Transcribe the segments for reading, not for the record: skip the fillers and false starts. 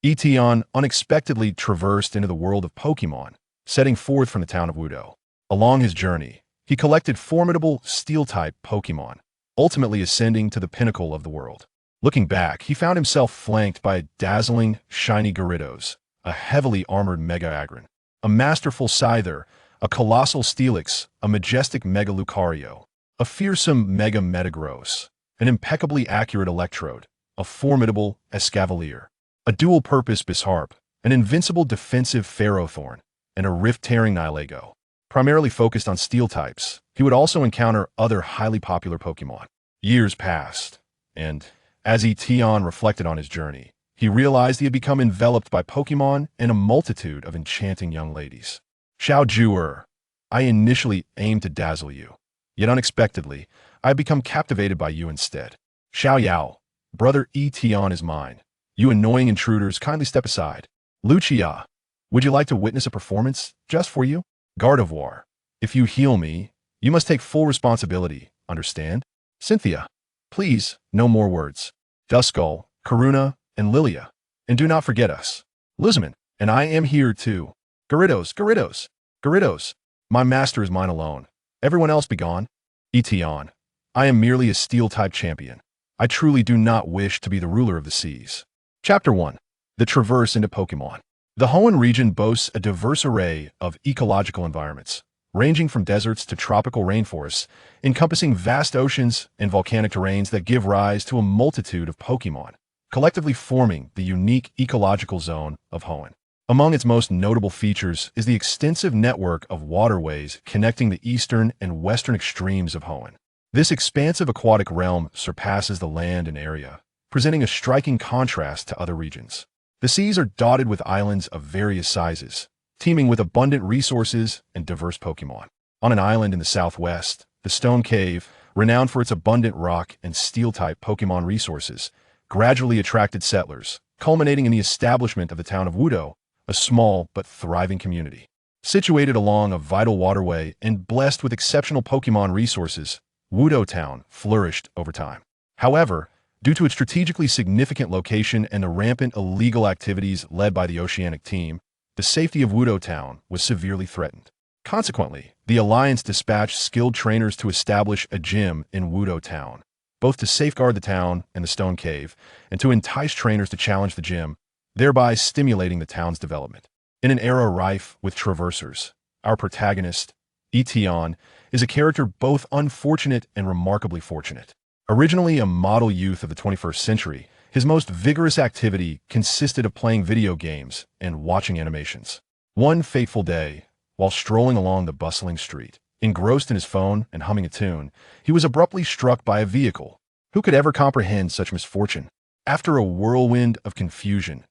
Tian unexpectedly traversed into the world of Pokémon, setting forth from the town of Wudo. Along his journey, he collected formidable Steel-type Pokémon, ultimately ascending to the pinnacle of the world. Looking back, he found himself flanked by a dazzling, shiny Gyarados, a heavily armored Mega Aggron, a masterful Scizor, a colossal Steelix, a majestic Mega Lucario, a fearsome Mega Metagross, an impeccably accurate Electrode, a formidable Escavalier, a dual-purpose Bisharp, an invincible defensive Ferrothorn, and a rift-tearing Nihilego. Primarily focused on steel types, he would also encounter other highly popular Pokémon. Years passed, and as Tian reflected on his journey, he realized he had become enveloped by Pokémon and a multitude of enchanting young ladies. Xiao, I initially aimed to dazzle you, yet unexpectedly, I had become captivated by you instead. Xiao, brother Tian is mine. You annoying intruders, kindly step aside. Lucia, would you like to witness a performance just for you? Gardevoir, if you heal me, you must take full responsibility, understand? Cynthia, please, no more words. Duskull, Karuna, and Lilia, and do not forget us. Lizman, and I am here too. Gyarados, my master is mine alone. Everyone else be gone. Tian, I am merely a steel-type champion. I truly do not wish to be the ruler of the seas. Chapter 1. The Traverse into Pokémon. The Hoenn region boasts a diverse array of ecological environments, ranging from deserts to tropical rainforests, encompassing vast oceans and volcanic terrains that give rise to a multitude of Pokémon, collectively forming the unique ecological zone of Hoenn. Among its most notable features is the extensive network of waterways connecting the eastern and western extremes of Hoenn. This expansive aquatic realm surpasses the land in area, presenting a striking contrast to other regions. The seas are dotted with islands of various sizes, teeming with abundant resources and diverse Pokémon. On an island in the southwest, the Stone Cave, renowned for its abundant rock and steel-type Pokémon resources, gradually attracted settlers, culminating in the establishment of the town of Wudo, a small but thriving community. Situated along a vital waterway and blessed with exceptional Pokémon resources, Wudo Town flourished over time. However, due to its strategically significant location and the rampant illegal activities led by the Oceanic Team, the safety of Wudo Town was severely threatened. Consequently, the Alliance dispatched skilled trainers to establish a gym in Wudo Town, both to safeguard the town and the Stone Cave, and to entice trainers to challenge the gym, thereby stimulating the town's development. In an era rife with traversers, our protagonist, Tian, is a character both unfortunate and remarkably fortunate. Originally a model youth of the 21st century, his most vigorous activity consisted of playing video games and watching animations. One fateful day, while strolling along the bustling street, engrossed in his phone and humming a tune, he was abruptly struck by a vehicle. Who could ever comprehend such misfortune? After a whirlwind of confusion,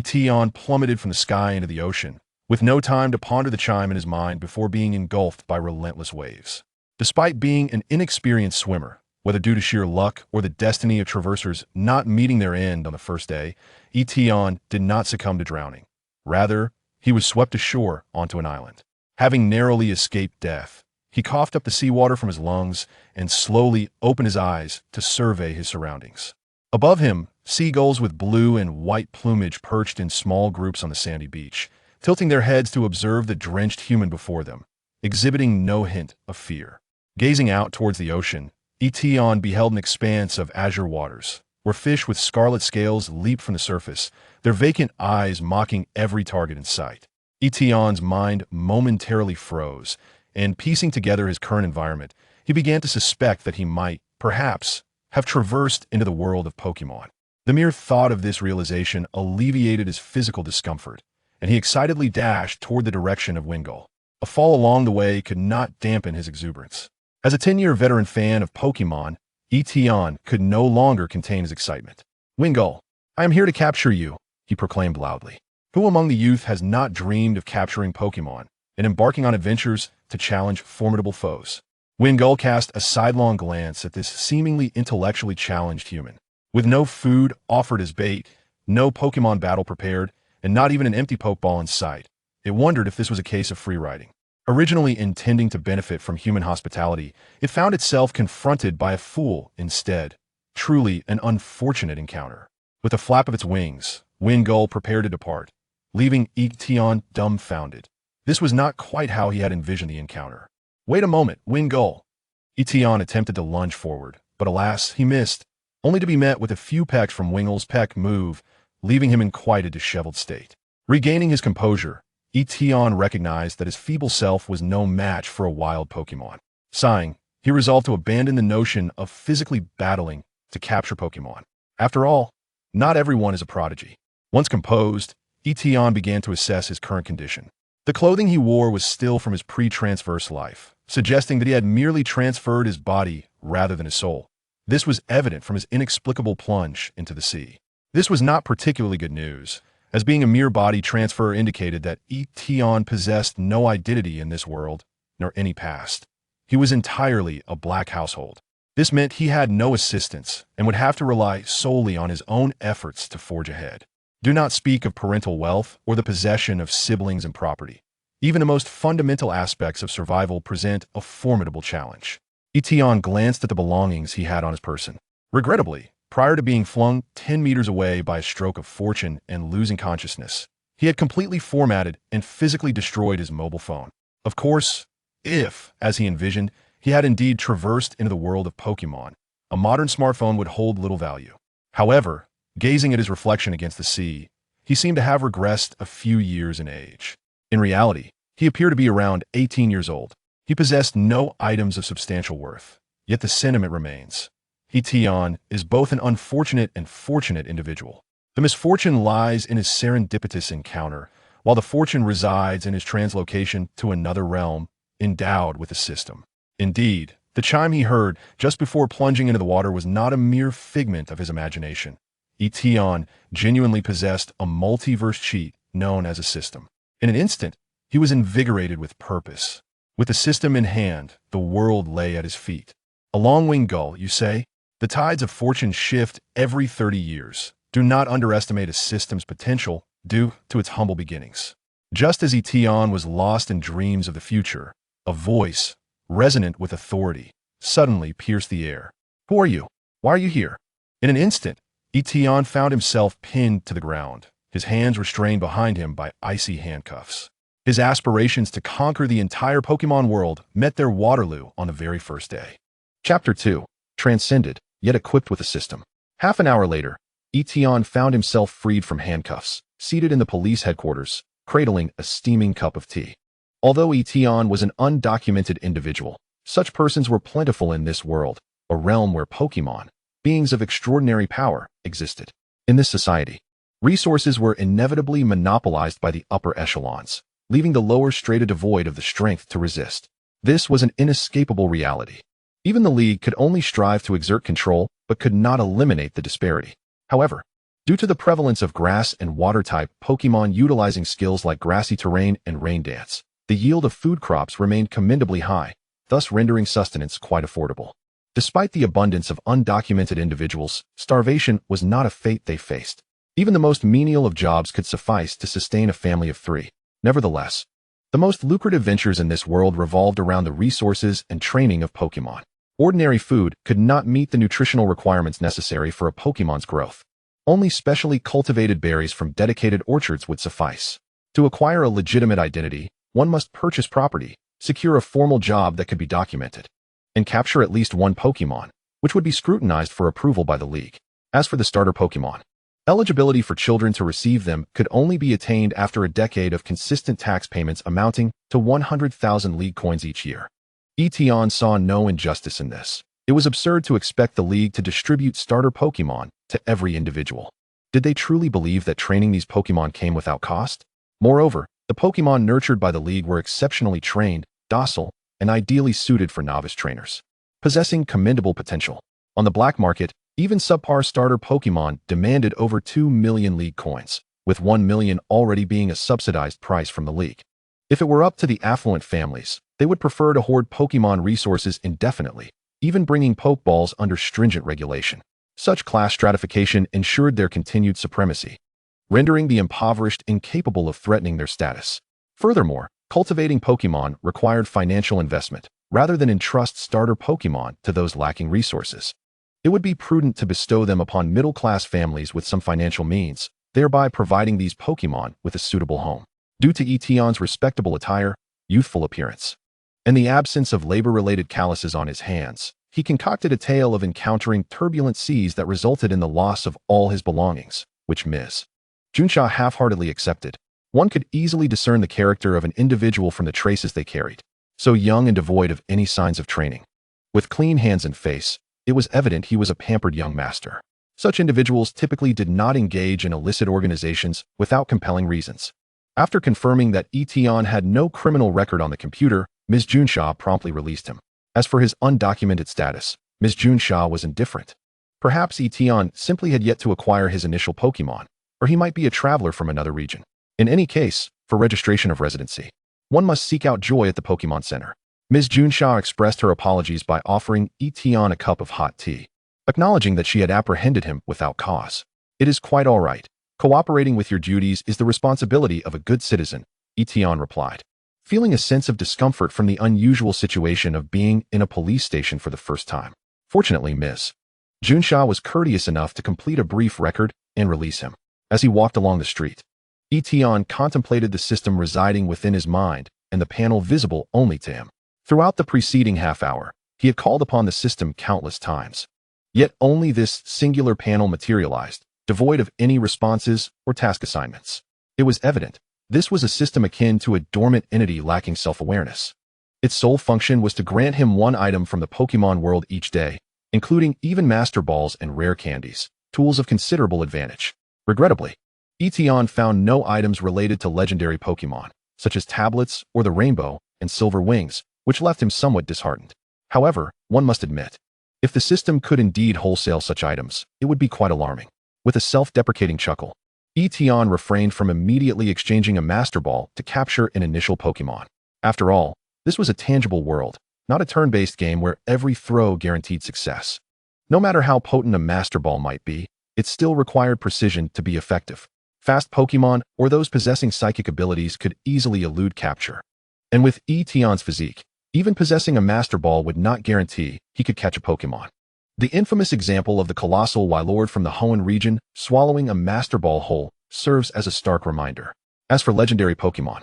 Tian plummeted from the sky into the ocean, with no time to ponder the chime in his mind before being engulfed by relentless waves. Despite being an inexperienced swimmer, whether due to sheer luck or the destiny of traversers not meeting their end on the first day, Tian did not succumb to drowning. Rather, he was swept ashore onto an island. Having narrowly escaped death, he coughed up the seawater from his lungs and slowly opened his eyes to survey his surroundings. Above him, seagulls with blue and white plumage perched in small groups on the sandy beach, tilting their heads to observe the drenched human before them, exhibiting no hint of fear. Gazing out towards the ocean, Tian beheld an expanse of azure waters, where fish with scarlet scales leaped from the surface, their vacant eyes mocking every target in sight. Tian's mind momentarily froze, and piecing together his current environment, he began to suspect that he might, perhaps, have traversed into the world of Pokémon. The mere thought of this realization alleviated his physical discomfort, and he excitedly dashed toward the direction of Wingull. A fall along the way could not dampen his exuberance. As a 10-year veteran fan of Pokémon, Tian could no longer contain his excitement. Wingull, I am here to capture you, he proclaimed loudly. Who among the youth has not dreamed of capturing Pokémon and embarking on adventures to challenge formidable foes? Wingull cast a sidelong glance at this seemingly intellectually challenged human. With no food offered as bait, no Pokémon battle prepared, and not even an empty Pokeball in sight, it wondered if this was a case of free riding. Originally intending to benefit from human hospitality, it found itself confronted by a fool instead. Truly an unfortunate encounter. With a flap of its wings, Wingull prepared to depart, leaving Tian dumbfounded. This was not quite how he had envisioned the encounter. Wait a moment, Wingull! Tian attempted to lunge forward, but alas, he missed, only to be met with a few pecks from Wingull's peck move, leaving him in quite a disheveled state. Regaining his composure, Tian recognized that his feeble self was no match for a wild Pokémon. Sighing, he resolved to abandon the notion of physically battling to capture Pokémon. After all, not everyone is a prodigy. Once composed, Tian began to assess his current condition. The clothing he wore was still from his pre-transverse life, suggesting that he had merely transferred his body rather than his soul. This was evident from his inexplicable plunge into the sea. This was not particularly good news, as being a mere body transfer indicated that Tian possessed no identity in this world, nor any past. He was entirely a black household. This meant he had no assistance and would have to rely solely on his own efforts to forge ahead. Do not speak of parental wealth or the possession of siblings and property. Even the most fundamental aspects of survival present a formidable challenge. Tian glanced at the belongings he had on his person. Regrettably, prior to being flung 10 meters away by a stroke of fortune and losing consciousness, he had completely formatted and physically destroyed his mobile phone. Of course, if, as he envisioned, he had indeed traversed into the world of Pokémon, a modern smartphone would hold little value. However, gazing at his reflection against the sea, he seemed to have regressed a few years in age. In reality, he appeared to be around 18 years old. He possessed no items of substantial worth, yet the sentiment remains. Tian is both an unfortunate and fortunate individual. The misfortune lies in his serendipitous encounter, while the fortune resides in his translocation to another realm, endowed with a system. Indeed, the chime he heard just before plunging into the water was not a mere figment of his imagination. Tian genuinely possessed a multiverse cheat known as a system. In an instant, he was invigorated with purpose. With the system in hand, the world lay at his feet. A long-winged gull, you say? The tides of fortune shift every 30 years. Do not underestimate a system's potential due to its humble beginnings. Just as Tian was lost in dreams of the future, a voice, resonant with authority, suddenly pierced the air. Who are you? Why are you here? In an instant, Tian found himself pinned to the ground, his hands restrained behind him by icy handcuffs. His aspirations to conquer the entire Pokémon world met their Waterloo on the very first day. Chapter 2. Transcended, yet equipped with a system. Half an hour later, Tian found himself freed from handcuffs, seated in the police headquarters, cradling a steaming cup of tea. Although Tian was an undocumented individual, such persons were plentiful in this world, a realm where Pokémon, beings of extraordinary power, existed. In this society, resources were inevitably monopolized by the upper echelons, leaving the lower strata devoid of the strength to resist. This was an inescapable reality. Even the League could only strive to exert control, but could not eliminate the disparity. However, due to the prevalence of grass and water-type Pokémon utilizing skills like grassy terrain and rain dance, the yield of food crops remained commendably high, thus rendering sustenance quite affordable. Despite the abundance of undocumented individuals, starvation was not a fate they faced. Even the most menial of jobs could suffice to sustain a family of 3. Nevertheless, the most lucrative ventures in this world revolved around the resources and training of Pokémon. Ordinary food could not meet the nutritional requirements necessary for a Pokémon's growth. Only specially cultivated berries from dedicated orchards would suffice. To acquire a legitimate identity, one must purchase property, secure a formal job that could be documented, and capture at least one Pokémon, which would be scrutinized for approval by the League. As for the starter Pokémon, eligibility for children to receive them could only be attained after a decade of consistent tax payments amounting to 100,000 League coins each year. Tian saw no injustice in this. It was absurd to expect the League to distribute starter Pokémon to every individual. Did they truly believe that training these Pokémon came without cost? Moreover, the Pokémon nurtured by the League were exceptionally trained, docile, and ideally suited for novice trainers, possessing commendable potential. On the black market, even subpar starter Pokémon demanded over 2 million League coins, with 1 million already being a subsidized price from the League. If it were up to the affluent families, they would prefer to hoard Pokémon resources indefinitely, even bringing Pokeballs under stringent regulation. Such class stratification ensured their continued supremacy, rendering the impoverished incapable of threatening their status. Furthermore, cultivating Pokémon required financial investment, rather than entrust starter Pokémon to those lacking resources. It would be prudent to bestow them upon middle-class families with some financial means, thereby providing these Pokémon with a suitable home. Due to Tian's respectable attire, youthful appearance, and the absence of labor-related calluses on his hands, he concocted a tale of encountering turbulent seas that resulted in the loss of all his belongings, which Ms. Junsha half-heartedly accepted. One could easily discern the character of an individual from the traces they carried, so young and devoid of any signs of training. With clean hands and face, it was evident he was a pampered young master. Such individuals typically did not engage in illicit organizations without compelling reasons. After confirming that Tian had no criminal record on the computer, Ms. Junsha promptly released him. As for his undocumented status, Ms. Junsha was indifferent. Perhaps Tian simply had yet to acquire his initial Pokémon, or he might be a traveler from another region. In any case, for registration of residency, one must seek out Joy at the Pokémon Center. Ms. Junsha expressed her apologies by offering Tian a cup of hot tea, acknowledging that she had apprehended him without cause. "It is quite all right. Cooperating with your duties is the responsibility of a good citizen," Tian replied, feeling a sense of discomfort from the unusual situation of being in a police station for the first time. Fortunately, Ms. Junsha was courteous enough to complete a brief record and release him. As he walked along the street, Tian contemplated the system residing within his mind and the panel visible only to him. Throughout the preceding half hour, he had called upon the system countless times. Yet only this singular panel materialized, devoid of any responses or task assignments. It was evident this was a system akin to a dormant entity lacking self-awareness. Its sole function was to grant him one item from the Pokémon world each day, including even Master Balls and rare candies, tools of considerable advantage. Regrettably, Tian found no items related to legendary Pokémon, such as tablets or the Rainbow and Silver Wings, which left him somewhat disheartened. However, one must admit, if the system could indeed wholesale such items, it would be quite alarming. With a self-deprecating chuckle, Tian refrained from immediately exchanging a Master Ball to capture an initial Pokémon. After all, this was a tangible world, not a turn-based game where every throw guaranteed success. No matter how potent a Master Ball might be, it still required precision to be effective. Fast Pokémon or those possessing psychic abilities could easily elude capture. And with Tian's physique, even possessing a Master Ball would not guarantee he could catch a Pokémon. The infamous example of the colossal Wailord from the Hoenn region swallowing a Master Ball whole serves as a stark reminder. As for legendary Pokémon,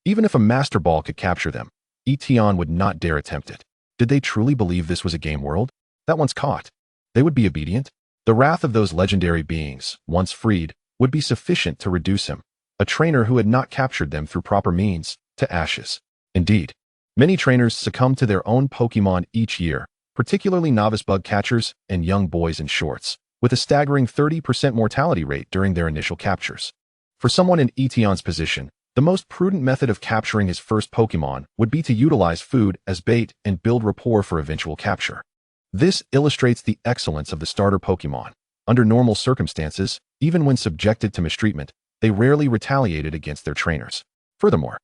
even if a Master Ball could capture them, Tian would not dare attempt it. Did they truly believe this was a game world? That once caught, they would be obedient? The wrath of those legendary beings, once freed, would be sufficient to reduce him, a trainer who had not captured them through proper means, to ashes. Indeed, many trainers succumb to their own Pokémon each year, particularly novice bug catchers and young boys in shorts, with a staggering 30% mortality rate during their initial captures. For someone in Tian's position, the most prudent method of capturing his first Pokémon would be to utilize food as bait and build rapport for eventual capture. This illustrates the excellence of the starter Pokémon. Under normal circumstances, even when subjected to mistreatment, they rarely retaliated against their trainers. Furthermore,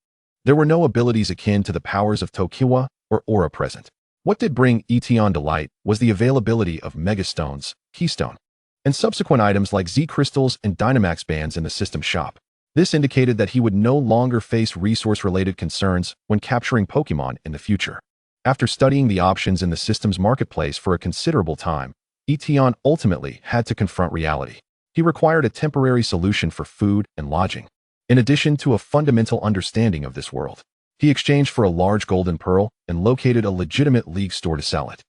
there were no abilities akin to the powers of Tokiwa or Aura present. What did bring Tian delight was the availability of Mega Stones, Keystone, and subsequent items like Z Crystals and Dynamax Bands in the system shop. This indicated that he would no longer face resource-related concerns when capturing Pokémon in the future. After studying the options in the system's marketplace for a considerable time, Tian ultimately had to confront reality. He required a temporary solution for food and lodging, in addition to a fundamental understanding of this world. He exchanged for a large golden pearl and located a legitimate League store to sell it,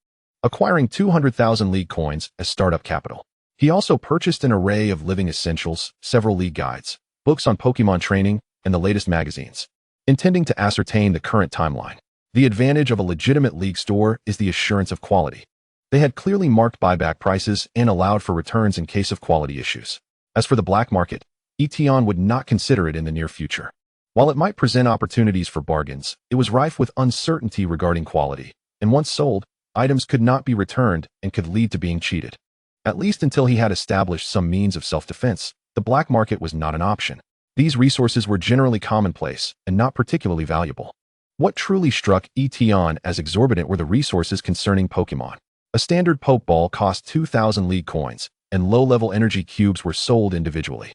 acquiring 200,000 League coins as startup capital. He also purchased an array of living essentials, several League guides, books on Pokémon training, and the latest magazines, intending to ascertain the current timeline. The advantage of a legitimate League store is the assurance of quality. They had clearly marked buyback prices and allowed for returns in case of quality issues. As for the black market, Tian would not consider it in the near future. While it might present opportunities for bargains, it was rife with uncertainty regarding quality, and once sold, items could not be returned and could lead to being cheated. At least until he had established some means of self-defense, the black market was not an option. These resources were generally commonplace and not particularly valuable. What truly struck Tian as exorbitant were the resources concerning Pokémon. A standard Poke Ball cost 2,000 League coins, and low-level energy cubes were sold individually.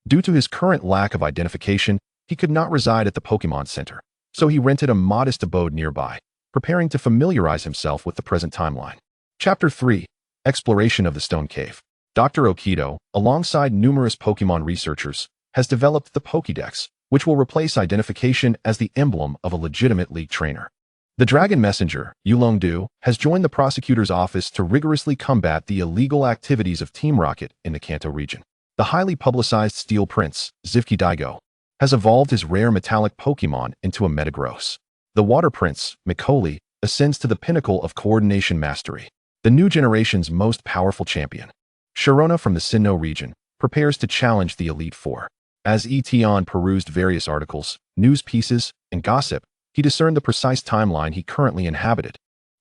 Due to his current lack of identification, he could not reside at the Pokémon Center, so he rented a modest abode nearby, preparing to familiarize himself with the present timeline. Chapter 3. Exploration of the Stone Cave. Dr. Okido, alongside numerous Pokémon researchers, has developed the Pokédex, which will replace identification as the emblem of a legitimate league trainer. The Dragon Messenger, Yulongdu, has joined the prosecutor's office to rigorously combat the illegal activities of Team Rocket in the Kanto region. The highly publicized Steel Prince, Zivki Daigo, has evolved his rare metallic Pokémon into a Metagross. The Water Prince, Mikoli, ascends to the pinnacle of coordination mastery, the new generation's most powerful champion. Sharona from the Sinnoh region prepares to challenge the Elite Four. As Tian perused various articles, news pieces, and gossip, he discerned the precise timeline he currently inhabited,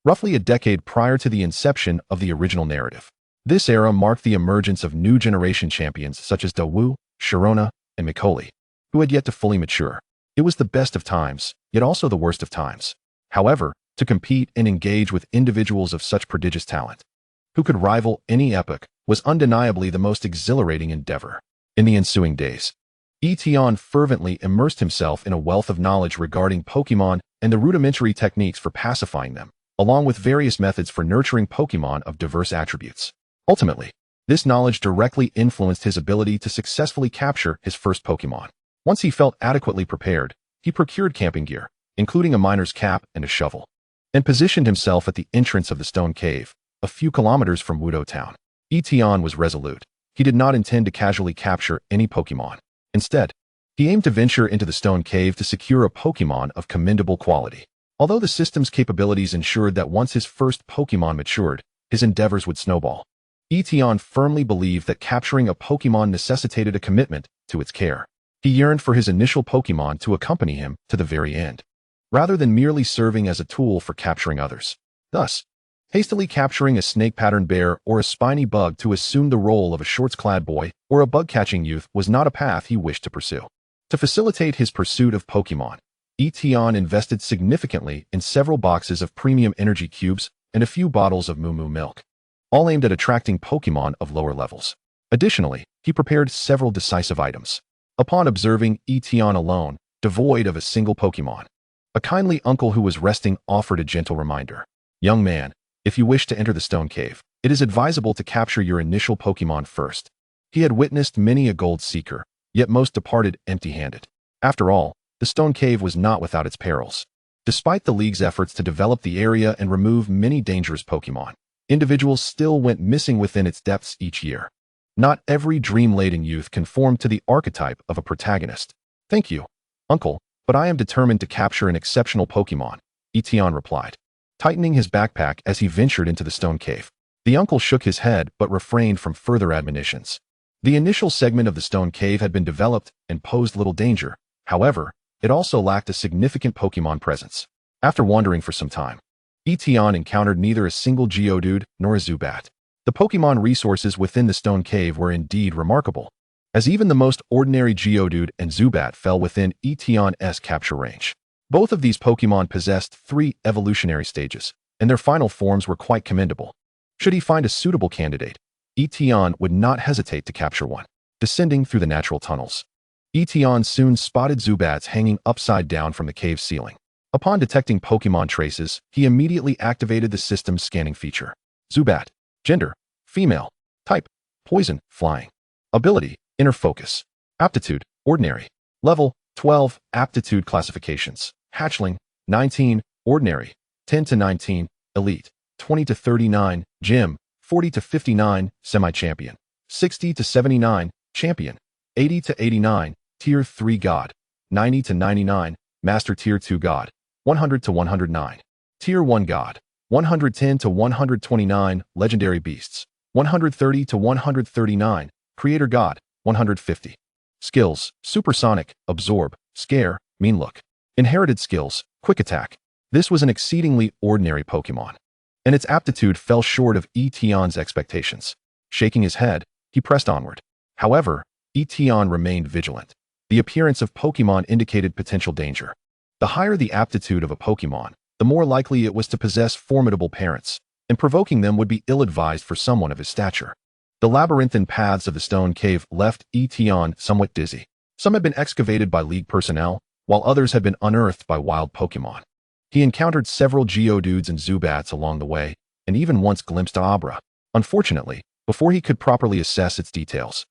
roughly a decade prior to the inception of the original narrative. This era marked the emergence of new generation champions such as Dawu, Sharona, and Mikoli, who had yet to fully mature. It was the best of times, yet also the worst of times. However, to compete and engage with individuals of such prodigious talent, who could rival any epoch, was undeniably the most exhilarating endeavor. In the ensuing days, Tian fervently immersed himself in a wealth of knowledge regarding Pokémon and the rudimentary techniques for pacifying them, along with various methods for nurturing Pokémon of diverse attributes. Ultimately, this knowledge directly influenced his ability to successfully capture his first Pokémon. Once he felt adequately prepared, he procured camping gear, including a miner's cap and a shovel, and positioned himself at the entrance of the stone cave, a few kilometers from Dewford Town. Tian was resolute. He did not intend to casually capture any Pokémon. Instead, he aimed to venture into the stone cave to secure a Pokémon of commendable quality. Although the system's capabilities ensured that once his first Pokémon matured, his endeavors would snowball, Tian firmly believed that capturing a Pokémon necessitated a commitment to its care. He yearned for his initial Pokémon to accompany him to the very end, rather than merely serving as a tool for capturing others. Thus, hastily capturing a snake-patterned bear or a spiny bug to assume the role of a shorts-clad boy or a bug-catching youth was not a path he wished to pursue. To facilitate his pursuit of Pokémon, Tian invested significantly in several boxes of premium energy cubes and a few bottles of Moo Moo milk, all aimed at attracting Pokémon of lower levels. Additionally, he prepared several decisive items. Upon observing Tian alone, devoid of a single Pokémon, a kindly uncle who was resting offered a gentle reminder. "Young man, if you wish to enter the stone cave, it is advisable to capture your initial Pokémon first." He had witnessed many a gold seeker, yet most departed empty-handed. After all, the stone cave was not without its perils. Despite the League's efforts to develop the area and remove many dangerous Pokémon, individuals still went missing within its depths each year. Not every dream-laden youth conformed to the archetype of a protagonist. "Thank you, uncle, but I am determined to capture an exceptional Pokémon," Tian replied, tightening his backpack as he ventured into the stone cave. The uncle shook his head but refrained from further admonitions. The initial segment of the stone cave had been developed and posed little danger. However, it also lacked a significant Pokémon presence. After wandering for some time, Tian encountered neither a single Geodude nor a Zubat. The Pokémon resources within the stone cave were indeed remarkable, as even the most ordinary Geodude and Zubat fell within Tian's capture range. Both of these Pokémon possessed 3 evolutionary stages, and their final forms were quite commendable. Should he find a suitable candidate, Tian would not hesitate to capture one. Descending through the natural tunnels, Tian soon spotted Zubats hanging upside down from the cave ceiling. Upon detecting Pokémon traces, he immediately activated the system's scanning feature. Zubat. Gender: female. Type: poison, flying. Ability: inner focus. Aptitude: ordinary. Level: 12. Aptitude classifications: hatchling, 19, ordinary, 10 to 19, elite, 20 to 39, gym, 40 to 59, semi-champion, 60 to 79, champion, 80 to 89, tier 3 god, 90 to 99, master tier 2 god, 100 to 109, tier 1 god, 110 to 129, legendary beasts, 130 to 139, creator god, 150. Skills: supersonic, absorb, scare, mean look. Inherited skills: quick attack. This was an exceedingly ordinary Pokémon, and its aptitude fell short of Tian's expectations. Shaking his head, he pressed onward. However, Tian remained vigilant. The appearance of Pokémon indicated potential danger. The higher the aptitude of a Pokémon, the more likely it was to possess formidable parents, and provoking them would be ill-advised for someone of his stature. The labyrinthine paths of the stone cave left Tian somewhat dizzy. Some had been excavated by League personnel, while others had been unearthed by wild Pokémon. He encountered several Geodudes and Zubats along the way, and even once glimpsed Abra. Unfortunately, before he could properly assess its details.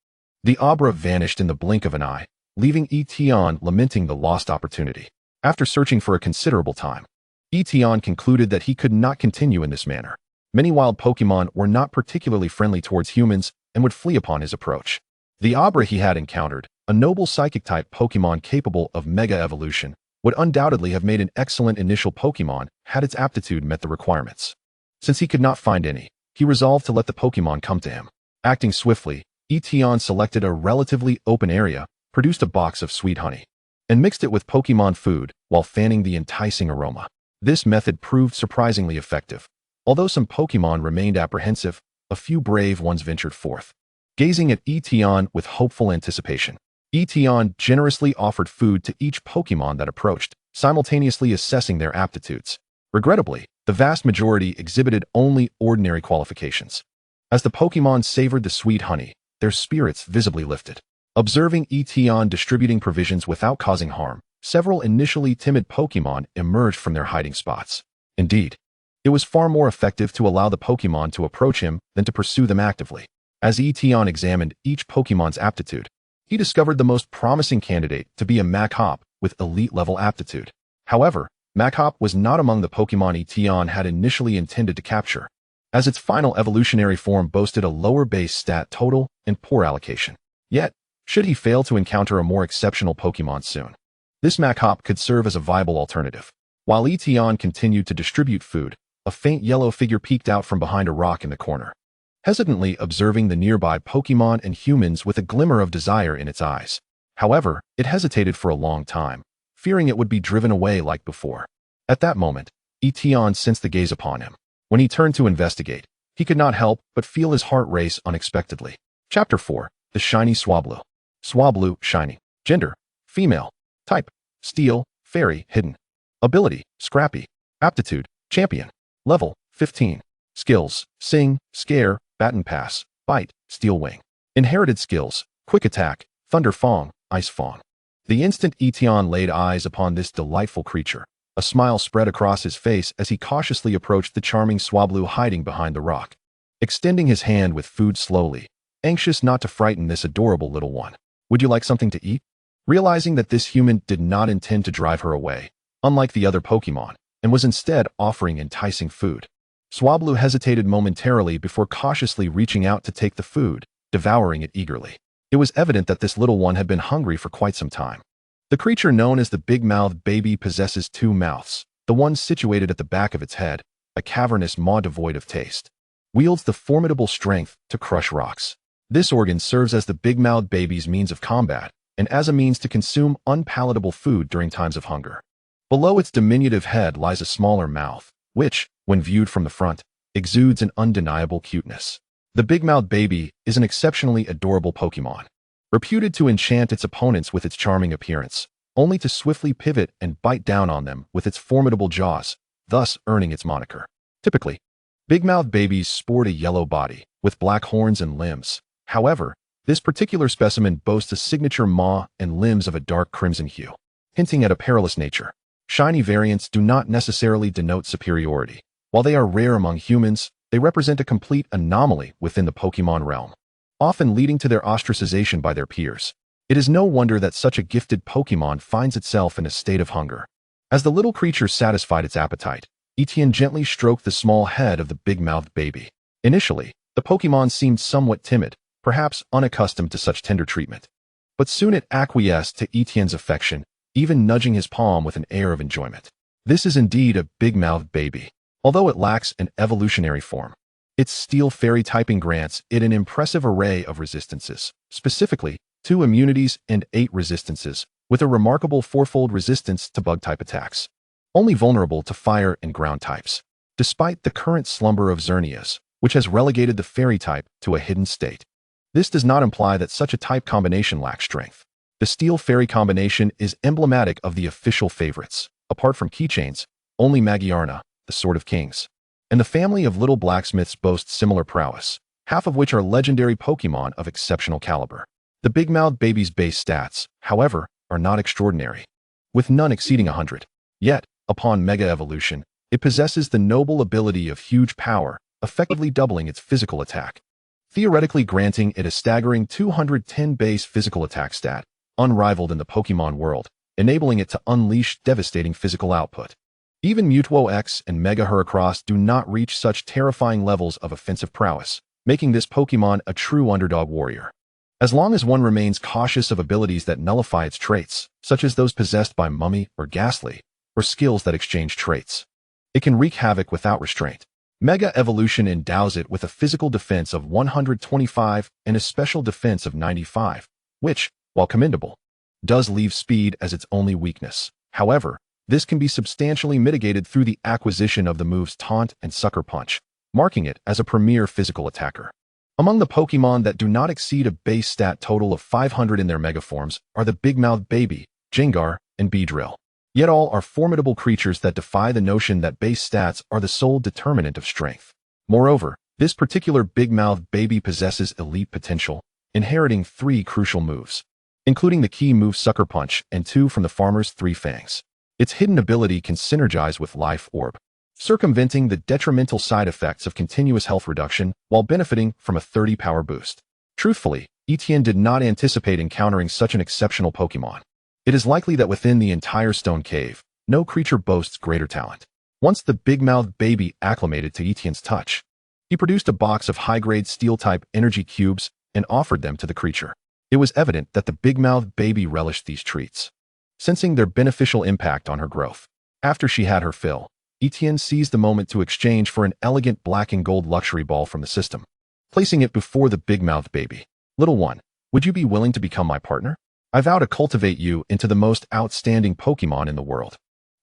The Abra vanished in the blink of an eye, leaving Tian lamenting the lost opportunity. After searching for a considerable time, Tian concluded that he could not continue in this manner. Many wild Pokémon were not particularly friendly towards humans and would flee upon his approach. The Abra he had encountered, a noble Psychic-type Pokémon capable of Mega Evolution, would undoubtedly have made an excellent initial Pokémon had its aptitude met the requirements. Since he could not find any, he resolved to let the Pokémon come to him. Acting swiftly, Tian selected a relatively open area, produced a box of sweet honey, and mixed it with Pokémon food while fanning the enticing aroma. This method proved surprisingly effective. Although some Pokémon remained apprehensive, a few brave ones ventured forth. Gazing at Tian with hopeful anticipation, Tian generously offered food to each Pokémon that approached, simultaneously assessing their aptitudes. Regrettably, the vast majority exhibited only ordinary qualifications. As the Pokémon savored the sweet honey, their spirits visibly lifted. Observing Tian distributing provisions without causing harm, several initially timid Pokémon emerged from their hiding spots. Indeed, it was far more effective to allow the Pokémon to approach him than to pursue them actively. As Tian examined each Pokémon's aptitude, he discovered the most promising candidate to be a Machop with elite-level aptitude. However, Machop was not among the Pokémon Tian had initially intended to capture, as its final evolutionary form boasted a lower base stat total and poor allocation. Yet, should he fail to encounter a more exceptional Pokémon soon, this Machop could serve as a viable alternative. While Tian continued to distribute food, a faint yellow figure peeked out from behind a rock in the corner, hesitantly observing the nearby Pokémon and humans with a glimmer of desire in its eyes. However, it hesitated for a long time, fearing it would be driven away like before. At that moment, Tian sensed the gaze upon him. When he turned to investigate, he could not help but feel his heart race unexpectedly. Chapter 4. The Shiny Swablu. Swablu, shiny. Gender, female. Type, steel, fairy, hidden. Ability, scrappy. Aptitude, champion. Level, 15. Skills, sing, scare, baton pass, bite, steel wing. Inherited skills, quick attack, thunder fong, ice fong. The instant Tian laid eyes upon this delightful creature, a smile spread across his face as he cautiously approached the charming Swablu hiding behind the rock, extending his hand with food slowly, anxious not to frighten this adorable little one. Would you like something to eat? Realizing that this human did not intend to drive her away, unlike the other Pokémon, and was instead offering enticing food, Swablu hesitated momentarily before cautiously reaching out to take the food, devouring it eagerly. It was evident that this little one had been hungry for quite some time. The creature known as the big-mouthed baby possesses two mouths, the one situated at the back of its head, a cavernous maw devoid of taste, wields the formidable strength to crush rocks. This organ serves as the big-mouthed baby's means of combat and as a means to consume unpalatable food during times of hunger. Below its diminutive head lies a smaller mouth, which, when viewed from the front, exudes an undeniable cuteness. The big-mouthed baby is an exceptionally adorable Pokémon, reputed to enchant its opponents with its charming appearance, only to swiftly pivot and bite down on them with its formidable jaws, thus earning its moniker. Typically, big-mouthed babies sport a yellow body, with black horns and limbs. However, this particular specimen boasts a signature maw and limbs of a dark crimson hue, hinting at a perilous nature. Shiny variants do not necessarily denote superiority. While they are rare among humans, they represent a complete anomaly within the Pokémon realm, often leading to their ostracization by their peers. It is no wonder that such a gifted Pokémon finds itself in a state of hunger. As the little creature satisfied its appetite, Tian gently stroked the small head of the big-mouthed baby. Initially, the Pokémon seemed somewhat timid, perhaps unaccustomed to such tender treatment. But soon it acquiesced to Tian's affection, even nudging his palm with an air of enjoyment. This is indeed a big-mouthed baby. Although it lacks an evolutionary form, its steel fairy typing grants it an impressive array of resistances, specifically 2 immunities and 8 resistances, with a remarkable 4-fold resistance to bug-type attacks, only vulnerable to fire and ground types. Despite the current slumber of Xerneas, which has relegated the fairy type to a hidden state, this does not imply that such a type combination lacks strength. The steel fairy combination is emblematic of the official favorites. Apart from keychains, only Mega Aggron, the Sword of Kings, and the family of little blacksmiths boast similar prowess, half of which are legendary Pokémon of exceptional caliber. The big-mouthed baby's base stats, however, are not extraordinary, with none exceeding 100. Yet, upon Mega Evolution, it possesses the noble ability of huge power, effectively doubling its physical attack. theoretically granting it a staggering 210 base physical attack stat, unrivaled in the Pokémon world, enabling it to unleash devastating physical output. Even Mutuo X and Mega Heracross do not reach such terrifying levels of offensive prowess, making this Pokémon a true underdog warrior. As long as one remains cautious of abilities that nullify its traits, such as those possessed by Mummy or Ghastly, or skills that exchange traits, it can wreak havoc without restraint. Mega Evolution endows it with a physical defense of 125 and a special defense of 95, which, while commendable, does leave speed as its only weakness. However, this can be substantially mitigated through the acquisition of the moves Taunt and Sucker Punch, marking it as a premier physical attacker. Among the Pokémon that do not exceed a base stat total of 500 in their Mega forms are the Big-Mouthed Baby, Gengar, and Beedrill. Yet all are formidable creatures that defy the notion that base stats are the sole determinant of strength. Moreover, this particular Big-Mouthed Baby possesses elite potential, inheriting 3 crucial moves, including the key move Sucker Punch and 2 from the farmer's 3 fangs. Its hidden ability can synergize with Life Orb, circumventing the detrimental side effects of continuous health reduction while benefiting from a 30 power boost. Truthfully, Tian did not anticipate encountering such an exceptional Pokémon. It is likely that within the entire Stone Cave, no creature boasts greater talent. Once the Big-Mouthed Baby acclimated to Tian's touch, he produced a box of high-grade Steel-type energy cubes and offered them to the creature. It was evident that the Big-Mouthed Baby relished these treats, sensing their beneficial impact on her growth. After she had her fill, Tian seized the moment to exchange for an elegant black and gold luxury ball from the system, placing it before the Big-Mouthed Baby. Little one, would you be willing to become my partner? I vow to cultivate you into the most outstanding Pokémon in the world.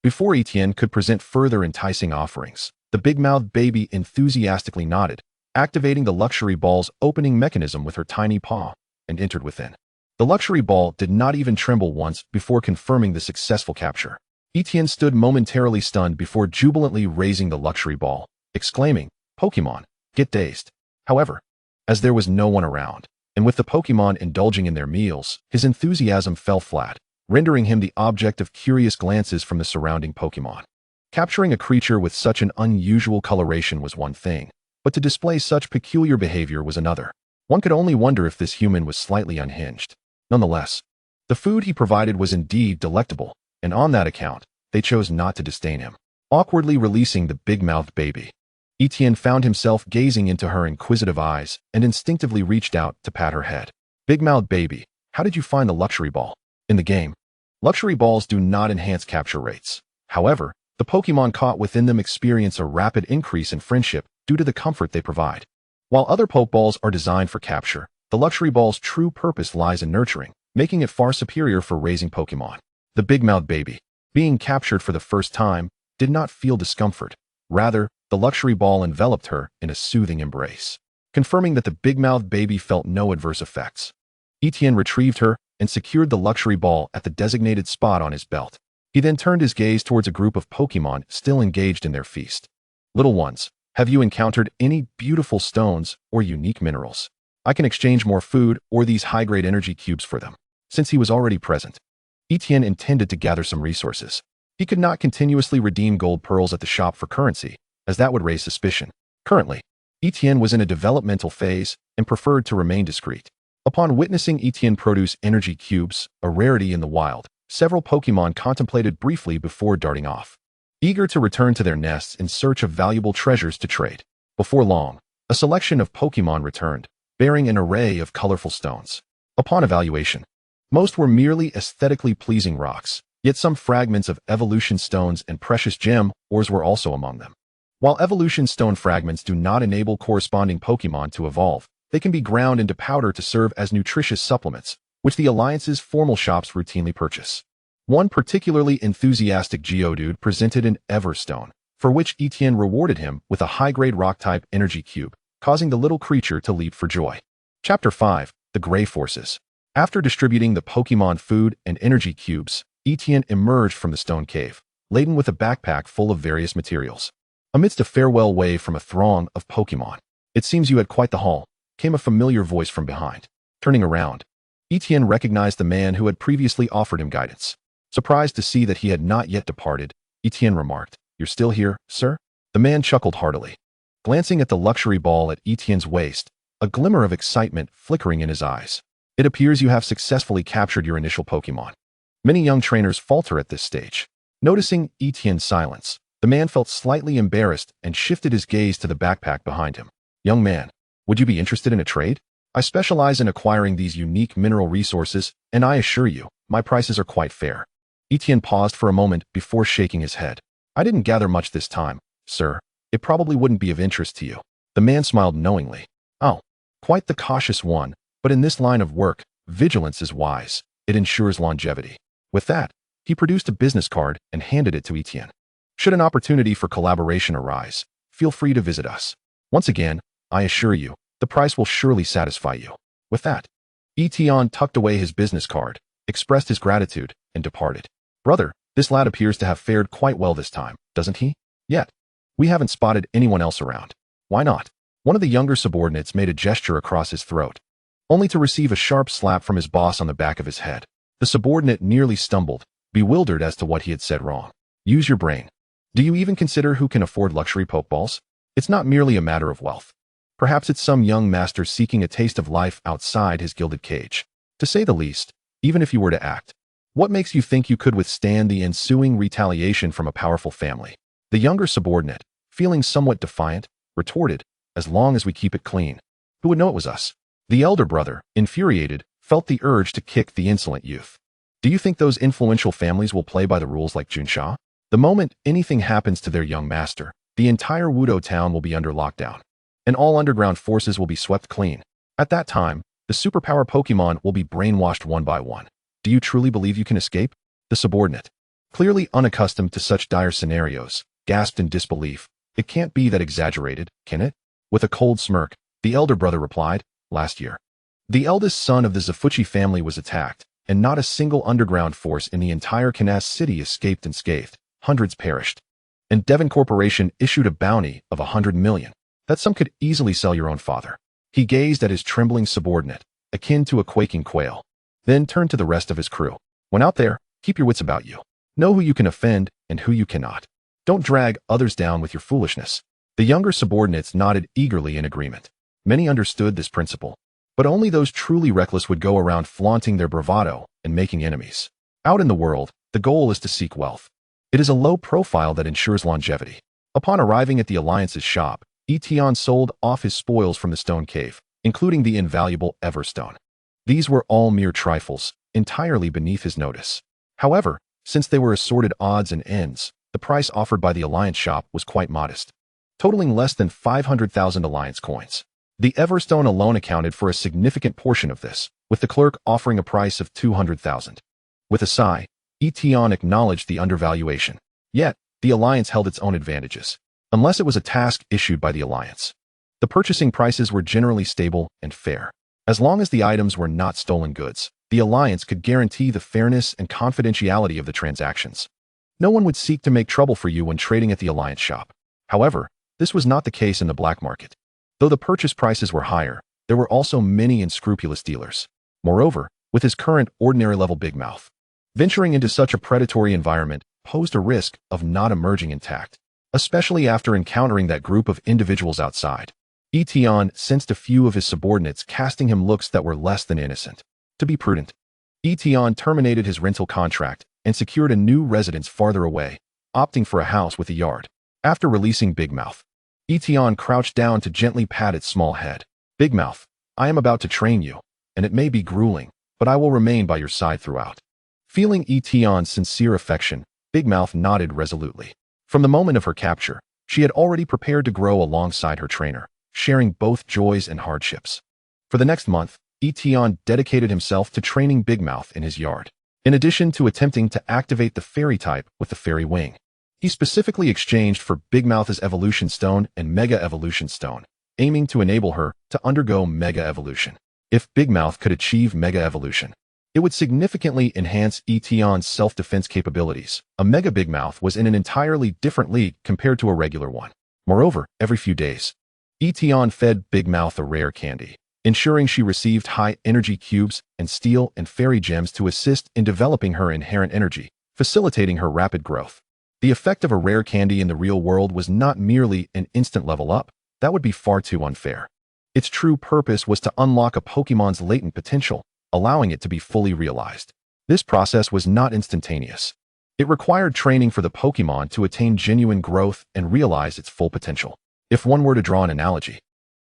Before Tian could present further enticing offerings, the Big-Mouthed Baby enthusiastically nodded, activating the luxury ball's opening mechanism with her tiny paw, and entered within. The luxury ball did not even tremble once before confirming the successful capture. Tian stood momentarily stunned before jubilantly raising the luxury ball, exclaiming, "Pokémon, get dazed." However, as there was no one around, and with the Pokémon indulging in their meals, his enthusiasm fell flat, rendering him the object of curious glances from the surrounding Pokémon. Capturing a creature with such an unusual coloration was one thing, but to display such peculiar behavior was another. One could only wonder if this human was slightly unhinged. Nonetheless, the food he provided was indeed delectable, and on that account, they chose not to disdain him. Awkwardly releasing the Big-Mouthed Baby, Tian found himself gazing into her inquisitive eyes and instinctively reached out to pat her head. Big-Mouthed Baby, how did you find the luxury ball? In the game, luxury balls do not enhance capture rates. However, the Pokémon caught within them experience a rapid increase in friendship due to the comfort they provide. While other Pokeballs are designed for capture, the luxury ball's true purpose lies in nurturing, making it far superior for raising Pokémon. The Big-Mouthed Baby, being captured for the first time, did not feel discomfort. Rather, the luxury ball enveloped her in a soothing embrace, confirming that the Big-Mouthed Baby felt no adverse effects. Tian retrieved her and secured the luxury ball at the designated spot on his belt. He then turned his gaze towards a group of Pokémon still engaged in their feast. Little ones, have you encountered any beautiful stones or unique minerals? I can exchange more food or these high-grade energy cubes for them. Since he was already present, Tian intended to gather some resources. He could not continuously redeem gold pearls at the shop for currency, as that would raise suspicion. Currently, Tian was in a developmental phase and preferred to remain discreet. Upon witnessing Tian produce energy cubes, a rarity in the wild, several Pokémon contemplated briefly before darting off, eager to return to their nests in search of valuable treasures to trade. Before long, a selection of Pokémon returned, bearing an array of colorful stones. Upon evaluation, most were merely aesthetically pleasing rocks, yet some fragments of evolution stones and precious gem ores were also among them. While evolution stone fragments do not enable corresponding Pokémon to evolve, they can be ground into powder to serve as nutritious supplements, which the Alliance's formal shops routinely purchase. One particularly enthusiastic Geodude presented an Everstone, for which Tian rewarded him with a high-grade rock-type energy cube, causing the little creature to leap for joy. Chapter 5, The Gray Forces. After distributing the Pokémon food and energy cubes, Tian emerged from the stone cave, laden with a backpack full of various materials. Amidst a farewell wave from a throng of Pokémon, "It seems you had quite the haul," came a familiar voice from behind. Turning around, Tian recognized the man who had previously offered him guidance. Surprised to see that he had not yet departed, Tian remarked, "You're still here, sir?" The man chuckled heartily. Glancing at the luxury ball at Tian's waist, a glimmer of excitement flickering in his eyes. It appears you have successfully captured your initial Pokémon. Many young trainers falter at this stage. Noticing Tian's silence, the man felt slightly embarrassed and shifted his gaze to the backpack behind him. Young man, would you be interested in a trade? I specialize in acquiring these unique mineral resources, and I assure you, my prices are quite fair. Tian paused for a moment before shaking his head. I didn't gather much this time, sir. It probably wouldn't be of interest to you. The man smiled knowingly. Oh, quite the cautious one, but in this line of work, vigilance is wise. It ensures longevity. With that, he produced a business card and handed it to Tian. Should an opportunity for collaboration arise, feel free to visit us. Once again, I assure you, the price will surely satisfy you. With that, Tian tucked away his business card, expressed his gratitude, and departed. Brother, this lad appears to have fared quite well this time, doesn't he? Yet, we haven't spotted anyone else around. Why not? One of the younger subordinates made a gesture across his throat, only to receive a sharp slap from his boss on the back of his head. The subordinate nearly stumbled, bewildered as to what he had said wrong. Use your brain. Do you even consider who can afford luxury Pokeballs? It's not merely a matter of wealth. Perhaps it's some young master seeking a taste of life outside his gilded cage. To say the least, even if you were to act, what makes you think you could withstand the ensuing retaliation from a powerful family? The younger subordinate, feeling somewhat defiant, retorted, as long as we keep it clean. Who would know it was us? The elder brother, infuriated, felt the urge to kick the insolent youth. Do you think those influential families will play by the rules like Junsha? The moment anything happens to their young master, the entire Dewford Town will be under lockdown, and all underground forces will be swept clean. At that time, the superpower Pokémon will be brainwashed one by one. Do you truly believe you can escape? The subordinate, clearly unaccustomed to such dire scenarios, gasped in disbelief. It can't be that exaggerated, can it? With a cold smirk, the elder brother replied, last year, the eldest son of the Zafuchi family was attacked, and not a single underground force in the entire Kanas city escaped unscathed. Hundreds perished. And Devon Corporation issued a bounty of 100 million. That sum could easily sell your own father. He gazed at his trembling subordinate, akin to a quaking quail, then turned to the rest of his crew. When out there, keep your wits about you. Know who you can offend and who you cannot. Don't drag others down with your foolishness. The younger subordinates nodded eagerly in agreement. Many understood this principle, but only those truly reckless would go around flaunting their bravado and making enemies. Out in the world, the goal is to seek wealth. It is a low profile that ensures longevity. Upon arriving at the Alliance's shop, Tian sold off his spoils from the stone cave, including the invaluable Everstone. These were all mere trifles, entirely beneath his notice. However, since they were assorted odds and ends, the price offered by the Alliance shop was quite modest, totaling less than 500,000 Alliance coins. The Everstone alone accounted for a significant portion of this, with the clerk offering a price of 200,000. With a sigh, Tian acknowledged the undervaluation. Yet, the Alliance held its own advantages, unless it was a task issued by the Alliance. The purchasing prices were generally stable and fair. As long as the items were not stolen goods, the Alliance could guarantee the fairness and confidentiality of the transactions. No one would seek to make trouble for you when trading at the Alliance shop. However, this was not the case in the black market. Though the purchase prices were higher, there were also many unscrupulous dealers. Moreover, with his current ordinary-level big mouth, venturing into such a predatory environment posed a risk of not emerging intact, especially after encountering that group of individuals outside. Tian sensed a few of his subordinates casting him looks that were less than innocent. To be prudent, Tian terminated his rental contract and secured a new residence farther away, opting for a house with a yard. After releasing Big Mouth, Tian crouched down to gently pat its small head. Big Mouth, I am about to train you, and it may be grueling, but I will remain by your side throughout. Feeling Tian's sincere affection, Big Mouth nodded resolutely. From the moment of her capture, she had already prepared to grow alongside her trainer, sharing both joys and hardships. For the next month, Tian dedicated himself to training Big Mouth in his yard. In addition to attempting to activate the fairy type with the fairy wing, he specifically exchanged for Big Mouth's Evolution Stone and Mega Evolution Stone, aiming to enable her to undergo Mega Evolution. If Big Mouth could achieve Mega Evolution, it would significantly enhance Tian's self-defense capabilities. A Mega Big Mouth was in an entirely different league compared to a regular one. Moreover, every few days, Tian fed Big Mouth a rare candy, ensuring she received high-energy cubes and steel and fairy gems to assist in developing her inherent energy, facilitating her rapid growth. The effect of a rare candy in the real world was not merely an instant level up. That would be far too unfair. Its true purpose was to unlock a Pokémon's latent potential, allowing it to be fully realized. This process was not instantaneous. It required training for the Pokémon to attain genuine growth and realize its full potential. If one were to draw an analogy,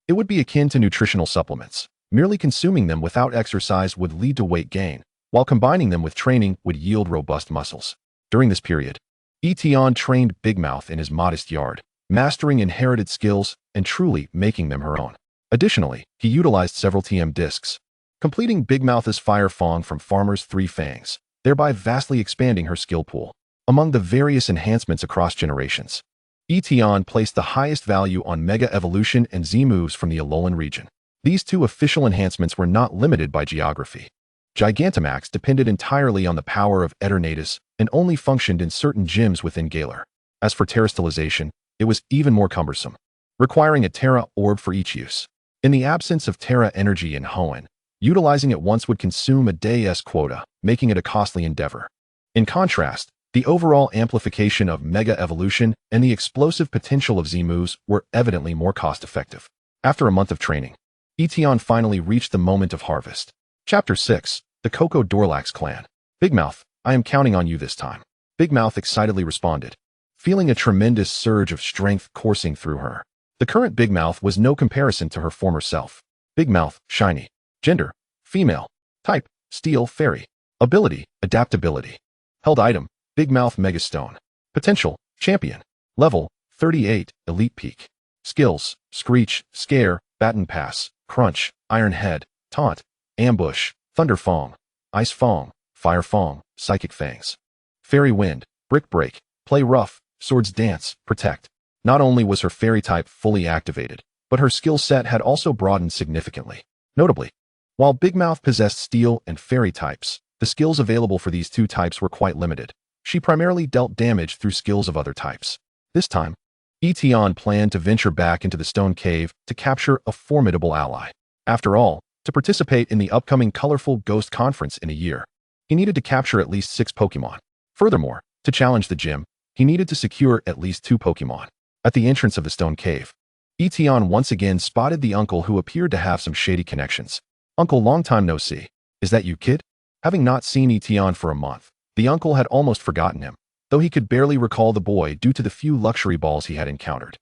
it would be akin to nutritional supplements. Merely consuming them without exercise would lead to weight gain, while combining them with training would yield robust muscles. During this period, Tian trained Big Mouth in his modest yard, mastering inherited skills and truly making them her own. Additionally, he utilized several TM discs, completing Big Mouth's Fire Fang from Farmer's Three Fangs, thereby vastly expanding her skill pool. Among the various enhancements across generations, Tian placed the highest value on Mega Evolution and Z-moves from the Alolan region. These two official enhancements were not limited by geography. Gigantamax depended entirely on the power of Eternatus and only functioned in certain gyms within Galar. As for terastallization, it was even more cumbersome, requiring a Terra Orb for each use. In the absence of Terra energy in Hoenn, utilizing it once would consume a day's quota, making it a costly endeavor. In contrast, the overall amplification of Mega Evolution and the explosive potential of Z-moves were evidently more cost-effective. After a month of training, Tian finally reached the moment of harvest. Chapter 6. The Coco Dorlax Clan. Big Mouth, I am counting on you this time. Big Mouth excitedly responded, feeling a tremendous surge of strength coursing through her. The current Big Mouth was no comparison to her former self. Big Mouth, shiny. Gender, female. Type, Steel Fairy. Ability, Adaptability. Held item, Big Mouth Mega Stone. Potential, Champion. Level, 38, Elite Peak. Skills, Screech, Scare, Baton Pass, Crunch, Iron Head, Taunt, Ambush, Thunder Fang, Ice Fang, Fire Fang, Psychic Fangs. Fairy Wind, Brick Break, Play Rough, Swords Dance, Protect. Not only was her fairy type fully activated, but her skill set had also broadened significantly. Notably, while Big Mouth possessed steel and fairy types, the skills available for these two types were quite limited. She primarily dealt damage through skills of other types. This time, Tian planned to venture back into the Stone Cave to capture a formidable ally. After all, to participate in the upcoming Colorful Ghost Conference in a year, he needed to capture at least 6 Pokémon. Furthermore, to challenge the gym, he needed to secure at least 2 Pokémon. At the entrance of the Stone Cave, Tian once again spotted the uncle who appeared to have some shady connections. Uncle, long time no see. Is that you, kid? Having not seen Tian for a month, the uncle had almost forgotten him, though he could barely recall the boy due to the few luxury balls he had encountered.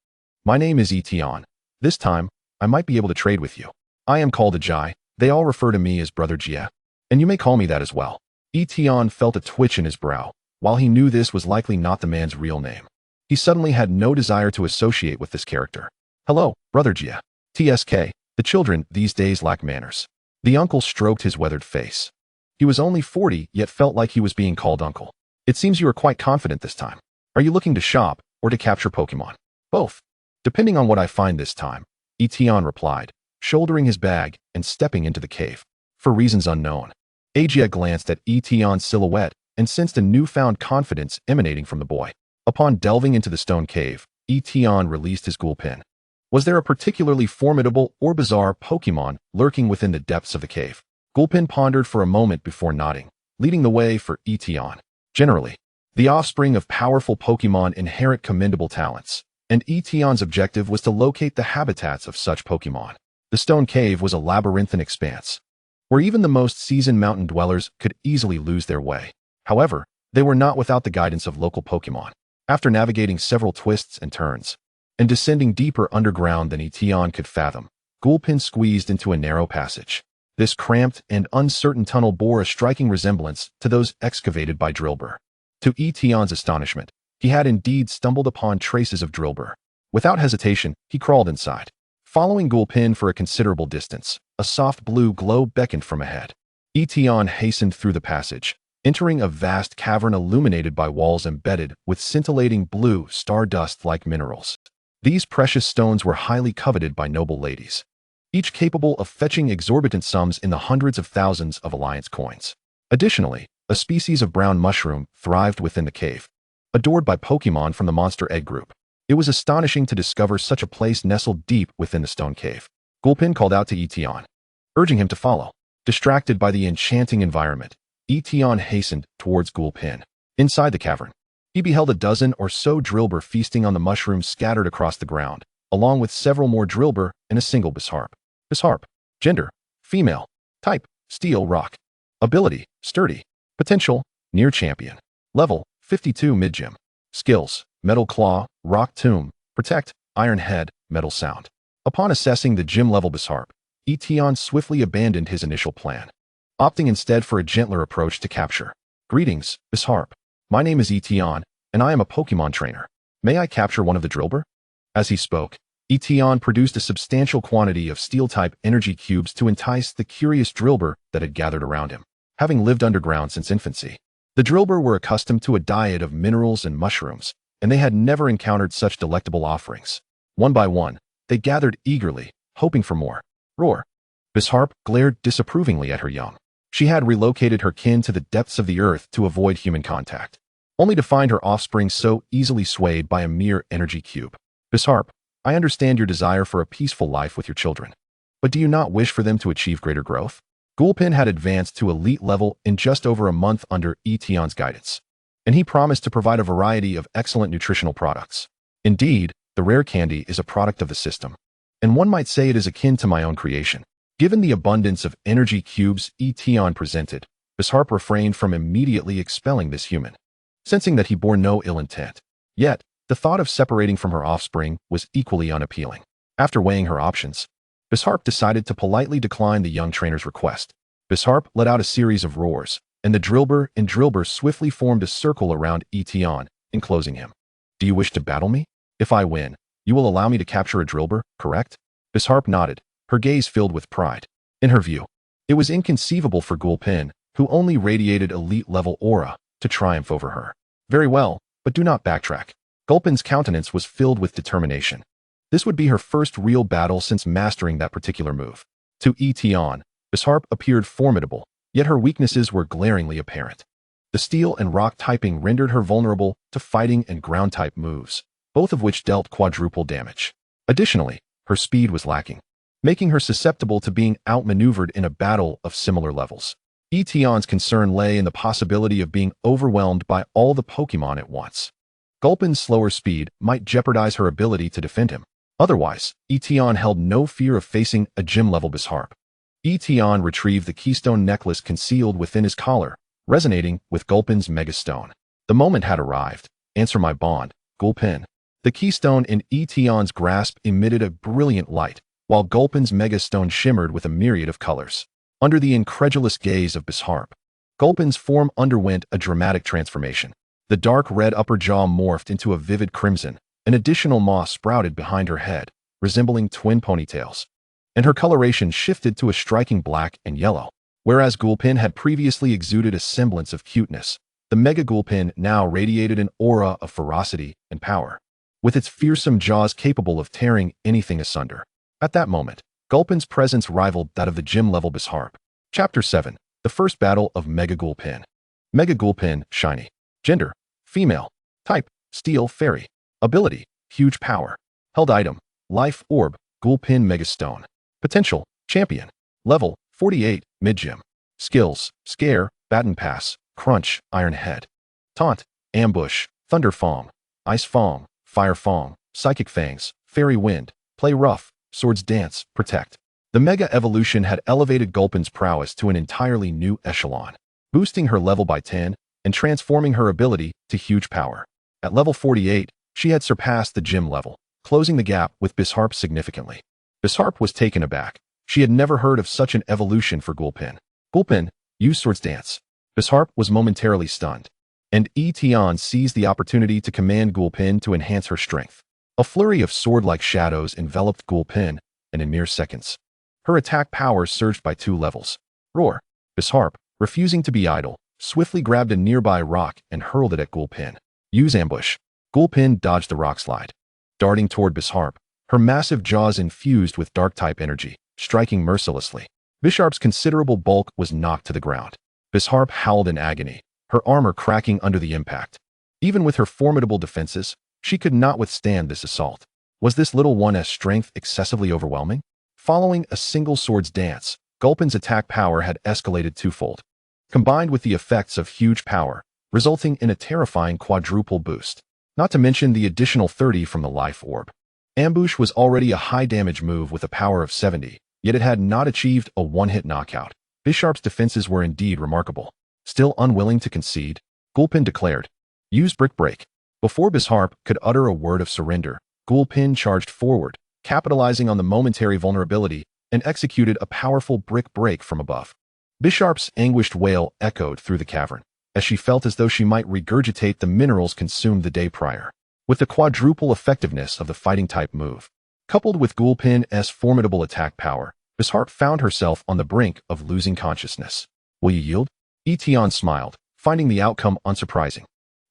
My name is Tian. This time, I might be able to trade with you. I am called Ajay. They all refer to me as Brother Jia, and you may call me that as well. Tian felt a twitch in his brow. While he knew this was likely not the man's real name, he suddenly had no desire to associate with this character. Hello, Brother Jia. TSK, the children these days lack manners. The uncle stroked his weathered face. He was only 40, yet felt like he was being called uncle. It seems you are quite confident this time. Are you looking to shop or to capture Pokémon? Both. Depending on what I find this time, Tian replied, shouldering his bag and stepping into the cave. For reasons unknown, Aegislash glanced at Tian's silhouette and sensed a newfound confidence emanating from the boy. Upon delving into the stone cave, Tian released his Gulpin. Was there a particularly formidable or bizarre Pokémon lurking within the depths of the cave? Gulpin pondered for a moment before nodding, leading the way for Tian. Generally, the offspring of powerful Pokémon inherit commendable talents, and Tian's objective was to locate the habitats of such Pokémon. The stone cave was a labyrinthine expanse, where even the most seasoned mountain dwellers could easily lose their way. However, they were not without the guidance of local Pokémon. After navigating several twists and turns, and descending deeper underground than Tian could fathom, Gulpin squeezed into a narrow passage. This cramped and uncertain tunnel bore a striking resemblance to those excavated by Drillbur. To Tian's astonishment, he had indeed stumbled upon traces of Drillbur. Without hesitation, he crawled inside. Following Gulpin for a considerable distance, a soft blue glow beckoned from ahead. Tian hastened through the passage, entering a vast cavern illuminated by walls embedded with scintillating blue, stardust-like minerals. These precious stones were highly coveted by noble ladies, each capable of fetching exorbitant sums in the hundreds of thousands of alliance coins. Additionally, a species of brown mushroom thrived within the cave, adored by Pokémon from the Monster Egg group. It was astonishing to discover such a place nestled deep within the stone cave. Gulpin called out to Tian, urging him to follow. Distracted by the enchanting environment, Tian hastened towards Gulpin. Inside the cavern, he beheld a dozen or so Drillbur feasting on the mushrooms scattered across the ground, along with several more Drillbur and a single Bisharp. Bisharp. Gender: female. Type: steel rock. Ability: sturdy. Potential: near champion. Level: 52 mid-gym. Skills: metal claw, rock tomb, protect, iron head, metal sound. Upon assessing the gym level Bisharp, Tian swiftly abandoned his initial plan, opting instead for a gentler approach to capture. Greetings, Bisharp. My name is Tian, and I am a Pokémon trainer. May I capture one of the Drillbur? As he spoke, Tian produced a substantial quantity of steel-type energy cubes to entice the curious Drillbur that had gathered around him. Having lived underground since infancy, the Drillbur were accustomed to a diet of minerals and mushrooms, and they had never encountered such delectable offerings. One by one, they gathered eagerly, hoping for more. Roar! Bisharp glared disapprovingly at her young. She had relocated her kin to the depths of the earth to avoid human contact, only to find her offspring so easily swayed by a mere energy cube. Bisharp, I understand your desire for a peaceful life with your children, but do you not wish for them to achieve greater growth? Gulpin had advanced to elite level in just over a month under Tian's guidance, and he promised to provide a variety of excellent nutritional products. Indeed, the rare candy is a product of the system, and one might say it is akin to my own creation. Given the abundance of energy cubes Tian presented, Bisharp refrained from immediately expelling this human, sensing that he bore no ill intent. Yet, the thought of separating from her offspring was equally unappealing. After weighing her options, Bisharp decided to politely decline the young trainer's request. Bisharp let out a series of roars, and the Drillbur and Drillbur swiftly formed a circle around Tian, enclosing him. Do you wish to battle me? If I win, you will allow me to capture a Drillbur, correct? Bisharp nodded, her gaze filled with pride. In her view, it was inconceivable for Gulpin, who only radiated elite-level aura, to triumph over her. Very well, but do not backtrack. Gulpin's countenance was filled with determination. This would be her first real battle since mastering that particular move. To Tian, Bisharp appeared formidable, yet her weaknesses were glaringly apparent. The steel and rock typing rendered her vulnerable to fighting and ground-type moves, both of which dealt quadruple damage. Additionally, her speed was lacking, making her susceptible to being outmaneuvered in a battle of similar levels. Tian's concern lay in the possibility of being overwhelmed by all the Pokémon at once. Gulpin's slower speed might jeopardize her ability to defend him. Otherwise, Tian held no fear of facing a gym-level Bisharp. Tian retrieved the keystone necklace concealed within his collar, resonating with Gulpin's Mega Stone. The moment had arrived. Answer my bond, Gulpin. The keystone in Tian's grasp emitted a brilliant light, while Gulpin's Mega Stone shimmered with a myriad of colors. Under the incredulous gaze of Bisharp, Gulpin's form underwent a dramatic transformation. The dark red upper jaw morphed into a vivid crimson. An additional moss sprouted behind her head, resembling twin ponytails, and her coloration shifted to a striking black and yellow. Whereas Gulpin had previously exuded a semblance of cuteness, the Mega Gulpin now radiated an aura of ferocity and power, with its fearsome jaws capable of tearing anything asunder. At that moment, Gulpin's presence rivaled that of the gym-level Bisharp. Chapter 7. The First Battle of Mega Gulpin. Mega Gulpin, Shiny. Gender: female. Type: Steel Fairy. Ability: Huge Power. Held item: Life Orb, Gulpin Mega Stone. Potential: Champion. Level: 48, Mid-Gym. Skills: Scare, Baton Pass, Crunch, Iron Head. Taunt: Ambush, Thunder Fong, Ice Fong, Fire Fong, Psychic Fangs, Fairy Wind, Play Rough, Swords Dance, Protect. The Mega Evolution had elevated Gulpin's prowess to an entirely new echelon, boosting her level by 10 and transforming her ability to Huge Power. At level 48, she had surpassed the gym level, closing the gap with Bisharp significantly. Bisharp was taken aback. She had never heard of such an evolution for Gulpin. Gulpin, use Swords Dance. Bisharp was momentarily stunned, and Tian seized the opportunity to command Gulpin to enhance her strength. A flurry of sword-like shadows enveloped Gulpin, and in mere seconds, her attack power surged by 2 levels. Roar! Bisharp, refusing to be idle, swiftly grabbed a nearby rock and hurled it at Gulpin. Use Ambush. Gulpin dodged the rock slide, darting toward Bisharp, her massive jaws infused with dark-type energy, striking mercilessly. Bisharp's considerable bulk was knocked to the ground. Bisharp howled in agony, her armor cracking under the impact. Even with her formidable defenses, she could not withstand this assault. Was this little one's strength excessively overwhelming? Following a single Swords Dance, Gulpin's attack power had escalated twofold, combined with the effects of Huge Power, resulting in a terrifying quadruple boost. Not to mention the additional 30 from the Life Orb. Ambush was already a high-damage move with a power of 70, yet it had not achieved a one-hit knockout. Bisharp's defenses were indeed remarkable. Still unwilling to concede, Gulpin declared, "Use Brick Break." Before Bisharp could utter a word of surrender, Gulpin charged forward, capitalizing on the momentary vulnerability, and executed a powerful Brick Break from above. Bisharp's anguished wail echoed through the cavern, as she felt as though she might regurgitate the minerals consumed the day prior. With the quadruple effectiveness of the fighting-type move, coupled with Gulpin's formidable attack power, Bisharp found herself on the brink of losing consciousness. "Will you yield?" Tian smiled, finding the outcome unsurprising.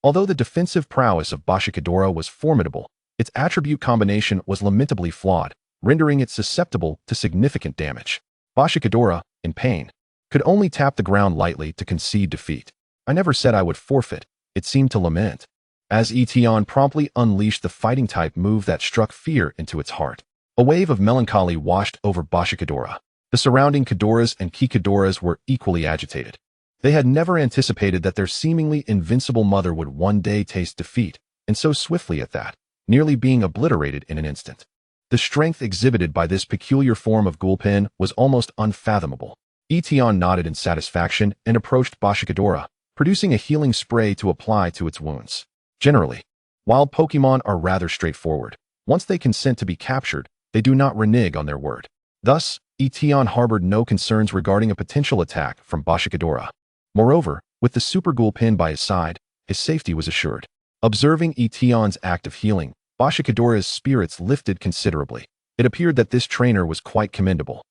Although the defensive prowess of Boshikadora was formidable, its attribute combination was lamentably flawed, rendering it susceptible to significant damage. Boshikadora, in pain, could only tap the ground lightly to concede defeat. "I never said I would forfeit," it seemed to lament, as Tian promptly unleashed the fighting-type move that struck fear into its heart. A wave of melancholy washed over Boshikadora. The surrounding Kadoras and Kikadoras were equally agitated. They had never anticipated that their seemingly invincible mother would one day taste defeat, and so swiftly at that, nearly being obliterated in an instant. The strength exhibited by this peculiar form of Gulpin was almost unfathomable. Tian nodded in satisfaction and approached Boshikadora, producing a healing spray to apply to its wounds. Generally, wild Pokémon are rather straightforward. Once they consent to be captured, they do not renege on their word. Thus, Tian harbored no concerns regarding a potential attack from Boshikadora. Moreover, with the Super Gulpin by his side, his safety was assured. Observing Tian's act of healing, Boshikadora's spirits lifted considerably. It appeared that this trainer was quite commendable.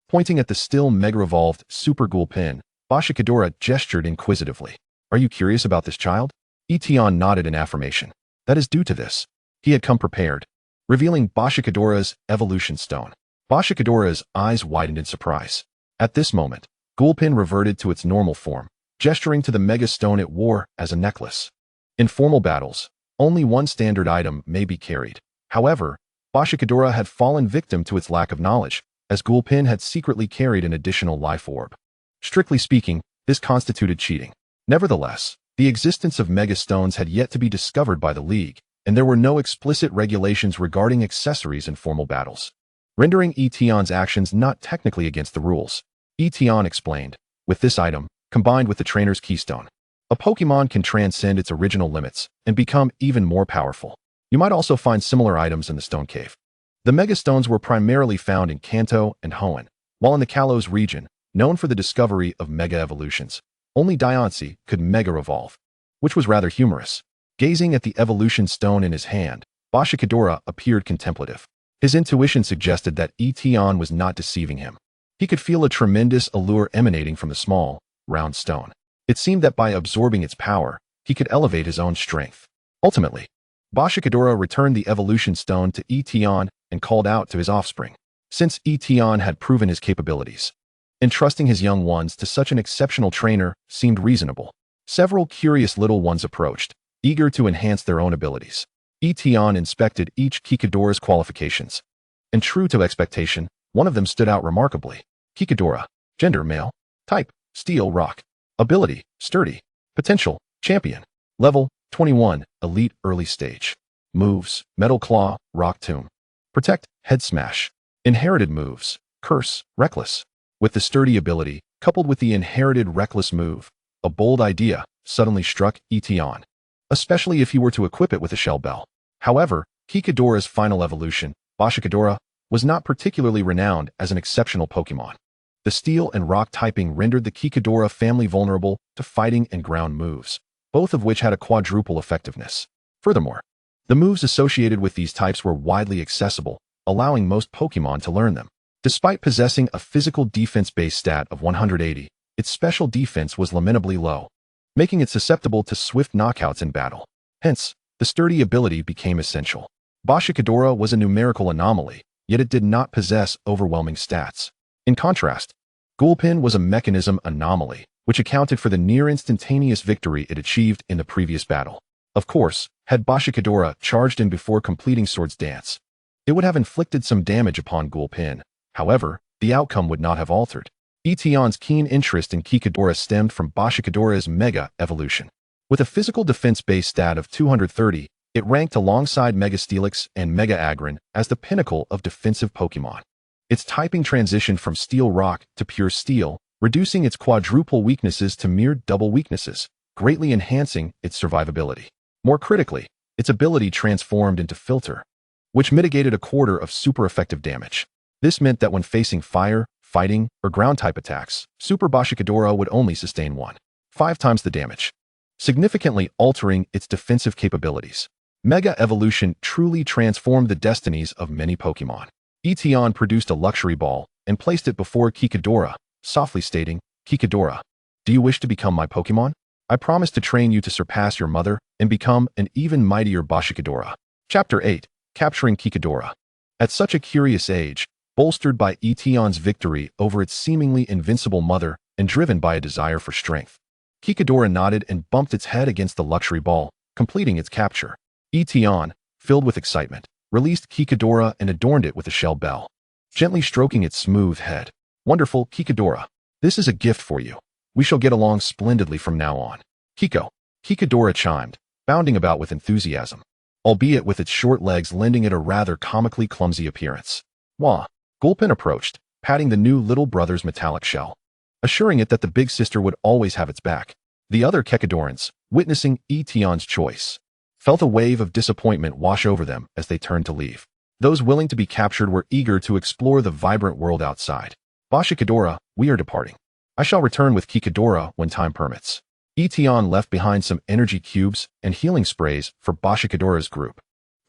Pointing at the still mega-evolved Super Gulpin, Boshikadora gestured inquisitively. "Are you curious about this child?" Tian nodded in affirmation. "That is due to this." He had come prepared, revealing Boshikadora's evolution stone. Boshikadora's eyes widened in surprise. At this moment, Gulpin reverted to its normal form, gesturing to the Mega Stone it wore as a necklace. In formal battles, only one standard item may be carried. However, Boshikadora had fallen victim to its lack of knowledge, as Gulpin had secretly carried an additional life orb. Strictly speaking, this constituted cheating. Nevertheless, the existence of Mega Stones had yet to be discovered by the League, and there were no explicit regulations regarding accessories in formal battles, rendering Tian's actions not technically against the rules. Tian explained, "With this item, combined with the trainer's keystone, a Pokémon can transcend its original limits and become even more powerful. You might also find similar items in the Stone Cave." The Mega Stones were primarily found in Kanto and Hoenn, while in the Kalos region, known for the discovery of Mega Evolutions, only Diancie could Mega Evolve, which was rather humorous. Gazing at the evolution stone in his hand, Boshikadora appeared contemplative. His intuition suggested that Tian was not deceiving him. He could feel a tremendous allure emanating from the small, round stone. It seemed that by absorbing its power, he could elevate his own strength. Ultimately, Boshikadora returned the evolution stone to Tian and called out to his offspring. Since Tian had proven his capabilities, entrusting his young ones to such an exceptional trainer seemed reasonable. Several curious little ones approached, eager to enhance their own abilities. Tian inspected each Kikadora's qualifications, and true to expectation, one of them stood out remarkably. Kikadora. Gender, male. Type, steel rock. Ability, sturdy. Potential, champion. Level, 21, elite early stage. Moves, metal claw, rock tomb. Protect, head smash. Inherited moves, curse, reckless. With the sturdy ability, coupled with the inherited reckless move, a bold idea suddenly struck Tian, especially if he were to equip it with a shell bell. However, Kikadora's final evolution, Boshikadora, was not particularly renowned as an exceptional Pokémon. The steel and rock typing rendered the Kikadora family vulnerable to fighting and ground moves, both of which had a quadruple effectiveness. Furthermore, the moves associated with these types were widely accessible, allowing most Pokémon to learn them. Despite possessing a physical defense-based stat of 180, its special defense was lamentably low, making it susceptible to swift knockouts in battle. Hence, the sturdy ability became essential. Boshikadora was a numerical anomaly, yet it did not possess overwhelming stats. In contrast, Gulpin was a mechanism anomaly, which accounted for the near-instantaneous victory it achieved in the previous battle. Of course, had Boshikadora charged in before completing Sword's Dance, it would have inflicted some damage upon Gulpin. However, the outcome would not have altered. Tian's keen interest in Kikadora stemmed from Boshikadora's Mega Evolution. With a physical defense-based stat of 230, it ranked alongside Mega Steelix and Mega Aggron as the pinnacle of defensive Pokémon. Its typing transitioned from steel rock to pure steel, reducing its quadruple weaknesses to mere double weaknesses, greatly enhancing its survivability. More critically, its ability transformed into filter, which mitigated a quarter of super effective damage. This meant that when facing fire, fighting, or ground-type attacks, Super Boshikadora would only sustain 1.5 times the damage, significantly altering its defensive capabilities. Mega Evolution truly transformed the destinies of many Pokémon. Tian produced a luxury ball and placed it before Kikadora, softly stating, "Kikadora, do you wish to become my Pokémon? I promise to train you to surpass your mother and become an even mightier Boshikadora." Chapter 8. Capturing Kikadora. At such a curious age, bolstered by Tian's victory over its seemingly invincible mother and driven by a desire for strength, Kikadora nodded and bumped its head against the luxury ball, completing its capture. Tian, filled with excitement, released Kikadora and adorned it with a shell bell, gently stroking its smooth head. "Wonderful, Kikadora. This is a gift for you. We shall get along splendidly from now on." Kikadora chimed, bounding about with enthusiasm, albeit with its short legs lending it a rather comically clumsy appearance. "Wah." Gulpin approached, patting the new little brother's metallic shell, assuring it that the big sister would always have its back. The other Kekadorans, witnessing Tian's choice, felt a wave of disappointment wash over them as they turned to leave. Those willing to be captured were eager to explore the vibrant world outside. "Boshikadora, we are departing. I shall return with Kikadora when time permits." Tian left behind some energy cubes and healing sprays for Boshikadora's group,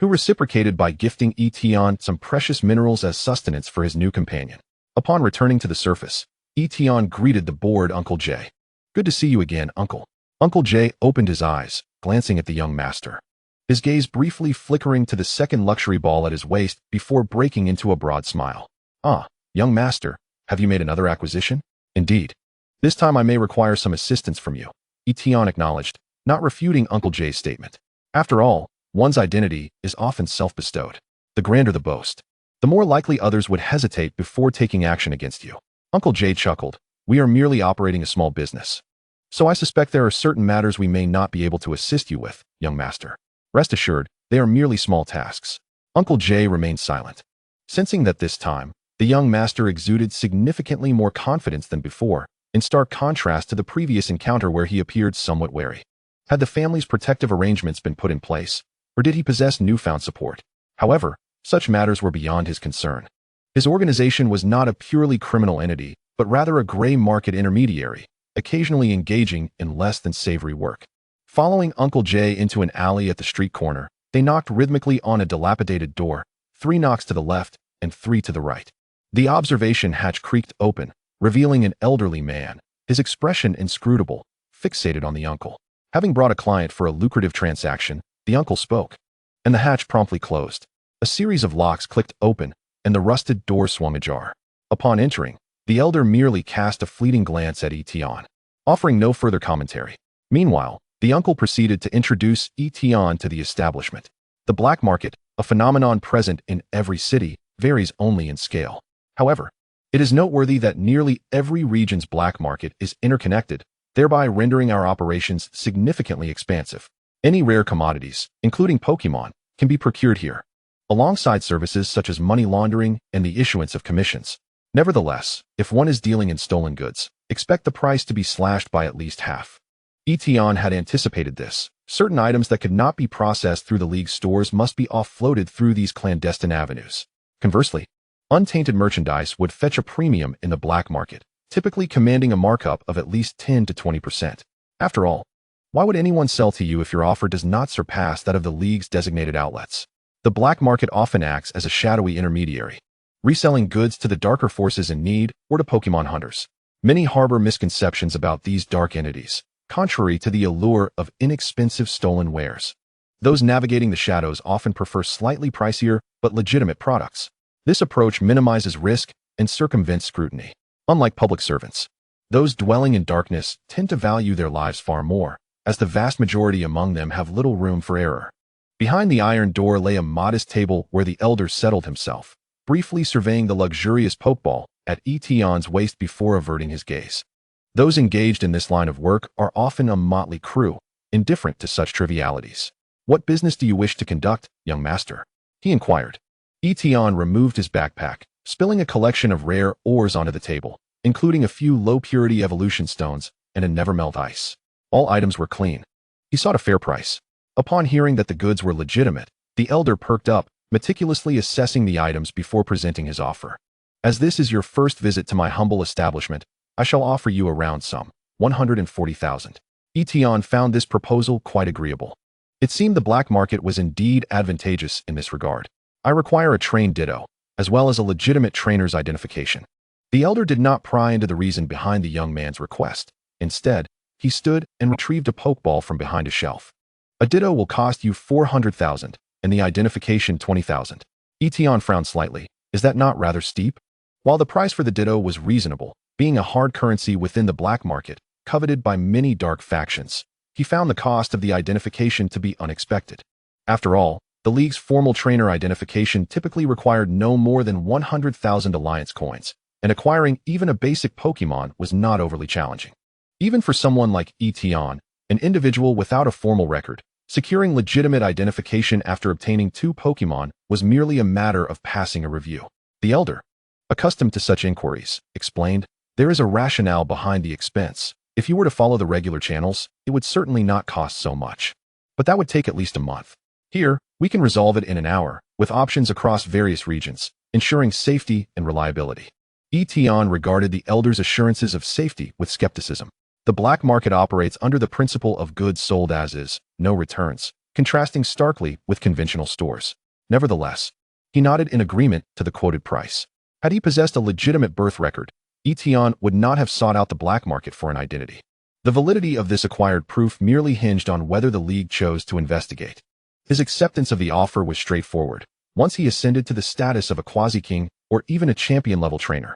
who reciprocated by gifting Tian some precious minerals as sustenance for his new companion. Upon returning to the surface, Tian greeted the bored Uncle J. "Good to see you again, Uncle." Uncle J opened his eyes, glancing at the young master, his gaze briefly flickering to the second luxury ball at his waist before breaking into a broad smile. "Ah, young master, have you made another acquisition?" "Indeed. This time I may require some assistance from you," Tian acknowledged, not refuting Uncle J's statement. After all, one's identity is often self-bestowed. The grander the boast, the more likely others would hesitate before taking action against you. Uncle J chuckled. "We are merely operating a small business, so I suspect there are certain matters we may not be able to assist you with, young master. Rest assured, they are merely small tasks." Uncle J remained silent, sensing that this time, the young master exuded significantly more confidence than before, in stark contrast to the previous encounter where he appeared somewhat wary. Had the family's protective arrangements been put in place, or did he possess newfound support? However, such matters were beyond his concern. His organization was not a purely criminal entity, but rather a gray market intermediary, occasionally engaging in less than savory work. Following Uncle J into an alley at the street corner, they knocked rhythmically on a dilapidated door, 3 knocks to the left and 3 to the right. The observation hatch creaked open, revealing an elderly man, his expression inscrutable, fixated on the uncle. Having brought a client for a lucrative transaction, the uncle spoke, and the hatch promptly closed. A series of locks clicked open, and the rusted door swung ajar. Upon entering, the elder merely cast a fleeting glance at Tian, offering no further commentary. Meanwhile, the uncle proceeded to introduce Tian to the establishment. The black market, a phenomenon present in every city, varies only in scale. However, it is noteworthy that nearly every region's black market is interconnected, thereby rendering our operations significantly expansive. Any rare commodities, including Pokémon, can be procured here, alongside services such as money laundering and the issuance of commissions. Nevertheless, if one is dealing in stolen goods, expect the price to be slashed by at least half. Tian had anticipated this. Certain items that could not be processed through the League's stores must be offloaded through these clandestine avenues. Conversely, untainted merchandise would fetch a premium in the black market, typically commanding a markup of at least 10 to 20%. After all, why would anyone sell to you if your offer does not surpass that of the League's designated outlets? The black market often acts as a shadowy intermediary, reselling goods to the darker forces in need or to Pokémon hunters. Many harbor misconceptions about these dark entities, contrary to the allure of inexpensive stolen wares. Those navigating the shadows often prefer slightly pricier but legitimate products. This approach minimizes risk and circumvents scrutiny. Unlike public servants, those dwelling in darkness tend to value their lives far more, as the vast majority among them have little room for error. Behind the iron door lay a modest table where the elder settled himself, briefly surveying the luxurious pokeball at Tian's waist before averting his gaze. Those engaged in this line of work are often a motley crew, indifferent to such trivialities. "What business do you wish to conduct, young master?" he inquired. Tian removed his backpack, spilling a collection of rare ores onto the table, including a few low-purity evolution stones and a never-melt ice. All items were clean. He sought a fair price. Upon hearing that the goods were legitimate, the elder perked up, meticulously assessing the items before presenting his offer. As this is your first visit to my humble establishment, I shall offer you a round sum, 140,000. Tian found this proposal quite agreeable. It seemed the black market was indeed advantageous in this regard. I require a trained Ditto, as well as a legitimate trainer's identification. The elder did not pry into the reason behind the young man's request. Instead, he stood and retrieved a Pokeball from behind a shelf. A Ditto will cost you 400,000, and the identification 20,000. Tian frowned slightly. Is that not rather steep? While the price for the Ditto was reasonable, being a hard currency within the black market, coveted by many dark factions, he found the cost of the identification to be unexpected. After all, the League's formal trainer identification typically required no more than 100,000 Alliance coins, and acquiring even a basic Pokémon was not overly challenging. Even for someone like Tian, an individual without a formal record, securing legitimate identification after obtaining 2 Pokémon was merely a matter of passing a review. The elder, accustomed to such inquiries, explained, "There is a rationale behind the expense. If you were to follow the regular channels, it would certainly not cost so much. But that would take at least a month. Here, we can resolve it in an hour, with options across various regions, ensuring safety and reliability." Tian regarded the elder's assurances of safety with skepticism. The black market operates under the principle of goods sold as is, no returns, contrasting starkly with conventional stores. Nevertheless, he nodded in agreement to the quoted price. Had he possessed a legitimate birth record, Tian would not have sought out the black market for an identity. The validity of this acquired proof merely hinged on whether the League chose to investigate. His acceptance of the offer was straightforward. Once he ascended to the status of a quasi-king or even a champion-level trainer,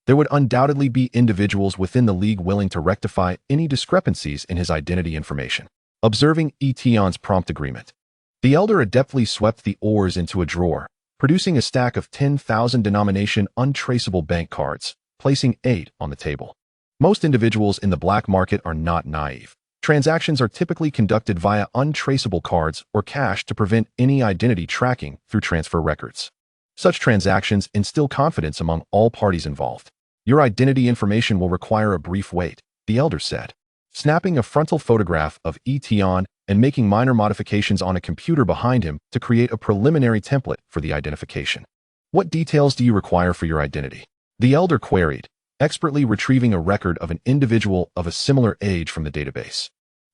there would undoubtedly be individuals within the League willing to rectify any discrepancies in his identity information. Observing Tian's prompt agreement, the elder adeptly swept the ores into a drawer, producing a stack of 10,000 denomination untraceable bank cards, placing 8 on the table. Most individuals in the black market are not naive. Transactions are typically conducted via untraceable cards or cash to prevent any identity tracking through transfer records. Such transactions instill confidence among all parties involved. Your identity information will require a brief wait, the elder said, snapping a frontal photograph of Tian and making minor modifications on a computer behind him to create a preliminary template for the identification. What details do you require for your identity? The elder queried, expertly retrieving a record of an individual of a similar age from the database.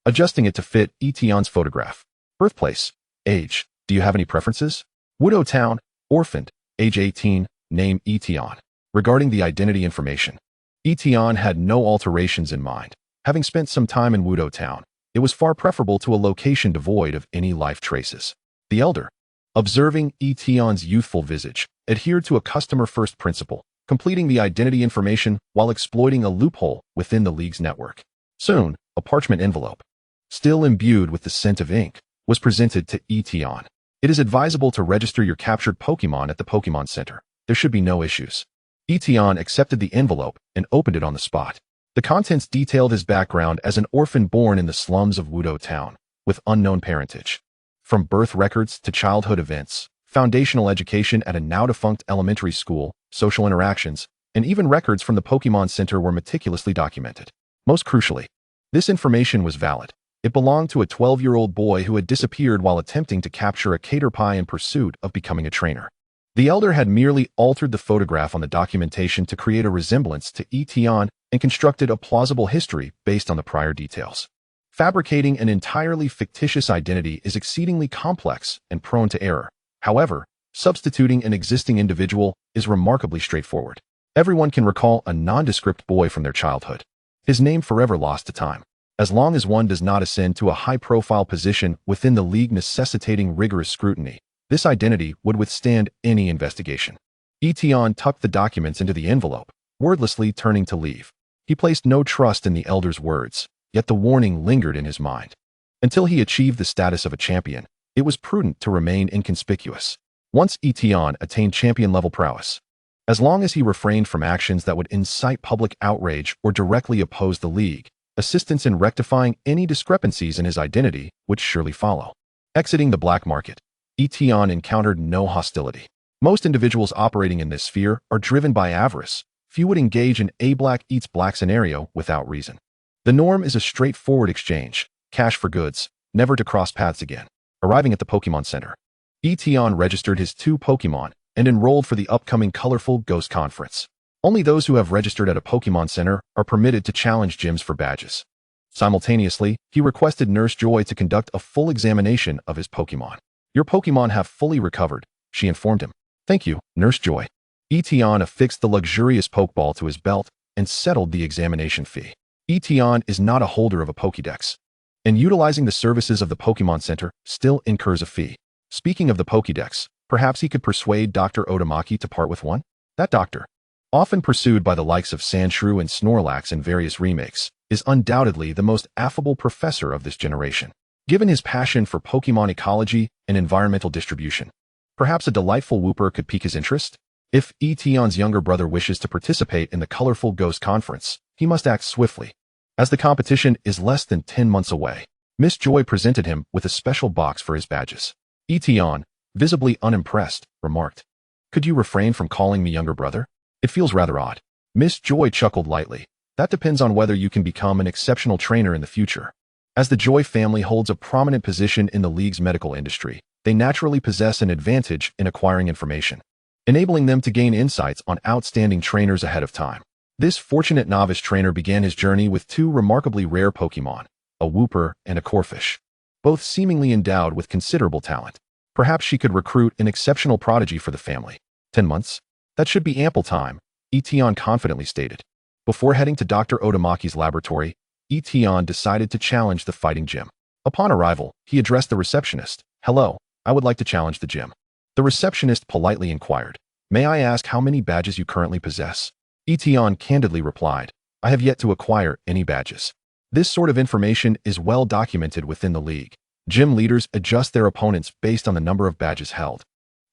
Adjusting it to fit Tian's photograph. Birthplace, age, do you have any preferences? Dewford Town, orphaned, age 18, name Tian. Regarding the identity information, Tian had no alterations in mind. Having spent some time in Dewford Town, it was far preferable to a location devoid of any life traces. The elder, observing Tian's youthful visage, adhered to a customer-first principle, completing the identity information while exploiting a loophole within the League's network. Soon, a parchment envelope, still imbued with the scent of ink, was presented to Tian. It is advisable to register your captured Pokémon at the Pokémon Center. There should be no issues. Tian accepted the envelope and opened it on the spot. The contents detailed his background as an orphan born in the slums of Dewford Town, with unknown parentage. From birth records to childhood events, foundational education at a now-defunct elementary school, social interactions, and even records from the Pokémon Center were meticulously documented. Most crucially, this information was valid. It belonged to a 12-year-old boy who had disappeared while attempting to capture a caterpie in pursuit of becoming a trainer. The elder had merely altered the photograph on the documentation to create a resemblance to Tian and constructed a plausible history based on the prior details. Fabricating an entirely fictitious identity is exceedingly complex and prone to error. However, substituting an existing individual is remarkably straightforward. Everyone can recall a nondescript boy from their childhood. His name forever lost to time. As long as one does not ascend to a high-profile position within the League necessitating rigorous scrutiny, this identity would withstand any investigation. Tian tucked the documents into the envelope, wordlessly turning to leave. He placed no trust in the elder's words, yet the warning lingered in his mind. Until he achieved the status of a champion, it was prudent to remain inconspicuous. Once Tian attained champion-level prowess, as long as he refrained from actions that would incite public outrage or directly oppose the League, assistance in rectifying any discrepancies in his identity would surely follow. Exiting the black market, Tian encountered no hostility. Most individuals operating in this sphere are driven by avarice. Few would engage in a black eats black scenario without reason. The norm is a straightforward exchange, cash for goods, never to cross paths again. Arriving at the Pokémon Center, Tian registered his 2 Pokémon and enrolled for the upcoming Colorful Ghost Conference. Only those who have registered at a Pokémon Center are permitted to challenge gyms for badges. Simultaneously, he requested Nurse Joy to conduct a full examination of his Pokémon. Your Pokémon have fully recovered, she informed him. Thank you, Nurse Joy. Tian affixed the luxurious Pokeball to his belt and settled the examination fee. Tian is not a holder of a Pokédex, and utilizing the services of the Pokémon Center still incurs a fee. Speaking of the Pokédex, perhaps he could persuade Dr. Otamaki to part with one? That doctor, often pursued by the likes of Sandshrew and Snorlax in various remakes, is undoubtedly the most affable professor of this generation. Given his passion for Pokémon ecology and environmental distribution, perhaps a delightful Wooper could pique his interest? If Tian's younger brother wishes to participate in the Colorful Ghost Conference, he must act swiftly, as the competition is less than 10 months away. Miss Joy presented him with a special box for his badges. Tian, visibly unimpressed, remarked, "Could you refrain from calling me younger brother? It feels rather odd." Miss Joy chuckled lightly. "That depends on whether you can become an exceptional trainer in the future. As the Joy family holds a prominent position in the league's medical industry, they naturally possess an advantage in acquiring information, enabling them to gain insights on outstanding trainers ahead of time. This fortunate novice trainer began his journey with 2 remarkably rare Pokémon, a Wooper and a Corphish, both seemingly endowed with considerable talent. Perhaps she could recruit an exceptional prodigy for the family. 10 months? That should be ample time, Tian confidently stated. Before heading to Dr. Otamaki's laboratory, Tian decided to challenge the fighting gym. Upon arrival, he addressed the receptionist. "Hello, I would like to challenge the gym." The receptionist politely inquired, "May I ask how many badges you currently possess?" Tian candidly replied, "I have yet to acquire any badges." This sort of information is well documented within the league. Gym leaders adjust their opponents based on the number of badges held,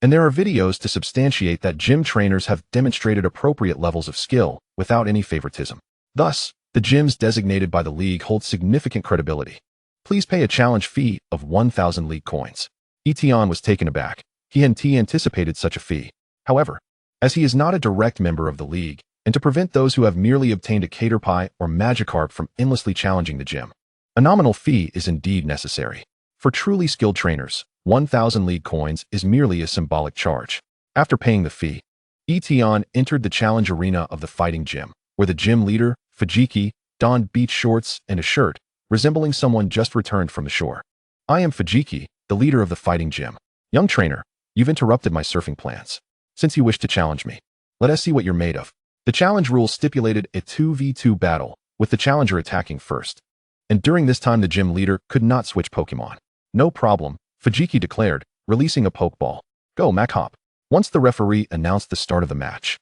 and there are videos to substantiate that gym trainers have demonstrated appropriate levels of skill without any favoritism. Thus, the gyms designated by the league hold significant credibility. Please pay a challenge fee of 1,000 league coins. Tian was taken aback. He hadn't anticipated such a fee. However, as he is not a direct member of the league, and to prevent those who have merely obtained a Caterpie or Magikarp from endlessly challenging the gym, a nominal fee is indeed necessary. For truly skilled trainers, 1,000 league coins is merely a symbolic charge. After paying the fee, Tian entered the challenge arena of the fighting gym, where the gym leader, Fujiki, donned beach shorts and a shirt, resembling someone just returned from the shore. "I am Fujiki, the leader of the fighting gym. Young trainer, you've interrupted my surfing plans. Since you wish to challenge me, let us see what you're made of." The challenge rules stipulated a 2v2 battle, with the challenger attacking first. And during this time the gym leader could not switch Pokémon. "No problem," Fujiki declared, releasing a Pokeball. "Go, Machop." Once the referee announced the start of the match,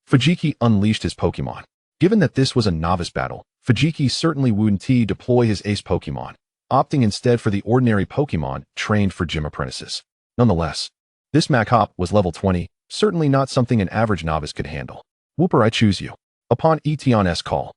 Fujiki unleashed his Pokémon. Given that this was a novice battle, Fujiki certainly wouldn't deploy his ace Pokémon, opting instead for the ordinary Pokémon trained for gym apprentices. Nonetheless, this Machop was level 20, certainly not something an average novice could handle. "Wooper, I choose you." Upon Tian's call,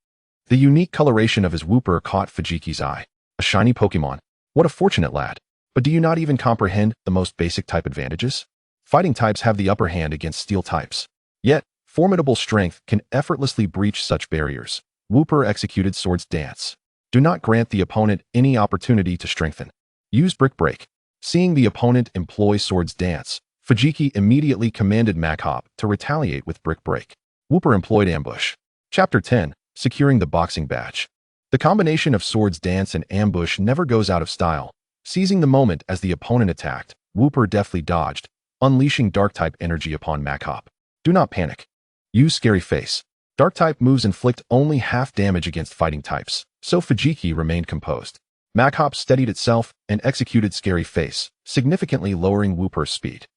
the unique coloration of his Wooper caught Fujiki's eye. A shiny Pokémon. What a fortunate lad. But do you not even comprehend the most basic type advantages? Fighting types have the upper hand against steel types. Yet, formidable strength can effortlessly breach such barriers. Wooper executed Sword's Dance. Do not grant the opponent any opportunity to strengthen. Use Brick Break. Seeing the opponent employ Sword's Dance, Fujiki immediately commanded Machop to retaliate with Brick Break. Wooper employed Ambush. Chapter 10, Securing the Boxing Badge. The combination of Sword's Dance and Ambush never goes out of style. Seizing the moment as the opponent attacked, Wooper deftly dodged, unleashing Dark-type energy upon Machop. Do not panic. Use Scary Face. Dark-type moves inflict only half damage against fighting types, so Fujiki remained composed. Machop steadied itself and executed Scary Face, significantly lowering Wooper's speed.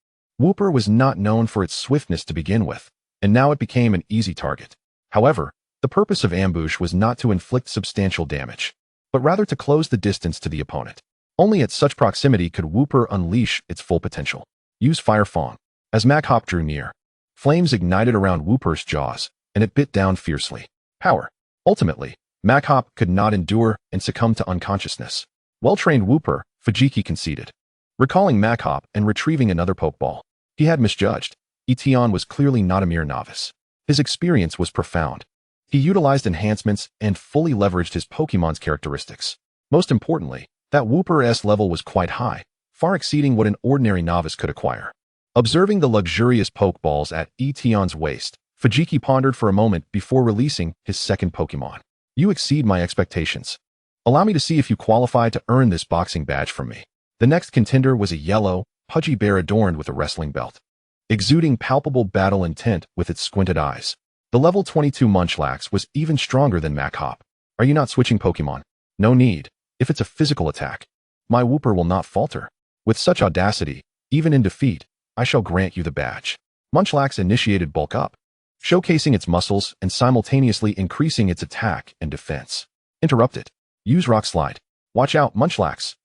Wooper was not known for its swiftness to begin with, and now it became an easy target. However, the purpose of Ambush was not to inflict substantial damage, but rather to close the distance to the opponent. Only at such proximity could Wooper unleash its full potential. Use Fire Fang. As Machop drew near, flames ignited around Wooper's jaws, and it bit down fiercely. Power. Ultimately, Machop could not endure and succumbed to unconsciousness. Well-trained Wooper, Fujiki conceded. Recalling Machop and retrieving another Pokeball, he had misjudged. Tian was clearly not a mere novice. His experience was profound. He utilized enhancements and fully leveraged his Pokemon's characteristics. Most importantly, that Wooper's level was quite high, far exceeding what an ordinary novice could acquire. Observing the luxurious Pokeballs at Tian's waist, Fujiki pondered for a moment before releasing his second Pokemon. You exceed my expectations. Allow me to see if you qualify to earn this boxing badge from me. The next contender was a yellow, pudgy bear adorned with a wrestling belt, exuding palpable battle intent with its squinted eyes. The level 22 Munchlax was even stronger than Machop. Are you not switching Pokemon? No need. If it's a physical attack, my Wooper will not falter. With such audacity, even in defeat, I shall grant you the badge. Munchlax initiated bulk up, showcasing its muscles and simultaneously increasing its attack and defense. Interrupt it. Use Rock Slide. Watch out, Munchlax.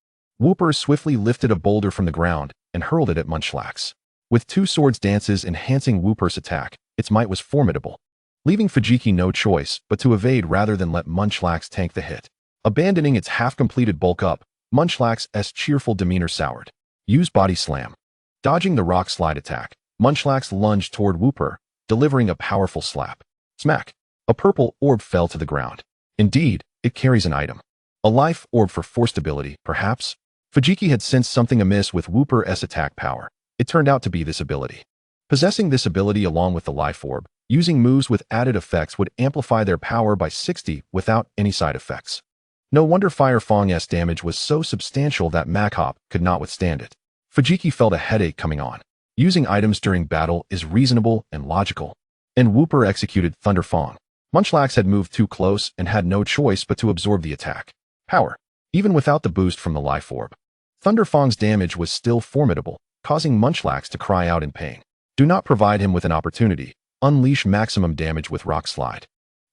Wooper swiftly lifted a boulder from the ground and hurled it at Munchlax. With two swords dances enhancing Wooper's attack, its might was formidable, leaving Fujiki no choice but to evade rather than let Munchlax tank the hit. Abandoning its half-completed bulk up, Munchlax's cheerful demeanor soured. Use Body Slam. Dodging the Rock Slide attack, Munchlax lunged toward Wooper, delivering a powerful slap. Smack! A purple orb fell to the ground. Indeed, it carries an item. A life orb for force stability, perhaps? Fujiki had sensed something amiss with Wooper's attack power. It turned out to be this ability. Possessing this ability along with the life orb, using moves with added effects would amplify their power by 60 without any side effects. No wonder Fire Fong's damage was so substantial that Machop could not withstand it. Fujiki felt a headache coming on. Using items during battle is reasonable and logical. And Wooper executed Thunder Fong. Munchlax had moved too close and had no choice but to absorb the attack. Power. Even without the boost from the life orb, Thunder Fong's damage was still formidable, causing Munchlax to cry out in pain. Do not provide him with an opportunity. Unleash maximum damage with Rock Slide.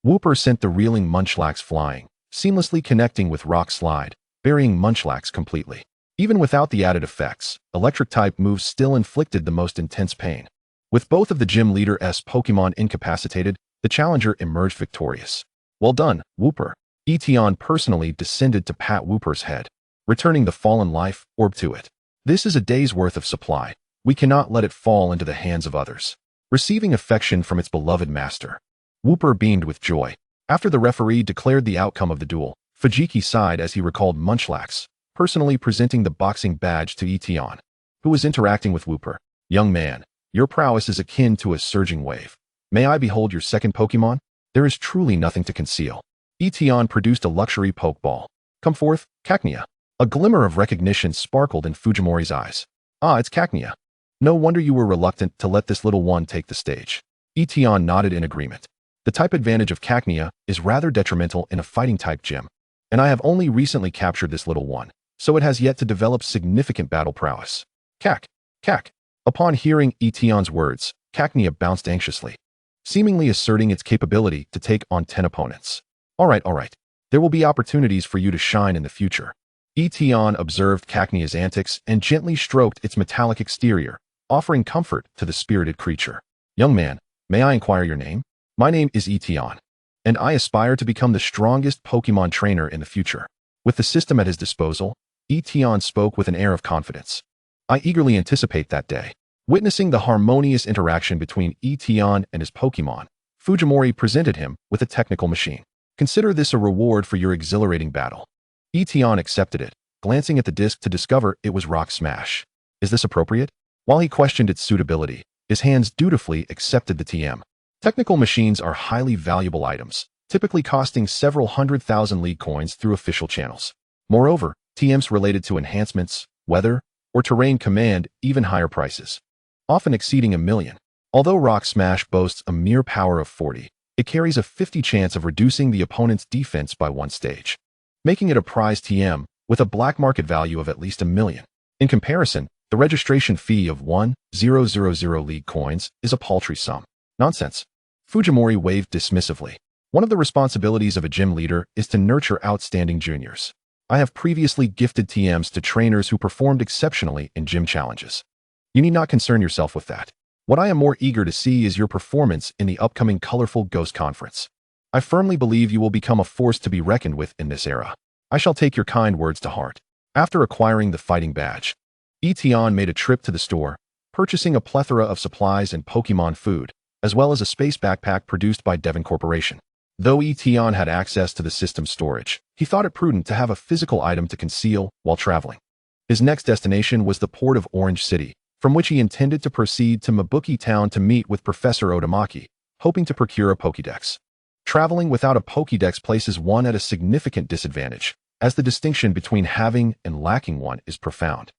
Wooper sent the reeling Munchlax flying, seamlessly connecting with Rock Slide, burying Munchlax completely. Even without the added effects, Electric-type moves still inflicted the most intense pain. With both of the gym leader's Pokemon incapacitated, the challenger emerged victorious. Well done, Wooper. Tian personally descended to pat Wooper's head, returning the fallen life orb to it. This is a day's worth of supply. We cannot let it fall into the hands of others. Receiving affection from its beloved master, Wooper beamed with joy. After the referee declared the outcome of the duel, Fujiki sighed as he recalled Munchlax, personally presenting the boxing badge to Tian, who was interacting with Wooper. Young man, your prowess is akin to a surging wave. May I behold your second Pokemon? There is truly nothing to conceal. Tian produced a luxury Pokeball. Come forth, Cacnea. A glimmer of recognition sparkled in Fujimori's eyes. Ah, it's Cacnea. No wonder you were reluctant to let this little one take the stage. Tian nodded in agreement. The type advantage of Cacnea is rather detrimental in a fighting-type gym, and I have only recently captured this little one, so it has yet to develop significant battle prowess. Cac! Cac! Upon hearing Tian's words, Cacnea bounced anxiously, seemingly asserting its capability to take on 10 opponents. All right. There will be opportunities for you to shine in the future. Tian observed Cacnea's antics and gently stroked its metallic exterior, offering comfort to the spirited creature. Young man, may I inquire your name? My name is Tian, and I aspire to become the strongest Pokemon trainer in the future. With the system at his disposal, Tian spoke with an air of confidence. I eagerly anticipate that day. Witnessing the harmonious interaction between Tian and his Pokemon, Fujimori presented him with a technical machine. Consider this a reward for your exhilarating battle. Tian accepted it, glancing at the disc to discover it was Rock Smash. Is this appropriate? While he questioned its suitability, his hands dutifully accepted the TM. Technical machines are highly valuable items, typically costing several 100,000 league coins through official channels. Moreover, TMs related to enhancements, weather, or terrain command even higher prices, often exceeding 1 million. Although Rock Smash boasts a mere power of 40, it carries a 50 chance of reducing the opponent's defense by 1 stage, making it a prize TM with a black market value of at least 1 million. In comparison, the registration fee of 1,000 league coins is a paltry sum. Nonsense. Fujimori waved dismissively. One of the responsibilities of a gym leader is to nurture outstanding juniors. I have previously gifted TMs to trainers who performed exceptionally in gym challenges. You need not concern yourself with that. What I am more eager to see is your performance in the upcoming Colorful Ghost Conference. I firmly believe you will become a force to be reckoned with in this era. I shall take your kind words to heart. After acquiring the fighting badge, Tian made a trip to the store, purchasing a plethora of supplies and Pokémon food, as well as a space backpack produced by Devon Corporation. Though Tian had access to the system's storage, he thought it prudent to have a physical item to conceal while traveling. His next destination was the port of Orange City, from which he intended to proceed to Mega Town to meet with Professor Otamaki, hoping to procure a Pokédex. Traveling without a Pokédex places one at a significant disadvantage, as the distinction between having and lacking one is profound.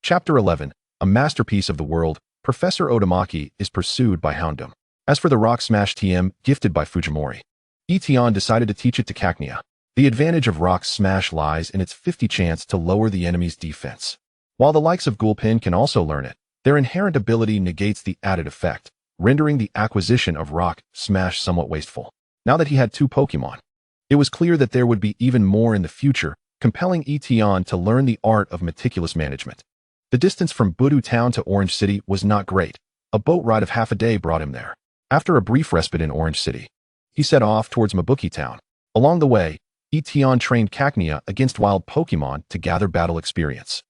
Chapter 11, a masterpiece of the world, Professor Otamaki is pursued by Houndoom. As for the Rock Smash TM gifted by Fujimori, Tian decided to teach it to Cacnea. The advantage of Rock Smash lies in its 50 chance to lower the enemy's defense. While the likes of Gulpin can also learn it, their inherent ability negates the added effect, rendering the acquisition of Rock Smash somewhat wasteful. Now that he had 2 Pokémon, it was clear that there would be even more in the future, compelling Tian to learn the art of meticulous management. The distance from Dewford Town to Orange City was not great. A boat ride of half a day brought him there. After a brief respite in Orange City, he set off towards Mega Town. Along the way, Tian trained Cacnea against wild Pokémon to gather battle experience,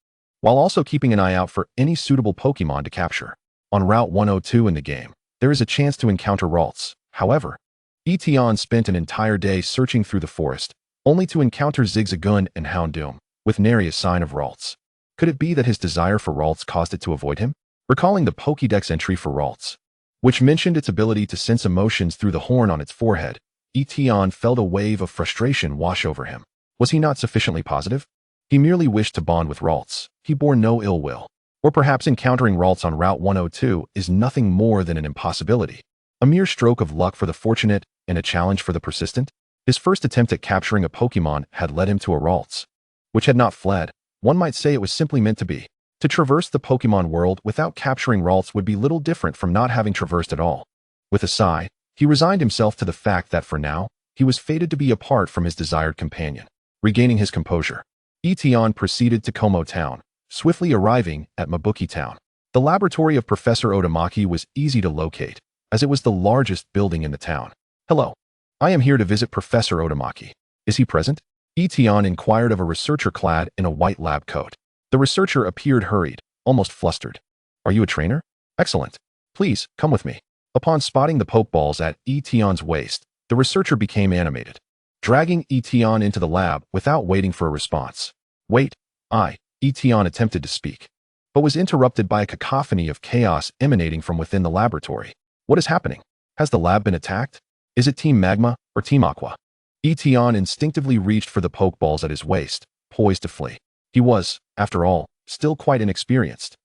while also keeping an eye out for any suitable Pokémon to capture. On Route 102 in the game, there is a chance to encounter Ralts. However, Tian spent an entire day searching through the forest, only to encounter Zigzagoon and Houndoom, with nary a sign of Ralts. Could it be that his desire for Ralts caused it to avoid him? Recalling the Pokédex entry for Ralts, which mentioned its ability to sense emotions through the horn on its forehead, Tian felt a wave of frustration wash over him. Was he not sufficiently positive? He merely wished to bond with Ralts. He bore no ill will. Or perhaps encountering Ralts on Route 102 is nothing more than an impossibility. A mere stroke of luck for the fortunate and a challenge for the persistent? His first attempt at capturing a Pokémon had led him to a Ralts, which had not fled. One might say it was simply meant to be. To traverse the Pokémon world without capturing Ralts would be little different from not having traversed at all. With a sigh, he resigned himself to the fact that for now, he was fated to be apart from his desired companion. Regaining his composure, Tian proceeded to Como Town, swiftly arriving at Mega Town. The laboratory of Professor Otamaki was easy to locate, as it was the largest building in the town. Hello. I am here to visit Professor Otamaki. Is he present? Tian inquired of a researcher clad in a white lab coat. The researcher appeared hurried, almost flustered. Are you a trainer? Excellent. Please, come with me. Upon spotting the Pokeballs at Tian's waist, the researcher became animated, dragging Tian into the lab without waiting for a response. Wait, Tian attempted to speak, but was interrupted by a cacophony of chaos emanating from within the laboratory. What is happening? Has the lab been attacked? Is it Team Magma or Team Aqua? Tian instinctively reached for the Pokeballs at his waist, poised to flee. He was, after all, still quite inexperienced,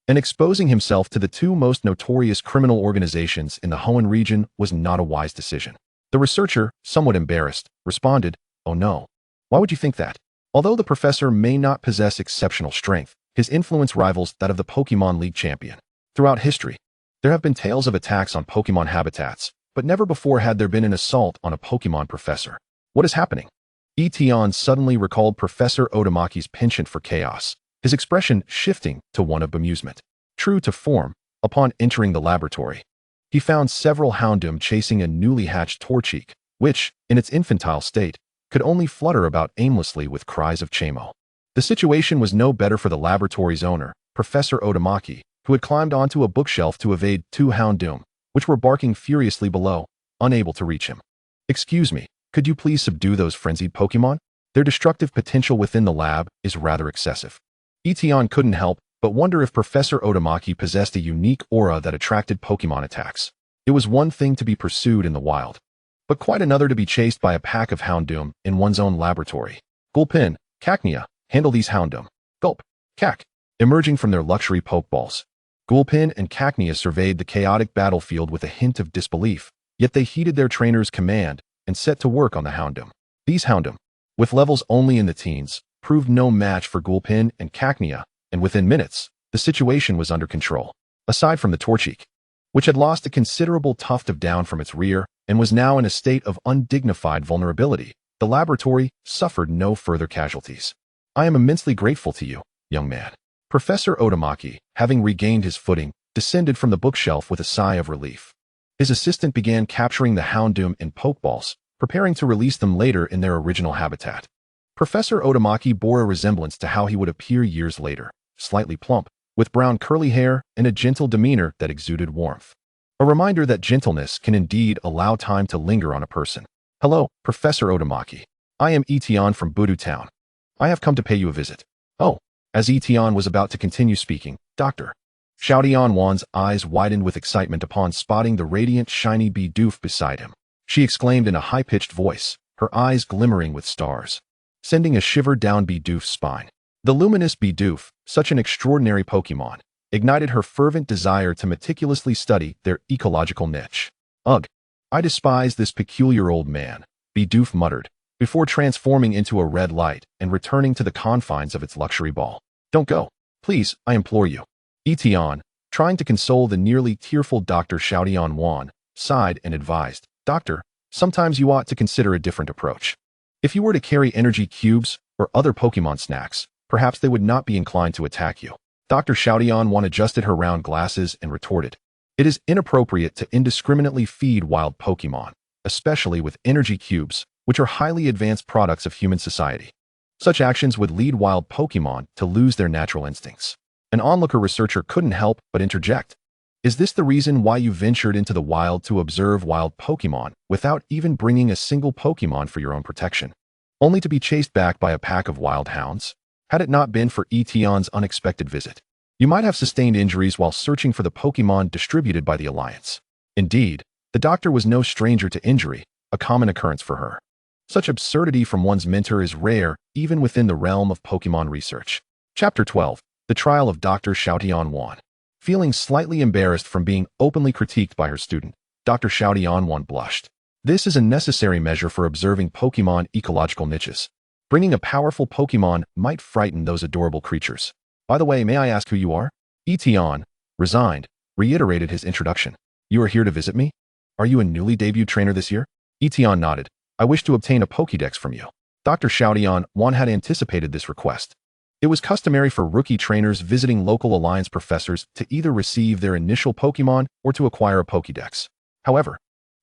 and exposing himself to the 2 most notorious criminal organizations in the Hoenn region was not a wise decision. The researcher, somewhat embarrassed, responded, "Oh no. Why would you think that?" Although the professor may not possess exceptional strength, his influence rivals that of the Pokémon League champion. Throughout history, there have been tales of attacks on Pokémon habitats, but never before had there been an assault on a Pokémon professor. What is happening? Tian suddenly recalled Professor Otamaki's penchant for chaos, his expression shifting to one of bemusement. True to form, upon entering the laboratory, he found several Houndoom chasing a newly hatched Torchic, which, in its infantile state, could only flutter about aimlessly with cries of Chamo. The situation was no better for the laboratory's owner, Professor Otamaki, who had climbed onto a bookshelf to evade 2 Houndoom, which were barking furiously below, unable to reach him. Excuse me, could you please subdue those frenzied Pokémon? Their destructive potential within the lab is rather excessive. Tian couldn't help but wonder if Professor Otamaki possessed a unique aura that attracted Pokémon attacks. It was one thing to be pursued in the wild, but quite another to be chased by a pack of Houndoom in one's own laboratory. Gulpin, Cacnea, handle these Houndoom. Gulp, Cac. Emerging from their luxury Pokeballs, Gulpin and Cacnea surveyed the chaotic battlefield with a hint of disbelief, yet they heeded their trainer's command and set to work on the Houndoom. These Houndoom, with levels only in the teens, proved no match for Gulpin and Cacnea, and within minutes, the situation was under control. Aside from the Torchic, which had lost a considerable tuft of down from its rear and was now in a state of undignified vulnerability, the laboratory suffered no further casualties. I am immensely grateful to you, young man. Professor Otamaki, having regained his footing, descended from the bookshelf with a sigh of relief. His assistant began capturing the Houndoom in Pokeballs, preparing to release them later in their original habitat. Professor Otamaki bore a resemblance to how he would appear years later, slightly plump, with brown curly hair and a gentle demeanor that exuded warmth. A reminder that gentleness can indeed allow time to linger on a person. Hello, Professor Otamaki. I am Tian from Dewford Town. I have come to pay you a visit. Oh, as Tian was about to continue speaking, Dr. Xiaotianwan's eyes widened with excitement upon spotting the radiant, shiny Bidoof beside him. She exclaimed in a high-pitched voice, her eyes glimmering with stars, sending a shiver down Bidoof's spine. The luminous Bidoof, such an extraordinary Pokémon, ignited her fervent desire to meticulously study their ecological niche. Ugh, I despise this peculiar old man, Bidoof muttered, before transforming into a red light and returning to the confines of its luxury ball. Don't go. Please, I implore you. Tian, trying to console the nearly tearful Dr. Xiaotianwan, sighed and advised, Doctor, sometimes you ought to consider a different approach. If you were to carry energy cubes or other Pokémon snacks, perhaps they would not be inclined to attack you. Dr. Xiaotianwan adjusted her round glasses and retorted, it is inappropriate to indiscriminately feed wild Pokémon, especially with energy cubes, which are highly advanced products of human society. Such actions would lead wild Pokémon to lose their natural instincts. An onlooker researcher couldn't help but interject. Is this the reason why you ventured into the wild to observe wild Pokémon without even bringing a single Pokémon for your own protection, only to be chased back by a pack of wild hounds? Had it not been for Tian's unexpected visit, you might have sustained injuries while searching for the Pokémon distributed by the Alliance. Indeed, the doctor was no stranger to injury, a common occurrence for her. Such absurdity from one's mentor is rare even within the realm of Pokémon research. Chapter 12. The Trial of Dr. Xiaotianwan. Feeling slightly embarrassed from being openly critiqued by her student, Dr. Xiaotianwan blushed. This is a necessary measure for observing Pokémon ecological niches. Bringing a powerful Pokémon might frighten those adorable creatures. By the way, may I ask who you are? Tian, resigned, reiterated his introduction. You are here to visit me? Are you a newly debuted trainer this year? Tian nodded. I wish to obtain a Pokédex from you. Dr. Xiaotianwan had anticipated this request. It was customary for rookie trainers visiting local Alliance professors to either receive their initial Pokémon or to acquire a Pokédex. However,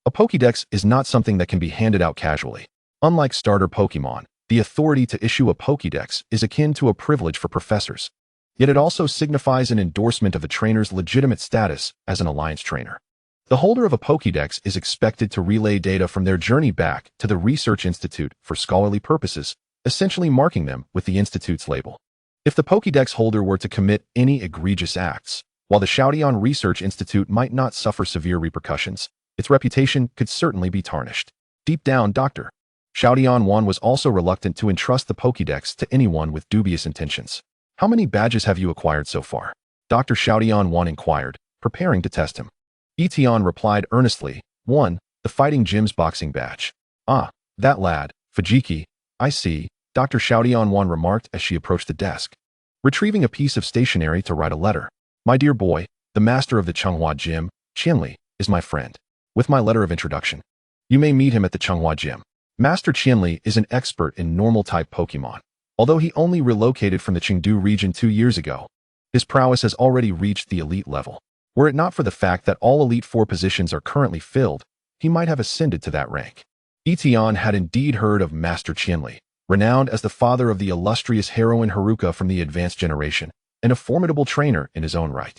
a Pokédex is not something that can be handed out casually. Unlike starter Pokémon, the authority to issue a Pokédex is akin to a privilege for professors. Yet it also signifies an endorsement of a trainer's legitimate status as an Alliance trainer. The holder of a Pokédex is expected to relay data from their journey back to the Research Institute for scholarly purposes, essentially marking them with the Institute's label. If the Pokédex holder were to commit any egregious acts, while the Xiaotian Research Institute might not suffer severe repercussions, its reputation could certainly be tarnished. Deep down, Dr. Xiaotianwan was also reluctant to entrust the Pokédex to anyone with dubious intentions. How many badges have you acquired so far? Dr. Xiaotianwan inquired, preparing to test him. Tian replied earnestly, 1, the Fighting Gym's boxing badge. Ah, that lad, Fujiki, I see, Dr. Xiaotianwan remarked as she approached the desk, retrieving a piece of stationery to write a letter. My dear boy, the master of the Changhua Gym, Qianli, is my friend. With my letter of introduction, you may meet him at the Changhua Gym. Master Qianli is an expert in normal-type Pokémon. Although he only relocated from the Chengdu region 2 years ago, his prowess has already reached the elite level. Were it not for the fact that all Elite Four positions are currently filled, he might have ascended to that rank. Tian had indeed heard of Master Qianli, renowned as the father of the illustrious heroine Haruka from the advanced generation, and a formidable trainer in his own right.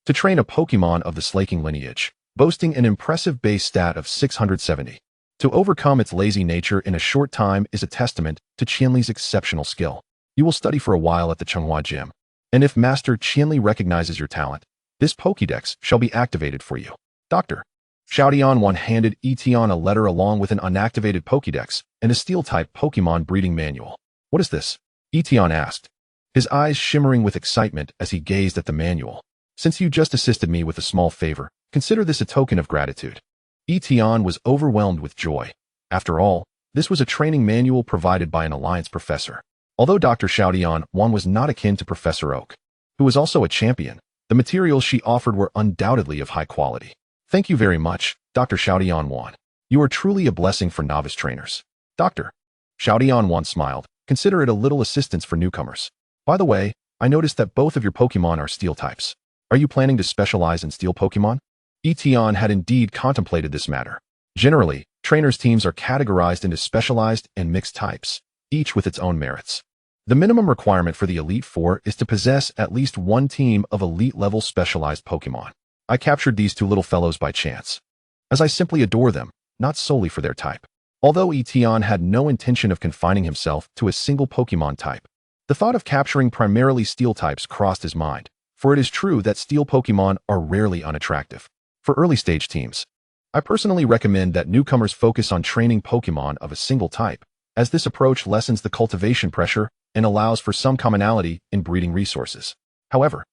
To train a Pokémon of the slaking lineage, boasting an impressive base stat of 670. To overcome its lazy nature in a short time is a testament to Qianli's exceptional skill. You will study for a while at the Changhua Gym, and if Master Qianli recognizes your talent, this Pokédex shall be activated for you. Dr. Xiaotianwan handed Tian a letter along with an unactivated Pokédex and a Steel-type Pokémon breeding manual. What is this? Tian asked, his eyes shimmering with excitement as he gazed at the manual. Since you just assisted me with a small favor, consider this a token of gratitude. Tian was overwhelmed with joy. After all, this was a training manual provided by an Alliance professor. Although Dr. Xiaotianwan was not akin to Professor Oak, who was also a champion, the materials she offered were undoubtedly of high quality. Thank you very much, Dr. Xiaotianwan. You are truly a blessing for novice trainers. Dr. Xiaotianwan smiled. Consider it a little assistance for newcomers. By the way, I noticed that both of your Pokémon are Steel types. Are you planning to specialize in Steel Pokémon? Tian had indeed contemplated this matter. Generally, trainers' teams are categorized into specialized and mixed types, each with its own merits. The minimum requirement for the Elite Four is to possess at least one team of elite-level specialized Pokémon. I captured these two little fellows by chance, as I simply adore them, not solely for their type. Although Tian had no intention of confining himself to a single Pokémon type, the thought of capturing primarily Steel types crossed his mind, for it is true that Steel Pokémon are rarely unattractive. For early-stage teams, I personally recommend that newcomers focus on training Pokémon of a single type, as this approach lessens the cultivation pressure and allows for some commonality in breeding resources. However,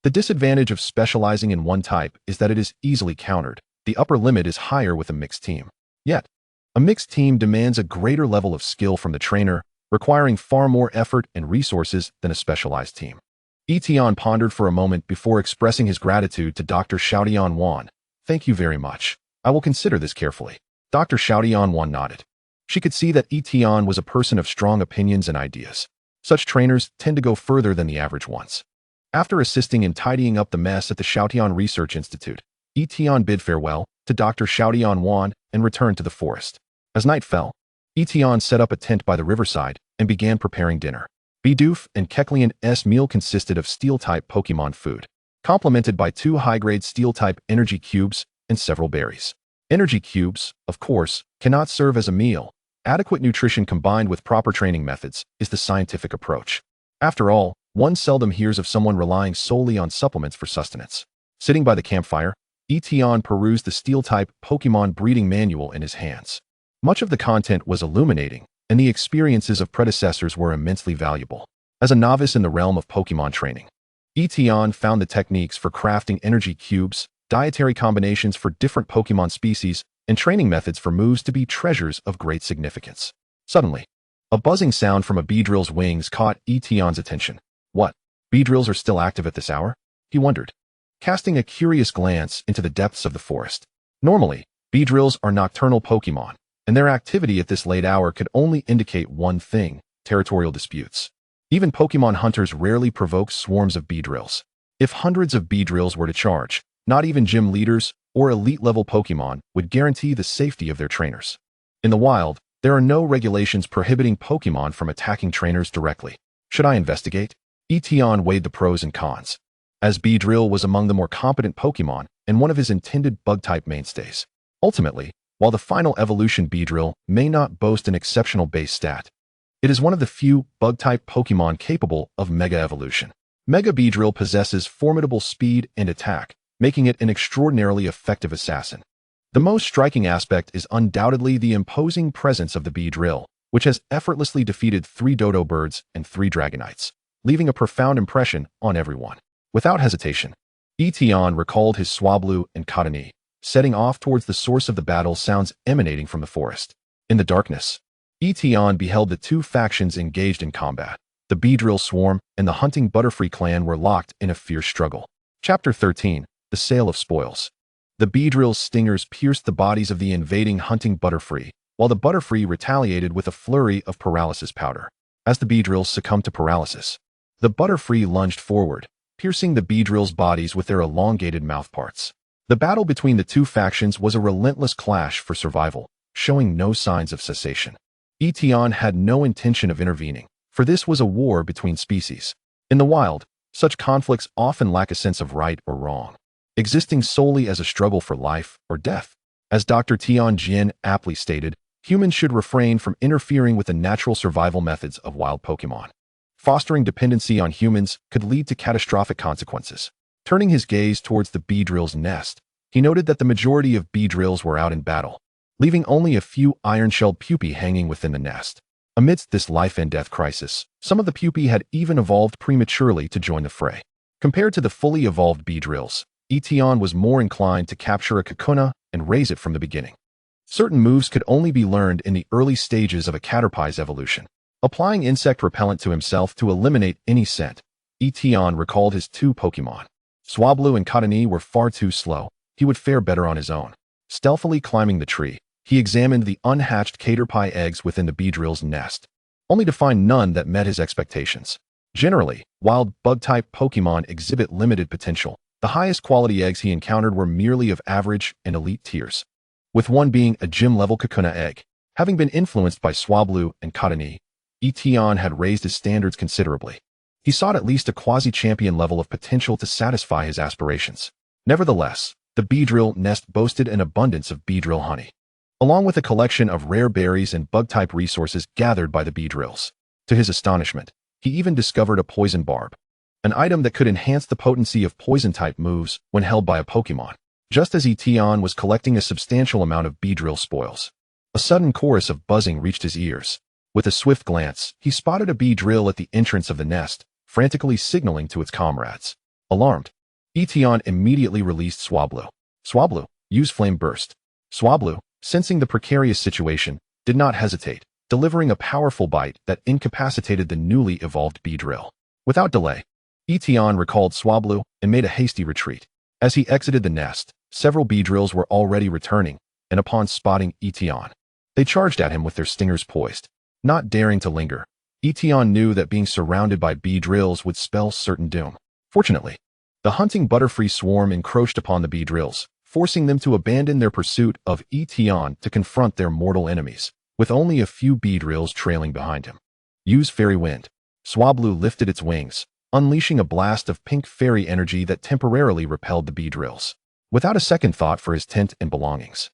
the disadvantage of specializing in one type is that it is easily countered. The upper limit is higher with a mixed team. Yet, a mixed team demands a greater level of skill from the trainer, requiring far more effort and resources than a specialized team. Tian pondered for a moment before expressing his gratitude to Dr. Xiaotian Wan. Thank you very much. I will consider this carefully. Dr. Xiaotian Wan nodded. She could see that Tian was a person of strong opinions and ideas. Such trainers tend to go further than the average ones. After assisting in tidying up the mess at the Xiaotian Research Institute, Tian bid farewell to Dr. Xiaotian Wan and returned to the forest. As night fell, Tian set up a tent by the riverside and began preparing dinner. Bidoof and Kecleon's meal consisted of Steel-type Pokémon food, complemented by 2 high-grade Steel-type energy cubes and several berries. Energy cubes, of course, cannot serve as a meal. Adequate nutrition combined with proper training methods is the scientific approach. After all, one seldom hears of someone relying solely on supplements for sustenance. Sitting by the campfire, Tian perused the Steel-type Pokémon breeding manual in his hands. Much of the content was illuminating, and the experiences of predecessors were immensely valuable. As a novice in the realm of Pokémon training, Tian found the techniques for crafting energy cubes, dietary combinations for different Pokémon species, and training methods for moves to be treasures of great significance. Suddenly, a buzzing sound from a Beedrill's wings caught Tian's attention. What? Beedrills are still active at this hour? He wondered, casting a curious glance into the depths of the forest. Normally, Beedrills are nocturnal Pokémon, and their activity at this late hour could only indicate one thing: territorial disputes. Even Pokémon hunters rarely provoke swarms of Beedrills. If hundreds of Beedrills were to charge, not even gym leaders or elite-level Pokémon would guarantee the safety of their trainers. In the wild, there are no regulations prohibiting Pokémon from attacking trainers directly. Should I investigate? Tian weighed the pros and cons, as Beedrill was among the more competent Pokémon and one of his intended bug-type mainstays. Ultimately, while the final evolution Beedrill may not boast an exceptional base stat, it is one of the few bug-type Pokémon capable of Mega Evolution. Mega Beedrill possesses formidable speed and attack, making it an extraordinarily effective assassin. The most striking aspect is undoubtedly the imposing presence of the Beedrill, which has effortlessly defeated 3 dodo birds and 3 dragonites, leaving a profound impression on everyone. Without hesitation, Tian recalled his Swablu and Kartana, setting off towards the source of the battle sounds emanating from the forest. In the darkness, Tian beheld the 2 factions engaged in combat. The Beedrill swarm and the hunting Butterfree clan were locked in a fierce struggle. Chapter 13. The Sale of Spoils. The Beedrill's stingers pierced the bodies of the invading hunting Butterfree, while the Butterfree retaliated with a flurry of paralysis powder. As the Beedrills succumbed to paralysis, the Butterfree lunged forward, piercing the Beedrill's bodies with their elongated mouthparts. The battle between the 2 factions was a relentless clash for survival, showing no signs of cessation. Tian had no intention of intervening, for this was a war between species. In the wild, such conflicts often lack a sense of right or wrong, existing solely as a struggle for life or death. As Dr. Tian Jin aptly stated, humans should refrain from interfering with the natural survival methods of wild Pokémon. Fostering dependency on humans could lead to catastrophic consequences. Turning his gaze towards the Beedrill's nest, he noted that the majority of Beedrills were out in battle, leaving only a few iron-shelled pupae hanging within the nest. Amidst this life-and-death crisis, some of the pupae had even evolved prematurely to join the fray. Compared to the fully evolved Beedrills, Tian was more inclined to capture a Kakuna and raise it from the beginning. Certain moves could only be learned in the early stages of a Caterpie's evolution. Applying insect repellent to himself to eliminate any scent, Tian recalled his 2 Pokémon. Swablu and Kartana were far too slow. He would fare better on his own. Stealthily climbing the tree, he examined the unhatched Caterpie eggs within the Beedrill's nest, only to find none that met his expectations. Generally, wild bug-type Pokémon exhibit limited potential. The highest quality eggs he encountered were merely of average and elite tiers, with one being a gym-level Kakuna egg. Having been influenced by Swablu and Kartana, Tian had raised his standards considerably. He sought at least a quasi-champion level of potential to satisfy his aspirations. Nevertheless, the Beedrill nest boasted an abundance of Beedrill honey, along with a collection of rare berries and bug-type resources gathered by the Beedrills. To his astonishment, he even discovered a poison barb, an item that could enhance the potency of poison-type moves when held by a Pokémon. Just as Tian was collecting a substantial amount of Beedrill spoils, a sudden chorus of buzzing reached his ears. With a swift glance, he spotted a Beedrill at the entrance of the nest, frantically signaling to its comrades. Alarmed, Tian immediately released Swablu. Swablu, use Flame Burst. Swablu, sensing the precarious situation, did not hesitate, delivering a powerful bite that incapacitated the newly evolved Beedrill. Without delay, Tian recalled Swablu and made a hasty retreat. As he exited the nest, several Beedrills were already returning, and upon spotting Tian, they charged at him with their stingers poised. Not daring to linger, Tian knew that being surrounded by Beedrills would spell certain doom. Fortunately, the hunting Butterfree swarm encroached upon the Beedrills, forcing them to abandon their pursuit of Tian to confront their mortal enemies, with only a few Beedrills trailing behind him. Use Fairy Wind. Swablu lifted its wings, unleashing a blast of pink fairy energy that temporarily repelled the Beedrills. Without a second thought for his tent and belongings,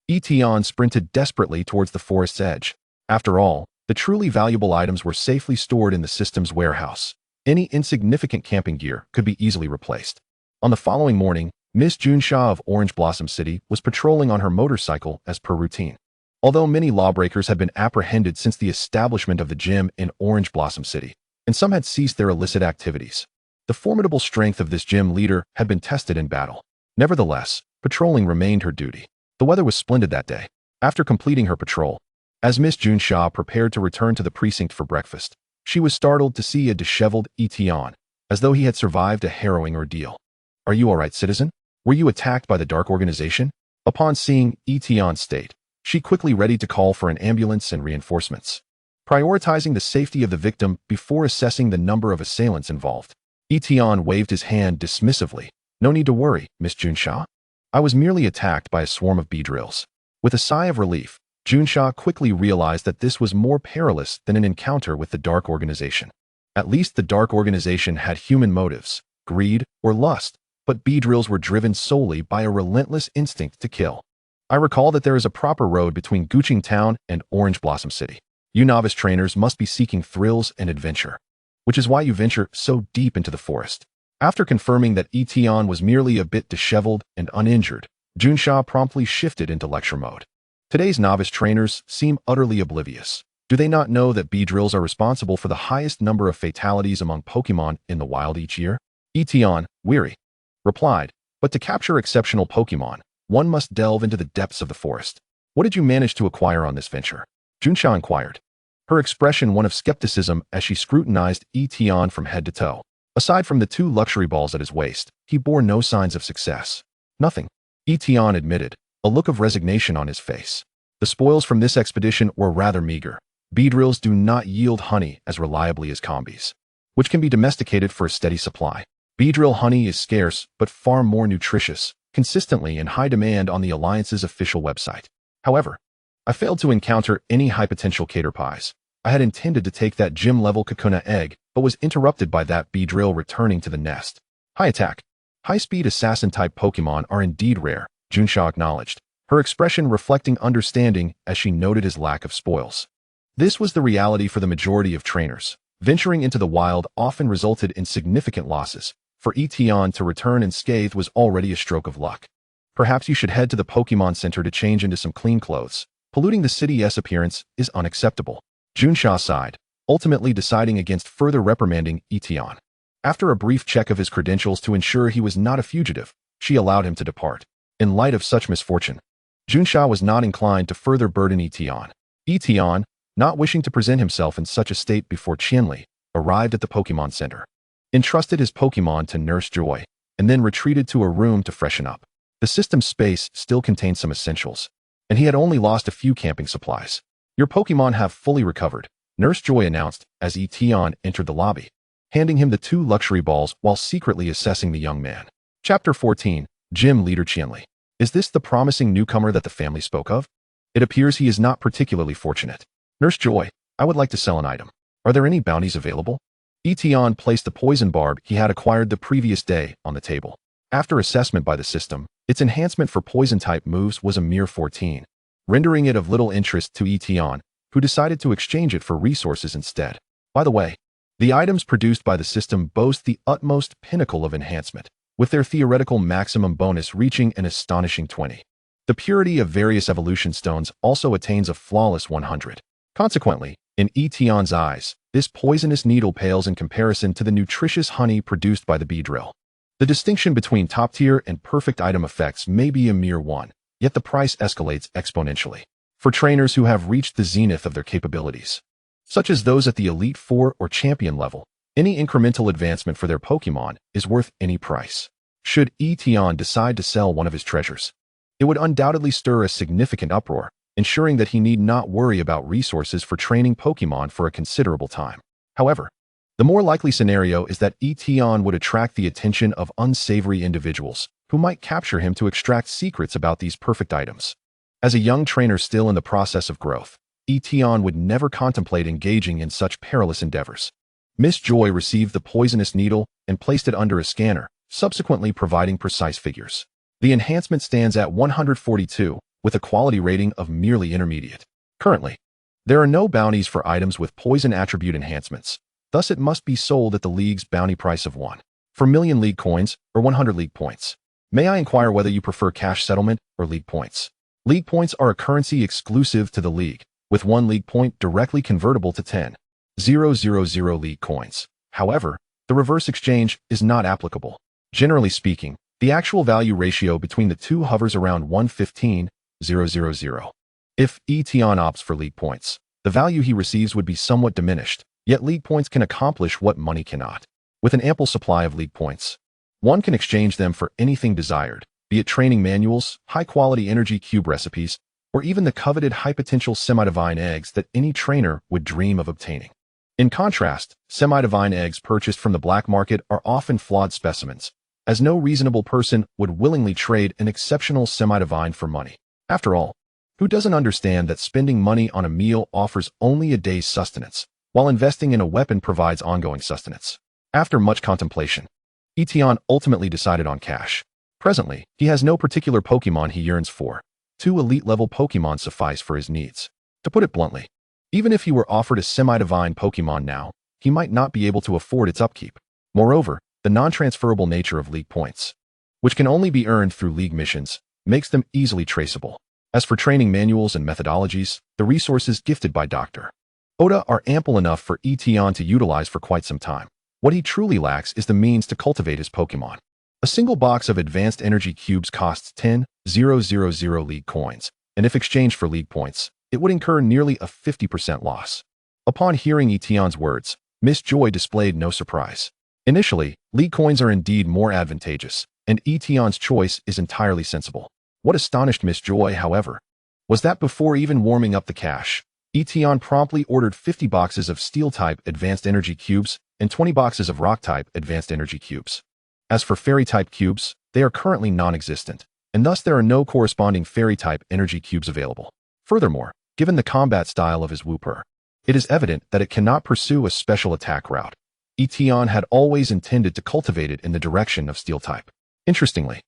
Tian sprinted desperately towards the forest's edge. After all, the truly valuable items were safely stored in the system's warehouse. Any insignificant camping gear could be easily replaced. On the following morning, Miss Junsha of Orange Blossom City was patrolling on her motorcycle as per routine. Although many lawbreakers had been apprehended since the establishment of the gym in Orange Blossom City, and some had ceased their illicit activities, the formidable strength of this gym leader had been tested in battle. Nevertheless, patrolling remained her duty. The weather was splendid that day. After completing her patrol, as Miss Junsha prepared to return to the precinct for breakfast, she was startled to see a disheveled Tian, as though he had survived a harrowing ordeal. "Are you all right, citizen? Were you attacked by the Dark Organization?" Upon seeing Tian's state, she quickly readied to call for an ambulance and reinforcements, prioritizing the safety of the victim before assessing the number of assailants involved. Tian waved his hand dismissively. "No need to worry, Miss Junsha. I was merely attacked by a swarm of Beedrills." With a sigh of relief, Junsha quickly realized that this was more perilous than an encounter with the Dark Organization. At least the Dark Organization had human motives, greed, or lust, but Beedrills were driven solely by a relentless instinct to kill. "I recall that there is a proper road between Dewford Town and Orange Blossom City. You novice trainers must be seeking thrills and adventure, which is why you venture so deep into the forest." After confirming that Tian was merely a bit disheveled and uninjured, Junsha promptly shifted into lecture mode. Today's novice trainers seem utterly oblivious. Do they not know that Beedrills are responsible for the highest number of fatalities among Pokémon in the wild each year? Tian, weary, replied, "But to capture exceptional Pokémon, one must delve into the depths of the forest. What did you manage to acquire on this venture?" Junsha inquired, her expression one of skepticism as she scrutinized Tian from head to toe. Aside from the 2 luxury balls at his waist, he bore no signs of success. "Nothing," Tian admitted, a look of resignation on his face. "The spoils from this expedition were rather meager. Beedrills do not yield honey as reliably as combis, which can be domesticated for a steady supply. Beedrill honey is scarce but far more nutritious, consistently in high demand on the Alliance's official website. However, I failed to encounter any high potential Caterpies. I had intended to take that gym-level Kakuna egg, but was interrupted by that Beedrill returning to the nest. High attack, high-speed assassin-type Pokémon are indeed rare," Junsha acknowledged, her expression reflecting understanding as she noted his lack of spoils. This was the reality for the majority of trainers. Venturing into the wild often resulted in significant losses. For Tian to return unscathed was already a stroke of luck. "Perhaps you should head to the Pokémon Center to change into some clean clothes. Polluting the city's appearance is unacceptable." Junsha sighed, ultimately deciding against further reprimanding Tian. After a brief check of his credentials to ensure he was not a fugitive, she allowed him to depart. In light of such misfortune, Junsha was not inclined to further burden Tian. Tian, not wishing to present himself in such a state before Qianli, arrived at the Pokémon Center, entrusted his Pokémon to Nurse Joy, and then retreated to a room to freshen up. The system's space still contained some essentials, and he had only lost a few camping supplies. "Your Pokémon have fully recovered," Nurse Joy announced as Tian entered the lobby, handing him the 2 luxury balls while secretly assessing the young man. Chapter 14, Gym Leader Qianli. Is this the promising newcomer that the family spoke of? It appears he is not particularly fortunate. "Nurse Joy, I would like to sell an item." Are there any bounties available? Tian placed the poison barb he had acquired the previous day on the table. After assessment by the system, its enhancement for poison-type moves was a mere 14, rendering it of little interest to Tian, who decided to exchange it for resources instead. By the way, the items produced by the system boast the utmost pinnacle of enhancement, with their theoretical maximum bonus reaching an astonishing 20. The purity of various evolution stones also attains a flawless 100. Consequently, in Tian's eyes, this poisonous needle pales in comparison to the nutritious honey produced by the bee drill. The distinction between top-tier and perfect item effects may be a mere one, yet the price escalates exponentially. For trainers who have reached the zenith of their capabilities, such as those at the Elite Four or Champion level, any incremental advancement for their Pokémon is worth any price. Should Tian decide to sell one of his treasures, it would undoubtedly stir a significant uproar, ensuring that he need not worry about resources for training Pokémon for a considerable time. However, the more likely scenario is that Tian would attract the attention of unsavory individuals who might capture him to extract secrets about these perfect items. As a young trainer still in the process of growth, Tian would never contemplate engaging in such perilous endeavors. Miss Joy received the poisonous needle and placed it under a scanner, subsequently providing precise figures. The enhancement stands at 142, with a quality rating of merely intermediate. Currently, there are no bounties for items with poison attribute enhancements, thus it must be sold at the League's bounty price of 1 for million League coins or 100 League points. May I inquire whether you prefer cash settlement or League points? League points are a currency exclusive to the League, with 1 League point directly convertible to 10,000 League coins. However, the reverse exchange is not applicable. Generally speaking, the actual value ratio between the two hovers around 1:15,000. If Tian opts for League points, the value he receives would be somewhat diminished, yet League points can accomplish what money cannot. With an ample supply of League points, one can exchange them for anything desired, be it training manuals, high-quality energy cube recipes, or even the coveted high-potential semi-divine eggs that any trainer would dream of obtaining. In contrast, semi-divine eggs purchased from the black market are often flawed specimens, as no reasonable person would willingly trade an exceptional semi-divine for money. After all, who doesn't understand that spending money on a meal offers only a day's sustenance, while investing in a weapon provides ongoing sustenance? After much contemplation, Tian ultimately decided on cash. Presently, he has no particular Pokémon he yearns for. 2 elite-level Pokémon suffice for his needs. To put it bluntly, even if he were offered a semi-divine Pokémon now, he might not be able to afford its upkeep. Moreover, the non-transferable nature of League points, which can only be earned through League missions, makes them easily traceable. As for training manuals and methodologies, the resources gifted by Dr. Oda are ample enough for Tian to utilize for quite some time. What he truly lacks is the means to cultivate his Pokémon. A single box of advanced energy cubes costs 10,000 League coins, and if exchanged for League points, it would incur nearly a 50% loss. Upon hearing Tian's words, Miss Joy displayed no surprise. Initially, League coins are indeed more advantageous, and Tian's choice is entirely sensible. What astonished Miss Joy, however, was that before even warming up the cash, Tian promptly ordered 50 boxes of Steel-type Advanced Energy Cubes and 20 boxes of Rock-type Advanced Energy Cubes. As for Fairy-type Cubes, they are currently non-existent, and thus there are no corresponding Fairy-type Energy Cubes available. Furthermore, given the combat style of his Wooper, it is evident that it cannot pursue a special attack route. Tian had always intended to cultivate it in the direction of Steel-type. Interestingly,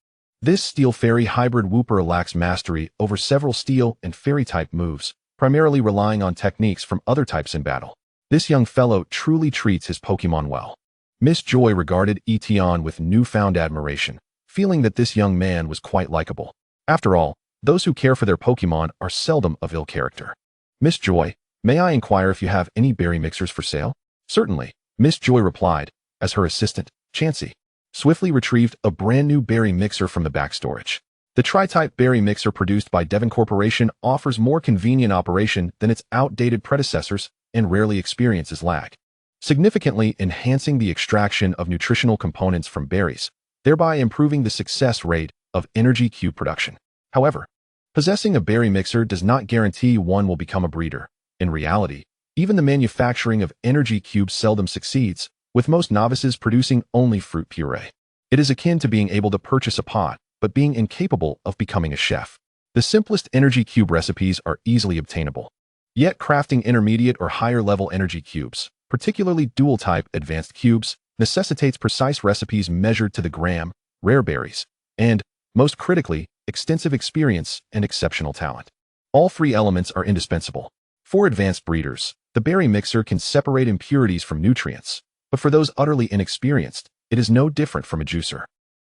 this Steel Fairy hybrid Wooper lacks mastery over several Steel and Fairy-type moves, primarily relying on techniques from other types in battle. This young fellow truly treats his Pokémon well. Miss Joy regarded Tian with newfound admiration, feeling that this young man was quite likable. After all, those who care for their Pokémon are seldom of ill character. Miss Joy, may I inquire if you have any berry mixers for sale? Certainly, Miss Joy replied, as her assistant, Chansey, swiftly retrieved a brand new berry mixer from the back storage. The tri-type berry mixer produced by Devon Corporation offers more convenient operation than its outdated predecessors and rarely experiences lag, significantly enhancing the extraction of nutritional components from berries, thereby improving the success rate of energy cube production. However, possessing a berry mixer does not guarantee one will become a breeder. In reality, even the manufacturing of energy cubes seldom succeeds, with most novices producing only fruit puree. It is akin to being able to purchase a pot, but being incapable of becoming a chef. The simplest energy cube recipes are easily obtainable. Yet crafting intermediate or higher level energy cubes, particularly dual-type advanced cubes, necessitates precise recipes measured to the gram, rare berries, and, most critically, extensive experience and exceptional talent. All three elements are indispensable. For advanced breeders, the berry mixer can separate impurities from nutrients, but for those utterly inexperienced, it is no different from a juicer.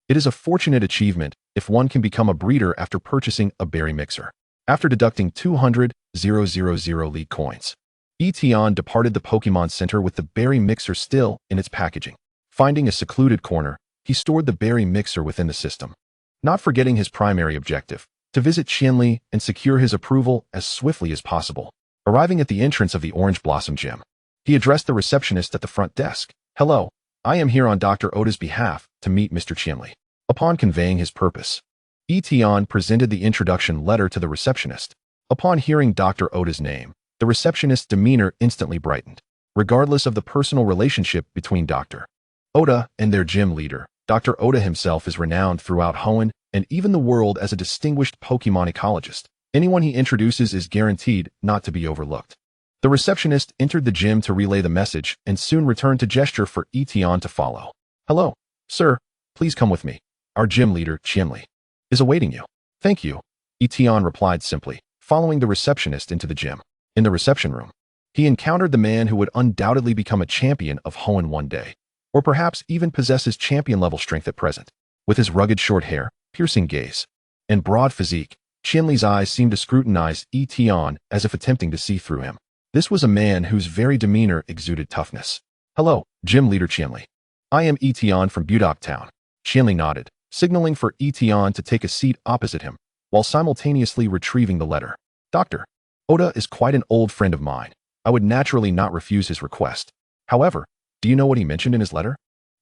It is a fortunate achievement if one can become a breeder after purchasing a berry mixer. After deducting 200,000 league coins, Tian departed the Pokémon Center with the berry mixer still in its packaging. Finding a secluded corner, he stored the berry mixer within the system, not forgetting his primary objective, to visit Qianli and secure his approval as swiftly as possible. Arriving at the entrance of the Orange Blossom Gym, he addressed the receptionist at the front desk. "Hello, I am here on Dr. Oda's behalf to meet Mr. Qianli." Upon conveying his purpose, Tian presented the introduction letter to the receptionist. Upon hearing Dr. Oda's name, the receptionist's demeanor instantly brightened. Regardless of the personal relationship between Dr. Oda and their gym leader, Dr. Oda himself is renowned throughout Hoenn and even the world as a distinguished Pokémon ecologist. Anyone he introduces is guaranteed not to be overlooked. The receptionist entered the gym to relay the message and soon returned to gesture for Tian to follow. "Hello, sir, please come with me. Our gym leader, Qianli, is awaiting you." "Thank you," Tian replied simply, following the receptionist into the gym. In the reception room, he encountered the man who would undoubtedly become a champion of Hoenn one day, or perhaps even possesses champion-level strength at present. With his rugged short hair, piercing gaze, and broad physique, Qianli's eyes seemed to scrutinize Tian as if attempting to see through him. This was a man whose very demeanor exuded toughness. "Hello, gym leader Qianli. I am Tian from Dewford Town." Qianli nodded, signaling for Tian to take a seat opposite him, while simultaneously retrieving the letter. "Dr. Oda is quite an old friend of mine. I would naturally not refuse his request. However, do you know what he mentioned in his letter?"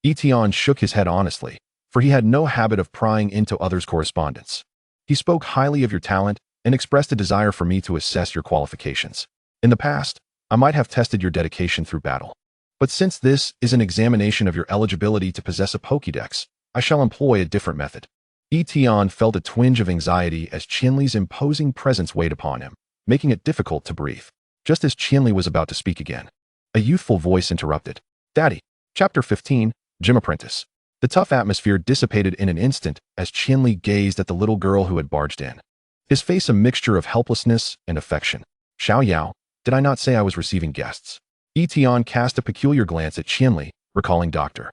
Tian shook his head honestly, for he had no habit of prying into others' correspondence. "He spoke highly of your talent and expressed a desire for me to assess your qualifications. In the past, I might have tested your dedication through battle. But since this is an examination of your eligibility to possess a Pokédex, I shall employ a different method." Tian felt a twinge of anxiety as Qianli's imposing presence weighed upon him, making it difficult to breathe. Just as Qianli was about to speak again, a youthful voice interrupted. "Daddy." Chapter 15, Gym Apprentice. The tough atmosphere dissipated in an instant as Qianli gazed at the little girl who had barged in, his face a mixture of helplessness and affection. "Xiao Yao, did I not say I was receiving guests?" Tian cast a peculiar glance at Qianli, recalling Dr.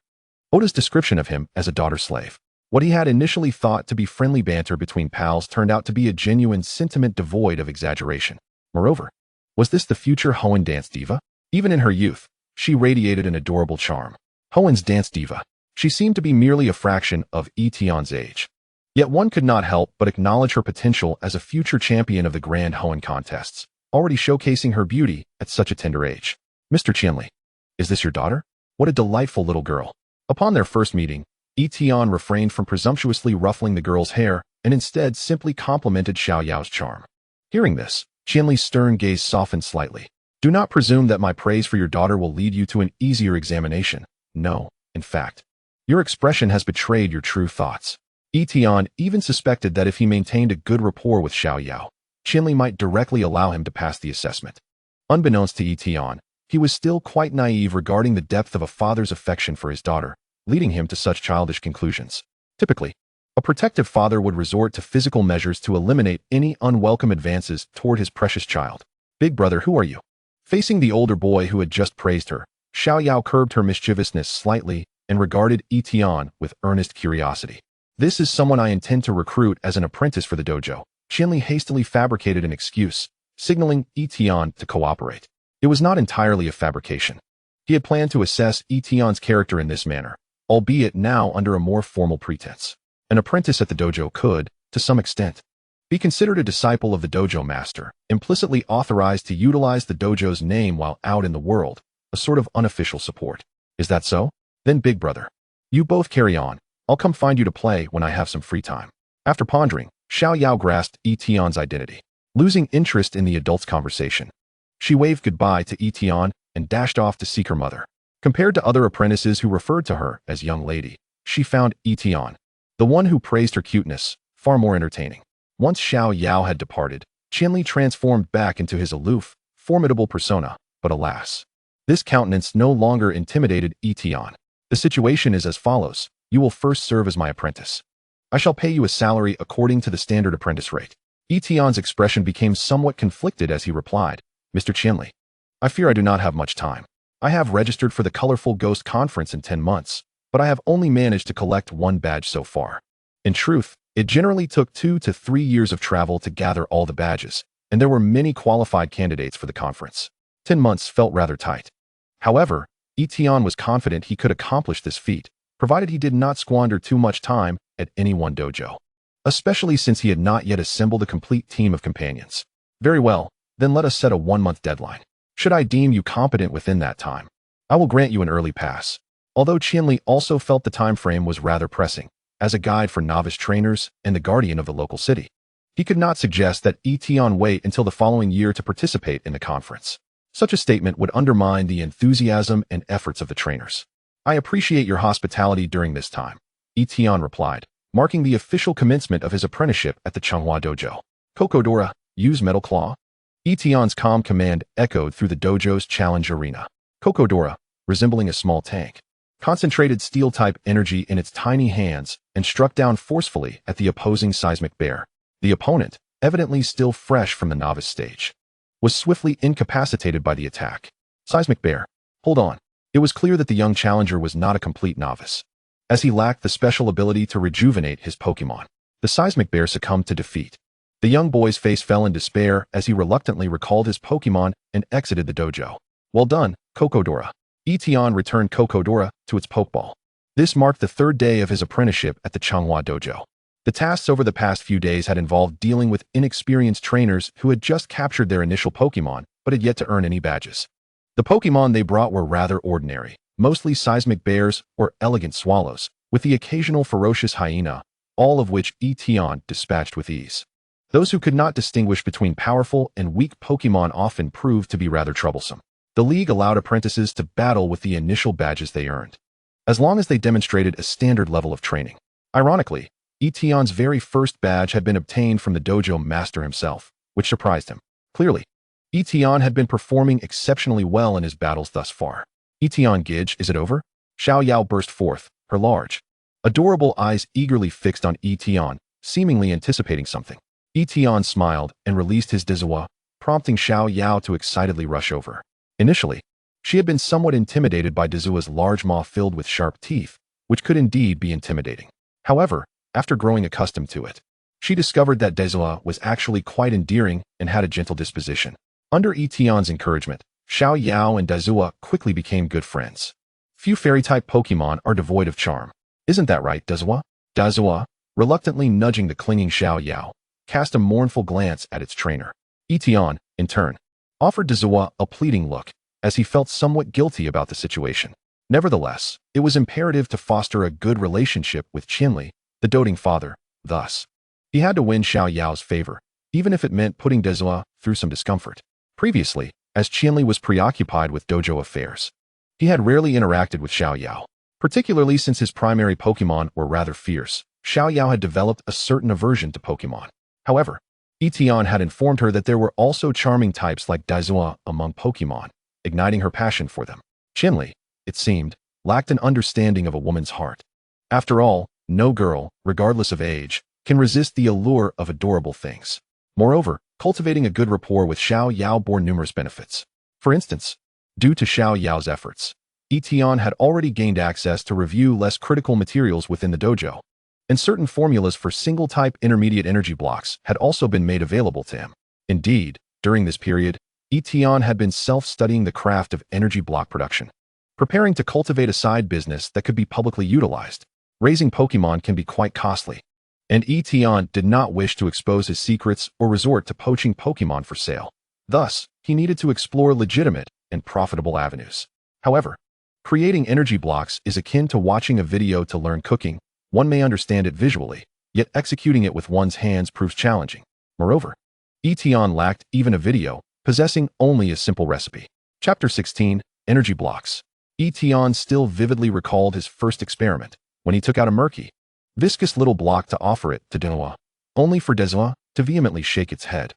Oda's description of him as a daughter slave. What he had initially thought to be friendly banter between pals turned out to be a genuine sentiment devoid of exaggeration. Moreover, was this the future Hoenn dance diva? Even in her youth, she radiated an adorable charm. Hoenn's dance diva. She seemed to be merely a fraction of Tian's age. Yet one could not help but acknowledge her potential as a future champion of the Grand Hoenn contests, already showcasing her beauty at such a tender age. "Mr. Qianli, is this your daughter? What a delightful little girl." Upon their first meeting, Tian refrained from presumptuously ruffling the girl's hair and instead simply complimented Xiao Yao's charm. Hearing this, Qianli's stern gaze softened slightly. "Do not presume that my praise for your daughter will lead you to an easier examination. No, in fact, your expression has betrayed your true thoughts." Tian even suspected that if he maintained a good rapport with Xiao Yao, Qianli might directly allow him to pass the assessment. Unbeknownst to Tian, he was still quite naive regarding the depth of a father's affection for his daughter, leading him to such childish conclusions. Typically, a protective father would resort to physical measures to eliminate any unwelcome advances toward his precious child. "Big brother, who are you?" Facing the older boy who had just praised her, Xiao Yao curbed her mischievousness slightly and regarded Tian with earnest curiosity. "This is someone I intend to recruit as an apprentice for the dojo." Qianli hastily fabricated an excuse, signaling Tian to cooperate. It was not entirely a fabrication. He had planned to assess Tian's character in this manner, albeit now under a more formal pretense. An apprentice at the dojo could, to some extent, be considered a disciple of the dojo master, implicitly authorized to utilize the dojo's name while out in the world, a sort of unofficial support. "Is that so? Then big brother, you both carry on. I'll come find you to play when I have some free time." After pondering, Xiao Yao grasped Tian's identity. Losing interest in the adult's conversation, she waved goodbye to Tian and dashed off to seek her mother. Compared to other apprentices who referred to her as young lady, she found Tian, the one who praised her cuteness, far more entertaining. Once Xiao Yao had departed, Qianli transformed back into his aloof, formidable persona, but alas, This countenance no longer intimidated Tian. The situation is as follows. You will first serve as my apprentice. I shall pay you a salary according to the standard apprentice rate. Tian's expression became somewhat conflicted as he replied, Mr. Qianli, I fear I do not have much time. I have registered for the Colorful Ghost Conference in 10 months, but I have only managed to collect one badge so far. In truth, it generally took 2 to 3 years of travel to gather all the badges, and there were many qualified candidates for the conference. 10 months felt rather tight. However, Tian was confident he could accomplish this feat, provided he did not squander too much time at any one dojo, especially since he had not yet assembled a complete team of companions. Very well, then let us set a 1-month deadline. Should I deem you competent within that time, I will grant you an early pass. Although Qianli also felt the time frame was rather pressing, as a guide for novice trainers and the guardian of the local city, he could not suggest that Tian wait until the following year to participate in the conference. Such a statement would undermine the enthusiasm and efforts of the trainers. I appreciate your hospitality during this time, Tian replied, marking the official commencement of his apprenticeship at the Changhua Dojo. Kokodora, use Metal Claw. Tian's calm command echoed through the dojo's challenge arena. Kokodora, resembling a small tank, concentrated steel-type energy in its tiny hands and struck down forcefully at the opposing seismic bear. The opponent, evidently still fresh from the novice stage, was swiftly incapacitated by the attack. Seismic bear, hold on. It was clear that the young challenger was not a complete novice, as he lacked the special ability to rejuvenate his Pokémon. The seismic bear succumbed to defeat. The young boy's face fell in despair as he reluctantly recalled his Pokémon and exited the dojo. Well done, Kokodora. Tian returned Kokodora to its Pokeball. This marked the 3rd day of his apprenticeship at the Changhua Dojo. The tasks over the past few days had involved dealing with inexperienced trainers who had just captured their initial Pokémon but had yet to earn any badges. The Pokémon they brought were rather ordinary, mostly seismic bears or elegant swallows, with the occasional ferocious hyena, all of which Tian dispatched with ease. Those who could not distinguish between powerful and weak Pokémon often proved to be rather troublesome. The league allowed apprentices to battle with the initial badges they earned, as long as they demonstrated a standard level of training. Ironically, Tian's very first badge had been obtained from the dojo master himself, which surprised him. Clearly, Tian had been performing exceptionally well in his battles thus far. Tian Gidge, is it over? Xiao Yao burst forth, her large, adorable eyes eagerly fixed on Tian, seemingly anticipating something. Tian smiled and released his Dezua, prompting Xiao Yao to excitedly rush over. Initially, she had been somewhat intimidated by Dezua's large maw filled with sharp teeth, which could indeed be intimidating. However, after growing accustomed to it, she discovered that Dezua was actually quite endearing and had a gentle disposition. Under Tian's encouragement, Xiao Yao and Dezua quickly became good friends. Few fairy-type Pokémon are devoid of charm. Isn't that right, Dezua? Dezua, reluctantly nudging the clinging Xiao Yao, cast a mournful glance at its trainer. Tian, in turn, offered Dezua a pleading look, as he felt somewhat guilty about the situation. Nevertheless, it was imperative to foster a good relationship with Qianli, the doting father. Thus, he had to win Xiao Yao's favor, even if it meant putting Dezua through some discomfort. Previously, as Qianli was preoccupied with dojo affairs, he had rarely interacted with Xiao Yao, particularly since his primary Pokémon were rather fierce. Xiao Yao had developed a certain aversion to Pokémon. However, Tian had informed her that there were also charming types like Dezua among Pokémon, igniting her passion for them. Qianli, it seemed, lacked an understanding of a woman's heart. After all, no girl, regardless of age, can resist the allure of adorable things. Moreover, cultivating a good rapport with Xiao Yao bore numerous benefits. For instance, due to Xiao Yao's efforts, Tian had already gained access to review less critical materials within the dojo, and certain formulas for single-type intermediate energy blocks had also been made available to him. Indeed, during this period, Tian had been self-studying the craft of energy block production, preparing to cultivate a side business that could be publicly utilized. Raising Pokémon can be quite costly, and Tian did not wish to expose his secrets or resort to poaching Pokémon for sale. Thus, he needed to explore legitimate and profitable avenues. However, creating energy blocks is akin to watching a video to learn cooking. One may understand it visually, yet executing it with one's hands proves challenging. Moreover, Tian lacked even a video, possessing only a simple recipe. Chapter 16, Energy Blocks. Tian still vividly recalled his first experiment, when he took out a murky, viscous little block to offer it to Dezua, only for Dezua to vehemently shake its head.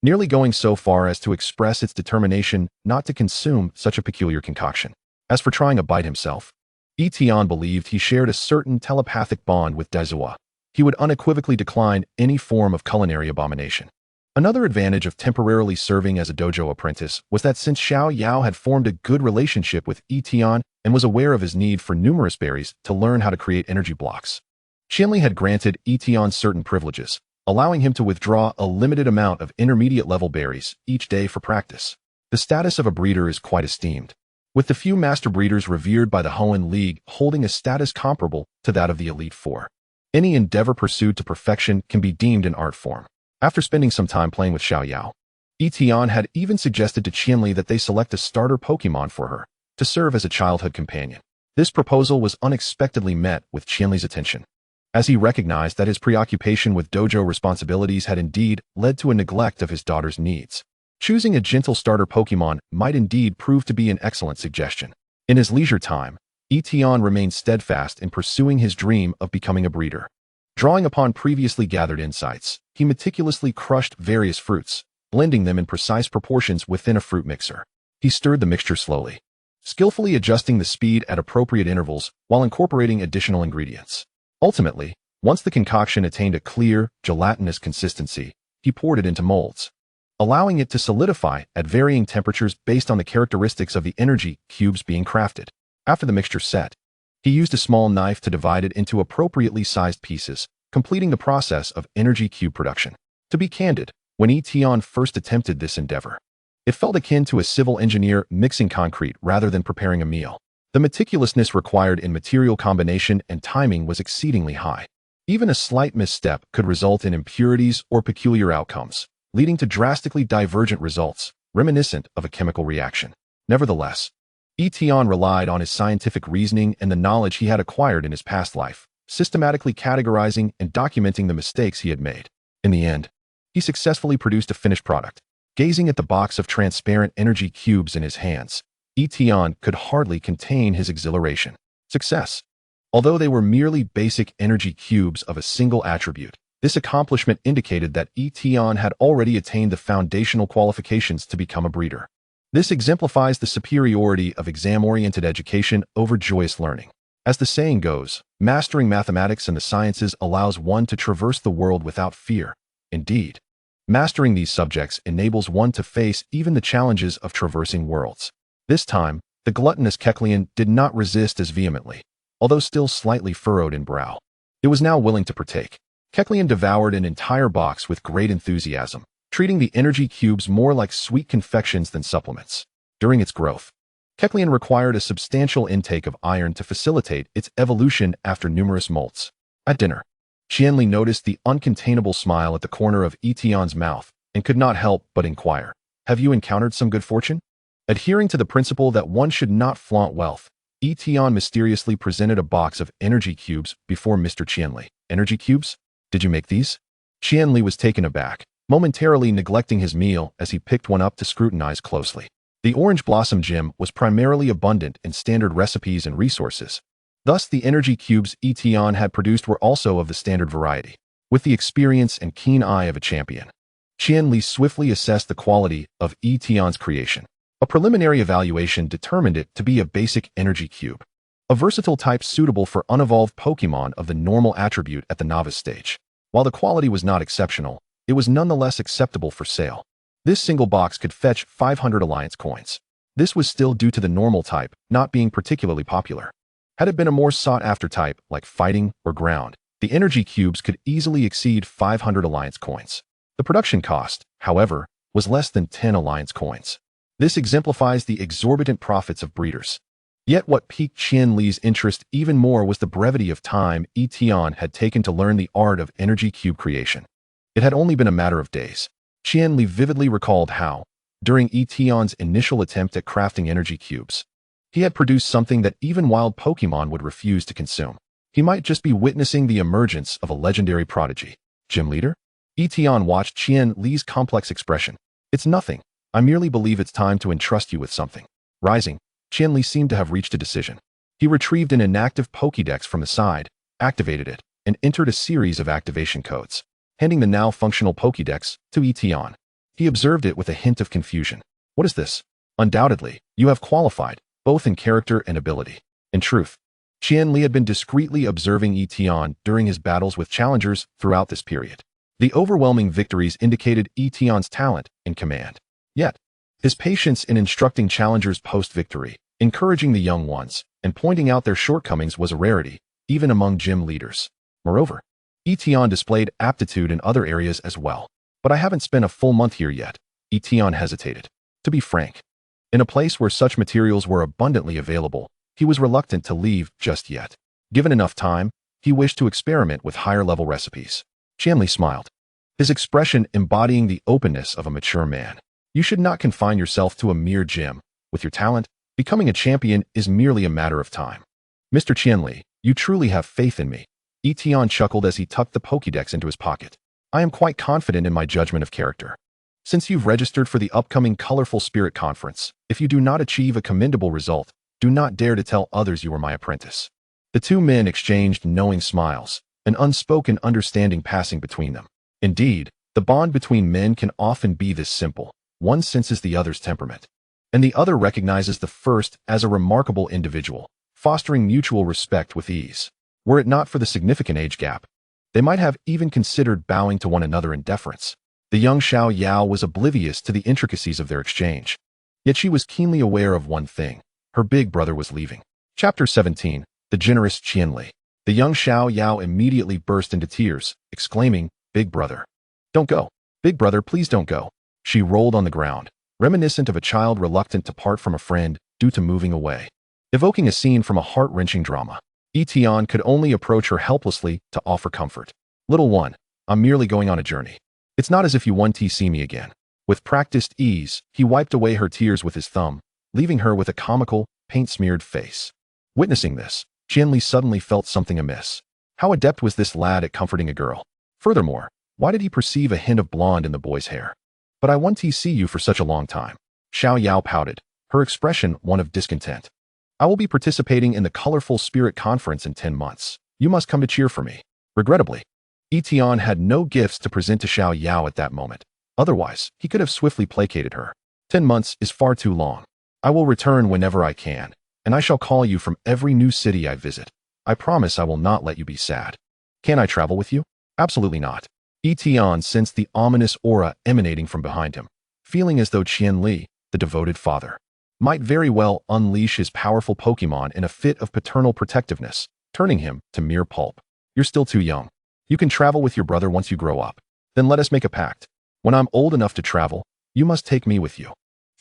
nearly going so far as to express its determination not to consume such a peculiar concoction. As for trying a bite himself, Tian believed he shared a certain telepathic bond with Dezua. He would unequivocally decline any form of culinary abomination. Another advantage of temporarily serving as a dojo apprentice was that since Xiao Yao had formed a good relationship with Tian and was aware of his need for numerous berries to learn how to create energy blocks, Qianli had granted Tian certain privileges, allowing him to withdraw a limited amount of intermediate-level berries each day for practice. The status of a breeder is quite esteemed, with the few master breeders revered by the Hoenn League holding a status comparable to that of the Elite Four. Any endeavor pursued to perfection can be deemed an art form. After spending some time playing with Xiao Yao, Tian had even suggested to Qianli that they select a starter Pokémon for her to serve as a childhood companion. This proposal was unexpectedly met with Qianli's attention, as he recognized that his preoccupation with dojo responsibilities had indeed led to a neglect of his daughter's needs. Choosing a gentle starter Pokémon might indeed prove to be an excellent suggestion. In his leisure time, Tian remained steadfast in pursuing his dream of becoming a breeder. Drawing upon previously gathered insights, he meticulously crushed various fruits, blending them in precise proportions within a fruit mixer. He stirred the mixture slowly, skillfully adjusting the speed at appropriate intervals while incorporating additional ingredients. Ultimately, once the concoction attained a clear, gelatinous consistency, he poured it into molds, allowing it to solidify at varying temperatures based on the characteristics of the energy cubes being crafted. After the mixture set, he used a small knife to divide it into appropriately sized pieces, completing the process of energy cube production. To be candid, when Tian first attempted this endeavor, it felt akin to a civil engineer mixing concrete rather than preparing a meal. The meticulousness required in material combination and timing was exceedingly high. Even a slight misstep could result in impurities or peculiar outcomes, leading to drastically divergent results, reminiscent of a chemical reaction. Nevertheless, Tian relied on his scientific reasoning and the knowledge he had acquired in his past life, systematically categorizing and documenting the mistakes he had made. In the end, he successfully produced a finished product. Gazing at the box of transparent energy cubes in his hands, Tian could hardly contain his exhilaration. Success. Although they were merely basic energy cubes of a single attribute, this accomplishment indicated that Tian had already attained the foundational qualifications to become a breeder. This exemplifies the superiority of exam-oriented education over joyous learning. As the saying goes, mastering mathematics and the sciences allows one to traverse the world without fear. Indeed, mastering these subjects enables one to face even the challenges of traversing worlds. This time, the gluttonous Kecleon did not resist as vehemently, although still slightly furrowed in brow. It was now willing to partake. Kecleon devoured an entire box with great enthusiasm, treating the energy cubes more like sweet confections than supplements. During its growth, Kecleon required a substantial intake of iron to facilitate its evolution after numerous molts. At dinner, Qianli noticed the uncontainable smile at the corner of Tian's mouth and could not help but inquire, "Have you encountered some good fortune?" Adhering to the principle that one should not flaunt wealth, Tian mysteriously presented a box of energy cubes before Mr. Qianli. "Energy cubes? Did you make these?" Qianli was taken aback, momentarily neglecting his meal as he picked one up to scrutinize closely. The orange blossom gem was primarily abundant in standard recipes and resources. Thus, the energy cubes Tian had produced were also of the standard variety. With the experience and keen eye of a champion, Qianli swiftly assessed the quality of Tian's creation. A preliminary evaluation determined it to be a basic energy cube, a versatile type suitable for unevolved Pokémon of the normal attribute at the novice stage. While the quality was not exceptional, it was nonetheless acceptable for sale. This single box could fetch 500 Alliance coins. This was still due to the normal type not being particularly popular. Had it been a more sought-after type, like fighting or ground, the energy cubes could easily exceed 500 Alliance coins. The production cost, however, was less than 10 Alliance coins. This exemplifies the exorbitant profits of breeders. Yet what piqued Qianli's interest even more was the brevity of time Tian had taken to learn the art of energy cube creation. It had only been a matter of days. Qianli vividly recalled how, during Tian's initial attempt at crafting energy cubes, he had produced something that even wild Pokémon would refuse to consume. He might just be witnessing the emergence of a legendary prodigy. "Gym leader?" Tian watched Qianli's complex expression. "It's nothing. I merely believe it's time to entrust you with something." Rising, Qianli seemed to have reached a decision. He retrieved an inactive Pokédex from the side, activated it, and entered a series of activation codes, handing the now functional Pokédex to Tian. He observed it with a hint of confusion. What is this? Undoubtedly, you have qualified, both in character and ability. In truth, Qianli had been discreetly observing Tian during his battles with challengers throughout this period. The overwhelming victories indicated Tian's talent and command. Yet, his patience in instructing challengers post-victory, encouraging the young ones, and pointing out their shortcomings was a rarity, even among gym leaders. Moreover, Tian displayed aptitude in other areas as well. But I haven't spent a full month here yet. Tian hesitated. To be frank, in a place where such materials were abundantly available, he was reluctant to leave just yet. Given enough time, he wished to experiment with higher-level recipes. Qianli smiled, his expression embodying the openness of a mature man. You should not confine yourself to a mere gym. With your talent, becoming a champion is merely a matter of time. Mr. Qianli, you truly have faith in me. Tian chuckled as he tucked the Pokédex into his pocket. I am quite confident in my judgment of character. Since you've registered for the upcoming Colorful Spirit Conference, if you do not achieve a commendable result, do not dare to tell others you were my apprentice. The two men exchanged knowing smiles, an unspoken understanding passing between them. Indeed, the bond between men can often be this simple. One senses the other's temperament, and the other recognizes the first as a remarkable individual, fostering mutual respect with ease. Were it not for the significant age gap, they might have even considered bowing to one another in deference. The young Xiao Yao was oblivious to the intricacies of their exchange. Yet she was keenly aware of one thing. Her big brother was leaving. Chapter 17. The Generous Qianli. The young Xiao Yao immediately burst into tears, exclaiming, Big brother. Don't go. Big brother, please don't go. She rolled on the ground, reminiscent of a child reluctant to part from a friend due to moving away. Evoking a scene from a heart-wrenching drama. Tian could only approach her helplessly to offer comfort. Little one, I'm merely going on a journey. It's not as if you want to see me again. With practiced ease, he wiped away her tears with his thumb, leaving her with a comical, paint-smeared face. Witnessing this, Qianli suddenly felt something amiss. How adept was this lad at comforting a girl? Furthermore, why did he perceive a hint of blonde in the boy's hair? But I want to see you for such a long time. Xiao Yao pouted, her expression one of discontent. I will be participating in the Colorful Spirit Conference in 10 months. You must come to cheer for me. Regrettably, Tian had no gifts to present to Xiao Yao at that moment. Otherwise, he could have swiftly placated her. 10 months is far too long. I will return whenever I can, and I shall call you from every new city I visit. I promise I will not let you be sad. Can I travel with you? Absolutely not. Tian sensed the ominous aura emanating from behind him, feeling as though Qianli, the devoted father, might very well unleash his powerful Pokémon in a fit of paternal protectiveness, turning him to mere pulp. You're still too young. You can travel with your brother once you grow up. Then let us make a pact. When I'm old enough to travel, you must take me with you.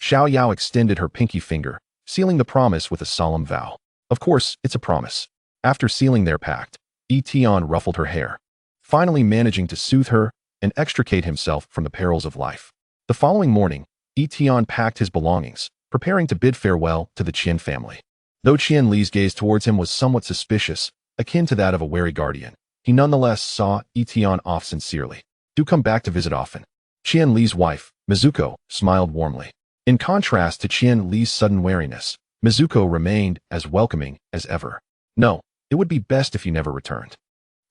Xiao Yao extended her pinky finger, sealing the promise with a solemn vow. Of course, it's a promise. After sealing their pact, Tian ruffled her hair, finally managing to soothe her and extricate himself from the perils of life. The following morning, Tian packed his belongings, preparing to bid farewell to the Qian family. Though Qianli's gaze towards him was somewhat suspicious, akin to that of a wary guardian, he nonetheless saw Tian off sincerely. Do come back to visit often. Qianli's wife, Mizuko, smiled warmly. In contrast to Qianli's sudden wariness, Mizuko remained as welcoming as ever. No, it would be best if you never returned.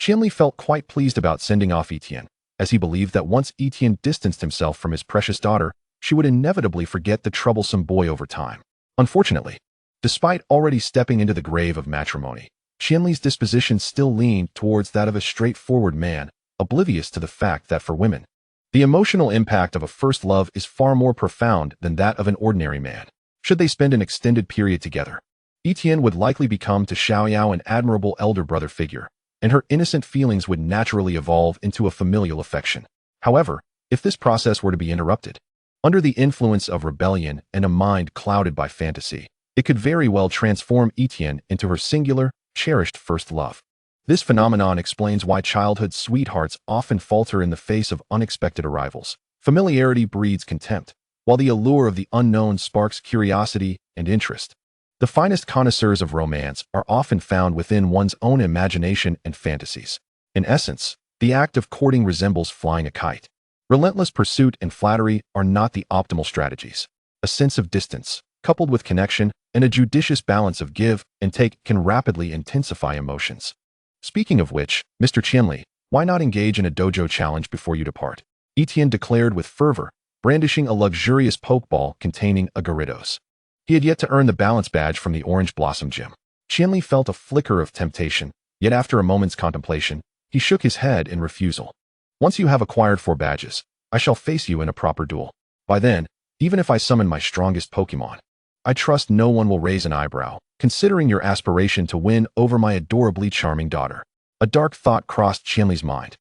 Qianli felt quite pleased about sending off Tian, as he believed that once Tian distanced himself from his precious daughter, she would inevitably forget the troublesome boy over time. Unfortunately, despite already stepping into the grave of matrimony, Qianli's disposition still leaned towards that of a straightforward man, oblivious to the fact that for women, the emotional impact of a first love is far more profound than that of an ordinary man. Should they spend an extended period together, Tian would likely become to Xiao Yao an admirable elder brother figure, and her innocent feelings would naturally evolve into a familial affection. However, if this process were to be interrupted, under the influence of rebellion and a mind clouded by fantasy, it could very well transform Tian into her singular, cherished first love. This phenomenon explains why childhood sweethearts often falter in the face of unexpected arrivals. Familiarity breeds contempt, while the allure of the unknown sparks curiosity and interest. The finest connoisseurs of romance are often found within one's own imagination and fantasies. In essence, the act of courting resembles flying a kite. Relentless pursuit and flattery are not the optimal strategies. A sense of distance, coupled with connection, and a judicious balance of give and take can rapidly intensify emotions. Speaking of which, Mr. Qianli, why not engage in a dojo challenge before you depart? Tian declared with fervor, brandishing a luxurious Pokeball containing a Gyarados. He had yet to earn the balance badge from the Orange Blossom Gym. Qianli felt a flicker of temptation, yet after a moment's contemplation, he shook his head in refusal. Once you have acquired 4 badges, I shall face you in a proper duel. By then, even if I summon my strongest Pokemon, I trust no one will raise an eyebrow, considering your aspiration to win over my adorably charming daughter. A dark thought crossed Qianli's mind,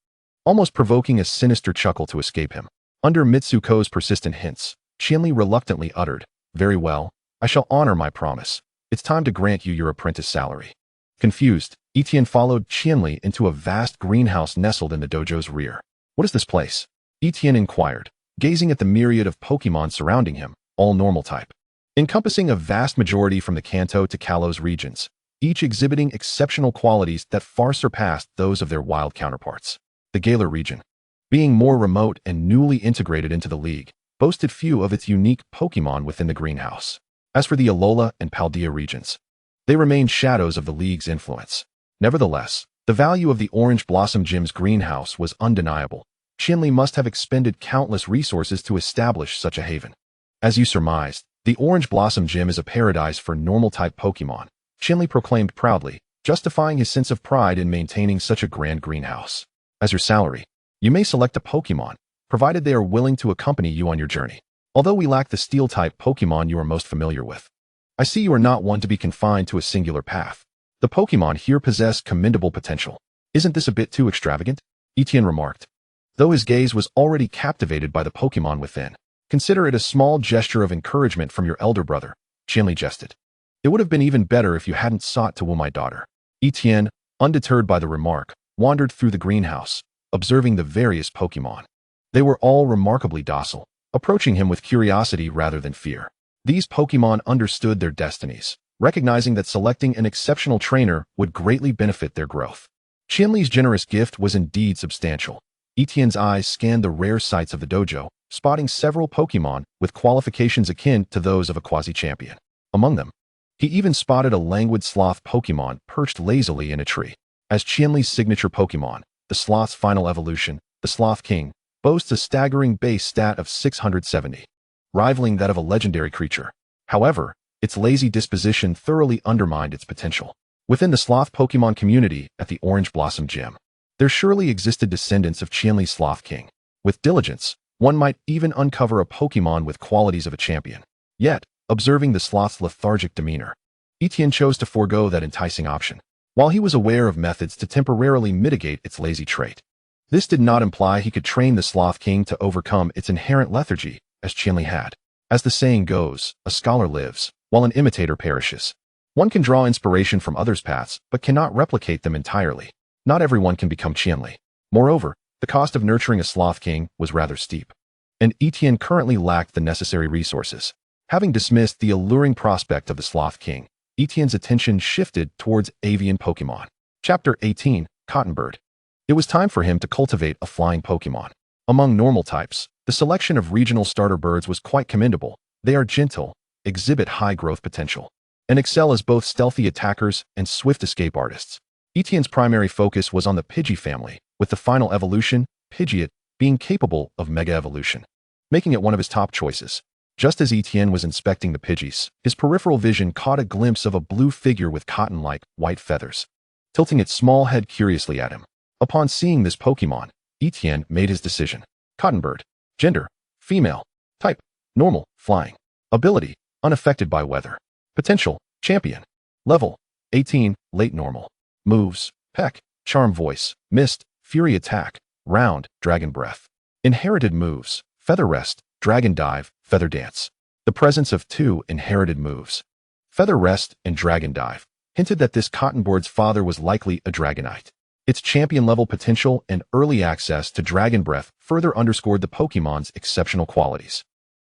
almost provoking a sinister chuckle to escape him. Under Mitsuko's persistent hints, Qianli reluctantly uttered, "Very well, I shall honor my promise. It's time to grant you your apprentice salary." Confused, Tian followed Qianli into a vast greenhouse nestled in the dojo's rear. "What is this place?" Tian inquired, gazing at the myriad of Pokemon surrounding him, all normal type, encompassing a vast majority from the Kanto to Kalos regions, each exhibiting exceptional qualities that far surpassed those of their wild counterparts. The Galar region, being more remote and newly integrated into the league, boasted few of its unique Pokemon within the greenhouse. As for the Alola and Paldea regions, they remained shadows of the league's influence. Nevertheless, the value of the Orange Blossom Gym's greenhouse was undeniable. Qianli must have expended countless resources to establish such a haven. As you surmised, the Orange Blossom Gym is a paradise for normal-type Pokemon, Qianli proclaimed proudly, justifying his sense of pride in maintaining such a grand greenhouse. As your salary, you may select a Pokemon, provided they are willing to accompany you on your journey. Although we lack the Steel-type Pokemon you are most familiar with, I see you are not one to be confined to a singular path. The Pokemon here possess commendable potential. Isn't this a bit too extravagant? Tian remarked, though his gaze was already captivated by the Pokemon within. Consider it a small gesture of encouragement from your elder brother, Qianli jested. It would have been even better if you hadn't sought to woo my daughter. Tian, undeterred by the remark, wandered through the greenhouse, observing the various Pokemon. They were all remarkably docile, approaching him with curiosity rather than fear. These Pokemon understood their destinies, recognizing that selecting an exceptional trainer would greatly benefit their growth. Qianli's generous gift was indeed substantial. Tian's eyes scanned the rare sights of the dojo, spotting several Pokemon with qualifications akin to those of a quasi-champion. Among them, he even spotted a languid sloth Pokemon perched lazily in a tree. As Qianli's signature Pokemon, the sloth's final evolution, the Sloth King, boasts a staggering base stat of 670, rivaling that of a legendary creature. However, its lazy disposition thoroughly undermined its potential. Within the sloth Pokemon community at the Orange Blossom Gym, there surely existed descendants of Qianli's Sloth King. With diligence, one might even uncover a Pokemon with qualities of a champion. Yet, observing the sloth's lethargic demeanor, Tian chose to forego that enticing option. While he was aware of methods to temporarily mitigate its lazy trait, this did not imply he could train the Sloth King to overcome its inherent lethargy, as Qianli had. As the saying goes, a scholar lives, while an imitator perishes. One can draw inspiration from others' paths, but cannot replicate them entirely. Not everyone can become Qianli. Moreover, the cost of nurturing a Sloth King was rather steep, and Tian currently lacked the necessary resources. Having dismissed the alluring prospect of the Sloth King, Tian's attention shifted towards avian Pokemon. Chapter 18, Cottonbird. It was time for him to cultivate a flying Pokemon. Among normal types, the selection of regional starter birds was quite commendable. They are gentle, exhibit high growth potential, and excel as both stealthy attackers and swift escape artists. Tian's primary focus was on the Pidgey family, with the final evolution, Pidgeot, being capable of Mega Evolution, making it one of his top choices. Just as Tian was inspecting the Pidgeys, his peripheral vision caught a glimpse of a blue figure with cotton-like white feathers, tilting its small head curiously at him. Upon seeing this Pokemon, Tian made his decision. Cottonbird. Gender: female. Type: normal, flying. Ability: unaffected by weather. Potential: champion. Level: 18, late normal. Moves: Peck, Charm Voice, Mist, Fury Attack, Round, Dragon Breath. Inherited moves: Feather Rest, Dragon Dive, Feather Dance. The presence of 2 inherited moves, Feather Rest and Dragon Dive, hinted that this Cottonbird's father was likely a Dragonite. Its champion-level potential and early access to Dragon Breath further underscored the Pokemon's exceptional qualities.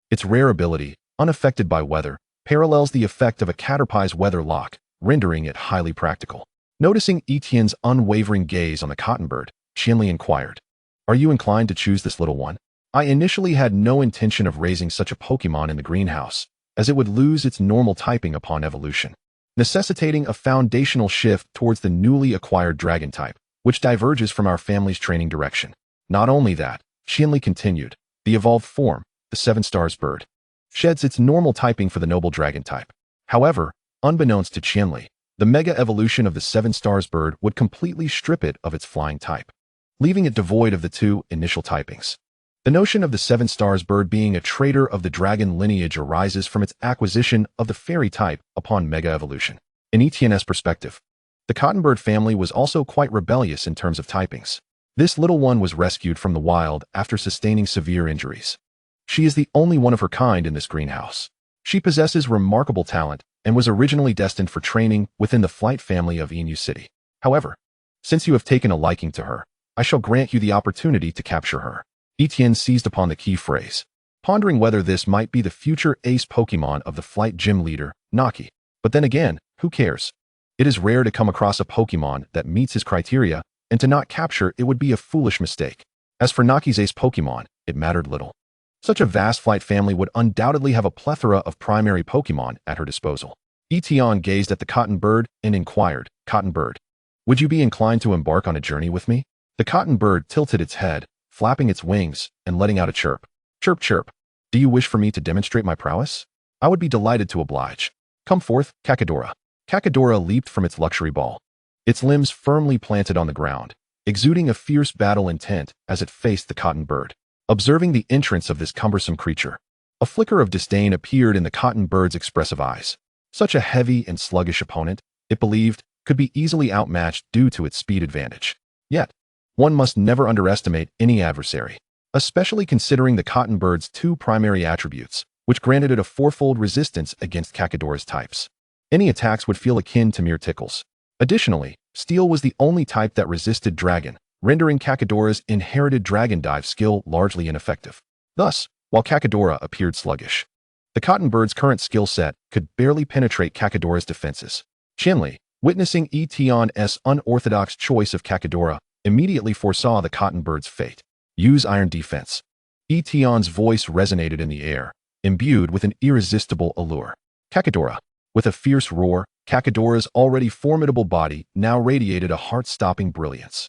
Its rare ability, unaffected by weather, parallels the effect of a Caterpie's weather lock, rendering it highly practical. Noticing Tian's unwavering gaze on the Cottonbird, Qianli inquired, "Are you inclined to choose this little one?" I initially had no intention of raising such a Pokemon in the greenhouse, as it would lose its normal typing upon evolution, necessitating a foundational shift towards the newly acquired Dragon type, which diverges from our family's training direction. Not only that, Qianli continued, the evolved form, the 7 stars bird, sheds its normal typing for the noble dragon type. However, unbeknownst to Tian, the Mega Evolution of the 7 stars bird would completely strip it of its flying type, leaving it devoid of the 2 initial typings. The notion of the 7 stars bird being a traitor of the dragon lineage arises from its acquisition of the fairy type upon Mega Evolution. In Tian's perspective, the cottonbird family was also quite rebellious in terms of typings. This little one was rescued from the wild after sustaining severe injuries. She is the only one of her kind in this greenhouse. She possesses remarkable talent and was originally destined for training within the flight family of Inu City. However, since you have taken a liking to her, I shall grant you the opportunity to capture her. Tian seized upon the key phrase, pondering whether this might be the future ace Pokémon of the flight gym leader, Naki. But then again, who cares? It is rare to come across a Pokémon that meets his criteria, and to not capture it would be a foolish mistake. As for Naki's ace Pokémon, it mattered little. Such a vast flight family would undoubtedly have a plethora of primary Pokémon at her disposal. Tian gazed at the cotton bird and inquired, "Cotton bird, would you be inclined to embark on a journey with me?" The cotton bird tilted its head, flapping its wings and letting out a chirp. "Chirp, chirp. Do you wish for me to demonstrate my prowess? I would be delighted to oblige. Come forth, Kakadora." Kakadora leaped from its luxury ball, its limbs firmly planted on the ground, exuding a fierce battle intent as it faced the cotton bird. Observing the entrance of this cumbersome creature, a flicker of disdain appeared in the cotton bird's expressive eyes. Such a heavy and sluggish opponent, it believed, could be easily outmatched due to its speed advantage. Yet, one must never underestimate any adversary, especially considering the cotton bird's 2 primary attributes, which granted it a 4-fold resistance against Kakadora's types. Any attacks would feel akin to mere tickles. Additionally, Steel was the only type that resisted Dragon, rendering Kakadora's inherited Dragon Dive skill largely ineffective. Thus, while Kakadora appeared sluggish, the cotton bird's current skill set could barely penetrate Kakadora's defenses. Tian, witnessing Tian's unorthodox choice of Kakadora, immediately foresaw the cotton bird's fate. Use Iron Defense. Tian's voice resonated in the air, imbued with an irresistible allure. Kakadora. With a fierce roar, Kakadora's already formidable body now radiated a heart-stopping brilliance.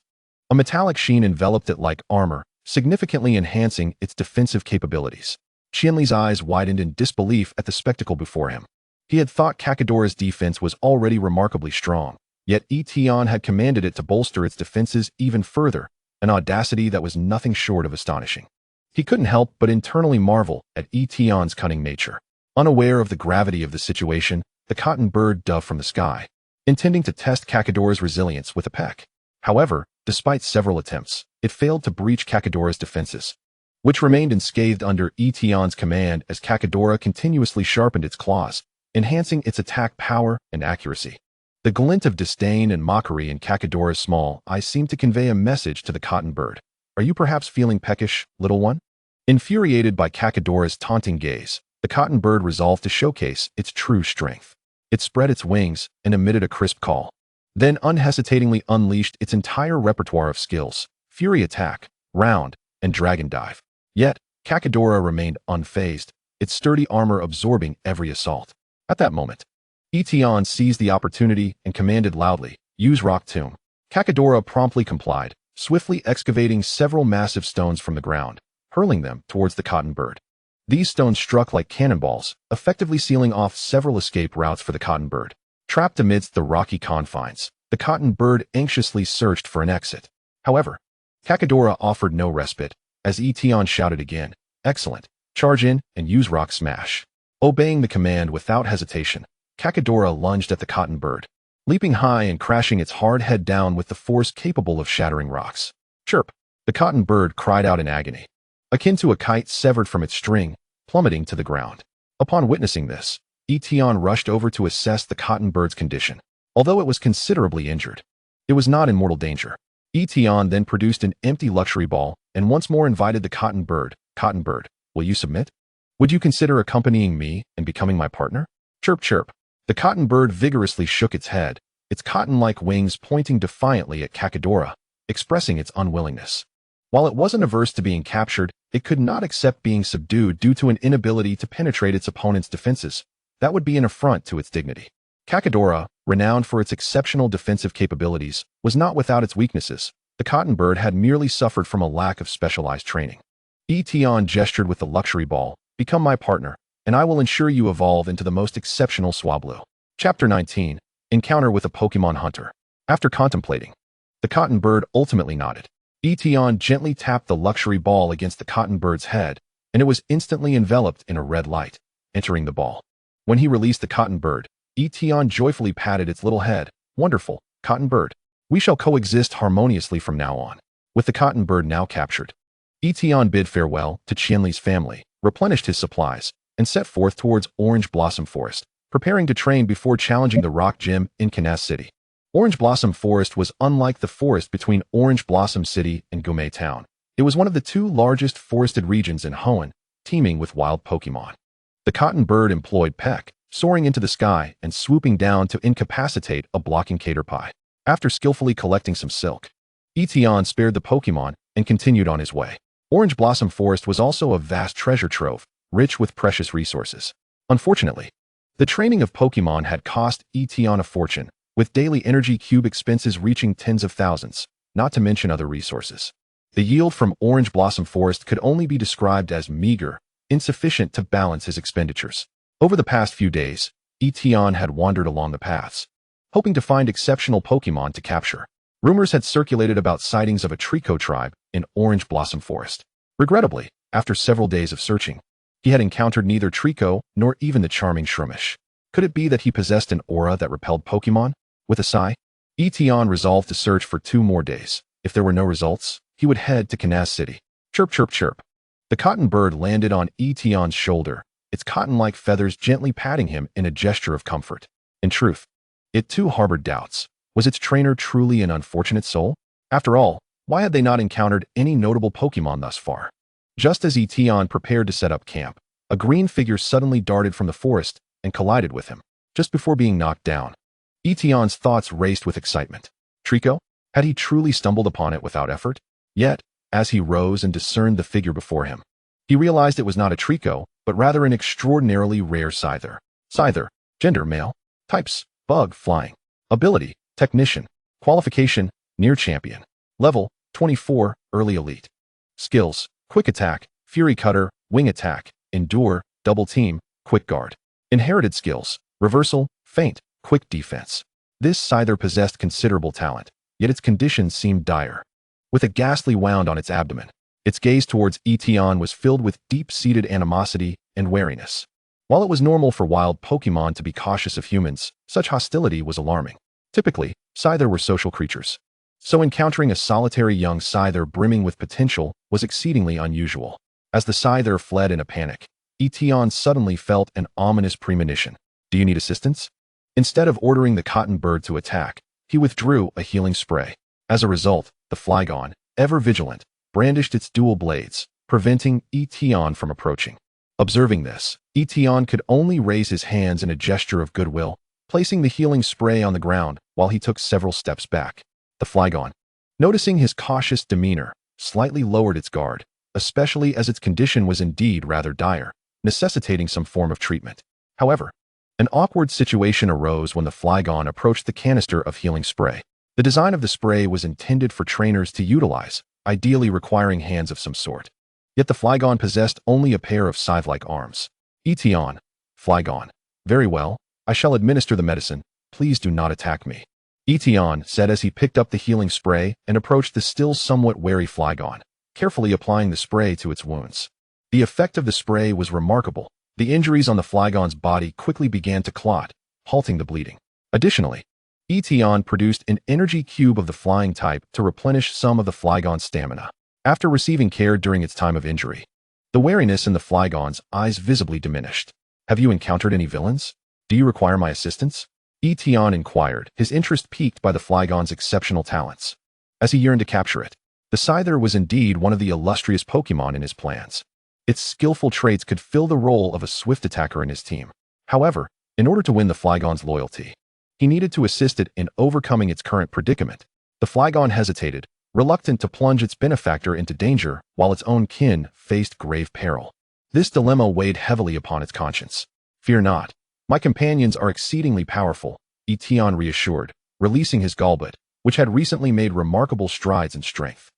A metallic sheen enveloped it like armor, significantly enhancing its defensive capabilities. Tian's eyes widened in disbelief at the spectacle before him. He had thought Kakadora's defense was already remarkably strong, yet Tian had commanded it to bolster its defenses even further, an audacity that was nothing short of astonishing. He couldn't help but internally marvel at Tian's cunning nature. Unaware of the gravity of the situation, the cotton bird dove from the sky, intending to test Kakadora's resilience with a peck. However, despite several attempts, it failed to breach Kakadora's defenses, which remained unscathed under Tian's command as Kakadora continuously sharpened its claws, enhancing its attack power and accuracy. The glint of disdain and mockery in Kakadora's small eyes seemed to convey a message to the cotton bird. "Are you perhaps feeling peckish, little one?" Infuriated by Kakadora's taunting gaze, the cotton bird resolved to showcase its true strength. It spread its wings and emitted a crisp call, then unhesitatingly unleashed its entire repertoire of skills: Fury Attack, Round, and Dragon Dive. Yet, Kakadora remained unfazed, its sturdy armor absorbing every assault. At that moment, Tian seized the opportunity and commanded loudly, "Use Rock Tomb." Kakadora promptly complied, swiftly excavating several massive stones from the ground, hurling them towards the cotton bird. These stones struck like cannonballs, effectively sealing off several escape routes for the cotton bird. Trapped amidst the rocky confines, the cotton bird anxiously searched for an exit. However, Kakadora offered no respite, as Tian shouted again, "Excellent, charge in and use Rock Smash." Obeying the command without hesitation, Kakadora lunged at the cotton bird, leaping high and crashing its hard head down with the force capable of shattering rocks. "Chirp!" The cotton bird cried out in agony, akin to a kite severed from its string, plummeting to the ground. Upon witnessing this, Tian rushed over to assess the cotton bird's condition. Although it was considerably injured, it was not in mortal danger. Tian then produced an empty luxury ball and once more invited the cotton bird, "Cotton bird, will you submit? Would you consider accompanying me and becoming my partner?" "Chirp, chirp." The cotton bird vigorously shook its head, its cotton-like wings pointing defiantly at Kakadora, expressing its unwillingness. While it wasn't averse to being captured, it could not accept being subdued due to an inability to penetrate its opponent's defenses. That would be an affront to its dignity. Kakadora, renowned for its exceptional defensive capabilities, was not without its weaknesses. The cotton bird had merely suffered from a lack of specialized training. Tian gestured with the luxury ball. Become my partner, and I will ensure you evolve into the most exceptional Swablu. Chapter 19. Encounter with a Pokemon Hunter. After contemplating, the cotton bird ultimately nodded. Tian gently tapped the luxury ball against the cotton bird's head, and it was instantly enveloped in a red light, entering the ball. When he released the cotton bird, Tian joyfully patted its little head. Wonderful, cotton bird. We shall coexist harmoniously from now on. With the cotton bird now captured, Tian bid farewell to Qianli's family, replenished his supplies, and set forth towards Orange Blossom Forest, preparing to train before challenging the Rock Gym in Kanas City. Orange Blossom Forest was unlike the forest between Orange Blossom City and Mega Town. It was one of the two largest forested regions in Hoenn, teeming with wild Pokemon. The cotton bird employed Peck, soaring into the sky and swooping down to incapacitate a blocking caterpie. After skillfully collecting some silk, Tian spared the Pokemon and continued on his way. Orange Blossom Forest was also a vast treasure trove, rich with precious resources. Unfortunately, the training of Pokemon had cost Tian a fortune, with daily energy cube expenses reaching tens of thousands, not to mention other resources. The yield from Orange Blossom Forest could only be described as meager, insufficient to balance his expenditures. Over the past few days, Tian had wandered along the paths, hoping to find exceptional Pokemon to capture. Rumors had circulated about sightings of a Trico tribe in Orange Blossom Forest. Regrettably, after several days of searching, he had encountered neither Trico nor even the charming Shroomish. Could it be that he possessed an aura that repelled Pokemon? With a sigh, Tian resolved to search for 2 more days. If there were no results, he would head to Kanas City. Chirp, chirp, chirp. The cotton bird landed on Tian's shoulder, its cotton-like feathers gently patting him in a gesture of comfort. In truth, it too harbored doubts. Was its trainer truly an unfortunate soul? After all, why had they not encountered any notable Pokemon thus far? Just as Tian prepared to set up camp, a green figure suddenly darted from the forest and collided with him. Just before being knocked down, Tian's thoughts raced with excitement. Trico? Had he truly stumbled upon it without effort? Yet, as he rose and discerned the figure before him, he realized it was not a Trico, but rather an extraordinarily rare Scizor. Scizor. Gender, male. Types, bug, flying. Ability, technician. Qualification, near champion. Level, 24, early elite. Skills, quick attack, fury cutter, wing attack, endure, double team, quick guard. Inherited skills, reversal, feint, quick defense. This Scizor possessed considerable talent, yet its condition seemed dire. With a ghastly wound on its abdomen, its gaze towards Tian was filled with deep-seated animosity and wariness. While it was normal for wild Pokemon to be cautious of humans, such hostility was alarming. Typically, Scizor were social creatures, so encountering a solitary young Scizor brimming with potential was exceedingly unusual. As the Scizor fled in a panic, Tian suddenly felt an ominous premonition. Do you need assistance? Instead of ordering the cotton bird to attack, he withdrew a healing spray. As a result, the Flygon, ever vigilant, brandished its dual blades, preventing Tian from approaching. Observing this, Tian could only raise his hands in a gesture of goodwill, placing the healing spray on the ground while he took several steps back. The Flygon, noticing his cautious demeanor, slightly lowered its guard, especially as its condition was indeed rather dire, necessitating some form of treatment. However, an awkward situation arose when the Flygon approached the canister of healing spray. The design of the spray was intended for trainers to utilize, ideally requiring hands of some sort. Yet the Flygon possessed only a pair of scythe-like arms. Tian, Flygon. Very well, I shall administer the medicine. Please do not attack me. Tian said as he picked up the healing spray and approached the still somewhat wary Flygon, carefully applying the spray to its wounds. The effect of the spray was remarkable. The injuries on the Flygon's body quickly began to clot, halting the bleeding. Additionally, Tian produced an energy cube of the flying type to replenish some of the Flygon's stamina. After receiving care during its time of injury, the wariness in the Flygon's eyes visibly diminished. Have you encountered any villains? Do you require my assistance? Tian inquired, his interest piqued by the Flygon's exceptional talents. As he yearned to capture it, the Scizor was indeed one of the illustrious Pokemon in his plans. Its skillful traits could fill the role of a swift attacker in his team. However, in order to win the Flygon's loyalty, he needed to assist it in overcoming its current predicament. The Flygon hesitated, reluctant to plunge its benefactor into danger while its own kin faced grave peril. This dilemma weighed heavily upon its conscience. Fear not. My companions are exceedingly powerful, Tian reassured, releasing his Golbat, which had recently made remarkable strides in strength.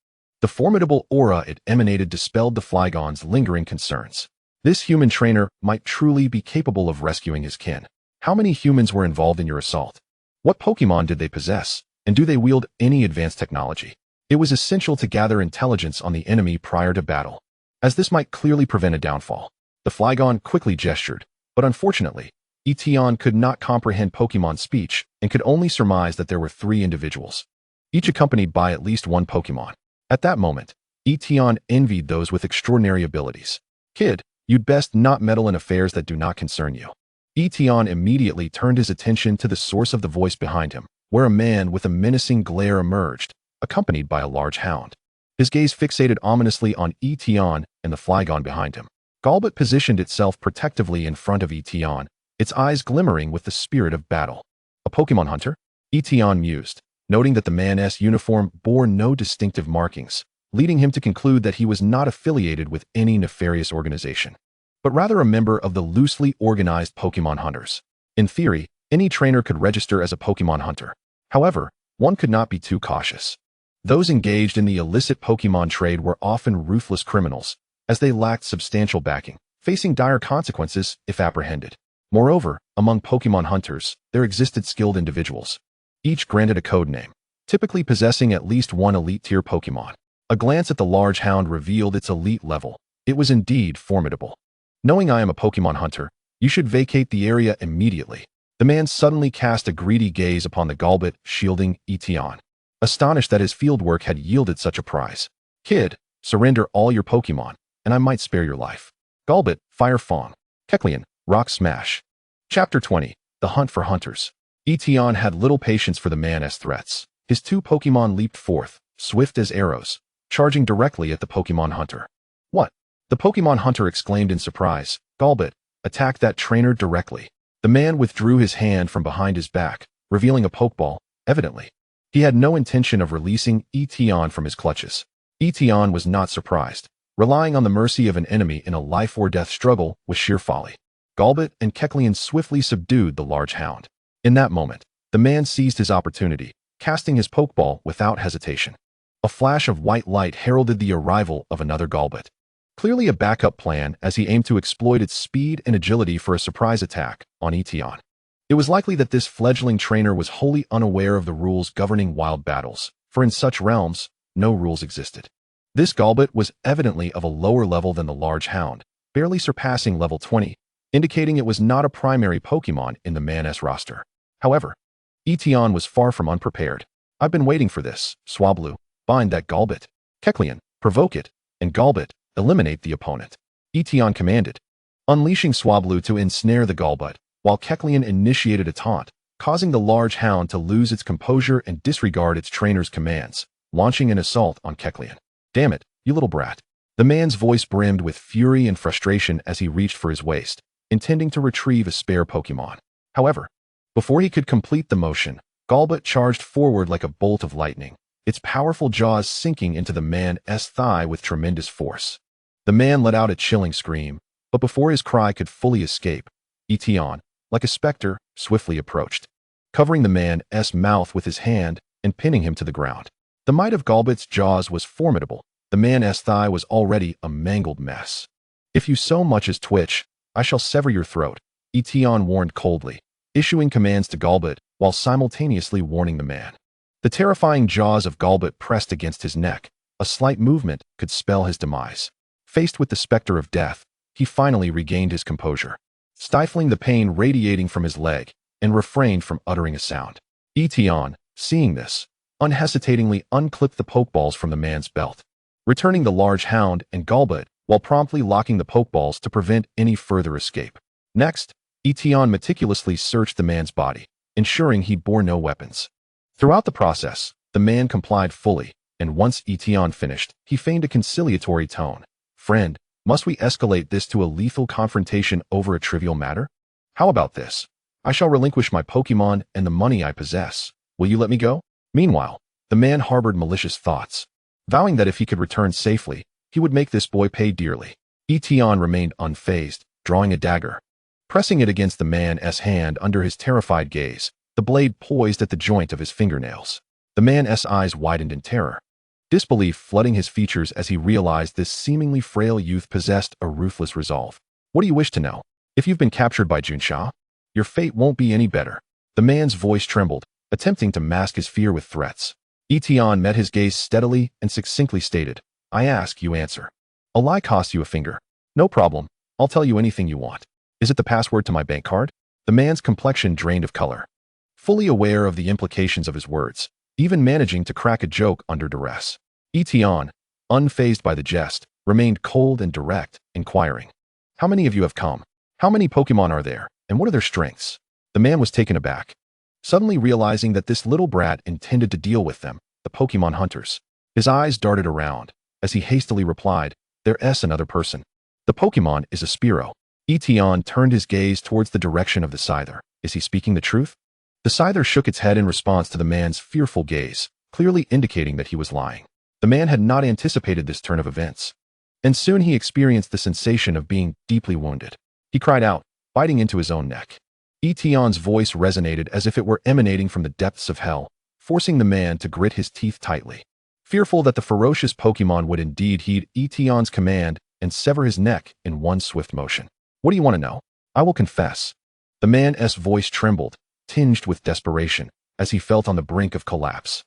The formidable aura it emanated dispelled the Flygon's lingering concerns. This human trainer might truly be capable of rescuing his kin. How many humans were involved in your assault? What Pokémon did they possess? And do they wield any advanced technology? It was essential to gather intelligence on the enemy prior to battle, as this might clearly prevent a downfall. The Flygon quickly gestured, but unfortunately, Tian could not comprehend Pokémon speech and could only surmise that there were 3 individuals, each accompanied by at least one Pokémon. At that moment, Tian envied those with extraordinary abilities. Kid, you'd best not meddle in affairs that do not concern you. Tian immediately turned his attention to the source of the voice behind him, where a man with a menacing glare emerged, accompanied by a large hound. His gaze fixated ominously on Tian and the Flygon behind him. Golbat positioned itself protectively in front of Tian, its eyes glimmering with the spirit of battle. A Pokémon hunter? Tian mused, noting that the man's uniform bore no distinctive markings, leading him to conclude that he was not affiliated with any nefarious organization, but rather a member of the loosely organized Pokémon hunters. In theory, any trainer could register as a Pokémon hunter. However, one could not be too cautious. Those engaged in the illicit Pokémon trade were often ruthless criminals, as they lacked substantial backing, facing dire consequences if apprehended. Moreover, among Pokémon hunters, there existed skilled individuals, each granted a code name, typically possessing at least one elite-tier Pokémon. A glance at the large hound revealed its elite level. It was indeed formidable. Knowing I am a Pokémon hunter, you should vacate the area immediately. The man suddenly cast a greedy gaze upon the Golbat shielding Tian, astonished that his fieldwork had yielded such a prize. Kid, surrender all your Pokémon, and I might spare your life. Golbat, Fire Fong. Kecleon, Rock Smash. Chapter 20. The Hunt for Hunters. Tian had little patience for the man's threats. His 2 Pokémon leaped forth, swift as arrows, charging directly at the Pokémon hunter. What? The Pokémon hunter exclaimed in surprise. Golbat, attack that trainer directly. The man withdrew his hand from behind his back, revealing a Pokeball. Evidently, he had no intention of releasing Tian from his clutches. Tian was not surprised. Relying on the mercy of an enemy in a life-or-death struggle was sheer folly. Golbat and Kecleon swiftly subdued the large hound. In that moment, the man seized his opportunity, casting his Pokeball without hesitation. A flash of white light heralded the arrival of another Golbat. Clearly a backup plan as he aimed to exploit its speed and agility for a surprise attack on Tian. It was likely that this fledgling trainer was wholly unaware of the rules governing wild battles, for in such realms, no rules existed. This Golbat was evidently of a lower level than the large hound, barely surpassing level 20, indicating it was not a primary Pokémon in the man's roster. However, Tian was far from unprepared. I've been waiting for this. Swablu, bind that Golbat. Kecleon, provoke it, and Golbat, eliminate the opponent. Tian commanded, unleashing Swablu to ensnare the Golbat, while Kecleon initiated a taunt, causing the large hound to lose its composure and disregard its trainer's commands, launching an assault on Kecleon. Damn it, you little brat. The man's voice brimmed with fury and frustration as he reached for his waist, intending to retrieve a spare Pokémon. However, before he could complete the motion, Golbat charged forward like a bolt of lightning, its powerful jaws sinking into the man's thigh with tremendous force. The man let out a chilling scream, but before his cry could fully escape, Tian, like a specter, swiftly approached, covering the man's mouth with his hand and pinning him to the ground. The might of Golbat's jaws was formidable. The man's thigh was already a mangled mess. If you so much as twitch, I shall sever your throat, Tian warned coldly, issuing commands to Golbat while simultaneously warning the man. The terrifying jaws of Golbat pressed against his neck. A slight movement could spell his demise. Faced with the specter of death, he finally regained his composure, stifling the pain radiating from his leg, and refrained from uttering a sound. Tian, seeing this, unhesitatingly unclipped the Pokeballs from the man's belt, returning the large hound and Golbat while promptly locking the Pokeballs to prevent any further escape. Next, Tian meticulously searched the man's body, ensuring he bore no weapons. Throughout the process, the man complied fully, and once Tian finished, he feigned a conciliatory tone. Friend, must we escalate this to a lethal confrontation over a trivial matter? How about this? I shall relinquish my Pokémon and the money I possess. Will you let me go? Meanwhile, the man harbored malicious thoughts, vowing that if he could return safely, he would make this boy pay dearly. Tian remained unfazed, drawing a dagger. Pressing it against the man's hand under his terrified gaze, the blade poised at the joint of his fingernails. The man's eyes widened in terror. disbelief flooding his features as he realized this seemingly frail youth possessed a ruthless resolve. What do you wish to know? If you've been captured by Junsha, your fate won't be any better. The man's voice trembled, attempting to mask his fear with threats. Tian met his gaze steadily and succinctly stated, I ask, you answer. A lie costs you a finger. No problem, I'll tell you anything you want. Is it the password to my bank card? The man's complexion drained of color. Fully aware of the implications of his words, even managing to crack a joke under duress. Tian, unfazed by the jest, remained cold and direct, inquiring. How many of you have come? How many Pokémon are there, and what are their strengths? The man was taken aback, suddenly realizing that this little brat intended to deal with them, the Pokémon hunters. His eyes darted around, as he hastily replied, There's another person. The Pokémon is a Spearow. Tian turned his gaze towards the direction of the Scizor. Is he speaking the truth? The Scizor shook its head in response to the man's fearful gaze, clearly indicating that he was lying. The man had not anticipated this turn of events, and soon he experienced the sensation of being deeply wounded. He cried out, biting into his own neck. Tian's voice resonated as if it were emanating from the depths of hell, forcing the man to grit his teeth tightly. Fearful that the ferocious Pokémon would indeed heed Tian's command and sever his neck in one swift motion. What do you want to know? I will confess. The man's voice trembled, tinged with desperation, as he felt on the brink of collapse.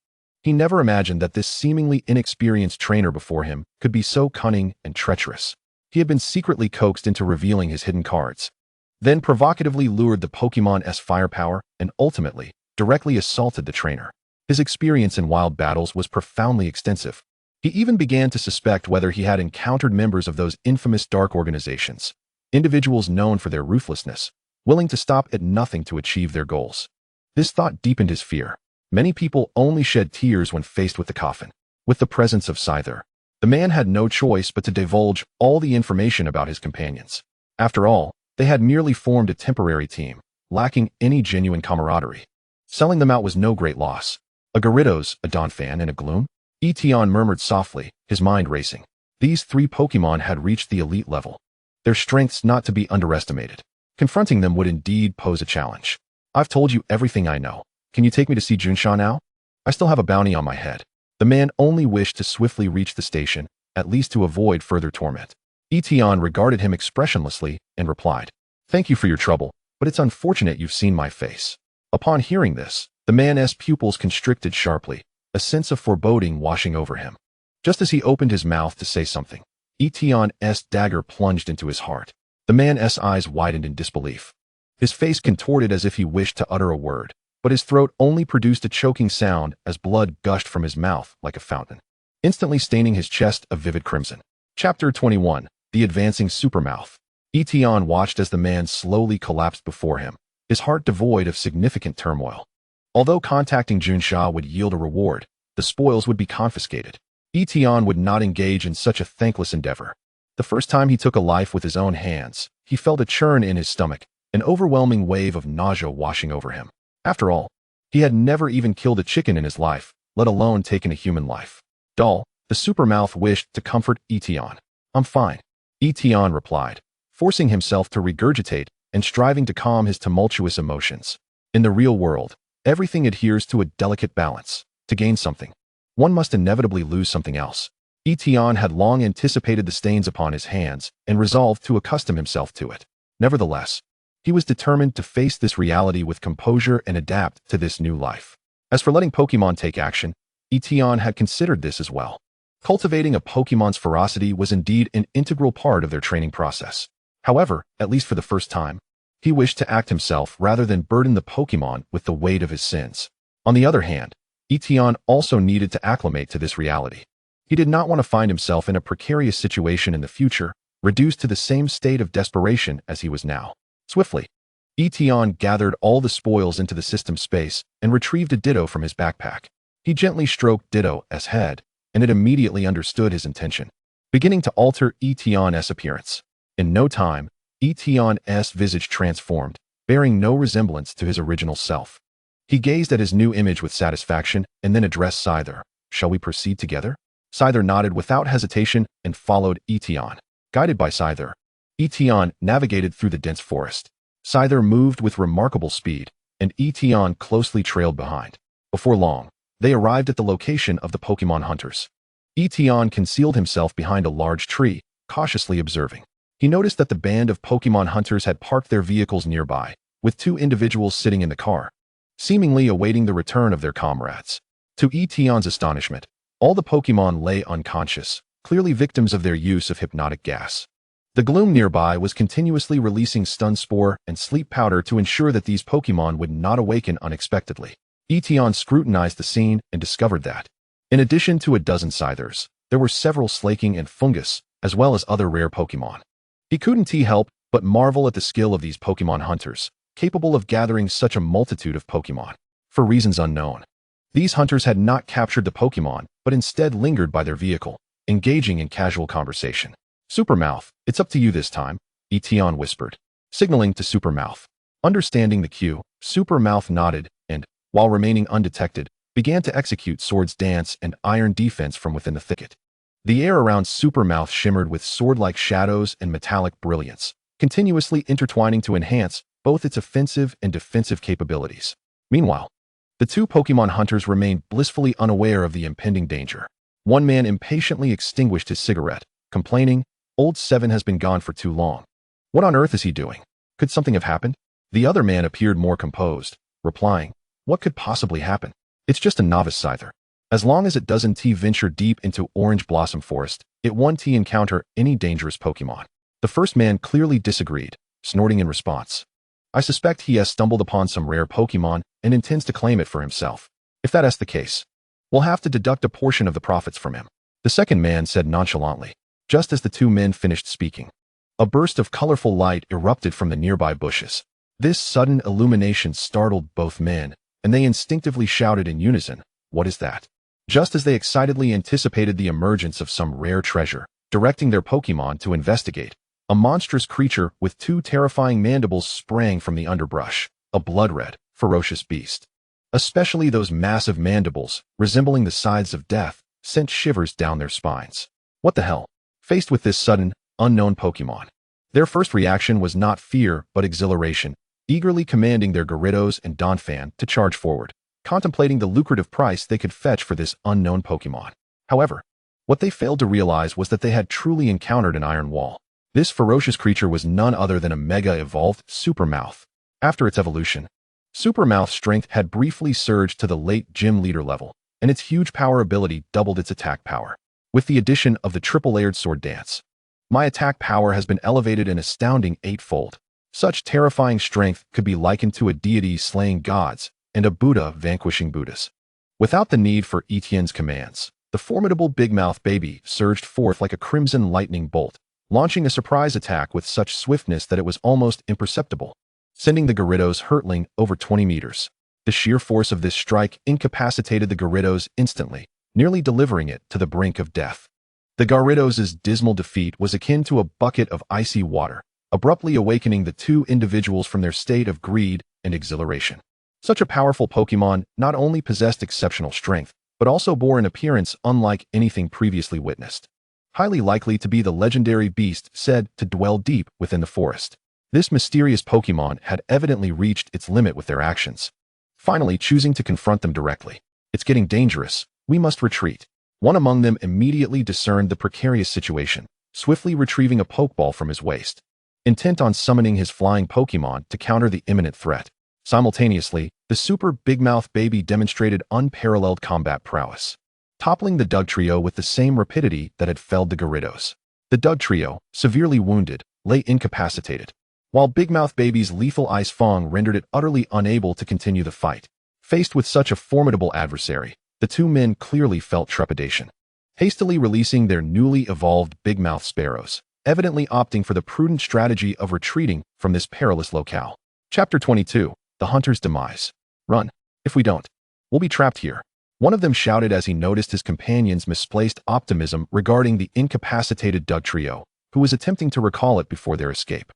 He never imagined that this seemingly inexperienced trainer before him could be so cunning and treacherous. He had been secretly coaxed into revealing his hidden cards, then provocatively lured the Pokémon's firepower and ultimately directly assaulted the trainer. His experience in wild battles was profoundly extensive. He even began to suspect whether he had encountered members of those infamous dark organizations, individuals known for their ruthlessness, willing to stop at nothing to achieve their goals. This thought deepened his fear. Many people only shed tears when faced with the coffin. With the presence of Scizor, the man had no choice but to divulge all the information about his companions. After all, they had merely formed a temporary team, lacking any genuine camaraderie. Selling them out was no great loss. A Gyarados, a Donphan, and a Gloom? Tian murmured softly, his mind racing. These three Pokémon had reached the elite level, their strengths not to be underestimated. Confronting them would indeed pose a challenge. I've told you everything I know. Can you take me to see Junsha now? I still have a bounty on my head. The man only wished to swiftly reach the station, at least to avoid further torment. Tian regarded him expressionlessly and replied, Thank you for your trouble, but it's unfortunate you've seen my face. Upon hearing this, the man's pupils constricted sharply, a sense of foreboding washing over him. Just as he opened his mouth to say something, Tian's dagger plunged into his heart. The man's eyes widened in disbelief. His face contorted as if he wished to utter a word, but his throat only produced a choking sound as blood gushed from his mouth like a fountain, instantly staining his chest a vivid crimson. Chapter 21. The Advancing Supermouth. Tian watched as the man slowly collapsed before him, his heart devoid of significant turmoil. Although contacting Junsha would yield a reward, the spoils would be confiscated. Tian would not engage in such a thankless endeavor. The first time he took a life with his own hands, he felt a churn in his stomach, an overwhelming wave of nausea washing over him. After all, he had never even killed a chicken in his life, let alone taken a human life. Dull, the supermouth wished to comfort Tian. I'm fine, Tian replied, forcing himself to regurgitate and striving to calm his tumultuous emotions. In the real world, everything adheres to a delicate balance. To gain something, one must inevitably lose something else. Tian had long anticipated the stains upon his hands and resolved to accustom himself to it. Nevertheless, he was determined to face this reality with composure and adapt to this new life. As for letting Pokémon take action, Tian had considered this as well. Cultivating a Pokémon's ferocity was indeed an integral part of their training process. However, at least for the first time, he wished to act himself rather than burden the Pokémon with the weight of his sins. On the other hand, Tian also needed to acclimate to this reality. He did not want to find himself in a precarious situation in the future, reduced to the same state of desperation as he was now. Swiftly, Tian gathered all the spoils into the system space and retrieved a Ditto from his backpack. He gently stroked Ditto's head, and it immediately understood his intention, beginning to alter Tian's appearance. In no time, Tian's visage transformed, bearing no resemblance to his original self. He gazed at his new image with satisfaction and then addressed Scizor. Shall we proceed together? Scizor nodded without hesitation and followed Tian. Guided by Scizor, Tian navigated through the dense forest. Scizor moved with remarkable speed, and Tian closely trailed behind. Before long, they arrived at the location of the Pokémon hunters. Tian concealed himself behind a large tree, cautiously observing. He noticed that the band of Pokémon hunters had parked their vehicles nearby, with two individuals sitting in the car, seemingly awaiting the return of their comrades. To Tian's astonishment, all the Pokémon lay unconscious, clearly victims of their use of hypnotic gas. The gloom nearby was continuously releasing stun spore and sleep powder to ensure that these Pokémon would not awaken unexpectedly. Tian scrutinized the scene and discovered that, in addition to a dozen Scizors, there were several Slaking and Fungus, as well as other rare Pokémon. He couldn't help but marvel at the skill of these Pokémon hunters, capable of gathering such a multitude of Pokémon. For reasons unknown, these hunters had not captured the Pokémon, but instead lingered by their vehicle, engaging in casual conversation. Supermouth, it's up to you this time, Tian whispered, signaling to Supermouth. Understanding the cue, Supermouth nodded and, while remaining undetected, began to execute Sword's Dance and Iron Defense from within the thicket. The air around Supermouth shimmered with sword-like shadows and metallic brilliance, continuously intertwining to enhance both its offensive and defensive capabilities. Meanwhile, the two Pokémon hunters remained blissfully unaware of the impending danger. One man impatiently extinguished his cigarette, complaining, "Old Seven has been gone for too long. What on earth is he doing? Could something have happened?" The other man appeared more composed, replying, "What could possibly happen? It's just a novice Scyther. As long as it doesn't venture deep into Orange Blossom Forest, it won't encounter any dangerous Pokémon." The first man clearly disagreed, snorting in response. "I suspect he has stumbled upon some rare Pokémon and intends to claim it for himself. If that is the case, we'll have to deduct a portion of the profits from him," the second man said nonchalantly. Just as the two men finished speaking, a burst of colorful light erupted from the nearby bushes. This sudden illumination startled both men, and they instinctively shouted in unison, "What is that?" Just as they excitedly anticipated the emergence of some rare treasure, directing their Pokémon to investigate, a monstrous creature with two terrifying mandibles sprang from the underbrush, a blood-red, ferocious beast. Especially those massive mandibles, resembling the scythes of death, sent shivers down their spines. What the hell? Faced with this sudden, unknown Pokémon, their first reaction was not fear but exhilaration, eagerly commanding their Gyarados and Donphan to charge forward, contemplating the lucrative price they could fetch for this unknown Pokémon. However, what they failed to realize was that they had truly encountered an iron wall. This ferocious creature was none other than a mega-evolved Supermouth. After its evolution, Supermouth's strength had briefly surged to the late gym leader level, and its huge power ability doubled its attack power. With the addition of the triple-layered Sword Dance, my attack power has been elevated an astounding 8-fold. Such terrifying strength could be likened to a deity slaying gods and a Buddha vanquishing Buddhas. Without the need for Etienne's commands, the formidable Big Mouth Baby surged forth like a crimson lightning bolt, launching a surprise attack with such swiftness that it was almost imperceptible, sending the Gyarados hurtling over 20 meters. The sheer force of this strike incapacitated the Gyarados instantly, nearly delivering it to the brink of death. The Gyarados' dismal defeat was akin to a bucket of icy water, abruptly awakening the two individuals from their state of greed and exhilaration. Such a powerful Pokémon not only possessed exceptional strength, but also bore an appearance unlike anything previously witnessed. Highly likely to be the legendary beast said to dwell deep within the forest. This mysterious Pokémon had evidently reached its limit with their actions, finally choosing to confront them directly. "It's getting dangerous. We must retreat." One among them immediately discerned the precarious situation, swiftly retrieving a Pokeball from his waist, intent on summoning his flying Pokémon to counter the imminent threat. Simultaneously, the Super Big Mouth Baby demonstrated unparalleled combat prowess, toppling the Dugtrio with the same rapidity that had felled the Gyarados. The Dugtrio, severely wounded, lay incapacitated, while Big Mouth Baby's lethal Ice Fang rendered it utterly unable to continue the fight. Faced with such a formidable adversary, the two men clearly felt trepidation. Hastily releasing their newly evolved Big Mouth Sparrows, evidently opting for the prudent strategy of retreating from this perilous locale. Chapter 22, The Hunter's Demise. "Run. If we don't, we'll be trapped here," one of them shouted as he noticed his companion's misplaced optimism regarding the incapacitated Dugtrio, who was attempting to recall it before their escape.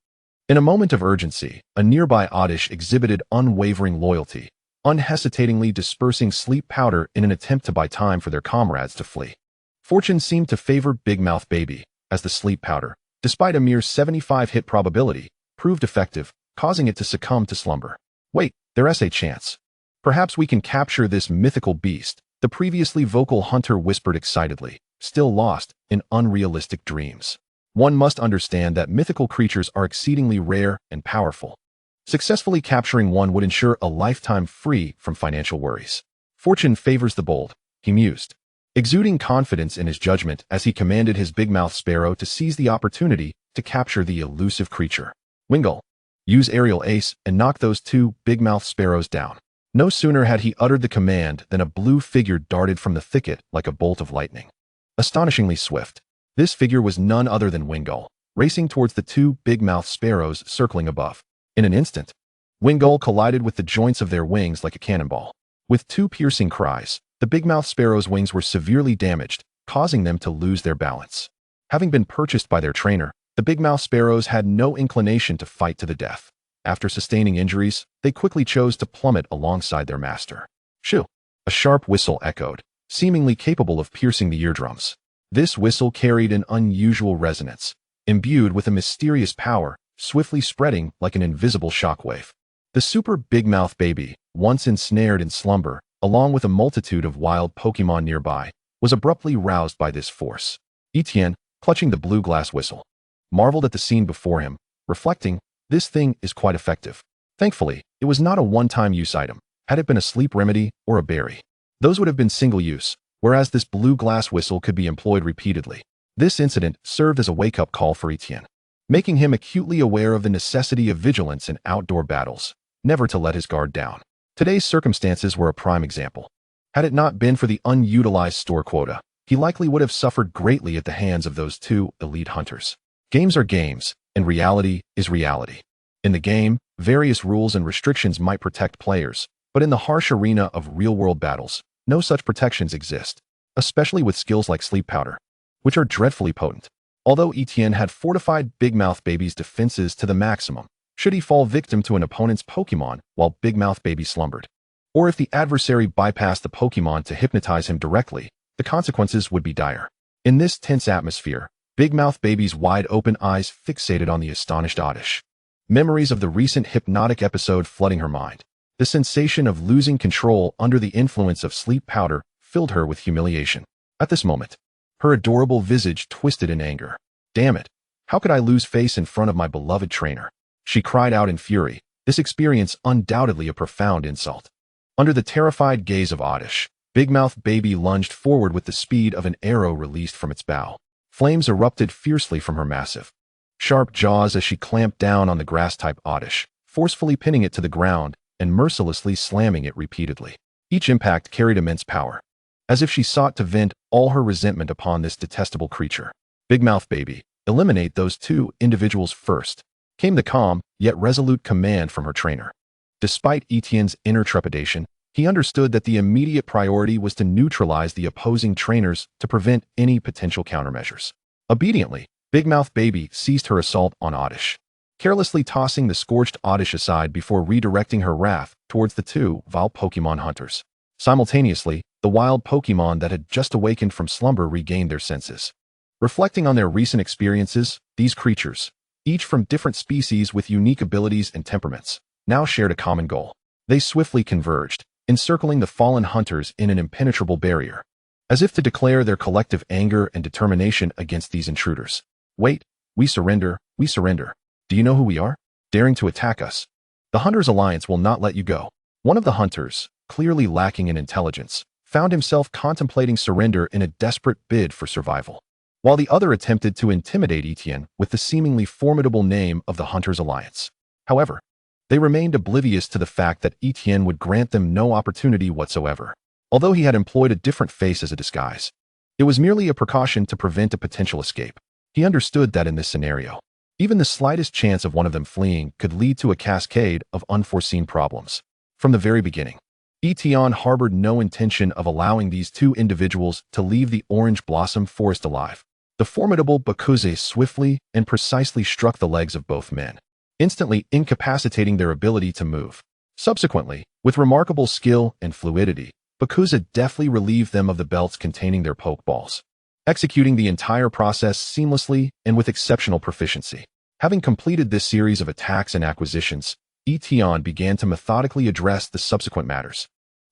In a moment of urgency, a nearby Oddish exhibited unwavering loyalty, unhesitatingly dispersing sleep powder in an attempt to buy time for their comrades to flee. Fortune seemed to favor Big Mouth Baby, as the sleep powder, despite a mere 75 hit probability, proved effective, causing it to succumb to slumber. "Wait, there's a chance. Perhaps we can capture this mythical beast," the previously vocal hunter whispered excitedly, still lost in unrealistic dreams. One must understand that mythical creatures are exceedingly rare and powerful. Successfully capturing one would ensure a lifetime free from financial worries. Fortune favors the bold, he mused, exuding confidence in his judgment as he commanded his big-mouth sparrow to seize the opportunity to capture the elusive creature. Wingull, use aerial ace and knock those two big-mouth sparrows down. No sooner had he uttered the command than a blue figure darted from the thicket like a bolt of lightning. Astonishingly swift, this figure was none other than Wingull, racing towards the two big-mouth sparrows circling above. In an instant, Wingull collided with the joints of their wings like a cannonball. With two piercing cries, the big-mouth sparrows' wings were severely damaged, causing them to lose their balance. Having been purchased by their trainer, the big-mouth sparrows had no inclination to fight to the death. After sustaining injuries, they quickly chose to plummet alongside their master. Shoo! A sharp whistle echoed, seemingly capable of piercing the eardrums. This whistle carried an unusual resonance, imbued with a mysterious power, swiftly spreading like an invisible shockwave. The super big-mouth baby, once ensnared in slumber, along with a multitude of wild Pokémon nearby, was abruptly roused by this force. Tian, clutching the blue glass whistle, marveled at the scene before him, reflecting, this thing is quite effective. Thankfully, it was not a one-time use item. Had it been a sleep remedy or a berry, those would have been single use, whereas this blue glass whistle could be employed repeatedly. This incident served as a wake-up call for Tian, making him acutely aware of the necessity of vigilance in outdoor battles, never to let his guard down. Today's circumstances were a prime example. Had it not been for the unutilized store quota, he likely would have suffered greatly at the hands of those two elite hunters. Games are games, and reality is reality. In the game, various rules and restrictions might protect players, but in the harsh arena of real-world battles, no such protections exist, especially with skills like Sleep Powder, which are dreadfully potent. Although Tian had fortified Big Mouth Baby's defenses to the maximum, should he fall victim to an opponent's Pokémon while Big Mouth Baby slumbered, or if the adversary bypassed the Pokémon to hypnotize him directly, the consequences would be dire. In this tense atmosphere, Big Mouth Baby's wide-open eyes fixated on the astonished Oddish. Memories of the recent hypnotic episode flooding her mind. The sensation of losing control under the influence of Sleep Powder filled her with humiliation. At this moment, her adorable visage twisted in anger. Damn it! How could I lose face in front of my beloved trainer? She cried out in fury, this experience undoubtedly a profound insult. Under the terrified gaze of Oddish, Big Mouth Baby lunged forward with the speed of an arrow released from its bow. Flames erupted fiercely from her massive, sharp jaws as she clamped down on the grass-type Oddish, forcefully pinning it to the ground and mercilessly slamming it repeatedly. Each impact carried immense power, as if she sought to vent all her resentment upon this detestable creature. Big Mouth Baby, eliminate those two individuals first, came the calm, yet resolute command from her trainer. Despite Tian's inner trepidation, he understood that the immediate priority was to neutralize the opposing trainers to prevent any potential countermeasures. Obediently, Big Mouth Baby ceased her assault on Oddish, carelessly tossing the scorched Oddish aside before redirecting her wrath towards the two vile Pokémon hunters. Simultaneously, the wild Pokémon that had just awakened from slumber regained their senses. Reflecting on their recent experiences, these creatures, each from different species with unique abilities and temperaments, now shared a common goal. They swiftly converged, encircling the fallen hunters in an impenetrable barrier, as if to declare their collective anger and determination against these intruders. Wait, we surrender, we surrender. Do you know who we are? Daring to attack us? The Hunters' Alliance will not let you go. One of the hunters, clearly lacking in intelligence, found himself contemplating surrender in a desperate bid for survival, while the other attempted to intimidate Tian with the seemingly formidable name of the Hunters' Alliance. However, they remained oblivious to the fact that Tian would grant them no opportunity whatsoever. Although he had employed a different face as a disguise, it was merely a precaution to prevent a potential escape. He understood that in this scenario, even the slightest chance of one of them fleeing could lead to a cascade of unforeseen problems. From the very beginning, Tian harbored no intention of allowing these two individuals to leave the Orange Blossom Forest alive. The formidable Bakuze swiftly and precisely struck the legs of both men, instantly incapacitating their ability to move. Subsequently, with remarkable skill and fluidity, Bakuze deftly relieved them of the belts containing their Pokeballs, executing the entire process seamlessly and with exceptional proficiency. Having completed this series of attacks and acquisitions, Tian began to methodically address the subsequent matters.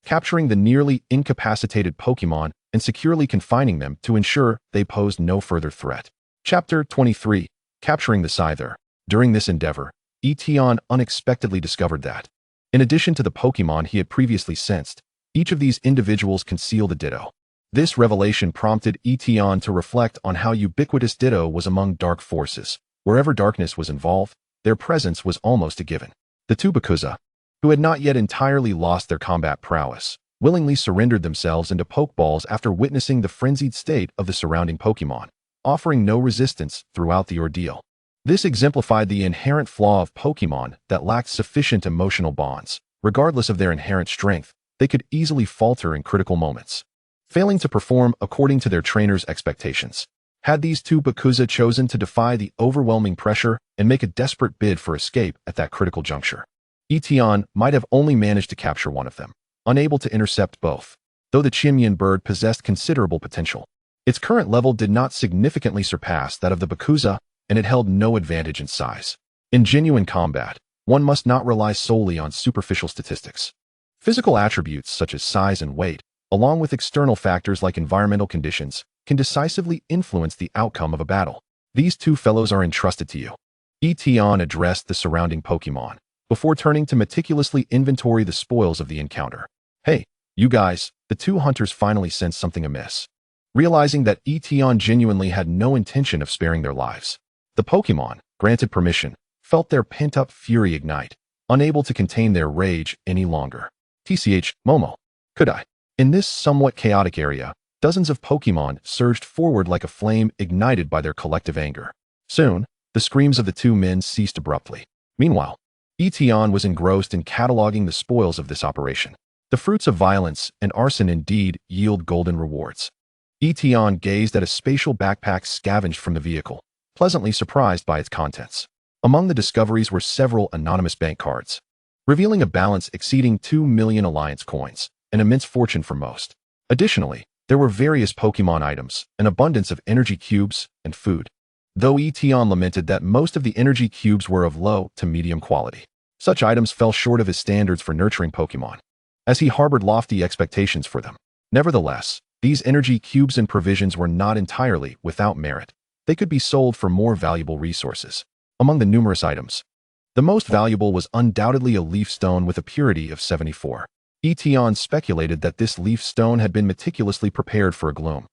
capturing the nearly incapacitated Pokémon and securely confining them to ensure they posed no further threat. Chapter 23. Capturing the Scizor. During this endeavor, Tian unexpectedly discovered that, in addition to the Pokémon he had previously sensed, each of these individuals concealed a Ditto. This revelation prompted Tian to reflect on how ubiquitous Ditto was among dark forces. Wherever darkness was involved, their presence was almost a given. The two Bakuza, who had not yet entirely lost their combat prowess, willingly surrendered themselves into Pokeballs after witnessing the frenzied state of the surrounding Pokémon, offering no resistance throughout the ordeal. This exemplified the inherent flaw of Pokémon that lacked sufficient emotional bonds. Regardless of their inherent strength, they could easily falter in critical moments, failing to perform according to their trainer's expectations. Had these two Bakuza chosen to defy the overwhelming pressure and make a desperate bid for escape at that critical juncture, Tian might have only managed to capture one of them, unable to intercept both. Though the Chimyan bird possessed considerable potential, its current level did not significantly surpass that of the Bakuza, and it held no advantage in size. In genuine combat, one must not rely solely on superficial statistics. Physical attributes such as size and weight, along with external factors like environmental conditions, can decisively influence the outcome of a battle. These two fellows are entrusted to you. Tian addressed the surrounding Pokémon, before turning to meticulously inventory the spoils of the encounter. Hey, you guys, the two hunters finally sensed something amiss. Realizing that Tian genuinely had no intention of sparing their lives, the Pokémon, granted permission, felt their pent-up fury ignite, unable to contain their rage any longer. Momo. Could I? In this somewhat chaotic area, dozens of Pokémon surged forward like a flame ignited by their collective anger. Soon, the screams of the two men ceased abruptly. Meanwhile, Tian was engrossed in cataloging the spoils of this operation. The fruits of violence and arson indeed yield golden rewards. Tian gazed at a spatial backpack scavenged from the vehicle, pleasantly surprised by its contents. Among the discoveries were several anonymous bank cards, revealing a balance exceeding 2 million Alliance coins, an immense fortune for most. Additionally, there were various Pokémon items, an abundance of energy cubes, and food. Though Tian lamented that most of the energy cubes were of low to medium quality, such items fell short of his standards for nurturing Pokémon, as he harbored lofty expectations for them. Nevertheless, these energy cubes and provisions were not entirely without merit. They could be sold for more valuable resources. Among the numerous items, the most valuable was undoubtedly a leaf stone with a purity of 74. Tian speculated that this leaf stone had been meticulously prepared for a gloom,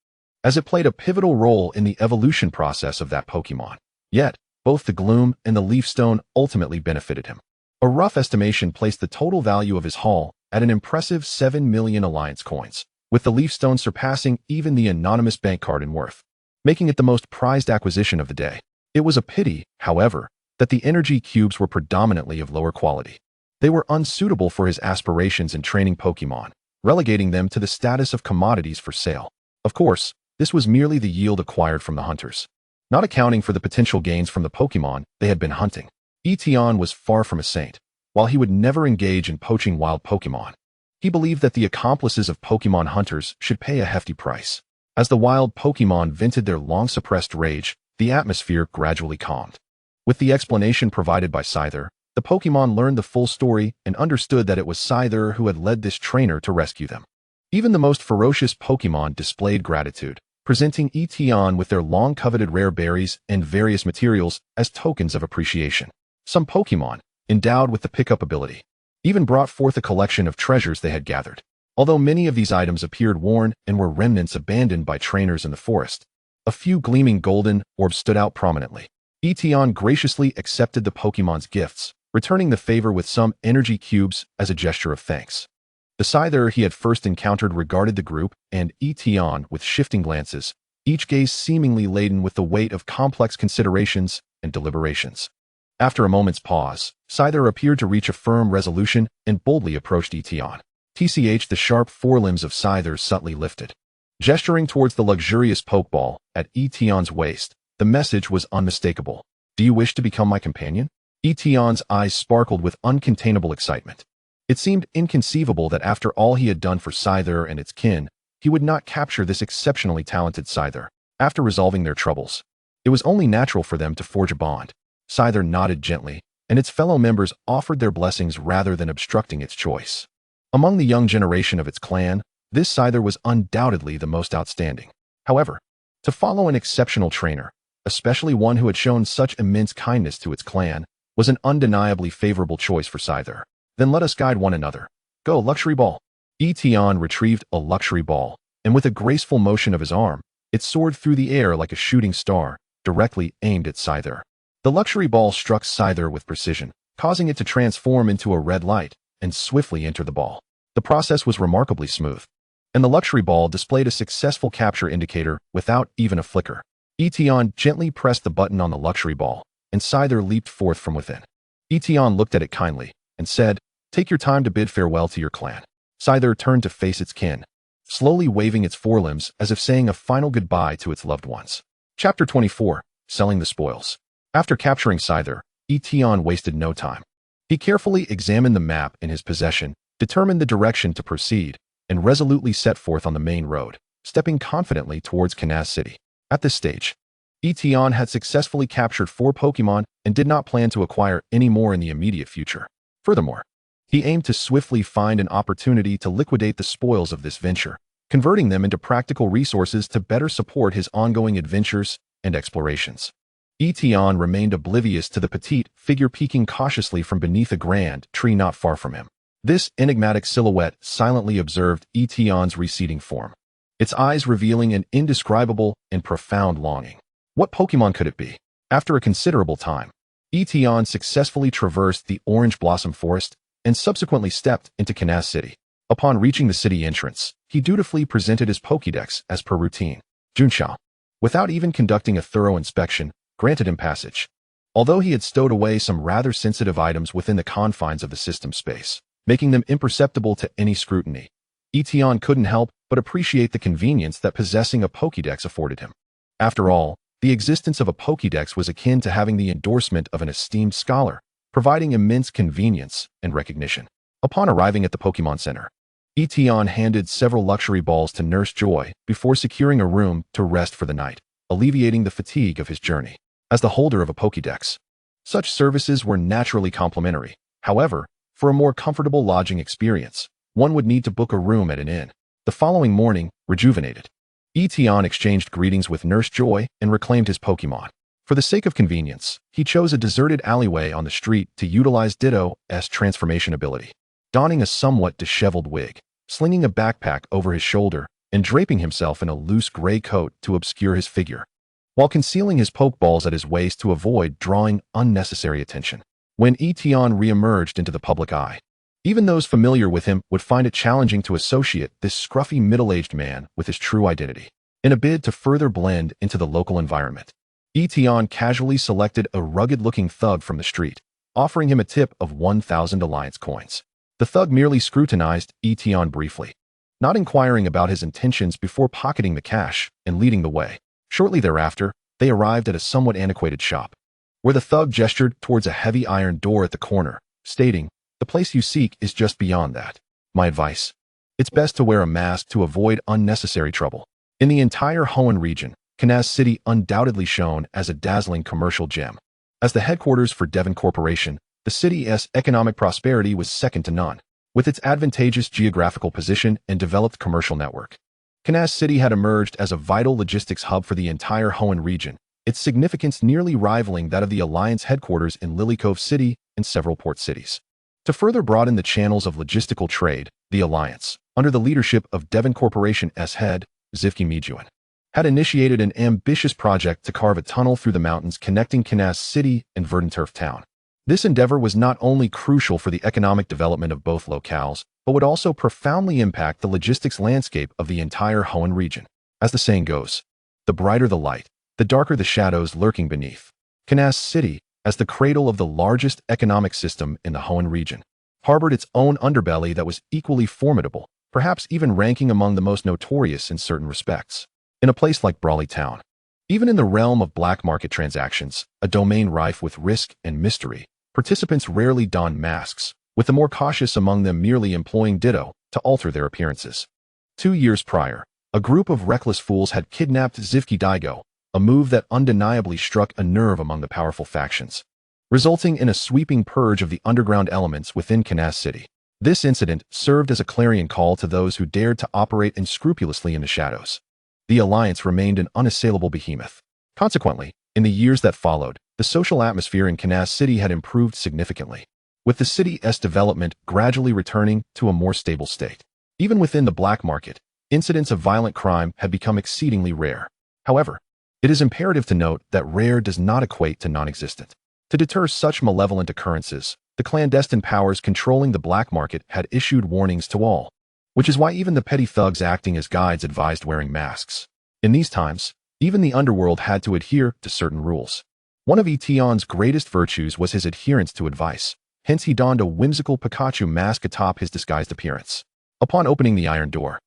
as it played a pivotal role in the evolution process of that Pokémon. Yet, both the gloom and the leaf stone ultimately benefited him. A rough estimation placed the total value of his haul at an impressive 7 million Alliance coins, with the leaf stone surpassing even the anonymous bank card in worth, making it the most prized acquisition of the day. It was a pity, however, that the energy cubes were predominantly of lower quality. They were unsuitable for his aspirations in training Pokémon, relegating them to the status of commodities for sale. Of course, this was merely the yield acquired from the hunters, not accounting for the potential gains from the Pokémon they had been hunting. Tian was far from a saint. While he would never engage in poaching wild Pokémon, he believed that the accomplices of Pokémon hunters should pay a hefty price. As the wild Pokémon vented their long-suppressed rage, the atmosphere gradually calmed. With the explanation provided by Scizor, the Pokémon learned the full story and understood that it was Scizor who had led this trainer to rescue them. Even the most ferocious Pokémon displayed gratitude, presenting Tian with their long-coveted rare berries and various materials as tokens of appreciation. Some Pokémon, endowed with the pickup ability, even brought forth a collection of treasures they had gathered. Although many of these items appeared worn and were remnants abandoned by trainers in the forest, a few gleaming golden orbs stood out prominently. Tian graciously accepted the Pokémon's gifts, returning the favor with some energy cubes as a gesture of thanks. The Scizor he had first encountered regarded the group and Tian with shifting glances, each gaze seemingly laden with the weight of complex considerations and deliberations. After a moment's pause, Scizor appeared to reach a firm resolution and boldly approached Tian. The sharp forelimbs of Scizor subtly lifted. Gesturing towards the luxurious pokeball at Tian's waist, the message was unmistakable. Do you wish to become my companion? Tian's eyes sparkled with uncontainable excitement. It seemed inconceivable that after all he had done for Scizor and its kin, he would not capture this exceptionally talented Scizor. After resolving their troubles, it was only natural for them to forge a bond. Scizor nodded gently, and its fellow members offered their blessings rather than obstructing its choice. Among the young generation of its clan, this Scizor was undoubtedly the most outstanding. However, to follow an exceptional trainer, especially one who had shown such immense kindness to its clan, was an undeniably favorable choice for Scizor. Then let us guide one another. Go, luxury ball. Tian retrieved a luxury ball, and with a graceful motion of his arm, it soared through the air like a shooting star, directly aimed at Scizor. The luxury ball struck Scizor with precision, causing it to transform into a red light and swiftly enter the ball. The process was remarkably smooth, and the luxury ball displayed a successful capture indicator without even a flicker. Tian gently pressed the button on the luxury ball, and Scizor leaped forth from within. Tian looked at it kindly and said, "Take your time to bid farewell to your clan." Scizor turned to face its kin, slowly waving its forelimbs as if saying a final goodbye to its loved ones. Chapter 24. Selling the Spoils. After capturing Scizor, Tian wasted no time. He carefully examined the map in his possession, determined the direction to proceed, and resolutely set forth on the main road, stepping confidently towards Knaz City. At this stage, Tian had successfully captured 4 Pokémon and did not plan to acquire any more in the immediate future. Furthermore, he aimed to swiftly find an opportunity to liquidate the spoils of this venture, converting them into practical resources to better support his ongoing adventures and explorations. Tian remained oblivious to the petite figure peeking cautiously from beneath a grand tree not far from him. This enigmatic silhouette silently observed Tian's receding form, its eyes revealing an indescribable and profound longing. What Pokémon could it be? After a considerable time, Tian successfully traversed the Orange Blossom Forest and subsequently stepped into Knaz City. Upon reaching the city entrance, he dutifully presented his Pokédex as per routine. Junxiao, without even conducting a thorough inspection, granted him passage. Although he had stowed away some rather sensitive items within the confines of the system space, making them imperceptible to any scrutiny, Tian couldn't help but appreciate the convenience that possessing a Pokédex afforded him. After all, the existence of a Pokédex was akin to having the endorsement of an esteemed scholar, providing immense convenience and recognition. Upon arriving at the Pokémon Center, Tian handed several luxury balls to Nurse Joy before securing a room to rest for the night, alleviating the fatigue of his journey. As the holder of a Pokédex, such services were naturally complimentary. However, for a more comfortable lodging experience, one would need to book a room at an inn. The following morning, rejuvenated, Tian exchanged greetings with Nurse Joy and reclaimed his Pokémon. For the sake of convenience, he chose a deserted alleyway on the street to utilize Ditto's transformation ability. Donning a somewhat disheveled wig, slinging a backpack over his shoulder, and draping himself in a loose gray coat to obscure his figure, while concealing his Pokeballs at his waist to avoid drawing unnecessary attention. When Tian re-emerged into the public eye, even those familiar with him would find it challenging to associate this scruffy middle-aged man with his true identity. In a bid to further blend into the local environment, Tian casually selected a rugged-looking thug from the street, offering him a tip of 1,000 Alliance coins. The thug merely scrutinized Tian briefly, not inquiring about his intentions before pocketing the cash and leading the way. Shortly thereafter, they arrived at a somewhat antiquated shop, where the thug gestured towards a heavy iron door at the corner, stating, "The place you seek is just beyond that. My advice: it's best to wear a mask to avoid unnecessary trouble." In the entire Hoenn region, Knaz City undoubtedly shone as a dazzling commercial gem. As the headquarters for Devon Corporation, the city's economic prosperity was second to none. With its advantageous geographical position and developed commercial network, Knaz City had emerged as a vital logistics hub for the entire Hoenn region, its significance nearly rivaling that of the Alliance headquarters in Lilycove City and several port cities. To further broaden the channels of logistical trade, the Alliance, under the leadership of Devon Corporation's head, Zivki Mijuan, had initiated an ambitious project to carve a tunnel through the mountains connecting Knaz City and Dewford Town. This endeavor was not only crucial for the economic development of both locales, but would also profoundly impact the logistics landscape of the entire Hoenn region. As the saying goes, the brighter the light, the darker the shadows lurking beneath. Knaz City, as the cradle of the largest economic system in the Hoenn region, harbored its own underbelly that was equally formidable, perhaps even ranking among the most notorious in certain respects. In a place like Brawley Town, even in the realm of black market transactions, a domain rife with risk and mystery, participants rarely donned masks, with the more cautious among them merely employing Ditto to alter their appearances. 2 years prior, a group of reckless fools had kidnapped Zivki Daigo, a move that undeniably struck a nerve among the powerful factions, resulting in a sweeping purge of the underground elements within Knaz City. This incident served as a clarion call to those who dared to operate unscrupulously in the shadows. The Alliance remained an unassailable behemoth. Consequently, in the years that followed, the social atmosphere in Kanas City had improved significantly, with the city's development gradually returning to a more stable state. Even within the black market, incidents of violent crime had become exceedingly rare. However, it is imperative to note that rare does not equate to non-existent. To deter such malevolent occurrences, the clandestine powers controlling the black market had issued warnings to all, which is why even the petty thugs acting as guides advised wearing masks. In these times, even the underworld had to adhere to certain rules. One of Tian's greatest virtues was his adherence to advice, hence he donned a whimsical Pikachu mask atop his disguised appearance. Upon opening the iron door,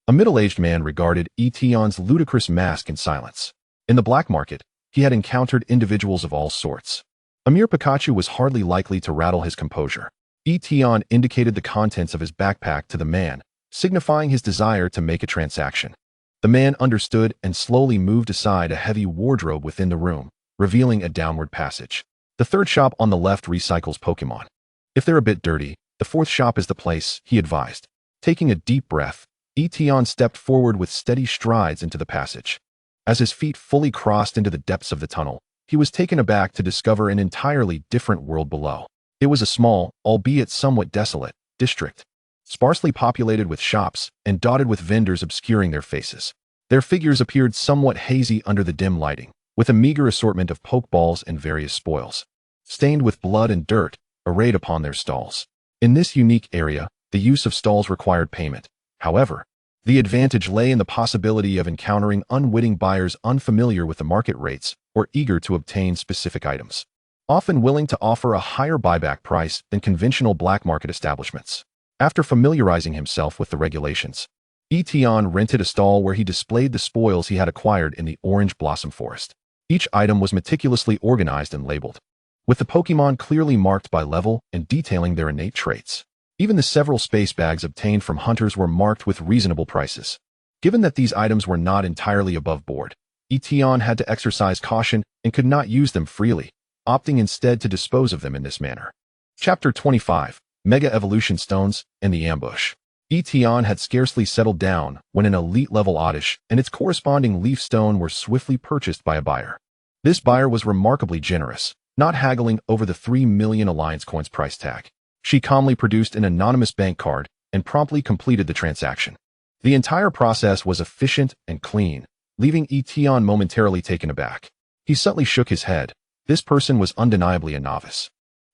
a middle-aged man regarded Tian's ludicrous mask in silence. In the black market, he had encountered individuals of all sorts. A mere Pikachu was hardly likely to rattle his composure. Tian indicated the contents of his backpack to the man, signifying his desire to make a transaction. The man understood and slowly moved aside a heavy wardrobe within the room, revealing a downward passage. The third shop on the left recycles Pokémon. If they're a bit dirty, the fourth shop is the place, he advised. Taking a deep breath, Tian stepped forward with steady strides into the passage. As his feet fully crossed into the depths of the tunnel, he was taken aback to discover an entirely different world below. It was a small, albeit somewhat desolate, district, sparsely populated with shops and dotted with vendors obscuring their faces. Their figures appeared somewhat hazy under the dim lighting, with a meager assortment of pokeballs and various spoils, stained with blood and dirt, arrayed upon their stalls. In this unique area, the use of stalls required payment. However, the advantage lay in the possibility of encountering unwitting buyers unfamiliar with the market rates or eager to obtain specific items, often willing to offer a higher buyback price than conventional black market establishments. After familiarizing himself with the regulations, Tian rented a stall where he displayed the spoils he had acquired in the Orange Blossom Forest. Each item was meticulously organized and labeled, with the Pokémon clearly marked by level and detailing their innate traits. Even the several space bags obtained from hunters were marked with reasonable prices. Given that these items were not entirely above board, Tian had to exercise caution and could not use them freely, opting instead to dispose of them in this manner. Chapter 25, Mega Evolution Stones and the Ambush. Tian had scarcely settled down when an elite-level Oddish and its corresponding leaf stone were swiftly purchased by a buyer. This buyer was remarkably generous, not haggling over the 3 million Alliance coins price tag. She calmly produced an anonymous bank card and promptly completed the transaction. The entire process was efficient and clean, leaving Tian momentarily taken aback. He subtly shook his head. This person was undeniably a novice,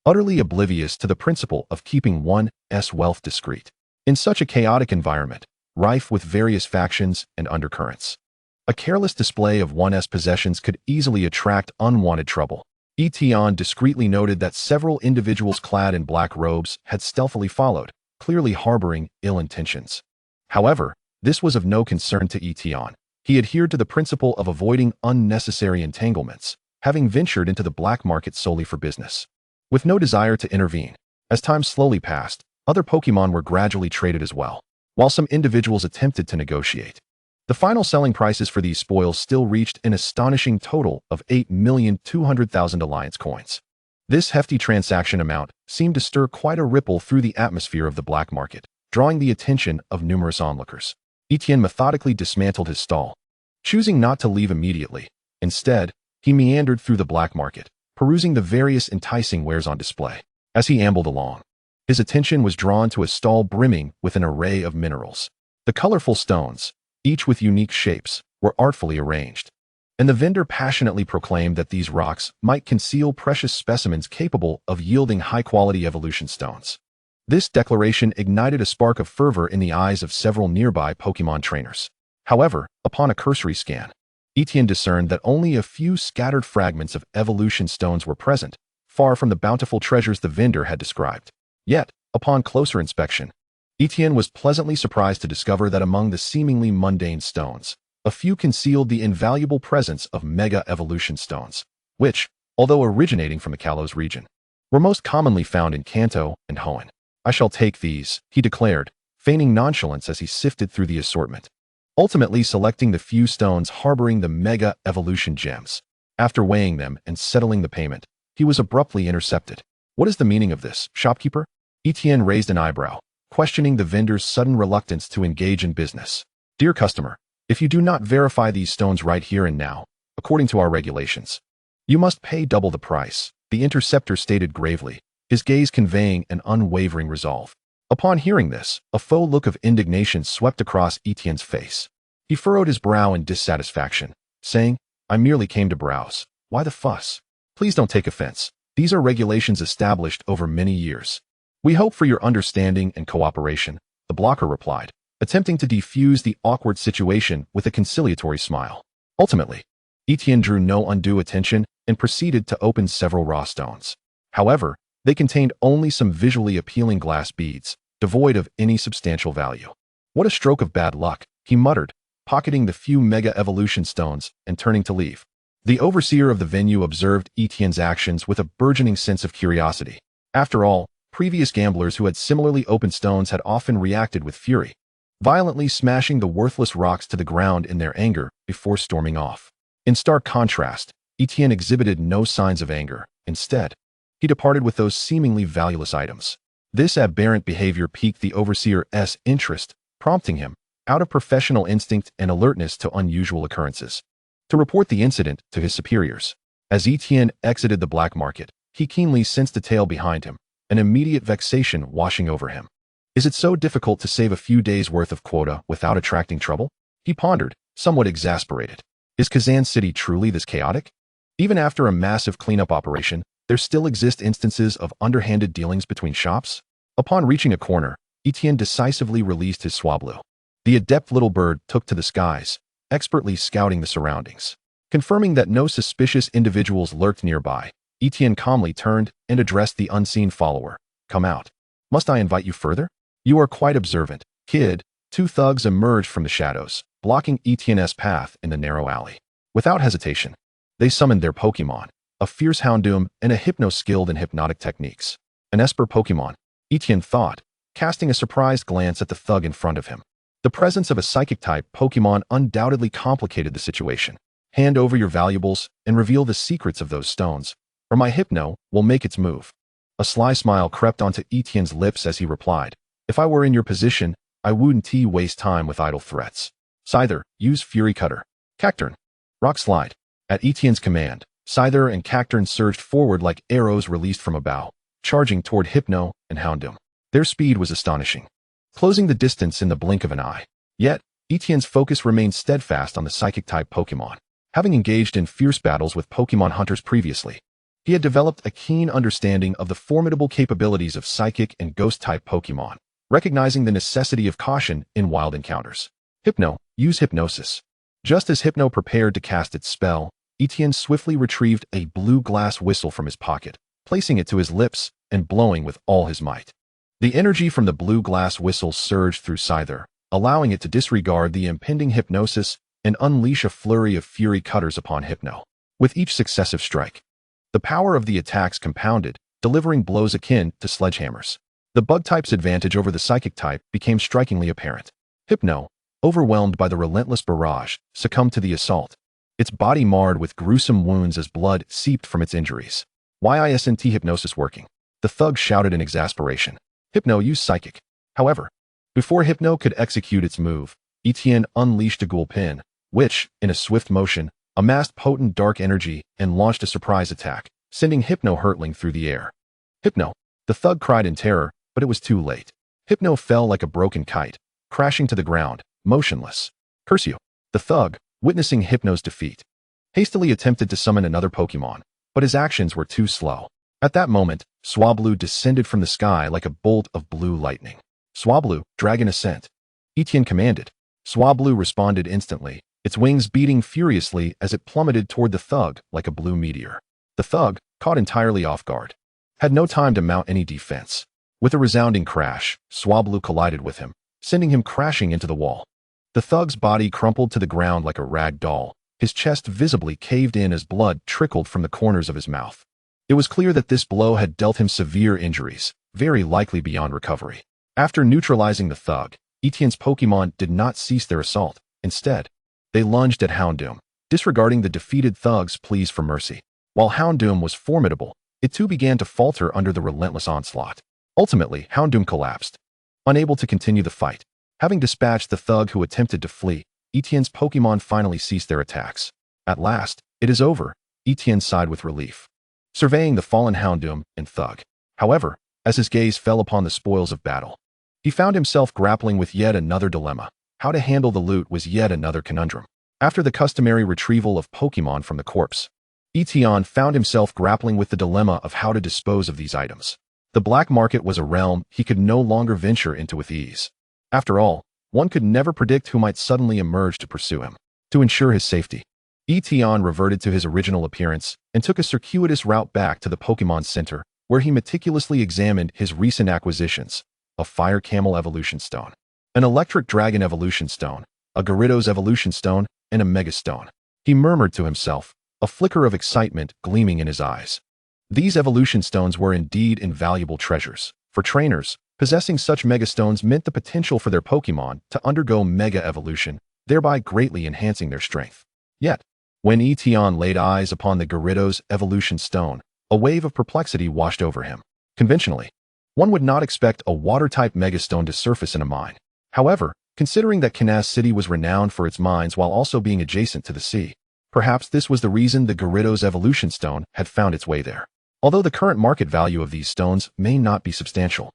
utterly oblivious to the principle of keeping one's wealth discreet. In such a chaotic environment, rife with various factions and undercurrents, a careless display of one's possessions could easily attract unwanted trouble. Tian discreetly noted that several individuals clad in black robes had stealthily followed, clearly harboring ill intentions. However, this was of no concern to Tian. He adhered to the principle of avoiding unnecessary entanglements, having ventured into the black market solely for business, with no desire to intervene. As time slowly passed, other Pokémon were gradually traded as well, while some individuals attempted to negotiate. The final selling prices for these spoils still reached an astonishing total of 8,200,000 Alliance coins. This hefty transaction amount seemed to stir quite a ripple through the atmosphere of the black market, drawing the attention of numerous onlookers. Tian methodically dismantled his stall, choosing not to leave immediately. Instead, he meandered through the black market, perusing the various enticing wares on display. As he ambled along, his attention was drawn to a stall brimming with an array of minerals. The colorful stones, each with unique shapes, were artfully arranged, and the vendor passionately proclaimed that these rocks might conceal precious specimens capable of yielding high-quality evolution stones. This declaration ignited a spark of fervor in the eyes of several nearby Pokémon trainers. However, upon a cursory scan, Tian discerned that only a few scattered fragments of evolution stones were present, far from the bountiful treasures the vendor had described. Yet, upon closer inspection, Tian was pleasantly surprised to discover that among the seemingly mundane stones, a few concealed the invaluable presence of Mega Evolution stones, which, although originating from the Kalos region, were most commonly found in Kanto and Hoenn. "I shall take these," he declared, feigning nonchalance as he sifted through the assortment, ultimately selecting the few stones harboring the Mega Evolution gems. After weighing them and settling the payment, he was abruptly intercepted. "What is the meaning of this, shopkeeper?" Tian raised an eyebrow, questioning the vendor's sudden reluctance to engage in business. Dear customer, if you do not verify these stones right here and now, according to our regulations, you must pay double the price, the interceptor stated gravely, his gaze conveying an unwavering resolve. Upon hearing this, a faux look of indignation swept across Etienne's face. He furrowed his brow in dissatisfaction, saying, I merely came to browse. Why the fuss? Please don't take offense. These are regulations established over many years. We hope for your understanding and cooperation, the blocker replied, attempting to defuse the awkward situation with a conciliatory smile. Ultimately, Etienne drew no undue attention and proceeded to open several raw stones. However, they contained only some visually appealing glass beads, devoid of any substantial value. What a stroke of bad luck, he muttered, pocketing the few Mega Evolution stones and turning to leave. The overseer of the venue observed Etienne's actions with a burgeoning sense of curiosity. After all, previous gamblers who had similarly opened stones had often reacted with fury, violently smashing the worthless rocks to the ground in their anger before storming off. In stark contrast, Etienne exhibited no signs of anger. Instead, he departed with those seemingly valueless items. This aberrant behavior piqued the overseer's interest, prompting him, out of professional instinct and alertness to unusual occurrences, to report the incident to his superiors. As Etienne exited the black market, he keenly sensed a tale behind him, an immediate vexation washing over him. Is it so difficult to save a few days' worth of quota without attracting trouble? He pondered, somewhat exasperated. Is Kazan City truly this chaotic? Even after a massive cleanup operation, there still exist instances of underhanded dealings between shops? Upon reaching a corner, Etienne decisively released his Swablu. The adept little bird took to the skies, expertly scouting the surroundings. Confirming that no suspicious individuals lurked nearby, Etienne calmly turned and addressed the unseen follower. Come out. Must I invite you further? You are quite observant, kid. Two thugs emerged from the shadows, blocking Etienne's path in the narrow alley. Without hesitation, they summoned their Pokémon, a fierce Houndoom and a Hypno skilled in hypnotic techniques. An Esper Pokémon, Etienne thought, casting a surprised glance at the thug in front of him. The presence of a Psychic-type Pokémon undoubtedly complicated the situation. Hand over your valuables and reveal the secrets of those stones, or my Hypno will make its move. A sly smile crept onto Etienne's lips as he replied, If I were in your position, I wouldn't waste time with idle threats. Scizor, use Fury Cutter. Cacturne. Rock Slide. At Etienne's command, Scizor and Cacturne surged forward like arrows released from a bow, charging toward Hypno and Houndoom. Their speed was astonishing, closing the distance in the blink of an eye. Yet, Etienne's focus remained steadfast on the Psychic-type Pokémon. Having engaged in fierce battles with Pokémon hunters previously, he had developed a keen understanding of the formidable capabilities of Psychic and Ghost-type Pokémon, recognizing the necessity of caution in wild encounters. Hypno, use Hypnosis. Just as Hypno prepared to cast its spell, Etienne swiftly retrieved a blue glass whistle from his pocket, placing it to his lips and blowing with all his might. The energy from the blue glass whistle surged through Scizor, allowing it to disregard the impending hypnosis and unleash a flurry of fury cutters upon Hypno. With each successive strike, the power of the attacks compounded, delivering blows akin to sledgehammers. The bug-type's advantage over the psychic type became strikingly apparent. Hypno, overwhelmed by the relentless barrage, succumbed to the assault, its body marred with gruesome wounds as blood seeped from its injuries. Why isn't hypnosis working? The thug shouted in exasperation. Hypno used Psychic. However, before Hypno could execute its move, Etienne unleashed a Ghoul Pin, which, in a swift motion, amassed potent dark energy and launched a surprise attack, sending Hypno hurtling through the air. Hypno! The thug cried in terror, but it was too late. Hypno fell like a broken kite, crashing to the ground, motionless. Curse you! The thug, witnessing Hypno's defeat, hastily attempted to summon another Pokémon, but his actions were too slow. At that moment, Swablu descended from the sky like a bolt of blue lightning. Swablu, Dragon Ascent. Etienne commanded. Swablu responded instantly, its wings beating furiously as it plummeted toward the thug like a blue meteor. The thug, caught entirely off guard, had no time to mount any defense. With a resounding crash, Swablu collided with him, sending him crashing into the wall. The thug's body crumpled to the ground like a rag doll, his chest visibly caved in as blood trickled from the corners of his mouth. It was clear that this blow had dealt him severe injuries, very likely beyond recovery. After neutralizing the thug, Etienne's Pokémon did not cease their assault. Instead, they lunged at Houndoom, disregarding the defeated thug's pleas for mercy. While Houndoom was formidable, it too began to falter under the relentless onslaught. Ultimately, Houndoom collapsed, unable to continue the fight. Having dispatched the thug who attempted to flee, Tian's Pokémon finally ceased their attacks. At last, it is over, Tian sighed with relief, surveying the fallen Houndoom and thug. However, as his gaze fell upon the spoils of battle, he found himself grappling with yet another dilemma. How to handle the loot was yet another conundrum. After the customary retrieval of Pokémon from the corpse, Tian found himself grappling with the dilemma of how to dispose of these items. The black market was a realm he could no longer venture into with ease. After all, one could never predict who might suddenly emerge to pursue him. To ensure his safety, Tian reverted to his original appearance and took a circuitous route back to the Pokémon Center, where he meticulously examined his recent acquisitions: a Fire Camel Evolution Stone, an Electric Dragon Evolution Stone, a Gyarados Evolution Stone, and a Mega Stone. He murmured to himself, a flicker of excitement gleaming in his eyes. These evolution stones were indeed invaluable treasures. For trainers, possessing such Mega Stones meant the potential for their Pokémon to undergo Mega Evolution, thereby greatly enhancing their strength. Yet, when Tian laid eyes upon the Gyarados Evolution Stone, a wave of perplexity washed over him. Conventionally, one would not expect a water-type Mega Stone to surface in a mine. However, considering that Kanas City was renowned for its mines while also being adjacent to the sea, perhaps this was the reason the Gyarados Evolution Stone had found its way there. Although the current market value of these stones may not be substantial,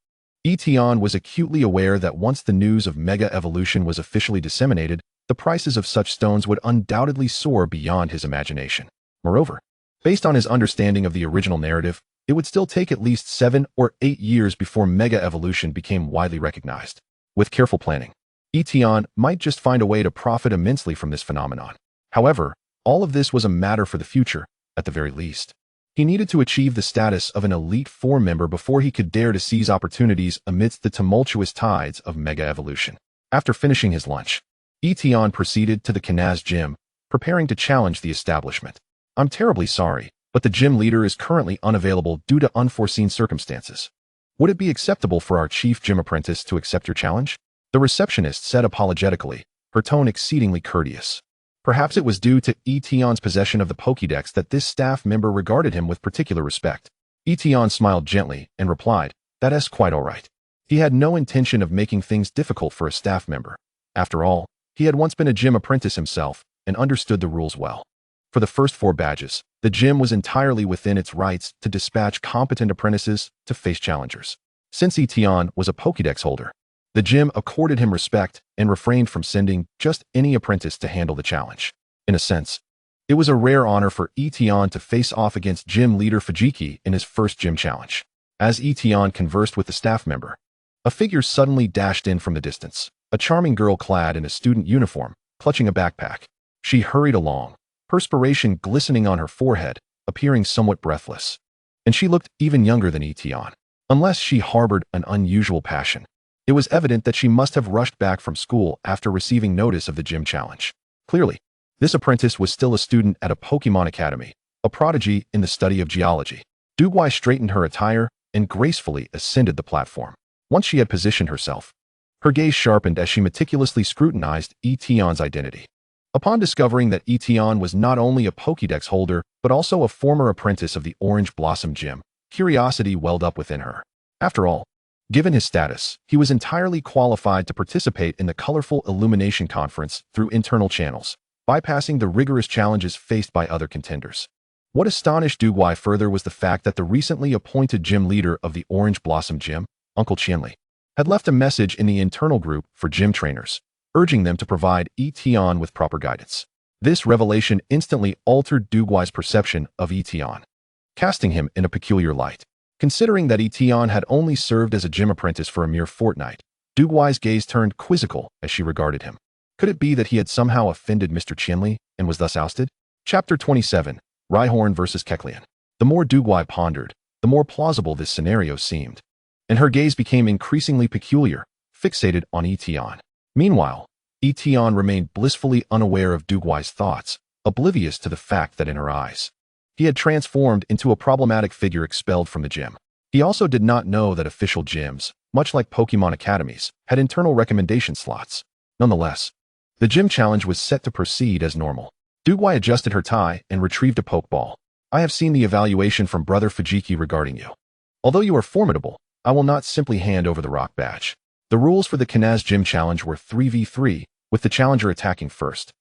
Tian was acutely aware that once the news of Mega Evolution was officially disseminated, the prices of such stones would undoubtedly soar beyond his imagination. Moreover, based on his understanding of the original narrative, it would still take at least 7 or 8 years before Mega Evolution became widely recognized. With careful planning, Tian might just find a way to profit immensely from this phenomenon. However, all of this was a matter for the future, at the very least. He needed to achieve the status of an Elite Four member before he could dare to seize opportunities amidst the tumultuous tides of Mega Evolution. After finishing his lunch, Tian proceeded to the Kanas gym, preparing to challenge the establishment. I'm terribly sorry, but the gym leader is currently unavailable due to unforeseen circumstances. Would it be acceptable for our chief gym apprentice to accept your challenge? The receptionist said apologetically, her tone exceedingly courteous. Perhaps it was due to Tian's possession of the Pokédex that this staff member regarded him with particular respect. Tian smiled gently and replied, "That's quite all right." He had no intention of making things difficult for a staff member. After all, he had once been a gym apprentice himself and understood the rules well. For the first 4 badges, the gym was entirely within its rights to dispatch competent apprentices to face challengers. Since Tian was a Pokédex holder, the gym accorded him respect and refrained from sending just any apprentice to handle the challenge. In a sense, it was a rare honor for Tian to face off against gym leader Fujiki in his first gym challenge. As Tian conversed with the staff member, a figure suddenly dashed in from the distance, a charming girl clad in a student uniform, clutching a backpack. She hurried along, perspiration glistening on her forehead, appearing somewhat breathless. And she looked even younger than Tian. Unless she harbored an unusual passion, it was evident that she must have rushed back from school after receiving notice of the gym challenge. Clearly, this apprentice was still a student at a Pokémon Academy, a prodigy in the study of geology. Dugwai straightened her attire and gracefully ascended the platform. Once she had positioned herself, her gaze sharpened as she meticulously scrutinized Tian's identity. Upon discovering that Tian was not only a Pokédex holder, but also a former apprentice of the Orange Blossom Gym, curiosity welled up within her. After all, given his status, he was entirely qualified to participate in the colorful Illumination Conference through internal channels, bypassing the rigorous challenges faced by other contenders. What astonished Dugwai further was the fact that the recently appointed gym leader of the Orange Blossom Gym, Uncle Qianli, had left a message in the internal group for gym trainers, urging them to provide Tian with proper guidance. This revelation instantly altered Dugwai's perception of Tian, casting him in a peculiar light. Considering that Tian had only served as a gym apprentice for a mere fortnight, Dugwai's gaze turned quizzical as she regarded him. Could it be that he had somehow offended Mr. Qianli and was thus ousted? Chapter 27, Rhyhorn vs. Kecleon. The more Dugwai pondered, the more plausible this scenario seemed, and her gaze became increasingly peculiar, fixated on Tian. Meanwhile, Tian remained blissfully unaware of Dugwai's thoughts, oblivious to the fact that in her eyes, he had transformed into a problematic figure expelled from the gym. He also did not know that official gyms, much like Pokémon academies, had internal recommendation slots. Nonetheless, the gym challenge was set to proceed as normal. Dugwai adjusted her tie and retrieved a Pokeball. "I have seen the evaluation from Brother Fujiki regarding you. Although you are formidable, I will not simply hand over the rock badge. The rules for the Knaz Gym Challenge were 3v3, with the challenger attacking first,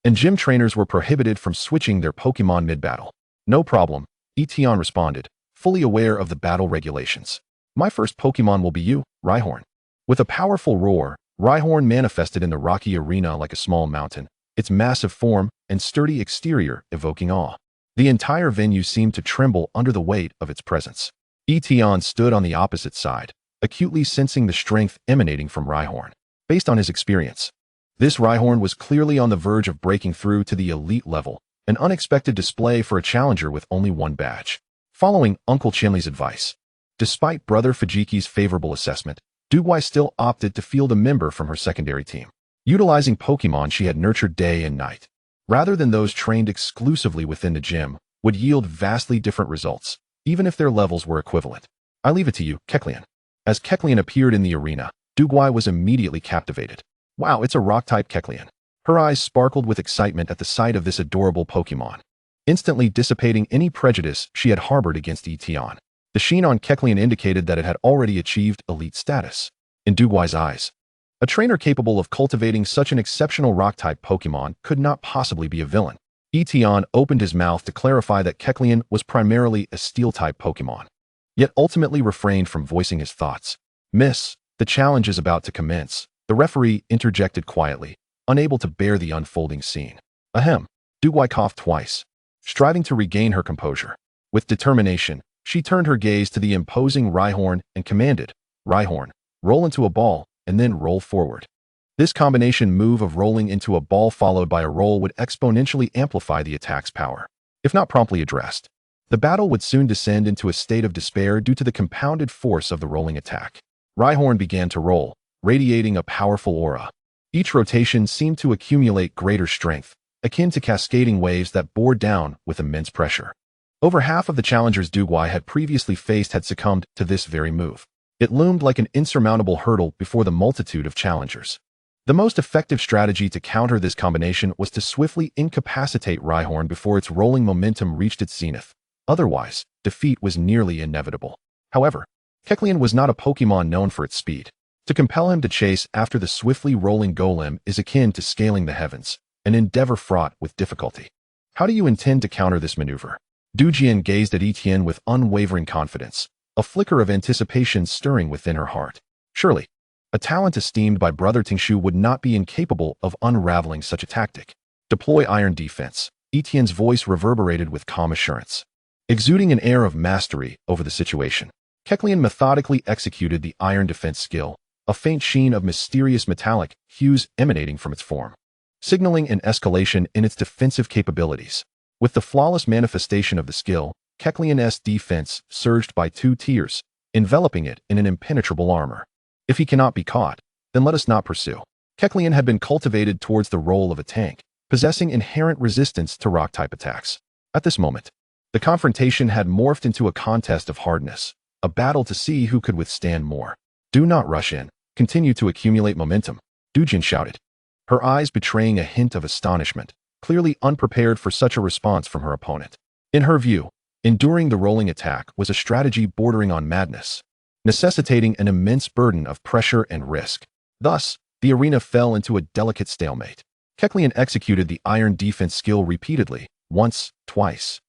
and gym trainers were prohibited from switching their Pokémon mid-battle. No problem, Tian responded, fully aware of the battle regulations. My first Pokémon will be you, Rhyhorn. With a powerful roar, Rhyhorn manifested in the rocky arena like a small mountain, its massive form and sturdy exterior evoking awe. The entire venue seemed to tremble under the weight of its presence. Tian stood on the opposite side, acutely sensing the strength emanating from Rhyhorn. Based on his experience, this Rhyhorn was clearly on the verge of breaking through to the elite level, an unexpected display for a challenger with only one badge. Following Uncle Chinley's advice, despite Brother Fujiki's favorable assessment, Dewford still opted to field a member from her secondary team, utilizing Pokémon she had nurtured day and night, rather than those trained exclusively within the gym, would yield vastly different results, even if their levels were equivalent. I leave it to you, Kecleon. As Kecleon appeared in the arena, Dewford was immediately captivated. Wow, it's a rock-type Kecleon. Her eyes sparkled with excitement at the sight of this adorable Pokémon, instantly dissipating any prejudice she had harbored against Tian. The sheen on Kecleon indicated that it had already achieved elite status. In Dewford's eyes, a trainer capable of cultivating such an exceptional rock-type Pokémon could not possibly be a villain. Tian opened his mouth to clarify that Kecleon was primarily a steel-type Pokémon, yet ultimately refrained from voicing his thoughts. Miss, the challenge is about to commence, the referee interjected quietly, unable to bear the unfolding scene. Ahem. Dewford coughed twice, striving to regain her composure. With determination, she turned her gaze to the imposing Rhyhorn and commanded, Rhyhorn, roll into a ball, and then roll forward. This combination move of rolling into a ball followed by a roll would exponentially amplify the attack's power. If not promptly addressed, the battle would soon descend into a state of despair due to the compounded force of the rolling attack. Rhyhorn began to roll, radiating a powerful aura. Each rotation seemed to accumulate greater strength, akin to cascading waves that bore down with immense pressure. Over half of the challengers Dewford had previously faced had succumbed to this very move. It loomed like an insurmountable hurdle before the multitude of challengers. The most effective strategy to counter this combination was to swiftly incapacitate Rhyhorn before its rolling momentum reached its zenith. Otherwise, defeat was nearly inevitable. However, Kecleon was not a Pokémon known for its speed. To compel him to chase after the swiftly rolling golem is akin to scaling the heavens, an endeavor fraught with difficulty. How do you intend to counter this maneuver? Dewford gazed at Tian with unwavering confidence, a flicker of anticipation stirring within her heart. Surely, a talent esteemed by Brother Tingshu would not be incapable of unraveling such a tactic. Deploy iron defense. Tian's voice reverberated with calm assurance, exuding an air of mastery over the situation. Kecleon methodically executed the iron defense skill, a faint sheen of mysterious metallic hues emanating from its form, signaling an escalation in its defensive capabilities. With the flawless manifestation of the skill, Kecleon's defense surged by 2 tiers, enveloping it in an impenetrable armor. If he cannot be caught, then let us not pursue. Kecleon had been cultivated towards the role of a tank, possessing inherent resistance to rock-type attacks. At this moment, the confrontation had morphed into a contest of hardness, a battle to see who could withstand more. Do not rush in. Continue to accumulate momentum, Dewford shouted, her eyes betraying a hint of astonishment, clearly unprepared for such a response from her opponent. In her view, enduring the rolling attack was a strategy bordering on madness, necessitating an immense burden of pressure and risk. Thus, the arena fell into a delicate stalemate. Kecleon executed the iron defense skill repeatedly, once, twice,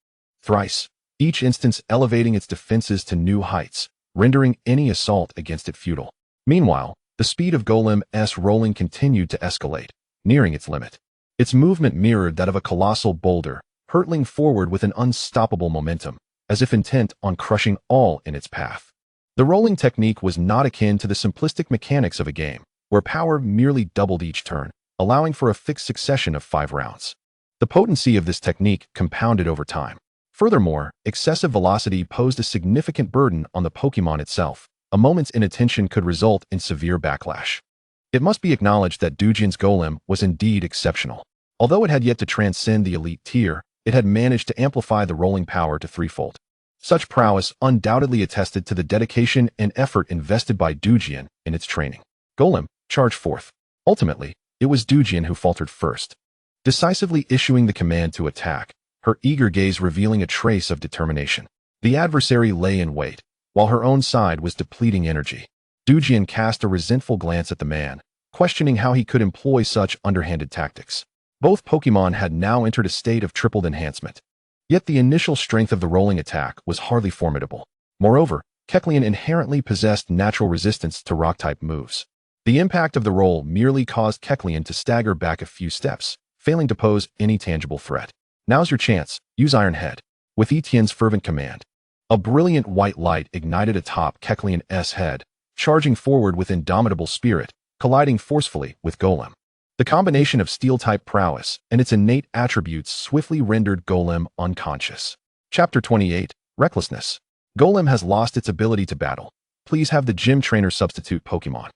thrice, each instance elevating its defenses to new heights, rendering any assault against it futile. Meanwhile, the speed of Golem's rolling continued to escalate, nearing its limit. Its movement mirrored that of a colossal boulder, hurtling forward with an unstoppable momentum, as if intent on crushing all in its path. The rolling technique was not akin to the simplistic mechanics of a game, where power merely doubled each turn, allowing for a fixed succession of 5 rounds. The potency of this technique compounded over time. Furthermore, excessive velocity posed a significant burden on the Pokémon itself. A moment's inattention could result in severe backlash. It must be acknowledged that Dewford's golem was indeed exceptional. Although it had yet to transcend the elite tier, it had managed to amplify the rolling power to 3-fold. Such prowess undoubtedly attested to the dedication and effort invested by Dewford in its training. Golem, charge forth. Ultimately, it was Dewford who faltered first, decisively issuing the command to attack, her eager gaze revealing a trace of determination. The adversary lay in wait, while her own side was depleting energy. Dujian cast a resentful glance at the man, questioning how he could employ such underhanded tactics. Both Pokémon had now entered a state of tripled enhancement. Yet the initial strength of the rolling attack was hardly formidable. Moreover, Kecleon inherently possessed natural resistance to rock-type moves. The impact of the roll merely caused Kecleon to stagger back a few steps, failing to pose any tangible threat. Now's your chance, use Iron Head. With Tian's fervent command, a brilliant white light ignited atop Kecleon's head, charging forward with indomitable spirit, colliding forcefully with Golem. The combination of Steel-type prowess and its innate attributes swiftly rendered Golem unconscious. Chapter 28, Recklessness. Golem has lost its ability to battle. Please have the gym trainer substitute Pokémon.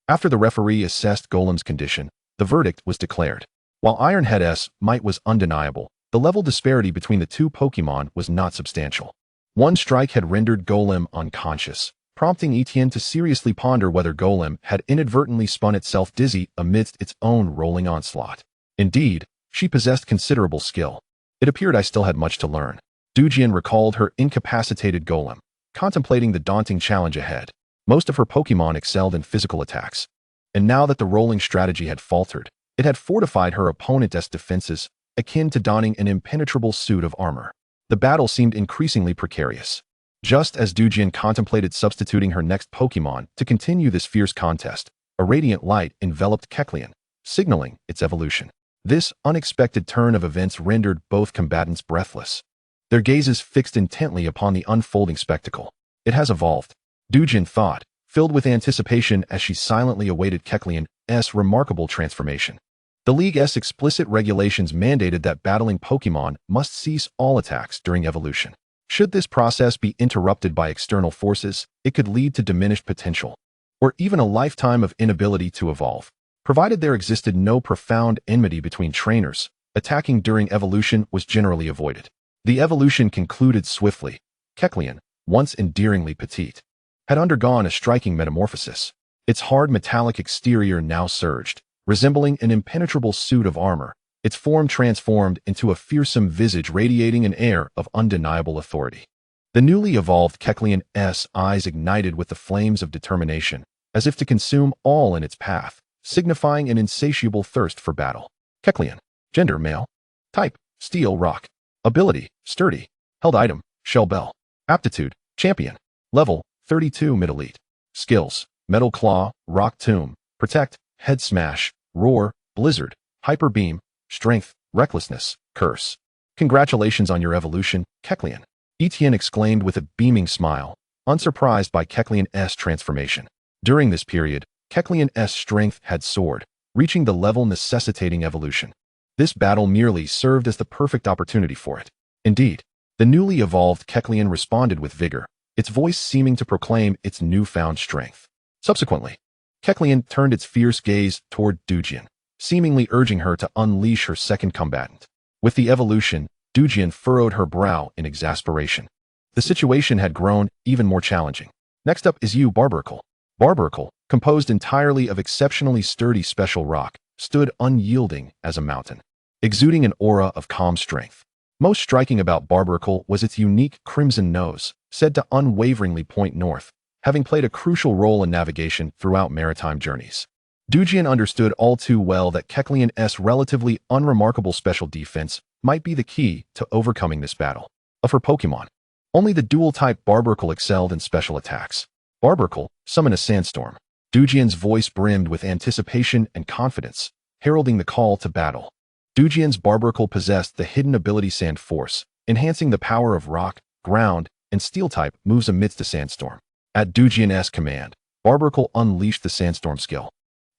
After the referee assessed Golem's condition, the verdict was declared. While Iron Head's might was undeniable, the level disparity between the two Pokémon was not substantial. One strike had rendered Golem unconscious, prompting Etienne to seriously ponder whether Golem had inadvertently spun itself dizzy amidst its own rolling onslaught. Indeed, she possessed considerable skill. It appeared I still had much to learn. Dujian recalled her incapacitated Golem, contemplating the daunting challenge ahead. Most of her Pokémon excelled in physical attacks, and now that the rolling strategy had faltered, it had fortified her opponent's defenses, akin to donning an impenetrable suit of armor. The battle seemed increasingly precarious. Just as Dujian contemplated substituting her next Pokémon to continue this fierce contest, a radiant light enveloped Kecleon, signaling its evolution. This unexpected turn of events rendered both combatants breathless, their gazes fixed intently upon the unfolding spectacle. It has evolved, Dujian thought, filled with anticipation as she silently awaited Kecleon's remarkable transformation. The League's explicit regulations mandated that battling Pokémon must cease all attacks during evolution. Should this process be interrupted by external forces, it could lead to diminished potential, or even a lifetime of inability to evolve. Provided there existed no profound enmity between trainers, attacking during evolution was generally avoided. The evolution concluded swiftly. Kecleon, once endearingly petite, had undergone a striking metamorphosis. Its hard metallic exterior now surged, resembling an impenetrable suit of armor, its form transformed into a fearsome visage radiating an air of undeniable authority. The newly evolved Kecleon's eyes ignited with the flames of determination, as if to consume all in its path, signifying an insatiable thirst for battle. Kecleon. Gender, male. Type, steel, rock. Ability, sturdy. Held item, shell bell. Aptitude, champion. Level, 32 mid-elite. Skills, metal claw, rock tomb, protect, head smash, roar, blizzard, hyper beam, strength, recklessness, curse. Congratulations on your evolution, Kecleon. Etienne exclaimed with a beaming smile, unsurprised by Kecleon's transformation. During this period, Kecleon's strength had soared, reaching the level necessitating evolution. This battle merely served as the perfect opportunity for it. Indeed, the newly evolved Kecleon responded with vigor, its voice seeming to proclaim its newfound strength. Subsequently, Kecleon turned its fierce gaze toward Dujian, seemingly urging her to unleash her second combatant. With the evolution, Dujian furrowed her brow in exasperation. The situation had grown even more challenging. Next up is Barbaracle. Barbaracle, composed entirely of exceptionally sturdy special rock, stood unyielding as a mountain, exuding an aura of calm strength. Most striking about Barbaracle was its unique crimson nose, said to unwaveringly point north, having played a crucial role in navigation throughout maritime journeys. Dujian understood all too well that Kecleon's relatively unremarkable special defense might be the key to overcoming this battle. Of her Pokémon, only the dual-type Barbaracle excelled in special attacks. Barbaracle, summon a sandstorm. Dujian's voice brimmed with anticipation and confidence, heralding the call to battle. Dujian's Barbaracle possessed the hidden ability Sand Force, enhancing the power of rock, ground, and steel-type moves amidst a sandstorm. At Dujian's command, Barbaracle unleashed the sandstorm skill.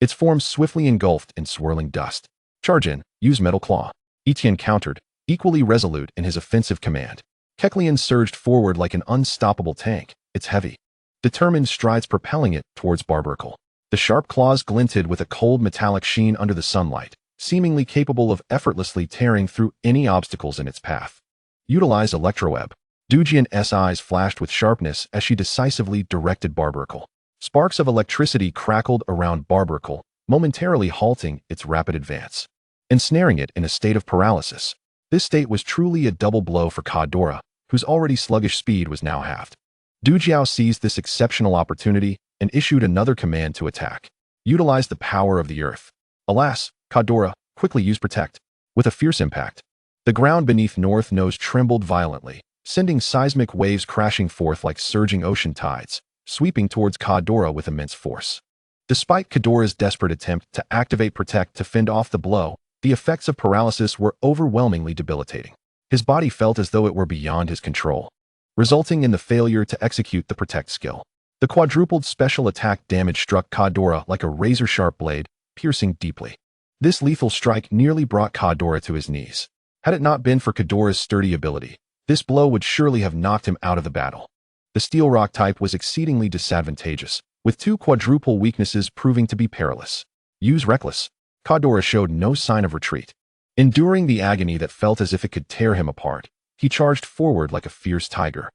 Its form swiftly engulfed in swirling dust. Charge in, use Metal Claw. Etienne countered, equally resolute in his offensive command. Kecleon surged forward like an unstoppable tank, its heavy, determined strides propelling it towards Barbaracle. The sharp claws glinted with a cold metallic sheen under the sunlight, seemingly capable of effortlessly tearing through any obstacles in its path. Utilize Electroweb. Dujian's eyes flashed with sharpness as she decisively directed Barbaracle. Sparks of electricity crackled around Barbaracle, momentarily halting its rapid advance, ensnaring it in a state of paralysis. This state was truly a double blow for Kadora, whose already sluggish speed was now halved. Dujiao seized this exceptional opportunity, and issued another command to attack. Utilize the power of the earth. Alas, Goodra quickly used Protect. With a fierce impact, the ground beneath North Nose trembled violently, sending seismic waves crashing forth like surging ocean tides, sweeping towards Goodra with immense force. Despite Goodra's desperate attempt to activate Protect to fend off the blow, the effects of paralysis were overwhelmingly debilitating. His body felt as though it were beyond his control, resulting in the failure to execute the Protect skill. The quadrupled special attack damage struck Goodra like a razor-sharp blade, piercing deeply. This lethal strike nearly brought Goodra to his knees. Had it not been for Goodra's sturdy ability, this blow would surely have knocked him out of the battle. The Steel Rock type was exceedingly disadvantageous, with two quadruple weaknesses proving to be perilous. Use Reckless. Goodra showed no sign of retreat. Enduring the agony that felt as if it could tear him apart, he charged forward like a fierce tiger,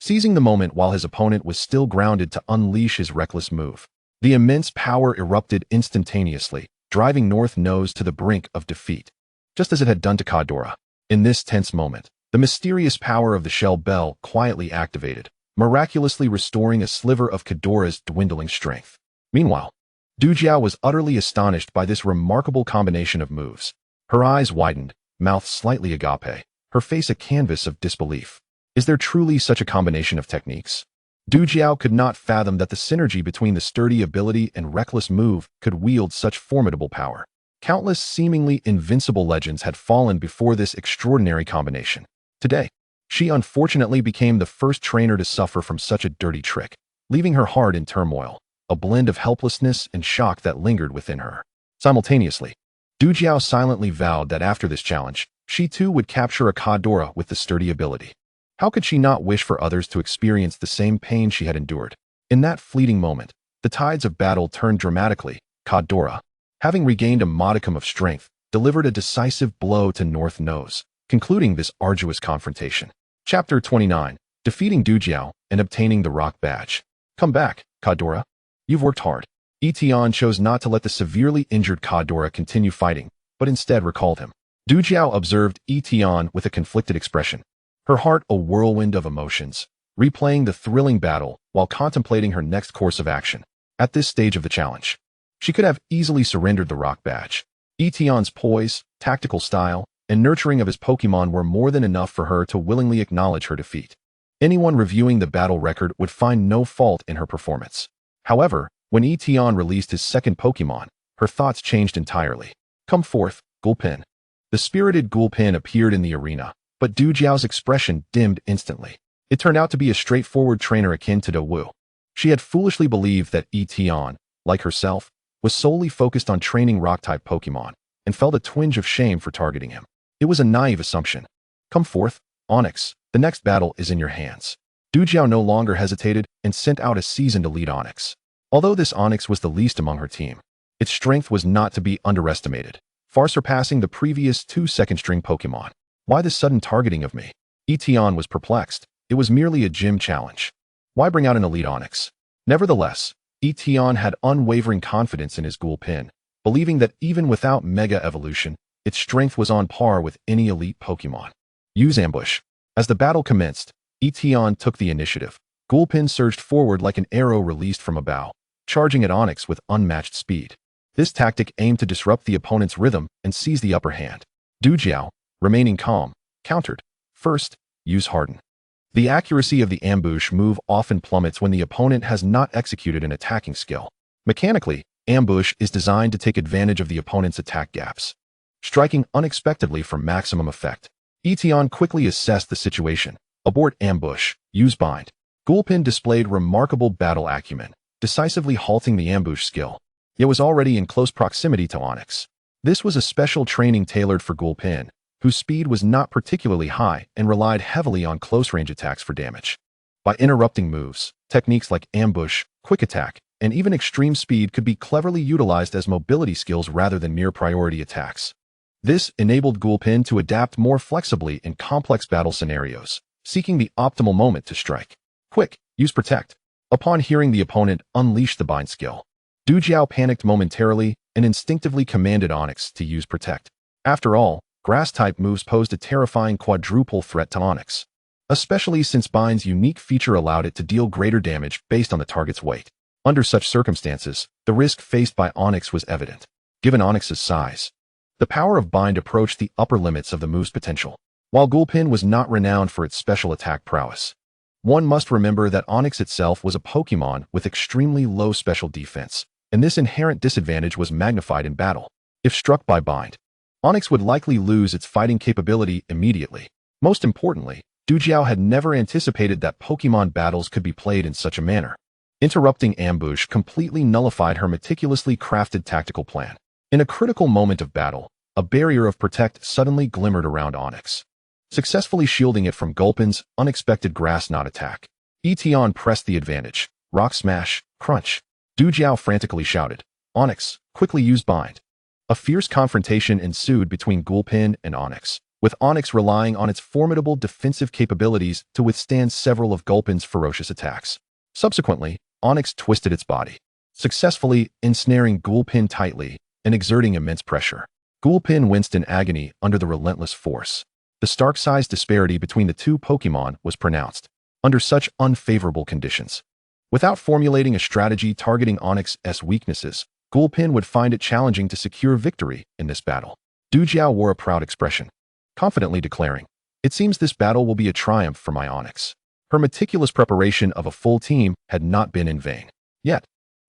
seizing the moment while his opponent was still grounded to unleash his reckless move. The immense power erupted instantaneously, driving North Nose to the brink of defeat, just as it had done to Goodra. In this tense moment, the mysterious power of the Shell Bell quietly activated, miraculously restoring a sliver of Goodra's dwindling strength. Meanwhile, Dujiao was utterly astonished by this remarkable combination of moves. Her eyes widened, mouth slightly agape, her face a canvas of disbelief. Is there truly such a combination of techniques? Dujiao could not fathom that the synergy between the sturdy ability and reckless move could wield such formidable power. Countless seemingly invincible legends had fallen before this extraordinary combination. Today, she unfortunately became the first trainer to suffer from such a dirty trick, leaving her heart in turmoil, a blend of helplessness and shock that lingered within her. Simultaneously, Dujiao silently vowed that after this challenge, she too would capture a Goodra with the sturdy ability. How could she not wish for others to experience the same pain she had endured? In that fleeting moment, the tides of battle turned dramatically. Goodra, having regained a modicum of strength, delivered a decisive blow to North Nose, concluding this arduous confrontation. Chapter 29. Defeating Dujiao and obtaining the Rock Badge. Come back, Goodra. You've worked hard. Tian chose not to let the severely injured Goodra continue fighting, but instead recalled him. Dujiao observed Tian with a conflicted expression, her heart a whirlwind of emotions, replaying the thrilling battle while contemplating her next course of action. At this stage of the challenge, she could have easily surrendered the Rock Badge. Tian's poise, tactical style, and nurturing of his Pokémon were more than enough for her to willingly acknowledge her defeat. Anyone reviewing the battle record would find no fault in her performance. However, when Tian released his second Pokémon, her thoughts changed entirely. Come forth, Gulpin. The spirited Gulpin appeared in the arena, but Dujiao's expression dimmed instantly. It turned out to be a straightforward trainer akin to Wu. She had foolishly believed that Tian, like herself, was solely focused on training rock-type Pokémon, and felt a twinge of shame for targeting him. It was a naive assumption. Come forth, Onix, the next battle is in your hands. Dujiao no longer hesitated and sent out a seasoned elite Onix. Although this Onix was the least among her team, its strength was not to be underestimated, far surpassing the previous two second-string Pokémon. Why this sudden targeting of me? Tian was perplexed. It was merely a gym challenge. Why bring out an elite Onix? Nevertheless, Tian had unwavering confidence in his Gulpin, believing that even without Mega Evolution, its strength was on par with any elite Pokémon. Use Ambush. As the battle commenced, Tian took the initiative. Gulpin surged forward like an arrow released from a bow, charging at Onix with unmatched speed. This tactic aimed to disrupt the opponent's rhythm and seize the upper hand. Dujiao, remaining calm, countered. First, use Harden. The accuracy of the ambush move often plummets when the opponent has not executed an attacking skill. Mechanically, ambush is designed to take advantage of the opponent's attack gaps, striking unexpectedly for maximum effect. Tian quickly assessed the situation. Abort ambush, use bind. Gulpin displayed remarkable battle acumen, decisively halting the ambush skill. It was already in close proximity to Onix. This was a special training tailored for Gulpin, whose speed was not particularly high and relied heavily on close-range attacks for damage. By interrupting moves, techniques like ambush, quick attack, and even extreme speed could be cleverly utilized as mobility skills rather than mere priority attacks. This enabled Gulpin to adapt more flexibly in complex battle scenarios, seeking the optimal moment to strike. Quick, use Protect. Upon hearing the opponent unleash the bind skill, Dujiao panicked momentarily and instinctively commanded Onix to use Protect. After all, Grass-type moves posed a terrifying quadruple threat to Onix, especially since Bind's unique feature allowed it to deal greater damage based on the target's weight. Under such circumstances, the risk faced by Onix was evident. Given Onix's size, the power of Bind approached the upper limits of the move's potential. While Gulpin was not renowned for its special attack prowess, one must remember that Onix itself was a Pokémon with extremely low special defense, and this inherent disadvantage was magnified in battle. If struck by Bind, Onix would likely lose its fighting capability immediately. Most importantly, Dujiao had never anticipated that Pokémon battles could be played in such a manner. Interrupting ambush completely nullified her meticulously crafted tactical plan. In a critical moment of battle, a barrier of protect suddenly glimmered around Onix, successfully shielding it from Gulpin's unexpected grass knot attack. Tian pressed the advantage. Rock smash, crunch. Dujiao frantically shouted, "Onix, quickly use Bind." A fierce confrontation ensued between Gulpin and Onix, with Onix relying on its formidable defensive capabilities to withstand several of Gulpin's ferocious attacks. Subsequently, Onix twisted its body, successfully ensnaring Gulpin tightly and exerting immense pressure. Gulpin winced in agony under the relentless force. The stark size disparity between the two Pokémon was pronounced. Under such unfavorable conditions, without formulating a strategy targeting Onix's weaknesses, Gulpin would find it challenging to secure victory in this battle. Dujiao wore a proud expression, confidently declaring, "It seems this battle will be a triumph for my Onix." Her meticulous preparation of a full team had not been in vain. Yet,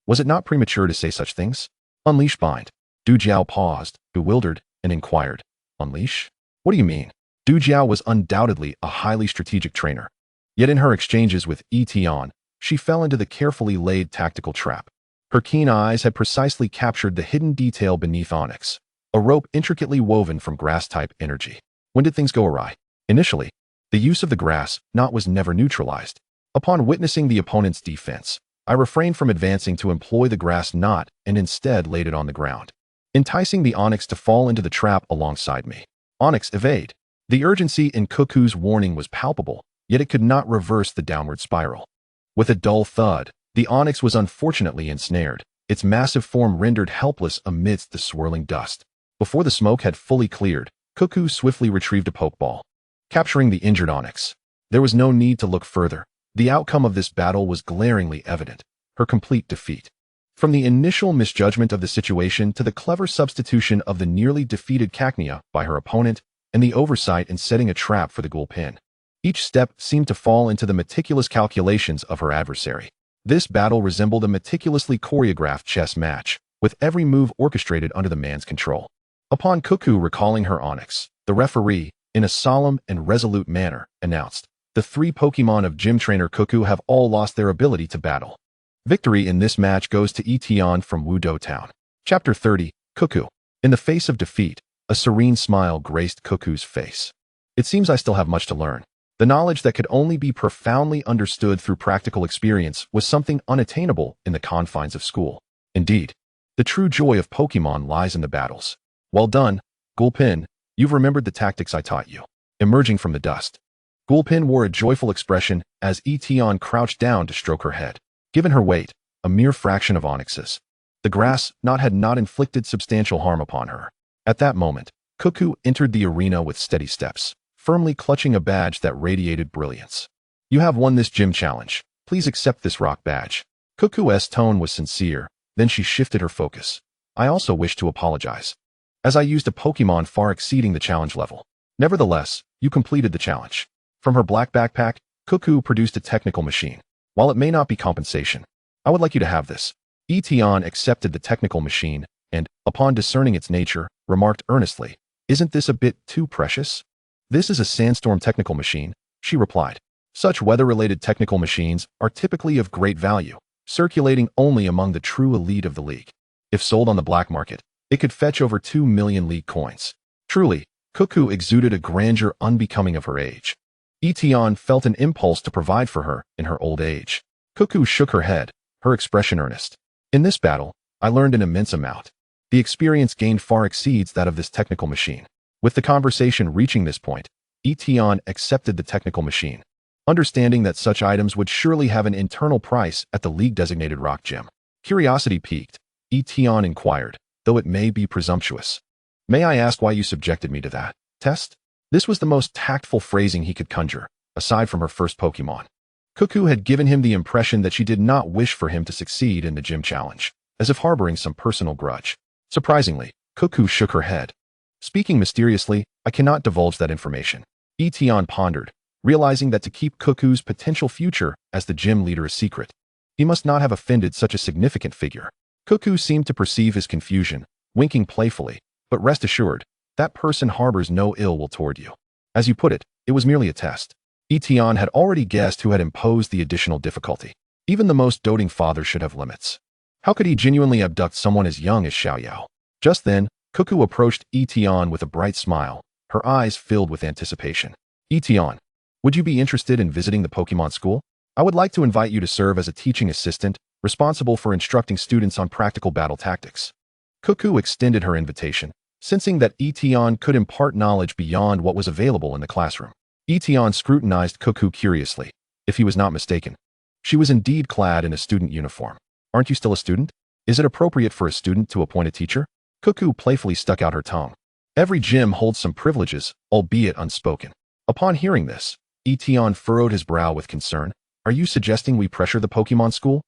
was it not premature to say such things? Unleash Bind. Dujiao paused, bewildered, and inquired, "Unleash? What do you mean?" Dujiao was undoubtedly a highly strategic trainer. Yet in her exchanges with Tian, she fell into the carefully laid tactical trap. Her keen eyes had precisely captured the hidden detail beneath Onix, a rope intricately woven from grass-type energy. When did things go awry? Initially, the use of the grass knot was never neutralized. Upon witnessing the opponent's defense, I refrained from advancing to employ the grass knot and instead laid it on the ground, enticing the Onix to fall into the trap alongside me. Onix, evade. The urgency in Cuckoo's warning was palpable, yet it could not reverse the downward spiral. With a dull thud, the Onix was unfortunately ensnared, its massive form rendered helpless amidst the swirling dust. Before the smoke had fully cleared, Cuckoo swiftly retrieved a Pokeball, capturing the injured Onix. There was no need to look further. The outcome of this battle was glaringly evident: her complete defeat. From the initial misjudgment of the situation to the clever substitution of the nearly defeated Cacnea by her opponent and the oversight in setting a trap for the Gulpin, each step seemed to fall into the meticulous calculations of her adversary. This battle resembled a meticulously choreographed chess match, with every move orchestrated under the man's control. Upon Cuckoo recalling her Onix, the referee, in a solemn and resolute manner, announced, "The three Pokémon of Gym Trainer Cuckoo have all lost their ability to battle. Victory in this match goes to Tian from Dewford Town." Chapter 30, Cuckoo. In the face of defeat, a serene smile graced Cuckoo's face. "It seems I still have much to learn." The knowledge that could only be profoundly understood through practical experience was something unattainable in the confines of school. Indeed, the true joy of Pokémon lies in the battles. "Well done, Gulpin. You've remembered the tactics I taught you." Emerging from the dust, Gulpin wore a joyful expression as Tian crouched down to stroke her head. Given her weight, a mere fraction of Onix's, the grass knot had not inflicted substantial harm upon her. At that moment, Cuckoo entered the arena with steady steps, firmly clutching a badge that radiated brilliance. "You have won this gym challenge. Please accept this rock badge." Cuckoo's tone was sincere, then she shifted her focus. "I also wish to apologize, as I used a Pokémon far exceeding the challenge level. Nevertheless, you completed the challenge." From her black backpack, Cuckoo produced a technical machine. "While it may not be compensation, I would like you to have this." Tian accepted the technical machine and, upon discerning its nature, remarked earnestly, "Isn't this a bit too precious?" "This is a sandstorm technical machine," she replied. Such weather-related technical machines are typically of great value, circulating only among the true elite of the league. If sold on the black market, it could fetch over 2 million league coins. Truly, Cuckoo exuded a grandeur unbecoming of her age. Tian felt an impulse to provide for her in her old age. Cuckoo shook her head, her expression earnest. "In this battle, I learned an immense amount. The experience gained far exceeds that of this technical machine." With the conversation reaching this point, Tian accepted the technical machine, understanding that such items would surely have an internal price at the league-designated rock gym. Curiosity piqued, Tian inquired, though it may be presumptuous, "May I ask why you subjected me to that test?" This was the most tactful phrasing he could conjure, aside from her first Pokémon. Cuckoo had given him the impression that she did not wish for him to succeed in the gym challenge, as if harboring some personal grudge. Surprisingly, Cuckoo shook her head. Speaking mysteriously, I cannot divulge that information. Tian pondered, realizing that to keep Cuckoo's potential future as the gym leader a secret, he must not have offended such a significant figure. Cuckoo seemed to perceive his confusion, winking playfully, but rest assured, that person harbors no ill will toward you. As you put it, it was merely a test. Tian had already guessed who had imposed the additional difficulty. Even the most doting father should have limits. How could he genuinely abduct someone as young as Xiaoyao? Just then, Cuckoo approached Tian with a bright smile, her eyes filled with anticipation. Tian, would you be interested in visiting the Pokémon school? I would like to invite you to serve as a teaching assistant, responsible for instructing students on practical battle tactics. Cuckoo extended her invitation, sensing that Tian could impart knowledge beyond what was available in the classroom. Tian scrutinized Cuckoo curiously, if he was not mistaken. She was indeed clad in a student uniform. Aren't you still a student? Is it appropriate for a student to appoint a teacher? Cuckoo playfully stuck out her tongue. Every gym holds some privileges, albeit unspoken. Upon hearing this, Tian furrowed his brow with concern. Are you suggesting we pressure the Pokémon school?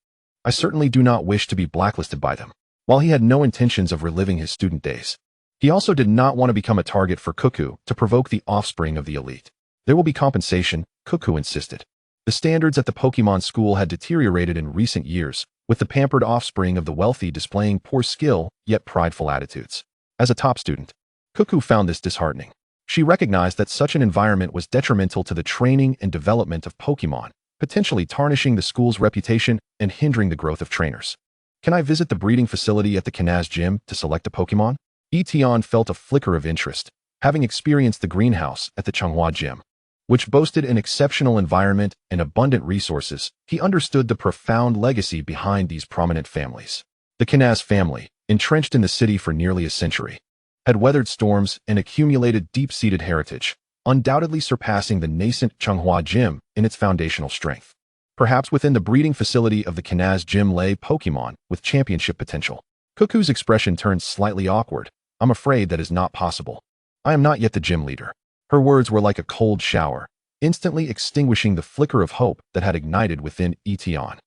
I certainly do not wish to be blacklisted by them. While he had no intentions of reliving his student days, he also did not want to become a target for Cuckoo to provoke the offspring of the elite. There will be compensation, Cuckoo insisted. The standards at the Pokémon school had deteriorated in recent years, with the pampered offspring of the wealthy displaying poor skill yet prideful attitudes. As a top student, Cuckoo found this disheartening. She recognized that such an environment was detrimental to the training and development of Pokémon, potentially tarnishing the school's reputation and hindering the growth of trainers. Can I visit the breeding facility at the Kanaz gym to select a Pokémon? Tian felt a flicker of interest, having experienced the greenhouse at the Changhua gym, which boasted an exceptional environment and abundant resources. He understood the profound legacy behind these prominent families. The Kanaz family, entrenched in the city for nearly a century, had weathered storms and accumulated deep-seated heritage, undoubtedly surpassing the nascent Changhua gym in its foundational strength. Perhaps within the breeding facility of the Kanaz gym lay Pokémon with championship potential. Cuckoo's expression turned slightly awkward. I'm afraid that is not possible. I am not yet the gym leader. Her words were like a cold shower, instantly extinguishing the flicker of hope that had ignited within Tian.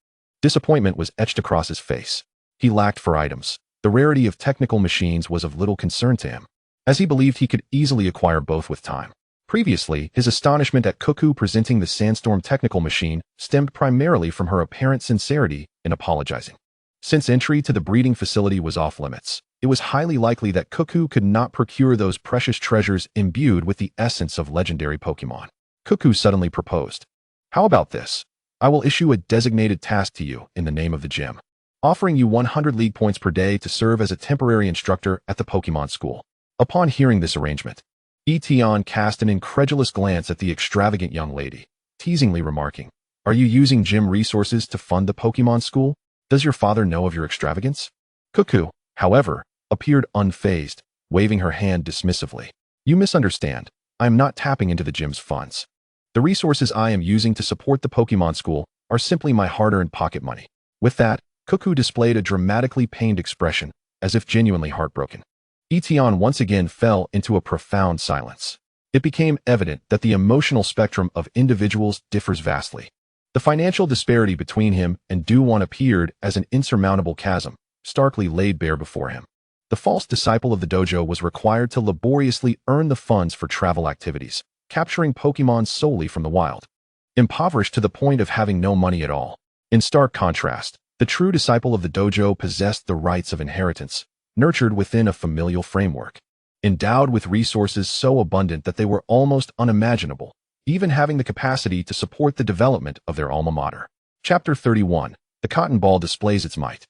Disappointment was etched across his face. He lacked for items. The rarity of technical machines was of little concern to him, as he believed he could easily acquire both with time. Previously, his astonishment at Cuckoo presenting the Sandstorm technical machine stemmed primarily from her apparent sincerity in apologizing. Since entry to the breeding facility was off-limits, it was highly likely that Cuckoo could not procure those precious treasures imbued with the essence of legendary Pokémon. Cuckoo suddenly proposed. How about this? I will issue a designated task to you in the name of the gym, offering you 100 league points per day to serve as a temporary instructor at the Pokémon school. Upon hearing this arrangement, Tian cast an incredulous glance at the extravagant young lady, teasingly remarking, Are you using gym resources to fund the Pokémon school? Does your father know of your extravagance? Cuckoo, however, appeared unfazed, waving her hand dismissively. You misunderstand. I am not tapping into the gym's funds. The resources I am using to support the Pokémon school are simply my hard-earned pocket money. With that, Cuckoo displayed a dramatically pained expression, as if genuinely heartbroken. Tian once again fell into a profound silence. It became evident that the emotional spectrum of individuals differs vastly. The financial disparity between him and Dewon appeared as an insurmountable chasm, starkly laid bare before him. The false disciple of the dojo was required to laboriously earn the funds for travel activities, capturing Pokémon solely from the wild, impoverished to the point of having no money at all. In stark contrast, the true disciple of the dojo possessed the rights of inheritance, nurtured within a familial framework, endowed with resources so abundant that they were almost unimaginable, even having the capacity to support the development of their alma mater. Chapter 31. The Cotton Ball displays its might.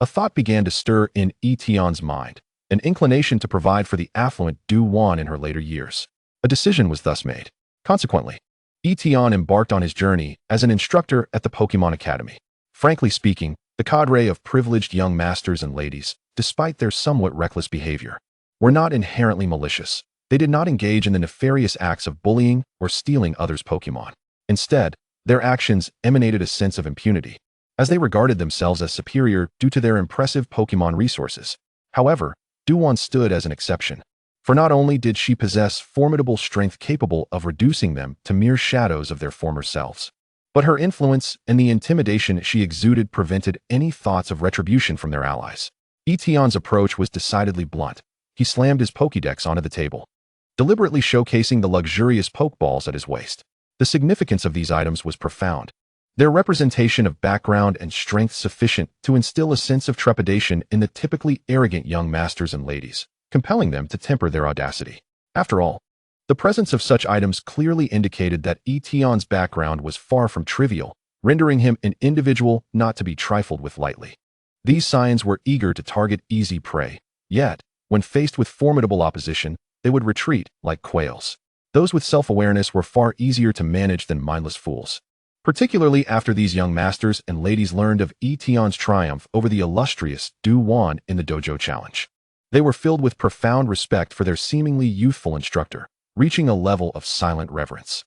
A thought began to stir in Tian's mind, an inclination to provide for the affluent Du Wan in her later years. A decision was thus made. Consequently, Tian embarked on his journey as an instructor at the Pokémon Academy. Frankly speaking, the cadre of privileged young masters and ladies, despite their somewhat reckless behavior, were not inherently malicious. They did not engage in the nefarious acts of bullying or stealing others' Pokémon. Instead, their actions emanated a sense of impunity, as they regarded themselves as superior due to their impressive Pokémon resources. However, Dewon stood as an exception, for not only did she possess formidable strength capable of reducing them to mere shadows of their former selves, But her influence and the intimidation she exuded prevented any thoughts of retribution from their allies. Tian's approach was decidedly blunt. He slammed his Pokédex onto the table, deliberately showcasing the luxurious Pokeballs at his waist. The significance of these items was profound. Their representation of background and strength sufficient to instill a sense of trepidation in the typically arrogant young masters and ladies, compelling them to temper their audacity. After all, the presence of such items clearly indicated that Tian's background was far from trivial, rendering him an individual not to be trifled with lightly. These signs were eager to target easy prey, yet, when faced with formidable opposition, they would retreat like quails. Those with self-awareness were far easier to manage than mindless fools, particularly after these young masters and ladies learned of Tian's triumph over the illustrious Dewford in the dojo challenge. They were filled with profound respect for their seemingly youthful instructor, reaching a level of silent reverence.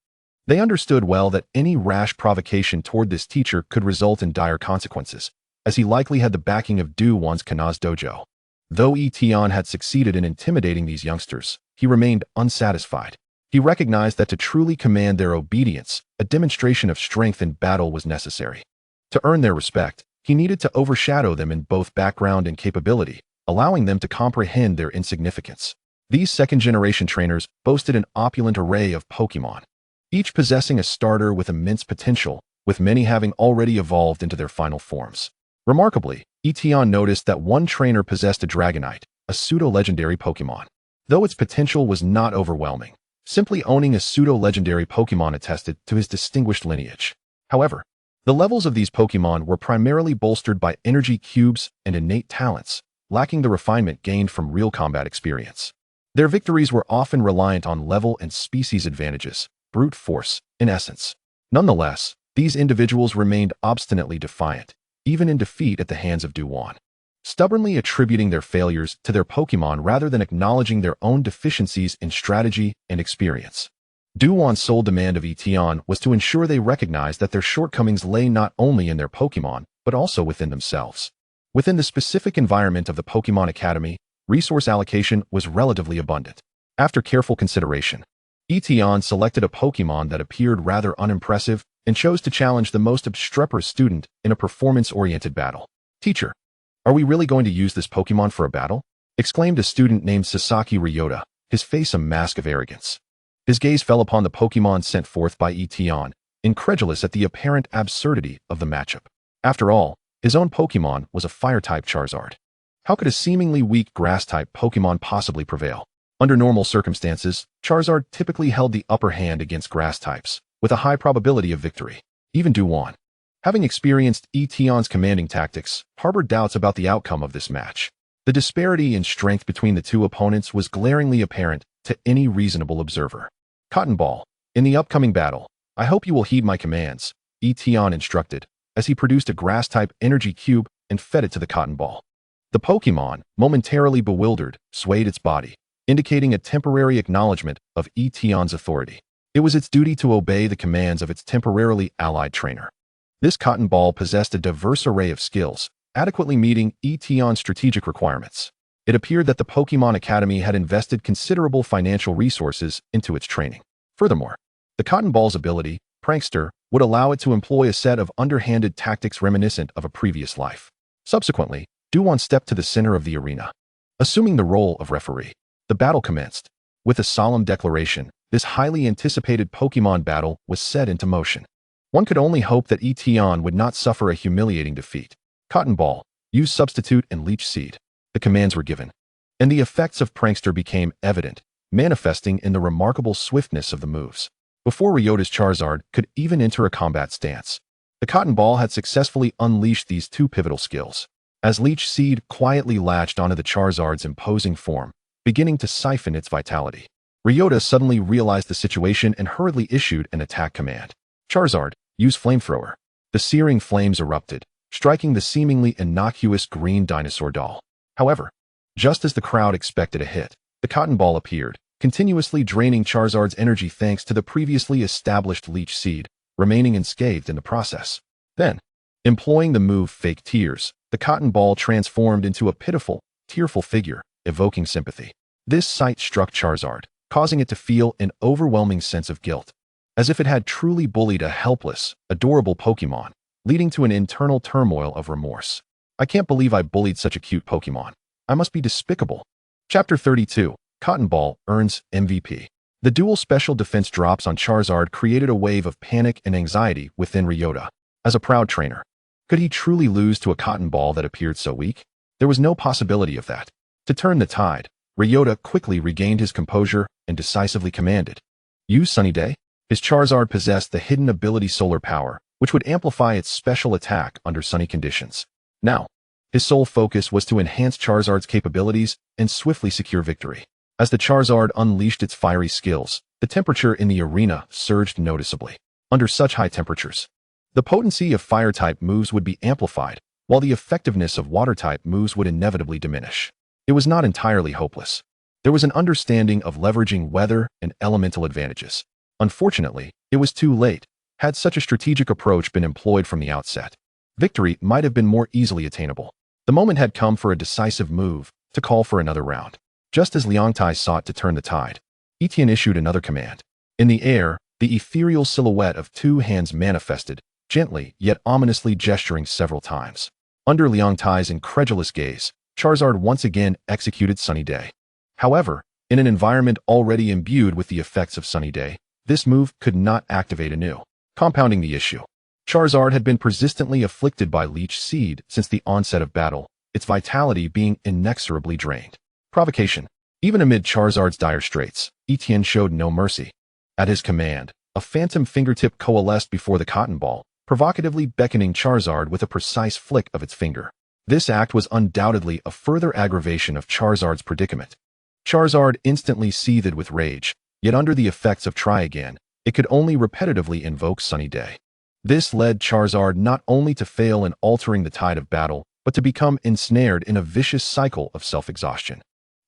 They understood well that any rash provocation toward this teacher could result in dire consequences, as he likely had the backing of Dewford's Kana's dojo. Though Tian had succeeded in intimidating these youngsters, he remained unsatisfied. He recognized that to truly command their obedience, a demonstration of strength in battle was necessary. To earn their respect, he needed to overshadow them in both background and capability, allowing them to comprehend their insignificance. These second-generation trainers boasted an opulent array of Pokémon, each possessing a starter with immense potential, with many having already evolved into their final forms. Remarkably, Tian noticed that one trainer possessed a Dragonite, a pseudo-legendary Pokémon. Though its potential was not overwhelming, simply owning a pseudo-legendary Pokémon attested to his distinguished lineage. However, the levels of these Pokémon were primarily bolstered by energy cubes and innate talents, lacking the refinement gained from real combat experience. Their victories were often reliant on level and species advantages, brute force, in essence. Nonetheless, these individuals remained obstinately defiant, even in defeat at the hands of Dewford, stubbornly attributing their failures to their Pokémon rather than acknowledging their own deficiencies in strategy and experience. Dewford's sole demand of Tian was to ensure they recognized that their shortcomings lay not only in their Pokémon, but also within themselves. Within the specific environment of the Pokémon Academy, resource allocation was relatively abundant. After careful consideration, Tian selected a Pokémon that appeared rather unimpressive and chose to challenge the most obstreperous student in a performance-oriented battle. "Teacher, are we really going to use this Pokémon for a battle?" exclaimed a student named Sasaki Ryota, his face a mask of arrogance. His gaze fell upon the Pokémon sent forth by Tian, incredulous at the apparent absurdity of the matchup. After all, his own Pokémon was a Fire-type Charizard. How could a seemingly weak Grass-type Pokémon possibly prevail? Under normal circumstances, Charizard typically held the upper hand against Grass types, with a high probability of victory. Even Dewford, having experienced Tian's commanding tactics, harbored doubts about the outcome of this match. The disparity in strength between the two opponents was glaringly apparent to any reasonable observer. "Cotton Ball, in the upcoming battle, I hope you will heed my commands," Tian instructed, as he produced a Grass-type energy cube and fed it to the Cotton Ball. The Pokémon, momentarily bewildered, swayed its body, indicating a temporary acknowledgement of Tian's authority. It was its duty to obey the commands of its temporarily allied trainer. This Cotton Ball possessed a diverse array of skills, adequately meeting Tian's strategic requirements. It appeared that the Pokémon Academy had invested considerable financial resources into its training. Furthermore, the Cotton Ball's ability, Prankster, would allow it to employ a set of underhanded tactics reminiscent of a previous life. Subsequently, Dewford stepped to the center of the arena. Assuming the role of referee, the battle commenced. With a solemn declaration, this highly anticipated Pokémon battle was set into motion. One could only hope that Tian would not suffer a humiliating defeat. "Cotton Ball, use Substitute and Leech Seed." The commands were given, and the effects of Prankster became evident, manifesting in the remarkable swiftness of the moves. Before Ryota's Charizard could even enter a combat stance, the Cotton Ball had successfully unleashed these two pivotal skills. As Leech Seed quietly latched onto the Charizard's imposing form, beginning to siphon its vitality, Ryota suddenly realized the situation and hurriedly issued an attack command. "Charizard, use Flamethrower." The searing flames erupted, striking the seemingly innocuous green dinosaur doll. However, just as the crowd expected a hit, the Cotton Ball appeared, continuously draining Charizard's energy thanks to the previously established Leech Seed, remaining unscathed in the process. Then, employing the move Fake Tears, the Cotton Ball transformed into a pitiful, tearful figure, evoking sympathy. This sight struck Charizard, causing it to feel an overwhelming sense of guilt. as if it had truly bullied a helpless, adorable Pokémon, leading to an internal turmoil of remorse. I can't believe I bullied such a cute Pokémon. I must be despicable. Chapter 32, Cotton Ball earns MVP. The dual special defense drops on Charizard created a wave of panic and anxiety within Ryota. As a proud trainer, could he truly lose to a Cotton Ball that appeared so weak? There was no possibility of that. To turn the tide, Ryota quickly regained his composure and decisively commanded, "Use Sunny Day." His Charizard possessed the hidden ability Solar Power, which would amplify its special attack under sunny conditions. Now, his sole focus was to enhance Charizard's capabilities and swiftly secure victory. As the Charizard unleashed its fiery skills, the temperature in the arena surged noticeably. Under such high temperatures, the potency of Fire-type moves would be amplified, while the effectiveness of Water-type moves would inevitably diminish. It was not entirely hopeless. There was an understanding of leveraging weather and elemental advantages. Unfortunately, it was too late. Had such a strategic approach been employed from the outset, victory might have been more easily attainable. The moment had come for a decisive move, to call for another round. Just as Liangtai sought to turn the tide, Tian issued another command. In the air, the ethereal silhouette of two hands manifested, gently yet ominously gesturing several times. Under Liangtai's incredulous gaze, Charizard once again executed Sunny Day. However, in an environment already imbued with the effects of Sunny Day, this move could not activate anew, compounding the issue. Charizard had been persistently afflicted by Leech Seed since the onset of battle, its vitality being inexorably drained. Provocation. Even amid Charizard's dire straits, Tian showed no mercy. At his command, a phantom fingertip coalesced before the Cotton Ball, provocatively beckoning Charizard with a precise flick of its finger. This act was undoubtedly a further aggravation of Charizard's predicament. Charizard instantly seethed with rage, yet under the effects of Try Again, it could only repetitively invoke Sunny Day. This led Charizard not only to fail in altering the tide of battle, but to become ensnared in a vicious cycle of self-exhaustion.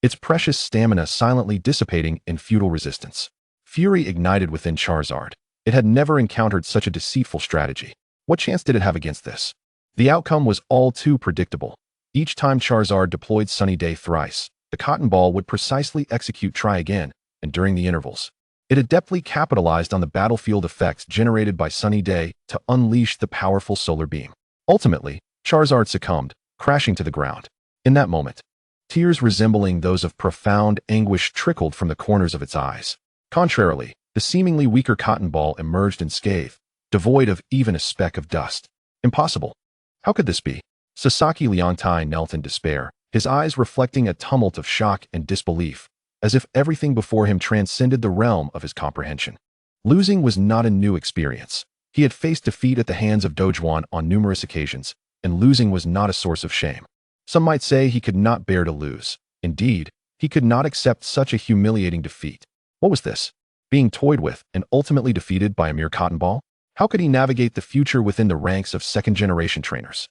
Its precious stamina silently dissipating in futile resistance. Fury ignited within Charizard. It had never encountered such a deceitful strategy. What chance did it have against this? The outcome was all too predictable. Each time Charizard deployed Sunny Day thrice, the Cotton Ball would precisely execute Try Again, and during the intervals, it adeptly capitalized on the battlefield effects generated by Sunny Day to unleash the powerful solar beam. Ultimately, Charizard succumbed, crashing to the ground. In that moment, tears resembling those of profound anguish trickled from the corners of its eyes. Contrarily, the seemingly weaker Cotton Ball emerged unscathed, devoid of even a speck of dust. Impossible. How could this be? Sasaki Liangtai knelt in despair, his eyes reflecting a tumult of shock and disbelief, as if everything before him transcended the realm of his comprehension. Losing was not a new experience. He had faced defeat at the hands of Dojuan on numerous occasions, and losing was not a source of shame. Some might say he could not bear to lose. Indeed, he could not accept such a humiliating defeat. What was this? Being toyed with and ultimately defeated by a mere Cotton Ball? How could he navigate the future within the ranks of second-generation trainers?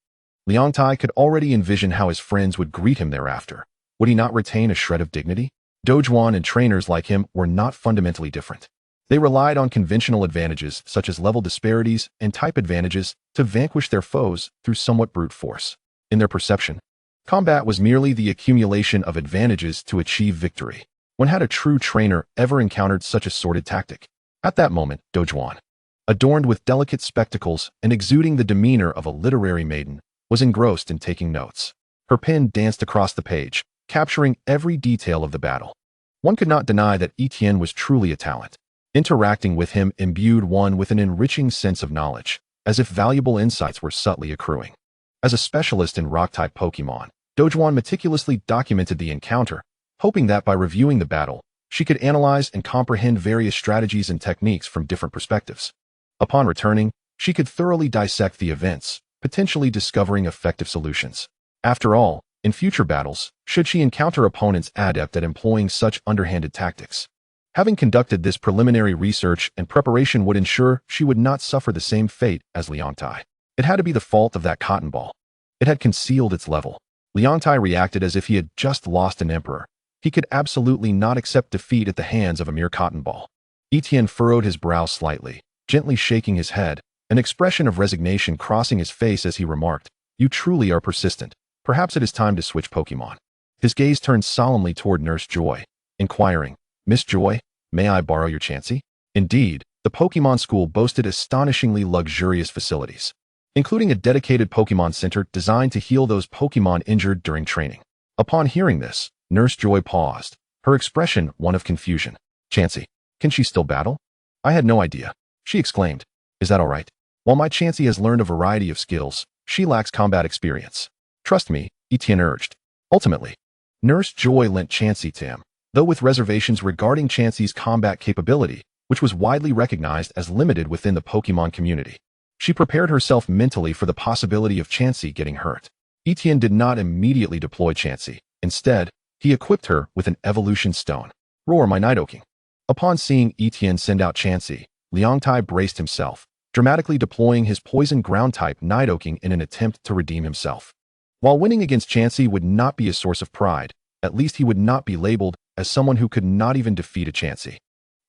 Liangtai could already envision how his friends would greet him thereafter. Would he not retain a shred of dignity? Dojuan and trainers like him were not fundamentally different. They relied on conventional advantages such as level disparities and type advantages to vanquish their foes through somewhat brute force. In their perception, combat was merely the accumulation of advantages to achieve victory. When had a true trainer ever encountered such a sordid tactic? At that moment, Dojuan, adorned with delicate spectacles and exuding the demeanor of a literary maiden, was engrossed in taking notes. Her pen danced across the page, capturing every detail of the battle. One could not deny that Tian was truly a talent. Interacting with him imbued one with an enriching sense of knowledge, as if valuable insights were subtly accruing. As a specialist in rock-type Pokémon, Dojuan meticulously documented the encounter, hoping that by reviewing the battle, she could analyze and comprehend various strategies and techniques from different perspectives. Upon returning, she could thoroughly dissect the events, potentially discovering effective solutions. After all, in future battles, should she encounter opponents adept at employing such underhanded tactics, having conducted this preliminary research and preparation would ensure she would not suffer the same fate as Liangtai. It had to be the fault of that Cotton Ball. It had concealed its level. Liangtai reacted as if he had just lost an emperor. He could absolutely not accept defeat at the hands of a mere Cotton Ball. Tian furrowed his brow slightly, gently shaking his head, an expression of resignation crossing his face as he remarked, "You truly are persistent. Perhaps it is time to switch Pokémon." His gaze turned solemnly toward Nurse Joy, inquiring, "Miss Joy, may I borrow your Chansey?" Indeed, the Pokémon School boasted astonishingly luxurious facilities, including a dedicated Pokémon Center designed to heal those Pokémon injured during training. Upon hearing this, Nurse Joy paused, her expression one of confusion. Chansey, can she still battle? I had no idea, she exclaimed. Is that all right? While my Chansey has learned a variety of skills, she lacks combat experience. Trust me, Tian urged. Ultimately, Nurse Joy lent Chansey to him, though with reservations regarding Chansey's combat capability, which was widely recognized as limited within the Pokémon community. She prepared herself mentally for the possibility of Chansey getting hurt. Tian did not immediately deploy Chansey. Instead, he equipped her with an evolution stone. Roar, my Nidoking. Upon seeing Tian send out Chansey, Liangtai braced himself, dramatically deploying his poison ground-type Nidoking in an attempt to redeem himself. While winning against Chansey would not be a source of pride, at least he would not be labeled as someone who could not even defeat a Chansey.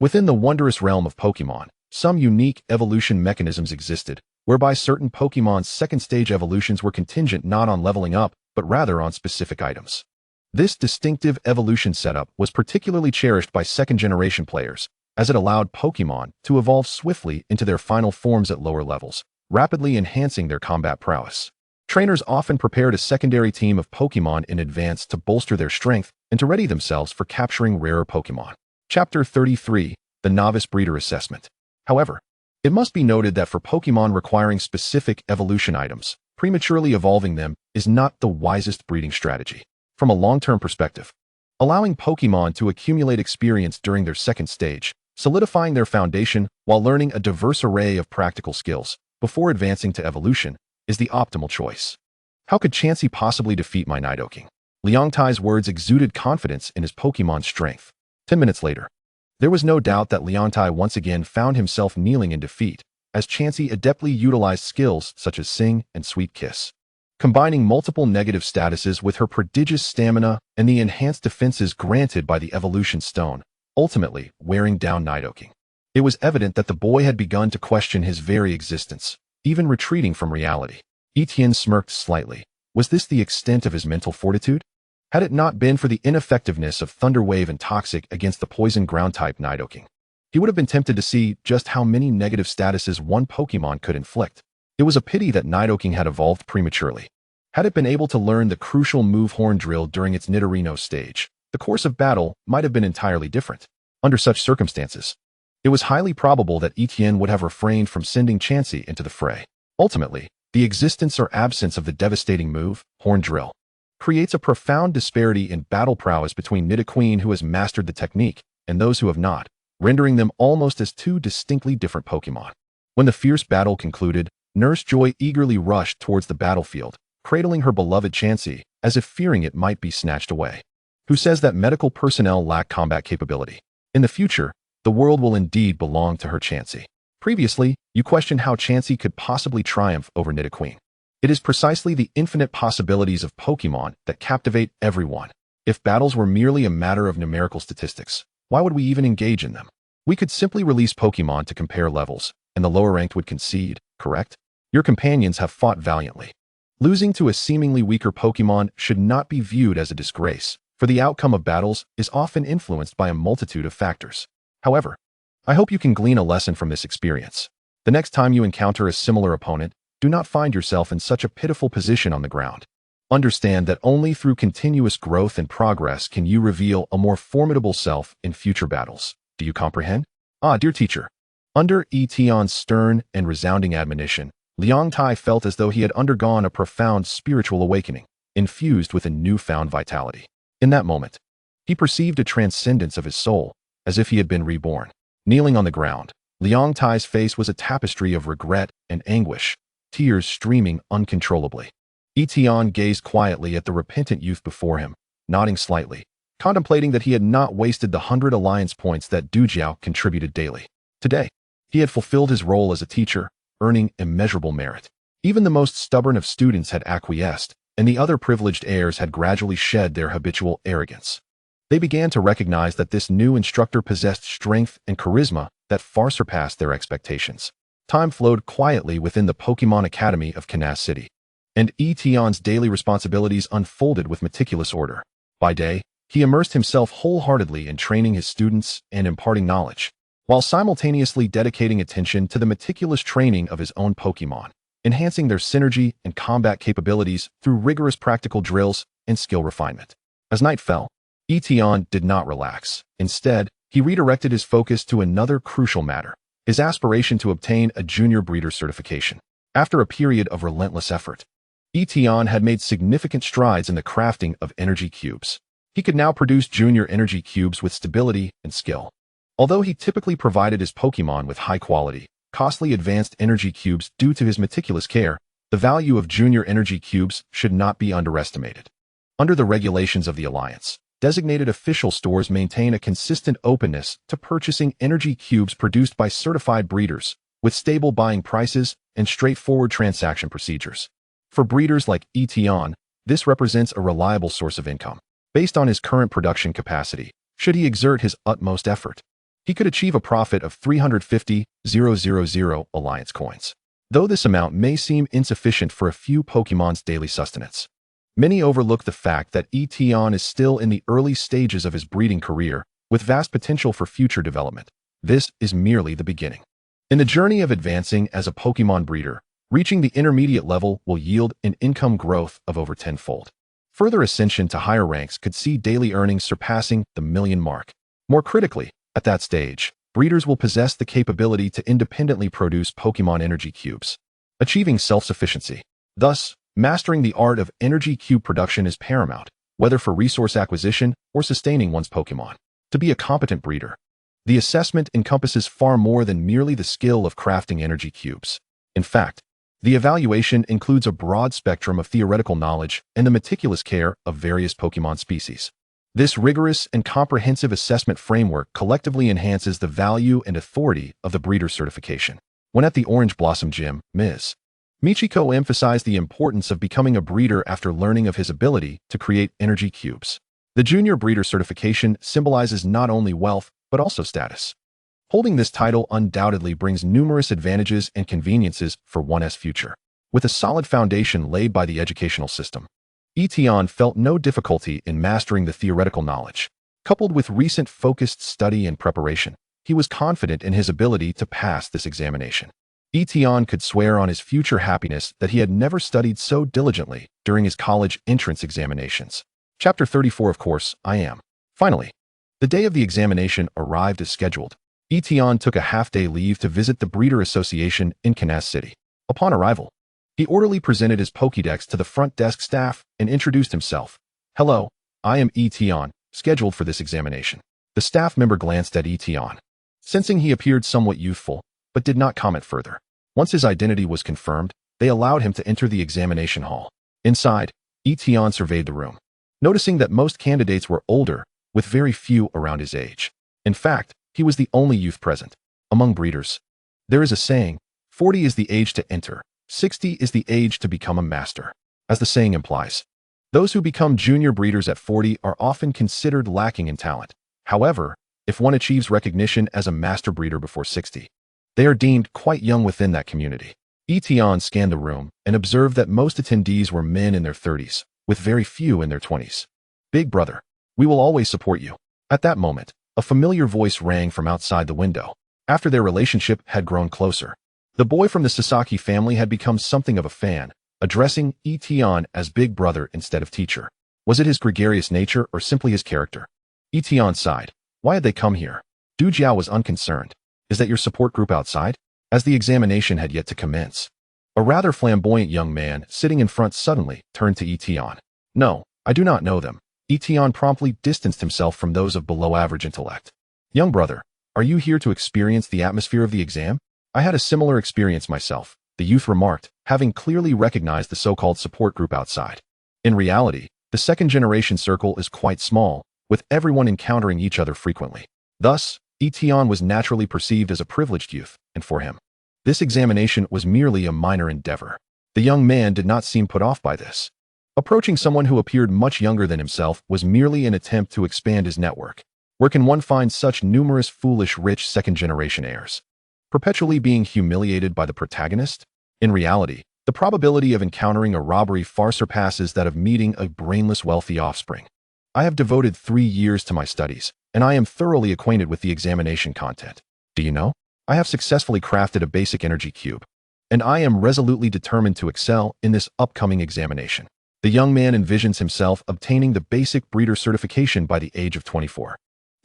Within the wondrous realm of Pokémon, some unique evolution mechanisms existed, whereby certain Pokémon's second-stage evolutions were contingent not on leveling up, but rather on specific items. This distinctive evolution setup was particularly cherished by second-generation players, as it allowed Pokémon to evolve swiftly into their final forms at lower levels, rapidly enhancing their combat prowess. Trainers often prepared a secondary team of Pokémon in advance to bolster their strength and to ready themselves for capturing rarer Pokémon. Chapter 33, The Novice Breeder Assessment. However, it must be noted that for Pokémon requiring specific evolution items, prematurely evolving them is not the wisest breeding strategy. From a long-term perspective, allowing Pokémon to accumulate experience during their second stage, solidifying their foundation while learning a diverse array of practical skills before advancing to evolution, is the optimal choice. How could Chansey possibly defeat my Nidoking? Liangtai's words exuded confidence in his Pokémon's strength. 10 minutes later, there was no doubt that Liangtai once again found himself kneeling in defeat, as Chansey adeptly utilized skills such as Sing and Sweet Kiss. Combining multiple negative statuses with her prodigious stamina and the enhanced defenses granted by the evolution stone, ultimately wearing down Nidoking. It was evident that the boy had begun to question his very existence, even retreating from reality. Tian smirked slightly. Was this the extent of his mental fortitude? Had it not been for the ineffectiveness of Thunder Wave and Toxic against the poison ground-type Nidoking, he would have been tempted to see just how many negative statuses one Pokémon could inflict. It was a pity that Nidoking had evolved prematurely. Had it been able to learn the crucial move Horn Drill during its Nidorino stage, the course of battle might have been entirely different. Under such circumstances, it was highly probable that Tian would have refrained from sending Chansey into the fray. Ultimately, the existence or absence of the devastating move, Horn Drill, creates a profound disparity in battle prowess between Nidoqueen who has mastered the technique and those who have not, rendering them almost as two distinctly different Pokémon. When the fierce battle concluded, Nurse Joy eagerly rushed towards the battlefield, cradling her beloved Chansey as if fearing it might be snatched away. Who says that medical personnel lack combat capability? In the future, the world will indeed belong to her Chansey. Previously, you questioned how Chansey could possibly triumph over Nidoqueen. It is precisely the infinite possibilities of Pokémon that captivate everyone. If battles were merely a matter of numerical statistics, why would we even engage in them? We could simply release Pokémon to compare levels, and the lower ranked would concede, correct? Your companions have fought valiantly. Losing to a seemingly weaker Pokémon should not be viewed as a disgrace, for the outcome of battles is often influenced by a multitude of factors. However, I hope you can glean a lesson from this experience. The next time you encounter a similar opponent, do not find yourself in such a pitiful position on the ground. Understand that only through continuous growth and progress can you reveal a more formidable self in future battles. Do you comprehend? Ah, dear teacher. Under Tian's stern and resounding admonition, Liangtai felt as though he had undergone a profound spiritual awakening, infused with a newfound vitality. In that moment, he perceived a transcendence of his soul, as if he had been reborn. Kneeling on the ground, Liangtai's face was a tapestry of regret and anguish, tears streaming uncontrollably. Tian gazed quietly at the repentant youth before him, nodding slightly, contemplating that he had not wasted the 100 alliance points that Dujiao contributed daily. Today, he had fulfilled his role as a teacher, earning immeasurable merit. Even the most stubborn of students had acquiesced, and the other privileged heirs had gradually shed their habitual arrogance. They began to recognize that this new instructor possessed strength and charisma that far surpassed their expectations. Time flowed quietly within the Pokémon Academy of Kanas City, and Tian's daily responsibilities unfolded with meticulous order. By day, he immersed himself wholeheartedly in training his students and imparting knowledge. while simultaneously dedicating attention to the meticulous training of his own Pokémon, enhancing their synergy and combat capabilities through rigorous practical drills and skill refinement. As night fell, Tian did not relax. Instead, he redirected his focus to another crucial matter, his aspiration to obtain a junior breeder certification. After a period of relentless effort, Tian had made significant strides in the crafting of energy cubes. He could now produce junior energy cubes with stability and skill. Although he typically provided his Pokémon with high-quality, costly advanced energy cubes due to his meticulous care, the value of junior energy cubes should not be underestimated. Under the regulations of the Alliance, designated official stores maintain a consistent openness to purchasing energy cubes produced by certified breeders, with stable buying prices and straightforward transaction procedures. For breeders like Tian, this represents a reliable source of income. Based on his current production capacity, should he exert his utmost effort, he could achieve a profit of 350,000 Alliance coins. Though this amount may seem insufficient for a few Pokémon's daily sustenance, many overlook the fact that Tian is still in the early stages of his breeding career, with vast potential for future development. This is merely the beginning. In the journey of advancing as a Pokémon breeder, reaching the intermediate level will yield an income growth of over tenfold. Further ascension to higher ranks could see daily earnings surpassing the million mark. More critically, at that stage, breeders will possess the capability to independently produce Pokémon energy cubes, achieving self-sufficiency. Thus, mastering the art of energy cube production is paramount, whether for resource acquisition or sustaining one's Pokémon. To be a competent breeder, the assessment encompasses far more than merely the skill of crafting energy cubes. In fact, the evaluation includes a broad spectrum of theoretical knowledge and the meticulous care of various Pokémon species. This rigorous and comprehensive assessment framework collectively enhances the value and authority of the breeder certification. When at the Orange Blossom Gym, Ms. Michiko emphasized the importance of becoming a breeder after learning of his ability to create energy cubes. The junior breeder certification symbolizes not only wealth, but also status. Holding this title undoubtedly brings numerous advantages and conveniences for one's future. With a solid foundation laid by the educational system, Tian felt no difficulty in mastering the theoretical knowledge. Coupled with recent focused study and preparation, he was confident in his ability to pass this examination. Tian could swear on his future happiness that he had never studied so diligently during his college entrance examinations. Chapter 34. Of course, I am. Finally, the day of the examination arrived as scheduled. Tian took a half-day leave to visit the Breeder Association in Kansas City. Upon arrival, he orderly presented his Pokédex to the front desk staff and introduced himself. "Hello, I am Tian, scheduled for this examination." The staff member glanced at Tian, sensing he appeared somewhat youthful, but did not comment further. Once his identity was confirmed, they allowed him to enter the examination hall. Inside, Tian surveyed the room, noticing that most candidates were older, with very few around his age. In fact, he was the only youth present. Among breeders, there is a saying, 40 is the age to enter, 60 is the age to become a master. As the saying implies, those who become junior breeders at 40 are often considered lacking in talent. However, if one achieves recognition as a master breeder before 60, they are deemed quite young within that community. Tian scanned the room and observed that most attendees were men in their 30s, with very few in their 20s. "Big brother, we will always support you." At that moment, a familiar voice rang from outside the window. After their relationship had grown closer, the boy from the Sasaki family had become something of a fan, addressing Tian as big brother instead of teacher. Was it his gregarious nature or simply his character? Tian sighed. Why had they come here? Du Jiao was unconcerned. Is that your support group outside? As the examination had yet to commence, a rather flamboyant young man sitting in front suddenly turned to Tian. "No, I do not know them." Tian promptly distanced himself from those of below-average intellect. "Young brother, are you here to experience the atmosphere of the exam?" "I had a similar experience myself," the youth remarked, having clearly recognized the so-called support group outside. In reality, the second-generation circle is quite small, with everyone encountering each other frequently. Thus, Tian was naturally perceived as a privileged youth, and for him, this examination was merely a minor endeavor. The young man did not seem put off by this. Approaching someone who appeared much younger than himself was merely an attempt to expand his network. Where can one find such numerous foolish rich second-generation heirs, perpetually being humiliated by the protagonist? In reality, the probability of encountering a robbery far surpasses that of meeting a brainless wealthy offspring. I have devoted 3 years to my studies, and I am thoroughly acquainted with the examination content. Do you know? I have successfully crafted a basic energy cube, and I am resolutely determined to excel in this upcoming examination. The young man envisions himself obtaining the basic breeder certification by the age of 24,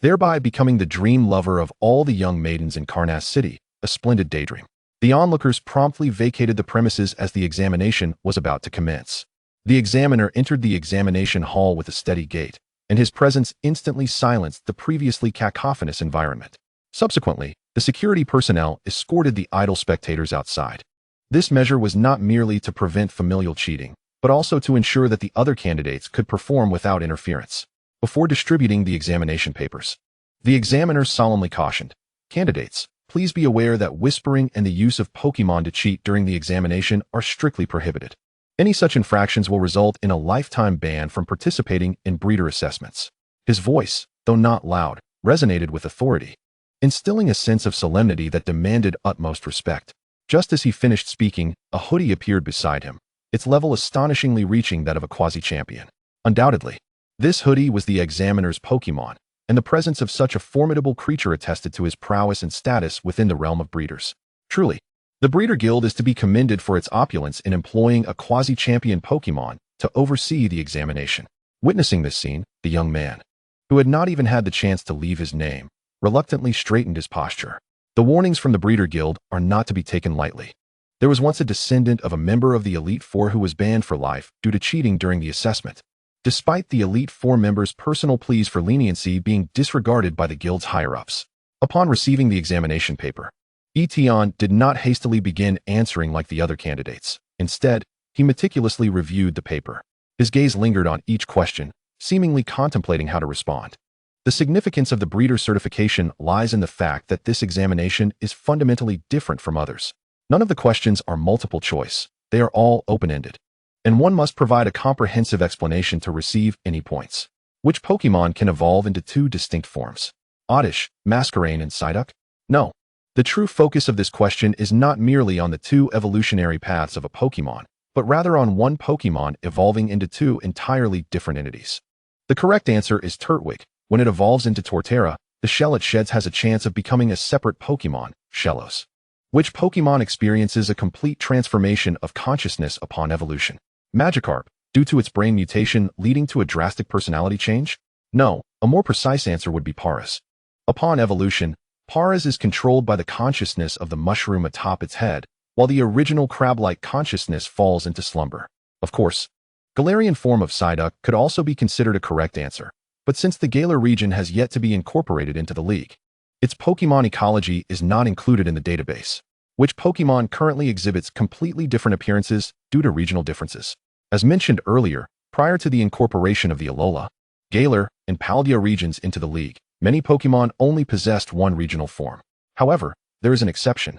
thereby becoming the dream lover of all the young maidens in Kartana City, a splendid daydream. The onlookers promptly vacated the premises as the examination was about to commence. The examiner entered the examination hall with a steady gait, and his presence instantly silenced the previously cacophonous environment. Subsequently, the security personnel escorted the idle spectators outside. This measure was not merely to prevent familial cheating, but also to ensure that the other candidates could perform without interference. Before distributing the examination papers, the examiner solemnly cautioned, "Candidates, please be aware that whispering and the use of Pokémon to cheat during the examination are strictly prohibited. Any such infractions will result in a lifetime ban from participating in breeder assessments." His voice, though not loud, resonated with authority, instilling a sense of solemnity that demanded utmost respect. Just as he finished speaking, a hoodie appeared beside him, its level astonishingly reaching that of a quasi-champion. Undoubtedly, this hoodie was the examiner's Pokémon, and the presence of such a formidable creature attested to his prowess and status within the realm of breeders. Truly, the Breeder Guild is to be commended for its opulence in employing a quasi-champion Pokémon to oversee the examination. Witnessing this scene, the young man, who had not even had the chance to leave his name, reluctantly straightened his posture. The warnings from the Breeder Guild are not to be taken lightly. There was once a descendant of a member of the Elite Four who was banned for life due to cheating during the assessment, despite the Elite Four members' personal pleas for leniency being disregarded by the Guild's higher-ups. Upon receiving the examination paper, Tian did not hastily begin answering like the other candidates. Instead, he meticulously reviewed the paper. His gaze lingered on each question, seemingly contemplating how to respond. The significance of the breeder certification lies in the fact that this examination is fundamentally different from others. None of the questions are multiple choice. They are all open-ended, and one must provide a comprehensive explanation to receive any points. Which Pokémon can evolve into two distinct forms? Oddish, Masquerain, and Psyduck? No. The true focus of this question is not merely on the two evolutionary paths of a Pokémon, but rather on one Pokémon evolving into two entirely different entities. The correct answer is Turtwig. When it evolves into Torterra, the shell it sheds has a chance of becoming a separate Pokémon, Shellos. Which Pokémon experiences a complete transformation of consciousness upon evolution? Magikarp, due to its brain mutation leading to a drastic personality change? No, a more precise answer would be Paras. Upon evolution, Paras is controlled by the consciousness of the mushroom atop its head, while the original crab-like consciousness falls into slumber. Of course, Galarian form of Psyduck could also be considered a correct answer, but since the Galar region has yet to be incorporated into the league, its Pokémon ecology is not included in the database. Which Pokémon currently exhibits completely different appearances due to regional differences? As mentioned earlier, prior to the incorporation of the Alola, Galar, and Paldea regions into the league, many Pokémon only possessed one regional form. However, there is an exception,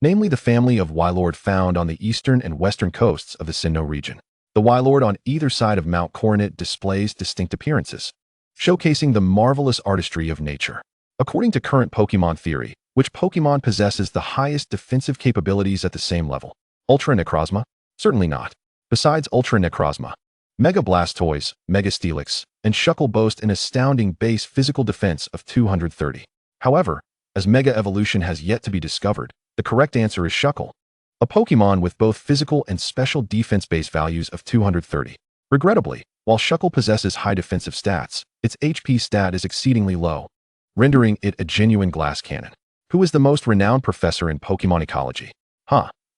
namely the family of Wailord found on the eastern and western coasts of the Sinnoh region. The Wailord on either side of Mount Coronet displays distinct appearances, showcasing the marvelous artistry of nature. According to current Pokémon theory, which Pokémon possesses the highest defensive capabilities at the same level? Ultra Necrozma? Certainly not. Besides Ultra Necrozma, Mega Blastoise, Mega Steelix, and Shuckle boast an astounding base physical defense of 230. However, as Mega Evolution has yet to be discovered, the correct answer is Shuckle, a Pokémon with both physical and special defense base values of 230. Regrettably, while Shuckle possesses high defensive stats, its HP stat is exceedingly low, rendering it a genuine glass cannon. Who is the most renowned professor in Pokémon ecology?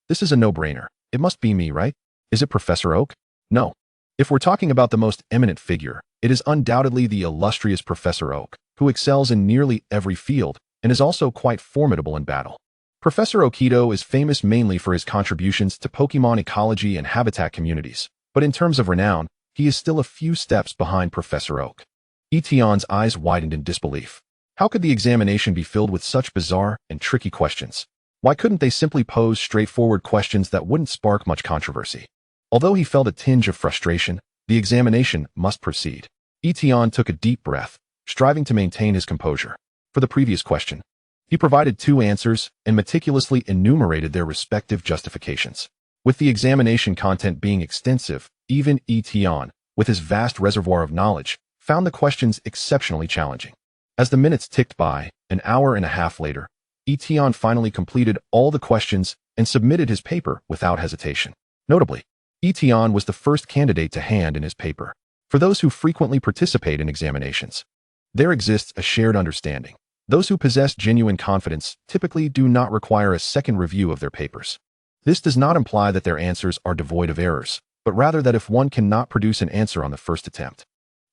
This is a no-brainer. It must be me, right? Is it Professor Oak? No. If we're talking about the most eminent figure, it is undoubtedly the illustrious Professor Oak, who excels in nearly every field and is also quite formidable in battle. Professor Okido is famous mainly for his contributions to Pokémon ecology and habitat communities, but in terms of renown, he is still a few steps behind Professor Oak. Tian's eyes widened in disbelief. How could the examination be filled with such bizarre and tricky questions? Why couldn't they simply pose straightforward questions that wouldn't spark much controversy? Although he felt a tinge of frustration, the examination must proceed. Tian took a deep breath, striving to maintain his composure. For the previous question, he provided two answers and meticulously enumerated their respective justifications. With the examination content being extensive, even Tian, with his vast reservoir of knowledge, found the questions exceptionally challenging. As the minutes ticked by, an hour and a half later, Tian finally completed all the questions and submitted his paper without hesitation. Notably, Tian was the first candidate to hand in his paper. For those who frequently participate in examinations, there exists a shared understanding. Those who possess genuine confidence typically do not require a second review of their papers. This does not imply that their answers are devoid of errors, but rather that if one cannot produce an answer on the first attempt,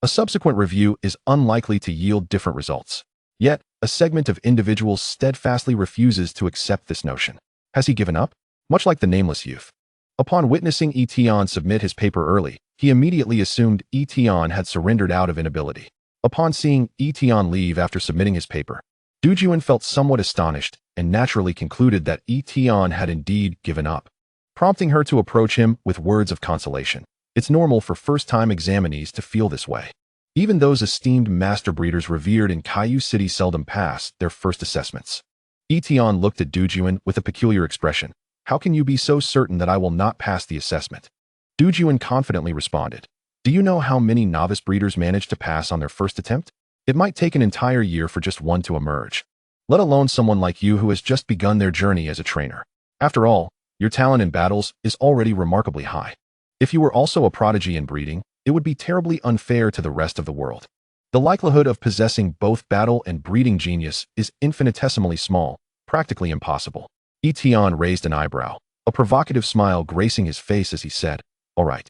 a subsequent review is unlikely to yield different results. Yet, a segment of individuals steadfastly refuses to accept this notion. Has he given up? Much like the nameless youth. Upon witnessing Tian submit his paper early, he immediately assumed Tian had surrendered out of inability. Upon seeing Tian leave after submitting his paper, Dewford felt somewhat astonished and naturally concluded that Tian had indeed given up, prompting her to approach him with words of consolation. It's normal for first-time examinees to feel this way. Even those esteemed master breeders revered in Kaiju City seldom pass their first assessments. Tian looked at Dewford with a peculiar expression. How can you be so certain that I will not pass the assessment? Dewford confidently responded. Do you know how many novice breeders manage to pass on their first attempt? It might take an entire year for just one to emerge, let alone someone like you who has just begun their journey as a trainer. After all, your talent in battles is already remarkably high. If you were also a prodigy in breeding, it would be terribly unfair to the rest of the world. The likelihood of possessing both battle and breeding genius is infinitesimally small, practically impossible. Tian raised an eyebrow, a provocative smile gracing his face as he said, All right.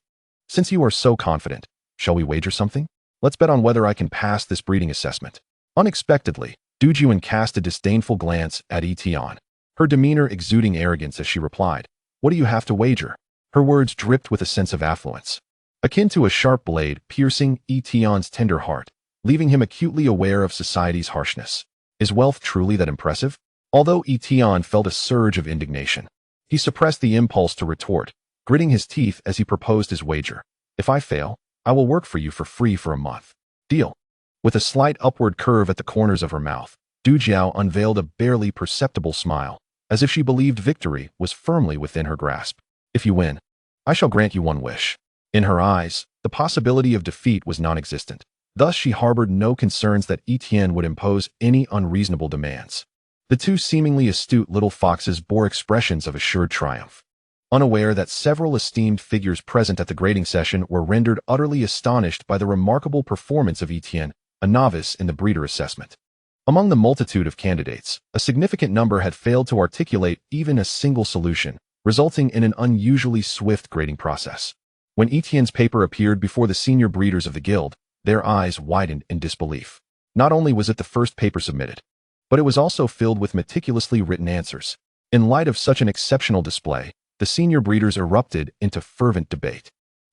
Since you are so confident, shall we wager something? Let's bet on whether I can pass this breeding assessment. Unexpectedly, Dewford cast a disdainful glance at Tian, her demeanor exuding arrogance as she replied, What do you have to wager? Her words dripped with a sense of affluence, akin to a sharp blade piercing Tian's tender heart, leaving him acutely aware of society's harshness. Is wealth truly that impressive? Although Tian felt a surge of indignation, he suppressed the impulse to retort, gritting his teeth as he proposed his wager. If I fail, I will work for you for free for a month. Deal. With a slight upward curve at the corners of her mouth, Dewford unveiled a barely perceptible smile, as if she believed victory was firmly within her grasp. If you win, I shall grant you one wish. In her eyes, the possibility of defeat was non-existent. Thus she harbored no concerns that Tian would impose any unreasonable demands. The two seemingly astute little foxes bore expressions of assured triumph, unaware that several esteemed figures present at the grading session were rendered utterly astonished by the remarkable performance of Tian, a novice in the breeder assessment. Among the multitude of candidates, a significant number had failed to articulate even a single solution, resulting in an unusually swift grading process. When Tian's paper appeared before the senior breeders of the guild, their eyes widened in disbelief. Not only was it the first paper submitted, but it was also filled with meticulously written answers. In light of such an exceptional display, the senior breeders erupted into fervent debate.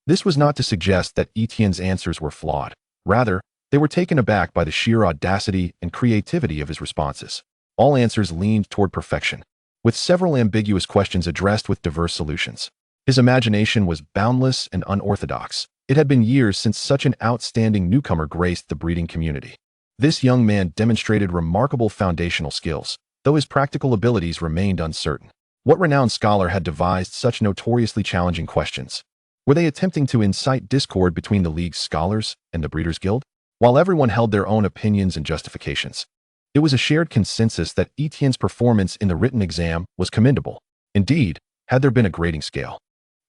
This was not to suggest that Tian's answers were flawed. Rather, they were taken aback by the sheer audacity and creativity of his responses. All answers leaned toward perfection, with several ambiguous questions addressed with diverse solutions. His imagination was boundless and unorthodox. It had been years since such an outstanding newcomer graced the breeding community. This young man demonstrated remarkable foundational skills, though his practical abilities remained uncertain. What renowned scholar had devised such notoriously challenging questions? Were they attempting to incite discord between the League's scholars and the Breeders' Guild? While everyone held their own opinions and justifications, it was a shared consensus that Tian's performance in the written exam was commendable. Indeed, had there been a grading scale,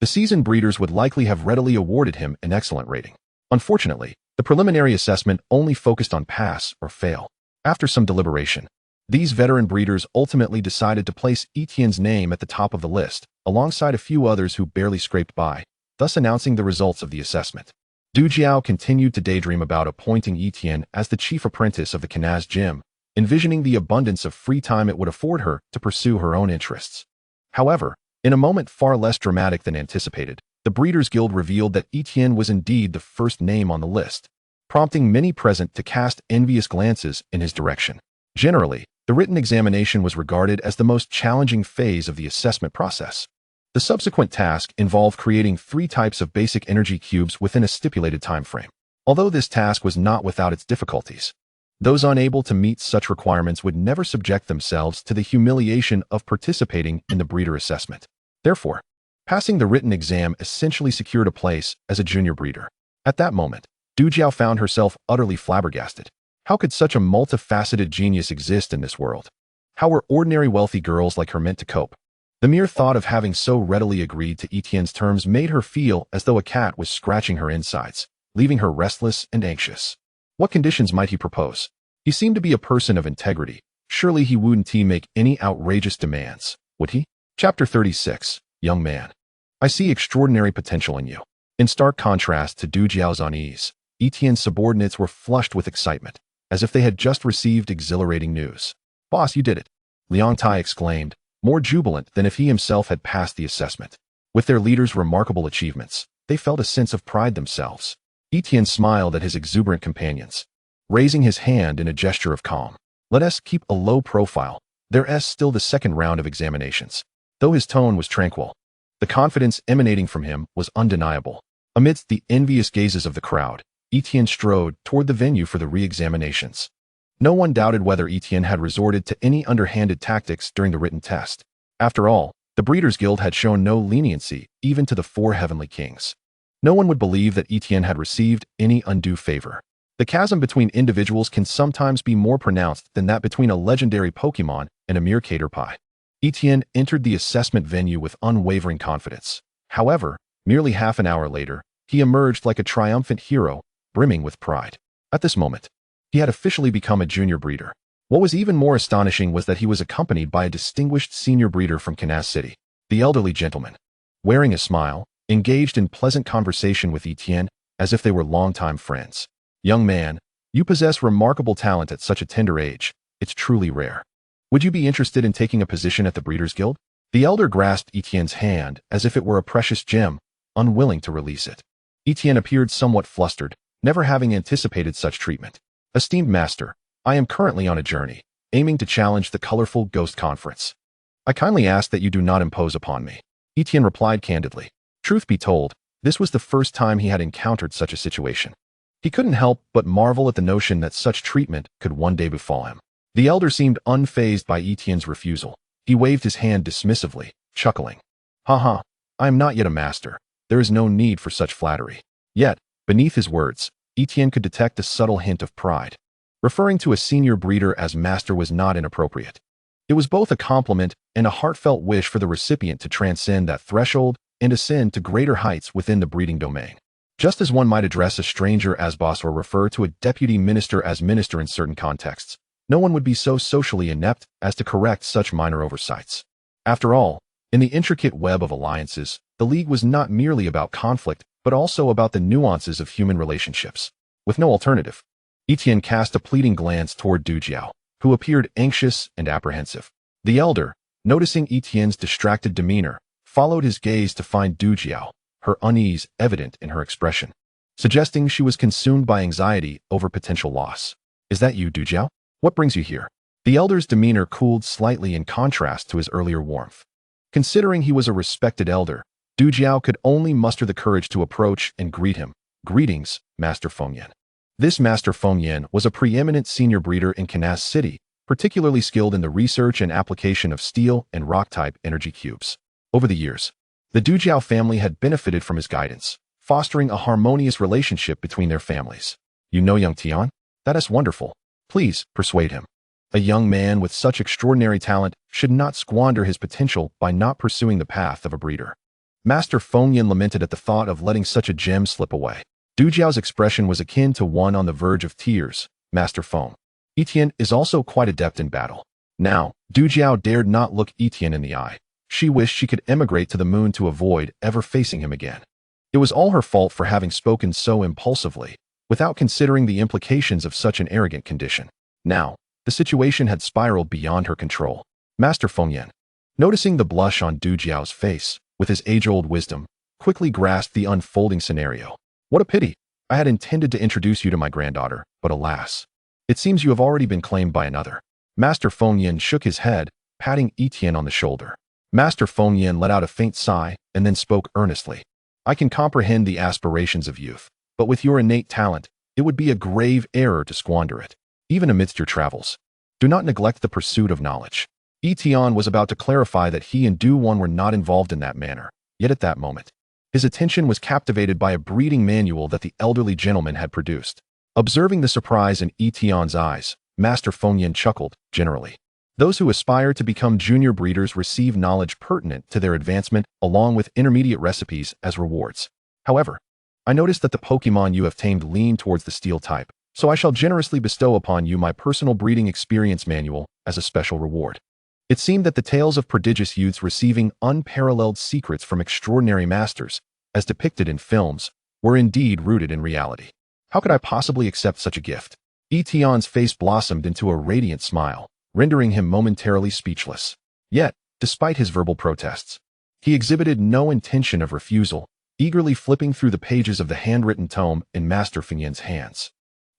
the seasoned breeders would likely have readily awarded him an excellent rating. Unfortunately, the preliminary assessment only focused on pass or fail. After some deliberation, these veteran breeders ultimately decided to place Tian's name at the top of the list, alongside a few others who barely scraped by, thus announcing the results of the assessment. Dewford continued to daydream about appointing Tian as the chief apprentice of the Kanaz Gym, envisioning the abundance of free time it would afford her to pursue her own interests. However, in a moment far less dramatic than anticipated, the Breeders' Guild revealed that Tian was indeed the first name on the list, prompting many present to cast envious glances in his direction. Generally, the written examination was regarded as the most challenging phase of the assessment process. The subsequent task involved creating 3 types of basic energy cubes within a stipulated time frame. Although this task was not without its difficulties, those unable to meet such requirements would never subject themselves to the humiliation of participating in the breeder assessment. Therefore, passing the written exam essentially secured a place as a junior breeder. At that moment, Dewford found herself utterly flabbergasted. How could such a multifaceted genius exist in this world? How were ordinary wealthy girls like her meant to cope? The mere thought of having so readily agreed to Etienne's terms made her feel as though a cat was scratching her insides, leaving her restless and anxious. What conditions might he propose? He seemed to be a person of integrity. Surely he wouldn't make any outrageous demands, would he? Chapter 36. Young man. I see extraordinary potential in you. In stark contrast to Du Jiao's unease, Etienne's subordinates were flushed with excitement, as if they had just received exhilarating news. Boss, you did it! Liang Tai exclaimed, more jubilant than if he himself had passed the assessment. With their leader's remarkable achievements, they felt a sense of pride themselves. Etienne smiled at his exuberant companions, raising his hand in a gesture of calm. Let us keep a low profile. There's still the second round of examinations. Though his tone was tranquil, the confidence emanating from him was undeniable. Amidst the envious gazes of the crowd, Etienne strode toward the venue for the re-examinations. No one doubted whether Etienne had resorted to any underhanded tactics during the written test. After all, the Breeders' Guild had shown no leniency even to the 4 heavenly kings. No one would believe that Etienne had received any undue favor. The chasm between individuals can sometimes be more pronounced than that between a legendary Pokémon and a mere caterpie. Etienne entered the assessment venue with unwavering confidence. However, merely half an hour later, he emerged like a triumphant hero, brimming with pride. At this moment, he had officially become a junior breeder. What was even more astonishing was that he was accompanied by a distinguished senior breeder from Kansas City. The elderly gentleman, wearing a smile, engaged in pleasant conversation with Etienne as if they were longtime friends. Young man, you possess remarkable talent at such a tender age. It's truly rare. Would you be interested in taking a position at the Breeders' Guild? The elder grasped Etienne's hand as if it were a precious gem, unwilling to release it. Etienne appeared somewhat flustered, never having anticipated such treatment. Esteemed master, I am currently on a journey, aiming to challenge the colorful Ghost Conference. I kindly ask that you do not impose upon me. Etienne replied candidly. Truth be told, this was the first time he had encountered such a situation. He couldn't help but marvel at the notion that such treatment could one day befall him. The elder seemed unfazed by Etienne's refusal. He waved his hand dismissively, chuckling. Ha, I am not yet a master. There is no need for such flattery. Yet, beneath his words, Etienne could detect a subtle hint of pride. Referring to a senior breeder as master was not inappropriate. It was both a compliment and a heartfelt wish for the recipient to transcend that threshold and ascend to greater heights within the breeding domain. Just as one might address a stranger as boss or refer to a deputy minister as minister in certain contexts, no one would be so socially inept as to correct such minor oversights. After all, in the intricate web of alliances, the League was not merely about conflict, but also about the nuances of human relationships. With no alternative, Etienne cast a pleading glance toward Du Jiao, who appeared anxious and apprehensive. The elder, noticing Etienne's distracted demeanor, followed his gaze to find Du Jiao, her unease evident in her expression, suggesting she was consumed by anxiety over potential loss. Is that you, Du Jiao? What brings you here? The elder's demeanor cooled slightly in contrast to his earlier warmth. Considering he was a respected elder, Du Jiao could only muster the courage to approach and greet him. Greetings, Master Fengyan. This Master Fengyan was a preeminent senior breeder in Kansas City, particularly skilled in the research and application of steel and rock-type energy cubes. Over the years, the Du Jiao family had benefited from his guidance, fostering a harmonious relationship between their families. You know young Tian? That is wonderful. Please, persuade him. A young man with such extraordinary talent should not squander his potential by not pursuing the path of a breeder. Master Fengyan lamented at the thought of letting such a gem slip away. Du Jiao's expression was akin to one on the verge of tears. Master Feng. Etienne is also quite adept in battle. Now, Du Jiao dared not look Etienne in the eye. She wished she could emigrate to the moon to avoid ever facing him again. It was all her fault for having spoken so impulsively, without considering the implications of such an arrogant condition. Now, the situation had spiraled beyond her control. Master Fengyan, noticing the blush on Du Jiao's face, with his age-old wisdom, quickly grasped the unfolding scenario. What a pity! I had intended to introduce you to my granddaughter, but alas, it seems you have already been claimed by another. Master Fengyan shook his head, patting Etienne on the shoulder. Master Fengyan let out a faint sigh and then spoke earnestly. I can comprehend the aspirations of youth, but with your innate talent, it would be a grave error to squander it, even amidst your travels. Do not neglect the pursuit of knowledge. Etienne was about to clarify that he and Du Wan were not involved in that manner, yet at that moment, his attention was captivated by a breeding manual that the elderly gentleman had produced. Observing the surprise in Etienne's eyes, Master Fengyan chuckled, generally. Those who aspire to become junior breeders receive knowledge pertinent to their advancement along with intermediate recipes as rewards. However, I noticed that the Pokémon you have tamed lean towards the steel type, so I shall generously bestow upon you my personal breeding experience manual as a special reward. It seemed that the tales of prodigious youths receiving unparalleled secrets from extraordinary masters, as depicted in films, were indeed rooted in reality. How could I possibly accept such a gift? Tian's face blossomed into a radiant smile, rendering him momentarily speechless. Yet, despite his verbal protests, he exhibited no intention of refusal, eagerly flipping through the pages of the handwritten tome in Master Fengyan's hands.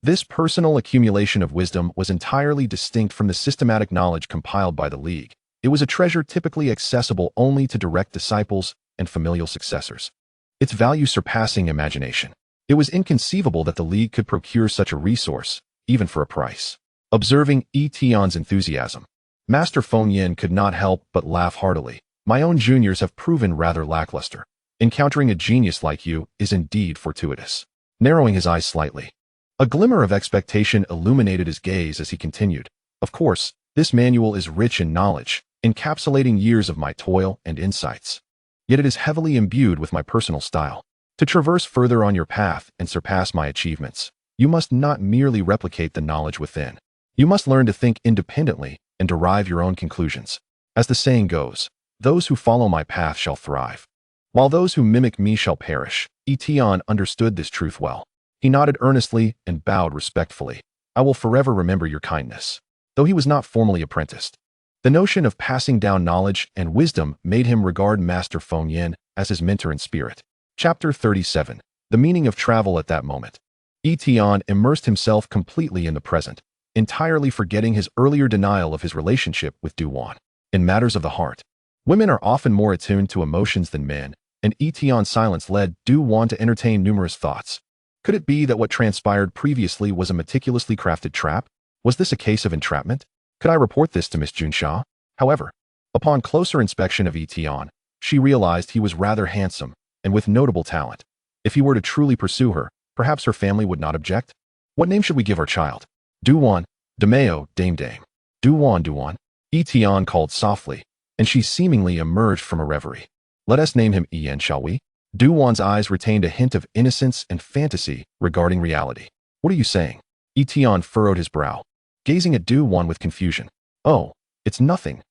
This personal accumulation of wisdom was entirely distinct from the systematic knowledge compiled by the League. It was a treasure typically accessible only to direct disciples and familial successors, its value surpassing imagination. It was inconceivable that the League could procure such a resource, even for a price. Observing Tian's enthusiasm, Master Fengyan could not help but laugh heartily. My own juniors have proven rather lackluster. Encountering a genius like you is indeed fortuitous. Narrowing his eyes slightly, a glimmer of expectation illuminated his gaze as he continued. Of course, this manual is rich in knowledge, encapsulating years of my toil and insights. Yet it is heavily imbued with my personal style. To traverse further on your path and surpass my achievements, you must not merely replicate the knowledge within. You must learn to think independently and derive your own conclusions. As the saying goes, those who follow my path shall thrive, while those who mimic me shall perish. Tian understood this truth well. He nodded earnestly and bowed respectfully. I will forever remember your kindness. Though he was not formally apprenticed, the notion of passing down knowledge and wisdom made him regard Master Fengyan as his mentor in spirit. Chapter 37. The meaning of travel at that moment. Tian immersed himself completely in the present, entirely forgetting his earlier denial of his relationship with Dewford. In matters of the heart, women are often more attuned to emotions than men, and Tian's silence led Dewford to entertain numerous thoughts. Could it be that what transpired previously was a meticulously crafted trap? Was this a case of entrapment? Could I report this to Miss Junsha? However, upon closer inspection of Tian, she realized he was rather handsome and with notable talent. If he were to truly pursue her, perhaps her family would not object. What name should we give our child? Dewford, Demeo, Dame. Dewford. Tian called softly, and she seemingly emerged from a reverie. Let us name him Ian, shall we? Dewford's eyes retained a hint of innocence and fantasy regarding reality. What are you saying? Tian furrowed his brow, gazing at Dewford with confusion. Oh, it's nothing,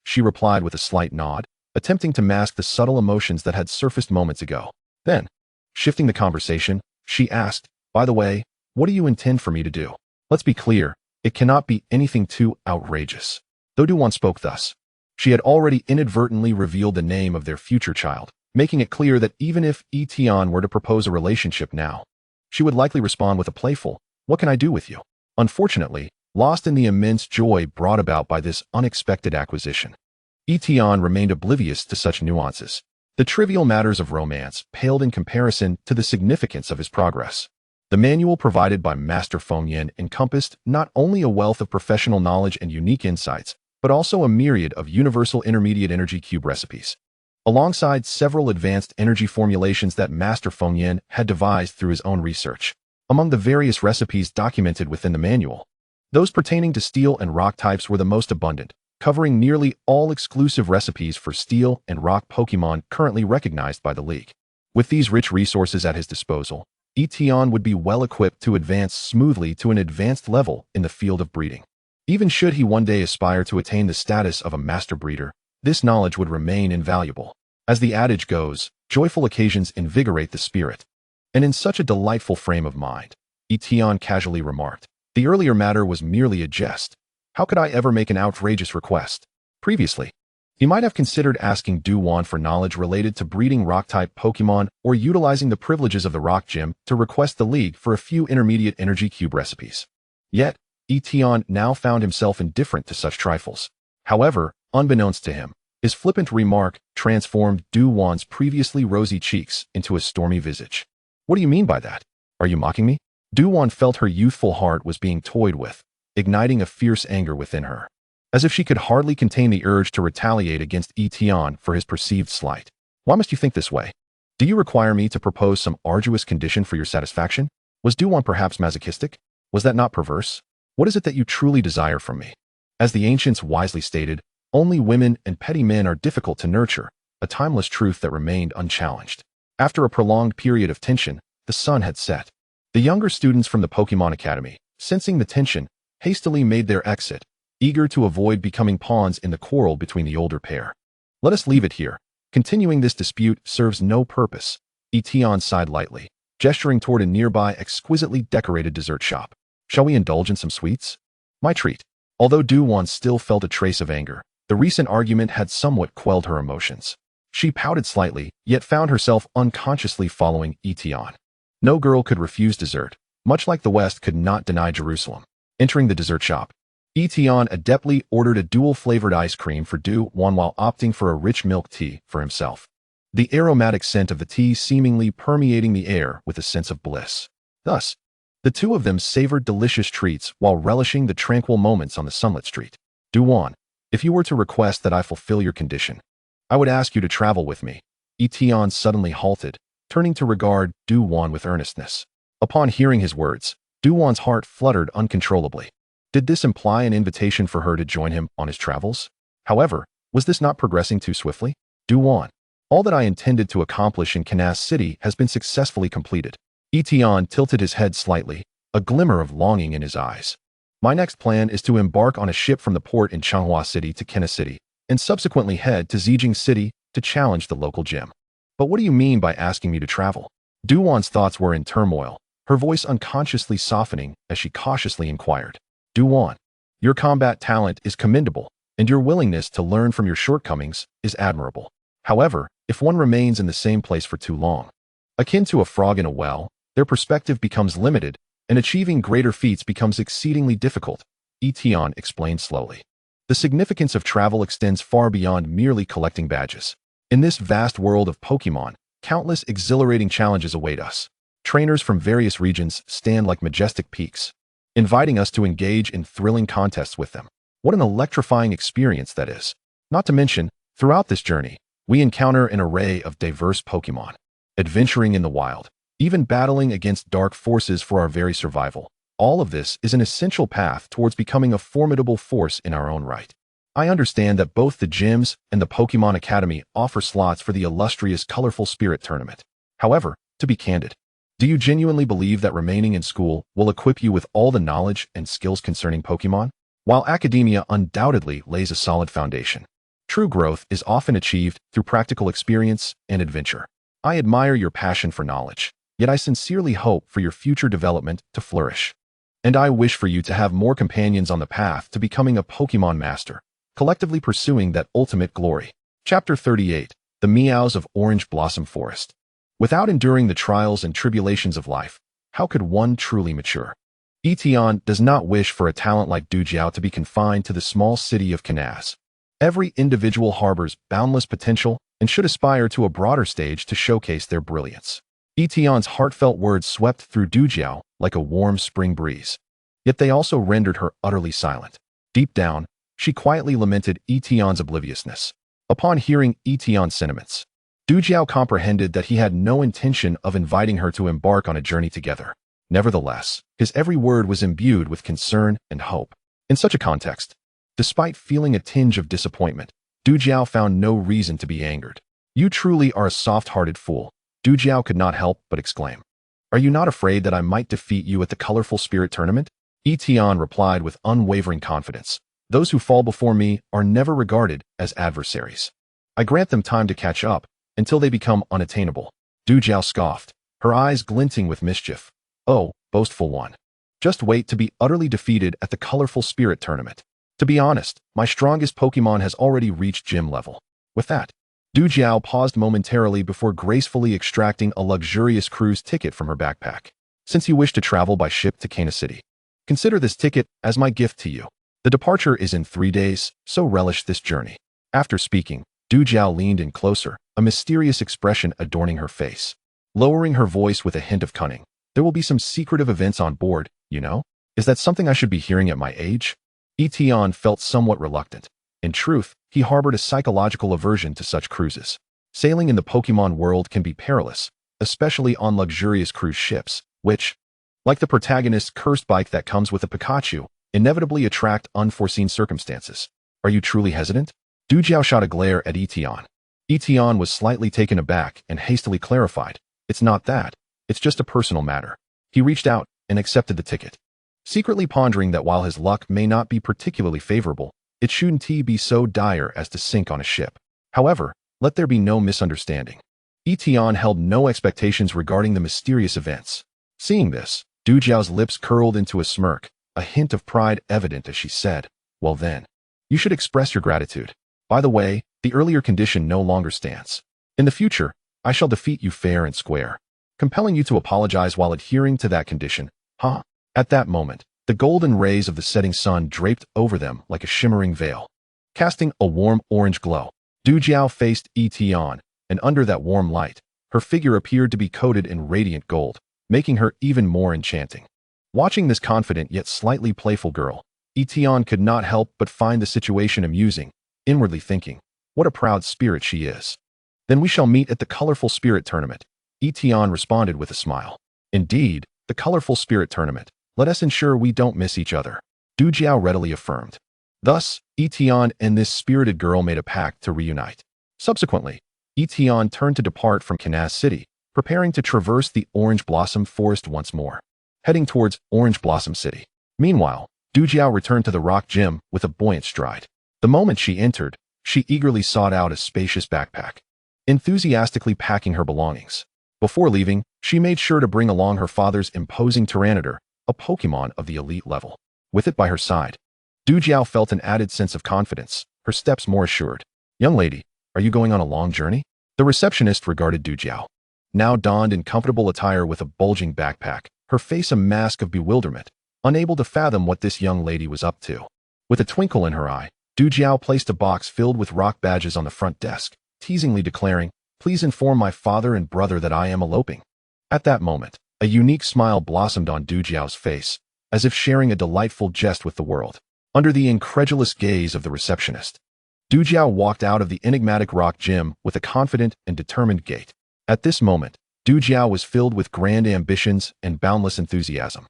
she replied with a slight nod, attempting to mask the subtle emotions that had surfaced moments ago. Then, shifting the conversation, she asked, by the way, what do you intend for me to do? Let's be clear, it cannot be anything too outrageous. Though Dewford spoke thus, she had already inadvertently revealed the name of their future child, making it clear that even if Tian were to propose a relationship now, she would likely respond with a playful, what can I do with you? Unfortunately, lost in the immense joy brought about by this unexpected acquisition, Tian remained oblivious to such nuances. The trivial matters of romance paled in comparison to the significance of his progress. The manual provided by Master Fengyan encompassed not only a wealth of professional knowledge and unique insights, but also a myriad of universal intermediate energy cube recipes, alongside several advanced energy formulations that Master Fengyan had devised through his own research. Among the various recipes documented within the manual, those pertaining to steel and rock types were the most abundant, covering nearly all exclusive recipes for steel and rock Pokémon currently recognized by the League. With these rich resources at his disposal, Tian would be well equipped to advance smoothly to an advanced level in the field of breeding. Even should he one day aspire to attain the status of a master breeder, this knowledge would remain invaluable. As the adage goes, joyful occasions invigorate the spirit. And in such a delightful frame of mind, Tian casually remarked, the earlier matter was merely a jest. How could I ever make an outrageous request? Previously, he might have considered asking Dewford for knowledge related to breeding rock-type Pokémon or utilizing the privileges of the Rock Gym to request the League for a few intermediate energy cube recipes. Yet, Tian now found himself indifferent to such trifles. However, unbeknownst to him, his flippant remark transformed Dewford's previously rosy cheeks into a stormy visage. What do you mean by that? Are you mocking me? Dewford felt her youthful heart was being toyed with, igniting a fierce anger within her, as if she could hardly contain the urge to retaliate against Tian for his perceived slight. Why must you think this way? Do you require me to propose some arduous condition for your satisfaction? Was Dewford perhaps masochistic? Was that not perverse? What is it that you truly desire from me? As the ancients wisely stated, only women and petty men are difficult to nurture, a timeless truth that remained unchallenged. After a prolonged period of tension, the sun had set. The younger students from the Pokémon Academy, sensing the tension, hastily made their exit, eager to avoid becoming pawns in the quarrel between the older pair. Let us leave it here. Continuing this dispute serves no purpose. Tian sighed lightly, gesturing toward a nearby exquisitely decorated dessert shop. Shall we indulge in some sweets? My treat. Although Dewford still felt a trace of anger, the recent argument had somewhat quelled her emotions. She pouted slightly, yet found herself unconsciously following Tian. No girl could refuse dessert, much like the West could not deny Jerusalem. Entering the dessert shop, Tian adeptly ordered a dual-flavored ice cream for Dewford while opting for a rich milk tea for himself. The aromatic scent of the tea seemingly permeating the air with a sense of bliss. Thus, the two of them savored delicious treats while relishing the tranquil moments on the sunlit street. Dewford, if you were to request that I fulfill your condition, I would ask you to travel with me. Tian suddenly halted, turning to regard Dewford with earnestness. Upon hearing his words, Dewford's heart fluttered uncontrollably. Did this imply an invitation for her to join him on his travels? However, was this not progressing too swiftly? Dewford, all that I intended to accomplish in Kanas City has been successfully completed. Tian tilted his head slightly, a glimmer of longing in his eyes. My next plan is to embark on a ship from the port in Changhua City to Kanas City, and subsequently head to Zijing City to challenge the local gym. But what do you mean by asking me to travel? Dewford's thoughts were in turmoil, her voice unconsciously softening as she cautiously inquired. Dewford, your combat talent is commendable, and your willingness to learn from your shortcomings is admirable. However, if one remains in the same place for too long, akin to a frog in a well, their perspective becomes limited, and achieving greater feats becomes exceedingly difficult, Tian explained slowly. The significance of travel extends far beyond merely collecting badges. In this vast world of Pokémon, countless exhilarating challenges await us. Trainers from various regions stand like majestic peaks, inviting us to engage in thrilling contests with them. What an electrifying experience that is. Not to mention, throughout this journey, we encounter an array of diverse Pokémon, adventuring in the wild, even battling against dark forces for our very survival. All of this is an essential path towards becoming a formidable force in our own right. I understand that both the gyms and the Pokémon Academy offer slots for the illustrious Colorful Spirit Tournament. However, to be candid, do you genuinely believe that remaining in school will equip you with all the knowledge and skills concerning Pokémon? While academia undoubtedly lays a solid foundation, true growth is often achieved through practical experience and adventure. I admire your passion for knowledge, yet I sincerely hope for your future development to flourish. And I wish for you to have more companions on the path to becoming a Pokémon master, collectively pursuing that ultimate glory. Chapter 38. The Meows of Orange Blossom Forest. Without enduring the trials and tribulations of life, how could one truly mature? Tian does not wish for a talent like Dewford to be confined to the small city of Kanas. Every individual harbors boundless potential and should aspire to a broader stage to showcase their brilliance. Tian's heartfelt words swept through Dewford like a warm spring breeze. Yet they also rendered her utterly silent. Deep down, she quietly lamented Tian's obliviousness. Upon hearing Tian's sentiments, Dewford comprehended that he had no intention of inviting her to embark on a journey together. Nevertheless, his every word was imbued with concern and hope. In such a context, despite feeling a tinge of disappointment, Dewford found no reason to be angered. You truly are a soft-hearted fool, Dewford could not help but exclaim. Are you not afraid that I might defeat you at the Colorful Spirit Tournament? Tian replied with unwavering confidence. Those who fall before me are never regarded as adversaries. I grant them time to catch up, until they become unattainable. Dewford scoffed, her eyes glinting with mischief. Oh, boastful one. Just wait to be utterly defeated at the Colorful Spirit Tournament. To be honest, my strongest Pokémon has already reached gym level. With that, Dewford paused momentarily before gracefully extracting a luxurious cruise ticket from her backpack. Since you wish to travel by ship to Kanas City, consider this ticket as my gift to you. The departure is in 3 days, so relish this journey. After speaking, Dewford leaned in closer, a mysterious expression adorning her face. Lowering her voice with a hint of cunning. There will be some secretive events on board, you know? Is that something I should be hearing at my age? Tian felt somewhat reluctant. In truth, he harbored a psychological aversion to such cruises. Sailing in the Pokémon world can be perilous, especially on luxurious cruise ships, which, like the protagonist's cursed bike that comes with a Pikachu, inevitably attract unforeseen circumstances. Are you truly hesitant? Du Jiao shot a glare at Tian. Tian was slightly taken aback and hastily clarified. It's not that. It's just a personal matter. He reached out and accepted the ticket, secretly pondering that while his luck may not be particularly favorable, it shouldn't be so dire as to sink on a ship. However, let there be no misunderstanding. Tian held no expectations regarding the mysterious events. Seeing this, Du Jiao's lips curled into a smirk, a hint of pride evident as she said, well then, you should express your gratitude. By the way, the earlier condition no longer stands. In the future, I shall defeat you fair and square, compelling you to apologize while adhering to that condition, huh? At that moment, the golden rays of the setting sun draped over them like a shimmering veil, casting a warm orange glow. Du Jiao faced Tian, and under that warm light, her figure appeared to be coated in radiant gold, making her even more enchanting. Watching this confident yet slightly playful girl, Tian could not help but find the situation amusing, inwardly thinking, what a proud spirit she is. Then we shall meet at the Colorful Spirit Tournament. Tian responded with a smile. Indeed, the Colorful Spirit Tournament. Let us ensure we don't miss each other. Du Jiao readily affirmed. Thus, Tian and this spirited girl made a pact to reunite. Subsequently, Tian turned to depart from Kanas City, preparing to traverse the Orange Blossom Forest once more, heading towards Orange Blossom City. Meanwhile, Du Jiao returned to the rock gym with a buoyant stride. The moment she entered, she eagerly sought out a spacious backpack, enthusiastically packing her belongings. Before leaving, she made sure to bring along her father's imposing Tyranitar, a Pokémon of the elite level. With it by her side, Du Jiao felt an added sense of confidence, her steps more assured. Young lady, are you going on a long journey? The receptionist regarded Du Jiao, now donned in comfortable attire with a bulging backpack, her face a mask of bewilderment, unable to fathom what this young lady was up to. With a twinkle in her eye, Du Jiao placed a box filled with rock badges on the front desk, teasingly declaring, please inform my father and brother that I am eloping. At that moment, a unique smile blossomed on Du Jiao's face, as if sharing a delightful jest with the world. Under the incredulous gaze of the receptionist, Du Jiao walked out of the enigmatic rock gym with a confident and determined gait. At this moment, Du Jiao was filled with grand ambitions and boundless enthusiasm.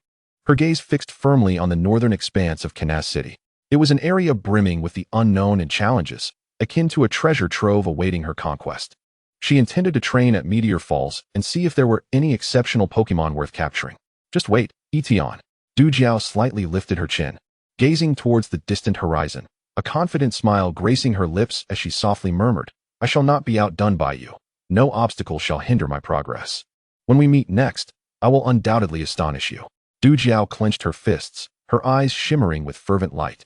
Her gaze fixed firmly on the northern expanse of Kanas City. It was an area brimming with the unknown and challenges, akin to a treasure trove awaiting her conquest. She intended to train at Meteor Falls and see if there were any exceptional Pokémon worth capturing. Just wait, Tian. Du Jiao slightly lifted her chin, gazing towards the distant horizon, a confident smile gracing her lips as she softly murmured, I shall not be outdone by you. No obstacle shall hinder my progress. When we meet next, I will undoubtedly astonish you. Du Jiao clenched her fists, her eyes shimmering with fervent light,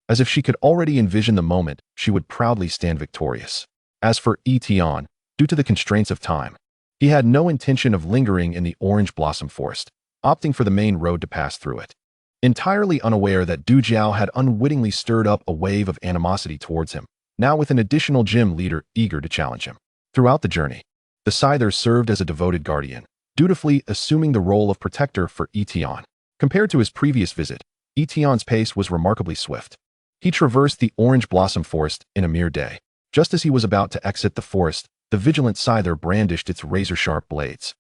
as if she could already envision the moment she would proudly stand victorious. As for Tian, due to the constraints of time, he had no intention of lingering in the Orange Blossom Forest, opting for the main road to pass through it. Entirely unaware that Du Jiao had unwittingly stirred up a wave of animosity towards him, now with an additional gym leader eager to challenge him. Throughout the journey, the Scizor served as a devoted guardian, dutifully assuming the role of protector for Tian. Compared to his previous visit, Tian's pace was remarkably swift. He traversed the Orange Blossom Forest in a mere day. Just as he was about to exit the forest, the vigilant Scizor brandished its razor-sharp blades,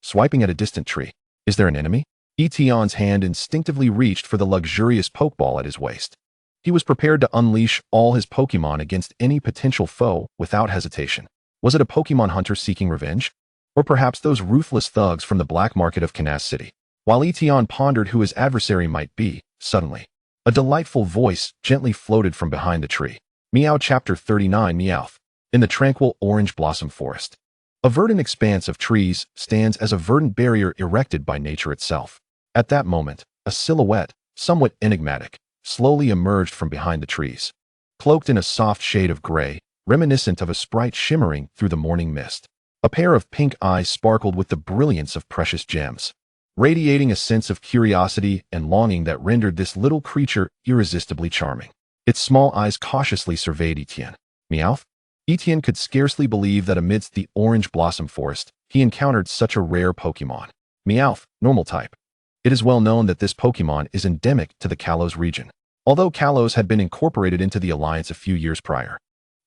swiping at a distant tree. Is there an enemy? Tian's hand instinctively reached for the luxurious Pokeball at his waist. He was prepared to unleash all his Pokémon against any potential foe without hesitation. Was it a Pokémon hunter seeking revenge? Or perhaps those ruthless thugs from the black market of Kanas City? While Tian pondered who his adversary might be, suddenly, a delightful voice gently floated from behind the tree. Meow Chapter 39 Meowth. In the tranquil Orange Blossom Forest, a verdant expanse of trees stands as a verdant barrier erected by nature itself. At that moment, a silhouette, somewhat enigmatic, slowly emerged from behind the trees, cloaked in a soft shade of gray, reminiscent of a sprite shimmering through the morning mist. A pair of pink eyes sparkled with the brilliance of precious gems, radiating a sense of curiosity and longing that rendered this little creature irresistibly charming. Its small eyes cautiously surveyed Etienne. Meowth? Etienne could scarcely believe that amidst the Orange Blossom Forest, he encountered such a rare Pokémon. Meowth, normal type. It is well known that this Pokémon is endemic to the Kalos region. Although Kalos had been incorporated into the alliance a few years prior,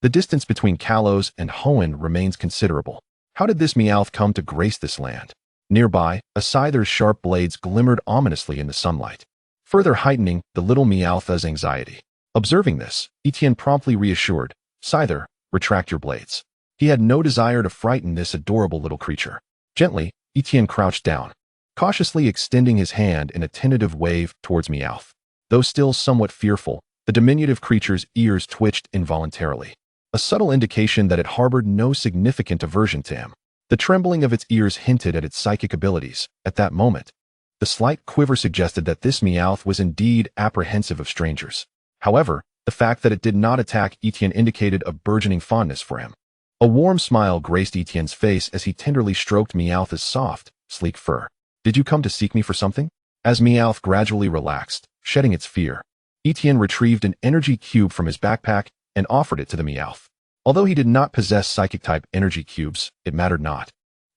the distance between Kalos and Hoenn remains considerable. How did this Meowth come to grace this land? Nearby, a Scizor's sharp blades glimmered ominously in the sunlight, further heightening the little Meowth's anxiety. Observing this, Tian promptly reassured, "Scizor, retract your blades." He had no desire to frighten this adorable little creature. Gently, Tian crouched down, cautiously extending his hand in a tentative wave towards Meowth. Though still somewhat fearful, the diminutive creature's ears twitched involuntarily, a subtle indication that it harbored no significant aversion to him. The trembling of its ears hinted at its psychic abilities. At that moment, the slight quiver suggested that this Meowth was indeed apprehensive of strangers. However, the fact that it did not attack Tian indicated a burgeoning fondness for him. A warm smile graced Tian's face as he tenderly stroked Meowth's soft, sleek fur. "Did you come to seek me for something?" As Meowth gradually relaxed, shedding its fear, Tian retrieved an energy cube from his backpack and offered it to the Meowth. Although he did not possess psychic-type energy cubes, it mattered not.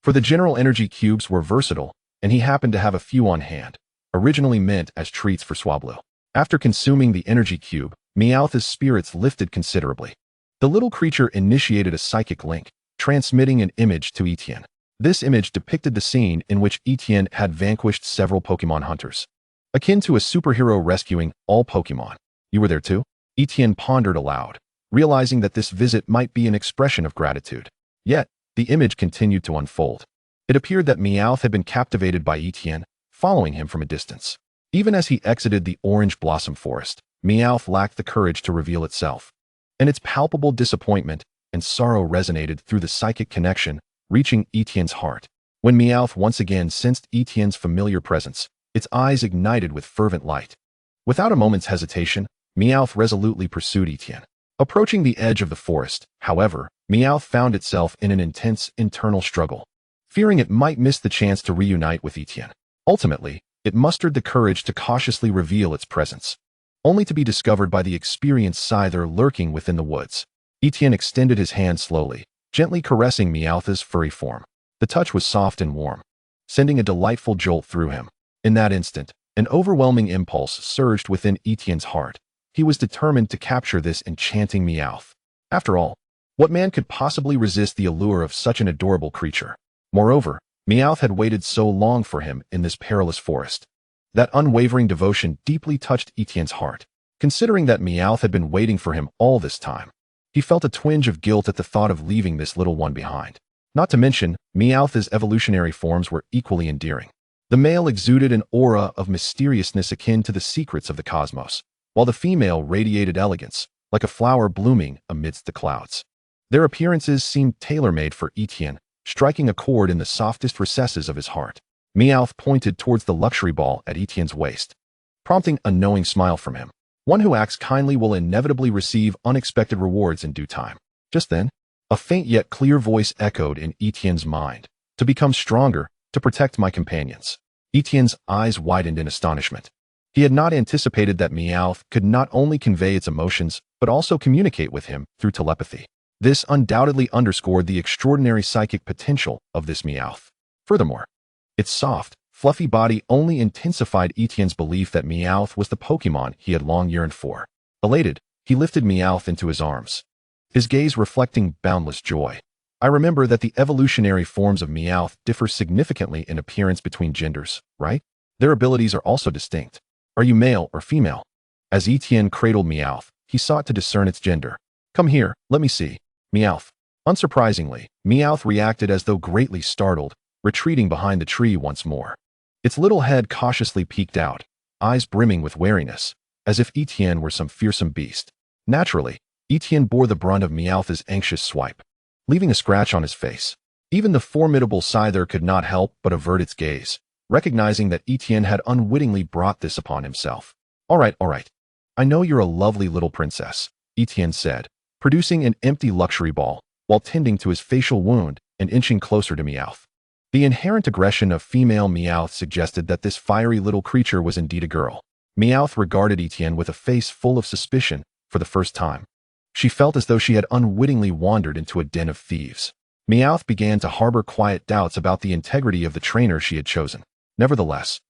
For the general energy cubes were versatile, and he happened to have a few on hand, originally meant as treats for Swablu. After consuming the energy cube, Meowth's spirits lifted considerably. The little creature initiated a psychic link, transmitting an image to Tian. This image depicted the scene in which Tian had vanquished several Pokémon hunters, akin to a superhero rescuing all Pokémon. "You were there too?" Tian pondered aloud, realizing that this visit might be an expression of gratitude. Yet, the image continued to unfold. It appeared that Meowth had been captivated by Tian, following him from a distance. Even as he exited the orange blossom forest, Meowth lacked the courage to reveal itself, and its palpable disappointment and sorrow resonated through the psychic connection, reaching Tian's heart. When Meowth once again sensed Tian's familiar presence, its eyes ignited with fervent light. Without a moment's hesitation, Meowth resolutely pursued Tian. Approaching the edge of the forest, however, Meowth found itself in an intense internal struggle, fearing it might miss the chance to reunite with Tian. Ultimately, it mustered the courage to cautiously reveal its presence, only to be discovered by the experienced Scizor lurking within the woods. Tian extended his hand slowly, gently caressing Meowth's furry form. The touch was soft and warm, sending a delightful jolt through him. In that instant, an overwhelming impulse surged within Tian's heart. He was determined to capture this enchanting Meowth. After all, what man could possibly resist the allure of such an adorable creature? Moreover, Meowth had waited so long for him in this perilous forest. That unwavering devotion deeply touched Tian's heart. Considering that Meowth had been waiting for him all this time, he felt a twinge of guilt at the thought of leaving this little one behind. Not to mention, Meowth's evolutionary forms were equally endearing. The male exuded an aura of mysteriousness akin to the secrets of the cosmos, while the female radiated elegance, like a flower blooming amidst the clouds. Their appearances seemed tailor-made for Tian, striking a chord in the softest recesses of his heart. Meowth pointed towards the luxury ball at Tian's waist, prompting a knowing smile from him. One who acts kindly will inevitably receive unexpected rewards in due time. Just then, a faint yet clear voice echoed in Tian's mind. "To become stronger, to protect my companions." Tian's eyes widened in astonishment. He had not anticipated that Meowth could not only convey its emotions, but also communicate with him through telepathy. This undoubtedly underscored the extraordinary psychic potential of this Meowth. Furthermore, its soft, fluffy body only intensified Tian's belief that Meowth was the Pokémon he had long yearned for. Elated, he lifted Meowth into his arms, his gaze reflecting boundless joy. "I remember that the evolutionary forms of Meowth differ significantly in appearance between genders, right? Their abilities are also distinct. Are you male or female?" As Tian cradled Meowth, he sought to discern its gender. "Come here, let me see." Meowth. Unsurprisingly, Meowth reacted as though greatly startled, retreating behind the tree once more. Its little head cautiously peeked out, eyes brimming with wariness, as if Tian were some fearsome beast. Naturally, Tian bore the brunt of Meowth's anxious swipe, leaving a scratch on his face. Even the formidable Scizor could not help but avert its gaze, recognizing that Tian had unwittingly brought this upon himself. All right. I know you're a lovely little princess," Tian said, producing an empty luxury ball, while tending to his facial wound and inching closer to Meowth. The inherent aggression of female Meowth suggested that this fiery little creature was indeed a girl. Meowth regarded Tian with a face full of suspicion for the first time. She felt as though she had unwittingly wandered into a den of thieves. Meowth began to harbor quiet doubts about the integrity of the trainer she had chosen. Nevertheless,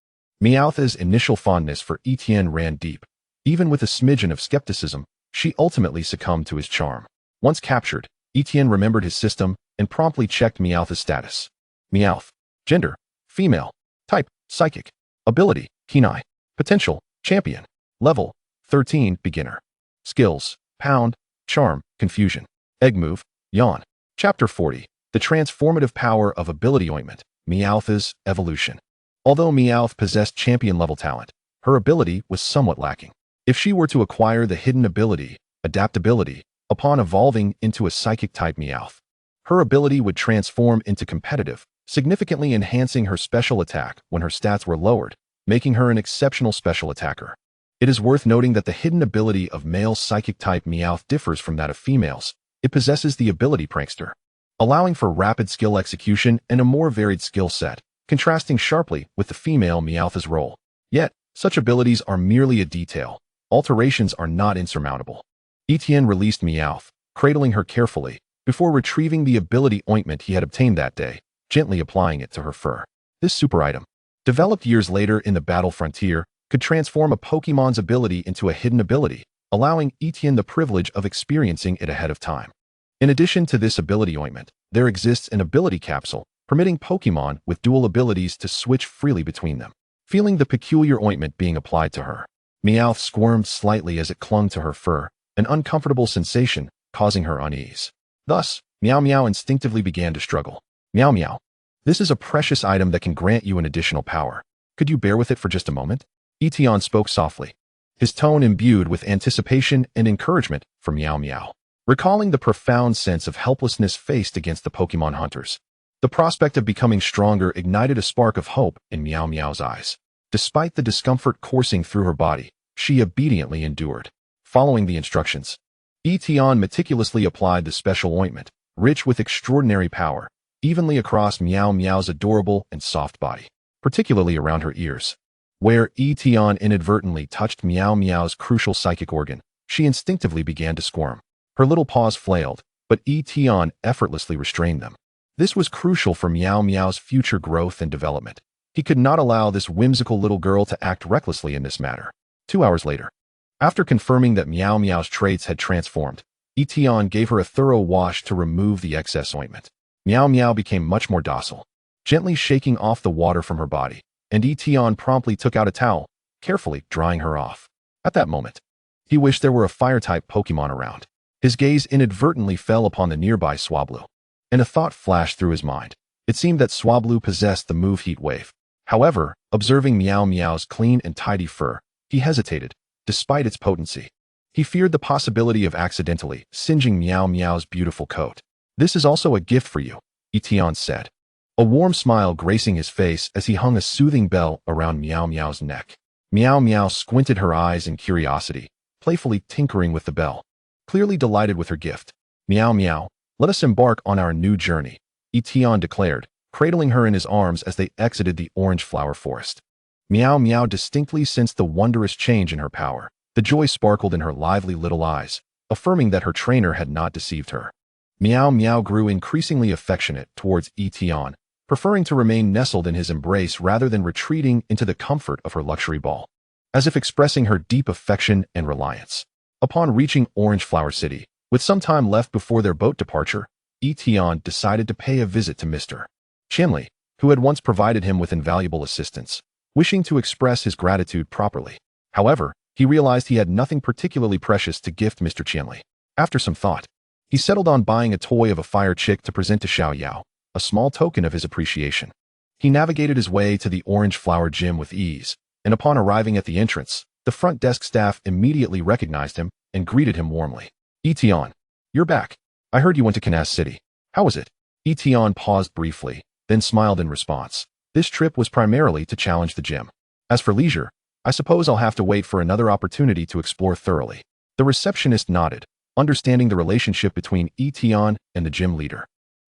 Meowth's initial fondness for Tian ran deep. Even with a smidgen of skepticism, she ultimately succumbed to his charm. Once captured, Tian remembered his system and promptly checked Meowth's status. Meowth. Gender: female. Type: psychic. Ability: keen eye. Potential: Champion. Level 13, Beginner. Skills: Pound, Charm, Confusion. Egg Move, Yawn. Chapter 40. The Transformative Power of Ability Ointment, Meowth's Evolution. Although Meowth possessed champion-level talent, her ability was somewhat lacking. If she were to acquire the hidden ability, Adaptability, upon evolving into a Psychic-type Meowth, her ability would transform into competitive, significantly enhancing her special attack when her stats were lowered, making her an exceptional special attacker. It is worth noting that the hidden ability of male Psychic-type Meowth differs from that of females. It possesses the ability Prankster, allowing for rapid skill execution and a more varied skill set, contrasting sharply with the female Meowth's role. Yet, such abilities are merely a detail. Alterations are not insurmountable. Tian released Meowth, cradling her carefully, before retrieving the ability ointment he had obtained that day, gently applying it to her fur. This super item, developed years later in the battle frontier, could transform a Pokémon's ability into a hidden ability, allowing Tian the privilege of experiencing it ahead of time. In addition to this ability ointment, there exists an ability capsule, permitting Pokémon with dual abilities to switch freely between them. Feeling the peculiar ointment being applied to her, Meowth squirmed slightly as it clung to her fur, an uncomfortable sensation causing her unease. Thus, Meow Meow instinctively began to struggle. Meow Meow. This is a precious item that can grant you an additional power. Could you bear with it for just a moment? Tian spoke softly, his tone imbued with anticipation and encouragement for Meow Meow. Recalling the profound sense of helplessness faced against the Pokémon hunters, the prospect of becoming stronger ignited a spark of hope in Meow Meow's eyes. Despite the discomfort coursing through her body, she obediently endured. Following the instructions, Tian meticulously applied the special ointment, rich with extraordinary power, evenly across Meow Meow's adorable and soft body, particularly around her ears. Where Tian inadvertently touched Meow Meow's crucial psychic organ, she instinctively began to squirm. Her little paws flailed, but Tian effortlessly restrained them. This was crucial for Meow Meow's future growth and development. He could not allow this whimsical little girl to act recklessly in this matter. 2 hours later, after confirming that Meow Meow's traits had transformed, Tian gave her a thorough wash to remove the excess ointment. Meow Meow became much more docile, gently shaking off the water from her body, and Tian promptly took out a towel, carefully drying her off. At that moment, he wished there were a fire-type Pokémon around. His gaze inadvertently fell upon the nearby Swablu, and a thought flashed through his mind. It seemed that Swablu possessed the move Heat Wave. However, observing Meow Meow's clean and tidy fur, he hesitated, despite its potency. He feared the possibility of accidentally singeing Meow Meow's beautiful coat. "This is also a gift for you," Tian said, a warm smile gracing his face as he hung a soothing bell around Meow Meow's neck. Meow Meow squinted her eyes in curiosity, playfully tinkering with the bell. Clearly delighted with her gift. "Meow Meow, let us embark on our new journey," Tian declared, cradling her in his arms as they exited the orange flower forest. Meow Meow distinctly sensed the wondrous change in her power. The joy sparkled in her lively little eyes, affirming that her trainer had not deceived her. Meow Meow grew increasingly affectionate towards Tian, preferring to remain nestled in his embrace rather than retreating into the comfort of her luxury ball, as if expressing her deep affection and reliance. Upon reaching Orange Flower City, with some time left before their boat departure, Tian decided to pay a visit to Mr. Chinley, who had once provided him with invaluable assistance, wishing to express his gratitude properly. However, he realized he had nothing particularly precious to gift Mr. Chinley. After some thought, he settled on buying a toy of a fire chick to present to Xiao Yao, a small token of his appreciation. He navigated his way to the Orange Flower Gym with ease, and upon arriving at the entrance, the front desk staff immediately recognized him and greeted him warmly. "Tian, you're back. I heard you went to Kanas City. How was it?" Tian paused briefly, then smiled in response. "This trip was primarily to challenge the gym. As for leisure, I suppose I'll have to wait for another opportunity to explore thoroughly." The receptionist nodded, understanding the relationship between Tian and the gym leader,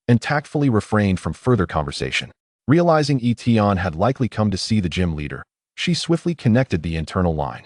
and tactfully refrained from further conversation. Realizing Tian had likely come to see the gym leader, she swiftly connected the internal line,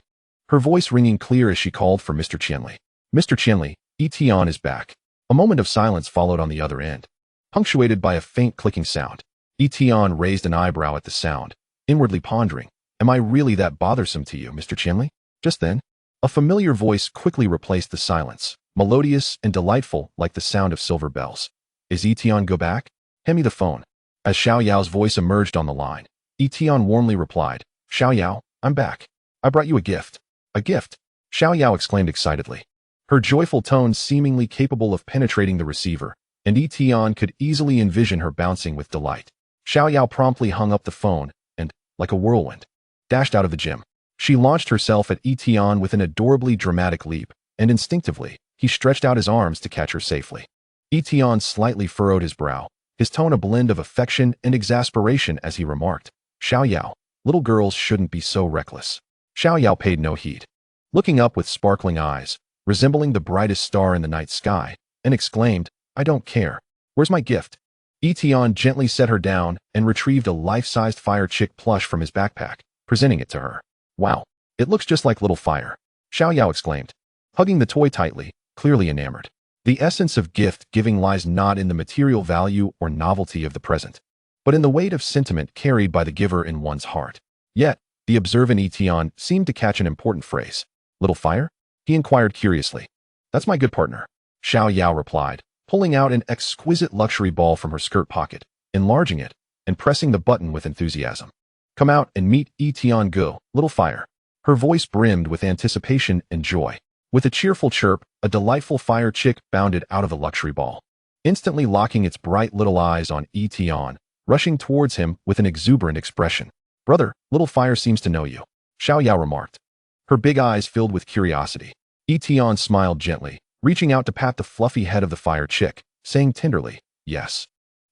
her voice ringing clear as she called for Mr. Chinley. "Mr. Chinley, Tian is back." A moment of silence followed on the other end, punctuated by a faint clicking sound. Tian raised an eyebrow at the sound, inwardly pondering, "Am I really that bothersome to you, Mr. Chinley?" Just then, a familiar voice quickly replaced the silence, melodious and delightful like the sound of silver bells. "Is Tian go back? Hand me the phone." As Xiao Yao's voice emerged on the line, Tian warmly replied, "Xiao Yao, I'm back. I brought you a gift. A gift? Xiaoyao exclaimed excitedly, her joyful tone seemingly capable of penetrating the receiver, and Tian could easily envision her bouncing with delight. Xiaoyao promptly hung up the phone and, like a whirlwind, dashed out of the gym. She launched herself at Tian with an adorably dramatic leap, and instinctively, he stretched out his arms to catch her safely. Tian slightly furrowed his brow, his tone a blend of affection and exasperation as he remarked, Xiaoyao, little girls shouldn't be so reckless. Xiaoyao paid no heed, looking up with sparkling eyes, resembling the brightest star in the night sky, and exclaimed, I don't care. Where's my gift? Tian gently set her down and retrieved a life-sized Fire Chick plush from his backpack, presenting it to her. Wow, it looks just like Little Fire, Xiaoyao exclaimed, hugging the toy tightly, clearly enamored. The essence of gift-giving lies not in the material value or novelty of the present, but in the weight of sentiment carried by the giver in one's heart. Yet, the observant Tian seemed to catch an important phrase. Little Fire? He inquired curiously. That's my good partner, Xiaoyao replied, pulling out an exquisite luxury ball from her skirt pocket, enlarging it, and pressing the button with enthusiasm. Come out and meet Tian Go, Little Fire. Her voice brimmed with anticipation and joy. With a cheerful chirp, a delightful Fire Chick bounded out of the luxury ball, instantly locking its bright little eyes on Tian, rushing towards him with an exuberant expression. Brother, Little Fire seems to know you, Xiaoyao remarked, her big eyes filled with curiosity. Tian smiled gently, reaching out to pat the fluffy head of the Fire Chick, saying tenderly, yes.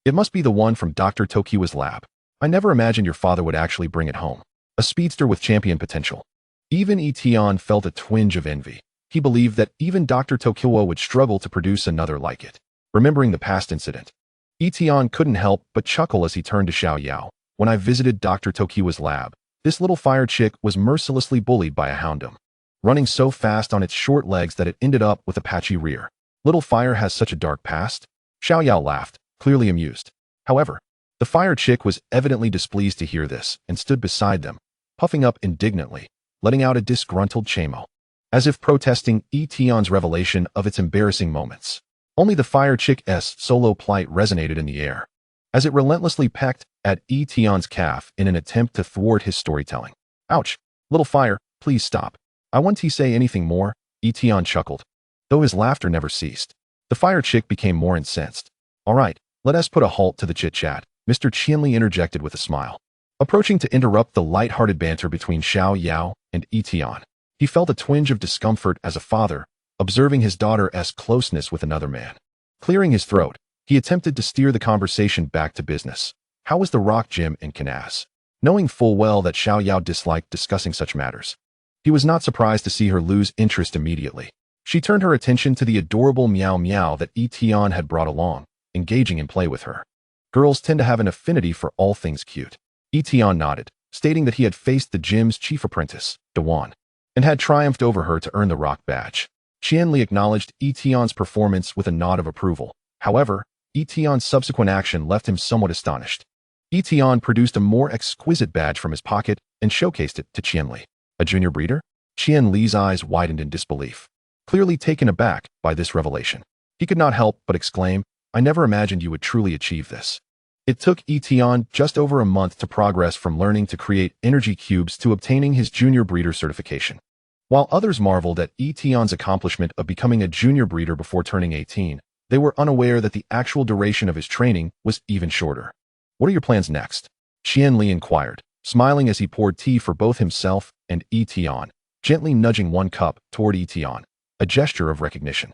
It must be the one from Dr. Tokiwa's lab. I never imagined your father would actually bring it home. A speedster with champion potential. Even Tian felt a twinge of envy. He believed that even Dr. Tokiwa would struggle to produce another like it. Remembering the past incident, Tian couldn't help but chuckle as he turned to Xiaoyao. When I visited Dr. Tokiwa's lab, this little Fire Chick was mercilessly bullied by a houndom, running so fast on its short legs that it ended up with a patchy rear. Little Fire has such a dark past? Xiaoyao laughed, clearly amused. However, the Fire Chick was evidently displeased to hear this and stood beside them, puffing up indignantly, letting out a disgruntled chamo, as if protesting Tian's revelation of its embarrassing moments. Only the Fire Chick's solo plight resonated in the air, as it relentlessly pecked at Tian's calf in an attempt to thwart his storytelling. Ouch, Little Fire, please stop. I won't say anything more, Tian chuckled, though his laughter never ceased. The Fire Chick became more incensed. All right, let us put a halt to the chit-chat, Mr. Qianli interjected with a smile, approaching to interrupt the light-hearted banter between Xiaoyao and Tian. He felt a twinge of discomfort as a father, observing his daughter's closeness with another man. Clearing his throat, he attempted to steer the conversation back to business. How was the rock gym in Kansas? Knowing full well that Xiaoyao disliked discussing such matters, he was not surprised to see her lose interest immediately. She turned her attention to the adorable Meow Meow that Tian had brought along, engaging in play with her. Girls tend to have an affinity for all things cute. Tian nodded, stating that he had faced the gym's chief apprentice, Dewan, and had triumphed over her to earn the rock badge. Qianli acknowledged Tian's performance with a nod of approval. However, Tian's subsequent action left him somewhat astonished. Tian produced a more exquisite badge from his pocket and showcased it to Qianli. A junior breeder? Qianli's eyes widened in disbelief, clearly taken aback by this revelation. He could not help but exclaim, I never imagined you would truly achieve this. It took Tian just over a month to progress from learning to create energy cubes to obtaining his junior breeder certification. While others marveled at Tian's accomplishment of becoming a junior breeder before turning 18, they were unaware that the actual duration of his training was even shorter. What are your plans next? Qianli inquired, smiling as he poured tea for both himself and Tian, gently nudging one cup toward Tian, a gesture of recognition.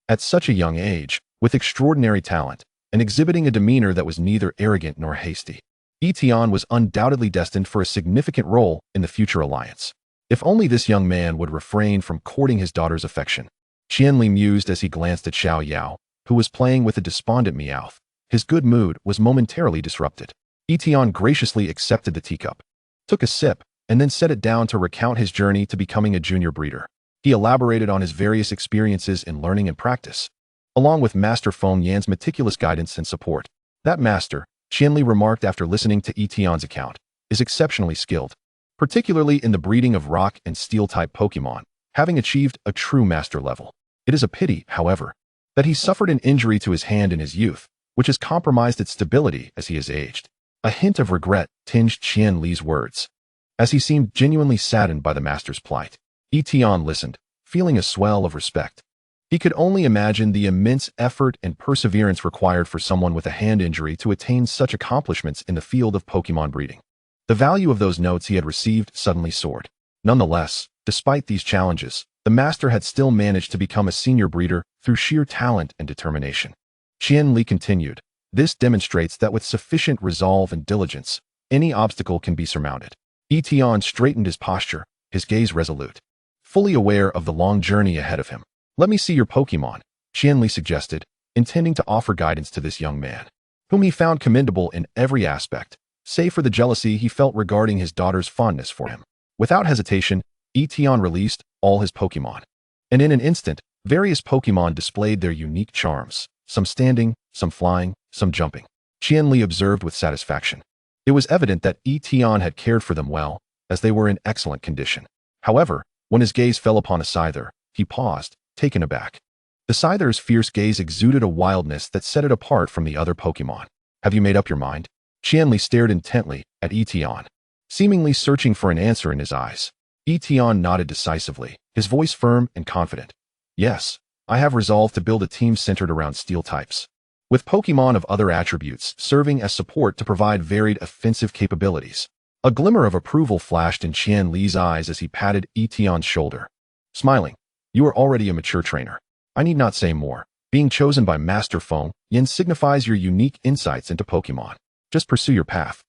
At such a young age, with extraordinary talent, and exhibiting a demeanor that was neither arrogant nor hasty, Tian was undoubtedly destined for a significant role in the future alliance. If only this young man would refrain from courting his daughter's affection. Qianli mused as he glanced at Xiaoyao, who was playing with a despondent Meowth. His good mood was momentarily disrupted. Tian graciously accepted the teacup, took a sip, and then set it down to recount his journey to becoming a junior breeder. He elaborated on his various experiences in learning and practice, along with Master Feng Yan's meticulous guidance and support. That master, Qianli remarked after listening to Tian's account, is exceptionally skilled, particularly in the breeding of rock and steel-type Pokémon, having achieved a true master level. It is a pity, however, that he suffered an injury to his hand in his youth, which has compromised its stability as he has aged. A hint of regret tinged Qianli's words. as he seemed genuinely saddened by the master's plight. Tian listened, feeling a swell of respect. He could only imagine the immense effort and perseverance required for someone with a hand injury to attain such accomplishments in the field of Pokémon breeding. The value of those notes he had received suddenly soared. Nonetheless, despite these challenges, the master had still managed to become a senior breeder through sheer talent and determination. Qianli continued, "This demonstrates that with sufficient resolve and diligence, any obstacle can be surmounted." Tian straightened his posture, his gaze resolute, fully aware of the long journey ahead of him. "Let me see your Pokémon," Qianli suggested, intending to offer guidance to this young man, whom he found commendable in every aspect, save for the jealousy he felt regarding his daughter's fondness for him. Without hesitation, Tian released all his Pokémon, and in an instant, various Pokémon displayed their unique charms, some standing, some flying, some jumping. Qianli observed with satisfaction. It was evident that Tian had cared for them well, as they were in excellent condition. However, when his gaze fell upon a Scizor, he paused, taken aback. The Scizor's fierce gaze exuded a wildness that set it apart from the other Pokémon. "Have you made up your mind?" Qianli stared intently at Tian, seemingly searching for an answer in his eyes. Tian nodded decisively, his voice firm and confident. "Yes, I have resolved to build a team centered around steel types, with Pokémon of other attributes serving as support to provide varied offensive capabilities." A glimmer of approval flashed in Qianli's eyes as he patted Tian's shoulder. Smiling, "You are already a mature trainer. I need not say more. Being chosen by Master Feng Yin signifies your unique insights into Pokémon. Just pursue your path,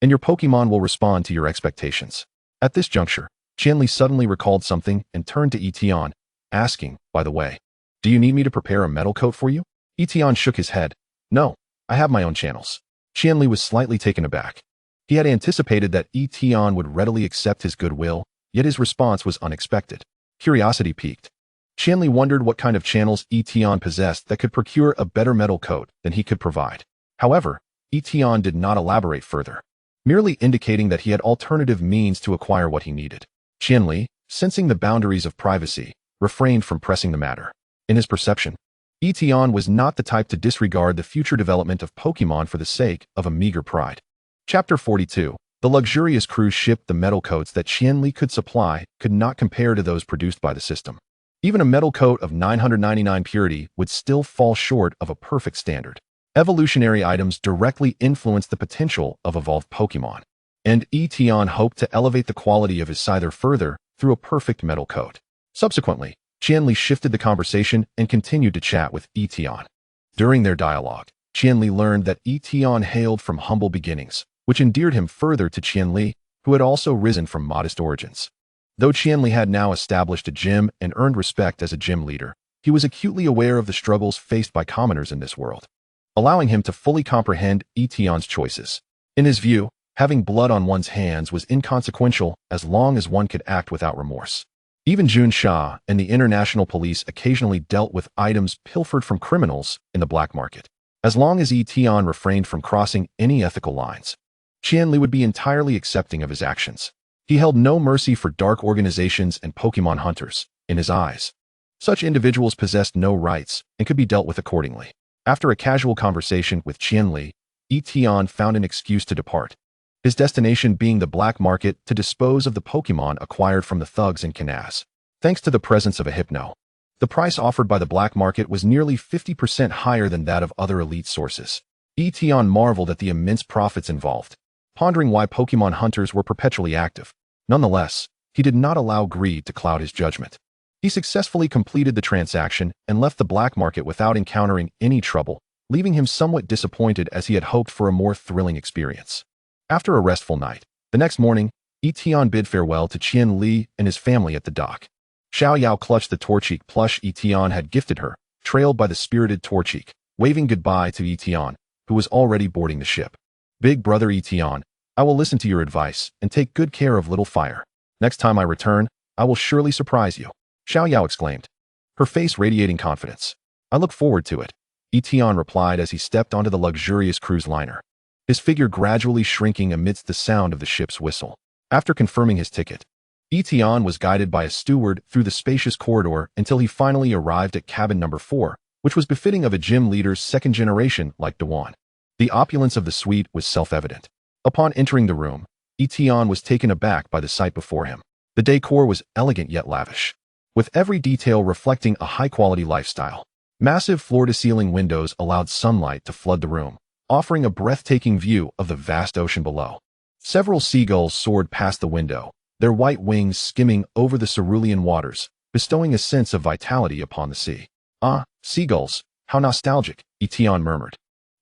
and your Pokémon will respond to your expectations." At this juncture, Qianli suddenly recalled something and turned to Tian, asking, "By the way, do you need me to prepare a metal coat for you?" Tian shook his head. "No, I have my own channels." Qianli was slightly taken aback. He had anticipated that Tian would readily accept his goodwill, yet his response was unexpected. Curiosity piqued. Qianli wondered what kind of channels Tian possessed that could procure a better metal coat than he could provide. However, Tian did not elaborate further, merely indicating that he had alternative means to acquire what he needed. Qianli, sensing the boundaries of privacy, refrained from pressing the matter. In his perception, Tian was not the type to disregard the future development of Pokémon for the sake of a meager pride. Chapter 42. The luxurious cruise ship. The metal coats that Qianli could supply could not compare to those produced by the system. Even a metal coat of 999 purity would still fall short of a perfect standard. Evolutionary items directly influence the potential of evolved Pokémon, and Tian hoped to elevate the quality of his Scizor further through a perfect metal coat. Subsequently, Qianli shifted the conversation and continued to chat with Tian. During their dialogue, Qianli learned that Tian hailed from humble beginnings, which endeared him further to Qianli, who had also risen from modest origins. Though Qianli had now established a gym and earned respect as a gym leader, he was acutely aware of the struggles faced by commoners in this world, allowing him to fully comprehend Tian's choices. In his view, having blood on one's hands was inconsequential as long as one could act without remorse. Even Jun Sha and the international police occasionally dealt with items pilfered from criminals in the black market. As long as Tian refrained from crossing any ethical lines, Qianli would be entirely accepting of his actions. He held no mercy for dark organizations and Pokémon hunters. In his eyes, such individuals possessed no rights and could be dealt with accordingly. After a casual conversation with Qianli, Tian found an excuse to depart, his destination being the black market to dispose of the Pokémon acquired from the thugs in Kanaz. Thanks to the presence of a Hypno, the price offered by the black market was nearly 50% higher than that of other elite sources. Tian marveled at the immense profits involved, pondering why Pokémon hunters were perpetually active. Nonetheless, he did not allow greed to cloud his judgment. He successfully completed the transaction and left the black market without encountering any trouble, leaving him somewhat disappointed as he had hoped for a more thrilling experience. After a restful night, the next morning, Tian bid farewell to Qianli and his family at the dock. Xiao Yao clutched the Torchic plush Tian had gifted her, trailed by the spirited Torchic, waving goodbye to Tian, who was already boarding the ship. "Big brother Tian, I will listen to your advice and take good care of Little Fire. Next time I return, I will surely surprise you," Xiao Yao exclaimed, her face radiating confidence. "I look forward to it," Tian replied as he stepped onto the luxurious cruise liner, his figure gradually shrinking amidst the sound of the ship's whistle. After confirming his ticket, Tian was guided by a steward through the spacious corridor until he finally arrived at cabin number 4, which was befitting of a gym leader's second generation like Dewan. The opulence of the suite was self-evident. Upon entering the room, Tian was taken aback by the sight before him. The decor was elegant yet lavish, with every detail reflecting a high-quality lifestyle. Massive floor-to-ceiling windows allowed sunlight to flood the room, offering a breathtaking view of the vast ocean below. Several seagulls soared past the window, their white wings skimming over the cerulean waters, bestowing a sense of vitality upon the sea. "Ah, seagulls, how nostalgic," Tian murmured,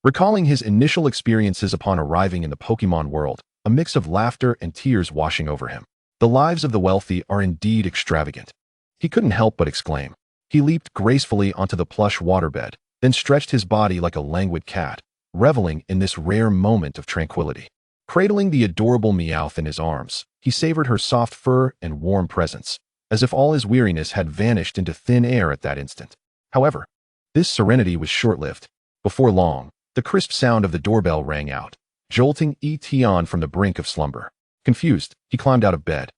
recalling his initial experiences upon arriving in the Pokémon world, a mix of laughter and tears washing over him. The lives of the wealthy are indeed extravagant. He couldn't help but exclaim. He leaped gracefully onto the plush waterbed, then stretched his body like a languid cat, reveling in this rare moment of tranquility. Cradling the adorable Meowth in his arms, he savored her soft fur and warm presence, as if all his weariness had vanished into thin air at that instant. However, this serenity was short-lived. Before long, the crisp sound of the doorbell rang out, jolting Tian from the brink of slumber. Confused, he climbed out of bed,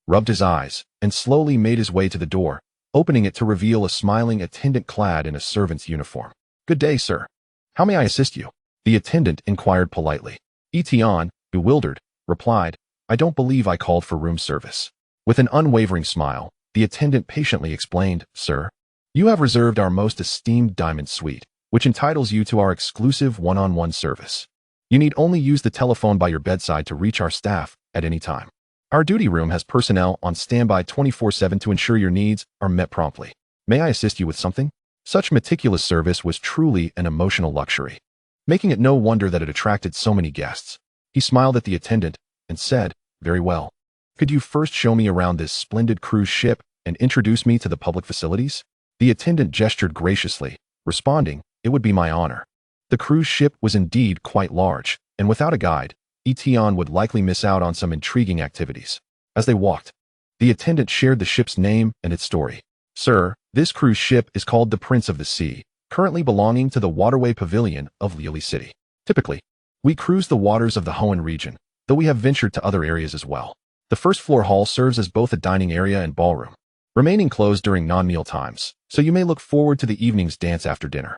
rubbed his eyes, and slowly made his way to the door, opening it to reveal a smiling attendant clad in a servant's uniform. "Good day, sir. How may I assist you?" the attendant inquired politely. Tian, bewildered, replied, "I don't believe I called for room service." With an unwavering smile, the attendant patiently explained, "Sir, you have reserved our most esteemed diamond suite, which entitles you to our exclusive one-on-one service. You need only use the telephone by your bedside to reach our staff at any time. Our duty room has personnel on standby 24/7 to ensure your needs are met promptly. May I assist you with something?" Such meticulous service was truly an emotional luxury, making it no wonder that it attracted so many guests. He smiled at the attendant and said, "Very well. Could you first show me around this splendid cruise ship and introduce me to the public facilities?" The attendant gestured graciously, responding, "It would be my honor." The cruise ship was indeed quite large, and without a guide, Tian would likely miss out on some intriguing activities. As they walked, the attendant shared the ship's name and its story. "Sir, this cruise ship is called the Prince of the Sea, currently belonging to the Waterway Pavilion of Liyue City. Typically, we cruise the waters of the Hoenn region, though we have ventured to other areas as well. The first floor hall serves as both a dining area and ballroom, remaining closed during non-meal times, so you may look forward to the evening's dance after dinner.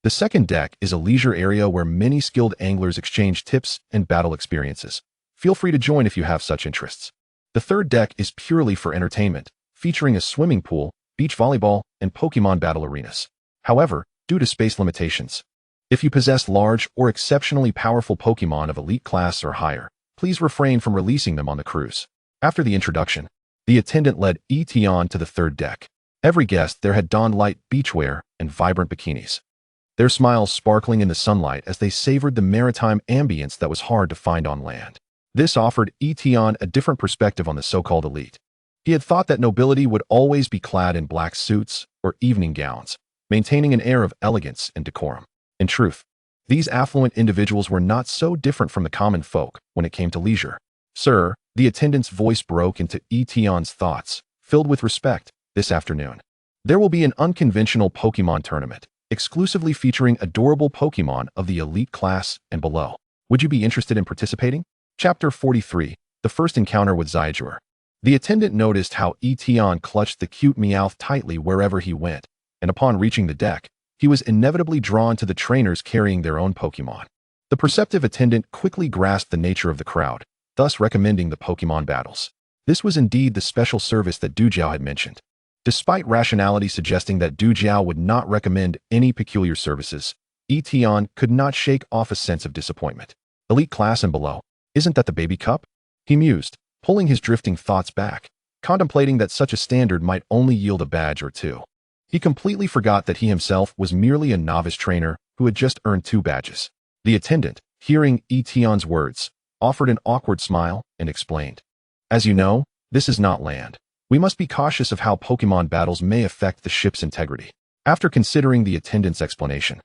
The second deck is a leisure area where many skilled anglers exchange tips and battle experiences. Feel free to join if you have such interests. The third deck is purely for entertainment, featuring a swimming pool, beach volleyball, and Pokémon battle arenas. However, due to space limitations, if you possess large or exceptionally powerful Pokémon of elite class or higher, please refrain from releasing them on the cruise." After the introduction, the attendant led Tian to the third deck. Every guest there had donned light beachwear and vibrant bikinis, their smiles sparkling in the sunlight as they savored the maritime ambience that was hard to find on land. This offered Tian a different perspective on the so-called elite. He had thought that nobility would always be clad in black suits or evening gowns, maintaining an air of elegance and decorum. In truth, these affluent individuals were not so different from the common folk when it came to leisure. "Sir," the attendant's voice broke into Tian's thoughts, filled with respect. "This afternoon, there will be an unconventional Pokémon tournament, exclusively featuring adorable Pokémon of the elite class and below. Would you be interested in participating?" Chapter 43, The First Encounter with Scizor. The attendant noticed how Tian clutched the cute Meowth tightly wherever he went, and upon reaching the deck, he was inevitably drawn to the trainers carrying their own Pokémon. The perceptive attendant quickly grasped the nature of the crowd, thus recommending the Pokémon battles. This was indeed the special service that Dujiao had mentioned. Despite rationality suggesting that Dujiao would not recommend any peculiar services, Tian could not shake off a sense of disappointment. "Elite class and below, isn't that the baby cup?" he mused, pulling his drifting thoughts back, contemplating that such a standard might only yield a badge or two. He completely forgot that he himself was merely a novice trainer who had just earned 2 badges. The attendant, hearing Tian's words, offered an awkward smile and explained, "As you know, this is not land. We must be cautious of how Pokémon battles may affect the ship's integrity." After considering the attendant's explanation,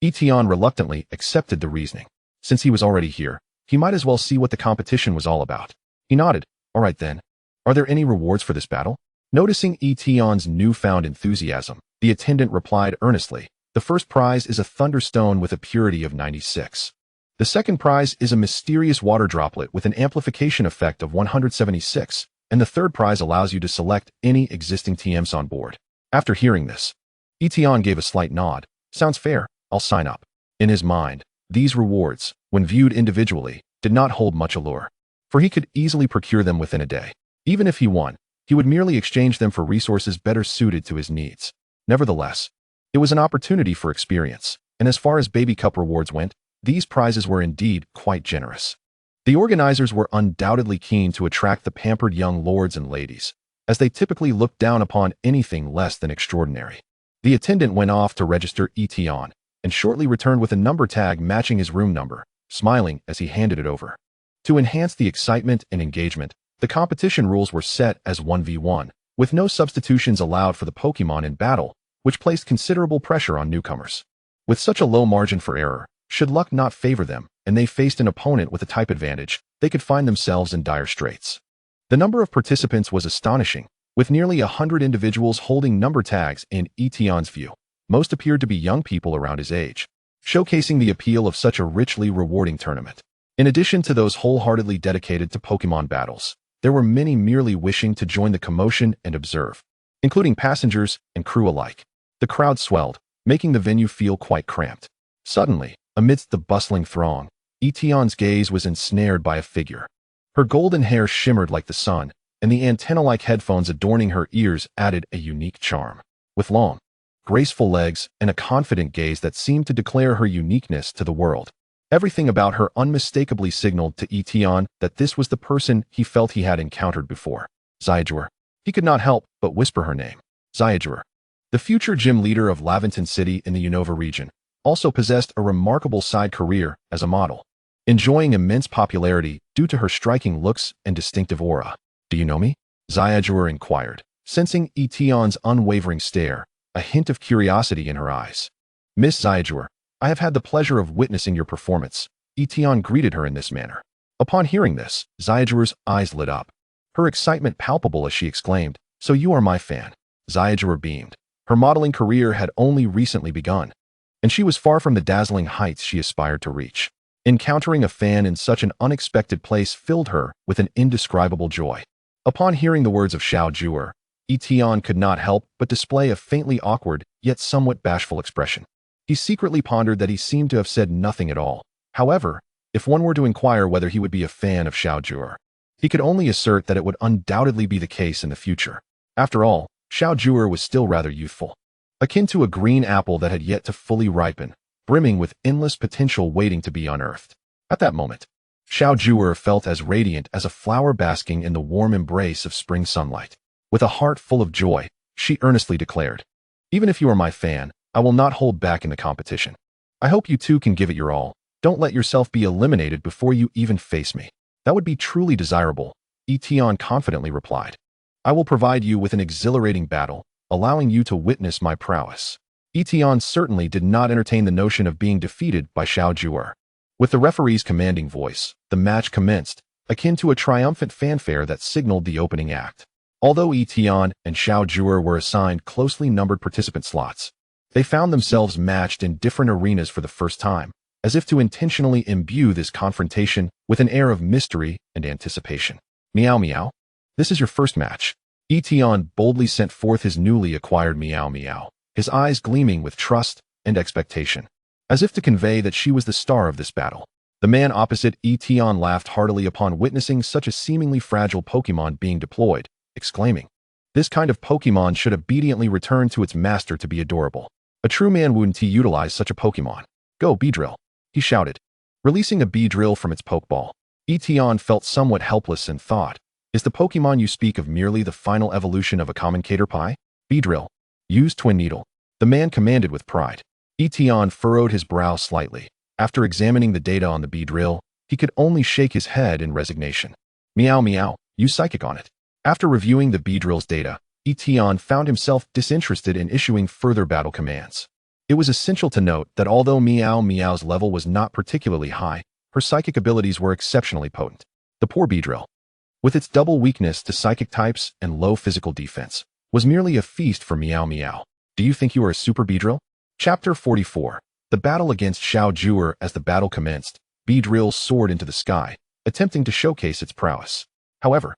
Tian reluctantly accepted the reasoning. Since he was already here, he might as well see what the competition was all about. He nodded. "All right then. Are there any rewards for this battle?" Noticing Tian's newfound enthusiasm, the attendant replied earnestly, "The first prize is a thunderstone with a purity of 96. The second prize is a mysterious water droplet with an amplification effect of 176. And the third prize allows you to select any existing TMs on board." After hearing this, Tian gave a slight nod. "Sounds fair, I'll sign up." In his mind, these rewards, when viewed individually, did not hold much allure. for he could easily procure them within a day. Even if he won, he would merely exchange them for resources better suited to his needs. Nevertheless, it was an opportunity for experience, and as far as Baby Cup rewards went, these prizes were indeed quite generous. The organizers were undoubtedly keen to attract the pampered young lords and ladies, as they typically looked down upon anything less than extraordinary. The attendant went off to register Tian, and shortly returned with a number tag matching his room number, smiling as he handed it over. To enhance the excitement and engagement, the competition rules were set as 1v1, with no substitutions allowed for the Pokémon in battle, which placed considerable pressure on newcomers. With such a low margin for error, should luck not favor them, and they faced an opponent with a type advantage, they could find themselves in dire straits. The number of participants was astonishing, with nearly 100 individuals holding number tags in Tian's view. Most appeared to be young people around his age, showcasing the appeal of such a richly rewarding tournament. In addition to those wholeheartedly dedicated to Pokémon battles, there were many merely wishing to join the commotion and observe, including passengers and crew alike. The crowd swelled, making the venue feel quite cramped. Suddenly, amidst the bustling throng, Tian's gaze was ensnared by a figure. Her golden hair shimmered like the sun, and the antenna-like headphones adorning her ears added a unique charm. With long, graceful legs and a confident gaze that seemed to declare her uniqueness to the world, everything about her unmistakably signaled to Tian that this was the person he felt he had encountered before. Scizor. He could not help but whisper her name. Scizor. The future gym leader of Laventon City in the Unova region, also possessed a remarkable side career as a model, enjoying immense popularity due to her striking looks and distinctive aura. Do you know me? Scizor inquired, sensing Tian's unwavering stare, a hint of curiosity in her eyes. Miss Scizor, I have had the pleasure of witnessing your performance. Tian greeted her in this manner. Upon hearing this, Scizor's eyes lit up, her excitement palpable as she exclaimed, "So you are my fan." Scizor beamed. Her modeling career had only recently begun, and she was far from the dazzling heights she aspired to reach. Encountering a fan in such an unexpected place filled her with an indescribable joy. Upon hearing the words of Scizor, Tian could not help but display a faintly awkward, yet somewhat bashful expression. He secretly pondered that he seemed to have said nothing at all. However, if one were to inquire whether he would be a fan of Scizor, he could only assert that it would undoubtedly be the case in the future. After all, Scizor was still rather youthful, akin to a green apple that had yet to fully ripen, brimming with endless potential waiting to be unearthed. At that moment, Scizor felt as radiant as a flower basking in the warm embrace of spring sunlight. With a heart full of joy, she earnestly declared, "Even if you are my fan, I will not hold back in the competition. I hope you too can give it your all. Don't let yourself be eliminated before you even face me." "That would be truly desirable," Tian confidently replied. "I will provide you with an exhilarating battle, allowing you to witness my prowess." Tian certainly did not entertain the notion of being defeated by Scizor. With the referee's commanding voice, the match commenced, akin to a triumphant fanfare that signaled the opening act. Although Tian and Scizor were assigned closely numbered participant slots, they found themselves matched in different arenas for the first time, as if to intentionally imbue this confrontation with an air of mystery and anticipation. "Meow Meow, this is your first match." Tian boldly sent forth his newly acquired Meow Meow, his eyes gleaming with trust and expectation, as if to convey that she was the star of this battle. The man opposite Tian laughed heartily upon witnessing such a seemingly fragile Pokémon being deployed, exclaiming, "This kind of Pokémon should obediently return to its master to be adorable. A true man wouldn't utilize such a Pokémon. Go, Beedrill," he shouted, releasing a Beedrill from its Pokeball. Tian felt somewhat helpless and thought, "Is the Pokémon you speak of merely the final evolution of a common Caterpie?" "Beedrill, use Twin Needle," the man commanded with pride. Tian furrowed his brow slightly. After examining the data on the Beedrill, he could only shake his head in resignation. "Meow Meow, use Psychic on it." After reviewing the Beedrill's data, Tian found himself disinterested in issuing further battle commands. It was essential to note that although Meow Meow's level was not particularly high, her psychic abilities were exceptionally potent. The poor Beedrill, with its double weakness to psychic types and low physical defense, was merely a feast for Meow Meow. "Do you think you are a super Beedrill?" Chapter 44. The battle against Scizor. As the battle commenced, Beedrill soared into the sky, attempting to showcase its prowess. However,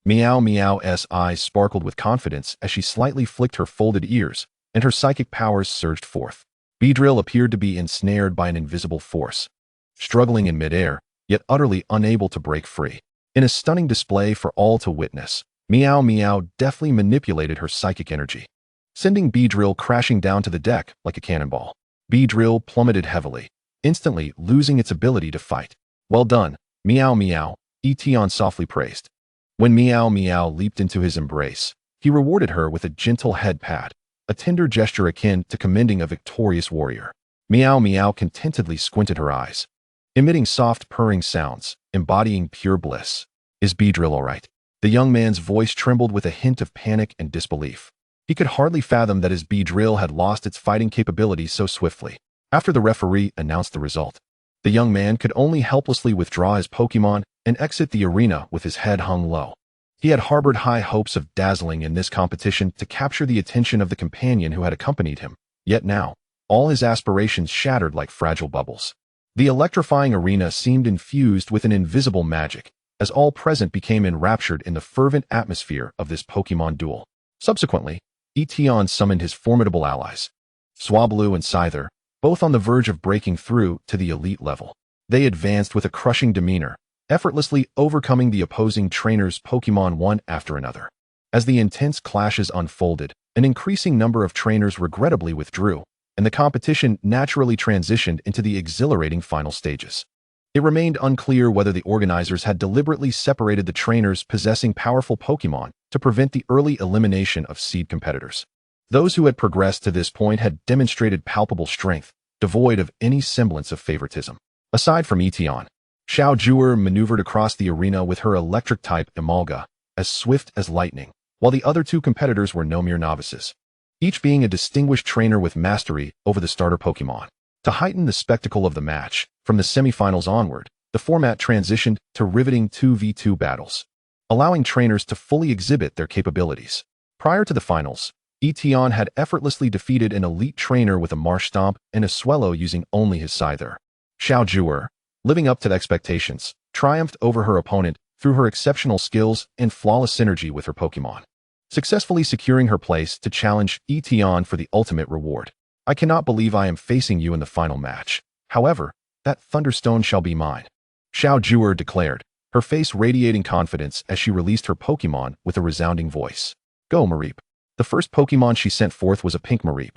Meow Meow's eyes sparkled with confidence as she slightly flicked her folded ears, and her psychic powers surged forth. Beedrill appeared to be ensnared by an invisible force, struggling in midair, yet utterly unable to break free. In a stunning display for all to witness, Meow Meow deftly manipulated her psychic energy, sending Beedrill crashing down to the deck like a cannonball. Beedrill plummeted heavily, instantly losing its ability to fight. "Well done, Meow Meow," Tian softly praised. When Meow Meow leaped into his embrace, he rewarded her with a gentle head pat, a tender gesture akin to commending a victorious warrior. Meow Meow contentedly squinted her eyes, emitting soft purring sounds, embodying pure bliss. "Is Beedrill all right?" The young man's voice trembled with a hint of panic and disbelief. He could hardly fathom that his Beedrill had lost its fighting capabilities so swiftly. After the referee announced the result, the young man could only helplessly withdraw his Pokémon and exit the arena with his head hung low. He had harbored high hopes of dazzling in this competition to capture the attention of the companion who had accompanied him, yet now, all his aspirations shattered like fragile bubbles. The electrifying arena seemed infused with an invisible magic, as all present became enraptured in the fervent atmosphere of this Pokémon duel. Subsequently, Tian summoned his formidable allies, Swablu and Scizor, both on the verge of breaking through to the elite level. They advanced with a crushing demeanor, effortlessly overcoming the opposing trainers' Pokémon one after another. As the intense clashes unfolded, an increasing number of trainers regrettably withdrew, and the competition naturally transitioned into the exhilarating final stages. It remained unclear whether the organizers had deliberately separated the trainers possessing powerful Pokémon to prevent the early elimination of seed competitors. Those who had progressed to this point had demonstrated palpable strength, devoid of any semblance of favoritism. Aside from Tian, Scizor maneuvered across the arena with her electric-type Emolga, as swift as lightning, while the other two competitors were no mere novices, each being a distinguished trainer with mastery over the starter Pokémon. To heighten the spectacle of the match, from the semifinals onward, the format transitioned to riveting 2v2 battles, allowing trainers to fully exhibit their capabilities. Prior to the finals, Tian had effortlessly defeated an elite trainer with a Marsh Stomp and a Swellow using only his Scizor. Scizor, living up to the expectations, triumphed over her opponent through her exceptional skills and flawless synergy with her Pokémon, successfully securing her place to challenge Tian for the ultimate reward. "I cannot believe I am facing you in the final match. However, that Thunderstone shall be mine," Scizor declared, her face radiating confidence as she released her Pokémon with a resounding voice. "Go, Mareep." The first Pokémon she sent forth was a pink Mareep,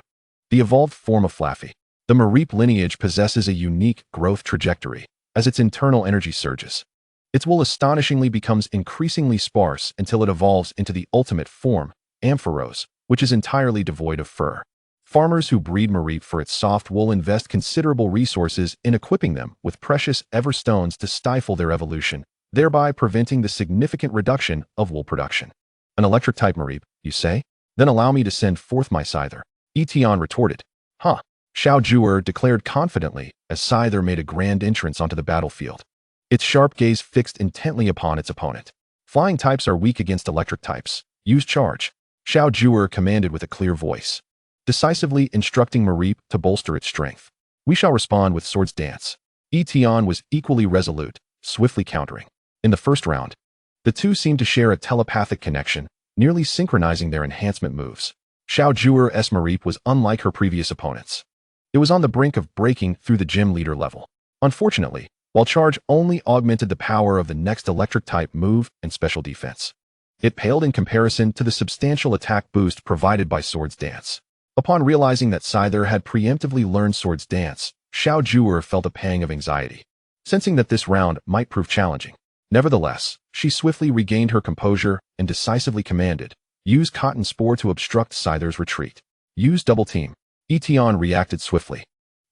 the evolved form of Flaffy. The Mareep lineage possesses a unique growth trajectory as its internal energy surges. Its wool astonishingly becomes increasingly sparse until it evolves into the ultimate form, Ampharos, which is entirely devoid of fur. Farmers who breed Mareep for its soft wool invest considerable resources in equipping them with precious Everstones to stifle their evolution, thereby preventing the significant reduction of wool production. "An electric-type Mareep, you say? Then allow me to send forth my Scizor," Tian retorted. "Huh," Scizor declared confidently as Scizor made a grand entrance onto the battlefield, its sharp gaze fixed intently upon its opponent. "Flying types are weak against electric types. Use Charge," Scizor commanded with a clear voice, decisively instructing Mareep to bolster its strength. "We shall respond with Swords Dance." Tian was equally resolute, swiftly countering. In the first round, the two seemed to share a telepathic connection, nearly synchronizing their enhancement moves. Scizor's Mareep was unlike her previous opponents. It was on the brink of breaking through the gym leader level. Unfortunately, while Charge only augmented the power of the next electric-type move and special defense, it paled in comparison to the substantial attack boost provided by Swords Dance. Upon realizing that Scizor had preemptively learned Swords Dance, Scizor felt a pang of anxiety, sensing that this round might prove challenging. Nevertheless, she swiftly regained her composure and decisively commanded, "Use Cotton Spore to obstruct Scizor's retreat. Use Double Team." Tian reacted swiftly.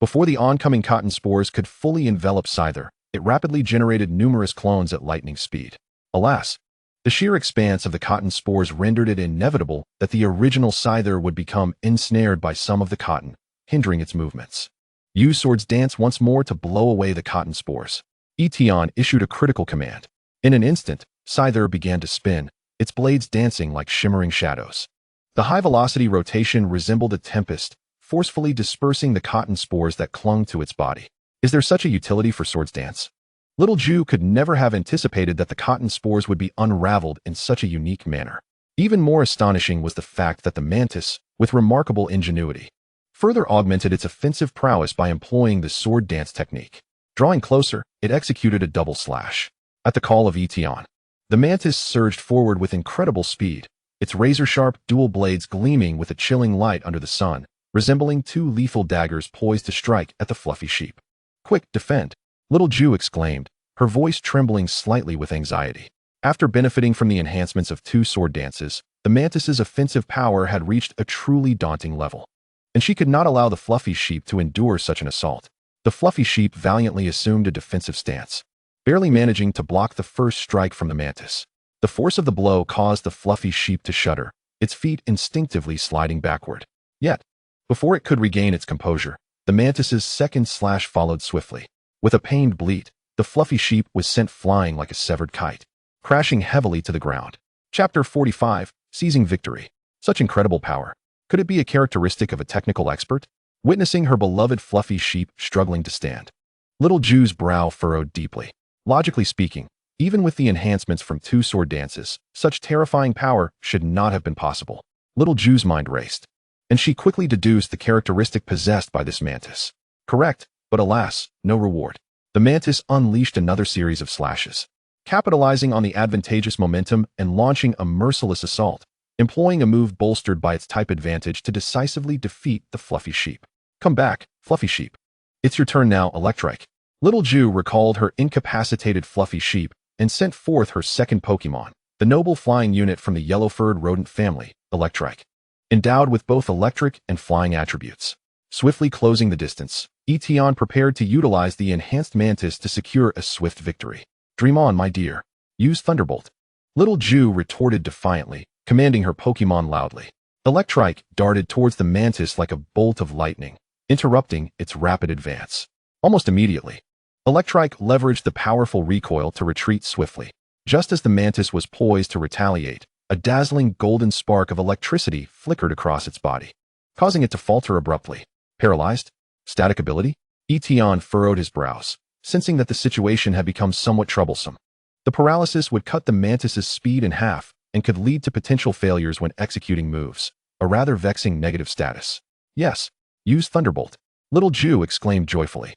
Before the oncoming Cotton Spores could fully envelop Scizor, it rapidly generated numerous clones at lightning speed. Alas, the sheer expanse of the Cotton Spores rendered it inevitable that the original Scizor would become ensnared by some of the cotton, hindering its movements. "Use Swords Dance once more to blow away the Cotton Spores." Tian issued a critical command. In an instant, Scizor began to spin, its blades dancing like shimmering shadows. The high-velocity rotation resembled a tempest, forcefully dispersing the cotton spores that clung to its body. Is there such a utility for Swords Dance? Little Ju could never have anticipated that the cotton spores would be unraveled in such a unique manner. Even more astonishing was the fact that the mantis, with remarkable ingenuity, further augmented its offensive prowess by employing the Sword Dance technique. Drawing closer, it executed a double slash. At the call of Tian, The Mantis surged forward with incredible speed, its razor-sharp dual blades gleaming with a chilling light under the sun, resembling two lethal daggers poised to strike at the fluffy sheep. "Quick, defend!" Little Ju exclaimed, her voice trembling slightly with anxiety. After benefiting from the enhancements of two sword dances, the Mantis's offensive power had reached a truly daunting level, and she could not allow the fluffy sheep to endure such an assault. The fluffy sheep valiantly assumed a defensive stance, barely managing to block the first strike from the Mantis. The force of the blow caused the fluffy sheep to shudder, its feet instinctively sliding backward. Yet, before it could regain its composure, the Mantis's second slash followed swiftly. With a pained bleat, the fluffy sheep was sent flying like a severed kite, crashing heavily to the ground. Chapter 45, Seizing Victory. Such incredible power. Could it be a characteristic of a technical expert? Witnessing her beloved fluffy sheep struggling to stand, Little Ju's brow furrowed deeply. Logically speaking, even with the enhancements from two sword dances, such terrifying power should not have been possible. Little Ju's mind raced, and she quickly deduced the characteristic possessed by this Mantis. Correct, but alas, no reward. The Mantis unleashed another series of slashes, capitalizing on the advantageous momentum and launching a merciless assault, employing a move bolstered by its type advantage to decisively defeat the fluffy sheep. "Come back, fluffy sheep. It's your turn now, Electrike." Little Ju recalled her incapacitated fluffy sheep and sent forth her second Pokémon, the noble flying unit from the yellow-furred rodent family, Electrike, endowed with both electric and flying attributes. Swiftly closing the distance, Tian prepared to utilize the enhanced Mantis to secure a swift victory. "Dream on, my dear. Use Thunderbolt." Little Ju retorted defiantly, commanding her Pokémon loudly. Electrike darted towards the Mantis like a bolt of lightning, interrupting its rapid advance. Almost immediately, Electrike leveraged the powerful recoil to retreat swiftly. Just as the Mantis was poised to retaliate, a dazzling golden spark of electricity flickered across its body, causing it to falter abruptly. Paralyzed? Static ability? Tian furrowed his brows, sensing that the situation had become somewhat troublesome. The paralysis would cut the Mantis's speed in half and could lead to potential failures when executing moves, a rather vexing negative status. "Yes, use Thunderbolt," Little Ju exclaimed joyfully.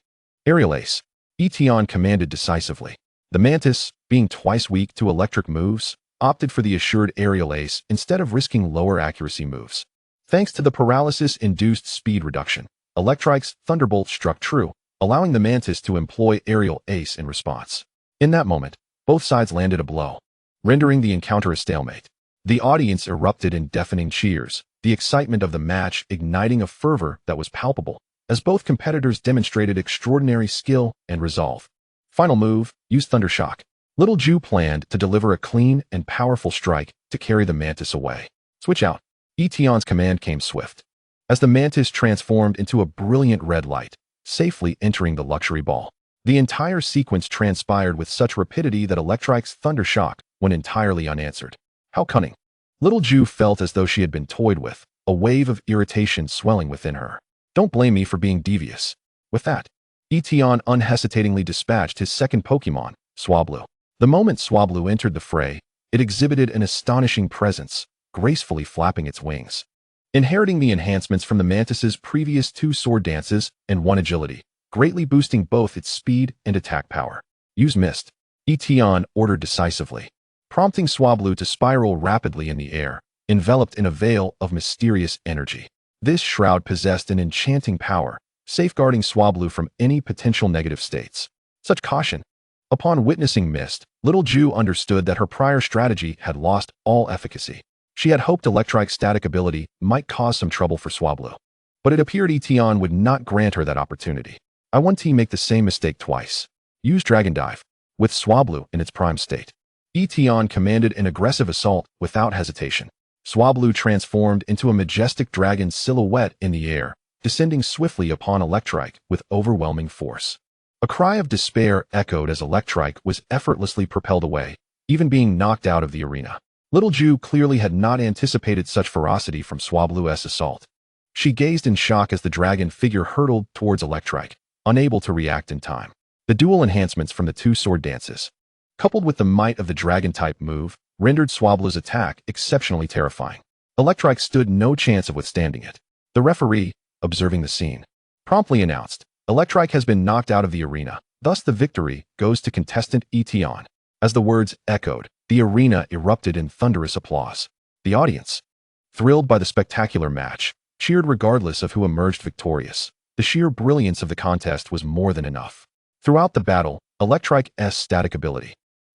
"Aerial Ace," Tian commanded decisively. The Mantis, being twice weak to electric moves, opted for the assured Aerial Ace instead of risking lower accuracy moves. Thanks to the paralysis-induced speed reduction, Electrike's Thunderbolt struck true, allowing the Mantis to employ Aerial Ace in response. In that moment, both sides landed a blow, rendering the encounter a stalemate. The audience erupted in deafening cheers, the excitement of the match igniting a fervor that was palpable, as both competitors demonstrated extraordinary skill and resolve. Final move, use Thundershock. Little Ju planned to deliver a clean and powerful strike to carry the Mantis away. "Switch out." Tian's command came swift, as the Mantis transformed into a brilliant red light, safely entering the luxury ball. The entire sequence transpired with such rapidity that Electrike's Thundershock went entirely unanswered. How cunning. Little Ju felt as though she had been toyed with, a wave of irritation swelling within her. "Don't blame me for being devious." With that, Tian unhesitatingly dispatched his second Pokémon, Swablu. The moment Swablu entered the fray, it exhibited an astonishing presence, gracefully flapping its wings. Inheriting the enhancements from the Mantis's previous two sword dances and one agility, greatly boosting both its speed and attack power. "Use Mist," Tian ordered decisively, prompting Swablu to spiral rapidly in the air, enveloped in a veil of mysterious energy. This shroud possessed an enchanting power, safeguarding Swablu from any potential negative states. Such caution. Upon witnessing Mist, Little Ju understood that her prior strategy had lost all efficacy. She had hoped Electrike's static ability might cause some trouble for Swablu, but it appeared Tian would not grant her that opportunity. "I want to make the same mistake twice. Use Dragon Dive." With Swablu in its prime state, Tian commanded an aggressive assault without hesitation. Swablu transformed into a majestic dragon silhouette in the air, descending swiftly upon Electrike with overwhelming force. A cry of despair echoed as Electrike was effortlessly propelled away, even being knocked out of the arena. Little Ju clearly had not anticipated such ferocity from Swablu's assault. She gazed in shock as the dragon figure hurtled towards Electrike, unable to react in time. The dual enhancements from the two sword dances, coupled with the might of the dragon-type move, rendered Swablu's attack exceptionally terrifying. Electrike stood no chance of withstanding it. The referee, observing the scene, promptly announced, "Electrike has been knocked out of the arena, thus the victory goes to contestant Tian." As the words echoed, The arena erupted in thunderous applause. The audience, thrilled by the spectacular match, cheered regardless of who emerged victorious. The sheer brilliance of the contest was more than enough. Throughout the battle, Electrike's static ability,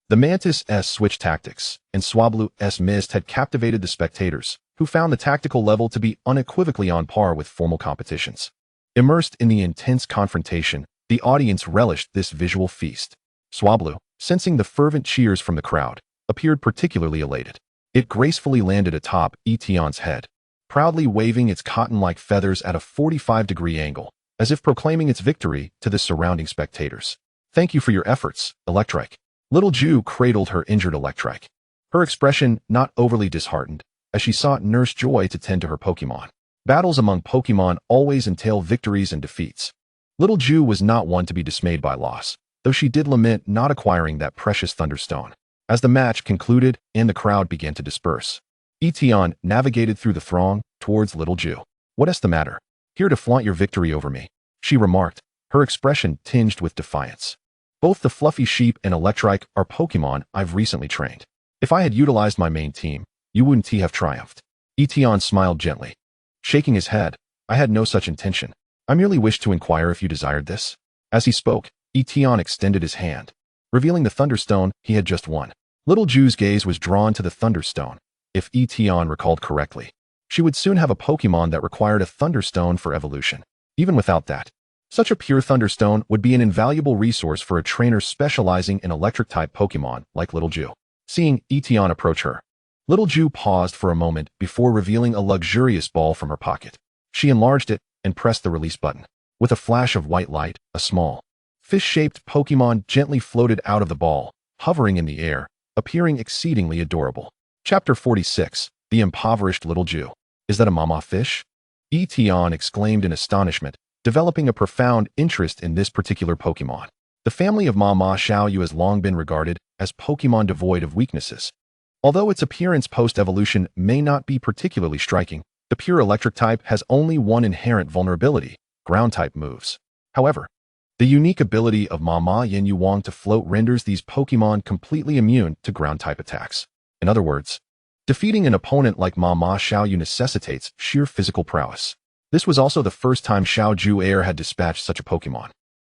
the Mantis' switch tactics, and Swablu's mist had captivated the spectators, who found the tactical level to be unequivocally on par with formal competitions. Immersed in the intense confrontation, the audience relished this visual feast. Swablu, sensing the fervent cheers from the crowd, appeared particularly elated. It gracefully landed atop Tian's head, proudly waving its cotton-like feathers at a 45-degree angle, as if proclaiming its victory to the surrounding spectators. "Thank you for your efforts, Electrike." Little Ju cradled her injured Electrike, her expression not overly disheartened, as she sought Nurse Joy to tend to her Pokémon. Battles among Pokémon always entail victories and defeats. Little Ju was not one to be dismayed by loss, though she did lament not acquiring that precious Thunderstone. As the match concluded and the crowd began to disperse, Tian navigated through the throng towards Little Ju. "What's the matter? Here to flaunt your victory over me," she remarked, her expression tinged with defiance. "Both the Fluffy Sheep and Electrike are Pokémon I've recently trained. If I had utilized my main team, you wouldn't have triumphed." Tian smiled gently, shaking his head. "I had no such intention. I merely wished to inquire if you desired this." As he spoke, Tian extended his hand, revealing the Thunderstone he had just won. Little Ju's gaze was drawn to the Thunderstone. If Tian recalled correctly, she would soon have a Pokémon that required a Thunderstone for evolution. Even without that, such a pure Thunderstone would be an invaluable resource for a trainer specializing in electric-type Pokémon like Little Ju. Seeing Tian approach her, Little Ju paused for a moment before revealing a luxurious ball from her pocket. She enlarged it and pressed the release button. With a flash of white light, a small, fish-shaped Pokémon gently floated out of the ball, hovering in the air, appearing exceedingly adorable. Chapter 46, The Impoverished Little Ju. "Is that a mama fish?" Tian exclaimed in astonishment, developing a profound interest in this particular Pokémon. The family of Mama Xiaoyu has long been regarded as Pokémon devoid of weaknesses. Although its appearance post-evolution may not be particularly striking, the pure electric type has only one inherent vulnerability: ground-type moves. However, the unique ability of Mama Yin Yuang to float renders these Pokémon completely immune to ground-type attacks. In other words, defeating an opponent like Mama Xiaoyu necessitates sheer physical prowess. This was also the first time Xiao Ju had dispatched such a Pokémon,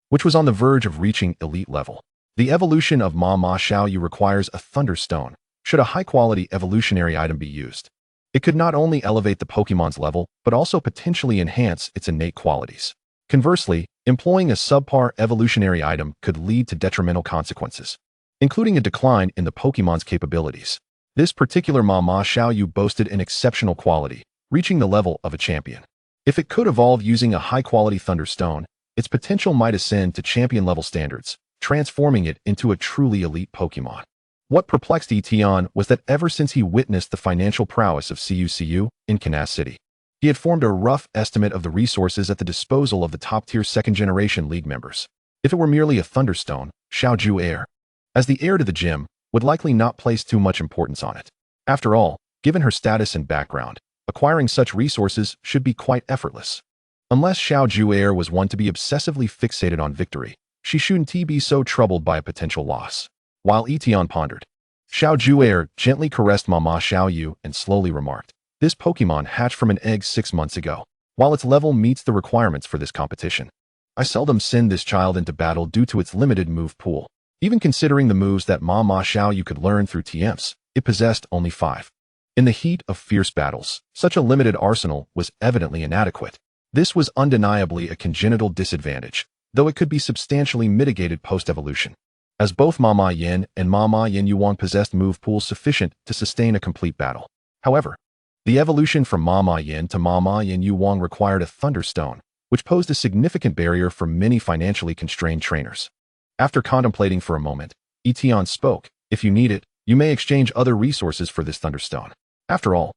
which was on the verge of reaching elite level. The evolution of Mama Xiaoyu requires a Thunderstone, should a high-quality evolutionary item be used. It could not only elevate the Pokémon's level, but also potentially enhance its innate qualities. Conversely, employing a subpar evolutionary item could lead to detrimental consequences, including a decline in the Pokémon's capabilities. This particular Mama Xiaoyu boasted an exceptional quality, reaching the level of a champion. If it could evolve using a high-quality Thunderstone, its potential might ascend to champion-level standards, transforming it into a truly elite Pokémon. What perplexed Tian was that ever since he witnessed the financial prowess of Cu in Kanas City, he had formed a rough estimate of the resources at the disposal of the top-tier second-generation League members. If it were merely a Thunderstone, Xiao Ju, as the heir to the gym, would likely not place too much importance on it. After all, given her status and background, acquiring such resources should be quite effortless. Unless Xiao Ju was one to be obsessively fixated on victory, she shouldn't be so troubled by a potential loss. While Tian pondered, Xiao Ju gently caressed Mama Xiaoyu and slowly remarked, "This Pokémon hatched from an egg 6 months ago. While its level meets the requirements for this competition, I seldom send this child into battle due to its limited move pool. Even considering the moves that Mama Xiaoyu could learn through TMs, it possessed only 5. In the heat of fierce battles, such a limited arsenal was evidently inadequate. This was undeniably a congenital disadvantage, though it could be substantially mitigated post-evolution, as both Mama Yin and Mama Yin Yuan possessed move pools sufficient to sustain a complete battle. However, the evolution from Mama Yin to Mama Yin Yuan required a Thunderstone, which posed a significant barrier for many financially constrained trainers. After contemplating for a moment, Tian spoke, "If you need it, you may exchange other resources for this Thunderstone." After all,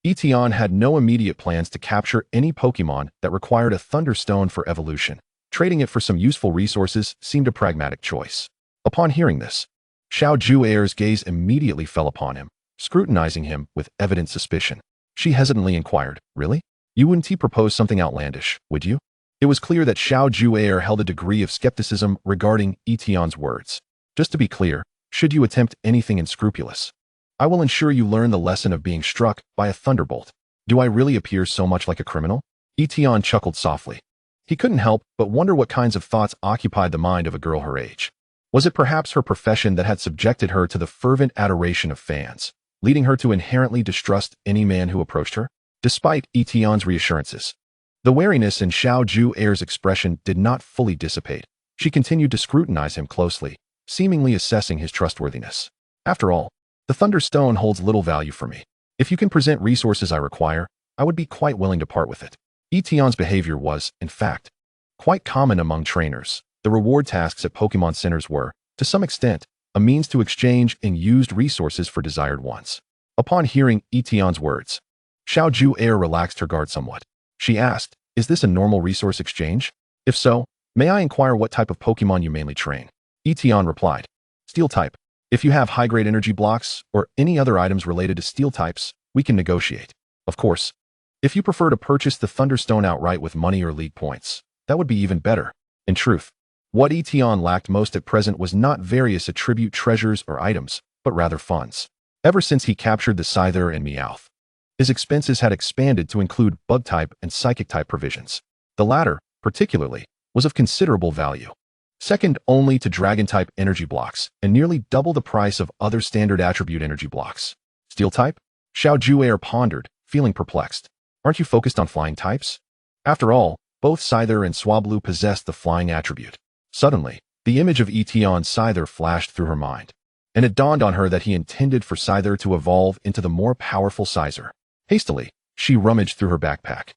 Tian had no immediate plans to capture any Pokémon that required a Thunderstone for evolution. Trading it for some useful resources seemed a pragmatic choice. Upon hearing this, Xiao Ju's gaze immediately fell upon him, scrutinizing him with evident suspicion. She hesitantly inquired, "Really? You wouldn't propose something outlandish, would you?" It was clear that Xiao Ju held a degree of skepticism regarding Tian's words. "Just to be clear, should you attempt anything unscrupulous, I will ensure you learn the lesson of being struck by a thunderbolt. Do I really appear so much like a criminal? Tian chuckled softly. He couldn't help but wonder what kinds of thoughts occupied the mind of a girl her age. Was it perhaps her profession that had subjected her to the fervent adoration of fans, leading her to inherently distrust any man who approached her? Despite Tian's reassurances, the wariness in Xiao Ju Air's expression did not fully dissipate. She continued to scrutinize him closely, seemingly assessing his trustworthiness. After all, the Thunderstone holds little value for me. If you can present resources I require, I would be quite willing to part with it. Tian's behavior was, in fact, quite common among trainers. The reward tasks at Pokémon centers were, to some extent, a means to exchange and used resources for desired ones. Upon hearing Tian's words, Xiao Ju Air relaxed her guard somewhat. She asked, "Is this a normal resource exchange? If so, may I inquire what type of Pokémon you mainly train?" Tian replied, "Steel type. If you have high-grade energy blocks or any other items related to steel types, we can negotiate. Of course, if you prefer to purchase the Thunderstone outright with money or league points, that would be even better." In truth, what Tian lacked most at present was not various attribute treasures or items, but rather funds. Ever since he captured the Scizor and Meowth, his expenses had expanded to include bug-type and psychic-type provisions. The latter, particularly, was of considerable value, second only to dragon-type energy blocks and nearly double the price of other standard attribute energy blocks. Steel-type? Xiao Ju Air pondered, feeling perplexed. Aren't you focused on flying types? After all, both Scizor and Swablu possessed the flying attribute. Suddenly, the image of Tian's Scizor flashed through her mind, and it dawned on her that he intended for Scizor to evolve into the more powerful Scizor. Hastily, she rummaged through her backpack,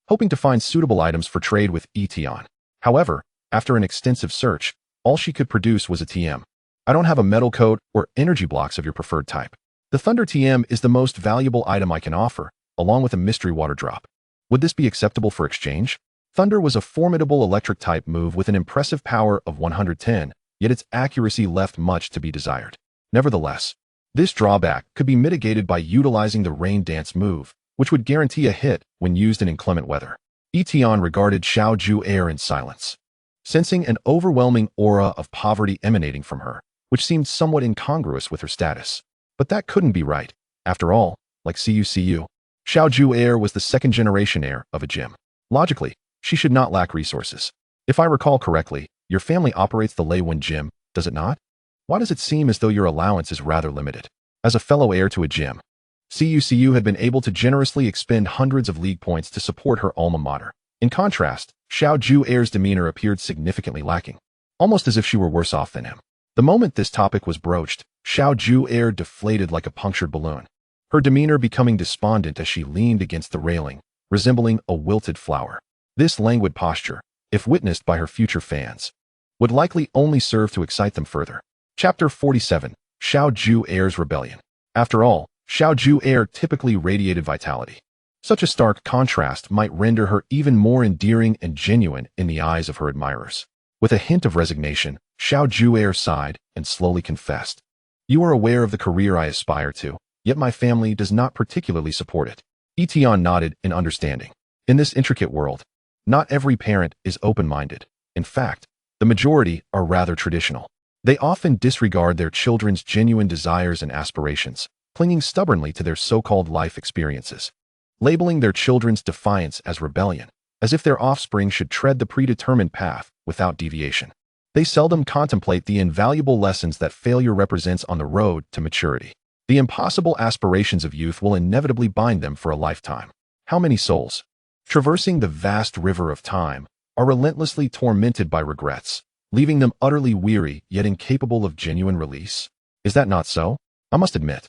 hoping to find suitable items for trade with Tian. However, after an extensive search, all she could produce was a TM. "I don't have a metal coat or energy blocks of your preferred type. The Thunder TM is the most valuable item I can offer, along with a mystery water drop. Would this be acceptable for exchange?" Thunder was a formidable electric-type move with an impressive power of 110, yet its accuracy left much to be desired. Nevertheless, this drawback could be mitigated by utilizing the Rain Dance move, which would guarantee a hit when used in inclement weather. Tian regarded Xiao Ju Air in silence, sensing an overwhelming aura of poverty emanating from her, which seemed somewhat incongruous with her status. But that couldn't be right. After all, like CU, Xiao Ju Air was the second-generation heir of a gym. Logically, she should not lack resources. If I recall correctly, your family operates the Lei Wen gym, does it not? Why does it seem as though your allowance is rather limited? As a fellow heir to a gym, CU had been able to generously expend hundreds of league points to support her alma mater. In contrast, Xiao Ju Air's demeanor appeared significantly lacking, almost as if she were worse off than him. The moment this topic was broached, Xiao Ju Air deflated like a punctured balloon, her demeanor becoming despondent as she leaned against the railing, resembling a wilted flower. This languid posture, if witnessed by her future fans, would likely only serve to excite them further. Chapter 47, Xiao Ju Air's Rebellion. After all, Xiao Ju Air typically radiated vitality. Such a stark contrast might render her even more endearing and genuine in the eyes of her admirers. With a hint of resignation, Xiao Ju Air sighed and slowly confessed, "You are aware of the career I aspire to, yet my family does not particularly support it." Tian nodded in understanding. In this intricate world, not every parent is open-minded. In fact, the majority are rather traditional. They often disregard their children's genuine desires and aspirations, clinging stubbornly to their so-called life experiences, labeling their children's defiance as rebellion, as if their offspring should tread the predetermined path without deviation. They seldom contemplate the invaluable lessons that failure represents on the road to maturity. The impossible aspirations of youth will inevitably bind them for a lifetime. How many souls, traversing the vast river of time, are relentlessly tormented by regrets, leaving them utterly weary yet incapable of genuine release? Is that not so? I must admit,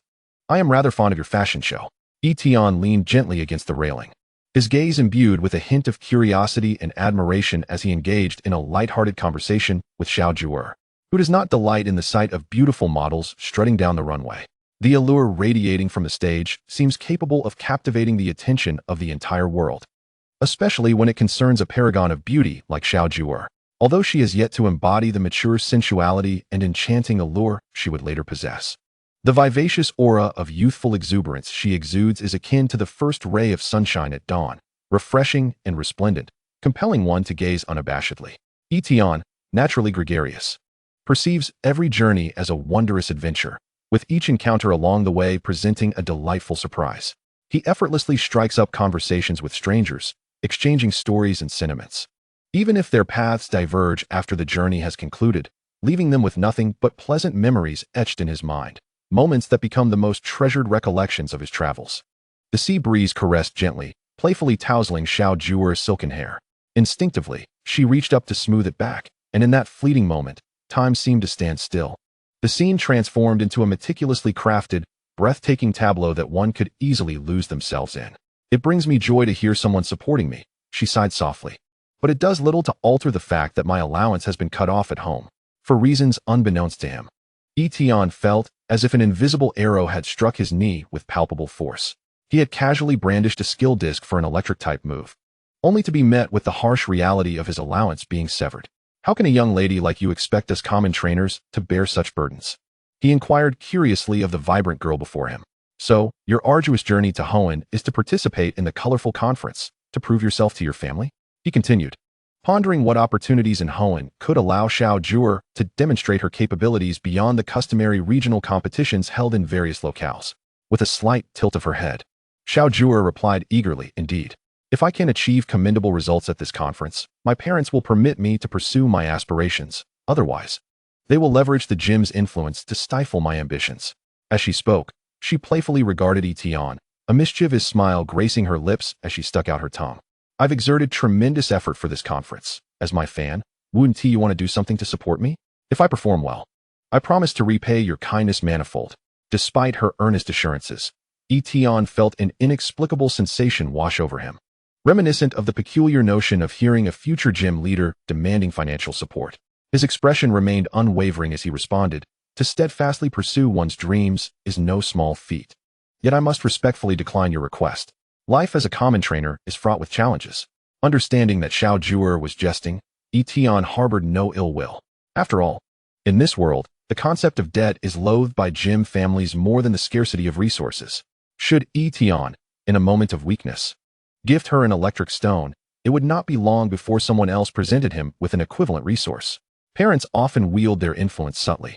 I am rather fond of your fashion show. Tian leaned gently against the railing, his gaze imbued with a hint of curiosity and admiration as he engaged in a light-hearted conversation with Xiao Ju, who does not delight in the sight of beautiful models strutting down the runway. The allure radiating from the stage seems capable of captivating the attention of the entire world, especially when it concerns a paragon of beauty like Xiao Ju. Although she has yet to embody the mature sensuality and enchanting allure she would later possess. The vivacious aura of youthful exuberance she exudes is akin to the first ray of sunshine at dawn, refreshing and resplendent, compelling one to gaze unabashedly. Tian, naturally gregarious, perceives every journey as a wondrous adventure, with each encounter along the way presenting a delightful surprise. He effortlessly strikes up conversations with strangers, exchanging stories and sentiments. Even if their paths diverge after the journey has concluded, leaving them with nothing but pleasant memories etched in his mind, moments that become the most treasured recollections of his travels. The sea breeze caressed gently, playfully tousling Xiaojuer's silken hair. Instinctively, she reached up to smooth it back, and in that fleeting moment, time seemed to stand still. The scene transformed into a meticulously crafted, breathtaking tableau that one could easily lose themselves in. It brings me joy to hear someone supporting me, she sighed softly. But it does little to alter the fact that my allowance has been cut off at home, for reasons unbeknownst to him. Tian felt as if an invisible arrow had struck his knee with palpable force. He had casually brandished a skill disc for an electric-type move, only to be met with the harsh reality of his allowance being severed. How can a young lady like you expect us common trainers to bear such burdens? He inquired curiously of the vibrant girl before him. So, your arduous journey to Hoenn is to participate in the colorful conference, to prove yourself to your family? He continued, pondering what opportunities in Hoenn could allow Xiaojuer to demonstrate her capabilities beyond the customary regional competitions held in various locales. With a slight tilt of her head, Xiaojuer replied eagerly, indeed. If I can achieve commendable results at this conference, my parents will permit me to pursue my aspirations. Otherwise, they will leverage the gym's influence to stifle my ambitions. As she spoke, she playfully regarded Tian, a mischievous smile gracing her lips as she stuck out her tongue. I've exerted tremendous effort for this conference. As my fan, wouldn't you want to do something to support me? If I perform well, I promise to repay your kindness manifold. Despite her earnest assurances, Tian felt an inexplicable sensation wash over him, reminiscent of the peculiar notion of hearing a future gym leader demanding financial support. His expression remained unwavering as he responded, to steadfastly pursue one's dreams is no small feat. Yet I must respectfully decline your request. Life as a common trainer is fraught with challenges. Understanding that Xiaojuer was jesting, Tian harbored no ill will. After all, in this world, the concept of debt is loathed by gym families more than the scarcity of resources. Should Tian, in a moment of weakness, gift her an electric stone, it would not be long before someone else presented him with an equivalent resource. Parents often wield their influence subtly,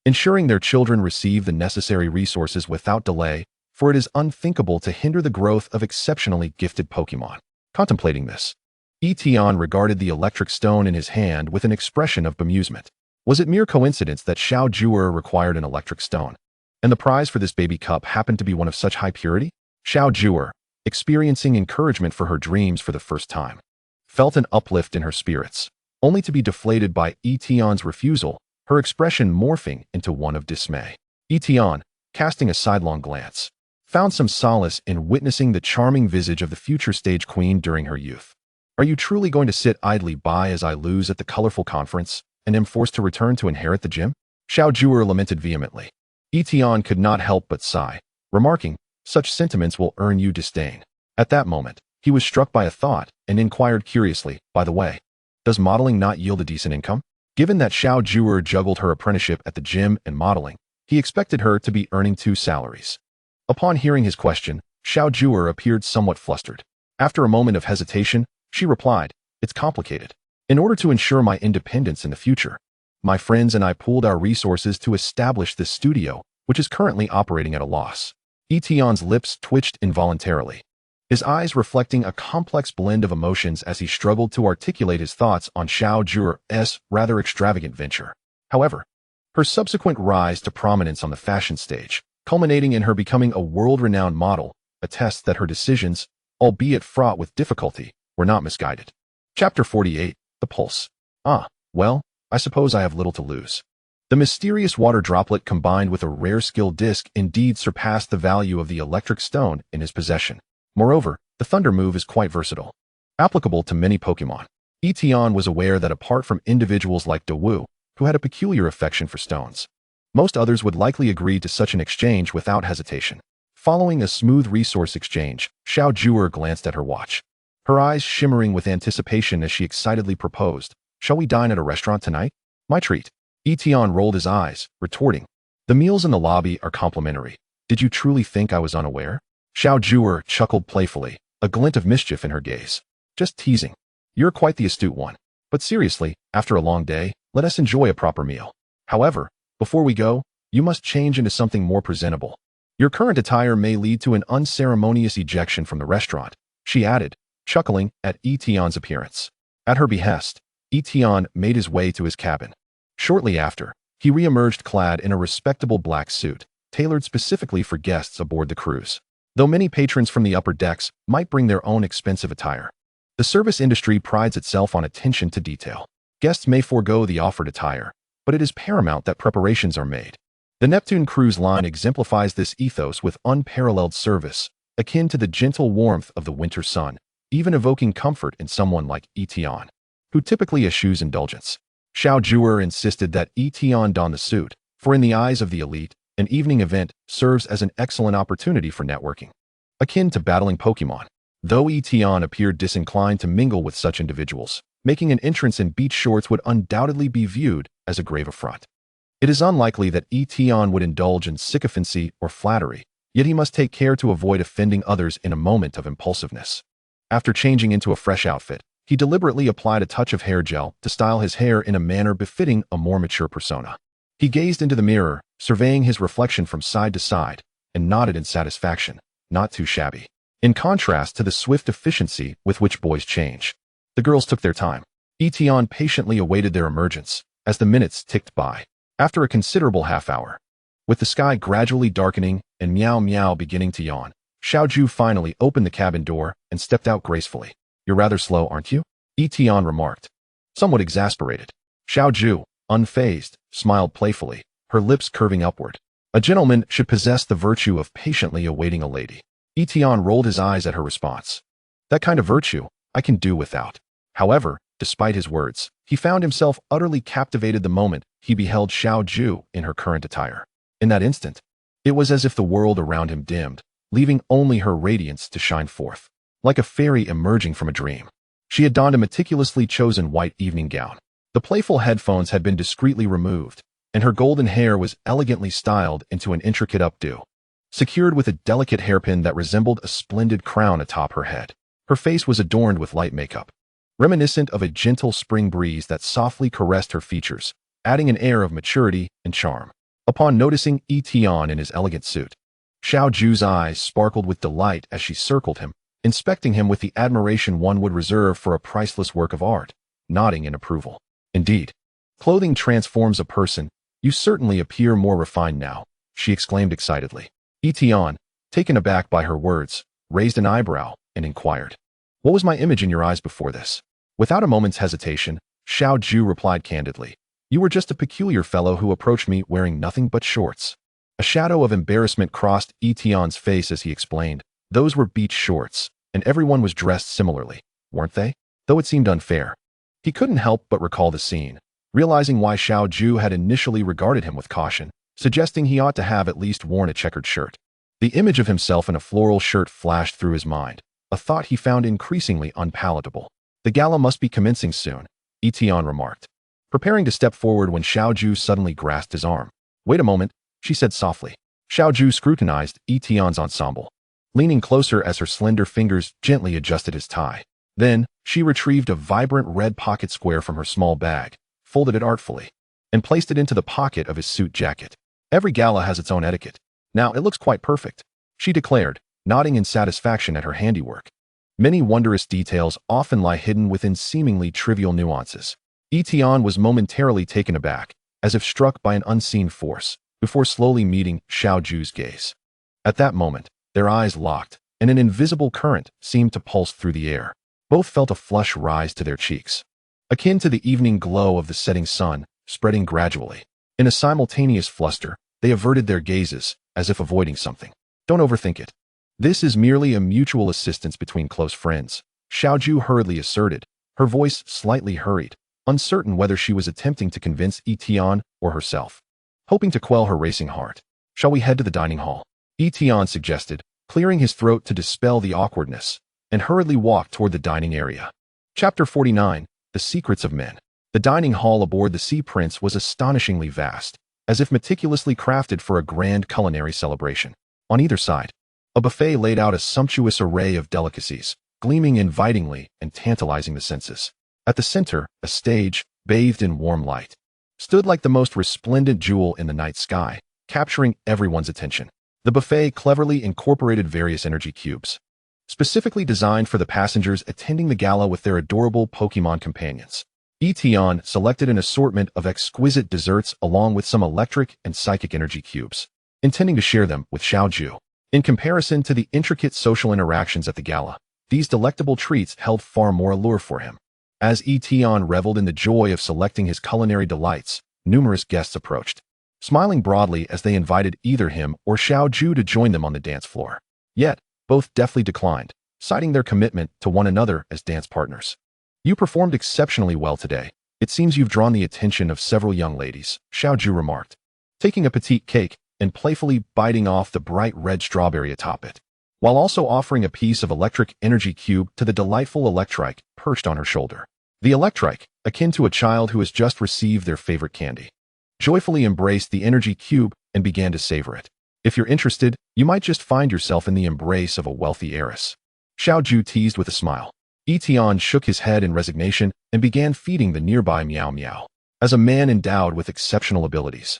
ensuring their children receive the necessary resources without delay, for it is unthinkable to hinder the growth of exceptionally gifted Pokémon. Contemplating this, Tian regarded the electric stone in his hand with an expression of bemusement. Was it mere coincidence that Xiaojuer required an electric stone, and the prize for this baby cup happened to be one of such high purity? Xiaojuer, experiencing encouragement for her dreams for the first time, felt an uplift in her spirits, only to be deflated by Tian's refusal, her expression morphing into one of dismay. Tian, casting a sidelong glance, found some solace in witnessing the charming visage of the future stage queen during her youth. Are you truly going to sit idly by as I lose at the colorful conference and am forced to return to inherit the gym? Xiaojuer lamented vehemently. Tian could not help but sigh, remarking, such sentiments will earn you disdain. At that moment, he was struck by a thought and inquired curiously, by the way, does modeling not yield a decent income? Given that Xiaojuer juggled her apprenticeship at the gym and modeling, he expected her to be earning 2 salaries. Upon hearing his question, Xiaojuer appeared somewhat flustered. After a moment of hesitation, she replied, it's complicated. In order to ensure my independence in the future, my friends and I pooled our resources to establish this studio, which is currently operating at a loss. Tian's lips twitched involuntarily, his eyes reflecting a complex blend of emotions as he struggled to articulate his thoughts on Xiaojuer's rather extravagant venture. However, her subsequent rise to prominence on the fashion stage, culminating in her becoming a world-renowned model, attests that her decisions, albeit fraught with difficulty, were not misguided. Chapter 48, The Pulse. Well, I suppose I have little to lose. The mysterious water droplet combined with a rare skill disc indeed surpassed the value of the electric stone in his possession. Moreover, the thunder move is quite versatile, applicable to many Pokémon. Tian was aware that apart from individuals like Dawu, who had a peculiar affection for stones, most others would likely agree to such an exchange without hesitation. Following a smooth resource exchange, Xiaojuer glanced at her watch, her eyes shimmering with anticipation as she excitedly proposed, shall we dine at a restaurant tonight? My treat. Tian rolled his eyes, retorting, the meals in the lobby are complimentary. Did you truly think I was unaware? Xiaojuer chuckled playfully, a glint of mischief in her gaze. Just teasing. You're quite the astute one. But seriously, after a long day, let us enjoy a proper meal. However, before we go, You must change into something more presentable. Your current attire may lead to an unceremonious ejection from the restaurant, she added, chuckling at Tian's appearance. At her behest, Tian made his way to his cabin. Shortly after, he re-emerged clad in a respectable black suit, tailored specifically for guests aboard the cruise. Though many patrons from the upper decks might bring their own expensive attire, the service industry prides itself on attention to detail. Guests may forego the offered attire, but it is paramount that preparations are made. The Neptune Cruise Line exemplifies this ethos with unparalleled service, akin to the gentle warmth of the winter sun, even evoking comfort in someone like Tian, who typically eschews indulgence. Xiao Zhuer insisted that Tian don the suit, for in the eyes of the elite, an evening event serves as an excellent opportunity for networking, akin to battling Pokémon. Though Tian appeared disinclined to mingle with such individuals, making an entrance in beach shorts would undoubtedly be viewed as a grave affront. It is unlikely that Tian would indulge in sycophancy or flattery, yet he must take care to avoid offending others in a moment of impulsiveness. After changing into a fresh outfit, he deliberately applied a touch of hair gel to style his hair in a manner befitting a more mature persona. He gazed into the mirror, surveying his reflection from side to side, and nodded in satisfaction. Not too shabby. In contrast to the swift efficiency with which boys change, the girls took their time. Tian patiently awaited their emergence as the minutes ticked by. After a considerable half-hour, with the sky gradually darkening and Meow Meow beginning to yawn, Xiao Zhu finally opened the cabin door and stepped out gracefully. "You're rather slow, aren't you?" Tian remarked, somewhat exasperated. Xiao Zhu, unfazed, smiled playfully, her lips curving upward. A gentleman should possess the virtue of patiently awaiting a lady. Tian rolled his eyes at her response. That kind of virtue, I can do without. However, despite his words, he found himself utterly captivated the moment he beheld Xiao Zhu in her current attire. In that instant, it was as if the world around him dimmed, leaving only her radiance to shine forth, like a fairy emerging from a dream. She had donned a meticulously chosen white evening gown. The playful headphones had been discreetly removed, and her golden hair was elegantly styled into an intricate updo, secured with a delicate hairpin that resembled a splendid crown atop her head. Her face was adorned with light makeup, reminiscent of a gentle spring breeze that softly caressed her features, adding an air of maturity and charm. Upon noticing Tian in his elegant suit, Xiao Zhu's eyes sparkled with delight as she circled him, inspecting him with the admiration one would reserve for a priceless work of art, nodding in approval. Indeed, clothing transforms a person. You certainly appear more refined now, she exclaimed excitedly. Tian, taken aback by her words, raised an eyebrow and inquired, "What was my image in your eyes before this?" Without a moment's hesitation, Xiao Zhu replied candidly, "You were just a peculiar fellow who approached me wearing nothing but shorts." A shadow of embarrassment crossed Tian's face as he explained, "Those were beach shorts, and everyone was dressed similarly, weren't they?" Though it seemed unfair, he couldn't help but recall the scene, realizing why Xiao Zhu had initially regarded him with caution, suggesting he ought to have at least worn a checkered shirt. The image of himself in a floral shirt flashed through his mind, a thought he found increasingly unpalatable. "The gala must be commencing soon," Tian remarked, preparing to step forward when Xiao Zhu suddenly grasped his arm. "Wait a moment," she said softly. Xiao Zhu scrutinized Tian's ensemble, leaning closer as her slender fingers gently adjusted his tie. Then, she retrieved a vibrant red pocket square from her small bag, folded it artfully, and placed it into the pocket of his suit jacket. "Every gala has its own etiquette. Now it looks quite perfect," she declared, nodding in satisfaction at her handiwork. Many wondrous details often lie hidden within seemingly trivial nuances. Tian was momentarily taken aback, as if struck by an unseen force, before slowly meeting Xiao Zhu's gaze. At that moment, their eyes locked, and an invisible current seemed to pulse through the air. Both felt a flush rise to their cheeks, akin to the evening glow of the setting sun, spreading gradually. In a simultaneous fluster, they averted their gazes, as if avoiding something. "Don't overthink it. This is merely a mutual assistance between close friends," Xiao Zhu hurriedly asserted, her voice slightly hurried, uncertain whether she was attempting to convince Tian or herself. Hoping to quell her racing heart, "Shall we head to the dining hall?" Tian suggested, clearing his throat to dispel the awkwardness, and hurriedly walked toward the dining area. Chapter 49, The Secrets of Men. The dining hall aboard the Sea Prince was astonishingly vast, as if meticulously crafted for a grand culinary celebration. On either side, a buffet laid out a sumptuous array of delicacies, gleaming invitingly and tantalizing the senses. At the center, a stage, bathed in warm light, stood like the most resplendent jewel in the night sky, capturing everyone's attention. The buffet cleverly incorporated various energy cubes, specifically designed for the passengers attending the gala with their adorable Pokémon companions. Tian selected an assortment of exquisite desserts along with some electric and psychic energy cubes, intending to share them with Xiaoju. In comparison to the intricate social interactions at the gala, these delectable treats held far more allure for him. As Tian reveled in the joy of selecting his culinary delights, numerous guests approached, smiling broadly as they invited either him or Xiaoju to join them on the dance floor. Yet, both deftly declined, citing their commitment to one another as dance partners. "You performed exceptionally well today. It seems you've drawn the attention of several young ladies," Xiaoju remarked, taking a petite cake and playfully biting off the bright red strawberry atop it, while also offering a piece of electric energy cube to the delightful Electrike perched on her shoulder. The Electrike, akin to a child who has just received their favorite candy, joyfully embraced the energy cube and began to savor it. "If you're interested, you might just find yourself in the embrace of a wealthy heiress," Xiaoju teased with a smile. Tian shook his head in resignation and began feeding the nearby Meow Meow. As a man endowed with exceptional abilities,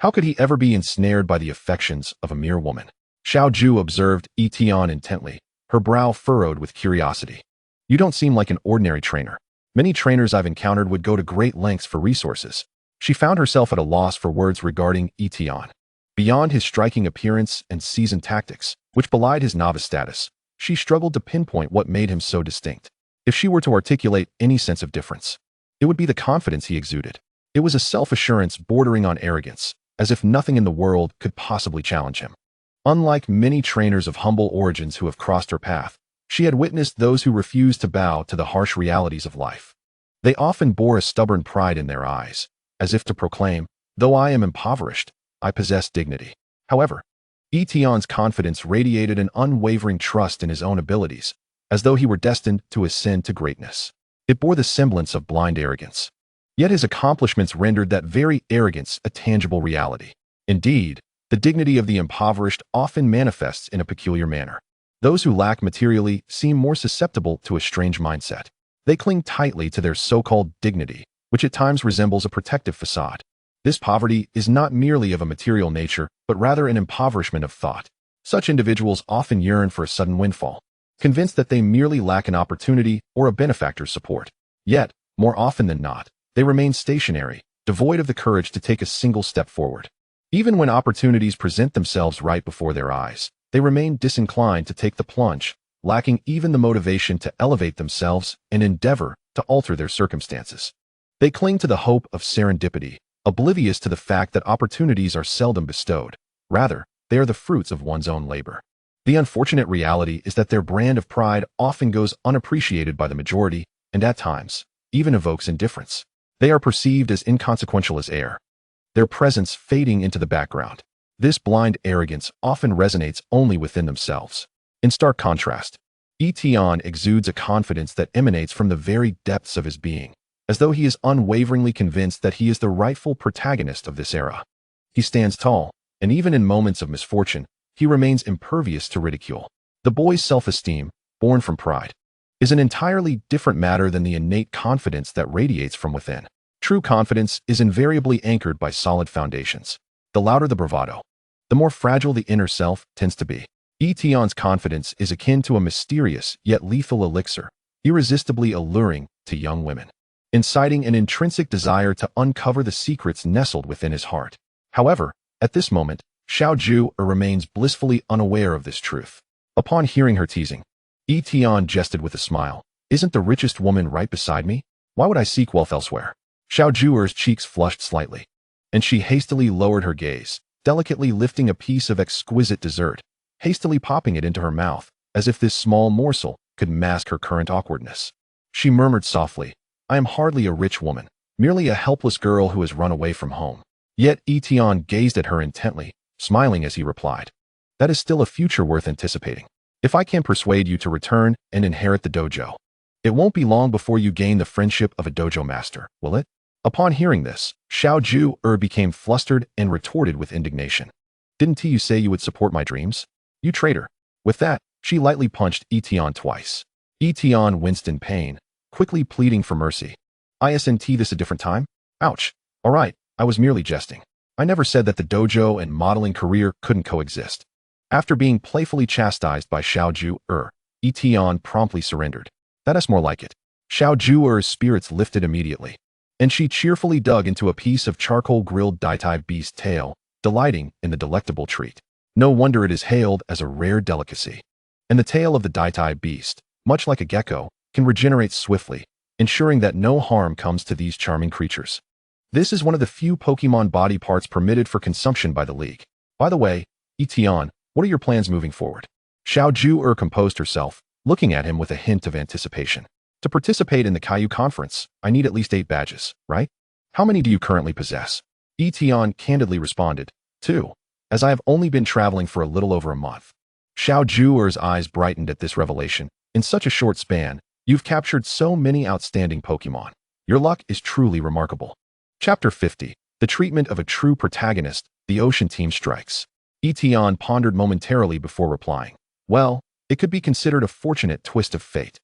how could he ever be ensnared by the affections of a mere woman? Xiaoju observed Tian intently, her brow furrowed with curiosity. "You don't seem like an ordinary trainer. Many trainers I've encountered would go to great lengths for resources." She found herself at a loss for words regarding Tian. Beyond his striking appearance and seasoned tactics, which belied his novice status, she struggled to pinpoint what made him so distinct. If she were to articulate any sense of difference, it would be the confidence he exuded. It was a self-assurance bordering on arrogance, as if nothing in the world could possibly challenge him. Unlike many trainers of humble origins who have crossed her path, she had witnessed those who refused to bow to the harsh realities of life. They often bore a stubborn pride in their eyes, as if to proclaim, "Though I am impoverished, I possess dignity." However, Tian's confidence radiated an unwavering trust in his own abilities, as though he were destined to ascend to greatness. It bore the semblance of blind arrogance. Yet his accomplishments rendered that very arrogance a tangible reality. Indeed, the dignity of the impoverished often manifests in a peculiar manner. Those who lack materially seem more susceptible to a strange mindset. They cling tightly to their so-called dignity, which at times resembles a protective facade. This poverty is not merely of a material nature, but rather an impoverishment of thought. Such individuals often yearn for a sudden windfall, convinced that they merely lack an opportunity or a benefactor's support. Yet, more often than not, they remain stationary, devoid of the courage to take a single step forward. Even when opportunities present themselves right before their eyes, they remain disinclined to take the plunge, lacking even the motivation to elevate themselves and endeavor to alter their circumstances. They cling to the hope of serendipity, oblivious to the fact that opportunities are seldom bestowed. Rather, they are the fruits of one's own labor. The unfortunate reality is that their brand of pride often goes unappreciated by the majority, and at times, even evokes indifference. They are perceived as inconsequential as air, their presence fading into the background. This blind arrogance often resonates only within themselves. In stark contrast, Tian exudes a confidence that emanates from the very depths of his being, as though he is unwaveringly convinced that he is the rightful protagonist of this era. He stands tall, and even in moments of misfortune, he remains impervious to ridicule. The boy's self-esteem, born from pride, is an entirely different matter than the innate confidence that radiates from within. True confidence is invariably anchored by solid foundations. The louder the bravado, the more fragile the inner self tends to be. Tian's confidence is akin to a mysterious yet lethal elixir, irresistibly alluring to young women, inciting an intrinsic desire to uncover the secrets nestled within his heart. However, at this moment, Xiaoju remains blissfully unaware of this truth. Upon hearing her teasing, Tian jested with a smile. "Isn't the richest woman right beside me? Why would I seek wealth elsewhere?" Xiaoju's cheeks flushed slightly, and she hastily lowered her gaze, delicately lifting a piece of exquisite dessert, hastily popping it into her mouth, as if this small morsel could mask her current awkwardness. She murmured softly, "I am hardly a rich woman, merely a helpless girl who has run away from home." Yet Tian gazed at her intently, smiling as he replied, "That is still a future worth anticipating. If I can persuade you to return and inherit the dojo, it won't be long before you gain the friendship of a dojo master, will it?" Upon hearing this, Xiaoju became flustered and retorted with indignation. "Didn't you say you would support my dreams? You traitor." With that, she lightly punched Tian twice. Tian winced in pain, quickly pleading for mercy. "Isn't this a different time? Ouch. All right, I was merely jesting." I never said that the dojo and modeling career couldn't coexist. After being playfully chastised by Xiaoju Tian promptly surrendered. That's more like it. Xiaoju's spirits lifted immediately, and she cheerfully dug into a piece of charcoal-grilled Dai beast tail, delighting in the delectable treat. No wonder it is hailed as a rare delicacy. And the tail of the Dai beast, much like a gecko, can regenerate swiftly, ensuring that no harm comes to these charming creatures. This is one of the few Pokémon body parts permitted for consumption by the League. By the way, Tian, what are your plans moving forward? Xiaoju composed herself, looking at him with a hint of anticipation. To participate in the Caillou conference, I need at least 8 badges, right? How many do you currently possess? Tian candidly responded, 2, as I have only been traveling for a little over a month. Xiaoju's eyes brightened at this revelation. In such a short span, you've captured so many outstanding Pokémon. Your luck is truly remarkable. Chapter 50. The treatment of a true protagonist, the Ocean Team strikes. Tian pondered momentarily before replying. Well, it could be considered a fortunate twist of fate.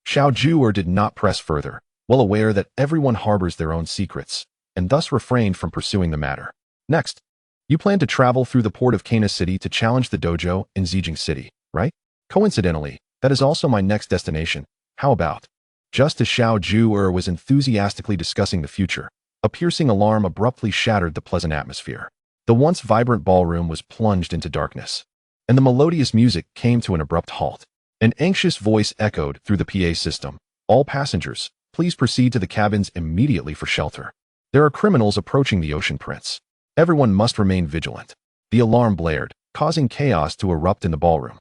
Xiaoju did not press further, well aware that everyone harbors their own secrets, and thus refrained from pursuing the matter. Next, you plan to travel through the port of Kana City to challenge the dojo in Zijing City, right? Coincidentally, that is also my next destination. How about? Just as Xiaoju was enthusiastically discussing the future, a piercing alarm abruptly shattered the pleasant atmosphere. The once vibrant ballroom was plunged into darkness, and the melodious music came to an abrupt halt. An anxious voice echoed through the PA system. All passengers, please proceed to the cabins immediately for shelter. There are criminals approaching the Ocean Prince. Everyone must remain vigilant. The alarm blared, causing chaos to erupt in the ballroom.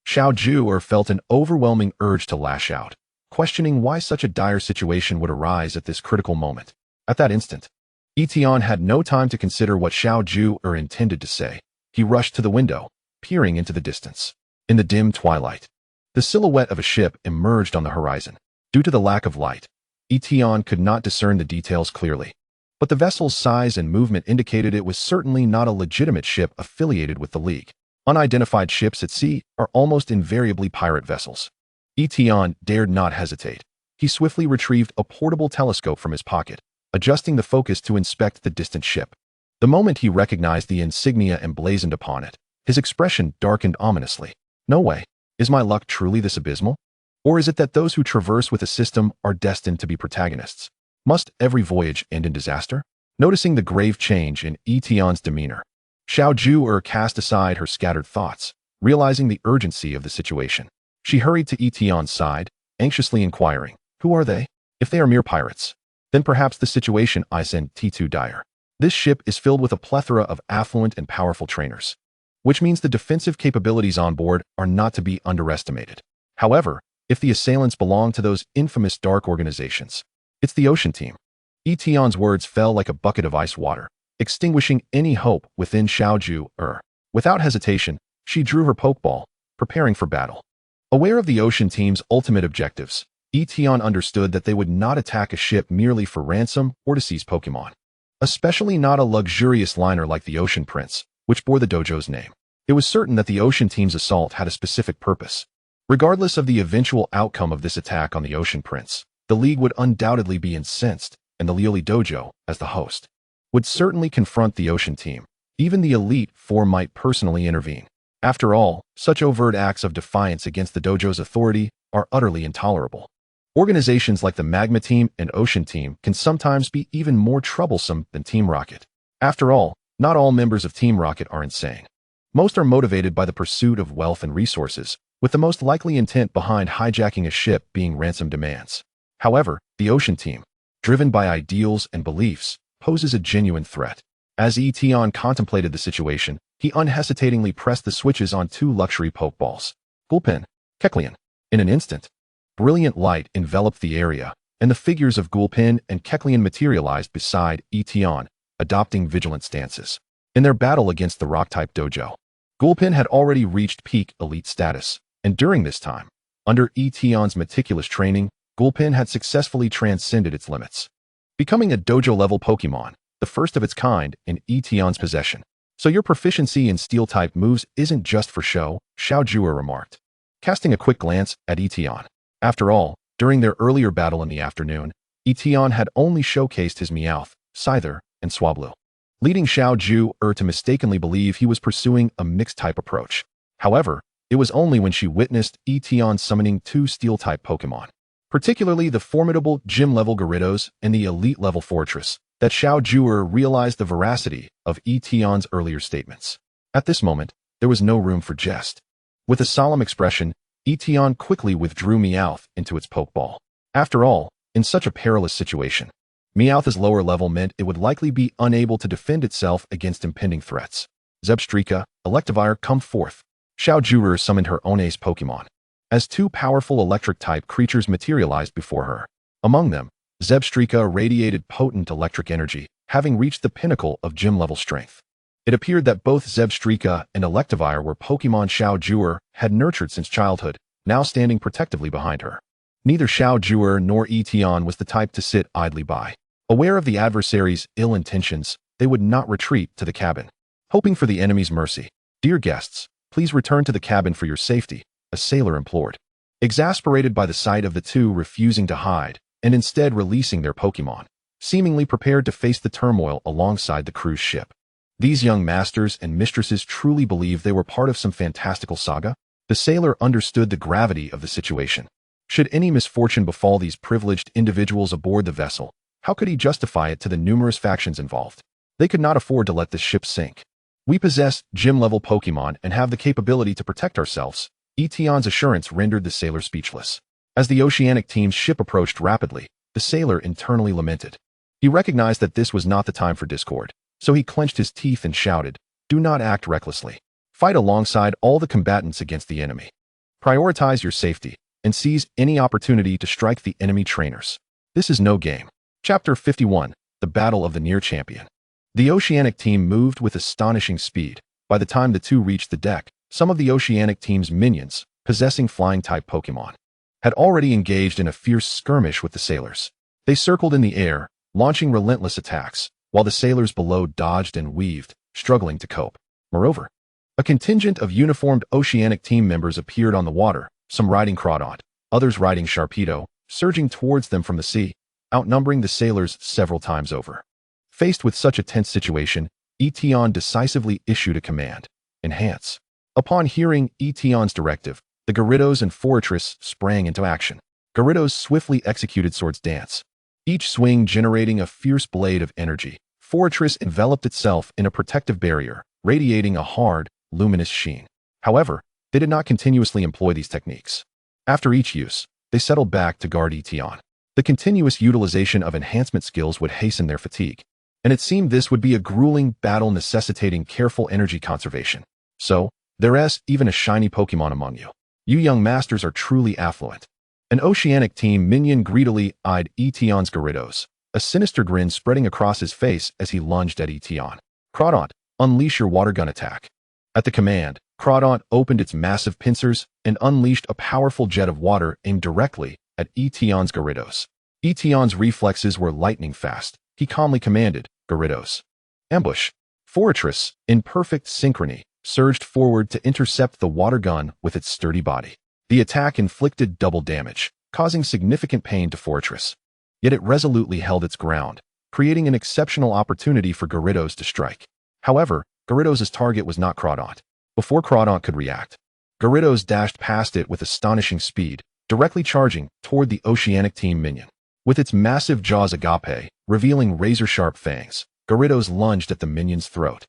Xiaoju felt an overwhelming urge to lash out, questioning why such a dire situation would arise at this critical moment. At that instant, Tian had no time to consider what Xiaoju intended to say. He rushed to the window, peering into the distance. In the dim twilight, the silhouette of a ship emerged on the horizon. Due to the lack of light, Tian could not discern the details clearly, but the vessel's size and movement indicated it was certainly not a legitimate ship affiliated with the League. Unidentified ships at sea are almost invariably pirate vessels. Tian dared not hesitate. He swiftly retrieved a portable telescope from his pocket, adjusting the focus to inspect the distant ship. The moment he recognized the insignia emblazoned upon it, his expression darkened ominously. No way. Is my luck truly this abysmal? Or is it that those who traverse with a system are destined to be protagonists? Must every voyage end in disaster? Noticing the grave change in Tian's demeanor, Xiaoju cast aside her scattered thoughts, realizing the urgency of the situation. She hurried to Tian's side, anxiously inquiring, who are they? If they are mere pirates, then perhaps the situation isn't too dire. This ship is filled with a plethora of affluent and powerful trainers, which means the defensive capabilities on board are not to be underestimated. However, if the assailants belong to those infamous dark organizations, it's the Ocean Team. Tian's words fell like a bucket of ice water, extinguishing any hope within Xiaoju. Without hesitation, she drew her pokeball, preparing for battle. Aware of the Ocean Team's ultimate objectives, Tian understood that they would not attack a ship merely for ransom or to seize Pokémon, especially not a luxurious liner like the Ocean Prince, which bore the dojo's name. It was certain that the Ocean Team's assault had a specific purpose. Regardless of the eventual outcome of this attack on the Ocean Prince, the League would undoubtedly be incensed, and the Lioli Dojo, as the host, would certainly confront the Ocean Team. Even the Elite Four might personally intervene. After all, such overt acts of defiance against the dojo's authority are utterly intolerable. Organizations like the Magma Team and Ocean Team can sometimes be even more troublesome than Team Rocket. After all, not all members of Team Rocket are insane. Most are motivated by the pursuit of wealth and resources, with the most likely intent behind hijacking a ship being ransom demands. However, the Ocean Team, driven by ideals and beliefs, poses a genuine threat. As Tian contemplated the situation, he unhesitatingly pressed the switches on 2 luxury Pokeballs. Gulpin, Kecleon. In an instant, brilliant light enveloped the area, and the figures of Gulpin and Kecleon materialized beside Tian, adopting vigilant stances. In their battle against the Rock-type dojo, Gulpin had already reached peak elite status, and during this time, under Tian's meticulous training, Gulpin had successfully transcended its limits, becoming a dojo-level Pokémon, the first of its kind in Tian's possession. So your proficiency in Steel-type moves isn't just for show, Xiaoju remarked, casting a quick glance at Tian. After all, during their earlier battle in the afternoon, Tian had only showcased his Meowth, Scizor, and Swablu. leading Xiao Ju to mistakenly believe he was pursuing a mixed-type approach. However, it was only when she witnessed Tian summoning 2 Steel-type Pokémon, particularly the formidable Gym-level Gyarados and the elite-level Fortress, that Xiao Ju realized the veracity of Tian's earlier statements. At this moment, there was no room for jest. With a solemn expression, Tian quickly withdrew Meowth into its Pokeball. After all, in such a perilous situation, Meowth's lower level meant it would likely be unable to defend itself against impending threats. Zebstrika, Electivire, come forth. Xiao Ju summoned her own ace Pokemon, as 2 powerful electric-type creatures materialized before her. Among them, Zebstrika radiated potent electric energy, having reached the pinnacle of gym-level strength. It appeared that both Zebstrika and Electivire were Pokemon Xiao Ju had nurtured since childhood, now standing protectively behind her. Neither Xiao Ju nor Tian was the type to sit idly by. Aware of the adversary's ill intentions, they would not retreat to the cabin, hoping for the enemy's mercy. Dear guests, please return to the cabin for your safety, a sailor implored. Exasperated by the sight of the 2 refusing to hide, and instead releasing their Pokemon, seemingly prepared to face the turmoil alongside the cruise ship. These young masters and mistresses truly believed they were part of some fantastical saga? The sailor understood the gravity of the situation. Should any misfortune befall these privileged individuals aboard the vessel, how could he justify it to the numerous factions involved? They could not afford to let the ship sink. We possess gym-level Pokemon and have the capability to protect ourselves. Tian's assurance rendered the sailor speechless. As the oceanic team's ship approached rapidly, the sailor internally lamented. He recognized that this was not the time for discord, so he clenched his teeth and shouted, "Do not act recklessly. Fight alongside all the combatants against the enemy. Prioritize your safety, and seize any opportunity to strike the enemy trainers. This is no game." Chapter 51, The Battle of the Near Champion. The oceanic team moved with astonishing speed. By the time the 2 reached the deck, some of the oceanic team's minions, possessing flying-type Pokemon, had already engaged in a fierce skirmish with the sailors. They circled in the air, launching relentless attacks, while the sailors below dodged and weaved, struggling to cope. Moreover, a contingent of uniformed oceanic team members appeared on the water, some riding Crawdaunt, others riding Sharpedo, surging towards them from the sea, outnumbering the sailors several times over. Faced with such a tense situation, Tian decisively issued a command: enhance. Upon hearing Tian's directive, the Gyarados and Fortress sprang into action. Gyarados swiftly executed Sword's Dance, each swing generating a fierce blade of energy. Fortress enveloped itself in a protective barrier, radiating a hard, luminous sheen. However, they did not continuously employ these techniques. After each use, they settled back to guard Tian. The continuous utilization of enhancement skills would hasten their fatigue, and it seemed this would be a grueling battle necessitating careful energy conservation. So, there's even a shiny Pokemon among you. You young masters are truly affluent. An oceanic team minion greedily eyed Tian's Gyarados, a sinister grin spreading across his face as he lunged at Tian. Crawdaunt, unleash your water gun attack. At the command, Crawdaunt opened its massive pincers and unleashed a powerful jet of water aimed directly at Tian's Gyarados. Tian's reflexes were lightning fast. He calmly commanded, Gyarados, ambush. Fortress, in perfect synchrony, surged forward to intercept the water gun with its sturdy body. The attack inflicted double damage, causing significant pain to Fortress. Yet it resolutely held its ground, creating an exceptional opportunity for Gyarados to strike. However, Gyarados' target was not Crawdaunt. Before Crawdaunt could react, Gyarados dashed past it with astonishing speed, directly charging toward the oceanic team minion. With its massive jaws agape, revealing razor-sharp fangs, Gyarados lunged at the minion's throat.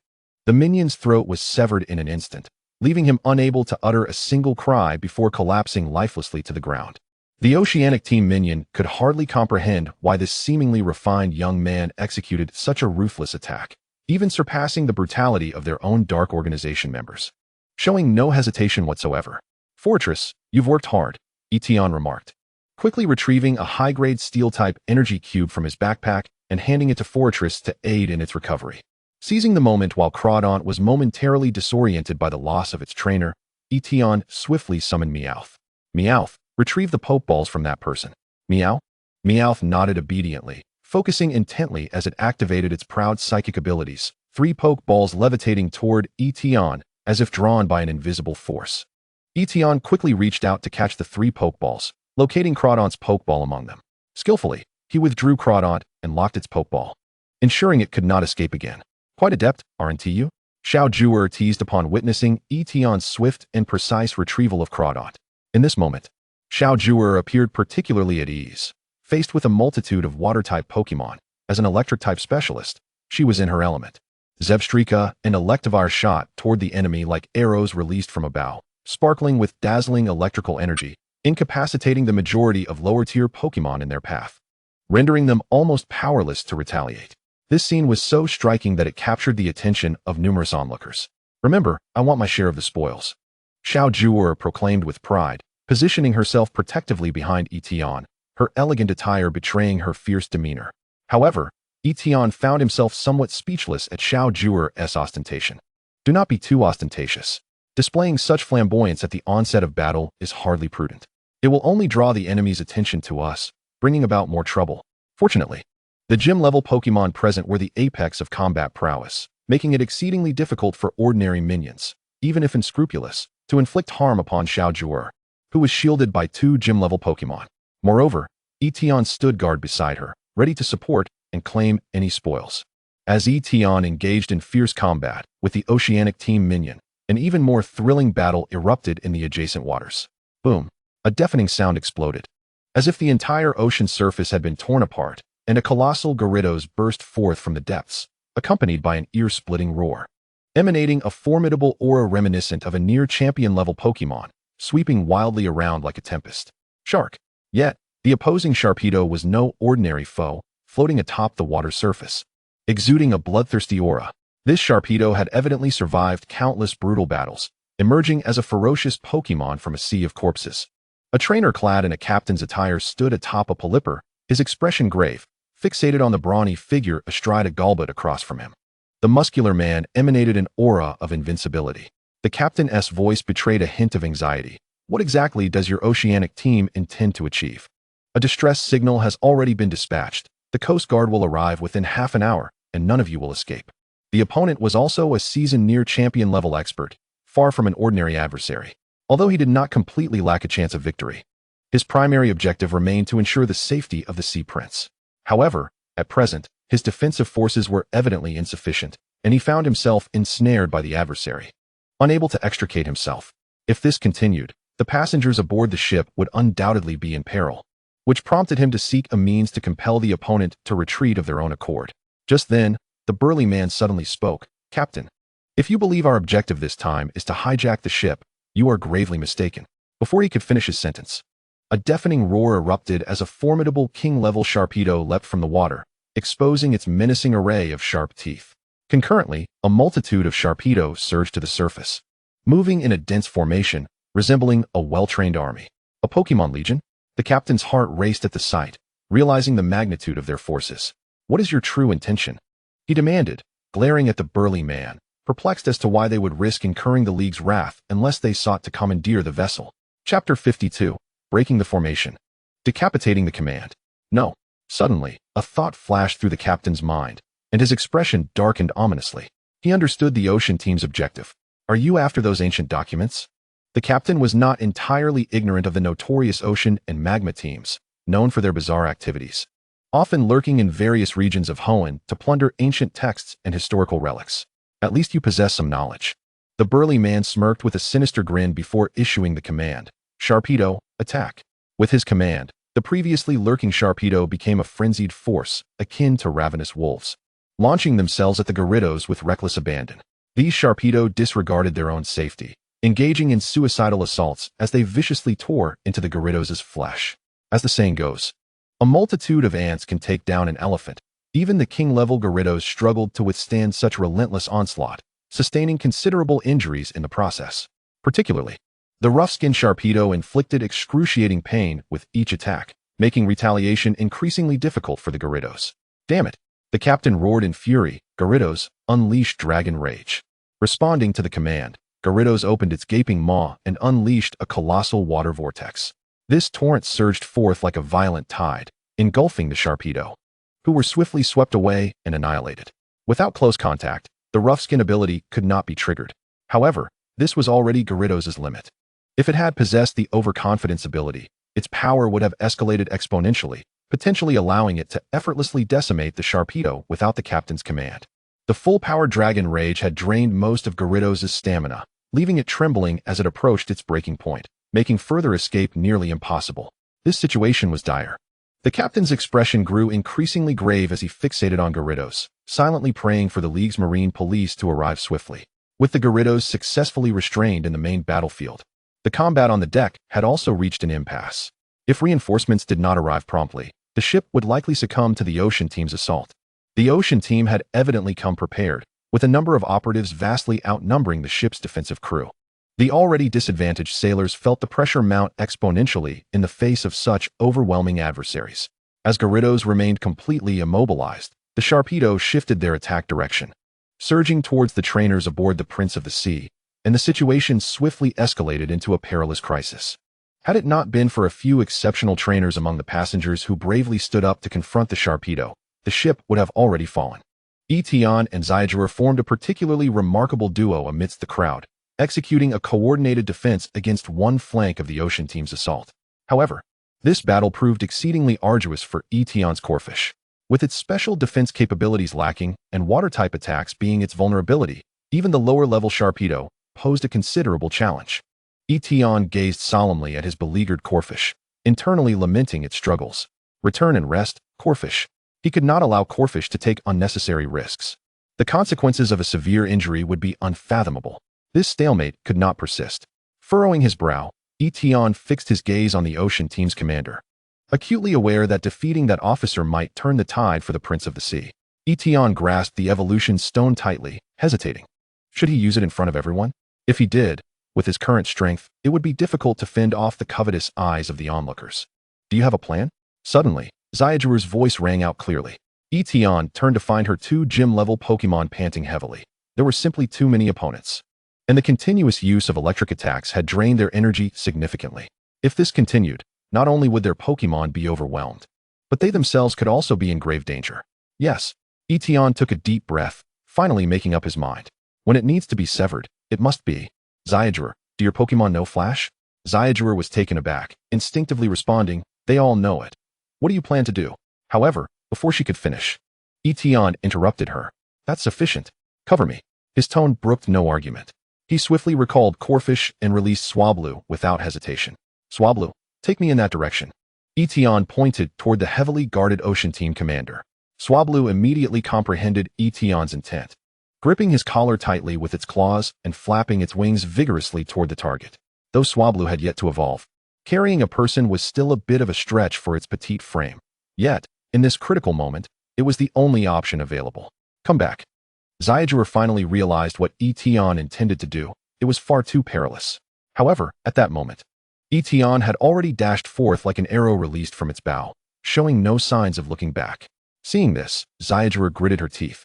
The minion's throat was severed in an instant, leaving him unable to utter a single cry before collapsing lifelessly to the ground. The oceanic team minion could hardly comprehend why this seemingly refined young man executed such a ruthless attack, even surpassing the brutality of their own dark organization members. Showing no hesitation whatsoever. Fortress, you've worked hard, Tian remarked, quickly retrieving a high-grade steel-type energy cube from his backpack and handing it to Fortress to aid in its recovery. Seizing the moment while Crawdaunt was momentarily disoriented by the loss of its trainer, Tian swiftly summoned Meowth. Meowth, retrieve the Pokeballs from that person. Meow? Meowth nodded obediently, focusing intently as it activated its proud psychic abilities, 3 Pokeballs levitating toward Tian as if drawn by an invisible force. Tian quickly reached out to catch the 3 Pokeballs, locating Crawdaunt's Pokeball among them. Skillfully, he withdrew Crawdaunt and locked its Pokeball, ensuring it could not escape again. Quite adept, aren't you? Scizor teased upon witnessing Tian's swift and precise retrieval of Crawdot. In this moment, Scizor appeared particularly at ease. Faced with a multitude of water-type Pokémon, as an electric-type specialist, she was in her element. Zebstrika and Electivire shot toward the enemy like arrows released from a bow, sparkling with dazzling electrical energy, incapacitating the majority of lower-tier Pokémon in their path, rendering them almost powerless to retaliate. This scene was so striking that it captured the attention of numerous onlookers. "Remember, I want my share of the spoils," Scizor proclaimed with pride, positioning herself protectively behind Tian, her elegant attire betraying her fierce demeanor. However, Tian found himself somewhat speechless at Scizor's ostentation. Do not be too ostentatious. Displaying such flamboyance at the onset of battle is hardly prudent. It will only draw the enemy's attention to us, bringing about more trouble. Fortunately, the gym-level Pokémon present were the apex of combat prowess, making it exceedingly difficult for ordinary minions, even if unscrupulous, to inflict harm upon Scizor, who was shielded by 2 gym-level Pokémon. Moreover, Tian stood guard beside her, ready to support and claim any spoils. As Tian engaged in fierce combat with the Oceanic Team minion, an even more thrilling battle erupted in the adjacent waters. Boom! A deafening sound exploded, as if the entire ocean surface had been torn apart, and a colossal Gyarados burst forth from the depths, accompanied by an ear-splitting roar, emanating a formidable aura reminiscent of a near-champion-level Pokémon, sweeping wildly around like a tempest. Shark. Yet, the opposing Sharpedo was no ordinary foe, floating atop the water surface, exuding a bloodthirsty aura. This Sharpedo had evidently survived countless brutal battles, emerging as a ferocious Pokémon from a sea of corpses. A trainer clad in a captain's attire stood atop a Pelipper, his expression grave, fixated on the brawny figure astride a Golbat across from him. The muscular man emanated an aura of invincibility. The captain's voice betrayed a hint of anxiety. "What exactly does your Oceanic Team intend to achieve?" "A distress signal has already been dispatched. The Coast Guard will arrive within half an hour, and none of you will escape." The opponent was also a seasoned near-champion level expert, far from an ordinary adversary. Although he did not completely lack a chance of victory, his primary objective remained to ensure the safety of the Sea Prince. However, at present, his defensive forces were evidently insufficient, and he found himself ensnared by the adversary, unable to extricate himself. If this continued, the passengers aboard the ship would undoubtedly be in peril, which prompted him to seek a means to compel the opponent to retreat of their own accord. Just then, the burly man suddenly spoke. "Captain, if you believe our objective this time is to hijack the ship, you are gravely mistaken." Before he could finish his sentence, a deafening roar erupted as a formidable king-level Sharpedo leapt from the water, exposing its menacing array of sharp teeth. Concurrently, a multitude of Sharpedo surged to the surface, moving in a dense formation, resembling a well-trained army. A Pokémon legion? The captain's heart raced at the sight, realizing the magnitude of their forces. "What is your true intention?" he demanded, glaring at the burly man, perplexed as to why they would risk incurring the League's wrath unless they sought to commandeer the vessel. Chapter 52. Breaking the formation. Decapitating the command. No. Suddenly, a thought flashed through the captain's mind, and his expression darkened ominously. He understood the Ocean Team's objective. "Are you after those ancient documents?" The captain was not entirely ignorant of the notorious Ocean and Magma teams, known for their bizarre activities, often lurking in various regions of Hoenn to plunder ancient texts and historical relics. "At least you possess some knowledge." The burly man smirked with a sinister grin before issuing the command. "Sharpedo, attack." With his command, the previously lurking Sharpedo became a frenzied force, akin to ravenous wolves, launching themselves at the Gyarados with reckless abandon. These Sharpedo disregarded their own safety, engaging in suicidal assaults as they viciously tore into the Gyarados' flesh. As the saying goes, a multitude of ants can take down an elephant. Even the king-level Gyarados struggled to withstand such relentless onslaught, sustaining considerable injuries in the process. Particularly, the rough-skinned Sharpedo inflicted excruciating pain with each attack, making retaliation increasingly difficult for the Gyarados. "Damn it!" the captain roared in fury. "Gyarados, unleash Dragon Rage." Responding to the command, Gyarados opened its gaping maw and unleashed a colossal water vortex. This torrent surged forth like a violent tide, engulfing the Sharpedo, who were swiftly swept away and annihilated. Without close contact, the rough-skin ability could not be triggered. However, this was already Gyarados' limit. If it had possessed the overconfidence ability, its power would have escalated exponentially, potentially allowing it to effortlessly decimate the Sharpedo without the captain's command. The The full-power Dragon Rage had drained most of Gyarados' stamina, leaving it trembling as it approached its breaking point, making further escape nearly impossible. This situation was dire. The captain's expression grew increasingly grave as he fixated on Gyarados, silently praying for the League's marine police to arrive swiftly. With the Gyarados successfully restrained in the main battlefield, the combat on the deck had also reached an impasse. If reinforcements did not arrive promptly, the ship would likely succumb to the Ocean Team's assault. The Ocean Team had evidently come prepared, with a number of operatives vastly outnumbering the ship's defensive crew. The already disadvantaged sailors felt the pressure mount exponentially in the face of such overwhelming adversaries. As Gyarados remained completely immobilized, the Sharpedo shifted their attack direction, surging towards the trainers aboard the Prince of the Sea, and the situation swiftly escalated into a perilous crisis. Had it not been for a few exceptional trainers among the passengers who bravely stood up to confront the Sharpedo, the ship would have already fallen. Tian and Scizor formed a particularly remarkable duo amidst the crowd, executing a coordinated defense against one flank of the Ocean Team's assault. However, this battle proved exceedingly arduous for Tian's Corphish. With its special defense capabilities lacking and water-type attacks being its vulnerability, even the lower-level Sharpedo posed a considerable challenge. Tian gazed solemnly at his beleaguered Corphish, internally lamenting its struggles. Return and rest, Corphish. He could not allow Corphish to take unnecessary risks. The consequences of a severe injury would be unfathomable. This stalemate could not persist. Furrowing his brow, Tian fixed his gaze on the Ocean Team's commander, acutely aware that defeating that officer might turn the tide for the Prince of the Sea. Tian grasped the evolution stone tightly, hesitating. Should he use it in front of everyone? If he did, with his current strength, it would be difficult to fend off the covetous eyes of the onlookers. Do you have a plan? Suddenly, Scizor's voice rang out clearly. Tian turned to find her two gym-level Pokémon panting heavily. There were simply too many opponents, and the continuous use of electric attacks had drained their energy significantly. If this continued, not only would their Pokémon be overwhelmed, but they themselves could also be in grave danger. Yes, Tian took a deep breath, finally making up his mind. When it needs to be severed, it must be. Scizor, do your Pokémon know Flash? Scizor was taken aback, instinctively responding, they all know it. What do you plan to do? However, before she could finish, Tian interrupted her. That's sufficient. Cover me. His tone brooked no argument. He swiftly recalled Corphish and released Swablu without hesitation. Swablu, take me in that direction. Tian pointed toward the heavily guarded Ocean Team commander. Swablu immediately comprehended Tian's intent, gripping his collar tightly with its claws and flapping its wings vigorously toward the target. Though Swablu had yet to evolve, carrying a person was still a bit of a stretch for its petite frame. Yet, in this critical moment, it was the only option available. Come back. Scizor finally realized what Tian intended to do. It was far too perilous. However, at that moment, Tian had already dashed forth like an arrow released from its bow, showing no signs of looking back. Seeing this, Scizor gritted her teeth.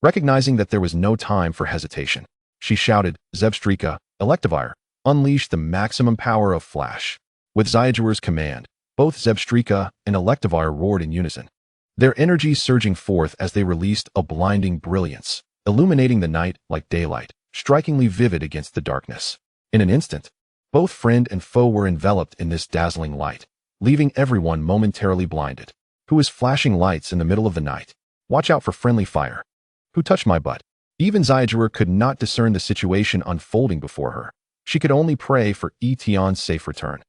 Recognizing that there was no time for hesitation, she shouted, Zebstrika, Electivire, unleash the maximum power of Flash. With Scizor's command, both Zebstrika and Electivire roared in unison, their energy surging forth as they released a blinding brilliance, illuminating the night like daylight, strikingly vivid against the darkness. In an instant, both friend and foe were enveloped in this dazzling light, leaving everyone momentarily blinded. Who is flashing lights in the middle of the night? Watch out for friendly fire. Who touched my butt? Even Scizor could not discern the situation unfolding before her. She could only pray for Tian's safe return.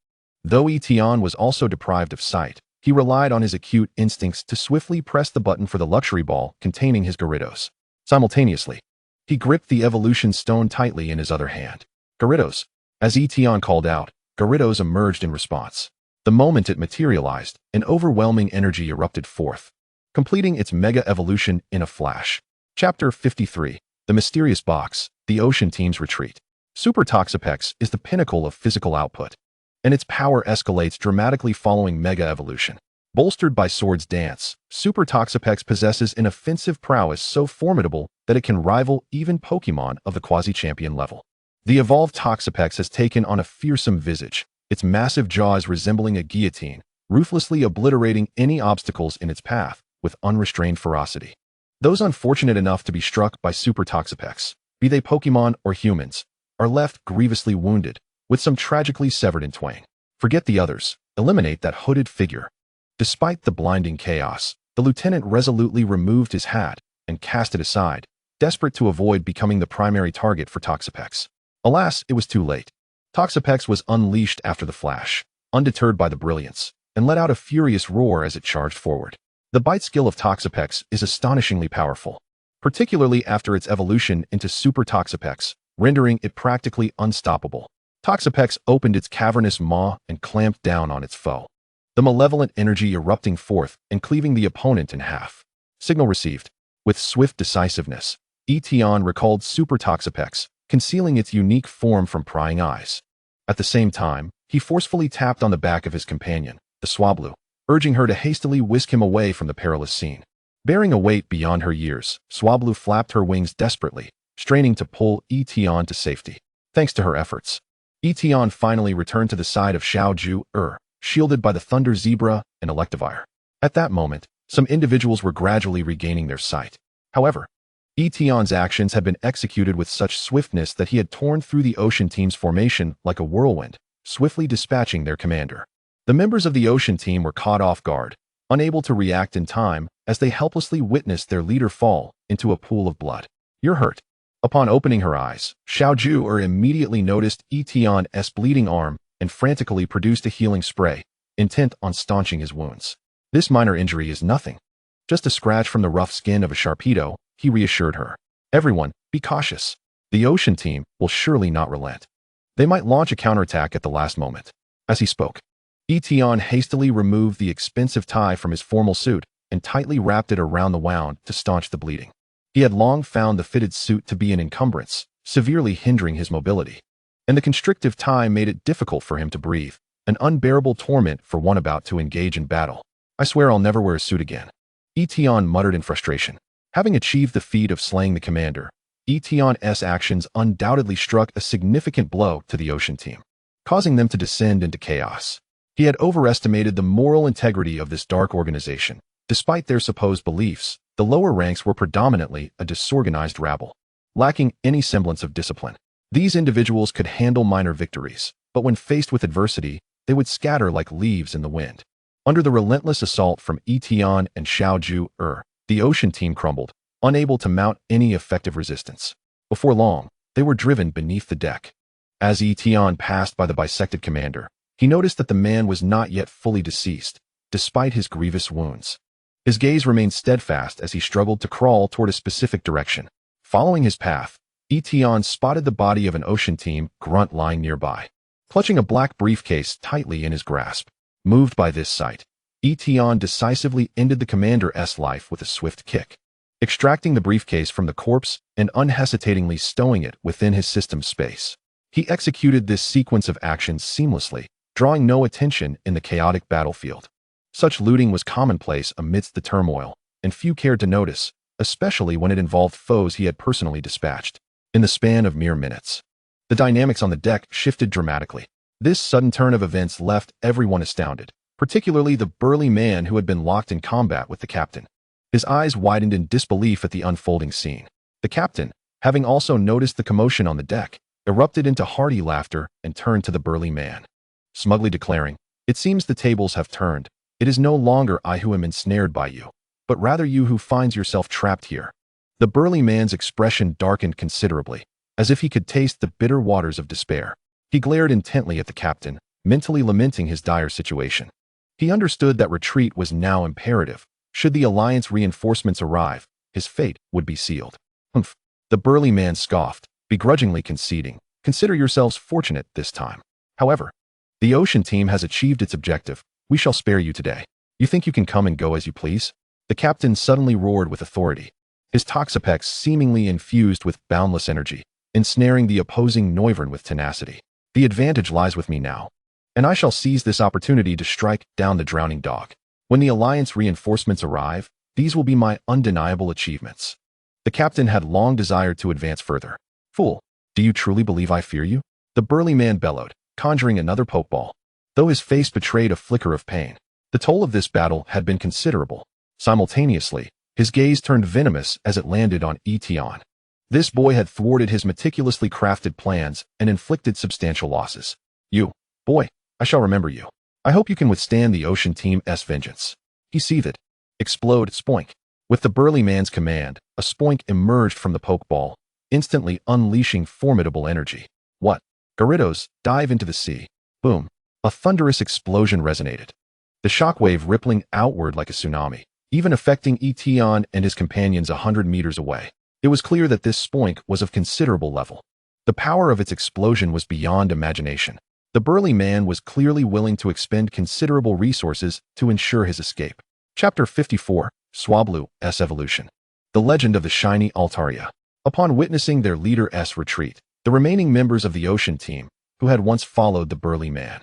Though Tian was also deprived of sight, he relied on his acute instincts to swiftly press the button for the luxury ball containing his Gyarados. Simultaneously, he gripped the evolution stone tightly in his other hand. Gyarados. As Tian called out, Gyarados emerged in response. The moment it materialized, an overwhelming energy erupted forth, completing its mega evolution in a flash. Chapter 53. The Mysterious Box, the Ocean Team's Retreat. Super Toxapex is the pinnacle of physical output, and its power escalates dramatically following Mega Evolution. Bolstered by Sword's Dance, Super Toxapex possesses an offensive prowess so formidable that it can rival even Pokémon of the quasi-champion level. The evolved Toxapex has taken on a fearsome visage, its massive jaws resembling a guillotine, ruthlessly obliterating any obstacles in its path with unrestrained ferocity. Those unfortunate enough to be struck by Super Toxapex, be they Pokémon or humans, are left grievously wounded, with some tragically severed in twain. Forget the others, eliminate that hooded figure. Despite the blinding chaos, the lieutenant resolutely removed his hat and cast it aside, desperate to avoid becoming the primary target for Toxapex. Alas, it was too late. Toxapex was unleashed after the flash, undeterred by the brilliance, and let out a furious roar as it charged forward. The bite skill of Toxapex is astonishingly powerful, particularly after its evolution into Super Toxapex, rendering it practically unstoppable. Toxapex opened its cavernous maw and clamped down on its foe, the malevolent energy erupting forth and cleaving the opponent in half. Signal received. With swift decisiveness, Tian recalled Super Toxapex, concealing its unique form from prying eyes. At the same time, he forcefully tapped on the back of his companion, the Swablu, urging her to hastily whisk him away from the perilous scene. Bearing a weight beyond her years, Swablu flapped her wings desperately, straining to pull Tian to safety. Thanks to her efforts, Tian finally returned to the side of Xiaoju, shielded by the Thunder Zebra and Electivire. At that moment, some individuals were gradually regaining their sight. However, Tian's actions had been executed with such swiftness that he had torn through the Ocean Team's formation like a whirlwind, swiftly dispatching their commander. The members of the Ocean Team were caught off guard, unable to react in time as they helplessly witnessed their leader fall into a pool of blood. "You're hurt." Upon opening her eyes, Xiaoju immediately noticed Tian's bleeding arm and frantically produced a healing spray, intent on staunching his wounds. "This minor injury is nothing. Just a scratch from the rough skin of a Sharpedo," he reassured her. "Everyone, be cautious. The Ocean Team will surely not relent. They might launch a counterattack at the last moment." As he spoke, Tian hastily removed the expensive tie from his formal suit and tightly wrapped it around the wound to staunch the bleeding. He had long found the fitted suit to be an encumbrance, severely hindering his mobility, and the constrictive tie made it difficult for him to breathe, an unbearable torment for one about to engage in battle. "I swear I'll never wear a suit again," Tian muttered in frustration. Having achieved the feat of slaying the commander, Tian's actions undoubtedly struck a significant blow to the Ocean Team, causing them to descend into chaos. He had overestimated the moral integrity of this dark organization. Despite their supposed beliefs, the lower ranks were predominantly a disorganized rabble, lacking any semblance of discipline. These individuals could handle minor victories, but when faced with adversity, they would scatter like leaves in the wind. Under the relentless assault from Tian and Xiaoju, the Ocean Team crumbled, unable to mount any effective resistance. Before long, they were driven beneath the deck. As Tian passed by the bisected commander, he noticed that the man was not yet fully deceased, despite his grievous wounds. His gaze remained steadfast as he struggled to crawl toward a specific direction. Following his path, Tian spotted the body of an Ocean Team grunt lying nearby, clutching a black briefcase tightly in his grasp. Moved by this sight, Tian decisively ended the commander's life with a swift kick, extracting the briefcase from the corpse and unhesitatingly stowing it within his system space. He executed this sequence of actions seamlessly, drawing no attention in the chaotic battlefield. Such looting was commonplace amidst the turmoil, and few cared to notice, especially when it involved foes he had personally dispatched. In the span of mere minutes, the dynamics on the deck shifted dramatically. This sudden turn of events left everyone astounded, particularly the burly man who had been locked in combat with the captain. His eyes widened in disbelief at the unfolding scene. The captain, having also noticed the commotion on the deck, erupted into hearty laughter and turned to the burly man, smugly declaring, "It seems the tables have turned. It is no longer I who am ensnared by you, but rather you who finds yourself trapped here." The burly man's expression darkened considerably, as if he could taste the bitter waters of despair. He glared intently at the captain, mentally lamenting his dire situation. He understood that retreat was now imperative. Should the Alliance reinforcements arrive, his fate would be sealed. "Humph," the burly man scoffed, begrudgingly conceding, "Consider yourselves fortunate this time. However, the Ocean Team has achieved its objective. We shall spare you today. You think you can come and go as you please?" The captain suddenly roared with authority, his Toxapex seemingly infused with boundless energy, ensnaring the opposing Noivern with tenacity. "The advantage lies with me now, and I shall seize this opportunity to strike down the drowning dog. When the Alliance reinforcements arrive, these will be my undeniable achievements." The captain had long desired to advance further. "Fool, do you truly believe I fear you?" the burly man bellowed, conjuring another pokeball. Though his face betrayed a flicker of pain, the toll of this battle had been considerable. Simultaneously, his gaze turned venomous as it landed on Tian. This boy had thwarted his meticulously crafted plans and inflicted substantial losses. "You, boy, I shall remember you. I hope you can withstand the Ocean Team's vengeance." He seethed. Explode, spoink. With the burly man's command, a spoink emerged from the Pokeball, instantly unleashing formidable energy. What? Gyarados, dive into the sea. Boom. A thunderous explosion resonated, the shockwave rippling outward like a tsunami, even affecting Tian and his companions 100 meters away. It was clear that this spoink was of considerable level. The power of its explosion was beyond imagination. The burly man was clearly willing to expend considerable resources to ensure his escape. Chapter 54, Swablu's Evolution. The Legend of the Shiny Altaria. Upon witnessing their leader's retreat, the remaining members of the Ocean Team, who had once followed the burly man,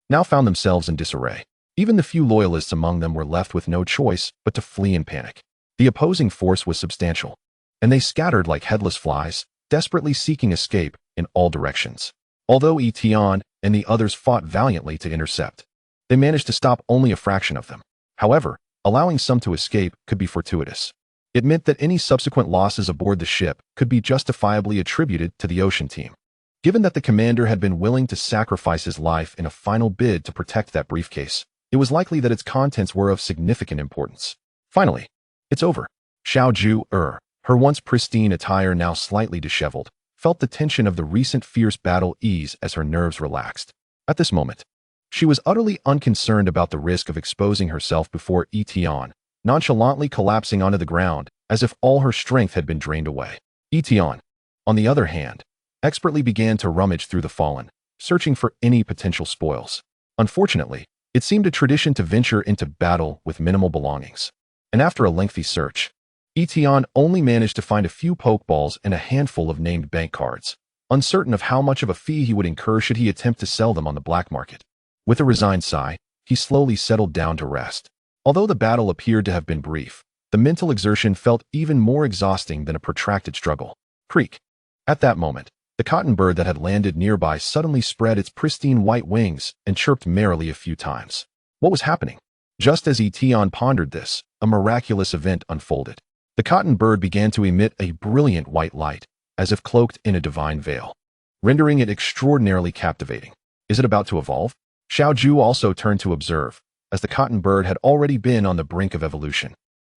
now found themselves in disarray. Even the few loyalists among them were left with no choice but to flee in panic. The opposing force was substantial, and they scattered like headless flies, desperately seeking escape in all directions. Although Tian and the others fought valiantly to intercept, they managed to stop only a fraction of them. However, allowing some to escape could be fortuitous. It meant that any subsequent losses aboard the ship could be justifiably attributed to the Ocean Team. Given that the commander had been willing to sacrifice his life in a final bid to protect that briefcase, it was likely that its contents were of significant importance. Finally, it's over. Xiaoju, her once pristine attire now slightly disheveled, felt the tension of the recent fierce battle ease as her nerves relaxed. At this moment, she was utterly unconcerned about the risk of exposing herself before Tian, nonchalantly collapsing onto the ground as if all her strength had been drained away. Tian, on the other hand, expertly began to rummage through the fallen, searching for any potential spoils. Unfortunately, it seemed a tradition to venture into battle with minimal belongings. And after a lengthy search, Tian only managed to find a few Pokeballs and a handful of named bank cards, uncertain of how much of a fee he would incur should he attempt to sell them on the black market. With a resigned sigh, he slowly settled down to rest. Although the battle appeared to have been brief, the mental exertion felt even more exhausting than a protracted struggle. Creak. At that moment, the cotton bird that had landed nearby suddenly spread its pristine white wings and chirped merrily a few times. What was happening? Just as Tian pondered this, a miraculous event unfolded. The cotton bird began to emit a brilliant white light, as if cloaked in a divine veil, rendering it extraordinarily captivating. Is it about to evolve? Xiaoju also turned to observe, as the cotton bird had already been on the brink of evolution.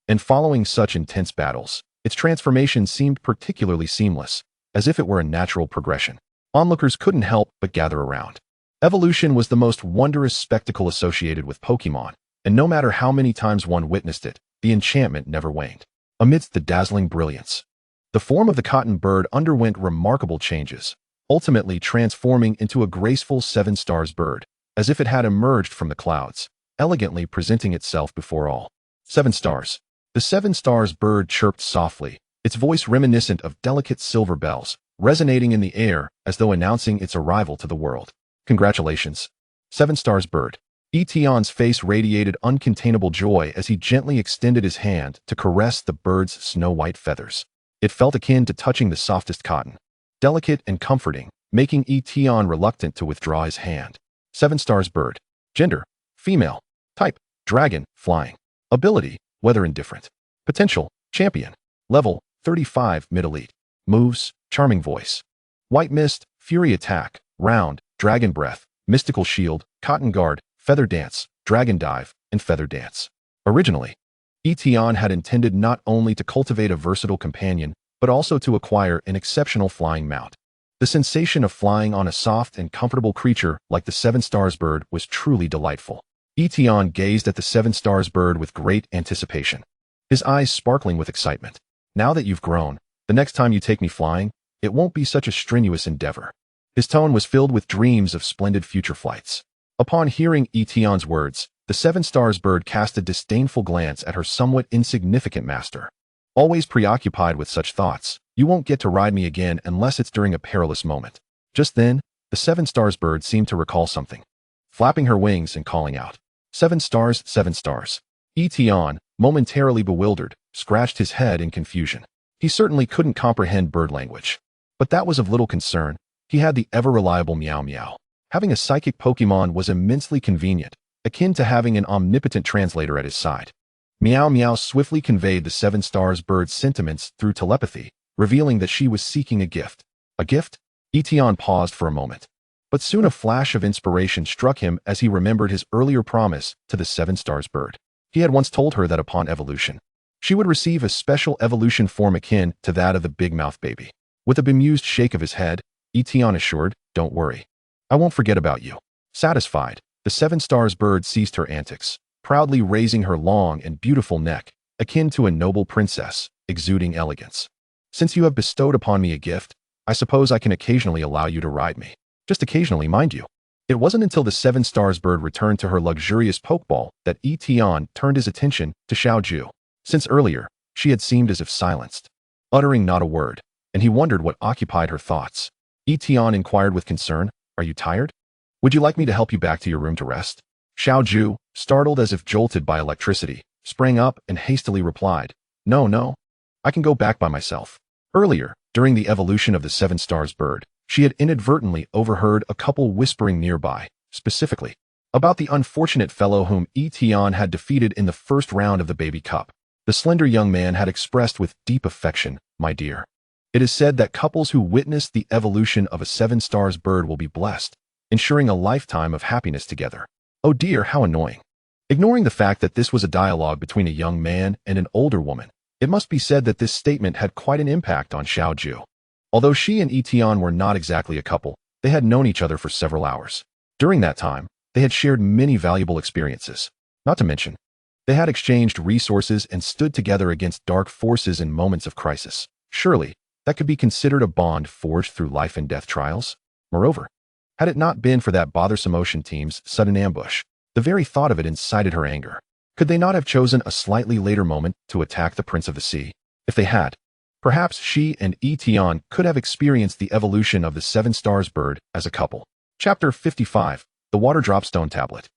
And following such intense battles, its transformation seemed particularly seamless, as if it were a natural progression. Onlookers couldn't help but gather around. Evolution was the most wondrous spectacle associated with Pokémon, and no matter how many times one witnessed it, the enchantment never waned. Amidst the dazzling brilliance, the form of the cotton bird underwent remarkable changes, ultimately transforming into a graceful 7-stars bird, as if it had emerged from the clouds, elegantly presenting itself before all. 7 stars. The 7-stars bird chirped softly, its voice reminiscent of delicate silver bells, resonating in the air as though announcing its arrival to the world. Congratulations, 7-stars bird. Tian's face radiated uncontainable joy as he gently extended his hand to caress the bird's snow-white feathers. It felt akin to touching the softest cotton, delicate and comforting, making Tian reluctant to withdraw his hand. 7-stars bird. Gender: female. Type: dragon, flying. Ability: weather indifferent. Potential: champion. Level: 35, mid-elite. Moves: charming voice. White mist, fury attack, round, dragon breath, mystical shield, cotton guard, feather dance, dragon dive, and feather dance. Originally, Tian had intended not only to cultivate a versatile companion, but also to acquire an exceptional flying mount. The sensation of flying on a soft and comfortable creature like the 7-stars bird was truly delightful. Tian gazed at the 7-stars bird with great anticipation, his eyes sparkling with excitement. Now that you've grown, the next time you take me flying, it won't be such a strenuous endeavor. His tone was filled with dreams of splendid future flights. Upon hearing Tian's words, the 7-stars bird cast a disdainful glance at her somewhat insignificant master. Always preoccupied with such thoughts, you won't get to ride me again unless it's during a perilous moment. Just then, the 7-stars bird seemed to recall something, flapping her wings and calling out, 7 stars, 7 stars. Tian, momentarily bewildered, scratched his head in confusion. He certainly couldn't comprehend bird language. But that was of little concern. He had the ever-reliable Meow Meow. Having a psychic Pokémon was immensely convenient, akin to having an omnipotent translator at his side. Meow Meow swiftly conveyed the 7-stars bird's sentiments through telepathy, revealing that she was seeking a gift. A gift? Tian paused for a moment. But soon a flash of inspiration struck him as he remembered his earlier promise to the 7-stars bird. He had once told her that upon evolution, She would receive a special evolution form akin to that of the big mouth baby. With a bemused shake of his head, Tian assured, "Don't worry. I won't forget about you." Satisfied, the 7 stars bird ceased her antics, proudly raising her long and beautiful neck, akin to a noble princess, exuding elegance. "Since you have bestowed upon me a gift, I suppose I can occasionally allow you to ride me. Just occasionally, mind you." It wasn't until the 7 stars bird returned to her luxurious pokeball that Tian turned his attention to Xiaoju. Since earlier, she had seemed as if silenced, uttering not a word, and he wondered what occupied her thoughts. Tian inquired with concern, "Are you tired? Would you like me to help you back to your room to rest?" Xiaoju, startled as if jolted by electricity, sprang up and hastily replied, No, I can go back by myself." Earlier, during the evolution of the 7 stars bird, she had inadvertently overheard a couple whispering nearby, specifically about the unfortunate fellow whom Tian had defeated in the first round of the Baby Cup. The slender young man had expressed with deep affection, "My dear. It is said that couples who witness the evolution of a 7 stars bird will be blessed, ensuring a lifetime of happiness together." Oh dear, how annoying. Ignoring the fact that this was a dialogue between a young man and an older woman, it must be said that this statement had quite an impact on Xiaoju. Although she and Tian were not exactly a couple, they had known each other for several hours. During that time, they had shared many valuable experiences. Not to mention, they had exchanged resources and stood together against dark forces in moments of crisis. Surely, that could be considered a bond forged through life and death trials. Moreover, had it not been for that bothersome ocean team's sudden ambush, the very thought of it incited her anger. Could they not have chosen a slightly later moment to attack the Prince of the Sea? If they had, perhaps she and Tian could have experienced the evolution of the 7 stars bird as a couple. Chapter 55, The Water Drop Stone Tablet.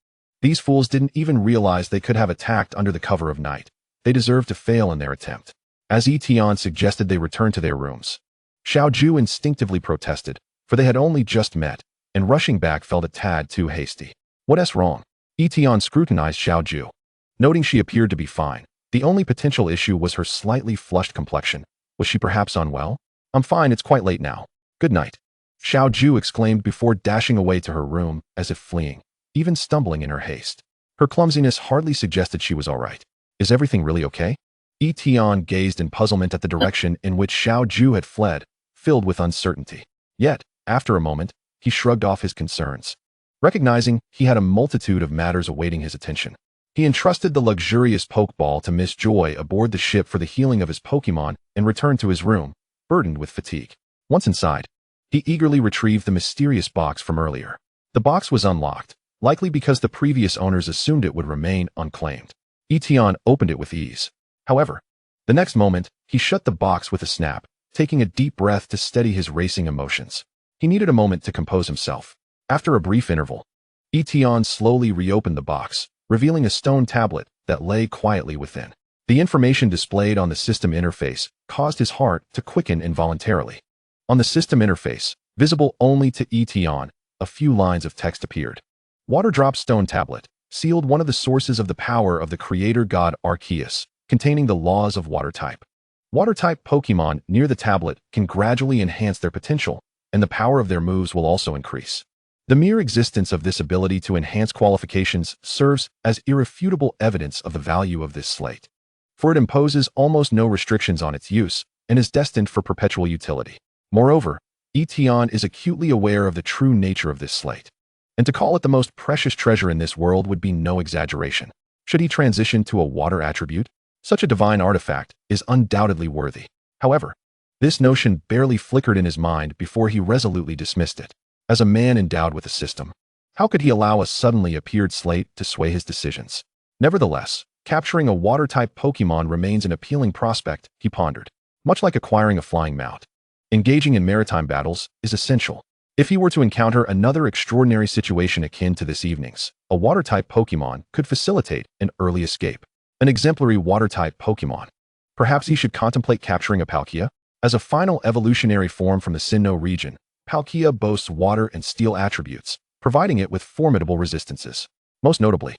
These fools didn't even realize they could have attacked under the cover of night. They deserved to fail in their attempt. As Tian suggested they return to their rooms, Xiaoju instinctively protested, for they had only just met, and rushing back felt a tad too hasty. What's wrong? Tian scrutinized Xiaoju. Noting she appeared to be fine, the only potential issue was her slightly flushed complexion. Was she perhaps unwell? "I'm fine, it's quite late now. Good night," Xiaoju exclaimed before dashing away to her room, as if fleeing, even stumbling in her haste. Her clumsiness hardly suggested she was all right. "Is everything really okay?" Tian gazed in puzzlement at the direction in which Xiaoju had fled, filled with uncertainty. Yet, after a moment, he shrugged off his concerns. Recognizing he had a multitude of matters awaiting his attention, he entrusted the luxurious Pokeball to Miss Joy aboard the ship for the healing of his Pokémon and returned to his room, burdened with fatigue. Once inside, he eagerly retrieved the mysterious box from earlier. The box was unlocked, likely because the previous owners assumed it would remain unclaimed. Tian opened it with ease. However, the next moment, he shut the box with a snap, taking a deep breath to steady his racing emotions. He needed a moment to compose himself. After a brief interval, Tian slowly reopened the box, revealing a stone tablet that lay quietly within. The information displayed on the system interface caused his heart to quicken involuntarily. On the system interface, visible only to Tian, a few lines of text appeared. Water Drop Stone Tablet, sealed, one of the sources of the power of the creator god Arceus, containing the laws of water type. Water-type Pokémon near the tablet can gradually enhance their potential, and the power of their moves will also increase. The mere existence of this ability to enhance qualifications serves as irrefutable evidence of the value of this slate, for it imposes almost no restrictions on its use and is destined for perpetual utility. Moreover, Tian is acutely aware of the true nature of this slate, and to call it the most precious treasure in this world would be no exaggeration. Should he transition to a water attribute, such a divine artifact is undoubtedly worthy. However, this notion barely flickered in his mind before he resolutely dismissed it. As a man endowed with a system, how could he allow a suddenly appeared slate to sway his decisions? Nevertheless, capturing a water-type Pokémon remains an appealing prospect, he pondered. Much like acquiring a flying mount, engaging in maritime battles is essential. If he were to encounter another extraordinary situation akin to this evening's, a water-type Pokémon could facilitate an early escape. An exemplary water-type Pokémon. Perhaps he should contemplate capturing a Palkia? As a final evolutionary form from the Sinnoh region, Palkia boasts water and steel attributes, providing it with formidable resistances. Most notably,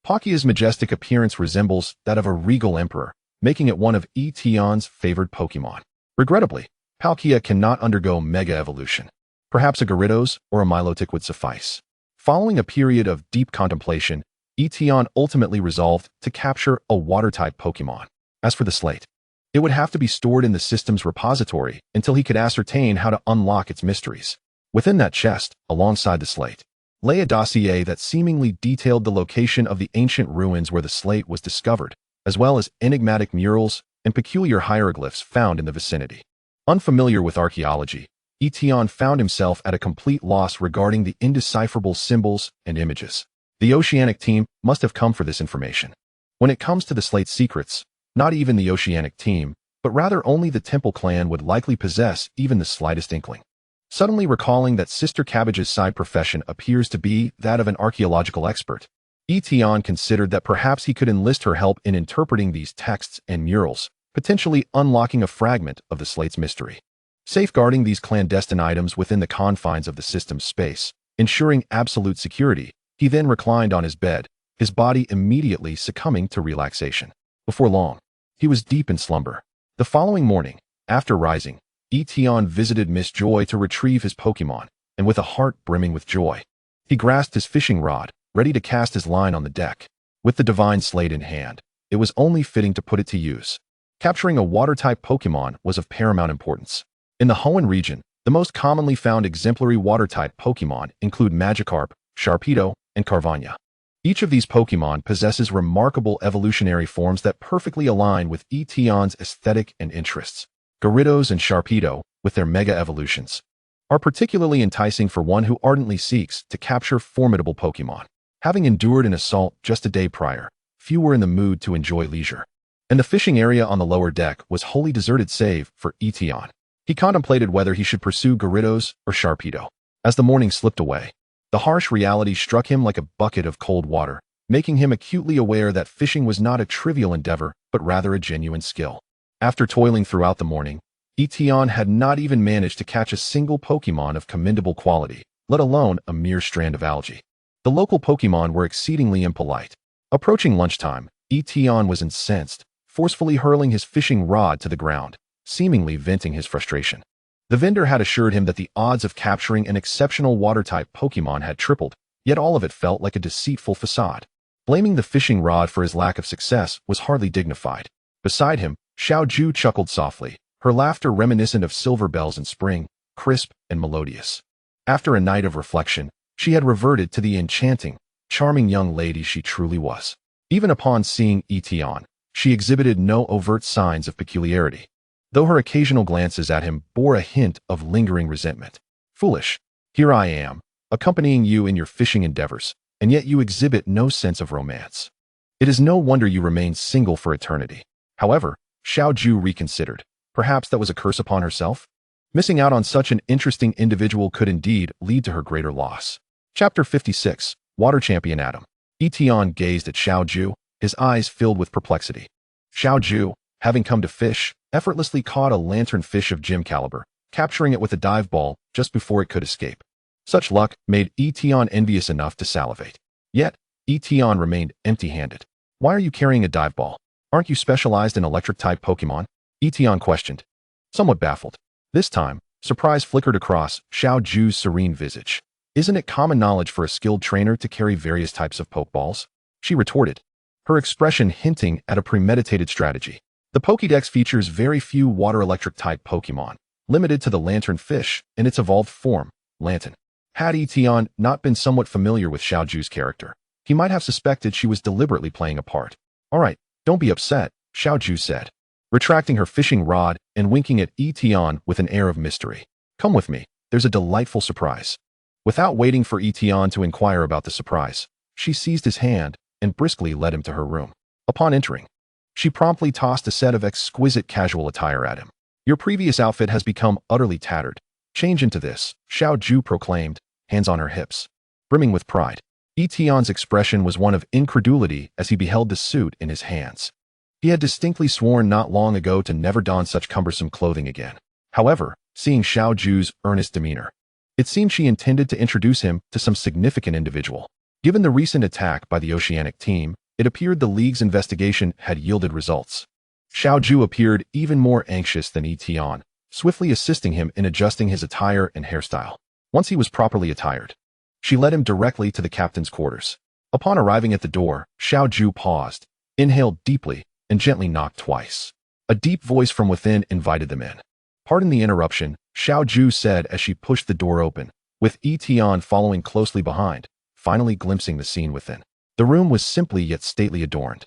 Palkia's majestic appearance resembles that of a regal emperor, making it one of Tian's favored Pokémon. Regrettably, Palkia cannot undergo Mega Evolution. Perhaps a Gyarados or a Milotic would suffice. Following a period of deep contemplation, Tian ultimately resolved to capture a water-type Pokémon. As for the slate, it would have to be stored in the system's repository until he could ascertain how to unlock its mysteries. Within that chest, alongside the slate, lay a dossier that seemingly detailed the location of the ancient ruins where the slate was discovered, as well as enigmatic murals and peculiar hieroglyphs found in the vicinity. Unfamiliar with archaeology, Tian found himself at a complete loss regarding the indecipherable symbols and images. The Oceanic team must have come for this information. When it comes to the slate's secrets, not even the Oceanic team, but rather only the Temple clan would likely possess even the slightest inkling. Suddenly recalling that Sister Cabbage's side profession appears to be that of an archaeological expert, Tian considered that perhaps he could enlist her help in interpreting these texts and murals, potentially unlocking a fragment of the slate's mystery. Safeguarding these clandestine items within the confines of the system's space, ensuring absolute security, he then reclined on his bed, his body immediately succumbing to relaxation. Before long, he was deep in slumber. The following morning, after rising, Tian visited Miss Joy to retrieve his Pokémon, and with a heart brimming with joy, he grasped his fishing rod, ready to cast his line on the deck. With the divine slate in hand, it was only fitting to put it to use. Capturing a water-type Pokémon was of paramount importance. In the Hoenn region, the most commonly found exemplary water-type Pokémon include Magikarp, Sharpedo, and Carvanha. Each of these Pokémon possesses remarkable evolutionary forms that perfectly align with Tian's aesthetic and interests. Gyarados and Sharpedo, with their Mega evolutions, are particularly enticing for one who ardently seeks to capture formidable Pokémon. Having endured an assault just a day prior, few were in the mood to enjoy leisure, and the fishing area on the lower deck was wholly deserted save for Tian. He contemplated whether he should pursue Gyarados or Sharpedo. As the morning slipped away, the harsh reality struck him like a bucket of cold water, making him acutely aware that fishing was not a trivial endeavor, but rather a genuine skill. After toiling throughout the morning, Tian had not even managed to catch a single Pokémon of commendable quality, let alone a mere strand of algae. The local Pokémon were exceedingly impolite. Approaching lunchtime, Tian was incensed, forcefully hurling his fishing rod to the ground, seemingly venting his frustration. The vendor had assured him that the odds of capturing an exceptional water-type Pokémon had tripled, yet all of it felt like a deceitful facade. Blaming the fishing rod for his lack of success was hardly dignified. Beside him, Xiaoju chuckled softly, her laughter reminiscent of silver bells in spring, crisp and melodious. After a night of reflection, she had reverted to the enchanting, charming young lady she truly was. Even upon seeing Tian, she exhibited no overt signs of peculiarity, though her occasional glances at him bore a hint of lingering resentment. Foolish, here I am, accompanying you in your fishing endeavors, and yet you exhibit no sense of romance. It is no wonder you remain single for eternity. However, Xiaoju reconsidered. Perhaps that was a curse upon herself? Missing out on such an interesting individual could indeed lead to her greater loss. Chapter 56, Water Champion Adam. Tian gazed at Xiaoju, his eyes filled with perplexity. Xiaoju, having come to fish, effortlessly caught a lanternfish of gym caliber, capturing it with a dive ball just before it could escape. Such luck made Tian envious enough to salivate. Yet, Tian remained empty-handed. Why are you carrying a dive ball? Aren't you specialized in electric-type Pokémon? Tian questioned, somewhat baffled. This time, surprise flickered across Xiaoju's serene visage. Isn't it common knowledge for a skilled trainer to carry various types of Pokeballs? She retorted, her expression hinting at a premeditated strategy. The Pokédex features very few water-electric-type Pokémon, limited to the lanternfish in its evolved form, Lantern. Had Tian not been somewhat familiar with Xiaoju's character, he might have suspected she was deliberately playing a part. All right, don't be upset, Xiaoju said, retracting her fishing rod and winking at Tian with an air of mystery. Come with me, there's a delightful surprise. Without waiting for Tian to inquire about the surprise, she seized his hand and briskly led him to her room. Upon entering, she promptly tossed a set of exquisite casual attire at him. Your previous outfit has become utterly tattered. Change into this, Xiaoju proclaimed, hands on her hips. Brimming with pride, Tian's expression was one of incredulity as he beheld the suit in his hands. He had distinctly sworn not long ago to never don such cumbersome clothing again. However, seeing Xiaoju's earnest demeanor, it seemed she intended to introduce him to some significant individual. Given the recent attack by the Oceanic team, it appeared the League's investigation had yielded results. Xiaoju appeared even more anxious than Tian, swiftly assisting him in adjusting his attire and hairstyle. Once he was properly attired, she led him directly to the captain's quarters. Upon arriving at the door, Xiaoju paused, inhaled deeply, and gently knocked twice. A deep voice from within invited them in. "Pardon the interruption," Xiao Ju said as she pushed the door open, with Tian following closely behind, finally glimpsing the scene within. The room was simply yet stately adorned.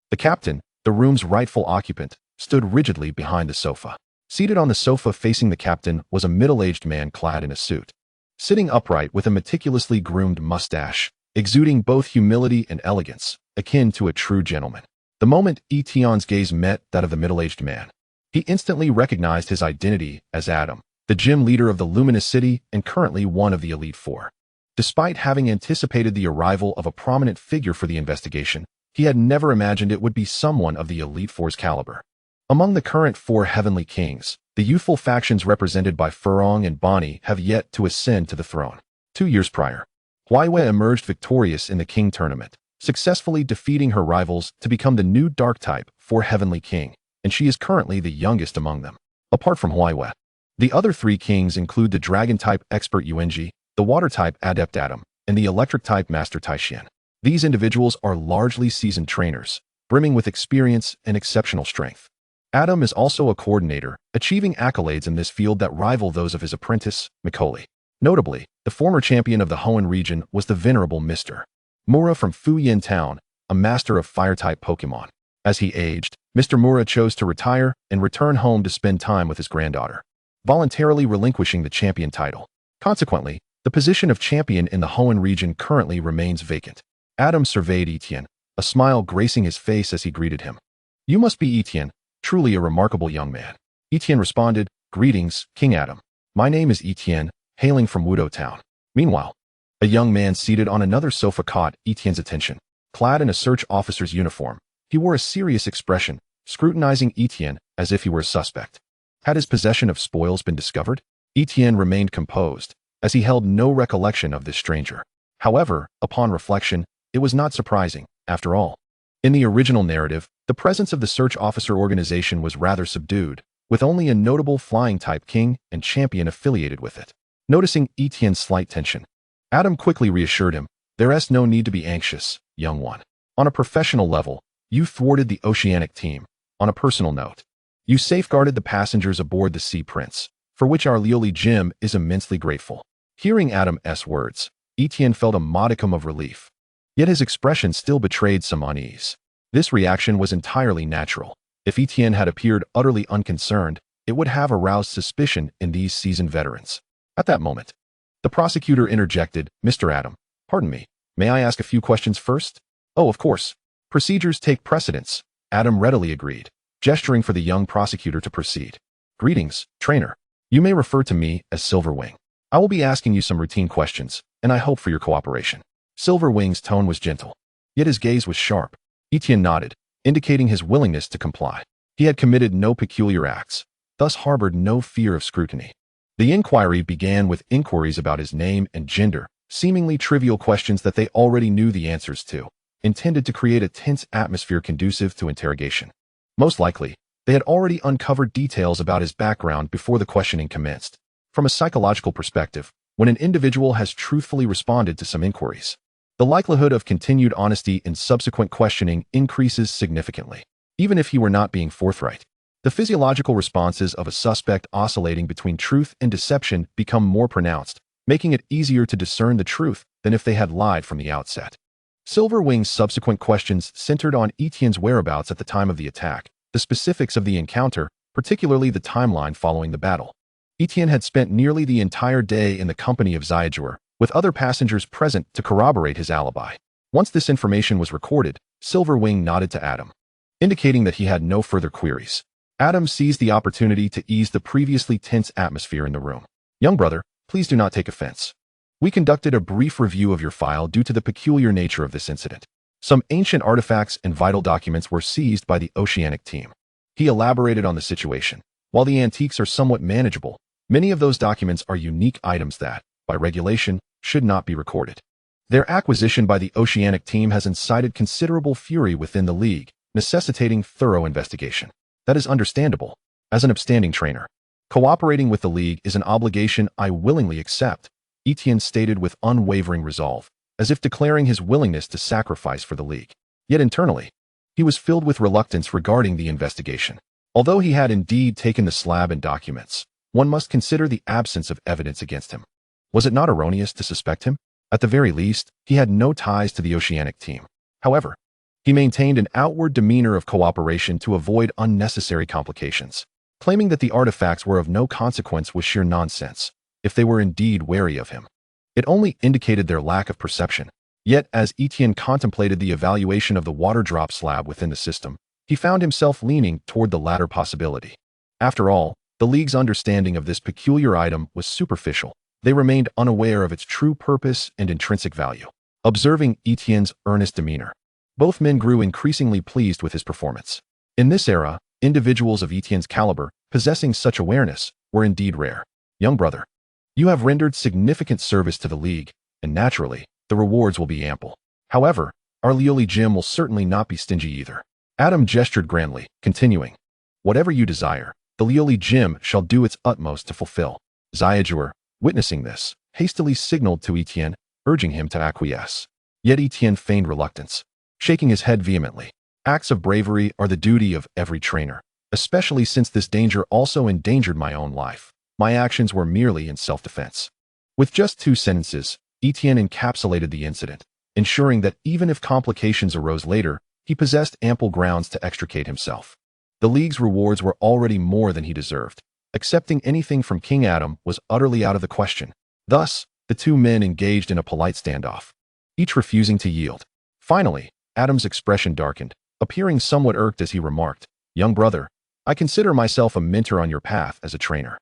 The captain, the room's rightful occupant, stood rigidly behind the sofa. Seated on the sofa facing the captain was a middle-aged man clad in a suit. Sitting upright with a meticulously groomed mustache, exuding both humility and elegance, akin to a true gentleman. The moment Tian's gaze met that of the middle-aged man, he instantly recognized his identity as Adam, the gym leader of the Luminous City and currently one of the Elite Four. Despite having anticipated the arrival of a prominent figure for the investigation, he had never imagined it would be someone of the Elite Four's caliber. Among the current four Heavenly Kings, the youthful factions represented by Furong and Bonnie have yet to ascend to the throne. 2 years prior, Mawile emerged victorious in the King Tournament, successfully defeating her rivals to become the new Dark-type 4 Heavenly King, and she is currently the youngest among them. Apart from Mawile, the other 3 kings include the Dragon-type expert Yuanji, the Water-type adept Adam, and the Electric-type master Tian. These individuals are largely seasoned trainers, brimming with experience and exceptional strength. Adam is also a coordinator, achieving accolades in this field that rival those of his apprentice, Macaulay. Notably, the former champion of the Hoenn region was the venerable Mr. Mura from Hisuian Town, a master of fire-type Pokémon. As he aged, Mr. Mura chose to retire and return home to spend time with his granddaughter, voluntarily relinquishing the champion title. Consequently, the position of champion in the Hoenn region currently remains vacant. Adam surveyed Tian, a smile gracing his face as he greeted him. "You must be Tian, truly a remarkable young man." Tian responded, "Greetings, King Adam. My name is Tian, hailing from Dewford Town." Meanwhile, a young man seated on another sofa caught Tian's attention. Clad in a search officer's uniform, he wore a serious expression, scrutinizing Tian as if he were a suspect. Had his possession of spoils been discovered? Tian remained composed, as he held no recollection of this stranger. However, upon reflection, it was not surprising, after all. In the original narrative, the presence of the search officer organization was rather subdued, with only a notable flying-type king and champion affiliated with it. Noticing Tian's slight tension, Adam quickly reassured him, "There's no need to be anxious, young one. On a professional level, you thwarted the Oceanic team. On a personal note, you safeguarded the passengers aboard the Sea Prince, for which our Lioli Gym is immensely grateful." Hearing Adam's words, Tian felt a modicum of relief. Yet his expression still betrayed some unease. This reaction was entirely natural. If Tian had appeared utterly unconcerned, it would have aroused suspicion in these seasoned veterans. At that moment, the prosecutor interjected, "Mr. Adam, pardon me, may I ask a few questions first?" "Oh, of course. Procedures take precedence," Adam readily agreed, gesturing for the young prosecutor to proceed. "Greetings, trainer. You may refer to me as Silverwing. I will be asking you some routine questions, and I hope for your cooperation." Silverwing's tone was gentle, yet his gaze was sharp. Tian nodded, indicating his willingness to comply. He had committed no peculiar acts, thus harbored no fear of scrutiny. The inquiry began with inquiries about his name and gender, seemingly trivial questions that they already knew the answers to, intended to create a tense atmosphere conducive to interrogation. Most likely, they had already uncovered details about his background before the questioning commenced. From a psychological perspective, when an individual has truthfully responded to some inquiries, the likelihood of continued honesty in subsequent questioning increases significantly. Even if he were not being forthright, the physiological responses of a suspect oscillating between truth and deception become more pronounced, making it easier to discern the truth than if they had lied from the outset. Silverwing's subsequent questions centered on Tian's whereabouts at the time of the attack, the specifics of the encounter, particularly the timeline following the battle. Tian had spent nearly the entire day in the company of Scizor, with other passengers present to corroborate his alibi. Once this information was recorded, Silverwing nodded to Adam, indicating that he had no further queries. Adam seized the opportunity to ease the previously tense atmosphere in the room. "Young brother, please do not take offense. We conducted a brief review of your file due to the peculiar nature of this incident. Some ancient artifacts and vital documents were seized by the Oceanic team." He elaborated on the situation. While the antiques are somewhat manageable, many of those documents are unique items that, by regulation, should not be recorded. Their acquisition by the Oceanic team has incited considerable fury within the League, necessitating thorough investigation. That is understandable. As an upstanding trainer, cooperating with the League is an obligation I willingly accept, Tian stated with unwavering resolve, as if declaring his willingness to sacrifice for the League. Yet internally, He was filled with reluctance regarding the investigation. Although he had indeed taken the slab and documents, one must consider the absence of evidence against him. Was it not erroneous to suspect him? At the very least, he had no ties to the Oceanic team. However, he maintained an outward demeanor of cooperation to avoid unnecessary complications. Claiming that the artifacts were of no consequence was sheer nonsense, if they were indeed wary of him. It only indicated their lack of perception. Yet, as Tian contemplated the evaluation of the water drop slab within the system, he found himself leaning toward the latter possibility. After all, the League's understanding of this peculiar item was superficial. They remained unaware of its true purpose and intrinsic value. Observing Tian's earnest demeanor, both men grew increasingly pleased with his performance. In this era, individuals of Tian's caliber, possessing such awareness, were indeed rare. Young brother, you have rendered significant service to the League, and naturally, the rewards will be ample. However, our Lioli Gym will certainly not be stingy either. Adam gestured grandly, continuing, whatever you desire, the Lioli Gym shall do its utmost to fulfill. Scizor, witnessing this, hastily signaled to Tian, urging him to acquiesce. Yet Tian feigned reluctance, shaking his head vehemently. Acts of bravery are the duty of every trainer, especially since this danger also endangered my own life. My actions were merely in self-defense. With just 2 sentences, Tian encapsulated the incident, ensuring that even if complications arose later, he possessed ample grounds to extricate himself. The League's rewards were already more than he deserved. Accepting anything from King Adam was utterly out of the question. Thus, the 2 men engaged in a polite standoff, each refusing to yield. Finally, Adam's expression darkened, appearing somewhat irked as he remarked, young brother, I consider myself a mentor on your path as a trainer.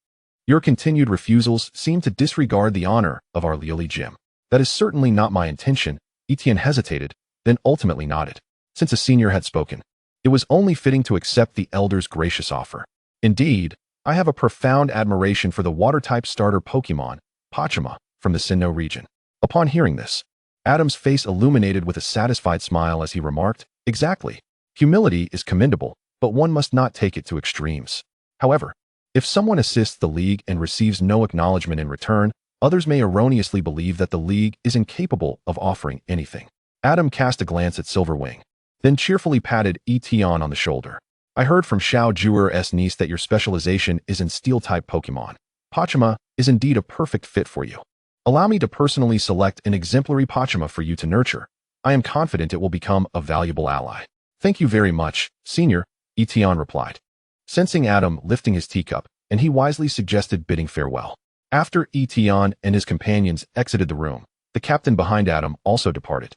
Your continued refusals seem to disregard the honor of our Lioli Gym. That is certainly not my intention. Tian hesitated, then ultimately nodded. Since a senior had spoken, it was only fitting to accept the elder's gracious offer. Indeed, I have a profound admiration for the water-type starter Pokémon, Pachima, from the Sinnoh region. Upon hearing this, Adam's face illuminated with a satisfied smile as he remarked, exactly. Humility is commendable, but one must not take it to extremes. However, if someone assists the League and receives no acknowledgement in return, others may erroneously believe that the League is incapable of offering anything. Adam cast a glance at Silverwing, then cheerfully patted Tian on the shoulder. I heard from Scizor's niece that your specialization is in Steel-type Pokémon. Pachima is indeed a perfect fit for you. Allow me to personally select an exemplary Pachima for you to nurture. I am confident it will become a valuable ally. Thank you very much, Senior, Tian replied, sensing Adam lifting his teacup, and he wisely suggested bidding farewell. After Tian and his companions exited the room, the captain behind Adam also departed,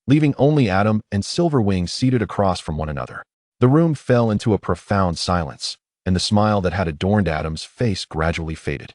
leaving only Adam and Silverwing seated across from one another. The room fell into a profound silence, and the smile that had adorned Adam's face gradually faded.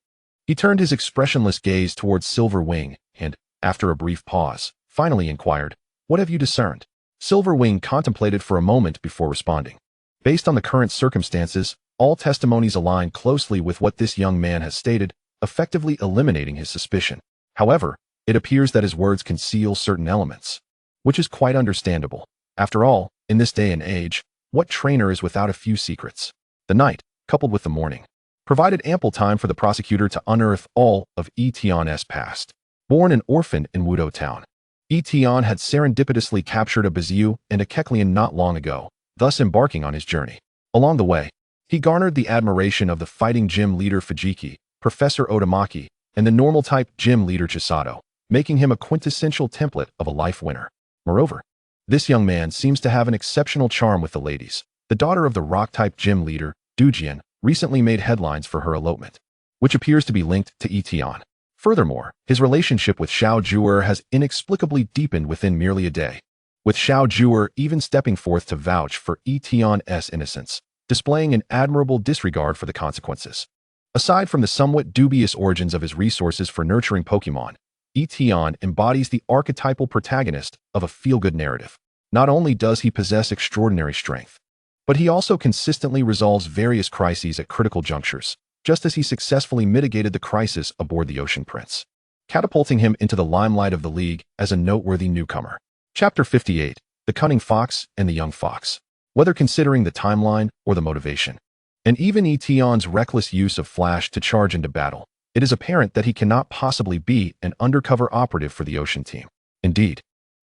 He turned his expressionless gaze towards Silverwing and, after a brief pause, finally inquired, what have you discerned? Silverwing contemplated for a moment before responding. Based on the current circumstances, all testimonies align closely with what this young man has stated, effectively eliminating his suspicion. However, it appears that his words conceal certain elements, which is quite understandable. After all, in this day and age, what trainer is without a few secrets? The night, coupled with the morning, provided ample time for the prosecutor to unearth all of Tian's past. Born an orphan in Dewford Town, Tian had serendipitously captured a Bisharp and a Kecleon not long ago, thus embarking on his journey. Along the way, he garnered the admiration of the fighting gym leader Fujiki, Professor Otamaki, and the normal-type gym leader Chisato, making him a quintessential template of a life winner. Moreover, this young man seems to have an exceptional charm with the ladies. The daughter of the rock-type gym leader, Dujian, recently made headlines for her elopement, which appears to be linked to Tian. Furthermore, his relationship with Scizor has inexplicably deepened within merely a day, with Scizor even stepping forth to vouch for Tian's innocence, displaying an admirable disregard for the consequences. Aside from the somewhat dubious origins of his resources for nurturing Pokémon, Tian embodies the archetypal protagonist of a feel-good narrative. Not only does he possess extraordinary strength, but he also consistently resolves various crises at critical junctures, just as he successfully mitigated the crisis aboard the Ocean Prince, catapulting him into the limelight of the League as a noteworthy newcomer. Chapter 58, The Cunning Fox and the Young Fox. Whether considering the timeline or the motivation, and even Tian's reckless use of Flash to charge into battle, it is apparent that he cannot possibly be an undercover operative for the Ocean Team. Indeed,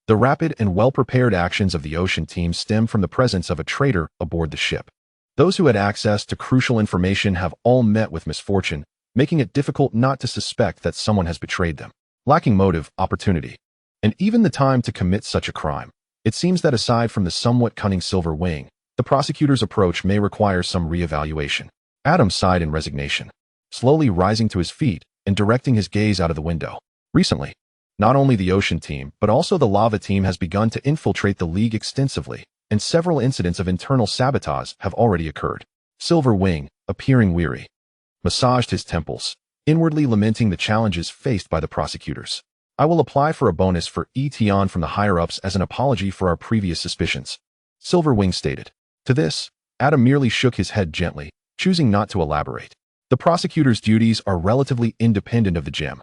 The rapid and well-prepared actions of the ocean team stem from the presence of a traitor aboard the ship. Those who had access to crucial information have all met with misfortune, making it difficult not to suspect that someone has betrayed them. Lacking motive, opportunity, and even the time to commit such a crime, it seems that aside from the somewhat cunning Silver Wing, the prosecutor's approach may require some re-evaluation. Adam sighed in resignation, slowly rising to his feet and directing his gaze out of the window. Recently, not only the ocean team, but also the lava team has begun to infiltrate the league extensively, and several incidents of internal sabotage have already occurred. Silver Wing, appearing weary, massaged his temples, inwardly lamenting the challenges faced by the prosecutors. I will apply for a bonus for Tian from the higher-ups as an apology for our previous suspicions, Silver Wing stated. To this, Adam merely shook his head gently, choosing not to elaborate. The prosecutor's duties are relatively independent of the gym,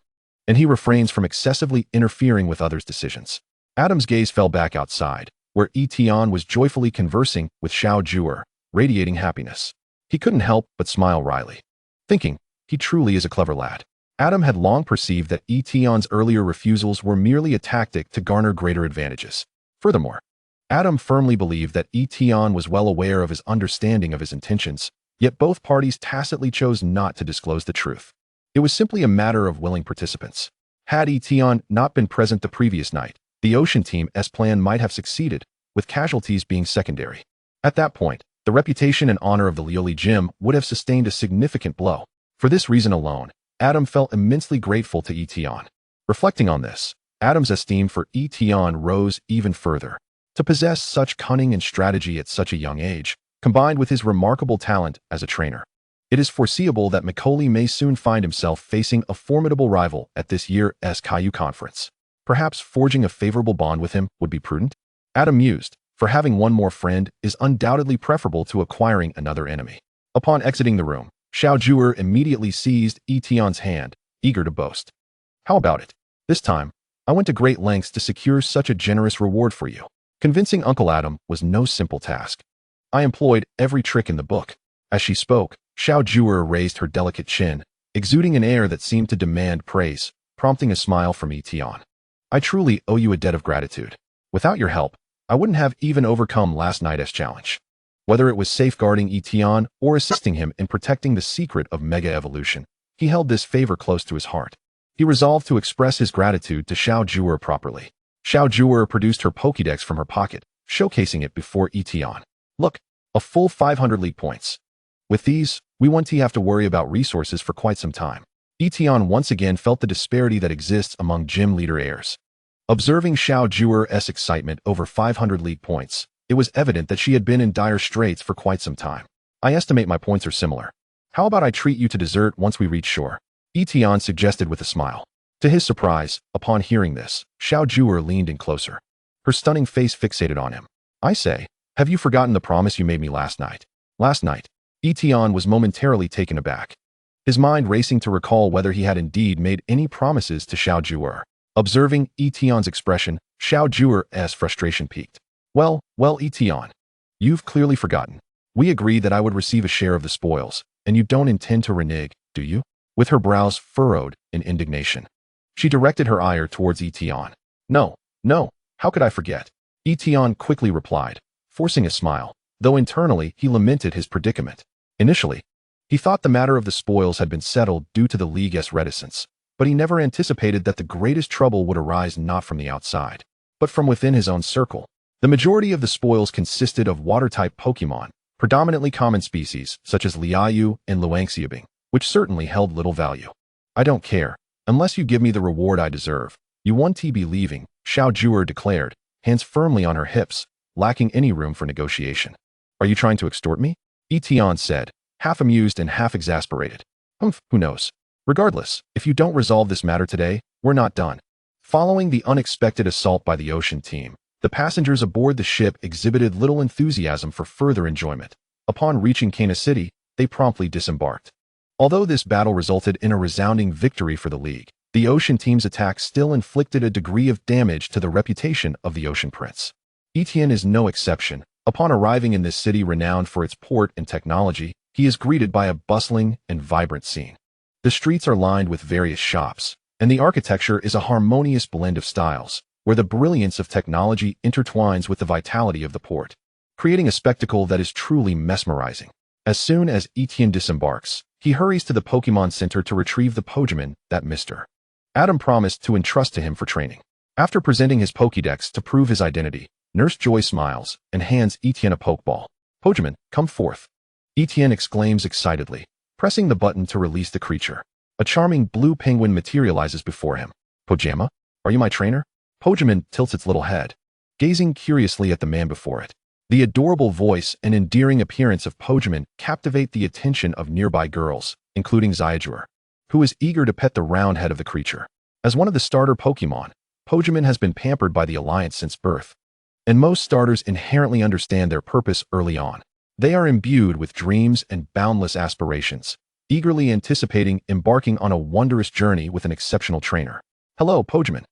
and he refrains from excessively interfering with others' decisions. Adam's gaze fell back outside, where Tian was joyfully conversing with Scizor, radiating happiness. He couldn't help but smile wryly, thinking, he truly is a clever lad. Adam had long perceived that Tian's earlier refusals were merely a tactic to garner greater advantages. Furthermore, Adam firmly believed that Tian was well aware of his understanding of his intentions, yet both parties tacitly chose not to disclose the truth. It was simply a matter of willing participants. Had Tian not been present the previous night, the Ocean Team's plan might have succeeded, with casualties being secondary. At that point, the reputation and honor of the Lioli Gym would have sustained a significant blow. For this reason alone, Adam felt immensely grateful to Tian. Reflecting on this, Adam's esteem for Tian rose even further. To possess such cunning and strategy at such a young age, combined with his remarkable talent as a trainer, it is foreseeable that Macaulay may soon find himself facing a formidable rival at this year's Caillou Conference. Perhaps forging a favorable bond with him would be prudent? Adam mused, for having one more friend is undoubtedly preferable to acquiring another enemy. Upon exiting the room, Scizor immediately seized Tian's hand, eager to boast. How about it? This time, I went to great lengths to secure such a generous reward for you. Convincing Uncle Adam was no simple task. I employed every trick in the book. As she spoke, Scizor raised her delicate chin, exuding an air that seemed to demand praise, prompting a smile from Tian. I truly owe you a debt of gratitude. Without your help, I wouldn't have even overcome last night's challenge. Whether it was safeguarding Tian or assisting him in protecting the secret of Mega Evolution, he held this favor close to his heart. He resolved to express his gratitude to Scizor properly. Scizor produced her Pokédex from her pocket, showcasing it before Tian. Look, a full 500 league points. With these, we won't have to worry about resources for quite some time. Tian once again felt the disparity that exists among gym leader heirs. Observing Scizor's excitement over 500 league points, it was evident that she had been in dire straits for quite some time. I estimate my points are similar. How about I treat you to dessert once we reach shore? Tian suggested with a smile. To his surprise, upon hearing this, Scizor leaned in closer, her stunning face fixated on him. I say, have you forgotten the promise you made me last night? Last night, Tian was momentarily taken aback, his mind racing to recall whether he had indeed made any promises to Scizor. Observing Tian's expression, Scizor's frustration peaked. Well, Tian, you've clearly forgotten. We agreed that I would receive a share of the spoils, and you don't intend to renege, do you? With her brows furrowed in indignation, she directed her ire towards Tian. No, how could I forget? Tian quickly replied, forcing a smile, though internally he lamented his predicament. Initially, he thought the matter of the spoils had been settled due to the League's reticence, but he never anticipated that the greatest trouble would arise not from the outside, but from within his own circle. The majority of the spoils consisted of water-type Pokémon, predominantly common species such as Liayu and Luanxiabing, which certainly held little value. I don't care, unless you give me the reward I deserve. You won't be leaving, Scizor declared, hands firmly on her hips, lacking any room for negotiation. Are you trying to extort me? Tian said, half amused and half exasperated. Who knows? Regardless, if you don't resolve this matter today, we're not done. Following the unexpected assault by the ocean team, the passengers aboard the ship exhibited little enthusiasm for further enjoyment. Upon reaching Kana City, they promptly disembarked. Although this battle resulted in a resounding victory for the League, the Ocean Team's attack still inflicted a degree of damage to the reputation of the Ocean Prince. Tian is no exception. Upon arriving in this city renowned for its port and technology, he is greeted by a bustling and vibrant scene. The streets are lined with various shops, and the architecture is a harmonious blend of styles, where the brilliance of technology intertwines with the vitality of the port, creating a spectacle that is truly mesmerizing. As soon as Tian disembarks, he hurries to the Pokémon Center to retrieve the Pokémon that Mr. Adam promised to entrust to him for training. After presenting his Pokédex to prove his identity, Nurse Joy smiles and hands Tian a Pokeball. "Pokémon, come forth," Tian exclaims excitedly, pressing the button to release the creature. A charming blue penguin materializes before him. "Pojama, are you my trainer?" Pokémon tilts its little head, gazing curiously at the man before it. The adorable voice and endearing appearance of Pokémon captivate the attention of nearby girls, including Scizor, who is eager to pet the round head of the creature. As one of the starter Pokémon, Pokémon has been pampered by the Alliance since birth, and most starters inherently understand their purpose early on. They are imbued with dreams and boundless aspirations, eagerly anticipating embarking on a wondrous journey with an exceptional trainer. "Hello, Pokémon.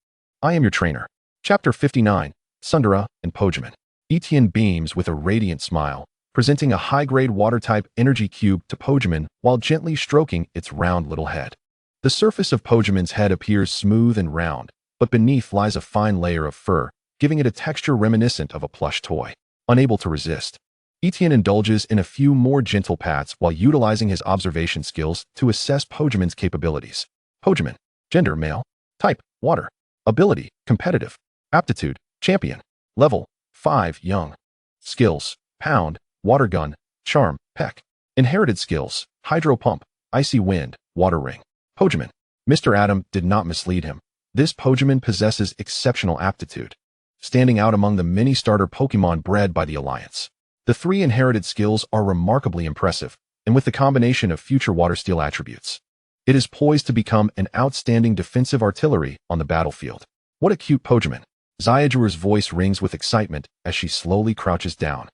I am your trainer." Chapter 59, Sundara and Pokémon. Tian beams with a radiant smile, presenting a high-grade water-type energy cube to Pokémon while gently stroking its round little head. The surface of Pokémon's head appears smooth and round, but beneath lies a fine layer of fur, giving it a texture reminiscent of a plush toy. Unable to resist, Tian indulges in a few more gentle pats while utilizing his observation skills to assess Pokémon's capabilities. Pokémon: gender, male. Type: water. Ability: competitive. Aptitude: champion. Level: 5, young. Skills: pound, water gun, charm, peck. Inherited skills: hydro pump, icy wind, water ring. Pokémon. Mr. Adam did not mislead him. This Pokémon possesses exceptional aptitude, standing out among the many starter Pokémon bred by the Alliance. The 3 inherited skills are remarkably impressive, and with the combination of future water steel attributes, it is poised to become an outstanding defensive artillery on the battlefield. What a cute Pokémon. Scizor's voice rings with excitement as she slowly crouches down,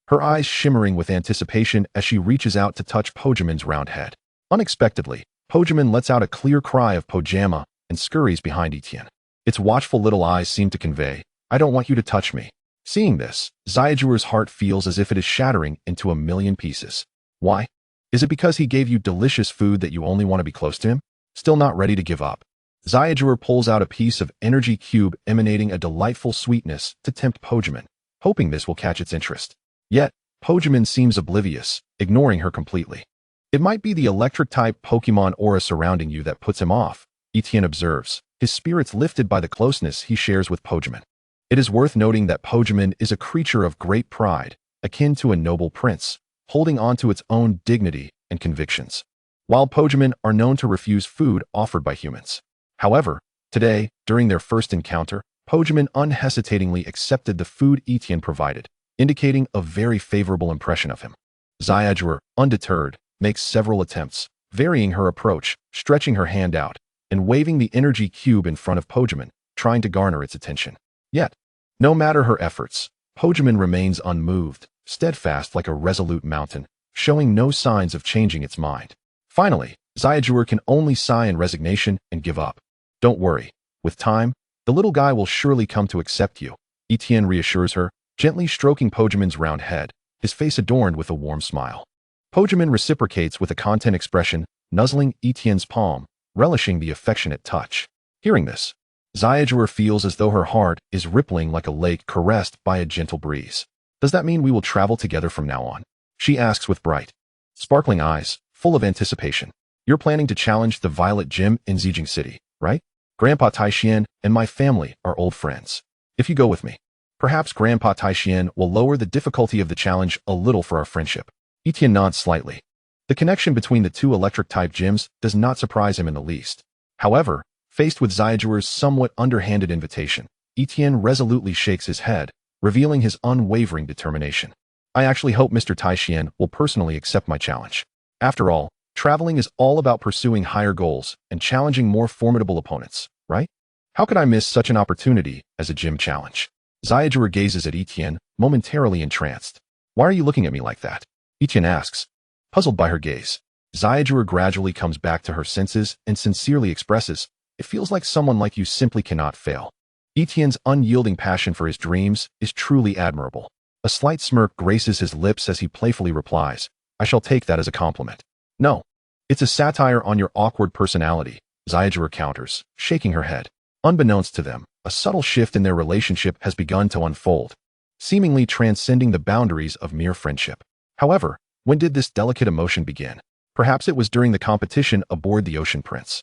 her eyes shimmering with anticipation as she reaches out to touch Pokémon's round head. Unexpectedly, Pokémon lets out a clear cry of Pojama and scurries behind Tian. Its watchful little eyes seem to convey, "I don't want you to touch me." Seeing this, Scizor's heart feels as if it is shattering into a million pieces. Why? Is it because he gave you delicious food that you only want to be close to him? Still not ready to give up, Scizor pulls out a piece of energy cube emanating a delightful sweetness to tempt Pokémon, hoping this will catch its interest. Yet, Pokémon seems oblivious, ignoring her completely. "It might be the electric-type Pokémon aura surrounding you that puts him off," Tian observes, his spirits lifted by the closeness he shares with Pokémon. It is worth noting that Pokémon is a creature of great pride, akin to a noble prince, holding on to its own dignity and convictions. While Pokémon are known to refuse food offered by humans. However, today, during their first encounter, Pokémon unhesitatingly accepted the food Tian provided, indicating a very favorable impression of him. Scizor, undeterred, makes several attempts, varying her approach, stretching her hand out, and waving the energy cube in front of Pokémon, trying to garner its attention. Yet, no matter her efforts, Pokémon remains unmoved, steadfast like a resolute mountain, showing no signs of changing its mind. Finally, Scizor can only sigh in resignation and give up. "Don't worry. With time, the little guy will surely come to accept you," Tian reassures her, gently stroking Pokémon's round head, his face adorned with a warm smile. Pokémon reciprocates with a content expression, nuzzling Tian's palm, relishing the affectionate touch. Hearing this, Scizor feels as though her heart is rippling like a lake caressed by a gentle breeze. "Does that mean we will travel together from now on?" she asks with bright, sparkling eyes, full of anticipation. "You're planning to challenge the Violet Gym in Zijing City, right? Grandpa Tian and my family are old friends. If you go with me, perhaps Grandpa Tian will lower the difficulty of the challenge a little for our friendship." Tian nods slightly. The connection between the 2 electric-type gyms does not surprise him in the least. However, faced with Scizor's somewhat underhanded invitation, Tian resolutely shakes his head, revealing his unwavering determination. "I actually hope Mr. Tian will personally accept my challenge. After all, traveling is all about pursuing higher goals and challenging more formidable opponents, right? How could I miss such an opportunity as a gym challenge?" Scizor gazes at Tian, momentarily entranced. "Why are you looking at me like that?" Tian asks, puzzled by her gaze. Scizor gradually comes back to her senses and sincerely expresses, "It feels like someone like you simply cannot fail." Tian's unyielding passion for his dreams is truly admirable. A slight smirk graces his lips as he playfully replies, "I shall take that as a compliment." "No, it's a satire on your awkward personality," Scizor counters, shaking her head. Unbeknownst to them, a subtle shift in their relationship has begun to unfold, seemingly transcending the boundaries of mere friendship. However, when did this delicate emotion begin? Perhaps it was during the competition aboard the Ocean Prince,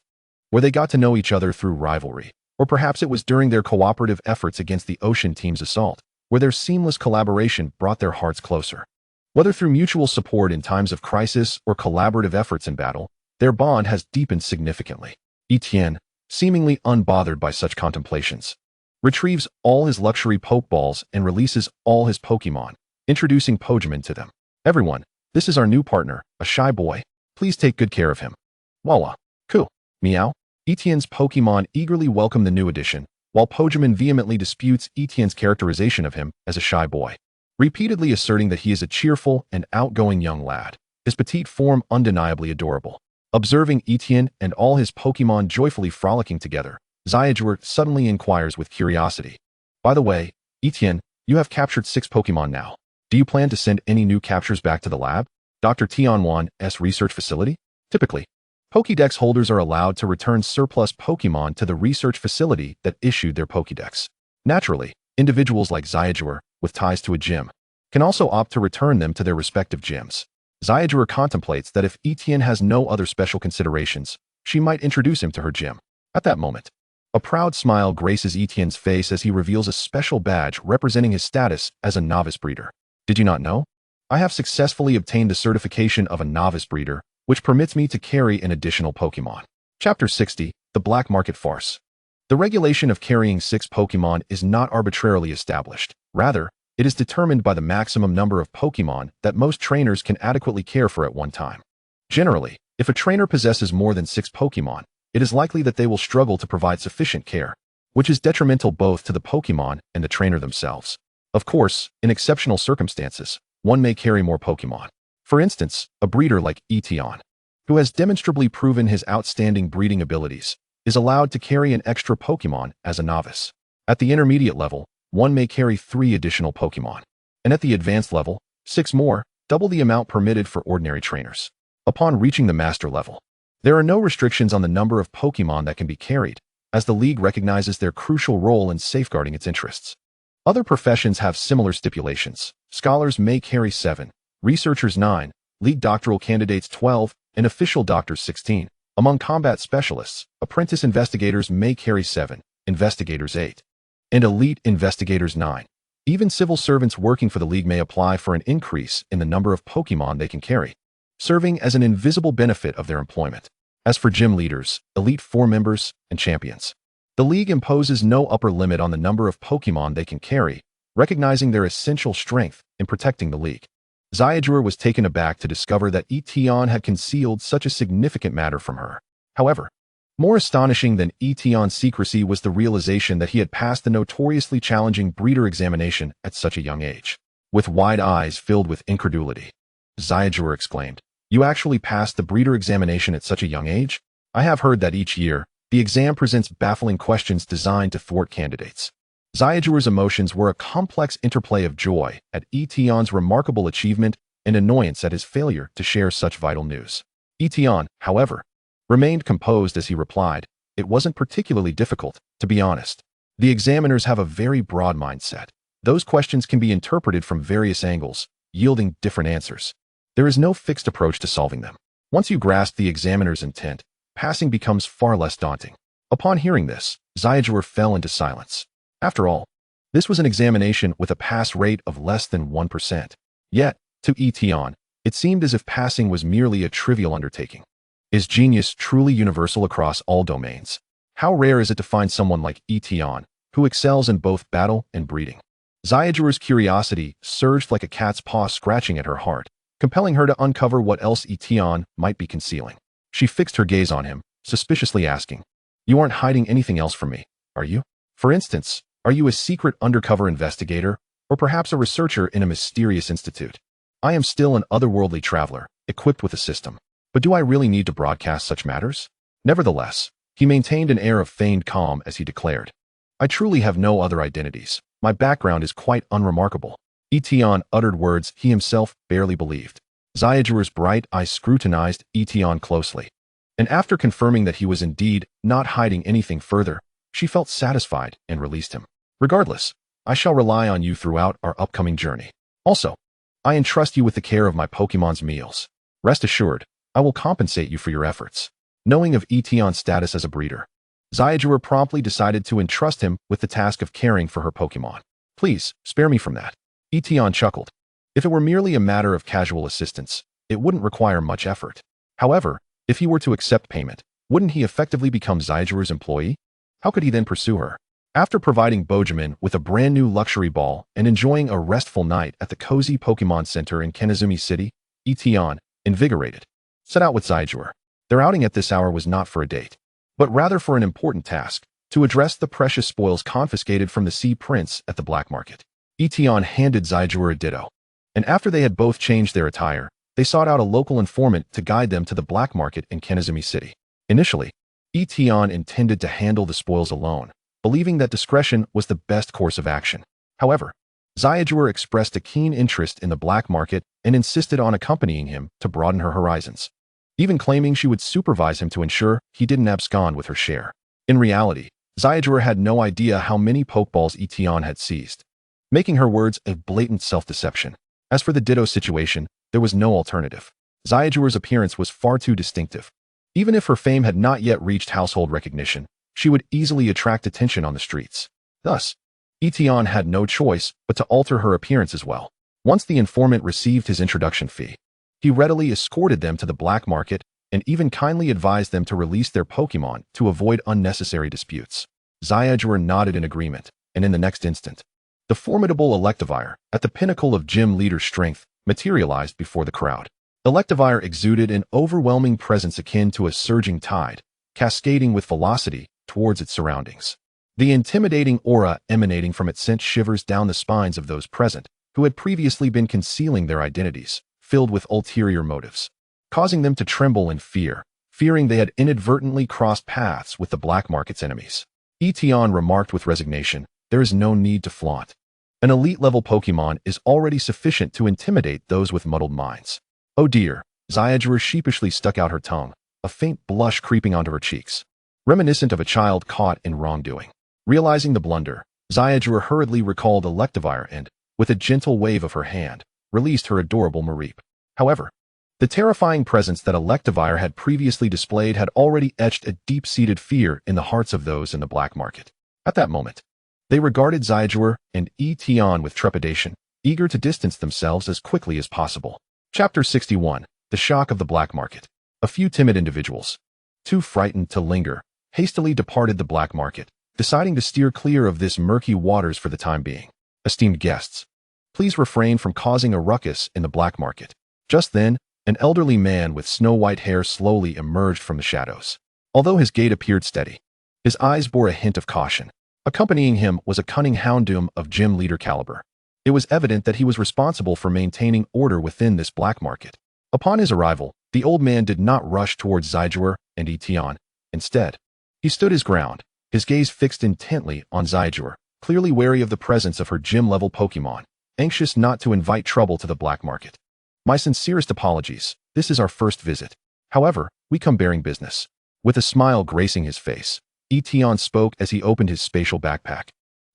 where they got to know each other through rivalry. Or perhaps it was during their cooperative efforts against the Ocean Team's assault, where their seamless collaboration brought their hearts closer. Whether through mutual support in times of crisis or collaborative efforts in battle, their bond has deepened significantly. Tian, seemingly unbothered by such contemplations, retrieves all his luxury Pokeballs and releases all his Pokémon, introducing Pokémon to them. Everyone, this is our new partner, a shy boy. Please take good care of him. Wawa. Coo. Meow. Tian's Pokémon eagerly welcome the new addition, while Pokémon vehemently disputes Tian's characterization of him as a shy boy, repeatedly asserting that he is a cheerful and outgoing young lad, his petite form undeniably adorable. Observing Tian and all his Pokémon joyfully frolicking together, Scizor suddenly inquires with curiosity. By the way, Tian, you have captured 6 Pokémon now. Do you plan to send any new captures back to the lab? Dr. Tianwan's research facility? Typically, Pokédex holders are allowed to return surplus Pokémon to the research facility that issued their Pokédex. Naturally, individuals like Scizor, with ties to a gym, can also opt to return them to their respective gyms. Scizor contemplates that if Tian has no other special considerations, she might introduce him to her gym. At that moment, a proud smile graces Tian's face as he reveals a special badge representing his status as a novice breeder. Did you not know? I have successfully obtained the certification of a novice breeder, which permits me to carry an additional Pokémon. Chapter 60, The Black Market Farce. The regulation of carrying 6 Pokémon is not arbitrarily established. Rather, it is determined by the maximum number of Pokémon that most trainers can adequately care for at one time. Generally, if a trainer possesses more than 6 Pokémon, it is likely that they will struggle to provide sufficient care, which is detrimental both to the Pokémon and the trainer themselves. Of course, in exceptional circumstances, one may carry more Pokémon. For instance, a breeder like Tian, who has demonstrably proven his outstanding breeding abilities, is allowed to carry an extra Pokémon as a novice. At the intermediate level, one may carry 3 additional Pokémon, and at the advanced level, 6 more, double the amount permitted for ordinary trainers. Upon reaching the master level, there are no restrictions on the number of Pokémon that can be carried, as the League recognizes their crucial role in safeguarding its interests. Other professions have similar stipulations. Scholars may carry 7, researchers 9, league doctoral candidates 12, and official doctors 16. Among combat specialists, apprentice investigators may carry 7, investigators 8, and elite investigators 9. Even civil servants working for the League may apply for an increase in the number of Pokémon they can carry, serving as an invisible benefit of their employment. As for gym leaders, Elite 4 members, and champions, the League imposes no upper limit on the number of Pokémon they can carry, recognizing their essential strength in protecting the League. Scizor was taken aback to discover that Tian had concealed such a significant matter from her. However, more astonishing than Tian's secrecy was the realization that he had passed the notoriously challenging breeder examination at such a young age. With wide eyes filled with incredulity, Scizor exclaimed, "You actually passed the breeder examination at such a young age? I have heard that each year, the exam presents baffling questions designed to thwart candidates." Scizor's emotions were a complex interplay of joy at Tian's remarkable achievement and annoyance at his failure to share such vital news. Tian, however, remained composed as he replied, "It wasn't particularly difficult, to be honest. The examiners have a very broad mindset. Those questions can be interpreted from various angles, yielding different answers. There is no fixed approach to solving them. Once you grasp the examiner's intent, passing becomes far less daunting." Upon hearing this, Scizor fell into silence. After all, this was an examination with a pass rate of less than 1%. Yet, to Tian, it seemed as if passing was merely a trivial undertaking. Is genius truly universal across all domains? How rare is it to find someone like Tian, who excels in both battle and breeding? Scizor's curiosity surged like a cat's paw scratching at her heart, compelling her to uncover what else Tian might be concealing. She fixed her gaze on him, suspiciously asking, "You aren't hiding anything else from me, are you? For instance, are you a secret undercover investigator, or perhaps a researcher in a mysterious institute? I am still an otherworldly traveler, equipped with a system. But do I really need to broadcast such matters?" Nevertheless, he maintained an air of feigned calm as he declared, "I truly have no other identities. My background is quite unremarkable." Tian uttered words he himself barely believed. Scizor's bright eyes scrutinized Tian closely, and after confirming that he was indeed not hiding anything further, she felt satisfied and released him. Regardless, I shall rely on you throughout our upcoming journey. Also, I entrust you with the care of my Pokemon's meals. Rest assured, I will compensate you for your efforts. Knowing of Tian's status as a breeder, Scizor promptly decided to entrust him with the task of caring for her Pokemon. Please, spare me from that. Tian chuckled. If it were merely a matter of casual assistance, it wouldn't require much effort. However, if he were to accept payment, wouldn't he effectively become Scizor's employee? How could he then pursue her? After providing Bojamin with a brand new luxury ball and enjoying a restful night at the cozy Pokemon Center in Kanezumi City, Tian, invigorated, set out with Scizor. Their outing at this hour was not for a date, but rather for an important task, to address the precious spoils confiscated from the Sea Prince at the black market. Tian handed Scizor a ditto, and after they had both changed their attire, they sought out a local informant to guide them to the black market in Kanezumi City. Initially, Tian intended to handle the spoils alone, believing that discretion was the best course of action. However, Scizor expressed a keen interest in the black market and insisted on accompanying him to broaden her horizons, even claiming she would supervise him to ensure he didn't abscond with her share. In reality, Scizor had no idea how many Pokeballs Tian had seized, making her words a blatant self-deception. As for the Ditto situation, there was no alternative. Scizor's appearance was far too distinctive. Even if her fame had not yet reached household recognition, she would easily attract attention on the streets. Thus, Tian had no choice but to alter her appearance as well. Once the informant received his introduction fee, he readily escorted them to the black market and even kindly advised them to release their Pokemon to avoid unnecessary disputes. Scizor nodded in agreement, and in the next instant, the formidable Electivire, at the pinnacle of gym leader strength, materialized before the crowd. Electivire exuded an overwhelming presence akin to a surging tide, cascading with velocity towards its surroundings. The intimidating aura emanating from it sent shivers down the spines of those present, who had previously been concealing their identities, filled with ulterior motives, causing them to tremble in fear, fearing they had inadvertently crossed paths with the black market's enemies. Tian remarked with resignation, "There is no need to flaunt. An elite-level Pokemon is already sufficient to intimidate those with muddled minds." Oh dear, Scizor sheepishly stuck out her tongue, a faint blush creeping onto her cheeks, reminiscent of a child caught in wrongdoing. Realizing the blunder, Scizor hurriedly recalled Electivire and, with a gentle wave of her hand, released her adorable Mareep. However, the terrifying presence that Electivire had previously displayed had already etched a deep-seated fear in the hearts of those in the black market. At that moment, they regarded Scizor and Tian with trepidation, eager to distance themselves as quickly as possible. Chapter 61. The Shock of the Black Market. A few timid individuals, too frightened to linger, hastily departed the black market, deciding to steer clear of this murky waters for the time being. Esteemed guests, please refrain from causing a ruckus in the black market. Just then, an elderly man with snow-white hair slowly emerged from the shadows. Although his gait appeared steady, his eyes bore a hint of caution. Accompanying him was a cunning Houndoom of gym leader caliber. It was evident that he was responsible for maintaining order within this black market. Upon his arrival, the old man did not rush towards Scizor and Tian. Instead, he stood his ground, his gaze fixed intently on Scizor, clearly wary of the presence of her gym-level Pokemon, anxious not to invite trouble to the black market. "My sincerest apologies, this is our first visit. However, we come bearing business." With a smile gracing his face, Tian spoke as he opened his spatial backpack,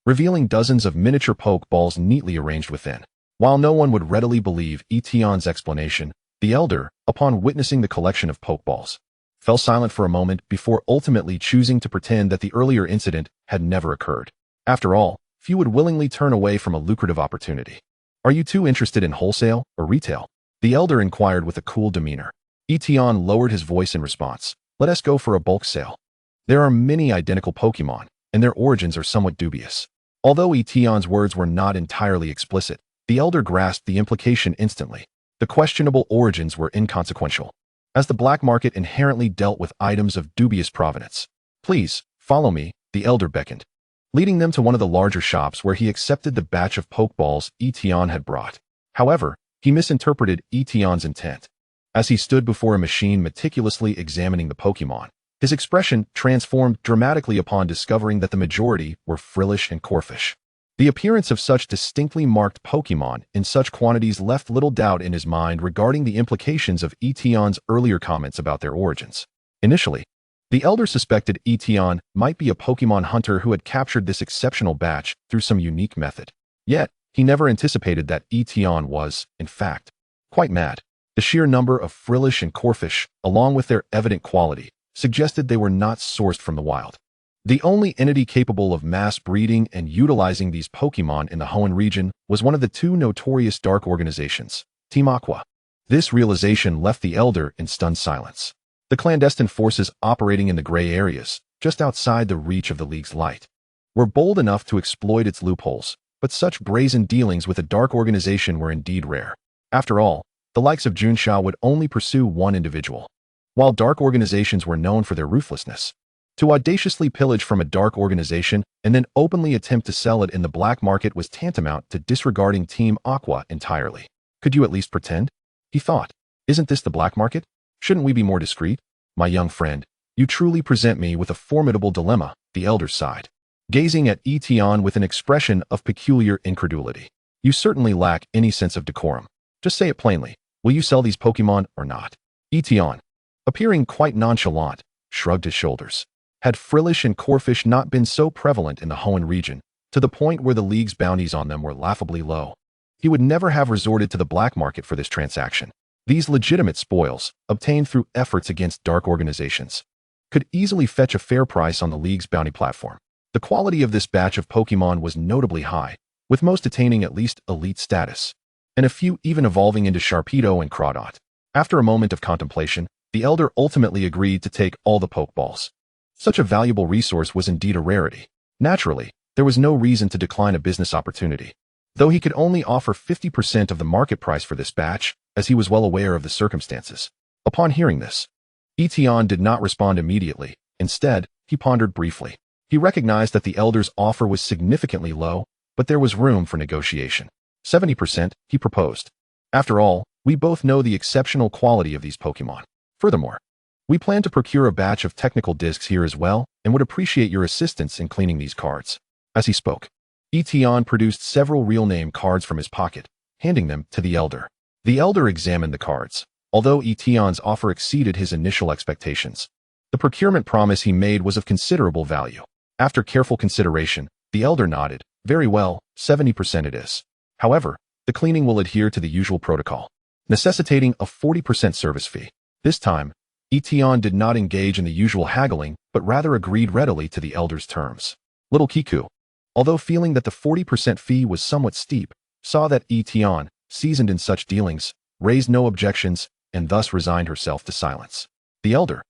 revealing dozens of miniature Pokeballs neatly arranged within. While no one would readily believe Tian's explanation, the elder, upon witnessing the collection of Pokeballs, fell silent for a moment before ultimately choosing to pretend that the earlier incident had never occurred. After all, few would willingly turn away from a lucrative opportunity. "Are you too interested in wholesale or retail?" the elder inquired with a cool demeanor. Tian lowered his voice in response. "Let us go for a bulk sale. There are many identical Pokemon, and their origins are somewhat dubious." Although Tian's words were not entirely explicit, the elder grasped the implication instantly. The questionable origins were inconsequential, as the black market inherently dealt with items of dubious provenance. "Please, follow me," the elder beckoned, leading them to one of the larger shops where he accepted the batch of Pokeballs Tian had brought. However, he misinterpreted Tian's intent. As he stood before a machine meticulously examining the Pokemon, his expression transformed dramatically upon discovering that the majority were frillish and corfish. The appearance of such distinctly marked Pokemon in such quantities left little doubt in his mind regarding the implications of Tian's earlier comments about their origins. Initially, The elder suspected Tian might be a Pokémon hunter who had captured this exceptional batch through some unique method. Yet, he never anticipated that Tian was, in fact, quite mad. The sheer number of Frillish and Corphish, along with their evident quality, suggested they were not sourced from the wild. The only entity capable of mass breeding and utilizing these Pokémon in the Hoenn region was one of the two notorious dark organizations, Team Aqua. This realization left the elder in stunned silence. The clandestine forces operating in the gray areas, just outside the reach of the League's light, were bold enough to exploit its loopholes, but such brazen dealings with a dark organization were indeed rare. After all, the likes of Junsha would only pursue one individual, while dark organizations were known for their ruthlessness. To audaciously pillage from a dark organization and then openly attempt to sell it in the black market was tantamount to disregarding Team Aqua entirely. Could you at least pretend? He thought. Isn't this the black market? Shouldn't we be more discreet? My young friend, you truly present me with a formidable dilemma, the elder sighed, gazing at Tian with an expression of peculiar incredulity. You certainly lack any sense of decorum. Just say it plainly. Will you sell these Pokémon or not? Tian, appearing quite nonchalant, shrugged his shoulders. Had Frillish and Corphish not been so prevalent in the Hoenn region, to the point where the League's bounties on them were laughably low, he would never have resorted to the black market for this transaction. These legitimate spoils, obtained through efforts against dark organizations, could easily fetch a fair price on the League's bounty platform. The quality of this batch of Pokémon was notably high, with most attaining at least elite status, and a few even evolving into Sharpedo and Crawdot. After a moment of contemplation, the elder ultimately agreed to take all the Pokeballs. Such a valuable resource was indeed a rarity. Naturally, there was no reason to decline a business opportunity, though he could only offer 50% of the market price for this batch, as he was well aware of the circumstances. Upon hearing this, Tian did not respond immediately. Instead, he pondered briefly. He recognized that the elder's offer was significantly low, but there was room for negotiation. 70%, he proposed. After all, we both know the exceptional quality of these Pokémon. Furthermore, we plan to procure a batch of technical discs here as well, and would appreciate your assistance in cleaning these cards. As he spoke, Tian produced several real name cards from his pocket, handing them to the elder. The elder examined the cards. Although Tian's offer exceeded his initial expectations, the procurement promise he made was of considerable value. After careful consideration, the elder nodded. Very well, 70% it is. However, the cleaning will adhere to the usual protocol, necessitating a 40% service fee. This time, Tian did not engage in the usual haggling, but rather agreed readily to the elder's terms. Little Kiku, although feeling that the 40% fee was somewhat steep, saw that Tian, seasoned in such dealings, raised no objections, and thus resigned herself to silence. The elder,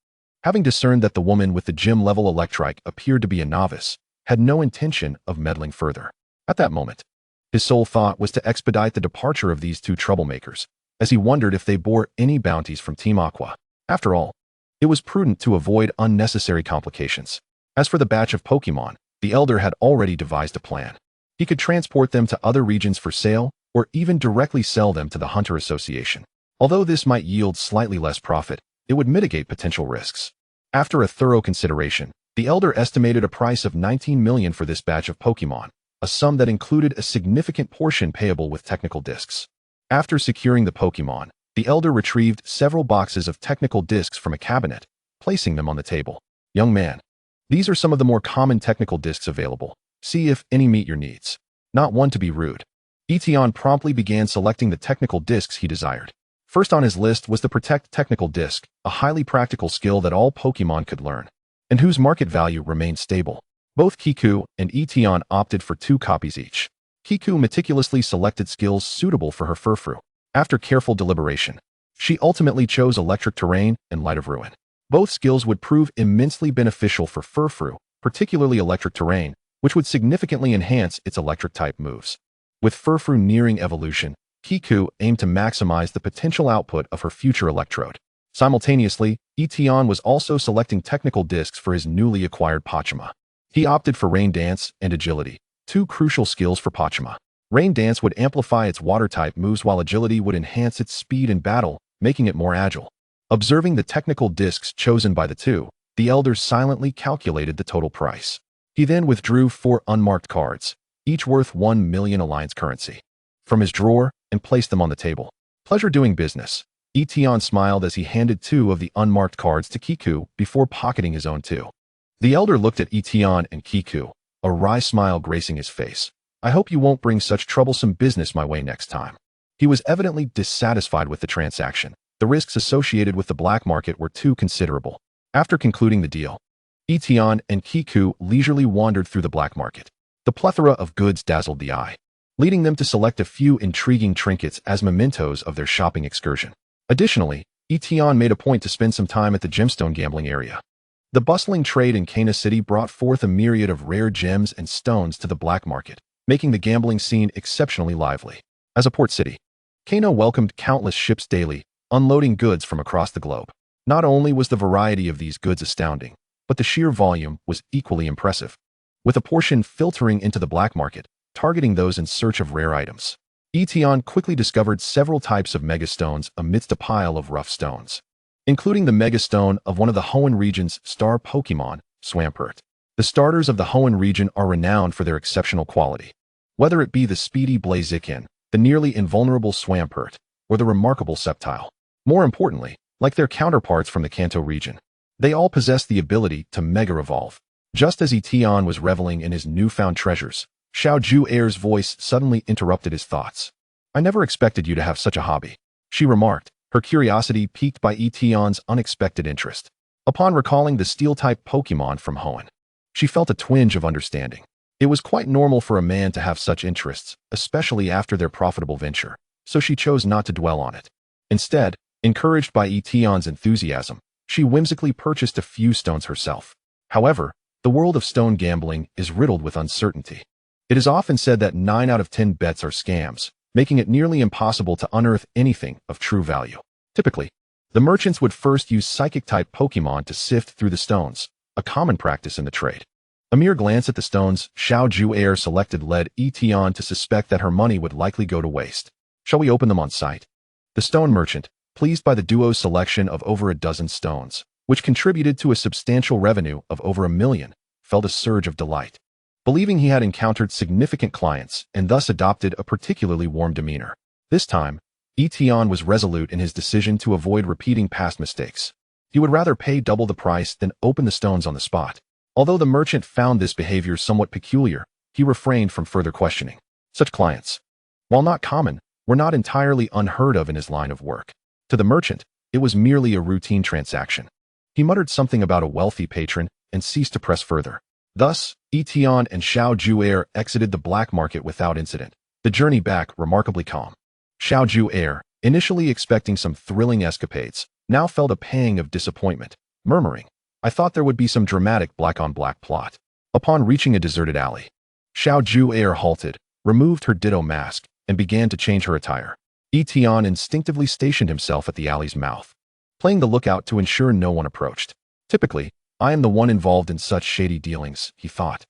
having discerned that the woman with the gym-level Electrike appeared to be a novice, had no intention of meddling further. At that moment, his sole thought was to expedite the departure of these two troublemakers, as he wondered if they bore any bounties from Team Aqua. After all, it was prudent to avoid unnecessary complications. As for the batch of Pokémon, the elder had already devised a plan. He could transport them to other regions for sale, or even directly sell them to the Hunter Association. Although this might yield slightly less profit, it would mitigate potential risks. After a thorough consideration, the elder estimated a price of 19 million for this batch of Pokémon, a sum that included a significant portion payable with technical discs. After securing the Pokémon, the elder retrieved several boxes of technical discs from a cabinet, placing them on the table. Young man, these are some of the more common technical discs available. See if any meet your needs. Not one to be rude. Tian promptly began selecting the technical discs he desired. First on his list was the Protect Technical Disc, a highly practical skill that all Pokémon could learn, and whose market value remained stable. Both Kiku and Tian opted for 2 copies each. Kiku meticulously selected skills suitable for her Furfrou. After careful deliberation, she ultimately chose Electric Terrain and Light of Ruin. Both skills would prove immensely beneficial for Furfrou, particularly Electric Terrain, which would significantly enhance its electric-type moves. With Furfrou nearing evolution, Kiku aimed to maximize the potential output of her future Electrode. Simultaneously, Tian was also selecting technical discs for his newly acquired Pachima. He opted for Rain Dance and Agility, 2 crucial skills for Pachima. Rain Dance would amplify its water-type moves while Agility would enhance its speed in battle, making it more agile. Observing the technical discs chosen by the two, the elder silently calculated the total price. He then withdrew 4 unmarked cards, each worth 1 million Alliance currency, from his drawer and placed them on the table. Pleasure doing business. Tian smiled as he handed 2 of the unmarked cards to Kiku before pocketing his own 2. The elder looked at Tian and Kiku, a wry smile gracing his face. I hope you won't bring such troublesome business my way next time. He was evidently dissatisfied with the transaction. The risks associated with the black market were too considerable. After concluding the deal, Tian and Kiku leisurely wandered through the black market. The plethora of goods dazzled the eye, leading them to select a few intriguing trinkets as mementos of their shopping excursion. Additionally, Tian made a point to spend some time at the gemstone gambling area. The bustling trade in Kana City brought forth a myriad of rare gems and stones to the black market, making the gambling scene exceptionally lively. As a port city, Kana welcomed countless ships daily, unloading goods from across the globe. Not only was the variety of these goods astounding, but the sheer volume was equally impressive, with a portion filtering into the black market, targeting those in search of rare items. Tian quickly discovered several types of mega stones amidst a pile of rough stones, including the mega stone of one of the Hoenn region's star Pokémon, Swampert. The starters of the Hoenn region are renowned for their exceptional quality. Whether it be the speedy Blaziken, the nearly invulnerable Swampert, or the remarkable Sceptile. More importantly, like their counterparts from the Kanto region, they all possess the ability to mega evolve. Just as Tian was reveling in his newfound treasures, Xiao Juer's voice suddenly interrupted his thoughts. I never expected you to have such a hobby, she remarked, her curiosity piqued by Tian's unexpected interest. Upon recalling the steel-type Pokémon from Hoenn, she felt a twinge of understanding. It was quite normal for a man to have such interests, especially after their profitable venture, so she chose not to dwell on it. Instead, encouraged by Tian's enthusiasm, she whimsically purchased a few stones herself. However, the world of stone gambling is riddled with uncertainty. It is often said that 9 out of 10 bets are scams, making it nearly impossible to unearth anything of true value. Typically, the merchants would first use psychic-type Pokémon to sift through the stones, a common practice in the trade. A mere glance at the stones Xiao Juer selected led Tian to suspect that her money would likely go to waste. Shall we open them on sight? The stone merchant, pleased by the duo's selection of over a dozen stones, which contributed to a substantial revenue of over $1 million, felt a surge of delight. Believing he had encountered significant clients and thus adopted a particularly warm demeanor. This time, Tian was resolute in his decision to avoid repeating past mistakes. He would rather pay double the price than open the stones on the spot. Although the merchant found this behavior somewhat peculiar, he refrained from further questioning. Such clients, while not common, were not entirely unheard of in his line of work. To the merchant, it was merely a routine transaction. He muttered something about a wealthy patron and ceased to press further. Thus, Tian and Xiao Juer exited the black market without incident, the journey back remarkably calm. Xiao Juer, initially expecting some thrilling escapades, now felt a pang of disappointment, murmuring, I thought there would be some dramatic black-on-black plot. Upon reaching a deserted alley, Xiao Juer halted, removed her ditto mask, and began to change her attire. Tian instinctively stationed himself at the alley's mouth, playing the lookout to ensure no one approached. Typically, I am the one involved in such shady dealings, he thought.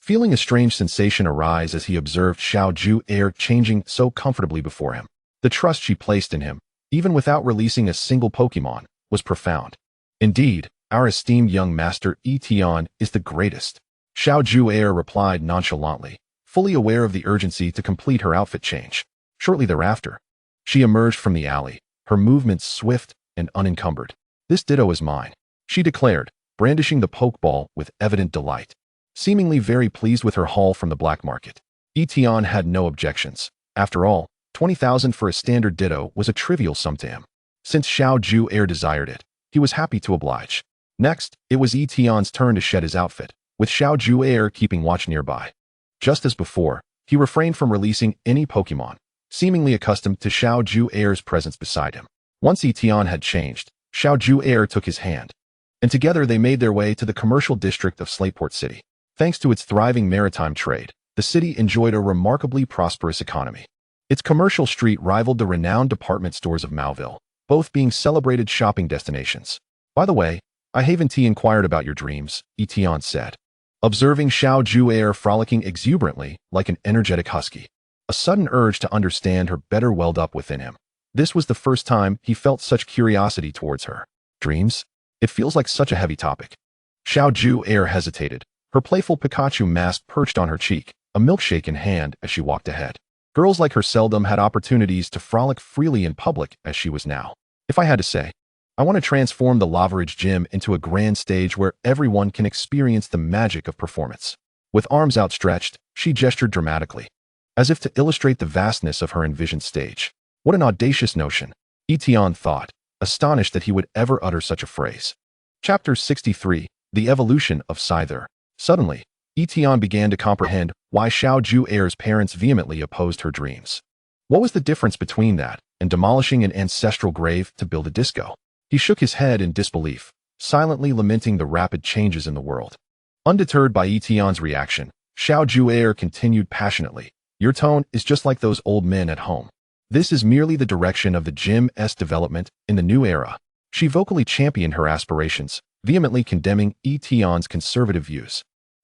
Feeling a strange sensation arise as he observed Xiao Juer changing so comfortably before him. The trust she placed in him, even without releasing a single Pokémon, was profound. Indeed, our esteemed young master Tian is the greatest, Xiao Juer replied nonchalantly, fully aware of the urgency to complete her outfit change. Shortly thereafter, she emerged from the alley, her movements swift and unencumbered. This ditto is mine, she declared, brandishing the Pokeball with evident delight. Seemingly very pleased with her haul from the black market, Tian had no objections. After all, 20,000 for a standard ditto was a trivial sum to him. Since Xiao Juer desired it, he was happy to oblige. Next, it was Tian's turn to shed his outfit, with Xiao Juer keeping watch nearby. Just as before, he refrained from releasing any Pokémon, seemingly accustomed to Xiao Juer's presence beside him. Once Tian had changed, Xiao Juer took his hand, and together they made their way to the commercial district of Slateport City. Thanks to its thriving maritime trade, the city enjoyed a remarkably prosperous economy. Its commercial street rivaled the renowned department stores of Mawile, both being celebrated shopping destinations. By the way, I haven't inquired about your dreams, Tian said, observing Xiao Juer frolicking exuberantly like an energetic husky. A sudden urge to understand her better welled up within him. This was the first time he felt such curiosity towards her. Dreams? It feels like such a heavy topic. Xiao Juer hesitated, her playful Pikachu mask perched on her cheek, a milkshake in hand as she walked ahead. Girls like her seldom had opportunities to frolic freely in public as she was now. If I had to say, I want to transform the Lavaridge Gym into a grand stage where everyone can experience the magic of performance. With arms outstretched, she gestured dramatically, as if to illustrate the vastness of her envisioned stage. What an audacious notion, Tian thought, astonished that he would ever utter such a phrase. Chapter 63, The Evolution of Scizor. Suddenly, Tian began to comprehend why Xiao Juer's parents vehemently opposed her dreams. What was the difference between that and demolishing an ancestral grave to build a disco? He shook his head in disbelief, silently lamenting the rapid changes in the world. Undeterred by Tian's reaction, Xiao Juer continued passionately, "Your tone is just like those old men at home. This is merely the direction of the gym's development in the new era." She vocally championed her aspirations, vehemently condemning Tian's conservative views.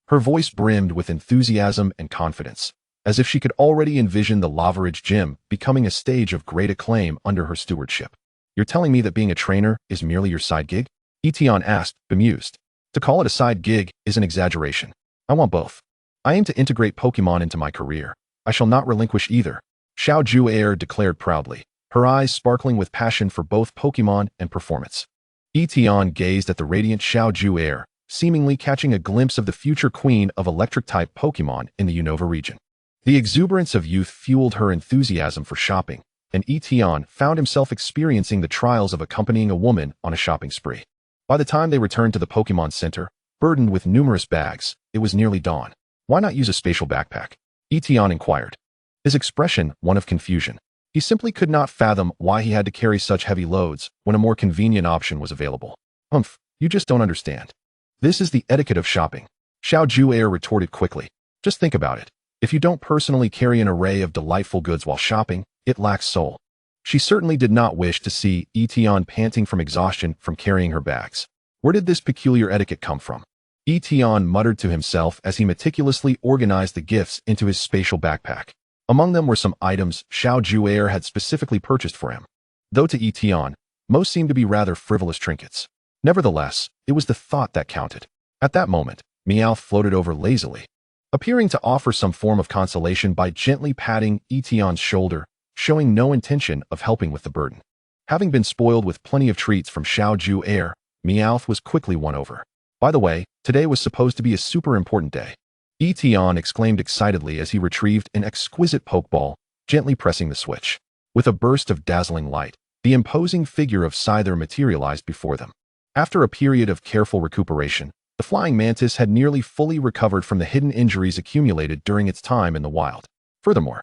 Her voice brimmed with enthusiasm and confidence, as if she could already envision the Lavaridge Gym becoming a stage of great acclaim under her stewardship. "You're telling me that being a trainer is merely your side gig?" Tian asked, bemused. "To call it a side gig is an exaggeration. I want both. I aim to integrate Pokémon into my career. I shall not relinquish either," Xiao Juer declared proudly, her eyes sparkling with passion for both Pokémon and performance. Tian gazed at the radiant Xiao Juer, seemingly catching a glimpse of the future queen of electric-type Pokémon in the Unova region. The exuberance of youth fueled her enthusiasm for shopping, and Tian found himself experiencing the trials of accompanying a woman on a shopping spree. By the time they returned to the Pokémon Center, burdened with numerous bags, it was nearly dawn. "Why not use a spatial backpack?" Tian inquired, his expression one of confusion. He simply could not fathom why he had to carry such heavy loads when a more convenient option was available. "Humph, you just don't understand. This is the etiquette of shopping," Xiao Juer retorted quickly. "Just think about it. If you don't personally carry an array of delightful goods while shopping, it lacks soul." She certainly did not wish to see Tian panting from exhaustion from carrying her bags. Where did this peculiar etiquette come from? Tian muttered to himself as he meticulously organized the gifts into his spatial backpack. Among them were some items Xiao Juer had specifically purchased for him. Though to Tian, most seemed to be rather frivolous trinkets. Nevertheless, it was the thought that counted. At that moment, Meowth floated over lazily, appearing to offer some form of consolation by gently patting Tian's shoulder, showing no intention of helping with the burden. Having been spoiled with plenty of treats from Xiao Juer, Meowth was quickly won over. "By the way, today was supposed to be a super important day," Tian exclaimed excitedly as he retrieved an exquisite Pokeball, gently pressing the switch. With a burst of dazzling light, the imposing figure of Scizor materialized before them. After a period of careful recuperation, the flying mantis had nearly fully recovered from the hidden injuries accumulated during its time in the wild. Furthermore,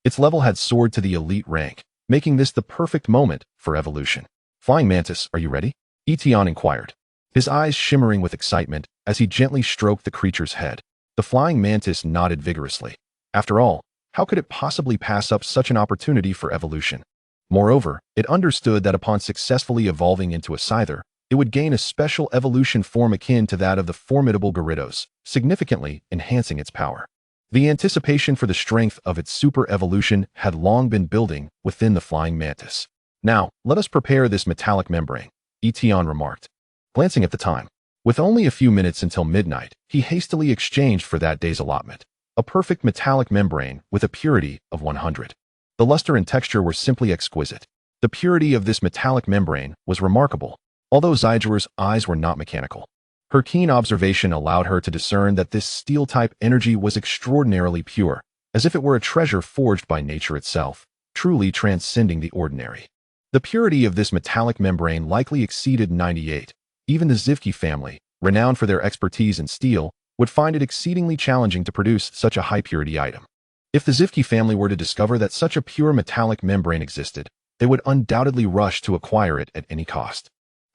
its level had soared to the elite rank, making this the perfect moment for evolution. "Flying mantis, are you ready?" Tian inquired, his eyes shimmering with excitement as he gently stroked the creature's head. The flying mantis nodded vigorously. After all, how could it possibly pass up such an opportunity for evolution? Moreover, it understood that upon successfully evolving into a Scizor, it would gain a special evolution form akin to that of the formidable Gyarados, significantly enhancing its power. The anticipation for the strength of its super evolution had long been building within the flying mantis. "Now, let us prepare this metallic membrane," Tian remarked, glancing at the time. With only a few minutes until midnight, he hastily exchanged for that day's allotment a perfect metallic membrane with a purity of 100. The luster and texture were simply exquisite. The purity of this metallic membrane was remarkable, although Scizor's eyes were not mechanical. Her keen observation allowed her to discern that this steel-type energy was extraordinarily pure, as if it were a treasure forged by nature itself, truly transcending the ordinary. The purity of this metallic membrane likely exceeded 98. Even the Zivki family, renowned for their expertise in steel, would find it exceedingly challenging to produce such a high-purity item. If the Zivki family were to discover that such a pure metallic membrane existed, they would undoubtedly rush to acquire it at any cost.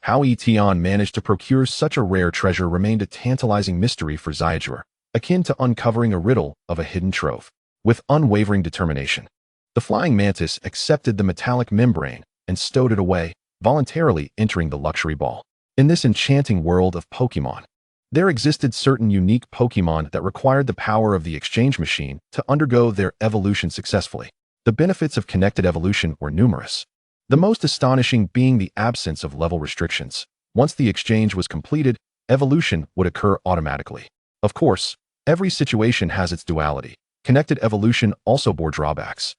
How Tian managed to procure such a rare treasure remained a tantalizing mystery for Scizor, akin to uncovering a riddle of a hidden trove. With unwavering determination, the flying mantis accepted the metallic membrane and stowed it away, voluntarily entering the luxury ball. In this enchanting world of Pokémon, there existed certain unique Pokémon that required the power of the exchange machine to undergo their evolution successfully. The benefits of connected evolution were numerous, the most astonishing being the absence of level restrictions. Once the exchange was completed, evolution would occur automatically. Of course, every situation has its duality. Connected evolution also bore drawbacks.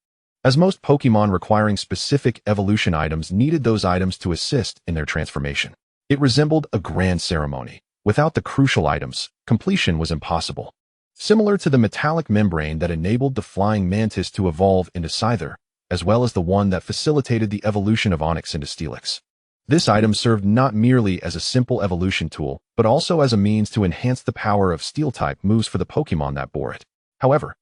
as most Pokémon requiring specific evolution items needed those items to assist in their transformation. It resembled a grand ceremony. Without the crucial items, completion was impossible. Similar to the metallic membrane that enabled the flying mantis to evolve into Scizor, as well as the one that facilitated the evolution of Onix into Steelix. This item served not merely as a simple evolution tool, but also as a means to enhance the power of Steel-type moves for the Pokémon that bore it. However,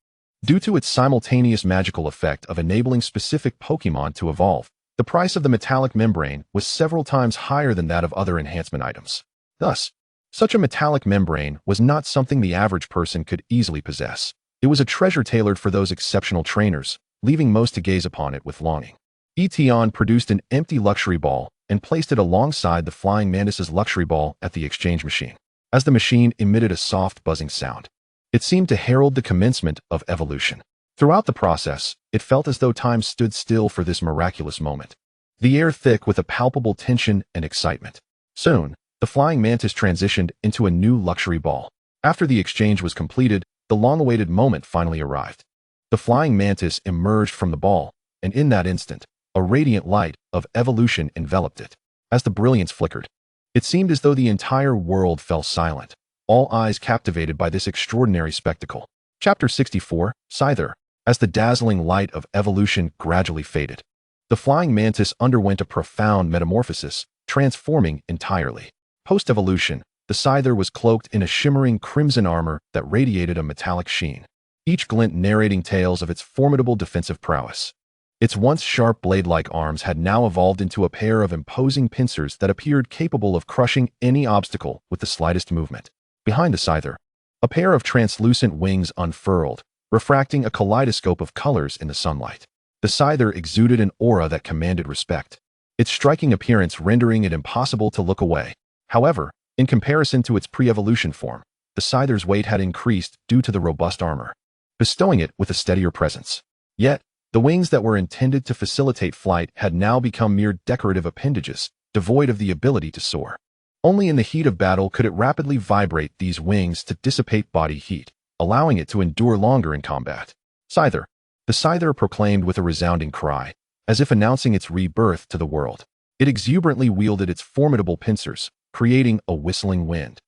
due to its simultaneous magical effect of enabling specific Pokémon to evolve, the price of the metallic membrane was several times higher than that of other enhancement items. Thus, such a metallic membrane was not something the average person could easily possess. It was a treasure tailored for those exceptional trainers, leaving most to gaze upon it with longing. Tian produced an empty luxury ball and placed it alongside the flying mantis's luxury ball at the exchange machine. As the machine emitted a soft buzzing sound, it seemed to herald the commencement of evolution. Throughout the process, it felt as though time stood still for this miraculous moment, the air thick with a palpable tension and excitement. Soon, the flying mantis transitioned into a new luxury ball. After the exchange was completed, the long-awaited moment finally arrived. The flying mantis emerged from the ball, and in that instant, a radiant light of evolution enveloped it. As the brilliance flickered, it seemed as though the entire world fell silent, all eyes captivated by this extraordinary spectacle. Chapter 64, Scizor. As the dazzling light of evolution gradually faded, the flying mantis underwent a profound metamorphosis, transforming entirely. Post-evolution, the Scizor was cloaked in a shimmering crimson armor that radiated a metallic sheen, each glint narrating tales of its formidable defensive prowess. Its once sharp blade-like arms had now evolved into a pair of imposing pincers that appeared capable of crushing any obstacle with the slightest movement. Behind the Scizor, a pair of translucent wings unfurled, refracting a kaleidoscope of colors in the sunlight. The Scizor exuded an aura that commanded respect, its striking appearance rendering it impossible to look away. However, in comparison to its pre-evolution form, the Scizor's weight had increased due to the robust armor, bestowing it with a steadier presence. Yet, the wings that were intended to facilitate flight had now become mere decorative appendages, devoid of the ability to soar. Only in the heat of battle could it rapidly vibrate these wings to dissipate body heat, allowing it to endure longer in combat. Scizor. The Scizor proclaimed with a resounding cry, as if announcing its rebirth to the world. It exuberantly wielded its formidable pincers, creating a whistling wind.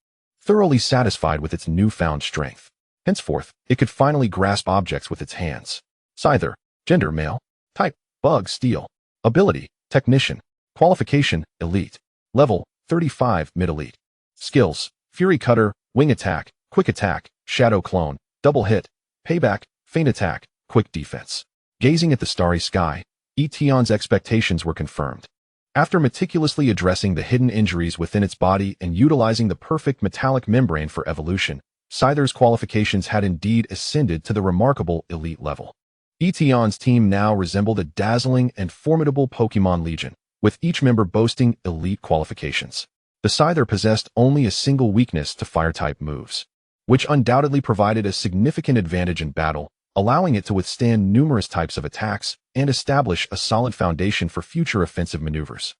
Thoroughly satisfied with its newfound strength, henceforth, it could finally grasp objects with its hands. Scizor. Gender male. Type bug steel. Ability technician. Qualification elite. Level 35 mid-elite. Skills fury cutter, wing attack, quick attack, shadow clone, double hit, payback, feint attack, quick defense. Gazing at the starry sky, Tian's expectations were confirmed. After meticulously addressing the hidden injuries within its body and utilizing the perfect metallic membrane for evolution, Scizor's qualifications had indeed ascended to the remarkable elite level. Tian's team now resembled a dazzling and formidable Pokémon legion, with each member boasting elite qualifications. The Scizor possessed only a single weakness to fire-type moves, which undoubtedly provided a significant advantage in battle, allowing it to withstand numerous types of attacks and establish a solid foundation for future offensive maneuvers.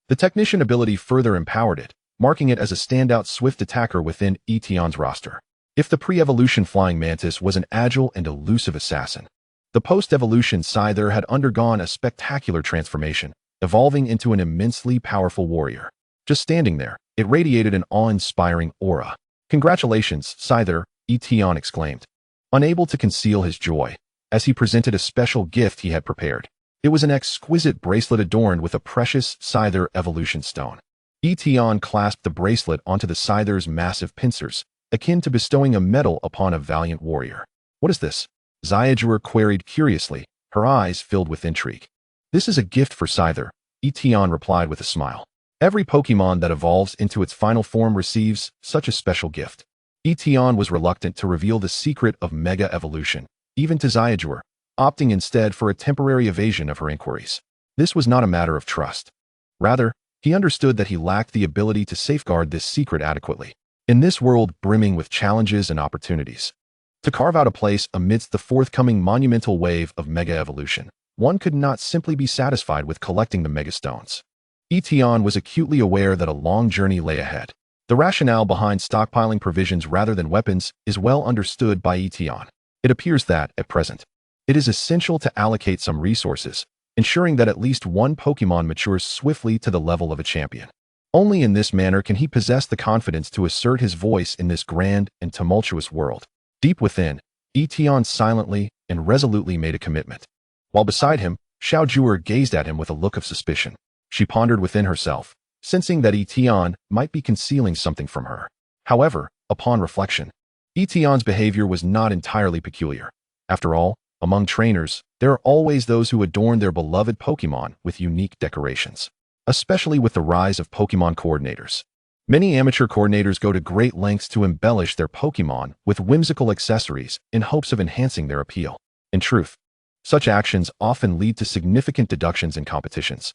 The technician ability further empowered it, marking it as a standout swift attacker within Tian's roster. If the pre-evolution flying mantis was an agile and elusive assassin, the post-evolution Scizor had undergone a spectacular transformation, evolving into an immensely powerful warrior. Just standing there, it radiated an awe-inspiring aura. "Congratulations, Scizor," Tian exclaimed, unable to conceal his joy, as he presented a special gift he had prepared. It was an exquisite bracelet adorned with a precious Scizor evolution stone. Tian clasped the bracelet onto the Scizor's massive pincers, akin to bestowing a medal upon a valiant warrior. "What is this?" Scizor queried curiously, her eyes filled with intrigue. "This is a gift for Scizor," Tian replied with a smile. "Every Pokémon that evolves into its final form receives such a special gift." Tian was reluctant to reveal the secret of Mega Evolution, even to Scizor, opting instead for a temporary evasion of her inquiries. This was not a matter of trust. Rather, he understood that he lacked the ability to safeguard this secret adequately. In this world brimming with challenges and opportunities, to carve out a place amidst the forthcoming monumental wave of Mega Evolution, one could not simply be satisfied with collecting the Mega Stones. Tian was acutely aware that a long journey lay ahead. The rationale behind stockpiling provisions rather than weapons is well understood by Tian. It appears that, at present, It is essential to allocate some resources, ensuring that at least one Pokémon matures swiftly to the level of a champion. Only in this manner can he possess the confidence to assert his voice in this grand and tumultuous world. Deep within, Tian silently and resolutely made a commitment. While beside him, Scizor gazed at him with a look of suspicion. She pondered within herself, sensing that Tian might be concealing something from her. However, upon reflection, Tian's behavior was not entirely peculiar. After all, among trainers, there are always those who adorn their beloved Pokémon with unique decorations, especially with the rise of Pokémon coordinators. Many amateur coordinators go to great lengths to embellish their Pokémon with whimsical accessories in hopes of enhancing their appeal. In truth, such actions often lead to significant deductions in competitions,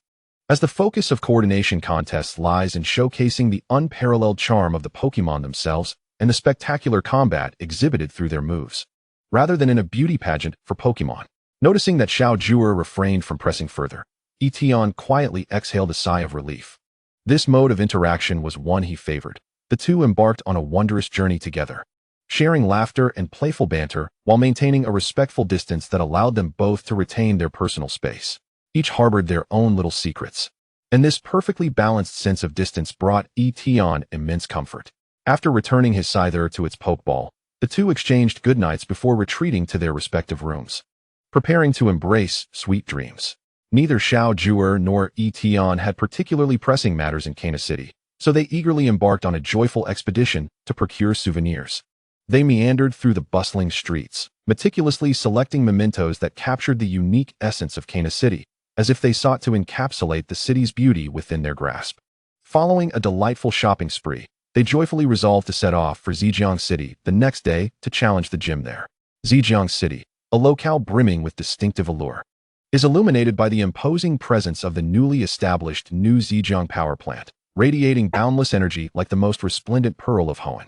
as the focus of coordination contests lies in showcasing the unparalleled charm of the Pokémon themselves and the spectacular combat exhibited through their moves, rather than in a beauty pageant for Pokémon. Noticing that Scizor refrained from pressing further, Tian quietly exhaled a sigh of relief. This mode of interaction was one he favored. The two embarked on a wondrous journey together, sharing laughter and playful banter while maintaining a respectful distance that allowed them both to retain their personal space. Each harbored their own little secrets, and this perfectly balanced sense of distance brought Tian immense comfort. After returning his Scizor to its Pokeball, the two exchanged goodnights before retreating to their respective rooms, preparing to embrace sweet dreams. Neither Scizor nor Tian had particularly pressing matters in Kana City, so they eagerly embarked on a joyful expedition to procure souvenirs. They meandered through the bustling streets, meticulously selecting mementos that captured the unique essence of Kana City, as if they sought to encapsulate the city's beauty within their grasp. Following a delightful shopping spree, they joyfully resolved to set off for Zhejiang City the next day to challenge the gym there. Zhejiang City, a locale brimming with distinctive allure, is illuminated by the imposing presence of the newly established New Zhejiang power plant, radiating boundless energy like the most resplendent pearl of Hoenn.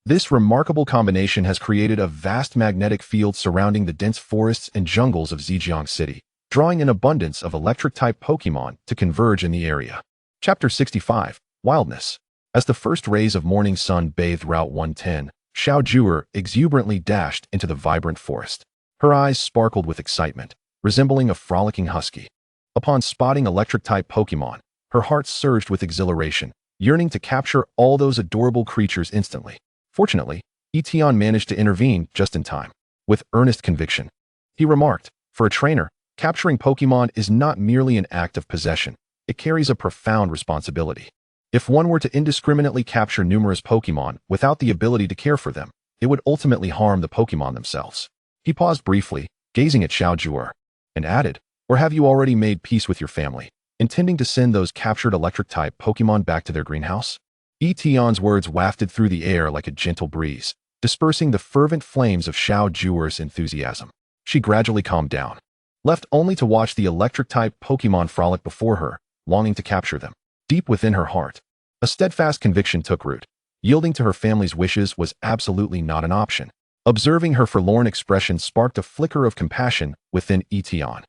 This remarkable combination has created a vast magnetic field surrounding the dense forests and jungles of Zhejiang City, drawing an abundance of electric-type Pokémon to converge in the area. Chapter 65, Wildness. As the first rays of morning sun bathed Route 110, Scizor exuberantly dashed into the vibrant forest. Her eyes sparkled with excitement, resembling a frolicking husky. Upon spotting electric-type Pokémon, her heart surged with exhilaration, yearning to capture all those adorable creatures instantly. Fortunately, Tian managed to intervene just in time. With earnest conviction, he remarked, "For a trainer, capturing Pokémon is not merely an act of possession. It carries a profound responsibility. If one were to indiscriminately capture numerous Pokémon without the ability to care for them, it would ultimately harm the Pokémon themselves." He paused briefly, gazing at Scizor, and added, "Or have you already made peace with your family, intending to send those captured electric-type Pokémon back to their greenhouse?" Tian's words wafted through the air like a gentle breeze, dispersing the fervent flames of Scizor's enthusiasm. She gradually calmed down, left only to watch the electric-type Pokémon frolic before her, longing to capture them. Deep within her heart, a steadfast conviction took root. Yielding to her family's wishes was absolutely not an option. Observing her forlorn expression sparked a flicker of compassion within Tian.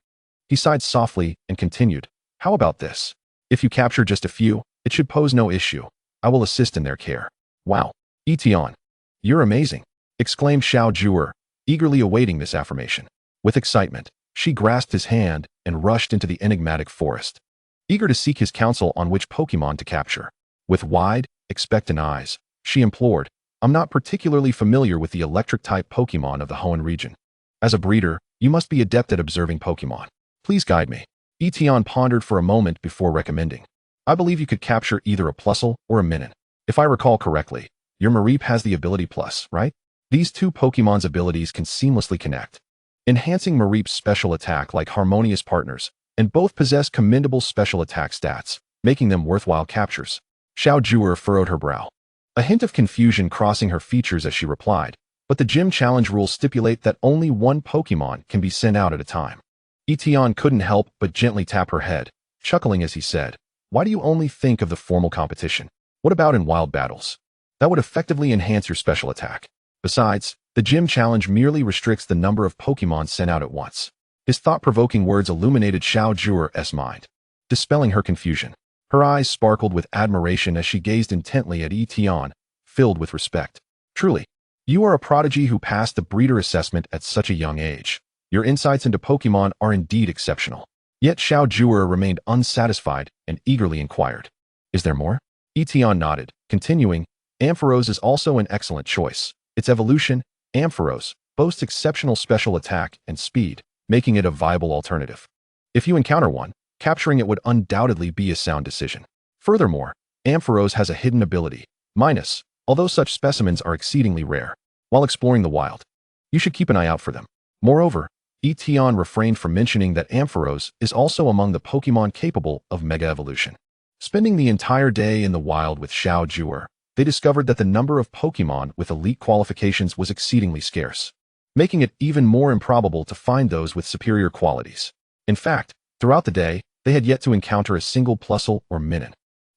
He sighed softly and continued, "How about this? If you capture just a few, it should pose no issue. I will assist in their care." "Wow, Tian, you're amazing," exclaimed Scizor, eagerly awaiting this affirmation. With excitement, she grasped his hand and rushed into the enigmatic forest, eager to seek his counsel on which Pokémon to capture. With wide, expectant eyes, she implored, "I'm not particularly familiar with the electric-type Pokémon of the Hoenn region. As a breeder, you must be adept at observing Pokémon. Please guide me." Tian pondered for a moment before recommending, "I believe you could capture either a Plusle or a Minun. If I recall correctly, your Mareep has the ability Plus, right? These two Pokémon's abilities can seamlessly connect, enhancing Mareep's special attack like harmonious partners, and both possess commendable special attack stats, making them worthwhile captures." Scizor furrowed her brow, a hint of confusion crossing her features as she replied, "But the gym challenge rules stipulate that only one Pokémon can be sent out at a time." Tian couldn't help but gently tap her head, chuckling as he said, "Why do you only think of the formal competition? What about in wild battles? That would effectively enhance your special attack. Besides, the gym challenge merely restricts the number of Pokémon sent out at once." His thought-provoking words illuminated Scizor's mind, dispelling her confusion. Her eyes sparkled with admiration as she gazed intently at Tian, filled with respect. "Truly, you are a prodigy who passed the breeder assessment at such a young age." Your insights into Pokémon are indeed exceptional. Yet Scizor remained unsatisfied and eagerly inquired. Is there more? Tian nodded, continuing, Ampharos is also an excellent choice. Its evolution, Ampharos, boasts exceptional special attack and speed, making it a viable alternative. If you encounter one, capturing it would undoubtedly be a sound decision. Furthermore, Ampharos has a hidden ability, Minus, although such specimens are exceedingly rare. While exploring the wild, you should keep an eye out for them. Moreover, Tian refrained from mentioning that Ampharos is also among the Pokémon capable of Mega Evolution. Spending the entire day in the wild with Scizor, they discovered that the number of Pokémon with elite qualifications was exceedingly scarce, making it even more improbable to find those with superior qualities. In fact, throughout the day, they had yet to encounter a single Plusle or Minun.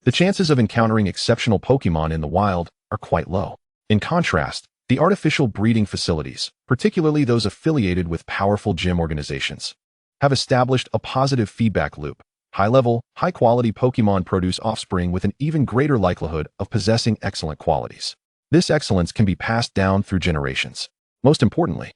The chances of encountering exceptional Pokémon in the wild are quite low. In contrast, the artificial breeding facilities, particularly those affiliated with powerful gym organizations, have established a positive feedback loop. High-level, high-quality Pokémon produce offspring with an even greater likelihood of possessing excellent qualities. This excellence can be passed down through generations. Most importantly,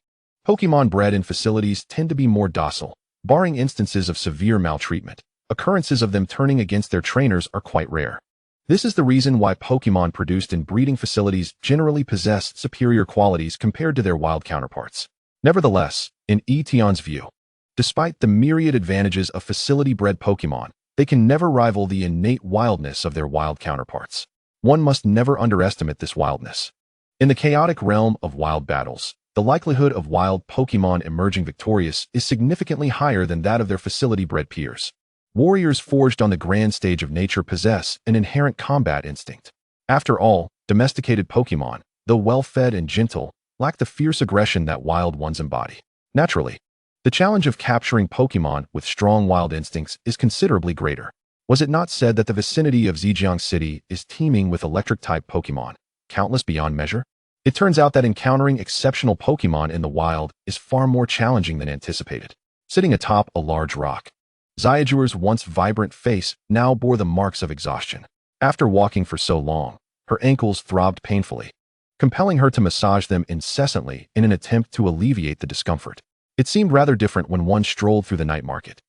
Pokémon bred in facilities tend to be more docile, barring instances of severe maltreatment. Occurrences of them turning against their trainers are quite rare. This is the reason why Pokémon produced in breeding facilities generally possess superior qualities compared to their wild counterparts. Nevertheless, in Tian's view, despite the myriad advantages of facility-bred Pokémon, they can never rival the innate wildness of their wild counterparts. One must never underestimate this wildness. In the chaotic realm of wild battles, the likelihood of wild Pokémon emerging victorious is significantly higher than that of their facility-bred peers. Warriors forged on the grand stage of nature possess an inherent combat instinct. After all, domesticated Pokémon, though well-fed and gentle, lack the fierce aggression that wild ones embody. Naturally, the challenge of capturing Pokémon with strong wild instincts is considerably greater. Was it not said that the vicinity of Zhejiang City is teeming with electric-type Pokémon, countless beyond measure? It turns out that encountering exceptional Pokémon in the wild is far more challenging than anticipated. Sitting atop a large rock, Scizor's once vibrant face now bore the marks of exhaustion. After walking for so long, her ankles throbbed painfully, compelling her to massage them incessantly in an attempt to alleviate the discomfort. It seemed rather different when one strolled through the night market.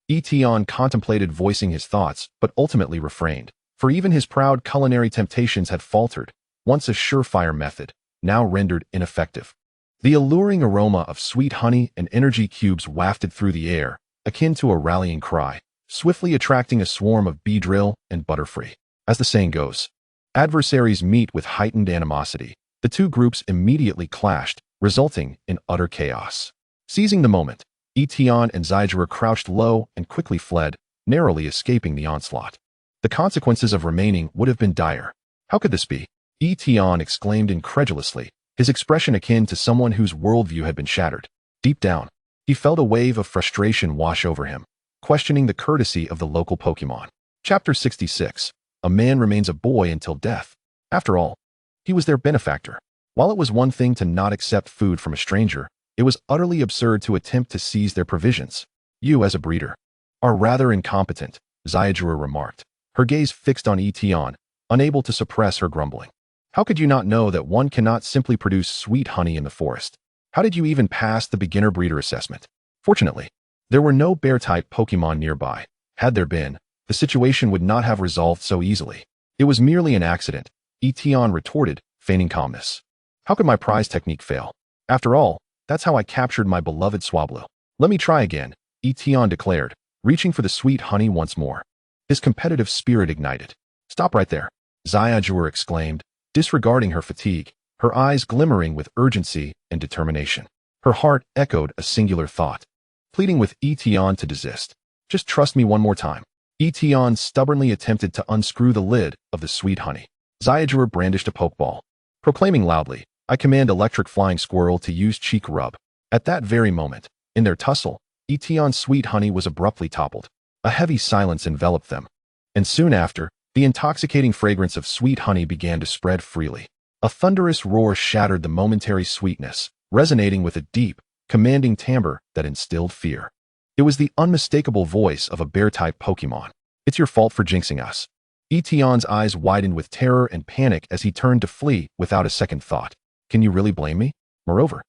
Tian contemplated voicing his thoughts, but ultimately refrained, for even his proud culinary temptations had faltered, once a surefire method, now rendered ineffective. The alluring aroma of sweet honey and energy cubes wafted through the air, akin to a rallying cry, swiftly attracting a swarm of Beedrill and Butterfree. As the saying goes, adversaries meet with heightened animosity. The two groups immediately clashed, resulting in utter chaos. Seizing the moment, Tian and Scizor crouched low and quickly fled, narrowly escaping the onslaught. The consequences of remaining would have been dire. How could this be? Tian exclaimed incredulously, his expression akin to someone whose worldview had been shattered. Deep down, he felt a wave of frustration wash over him, questioning the courtesy of the local Pokémon. Chapter 66. A man remains a boy until death. After all, he was their benefactor. While it was one thing to not accept food from a stranger, it was utterly absurd to attempt to seize their provisions. You, as a breeder, are rather incompetent, Scizor remarked, her gaze fixed on Tian, unable to suppress her grumbling. How could you not know that one cannot simply produce sweet honey in the forest? How did you even pass the beginner breeder assessment? Fortunately, there were no bear-type Pokémon nearby. Had there been, the situation would not have resolved so easily. It was merely an accident, Tian retorted, feigning calmness. How could my prize technique fail? After all, that's how I captured my beloved Swablu. Let me try again, Tian declared, reaching for the sweet honey once more. His competitive spirit ignited. Stop right there, Scizor exclaimed, disregarding her fatigue, her eyes glimmering with urgency and determination. Her heart echoed a singular thought, pleading with Tian to desist. Just trust me one more time. Tian stubbornly attempted to unscrew the lid of the sweet honey. Scizor brandished a pokeball, proclaiming loudly, I command electric flying squirrel to use cheek rub. At that very moment, in their tussle, Tian's sweet honey was abruptly toppled. A heavy silence enveloped them, and soon after, the intoxicating fragrance of sweet honey began to spread freely. A thunderous roar shattered the momentary sweetness, resonating with a deep, commanding timbre that instilled fear. It was the unmistakable voice of a bear-type Pokémon. It's your fault for jinxing us. Tian's eyes widened with terror and panic as he turned to flee without a second thought. Can you really blame me? Moreover,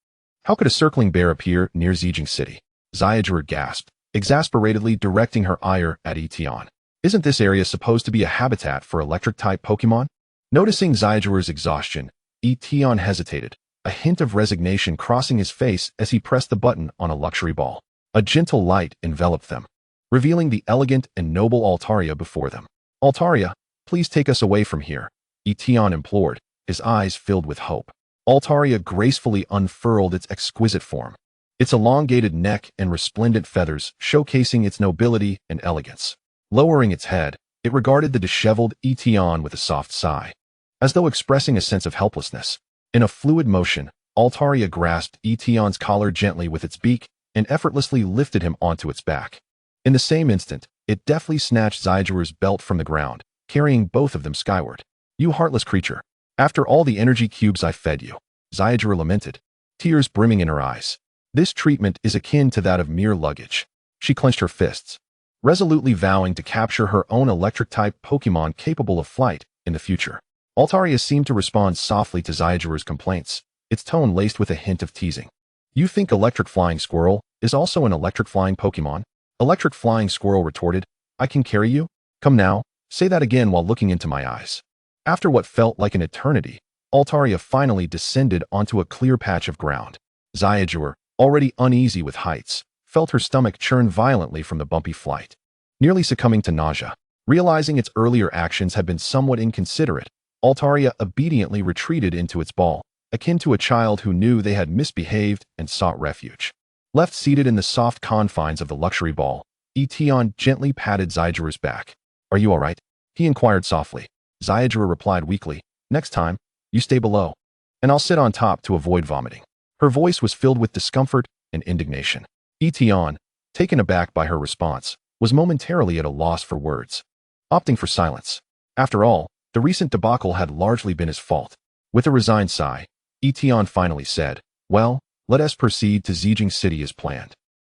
How could a circling bear appear near Zijing City? Scizor gasped, exasperatedly directing her ire at Tian. Isn't this area supposed to be a habitat for electric-type Pokémon? Noticing Scizor's exhaustion, Tian hesitated, a hint of resignation crossing his face as he pressed the button on a luxury ball. A gentle light enveloped them, revealing the elegant and noble Altaria before them. Altaria, please take us away from here, Tian implored, his eyes filled with hope. Altaria gracefully unfurled its exquisite form, its elongated neck and resplendent feathers showcasing its nobility and elegance. Lowering its head, it regarded the disheveled Tian with a soft sigh, as though expressing a sense of helplessness. In a fluid motion, Altaria grasped Tian's collar gently with its beak and effortlessly lifted him onto its back. In the same instant, it deftly snatched Scizor's belt from the ground, carrying both of them skyward. You heartless creature. After all the energy cubes I fed you, Scizor lamented, tears brimming in her eyes. This treatment is akin to that of mere luggage. She clenched her fists, resolutely vowing to capture her own electric-type Pokémon capable of flight in the future. Altaria seemed to respond softly to Scizor's complaints, its tone laced with a hint of teasing. You think Electric Flying Squirrel is also an electric flying Pokémon? Electric Flying Squirrel retorted, I can carry you? Come now, say that again while looking into my eyes. After what felt like an eternity, Altaria finally descended onto a clear patch of ground. Scizor, already uneasy with heights, felt her stomach churn violently from the bumpy flight. Nearly succumbing to nausea, realizing its earlier actions had been somewhat inconsiderate, Altaria obediently retreated into its ball, akin to a child who knew they had misbehaved and sought refuge. Left seated in the soft confines of the luxury ball, Tian gently patted Scizor's back. Are you all right? He inquired softly. Scizor replied weakly, next time, you stay below, and I'll sit on top to avoid vomiting. Her voice was filled with discomfort and indignation. Tian, taken aback by her response, was momentarily at a loss for words, opting for silence. After all, the recent debacle had largely been his fault. With a resigned sigh, Tian finally said, well, let us proceed to Zijing City as planned.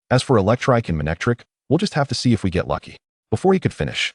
As for Electrike and Manectric, we'll just have to see if we get lucky. Before he could finish,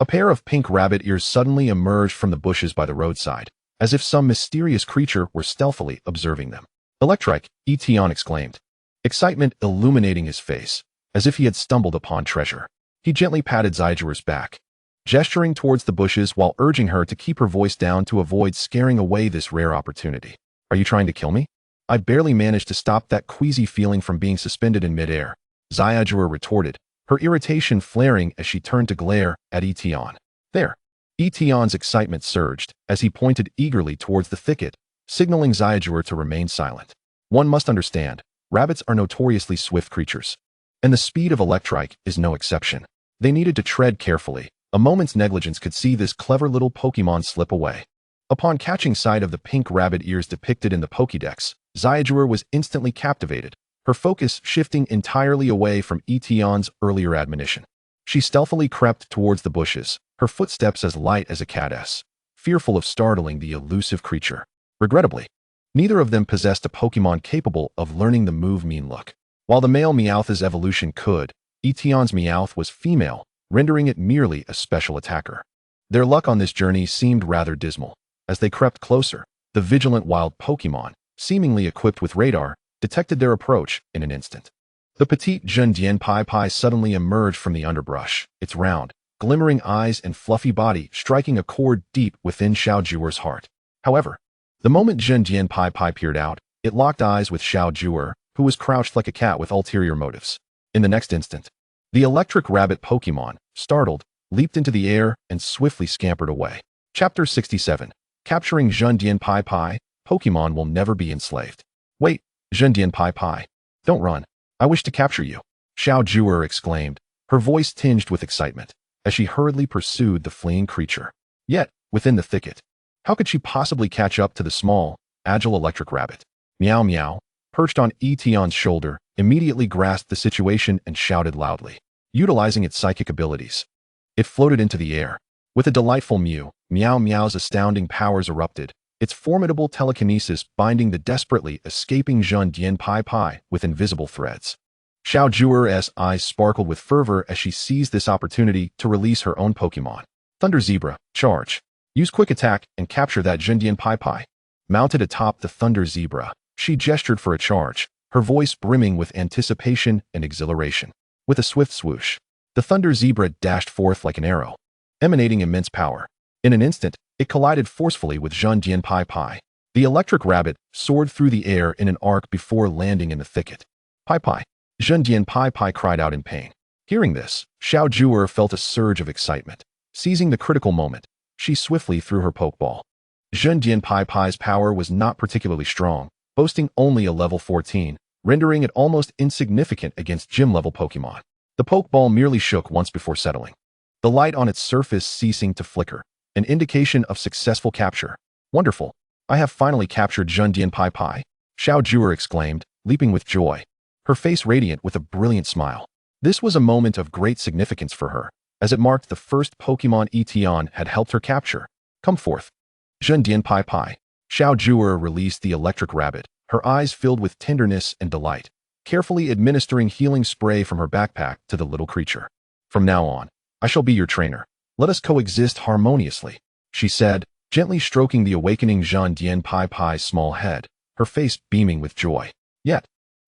a pair of pink rabbit ears suddenly emerged from the bushes by the roadside, as if some mysterious creature were stealthily observing them. Electrike, Tian exclaimed, excitement illuminating his face, as if he had stumbled upon treasure. He gently patted Scizor's back, gesturing towards the bushes while urging her to keep her voice down to avoid scaring away this rare opportunity. Are you trying to kill me? I barely managed to stop that queasy feeling from being suspended in midair, Scizor retorted, her irritation flaring as she turned to glare at Tian. There. Tian's excitement surged as he pointed eagerly towards the thicket, signaling Scizor to remain silent. One must understand, rabbits are notoriously swift creatures, and the speed of Electrike is no exception. They needed to tread carefully. A moment's negligence could see this clever little Pokémon slip away. Upon catching sight of the pink rabbit ears depicted in the Pokédex, Scizor was instantly captivated, her focus shifting entirely away from Tian's earlier admonition. She stealthily crept towards the bushes, her footsteps as light as a cat's, fearful of startling the elusive creature. Regrettably, neither of them possessed a Pokémon capable of learning the move Mean Look. While the male Meowth's evolution could, Tian's Meowth was female, rendering it merely a special attacker. Their luck on this journey seemed rather dismal. As they crept closer, the vigilant wild Pokémon, seemingly equipped with radar, detected their approach in an instant. The petite Jundian Pai suddenly emerged from the underbrush, its round, glimmering eyes and fluffy body striking a chord deep within Scizor's heart. However, the moment Jundian Pai peered out, it locked eyes with Scizor, who was crouched like a cat with ulterior motives. In the next instant, the electric rabbit Pokémon, startled, leaped into the air and swiftly scampered away. Chapter 67. Capturing Jundian Pai, Pokémon will never be enslaved. Wait, Jundian Pai. Don't run. I wish to capture you, Scizor exclaimed, her voice tinged with excitement, as she hurriedly pursued the fleeing creature. Yet, within the thicket, how could she possibly catch up to the small, agile electric rabbit? Meow Meow, perched on Tian's shoulder, immediately grasped the situation and shouted loudly. Utilizing its psychic abilities, it floated into the air. With a delightful mew, Meow Meow's astounding powers erupted, its formidable telekinesis binding the desperately escaping Jundian Pai with invisible threads. Scizor's eyes sparkled with fervor as she seized this opportunity to release her own Pokémon. Thunder Zebra, charge. Use quick attack and capture that Jundian Pai. Mounted atop the Thunder Zebra, she gestured for a charge, her voice brimming with anticipation and exhilaration. With a swift swoosh, the thunder zebra dashed forth like an arrow, emanating immense power. In an instant, it collided forcefully with Zhendian Pai Pai. The electric rabbit soared through the air in an arc before landing in the thicket. Pai Pai! Zhendian Pai Pai cried out in pain. Hearing this, Xiao Zhuer felt a surge of excitement. Seizing the critical moment, she swiftly threw her Pokeball. Zhendian Pai Pai's power was not particularly strong, boasting only a level 14, rendering it almost insignificant against gym-level Pokemon. The Pokeball merely shook once before settling, the light on its surface ceasing to flicker, an indication of successful capture. Wonderful! I have finally captured Zhendian Pai Pai, Xiao Zhuer exclaimed, leaping with joy, her face radiant with a brilliant smile. This was a moment of great significance for her, as it marked the first Pokemon Tian had helped her capture. Come forth. Zhendian Pai Pai. Xiao Zhuer released the electric rabbit, her eyes filled with tenderness and delight, carefully administering healing spray from her backpack to the little creature. From now on, I shall be your trainer. Let us coexist harmoniously, she said, gently stroking the awakening Zhendian Pai Pai's small head, her face beaming with joy. Yet,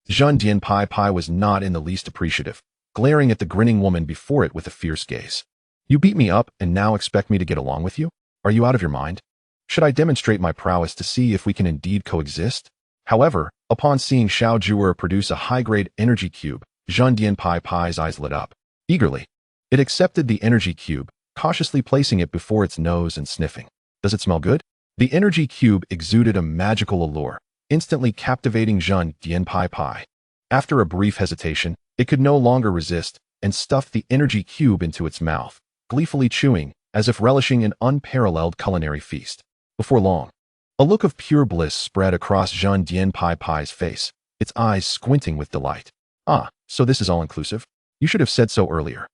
Zhendian Pai Pai was not in the least appreciative, glaring at the grinning woman before it with a fierce gaze. You beat me up and now expect me to get along with you? Are you out of your mind? Should I demonstrate my prowess to see if we can indeed coexist? However, upon seeing Xiao Zhuer produce a high-grade energy cube, Zhendian Pai Pai's eyes lit up. Eagerly, it accepted the energy cube, cautiously placing it before its nose and sniffing. Does it smell good? The energy cube exuded a magical allure, instantly captivating Zhendian Pai Pai. After a brief hesitation, it could no longer resist and stuffed the energy cube into its mouth, gleefully chewing, as if relishing an unparalleled culinary feast. Before long, a look of pure bliss spread across Zhendian Pai Pai's face, its eyes squinting with delight. Ah, so this is all-inclusive? You should have said so earlier.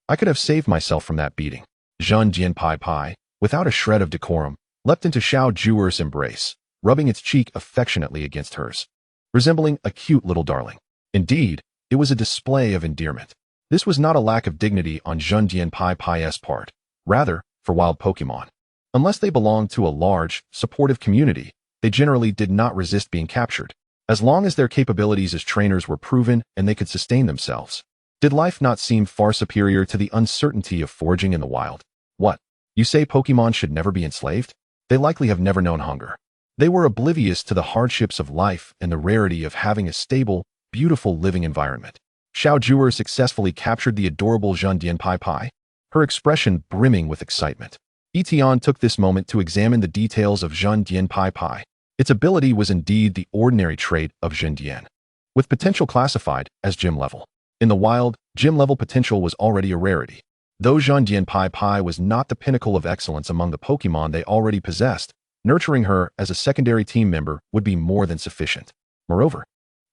I could have saved myself from that beating. Zhendian Pai Pai, without a shred of decorum, leapt into Xiao Zhuer's embrace, rubbing its cheek affectionately against hers, resembling a cute little darling. Indeed, it was a display of endearment. This was not a lack of dignity on Zhendian Pai Pai's part. Rather, for wild Pokemon, unless they belonged to a large, supportive community, they generally did not resist being captured, as long as their capabilities as trainers were proven and they could sustain themselves. Did life not seem far superior to the uncertainty of foraging in the wild? What? You say Pokemon should never be enslaved? They likely have never known hunger. They were oblivious to the hardships of life and the rarity of having a stable, beautiful living environment. Xiao Zhuer successfully captured the adorable Zhendian Pai Pai, her expression brimming with excitement. Tian took this moment to examine the details of Zhendian Pai Pai. Its ability was indeed the ordinary trait of Zhendian, with potential classified as gym level. In the wild, gym level potential was already a rarity. Though Zhendian Pai Pai was not the pinnacle of excellence among the Pokemon they already possessed, nurturing her as a secondary team member would be more than sufficient. Moreover,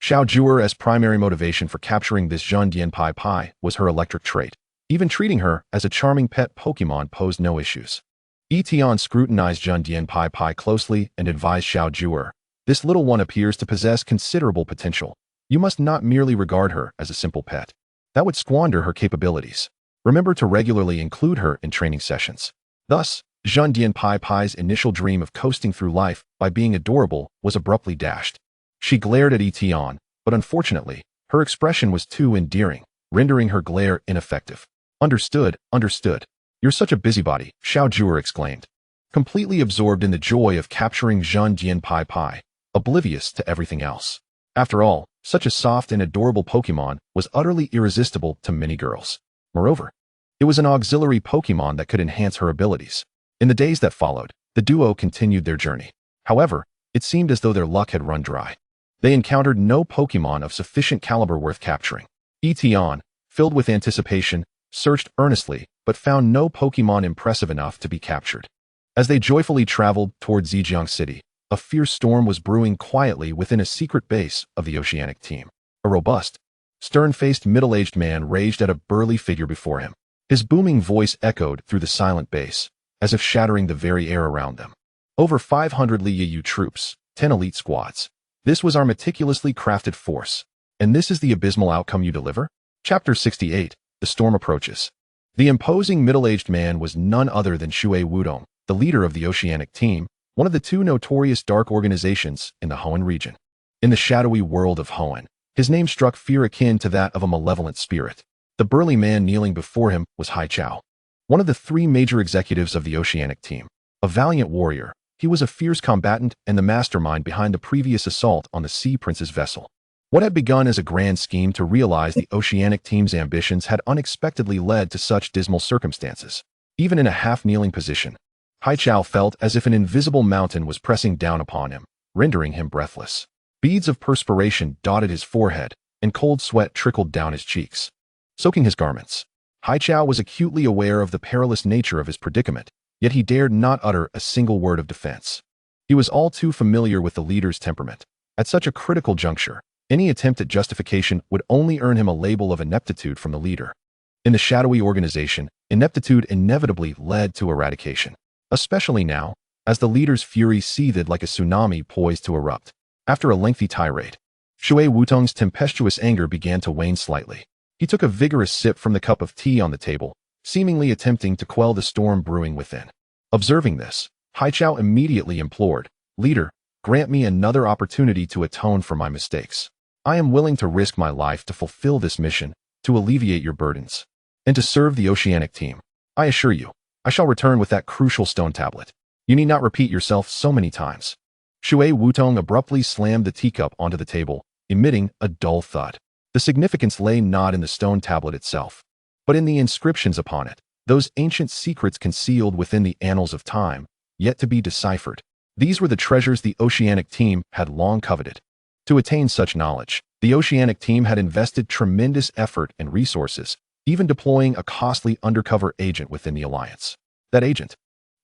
Xiao Zhuer's primary motivation for capturing this Zhendian Pai Pai was her electric trait. Even treating her as a charming pet Pokemon posed no issues. Tian scrutinized Zhendian Pai Pai closely and advised Xiao Zhuer, this little one appears to possess considerable potential. You must not merely regard her as a simple pet. That would squander her capabilities. Remember to regularly include her in training sessions. Thus, Zhendian Pai Pai's initial dream of coasting through life by being adorable was abruptly dashed. She glared at Tian, but unfortunately, her expression was too endearing, rendering her glare ineffective. Understood, understood. You're such a busybody, Xiao Zhuer exclaimed, completely absorbed in the joy of capturing Zhendian Pai Pai, oblivious to everything else. After all, such a soft and adorable Pokemon was utterly irresistible to many girls. Moreover, it was an auxiliary Pokemon that could enhance her abilities. In the days that followed, the duo continued their journey. However, it seemed as though their luck had run dry. They encountered no Pokemon of sufficient caliber worth capturing. Tian, filled with anticipation, searched earnestly, but found no Pokemon impressive enough to be captured. As they joyfully traveled toward Zhejiang City, a fierce storm was brewing quietly within a secret base of the Oceanic team. A robust, stern-faced middle-aged man raged at a burly figure before him. His booming voice echoed through the silent base, as if shattering the very air around them. Over 500 Liu troops, 10 elite squads. This was our meticulously crafted force. And this is the abysmal outcome you deliver? Chapter 68, The Storm Approaches. The imposing middle-aged man was none other than Shui Wudong, the leader of the Oceanic team, one of the two notorious dark organizations in the Hoenn region. In the shadowy world of Hoenn, his name struck fear akin to that of a malevolent spirit. The burly man kneeling before him was Haichao, one of the 3 major executives of the Oceanic team. A valiant warrior, he was a fierce combatant and the mastermind behind the previous assault on the Sea Prince's vessel. What had begun as a grand scheme to realize the Oceanic team's ambitions had unexpectedly led to such dismal circumstances. Even in a half-kneeling position, Haichao felt as if an invisible mountain was pressing down upon him, rendering him breathless. Beads of perspiration dotted his forehead, and cold sweat trickled down his cheeks, soaking his garments. Haichao was acutely aware of the perilous nature of his predicament, yet he dared not utter a single word of defense. He was all too familiar with the leader's temperament. At such a critical juncture, any attempt at justification would only earn him a label of ineptitude from the leader. In the shadowy organization, ineptitude inevitably led to eradication, especially now, as the leader's fury seethed like a tsunami poised to erupt. After a lengthy tirade, Shui Wutong's tempestuous anger began to wane slightly. He took a vigorous sip from the cup of tea on the table, seemingly attempting to quell the storm brewing within. Observing this, Haichao immediately implored, "Leader, grant me another opportunity to atone for my mistakes. I am willing to risk my life to fulfill this mission, to alleviate your burdens, and to serve the Oceanic team. I assure you, I shall return with that crucial stone tablet. You need not repeat yourself so many times." Shui Wutong abruptly slammed the teacup onto the table, emitting a dull thud. The significance lay not in the stone tablet itself, but in the inscriptions upon it, those ancient secrets concealed within the annals of time, yet to be deciphered. These were the treasures the Oceanic team had long coveted. To attain such knowledge, the Oceanic team had invested tremendous effort and resources, even deploying a costly undercover agent within the Alliance. That agent,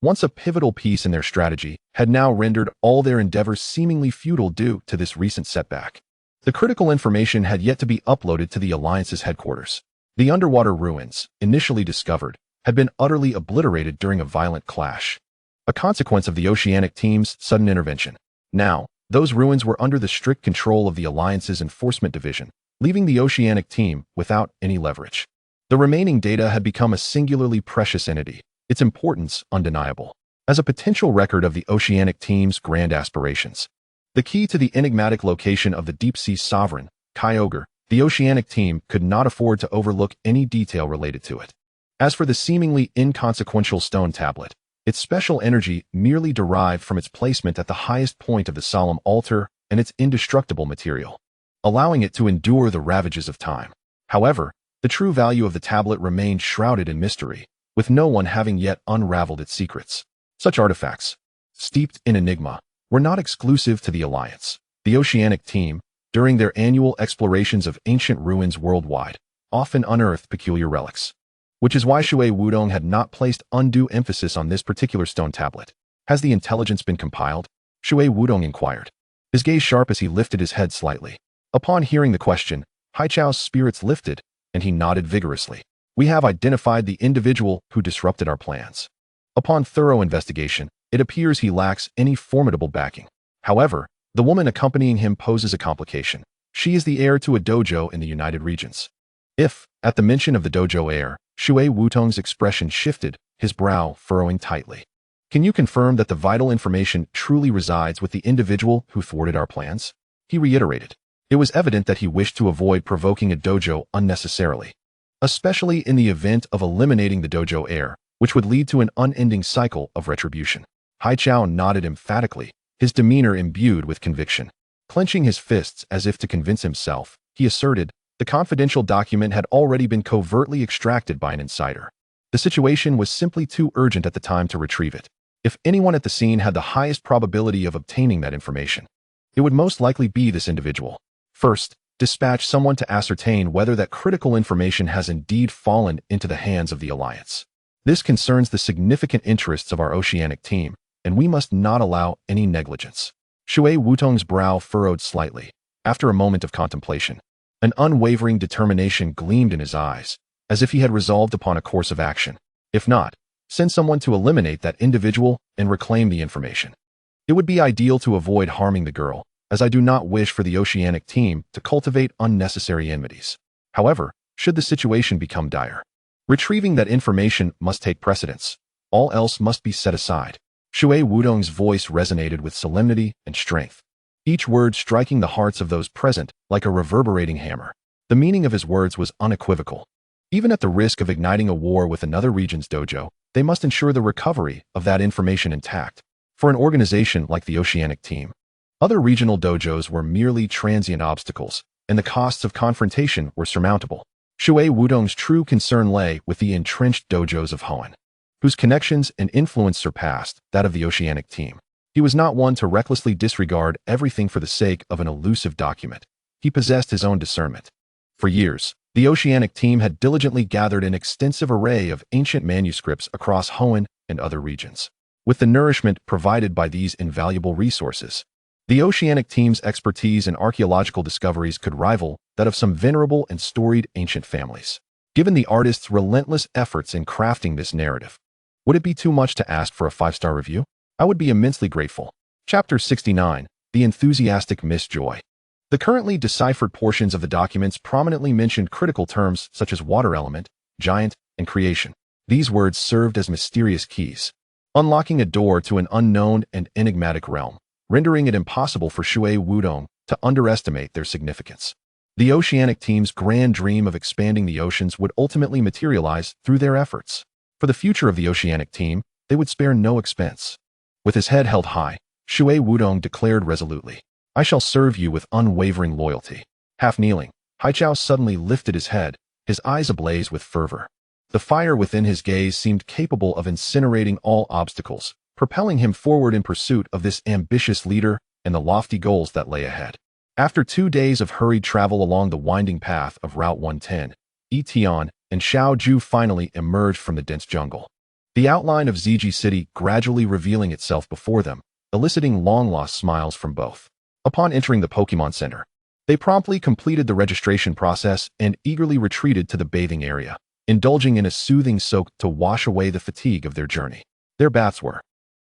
once a pivotal piece in their strategy, had now rendered all their endeavors seemingly futile due to this recent setback. The critical information had yet to be uploaded to the Alliance's headquarters. The underwater ruins, initially discovered, had been utterly obliterated during a violent clash, a consequence of the Oceanic team's sudden intervention. Now, those ruins were under the strict control of the Alliance's Enforcement Division, leaving the Oceanic team without any leverage. The remaining data had become a singularly precious entity, its importance undeniable. As a potential record of the Oceanic team's grand aspirations, the key to the enigmatic location of the deep-sea sovereign, Kyogre, the Oceanic team could not afford to overlook any detail related to it. As for the seemingly inconsequential stone tablet, its special energy merely derived from its placement at the highest point of the solemn altar and its indestructible material, allowing it to endure the ravages of time. However, the true value of the tablet remained shrouded in mystery, with no one having yet unraveled its secrets. Such artifacts, steeped in enigma, were not exclusive to the Alliance. The Oceanic team, during their annual explorations of ancient ruins worldwide, often unearthed peculiar relics, which is why Shui Wudong had not placed undue emphasis on this particular stone tablet. "Has the intelligence been compiled?" Shui Wudong inquired, his gaze sharp as he lifted his head slightly. Upon hearing the question, Haichao's spirits lifted, and he nodded vigorously. "We have identified the individual who disrupted our plans. Upon thorough investigation, it appears he lacks any formidable backing. However, the woman accompanying him poses a complication. She is the heir to a dojo in the United Regions." If, at the mention of the dojo heir, Shui Wutong's expression shifted, his brow furrowing tightly. "Can you confirm that the vital information truly resides with the individual who thwarted our plans?" he reiterated. It was evident that he wished to avoid provoking a dojo unnecessarily, especially in the event of eliminating the dojo heir, which would lead to an unending cycle of retribution. Haichao nodded emphatically, his demeanor imbued with conviction. Clenching his fists as if to convince himself, he asserted, the confidential document had already been covertly extracted by an insider. The situation was simply too urgent at the time to retrieve it. If anyone at the scene had the highest probability of obtaining that information, it would most likely be this individual. First, dispatch someone to ascertain whether that critical information has indeed fallen into the hands of the Alliance. This concerns the significant interests of our Oceanic team, and we must not allow any negligence. Shui Wutong's brow furrowed slightly. After a moment of contemplation, an unwavering determination gleamed in his eyes, as if he had resolved upon a course of action. If not, send someone to eliminate that individual and reclaim the information. It would be ideal to avoid harming the girl, as I do not wish for the Oceanic team to cultivate unnecessary enmities. However, should the situation become dire, retrieving that information must take precedence. All else must be set aside. Shui Wudong's voice resonated with solemnity and strength. each word striking the hearts of those present like a reverberating hammer. The meaning of his words was unequivocal. Even at the risk of igniting a war with another region's dojo, they must ensure the recovery of that information intact. For an organization like the Oceanic Team, other regional dojos were merely transient obstacles, and the costs of confrontation were surmountable. Shui Wudong's true concern lay with the entrenched dojos of Hoenn, whose connections and influence surpassed that of the Oceanic Team. He was not one to recklessly disregard everything for the sake of an elusive document. He possessed his own discernment. For years, the Oceanic Team had diligently gathered an extensive array of ancient manuscripts across Hoenn and other regions. With the nourishment provided by these invaluable resources, the Oceanic Team's expertise in archaeological discoveries could rival that of some venerable and storied ancient families. Given the artist's relentless efforts in crafting this narrative, would it be too much to ask for a 5-star review? I would be immensely grateful. Chapter 69, The Enthusiastic Miss Joy. The currently deciphered portions of the documents prominently mentioned critical terms such as water element, giant, and creation. These words served as mysterious keys, unlocking a door to an unknown and enigmatic realm, rendering it impossible for Shui Wudong to underestimate their significance. The Oceanic Team's grand dream of expanding the oceans would ultimately materialize through their efforts. For the future of the Oceanic Team, they would spare no expense. With his head held high, Shui Wudong declared resolutely, "I shall serve you with unwavering loyalty." Half kneeling, Haichao suddenly lifted his head, his eyes ablaze with fervor. The fire within his gaze seemed capable of incinerating all obstacles, propelling him forward in pursuit of this ambitious leader and the lofty goals that lay ahead. After 2 days of hurried travel along the winding path of Route 110, Tian and Xiaoju finally emerged from the dense jungle. The outline of Ziji City gradually revealing itself before them, eliciting long-lost smiles from both. Upon entering the Pokémon Center, they promptly completed the registration process and eagerly retreated to the bathing area, indulging in a soothing soak to wash away the fatigue of their journey. Their baths were,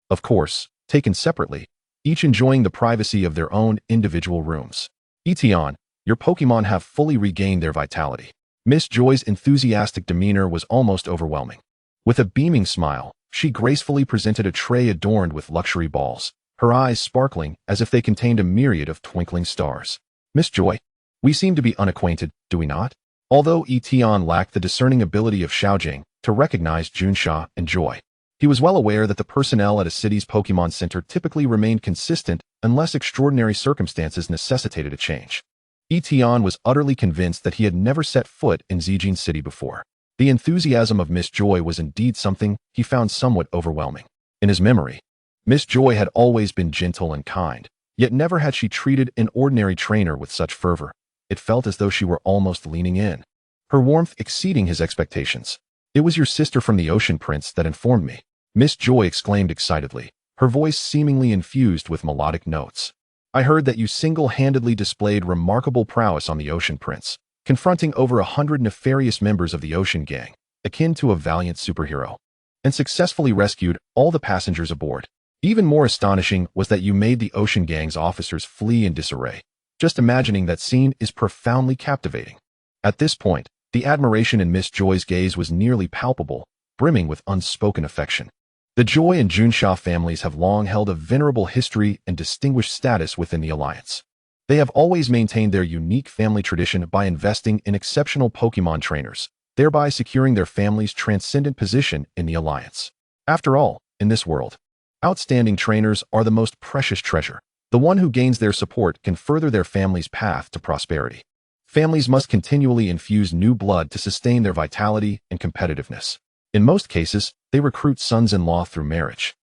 of course, taken separately, each enjoying the privacy of their own individual rooms. Tian, your Pokémon have fully regained their vitality. Miss Joy's enthusiastic demeanor was almost overwhelming. With a beaming smile, she gracefully presented a tray adorned with luxury balls, her eyes sparkling as if they contained a myriad of twinkling stars. "Miss Joy, we seem to be unacquainted, do we not?" Although Tian lacked the discerning ability of Xiaojing to recognize Junsha and Joy, he was well aware that the personnel at a city's Pokémon Center typically remained consistent unless extraordinary circumstances necessitated a change. Tian was utterly convinced that he had never set foot in Zijin City before. The enthusiasm of Miss Joy was indeed something he found somewhat overwhelming. In his memory, Miss Joy had always been gentle and kind, yet never had she treated an ordinary trainer with such fervor. It felt as though she were almost leaning in, her warmth exceeding his expectations. "It was your sister from the Ocean Prince that informed me," Miss Joy exclaimed excitedly, her voice seemingly infused with melodic notes. "I heard that you single-handedly displayed remarkable prowess on the Ocean Prince, confronting over 100 nefarious members of the Ocean Gang, akin to a valiant superhero, and successfully rescued all the passengers aboard. Even more astonishing was that you made the Ocean Gang's officers flee in disarray. Just imagining that scene is profoundly captivating." At this point, the admiration in Miss Joy's gaze was nearly palpable, brimming with unspoken affection. The Joy and Junsha families have long held a venerable history and distinguished status within the Alliance. They have always maintained their unique family tradition by investing in exceptional Pokémon trainers, thereby securing their family's transcendent position in the Alliance. After all, in this world, outstanding trainers are the most precious treasure. The one who gains their support can further their family's path to prosperity. Families must continually infuse new blood to sustain their vitality and competitiveness. In most cases, they recruit sons-in-law through marriage,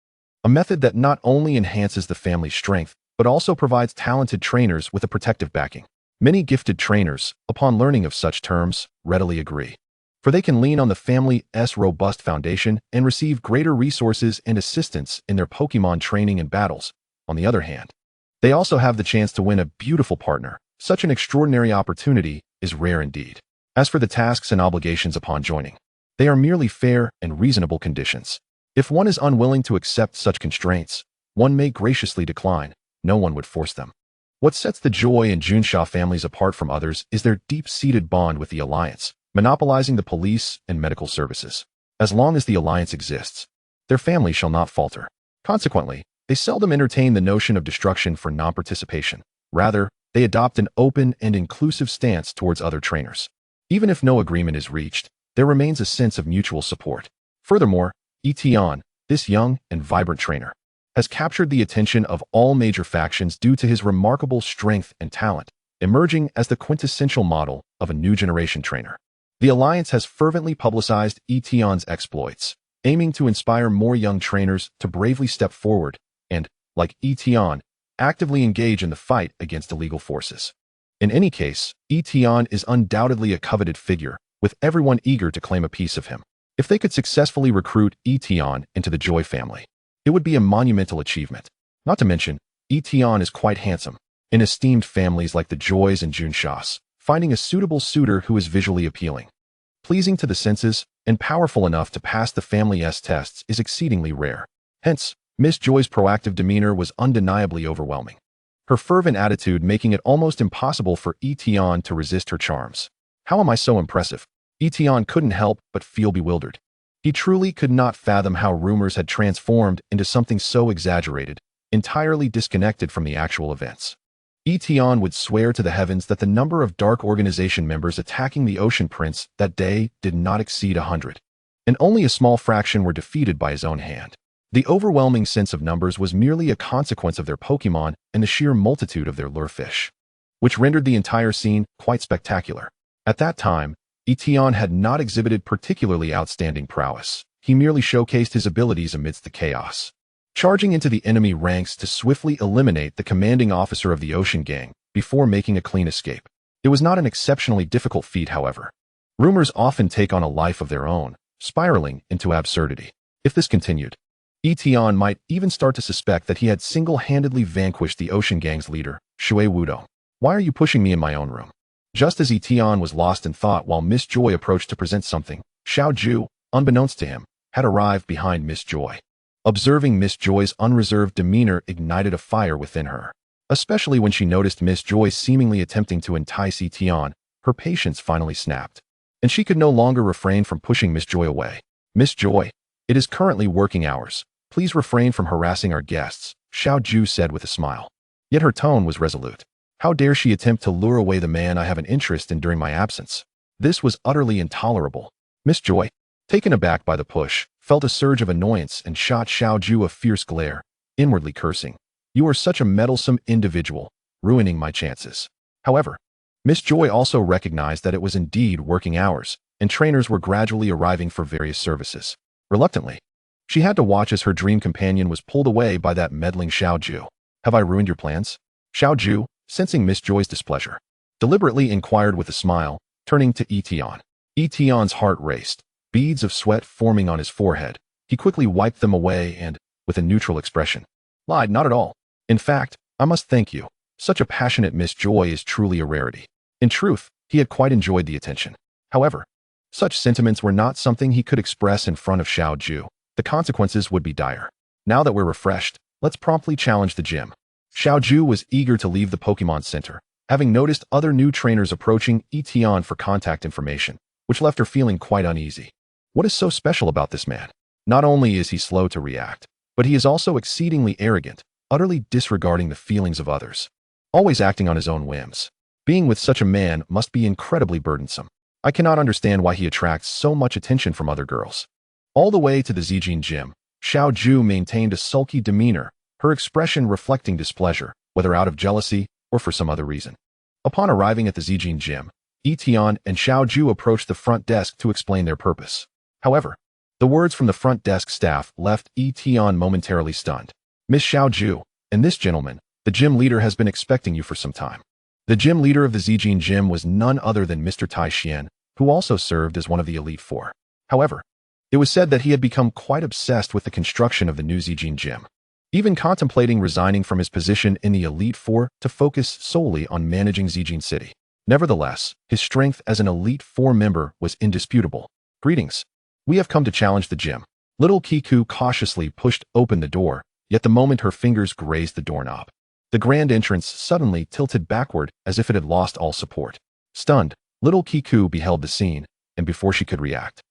a method that not only enhances the family's strength, but also provides talented trainers with a protective backing. Many gifted trainers, upon learning of such terms, readily agree, for they can lean on the family's robust foundation and receive greater resources and assistance in their Pokémon training and battles. On the other hand, they also have the chance to win a beautiful partner. Such an extraordinary opportunity is rare indeed. As for the tasks and obligations upon joining, they are merely fair and reasonable conditions. If one is unwilling to accept such constraints, one may graciously decline. No one would force them. What sets the Joy and Junsha families apart from others is their deep-seated bond with the Alliance, monopolizing the police and medical services. As long as the Alliance exists, their family shall not falter. Consequently, They seldom entertain the notion of destruction for non-participation. Rather, they adopt an open and inclusive stance towards other trainers. Even if no agreement is reached, there remains a sense of mutual support. Furthermore, Tian, this young and vibrant trainer, has captured the attention of all major factions due to his remarkable strength and talent, emerging as the quintessential model of a new generation trainer. The Alliance has fervently publicized Tian's exploits, aiming to inspire more young trainers to bravely step forward and, like Tian, actively engage in the fight against illegal forces. In any case, Tian is undoubtedly a coveted figure, with everyone eager to claim a piece of him. If they could successfully recruit Tian into the Joy family, it would be a monumental achievement. Not to mention, Tian is quite handsome, in esteemed families like the Joys and Junshas, finding a suitable suitor who is visually appealing, pleasing to the senses, and powerful enough to pass the Family S tests is exceedingly rare. Hence, Miss Joy's proactive demeanor was undeniably overwhelming, her fervent attitude making it almost impossible for Tian to resist her charms. How am I so impressive? Tian couldn't help but feel bewildered. He truly could not fathom how rumors had transformed into something so exaggerated, entirely disconnected from the actual events. Tian would swear to the heavens that the number of Dark Organization members attacking the Ocean Prince that day did not exceed 100, and only a small fraction were defeated by his own hand. The overwhelming sense of numbers was merely a consequence of their Pokémon and the sheer multitude of their lurefish, which rendered the entire scene quite spectacular. At that time, Tian had not exhibited particularly outstanding prowess. He merely showcased his abilities amidst the chaos, charging into the enemy ranks to swiftly eliminate the commanding officer of the Ocean Gang before making a clean escape. It was not an exceptionally difficult feat, however. Rumors often take on a life of their own, spiraling into absurdity. If this continued, Tian might even start to suspect that he had single-handedly vanquished the Ocean Gang's leader, Shui Wudo. Why are you pushing me in my own room? Just as Tian was lost in thought while Miss Joy approached to present something, Xiao Ju, unbeknownst to him, had arrived behind Miss Joy. Observing Miss Joy's unreserved demeanor ignited a fire within her. Especially when she noticed Miss Joy seemingly attempting to entice Tian, her patience finally snapped, and she could no longer refrain from pushing Miss Joy away. Miss Joy, it is currently working hours. Please refrain from harassing our guests, Xiao Ju said with a smile. Yet her tone was resolute. How dare she attempt to lure away the man I have an interest in during my absence? This was utterly intolerable. Miss Joy, taken aback by the push, felt a surge of annoyance and shot Xiao Ju a fierce glare, inwardly cursing. You are such a meddlesome individual, ruining my chances. However, Miss Joy also recognized that it was indeed working hours, and trainers were gradually arriving for various services. Reluctantly, she had to watch as her dream companion was pulled away by that meddling Xiao Ju. Have I ruined your plans? Xiao Ju, sensing Miss Joy's displeasure, deliberately inquired with a smile, turning to Tian. Tian's heart raced, beads of sweat forming on his forehead. He quickly wiped them away and, with a neutral expression, lied, not at all. In fact, I must thank you. Such a passionate Miss Joy is truly a rarity. In truth, he had quite enjoyed the attention. However, such sentiments were not something he could express in front of Xiao Ju. The consequences would be dire. Now that we're refreshed, let's promptly challenge the gym. Xiao Ju was eager to leave the Pokémon Center, having noticed other new trainers approaching Tian for contact information, which left her feeling quite uneasy. What is so special about this man? Not only is he slow to react, but he is also exceedingly arrogant, utterly disregarding the feelings of others, always acting on his own whims. Being with such a man must be incredibly burdensome. I cannot understand why he attracts so much attention from other girls. All the way to the Zijin gym, Xiao Ju maintained a sulky demeanor, her expression reflecting displeasure, whether out of jealousy or for some other reason. Upon arriving at the Zijin gym, Tian and Xiao Ju approached the front desk to explain their purpose. However, the words from the front desk staff left Tian momentarily stunned. Miss Xiao Ju, and this gentleman, the gym leader, has been expecting you for some time. The gym leader of the Zijin gym was none other than Mr. Tai Xian, who also served as one of the Elite Four. However, it was said that he had become quite obsessed with the construction of the new Zijin gym, even contemplating resigning from his position in the Elite Four to focus solely on managing Zijin City. Nevertheless, his strength as an Elite Four member was indisputable. Greetings. We have come to challenge the gym. Little Kiku cautiously pushed open the door, yet the moment her fingers grazed the doorknob, the grand entrance suddenly tilted backward as if it had lost all support. Stunned, little Kiku beheld the scene, and before she could react,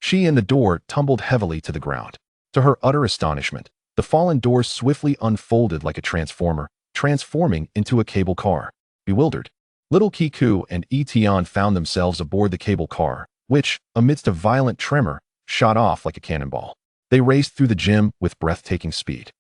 she and the door tumbled heavily to the ground. To her utter astonishment, The fallen door swiftly unfolded like a transformer, transforming into a cable car. Bewildered, little Kiku and Tian found themselves aboard the cable car, which, amidst a violent tremor, shot off like a cannonball. They raced through the gym with breathtaking speed,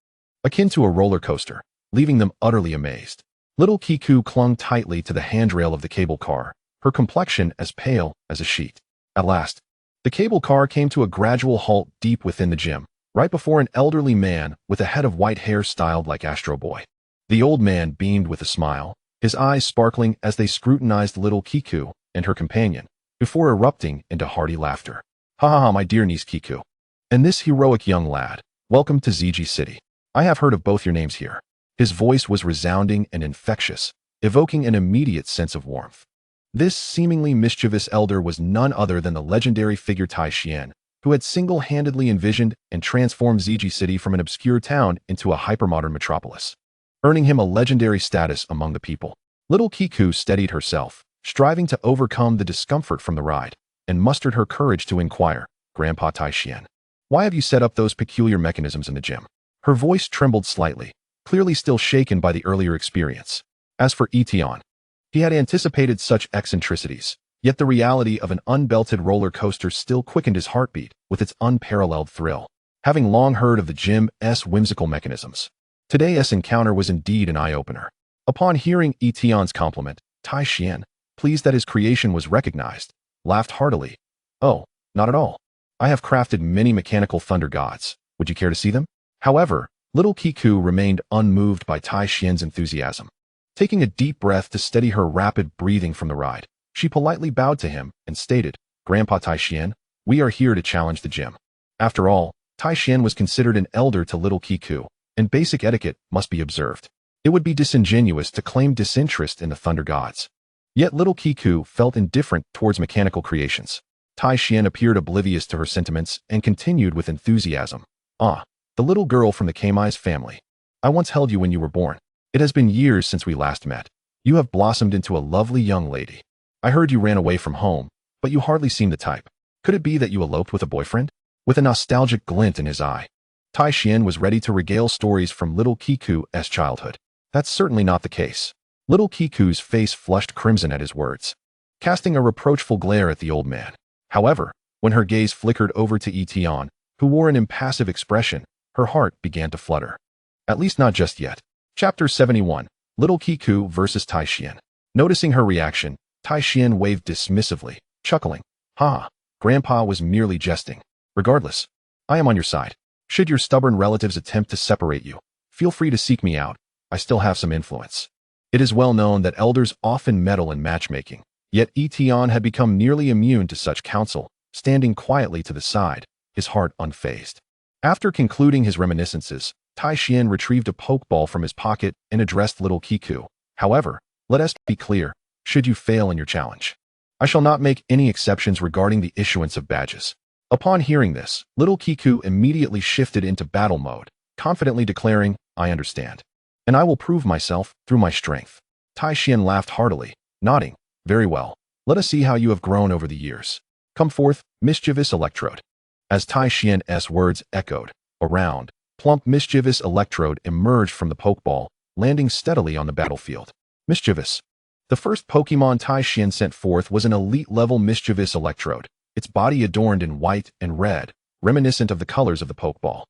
akin to a roller coaster, leaving them utterly amazed. Little Kiku clung tightly to the handrail of the cable car, her complexion as pale as a sheet. At last, the cable car came to a gradual halt deep within the gym, right before an elderly man with a head of white hair styled like Astro Boy. The old man beamed with a smile, his eyes sparkling as they scrutinized little Kiku and her companion, before erupting into hearty laughter. Ha ha ha, my dear niece Kiku. And this heroic young lad, welcome to ZG City. I have heard of both your names here. His voice was resounding and infectious, evoking an immediate sense of warmth. This seemingly mischievous elder was none other than the legendary figure Tian, who had single-handedly envisioned and transformed ZG City from an obscure town into a hypermodern metropolis, earning him a legendary status among the people. Little Kiku steadied herself, striving to overcome the discomfort from the ride, and mustered her courage to inquire, Grandpa Tian, why have you set up those peculiar mechanisms in the gym? Her voice trembled slightly, clearly still shaken by the earlier experience. As for Tian, he had anticipated such eccentricities, yet the reality of an unbelted roller coaster still quickened his heartbeat with its unparalleled thrill. Having long heard of the gym's whimsical mechanisms, today's encounter was indeed an eye-opener. Upon hearing Tian's compliment, Tian, pleased that his creation was recognized, laughed heartily. Oh, not at all. I have crafted many mechanical thunder gods. Would you care to see them? However, little Kiku remained unmoved by Tian's enthusiasm. Taking a deep breath to steady her rapid breathing from the ride, she politely bowed to him and stated, Grandpa Tian, we are here to challenge the gym. After all, Tian was considered an elder to little Kiku, and basic etiquette must be observed. It would be disingenuous to claim disinterest in the thunder gods. Yet little Kiku felt indifferent towards mechanical creations. Tian appeared oblivious to her sentiments and continued with enthusiasm. Ah, the little girl from the Kamai's family. I once held you when you were born. It has been years since we last met. You have blossomed into a lovely young lady. I heard you ran away from home, but you hardly seem the type. Could it be that you eloped with a boyfriend? With a nostalgic glint in his eye, Tian was ready to regale stories from little Kiku's childhood. That's certainly not the case. Little Kiku's face flushed crimson at his words, casting a reproachful glare at the old man. However, when her gaze flickered over to Tian, who wore an impassive expression, her heart began to flutter. At least not just yet. Chapter 71, Little Kiku versus Tian. Noticing her reaction, Tian waved dismissively, chuckling. Ha, Grandpa was merely jesting. Regardless, I am on your side. Should your stubborn relatives attempt to separate you, feel free to seek me out. I still have some influence. It is well known that elders often meddle in matchmaking, yet Tian had become nearly immune to such counsel, standing quietly to the side, his heart unfazed. After concluding his reminiscences, Tian retrieved a pokeball from his pocket and addressed little Kiku. However, let us be clear, should you fail in your challenge, I shall not make any exceptions regarding the issuance of badges. Upon hearing this, little Kiku immediately shifted into battle mode, confidently declaring, I understand. And I will prove myself through my strength. Tian laughed heartily, nodding, very well. Let us see how you have grown over the years. Come forth, mischievous Electrode. As Tian's words echoed, a round, plump mischievous Electrode emerged from the Pokeball, landing steadily on the battlefield. Mischievous. The first Pokemon Tian sent forth was an elite-level mischievous Electrode, its body adorned in white and red, reminiscent of the colors of the Pokeball,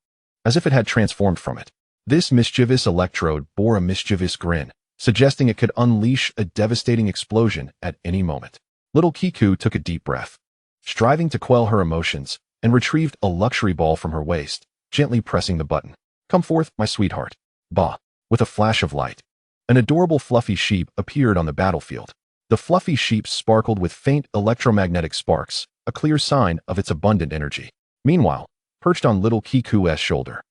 as if it had transformed from it. This mischievous Electrode bore a mischievous grin, suggesting it could unleash a devastating explosion at any moment. Little Kiku took a deep breath, striving to quell her emotions, and retrieved a luxury ball from her waist, gently pressing the button. Come forth, my sweetheart. Bah! With a flash of light, an adorable fluffy sheep appeared on the battlefield. The fluffy sheep sparkled with faint electromagnetic sparks, a clear sign of its abundant energy. Meanwhile, perched on little Kiku's shoulder,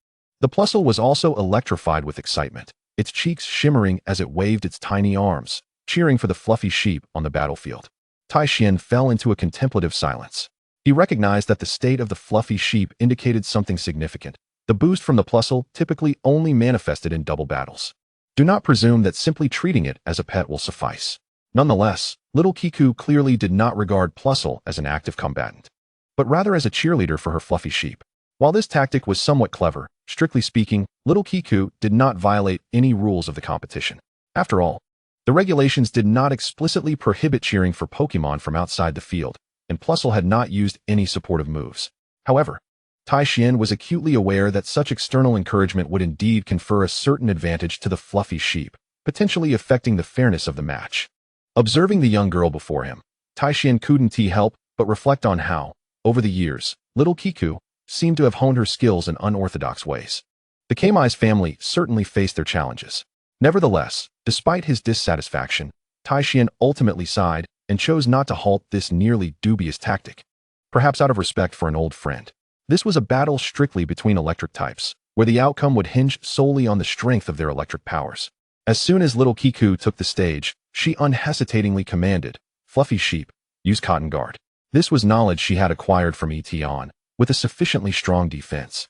the Plusle was also electrified with excitement, its cheeks shimmering as it waved its tiny arms, cheering for the fluffy sheep on the battlefield. Tian fell into a contemplative silence. He recognized that the state of the fluffy sheep indicated something significant. The boost from the Plusle typically only manifested in double battles. Do not presume that simply treating it as a pet will suffice. Nonetheless, little Kiku clearly did not regard Plusle as an active combatant, but rather as a cheerleader for her fluffy sheep. While this tactic was somewhat clever, Strictly speaking, Little Kiku did not violate any rules of the competition. After all, the regulations did not explicitly prohibit cheering for Pokémon from outside the field, and Plusle had not used any supportive moves. However, Tian was acutely aware that such external encouragement would indeed confer a certain advantage to the fluffy sheep, potentially affecting the fairness of the match. Observing the young girl before him, Tian couldn't help but reflect on how, over the years, Little Kiku seemed to have honed her skills in unorthodox ways. The Kamai's family certainly faced their challenges. Nevertheless, despite his dissatisfaction, Tian ultimately sighed and chose not to halt this nearly dubious tactic, perhaps out of respect for an old friend. This was a battle strictly between electric types, where the outcome would hinge solely on the strength of their electric powers. As soon as Little Kiku took the stage, she unhesitatingly commanded, "Fluffy sheep, use Cotton Guard." This was knowledge she had acquired from Tian, with a sufficiently strong defense.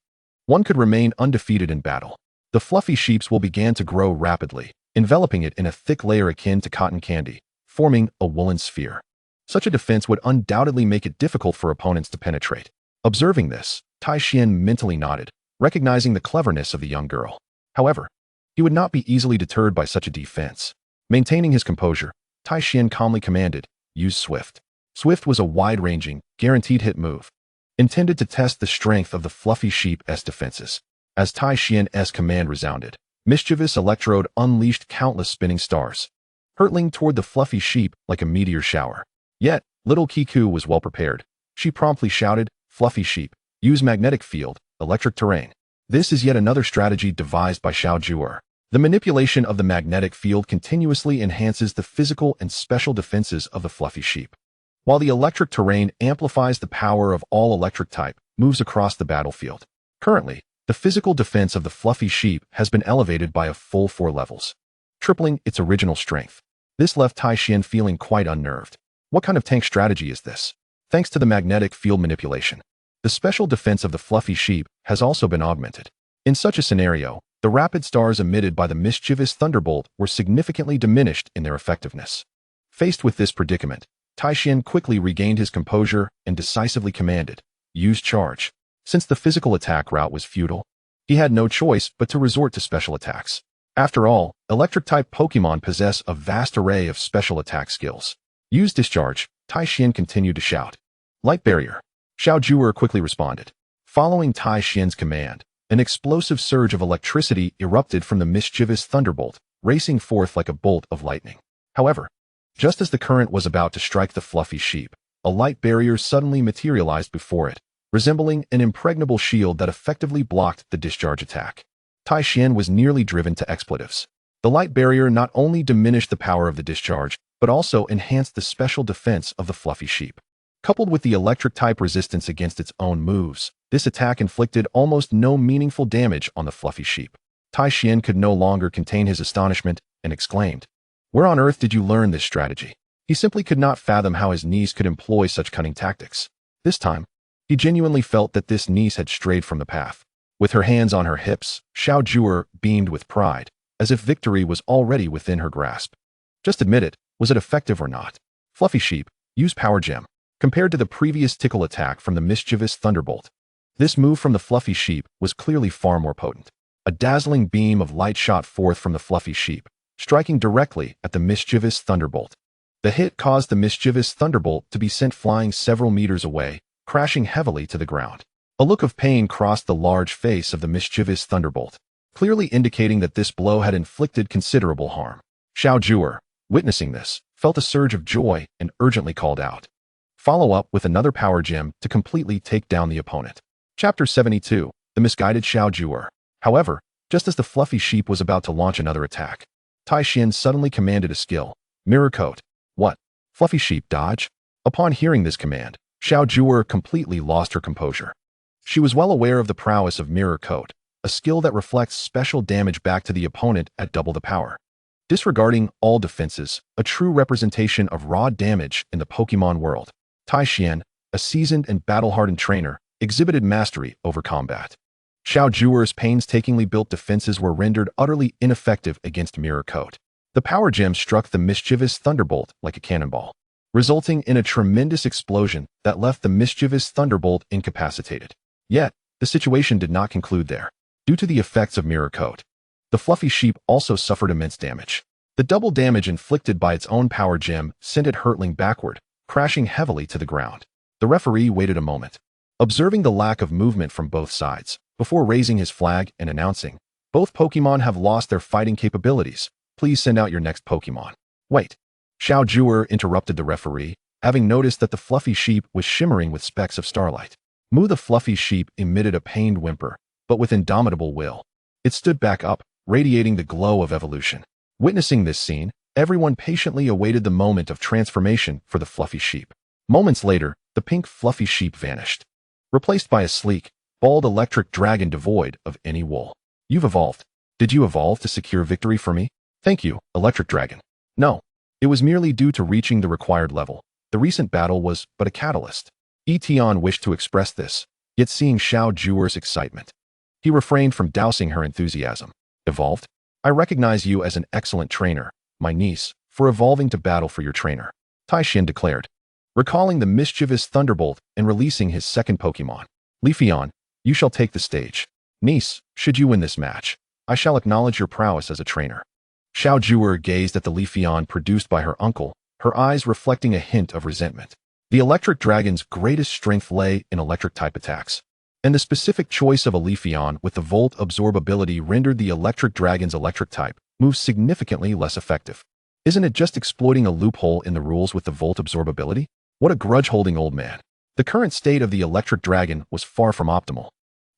One could remain undefeated in battle. The fluffy sheeps will begin to grow rapidly, enveloping it in a thick layer akin to cotton candy, forming a woolen sphere. Such a defense would undoubtedly make it difficult for opponents to penetrate. Observing this, Tian mentally nodded, recognizing the cleverness of the young girl. However, he would not be easily deterred by such a defense. Maintaining his composure, Tian calmly commanded, "Use Swift." Swift was a wide-ranging, guaranteed hit move, intended to test the strength of the fluffy sheep's defenses. As Tian's command resounded, mischievous Electrode unleashed countless spinning stars, hurtling toward the fluffy sheep like a meteor shower. Yet, Little Kiku was well prepared. She promptly shouted, "Fluffy sheep, use magnetic field, electric terrain." This is yet another strategy devised by Scizor. The manipulation of the magnetic field continuously enhances the physical and special defenses of the fluffy sheep, while the electric terrain amplifies the power of all electric type moves across the battlefield. Currently, the physical defense of the fluffy sheep has been elevated by a full 4 levels, tripling its original strength. This left Tian feeling quite unnerved. What kind of tank strategy is this? Thanks to the magnetic field manipulation, the special defense of the fluffy sheep has also been augmented. In such a scenario, the rapid stars emitted by the mischievous thunderbolt were significantly diminished in their effectiveness. Faced with this predicament, Tian quickly regained his composure and decisively commanded, "Use charge." Since the physical attack route was futile, he had no choice but to resort to special attacks. After all, electric-type Pokémon possess a vast array of special attack skills. "Use discharge," Tian continued to shout. "Light barrier." Scizor quickly responded. Following Tian's command, an explosive surge of electricity erupted from the mischievous thunderbolt, racing forth like a bolt of lightning. However, just as the current was about to strike the fluffy sheep, a light barrier suddenly materialized before it, resembling an impregnable shield that effectively blocked the discharge attack. Tian was nearly driven to expletives. The light barrier not only diminished the power of the discharge, but also enhanced the special defense of the fluffy sheep. Coupled with the electric-type resistance against its own moves, this attack inflicted almost no meaningful damage on the fluffy sheep. Tian could no longer contain his astonishment and exclaimed, "Where on earth did you learn this strategy?" He simply could not fathom how his niece could employ such cunning tactics. This time, he genuinely felt that this niece had strayed from the path. With her hands on her hips, Scizor beamed with pride, as if victory was already within her grasp. Just admit it, was it effective or not? Fluffy sheep, use Power Gem. Compared to the previous tickle attack from the mischievous thunderbolt, this move from the fluffy sheep was clearly far more potent. A dazzling beam of light shot forth from the fluffy sheep, striking directly at the mischievous thunderbolt. The hit caused the mischievous thunderbolt to be sent flying several meters away, crashing heavily to the ground. A look of pain crossed the large face of the mischievous thunderbolt, clearly indicating that this blow had inflicted considerable harm. Scizor, witnessing this, felt a surge of joy and urgently called out, "Follow up with another power gem to completely take down the opponent." Chapter 72, The Misguided Scizor. However, just as the fluffy sheep was about to launch another attack, Tian suddenly commanded a skill, Mirror Coat. "What? Fluffy sheep dodge?" Upon hearing this command, Scizor completely lost her composure. She was well aware of the prowess of Mirror Coat, a skill that reflects special damage back to the opponent at double the power. Disregarding all defenses, a true representation of raw damage in the Pokémon world, Tian, a seasoned and battle-hardened trainer, exhibited mastery over combat. Scizor's painstakingly built defenses were rendered utterly ineffective against Mirror Coat. The power gem struck the mischievous thunderbolt like a cannonball, resulting in a tremendous explosion that left the mischievous thunderbolt incapacitated. Yet, the situation did not conclude there. due to the effects of Mirror Coat. The fluffy sheep also suffered immense damage. The double damage inflicted by its own power gem sent it hurtling backward, crashing heavily to the ground. The referee waited a moment, observing the lack of movement from both sides, before raising his flag and announcing, "Both Pokémon have lost their fighting capabilities. Please send out your next Pokémon." "Wait." Scizor interrupted the referee, having noticed that the fluffy sheep was shimmering with specks of starlight. The fluffy sheep emitted a pained whimper, but with indomitable will. It stood back up, radiating the glow of evolution. Witnessing this scene, everyone patiently awaited the moment of transformation for the fluffy sheep. Moments later, the pink fluffy sheep vanished, replaced by a sleek, bald electric dragon devoid of any wool. "You've evolved. Did you evolve to secure victory for me?" "Thank you, electric dragon." "No. It was merely due to reaching the required level. The recent battle was but a catalyst." Tian wished to express this, yet seeing Scizor's excitement, he refrained from dousing her enthusiasm. "Evolved? I recognize you as an excellent trainer, my niece, for evolving to battle for your trainer," Tian declared, recalling the mischievous Thunderbolt and releasing his second Pokémon. "Leafeon, you shall take the stage. Niece, should you win this match, I shall acknowledge your prowess as a trainer." Scizor gazed at the Leafeon produced by her uncle, her eyes reflecting a hint of resentment. The electric dragon's greatest strength lay in electric-type attacks, and the specific choice of a Leafeon with the Volt Absorb ability rendered the electric dragon's electric-type moves significantly less effective. Isn't it just exploiting a loophole in the rules with the Volt Absorb ability? What a grudge-holding old man. The current state of the electric dragon was far from optimal.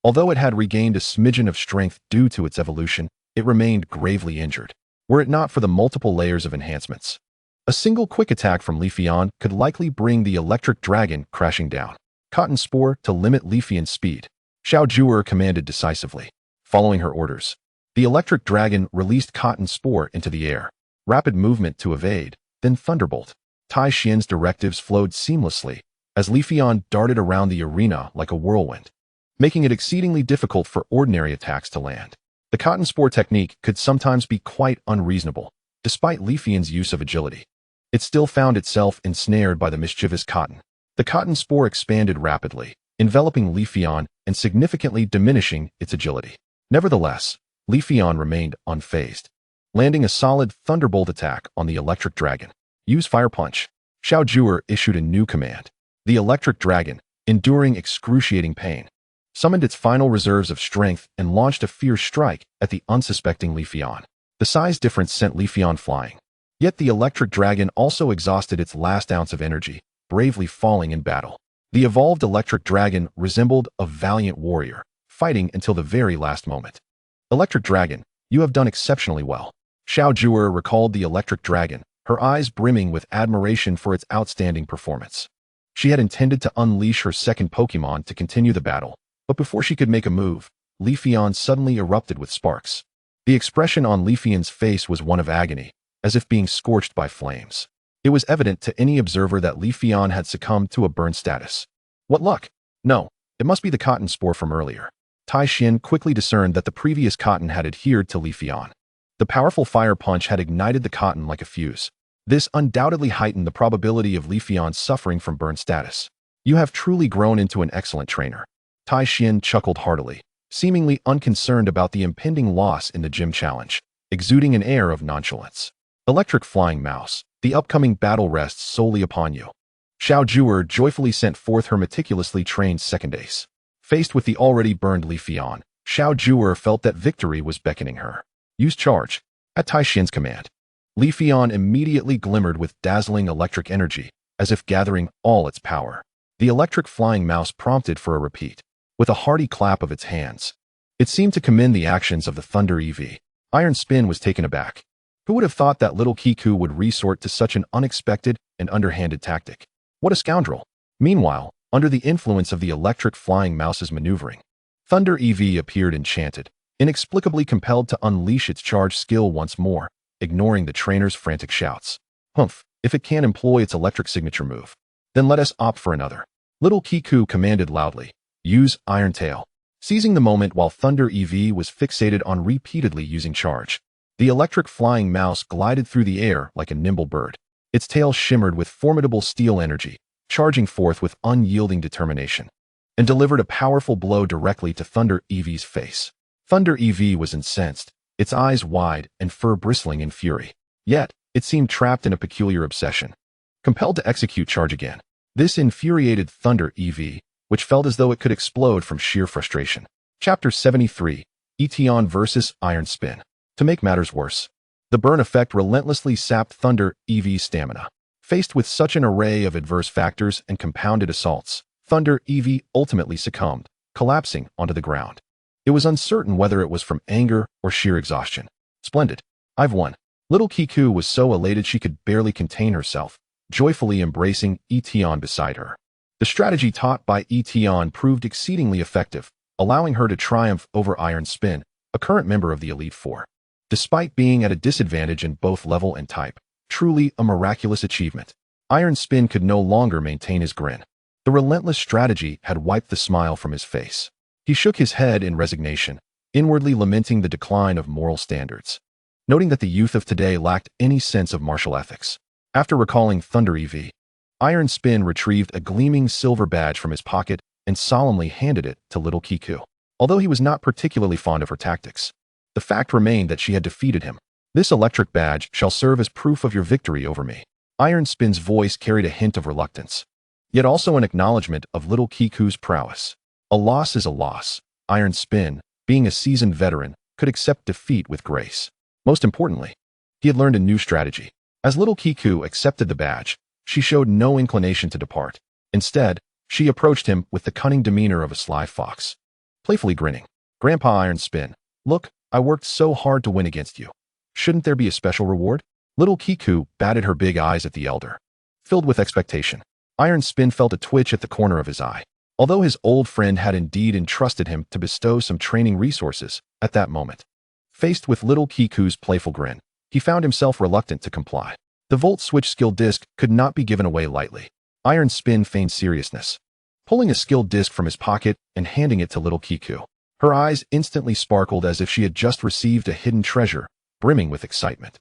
Although it had regained a smidgen of strength due to its evolution, it remained gravely injured, were it not for the multiple layers of enhancements. A single quick attack from Leafeon could likely bring the electric dragon crashing down. Cotton Spore to limit Leafeon's speed, Scizor commanded decisively. Following her orders, the electric dragon released Cotton Spore into the air. Rapid movement to evade, then Thunderbolt. Tian's directives flowed seamlessly as Leafeon darted around the arena like a whirlwind, making it exceedingly difficult for ordinary attacks to land. The Cotton Spore technique could sometimes be quite unreasonable, despite Leafeon's use of agility. It still found itself ensnared by the mischievous cotton. The Cotton Spore expanded rapidly, enveloping Leafeon and significantly diminishing its agility. Nevertheless, Leafeon remained unfazed, landing a solid Thunderbolt attack on the electric dragon. "Use Fire Punch." Scizor issued a new command. The electric dragon, enduring excruciating pain, summoned its final reserves of strength and launched a fierce strike at the unsuspecting Leafeon. The size difference sent Leafeon flying. Yet the electric dragon also exhausted its last ounce of energy, bravely falling in battle. The evolved electric dragon resembled a valiant warrior, fighting until the very last moment. "Electric dragon, you have done exceptionally well." Scizor recalled the electric dragon, her eyes brimming with admiration for its outstanding performance. She had intended to unleash her second Pokémon to continue the battle, but before she could make a move, Leafeon suddenly erupted with sparks. The expression on Leafeon's face was one of agony, as if being scorched by flames. It was evident to any observer that Leafeon had succumbed to a burn status. What luck! No, it must be the Cotton Spore from earlier. Tian quickly discerned that the previous cotton had adhered to Leafeon. The powerful Fire Punch had ignited the cotton like a fuse. This undoubtedly heightened the probability of Leafeon suffering from burn status. "You have truly grown into an excellent trainer." Tian chuckled heartily, seemingly unconcerned about the impending loss in the gym challenge, exuding an air of nonchalance. "Electric Flying Mouse, the upcoming battle rests solely upon you." Scizor joyfully sent forth her meticulously trained second ace. Faced with the already burned Leafeon, Scizor felt that victory was beckoning her. "Use Charge." At Tian's command, Leafeon immediately glimmered with dazzling electric energy, as if gathering all its power. The electric flying mouse prompted for a repeat, with a hearty clap of its hands. It seemed to commend the actions of the Thunder EV. Iron Spin was taken aback. Who would have thought that little Kiku would resort to such an unexpected and underhanded tactic? What a scoundrel! Meanwhile, under the influence of the electric flying mouse's maneuvering, Thunder EV appeared enchanted, inexplicably compelled to unleash its charge skill once more, ignoring the trainer's frantic shouts. "Humph, if it can't employ its electric signature move, then let us opt for another." Little Kiku commanded loudly, "Use Iron Tail." Seizing the moment while Thunder EV was fixated on repeatedly using charge, the electric flying mouse glided through the air like a nimble bird. Its tail shimmered with formidable steel energy, charging forth with unyielding determination, and delivered a powerful blow directly to Thunder EV's face. Thunder EV was incensed, its eyes wide and fur bristling in fury. Yet, it seemed trapped in a peculiar obsession. Compelled to execute charge again. This infuriated Thunder EV, which felt as though it could explode from sheer frustration. Chapter 73, Tian vs. Iron Spin. To make matters worse, the burn effect relentlessly sapped Thunder EV's stamina. Faced with such an array of adverse factors and compounded assaults, Thunder EV ultimately succumbed, collapsing onto the ground. It was uncertain whether it was from anger or sheer exhaustion. Splendid. I've won. Little Kiku was so elated she could barely contain herself, joyfully embracing Tian beside her. The strategy taught by Tian proved exceedingly effective, allowing her to triumph over Iron Spin, a current member of the Elite Four. Despite being at a disadvantage in both level and type, truly a miraculous achievement. Iron Spin could no longer maintain his grin. The relentless strategy had wiped the smile from his face. He shook his head in resignation, inwardly lamenting the decline of moral standards, noting that the youth of today lacked any sense of martial ethics. After recalling Thunder EV, Iron Spin retrieved a gleaming silver badge from his pocket and solemnly handed it to little Kiku. Although he was not particularly fond of her tactics, the fact remained that she had defeated him. This electric badge shall serve as proof of your victory over me. Iron Spin's voice carried a hint of reluctance, yet also an acknowledgement of little Kiku's prowess. A loss is a loss. Iron Spin, being a seasoned veteran, could accept defeat with grace. Most importantly, he had learned a new strategy. As little Kiku accepted the badge, she showed no inclination to depart. Instead, she approached him with the cunning demeanor of a sly fox. Playfully grinning, "Grandpa Iron Spin, look, I worked so hard to win against you. Shouldn't there be a special reward?" Little Kiku batted her big eyes at the elder. Filled with expectation, Iron Spin felt a twitch at the corner of his eye. Although his old friend had indeed entrusted him to bestow some training resources at that moment, faced with little Kiku's playful grin, he found himself reluctant to comply. The Volt Switch skill disc could not be given away lightly. Iron Spin feigned seriousness, pulling a skill disc from his pocket and handing it to little Kiku. Her eyes instantly sparkled as if she had just received a hidden treasure, brimming with excitement.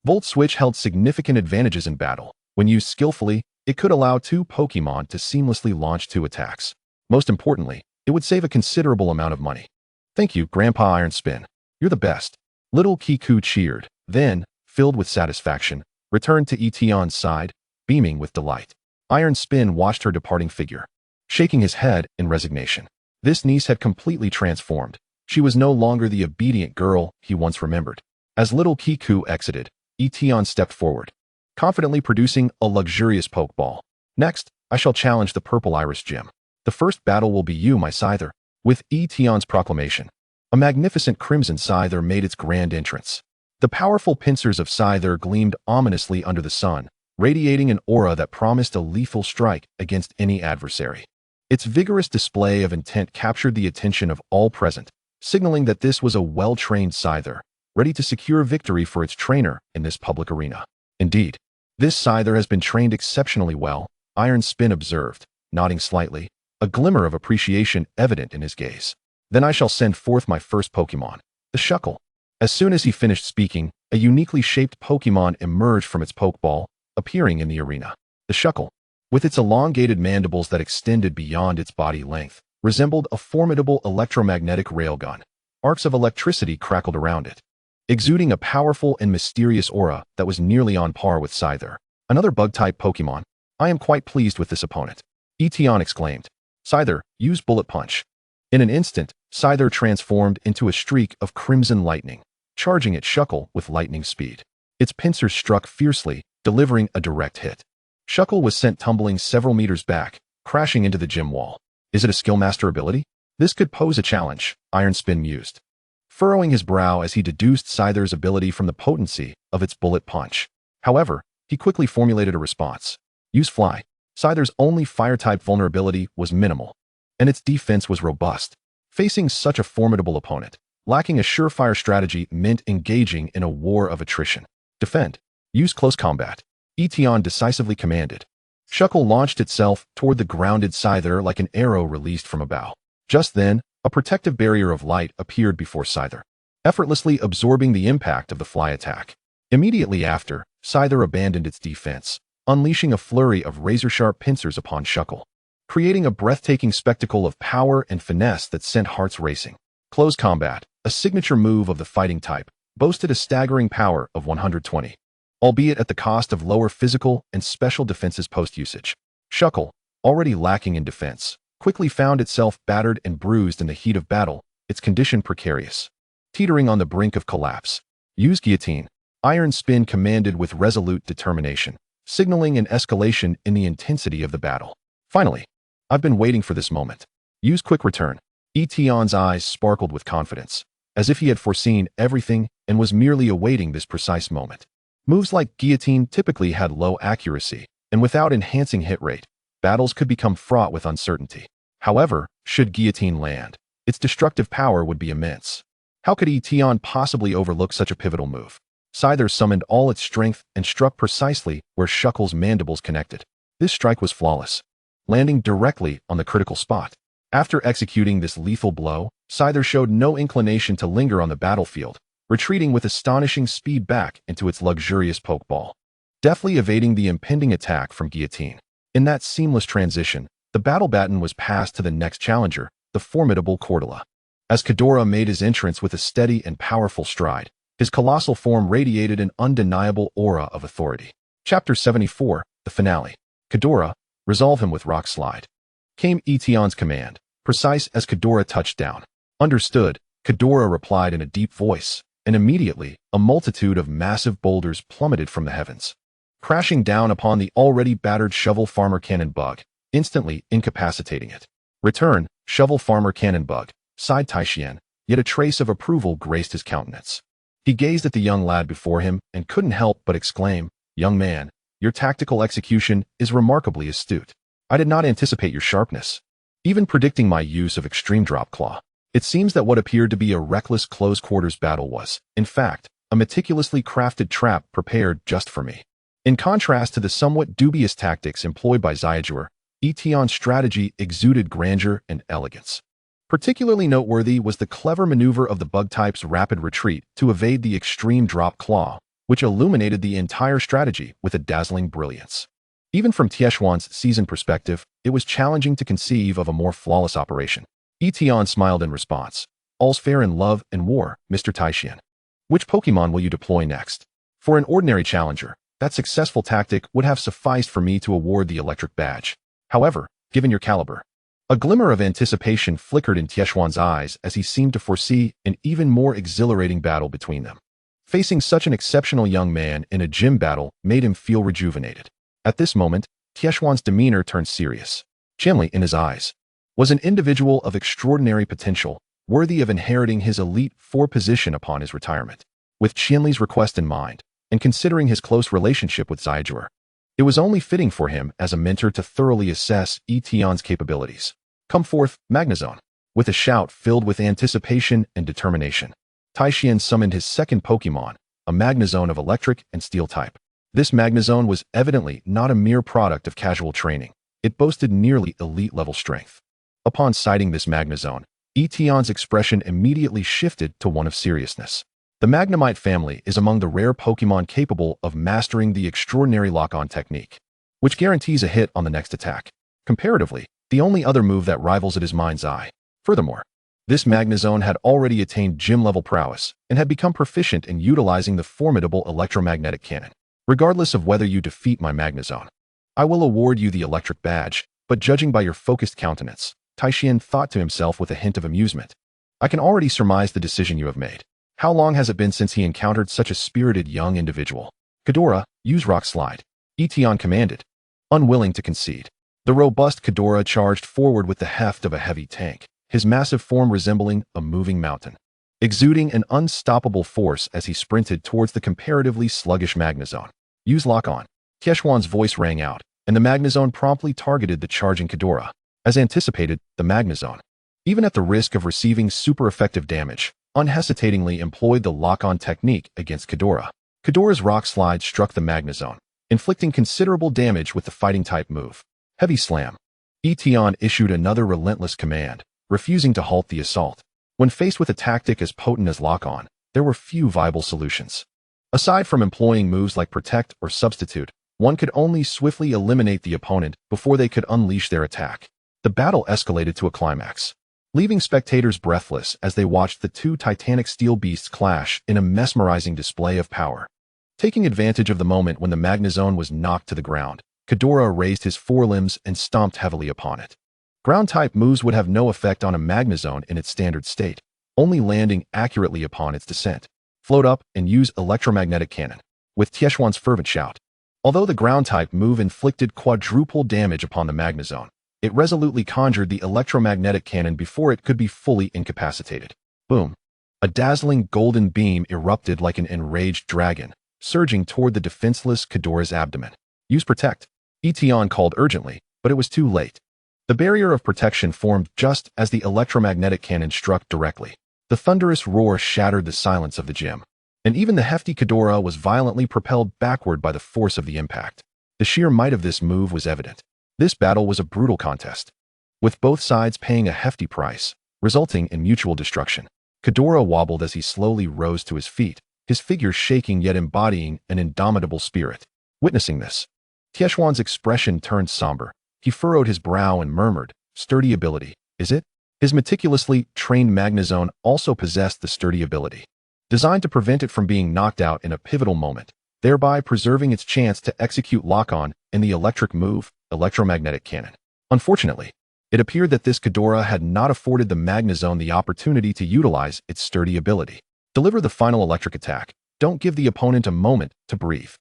Volt Switch held significant advantages in battle. When used skillfully, it could allow two Pokémon to seamlessly launch two attacks. Most importantly, it would save a considerable amount of money. "Thank you, Grandpa Iron Spin. You're the best." Little Kiku cheered, then, filled with satisfaction, returned to Tian's side, beaming with delight. Iron Spin watched her departing figure, shaking his head in resignation. This niece had completely transformed. She was no longer the obedient girl he once remembered. As little Kiku exited, Tian stepped forward, confidently producing a luxurious Pokeball. "Next, I shall challenge the Purple Iris Gym. The first battle will be you, my Scizor." With Tian's proclamation, a magnificent Crimson Scizor made its grand entrance. The powerful pincers of Scizor gleamed ominously under the sun, radiating an aura that promised a lethal strike against any adversary. Its vigorous display of intent captured the attention of all present, signaling that this was a well-trained Scizor, ready to secure victory for its trainer in this public arena. "Indeed, this Scizor has been trained exceptionally well," Iron Spin observed, nodding slightly, a glimmer of appreciation evident in his gaze. "Then I shall send forth my first Pokémon, the Shuckle." As soon as he finished speaking, a uniquely shaped Pokémon emerged from its Pokeball, appearing in the arena. The Shuckle, with its elongated mandibles that extended beyond its body length, resembled a formidable electromagnetic railgun. Arcs of electricity crackled around it, exuding a powerful and mysterious aura that was nearly on par with Scizor. "Another bug-type Pokémon. I am quite pleased with this opponent," Tian exclaimed. "Scizor, use Bullet Punch." In an instant, Scizor transformed into a streak of crimson lightning, charging at Shuckle with lightning speed. Its pincers struck fiercely, delivering a direct hit. Shuckle was sent tumbling several meters back, crashing into the gym wall. "Is it a skill master ability? This could pose a challenge," Iron Spin mused, furrowing his brow as he deduced Scizor's ability from the potency of its Bullet Punch. However, he quickly formulated a response. "Use Fly." Scizor's only fire-type vulnerability was minimal, and its defense was robust. Facing such a formidable opponent, lacking a surefire strategy meant engaging in a war of attrition. "Defend. Use Close Combat," Tian decisively commanded. Shuckle launched itself toward the grounded Scizor like an arrow released from a bow. Just then, a protective barrier of light appeared before Scizor, effortlessly absorbing the impact of the fly attack. Immediately after, Scizor abandoned its defense, unleashing a flurry of razor-sharp pincers upon Shuckle, creating a breathtaking spectacle of power and finesse that sent hearts racing. "Close Combat," a signature move of the fighting type, boasted a staggering power of 120, albeit at the cost of lower physical and special defenses post-usage. Shuckle, already lacking in defense, quickly found itself battered and bruised in the heat of battle, its condition precarious. Teetering on the brink of collapse, use Guillotine. Iron Spin commanded with resolute determination, signaling an escalation in the intensity of the battle. Finally, I've been waiting for this moment. Use Quick Return. Tian's eyes sparkled with confidence, as if he had foreseen everything and was merely awaiting this precise moment. Moves like Guillotine typically had low accuracy, and without enhancing hit rate, battles could become fraught with uncertainty. However, should Guillotine land, its destructive power would be immense. How could Tian possibly overlook such a pivotal move? Scizor summoned all its strength and struck precisely where Shuckle's mandibles connected. This strike was flawless, landing directly on the critical spot. After executing this lethal blow, Scizor showed no inclination to linger on the battlefield, retreating with astonishing speed back into its luxurious pokeball, deftly evading the impending attack from Guillotine. In that seamless transition, the battle baton was passed to the next challenger, the formidable Kartana. As Goodra made his entrance with a steady and powerful stride, his colossal form radiated an undeniable aura of authority. Chapter 74, the finale. Goodra, resolve him with Rock Slide. Came Tian's command, precise as Goodra touched down. Understood, Goodra replied in a deep voice, and immediately, a multitude of massive boulders plummeted from the heavens, crashing down upon the already battered Shovel Farmer Cannon Bug, instantly incapacitating it. Return, Shovel Farmer Cannon Bug, sighed Tian, yet a trace of approval graced his countenance. He gazed at the young lad before him and couldn't help but exclaim, "Young man, your tactical execution is remarkably astute. I did not anticipate your sharpness, even predicting my use of Extreme Drop Claw. It seems that what appeared to be a reckless close-quarters battle was, in fact, a meticulously crafted trap prepared just for me." In contrast to the somewhat dubious tactics employed by Scizor, Tian's strategy exuded grandeur and elegance. Particularly noteworthy was the clever maneuver of the bug-type's rapid retreat to evade the Extreme Drop Claw, which illuminated the entire strategy with a dazzling brilliance. Even from Tian's seasoned perspective, it was challenging to conceive of a more flawless operation. Tian smiled in response. "All's fair in love and war, Mr. Tian. Which Pokémon will you deploy next? For an ordinary challenger, that successful tactic would have sufficed for me to award the electric badge. However, given your caliber..." A glimmer of anticipation flickered in Tian's eyes as he seemed to foresee an even more exhilarating battle between them. Facing such an exceptional young man in a gym battle made him feel rejuvenated. At this moment, Tian's demeanor turned serious. Qianli, in his eyes, was an individual of extraordinary potential, worthy of inheriting his Elite Four position upon his retirement. With Qianli's request in mind, and considering his close relationship with Scizor, it was only fitting for him as a mentor to thoroughly assess Tian's capabilities. "Come forth, Magnezone." With a shout filled with anticipation and determination, Tian summoned his second Pokémon, a Magnezone of electric and steel type. This Magnezone was evidently not a mere product of casual training. It boasted nearly elite-level strength. Upon sighting this Magnezone, Tian's expression immediately shifted to one of seriousness. The Magnemite family is among the rare Pokémon capable of mastering the extraordinary lock-on technique, which guarantees a hit on the next attack. Comparatively, the only other move that rivals it is Mind's Eye. Furthermore, this Magnezone had already attained gym-level prowess and had become proficient in utilizing the formidable electromagnetic cannon. "Regardless of whether you defeat my Magnezone, I will award you the electric badge, but judging by your focused countenance," Tian thought to himself with a hint of amusement, "I can already surmise the decision you have made. How long has it been since he encountered such a spirited young individual?" "Goodra, use Rock Slide," Tian commanded, unwilling to concede. The robust Goodra charged forward with the heft of a heavy tank, his massive form resembling a moving mountain, exuding an unstoppable force as he sprinted towards the comparatively sluggish Magnezone. "Use Lock On." Tian's voice rang out, and the Magnezone promptly targeted the charging Goodra. As anticipated, the Magnezone, even at the risk of receiving super effective damage, unhesitatingly employed the lock-on technique against Goodra. Goodra's Rock Slide struck the Magnezone, inflicting considerable damage with the fighting-type move. Heavy Slam. Tian issued another relentless command, refusing to halt the assault. When faced with a tactic as potent as lock-on, there were few viable solutions. Aside from employing moves like Protect or Substitute, one could only swiftly eliminate the opponent before they could unleash their attack. The battle escalated to a climax. leaving spectators breathless as they watched the two titanic steel beasts clash in a mesmerizing display of power. Taking advantage of the moment when the Magnezone was knocked to the ground, Goodra raised his forelimbs and stomped heavily upon it. Ground-type moves would have no effect on a Magnezone in its standard state, only landing accurately upon its descent. Float up and use electromagnetic cannon, with Tian's fervent shout. Although the ground-type move inflicted quadruple damage upon the Magnezone, it resolutely conjured the electromagnetic cannon before it could be fully incapacitated. Boom! A dazzling golden beam erupted like an enraged dragon, surging toward the defenseless Goodra's abdomen. Use Protect. Tian called urgently, but it was too late. The barrier of protection formed just as the electromagnetic cannon struck directly. The thunderous roar shattered the silence of the gym, and even the hefty Goodra was violently propelled backward by the force of the impact. The sheer might of this move was evident. This battle was a brutal contest, with both sides paying a hefty price, resulting in mutual destruction. Goodra wobbled as he slowly rose to his feet, his figure shaking yet embodying an indomitable spirit. Witnessing this, Tian's expression turned somber. He furrowed his brow and murmured, "Sturdy ability, is it?" His meticulously trained Magnezone also possessed the sturdy ability, designed to prevent it from being knocked out in a pivotal moment, thereby preserving its chance to execute lock-on in the electric move, electromagnetic cannon. Unfortunately, it appeared that this Goodra had not afforded the Magnezone the opportunity to utilize its sturdy ability. Deliver the final electric attack. Don't give the opponent a moment to breathe.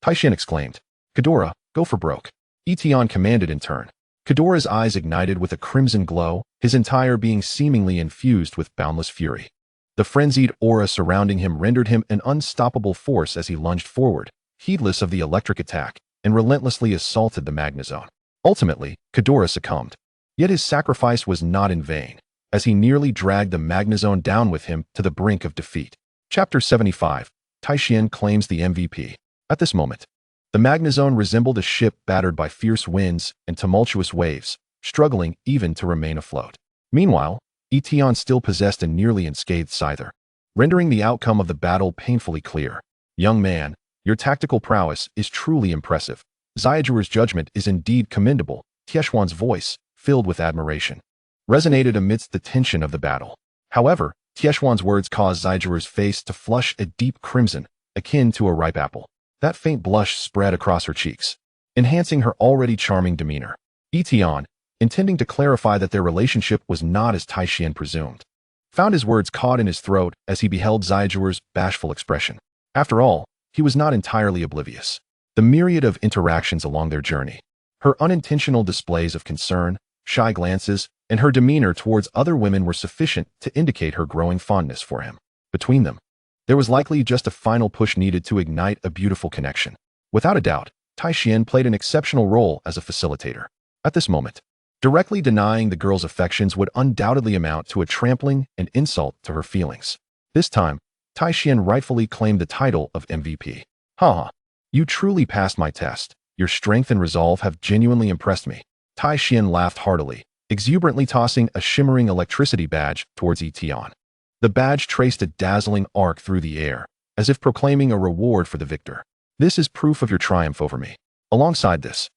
Tian exclaimed. Goodra, go for broke. Tian commanded in turn. Goodra's eyes ignited with a crimson glow, his entire being seemingly infused with boundless fury. The frenzied aura surrounding him rendered him an unstoppable force as he lunged forward, heedless of the electric attack, and relentlessly assaulted the Magnezone. Ultimately, Goodra succumbed. Yet his sacrifice was not in vain, as he nearly dragged the Magnezone down with him to the brink of defeat. Chapter 75. Tian claims the MVP. At this moment, the Magnezone resembled a ship battered by fierce winds and tumultuous waves, struggling even to remain afloat. Meanwhile, Tian still possessed a nearly unscathed Scizor, rendering the outcome of the battle painfully clear. Young man, your tactical prowess is truly impressive. Scizor's judgment is indeed commendable. Tian's voice, filled with admiration, resonated amidst the tension of the battle. However, Tian's words caused Scizor's face to flush a deep crimson, akin to a ripe apple. That faint blush spread across her cheeks, enhancing her already charming demeanor. Tian, intending to clarify that their relationship was not as Tian presumed, found his words caught in his throat as he beheld Scizor's bashful expression. After all, he was not entirely oblivious. The myriad of interactions along their journey, her unintentional displays of concern, shy glances, and her demeanor towards other women were sufficient to indicate her growing fondness for him. Between them, there was likely just a final push needed to ignite a beautiful connection. Without a doubt, Tian played an exceptional role as a facilitator. At this moment, directly denying the girl's affections would undoubtedly amount to a trampling and insult to her feelings. This time, Tian rightfully claimed the title of MVP. Haha, you truly passed my test. Your strength and resolve have genuinely impressed me. Tian laughed heartily, exuberantly tossing a shimmering electricity badge towards Tian. The badge traced a dazzling arc through the air, as if proclaiming a reward for the victor. This is proof of your triumph over me. Alongside this,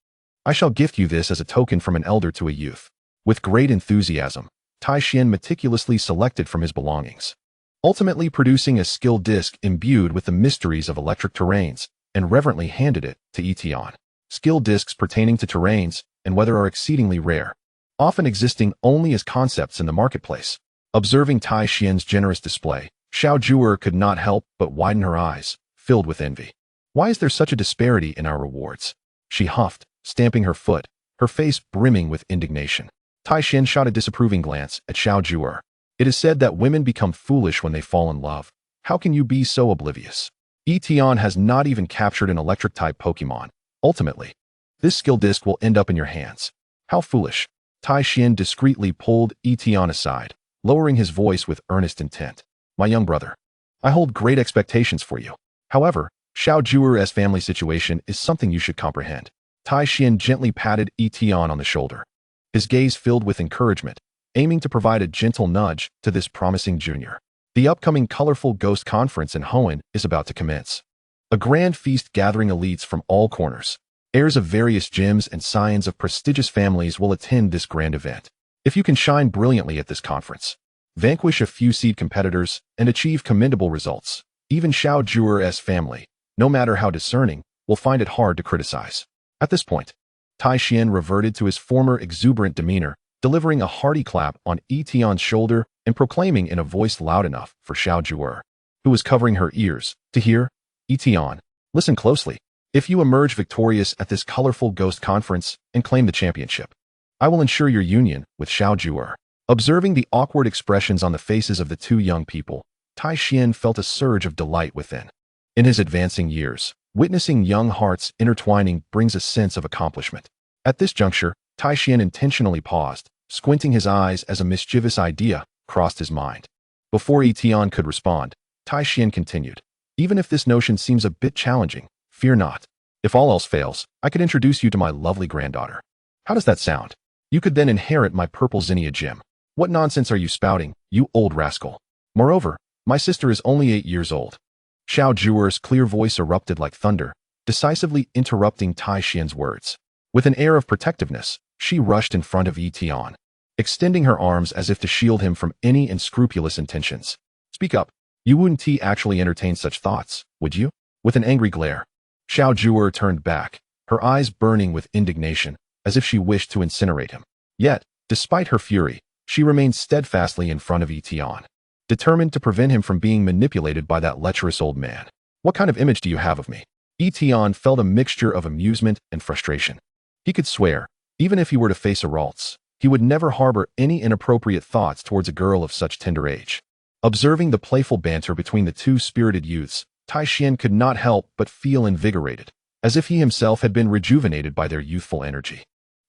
I shall gift you this as a token from an elder to a youth. With great enthusiasm, Tian meticulously selected from his belongings, ultimately producing a skill disc imbued with the mysteries of electric terrains, and reverently handed it to Tian. Skill discs pertaining to terrains and weather are exceedingly rare, often existing only as concepts in the marketplace. Observing Tian's generous display, Scizor could not help but widen her eyes, filled with envy. Why is there such a disparity in our rewards? She huffed, stamping her foot, her face brimming with indignation. Tian shot a disapproving glance at Scizor. It is said that women become foolish when they fall in love. How can you be so oblivious? Tian has not even captured an electric-type Pokémon. Ultimately, this skill disc will end up in your hands. How foolish. Tian discreetly pulled Tian aside, lowering his voice with earnest intent. My young brother, I hold great expectations for you. However, Scizor's family situation is something you should comprehend. Tian gently patted Tian on the shoulder, his gaze filled with encouragement, aiming to provide a gentle nudge to this promising junior. The upcoming colorful Ghost Conference in Hoenn is about to commence. A grand feast gathering elites from all corners. Heirs of various gyms and scions of prestigious families will attend this grand event. If you can shine brilliantly at this conference, vanquish a few seed competitors, and achieve commendable results, even Scizor's family, no matter how discerning, will find it hard to criticize. At this point, Tian reverted to his former exuberant demeanor, delivering a hearty clap on Tian's shoulder and proclaiming in a voice loud enough for Scizor, who was covering her ears, to hear, Tian, listen closely. If you emerge victorious at this colorful ghost conference and claim the championship, I will ensure your union with Scizor. Observing the awkward expressions on the faces of the two young people, Tian felt a surge of delight within. In his advancing years, witnessing young hearts intertwining brings a sense of accomplishment. At this juncture, Tian intentionally paused, squinting his eyes as a mischievous idea crossed his mind. Before Tian could respond, Tian continued, even if this notion seems a bit challenging, fear not. If all else fails, I could introduce you to my lovely granddaughter. How does that sound? You could then inherit my purple Zinnia gem. What nonsense are you spouting, you old rascal? Moreover, my sister is only 8 years old. Scizor's clear voice erupted like thunder, decisively interrupting Tian's words. With an air of protectiveness, she rushed in front of Tian, extending her arms as if to shield him from any unscrupulous intentions. Speak up. You wouldn't actually entertain such thoughts, would you? With an angry glare, Scizor turned back, her eyes burning with indignation, as if she wished to incinerate him. Yet, despite her fury, she remained steadfastly in front of Tian, determined to prevent him from being manipulated by that lecherous old man. What kind of image do you have of me? Tian felt a mixture of amusement and frustration. He could swear, even if he were to face Aralt's, he would never harbor any inappropriate thoughts towards a girl of such tender age. Observing the playful banter between the two spirited youths, Tian could not help but feel invigorated, as if he himself had been rejuvenated by their youthful energy.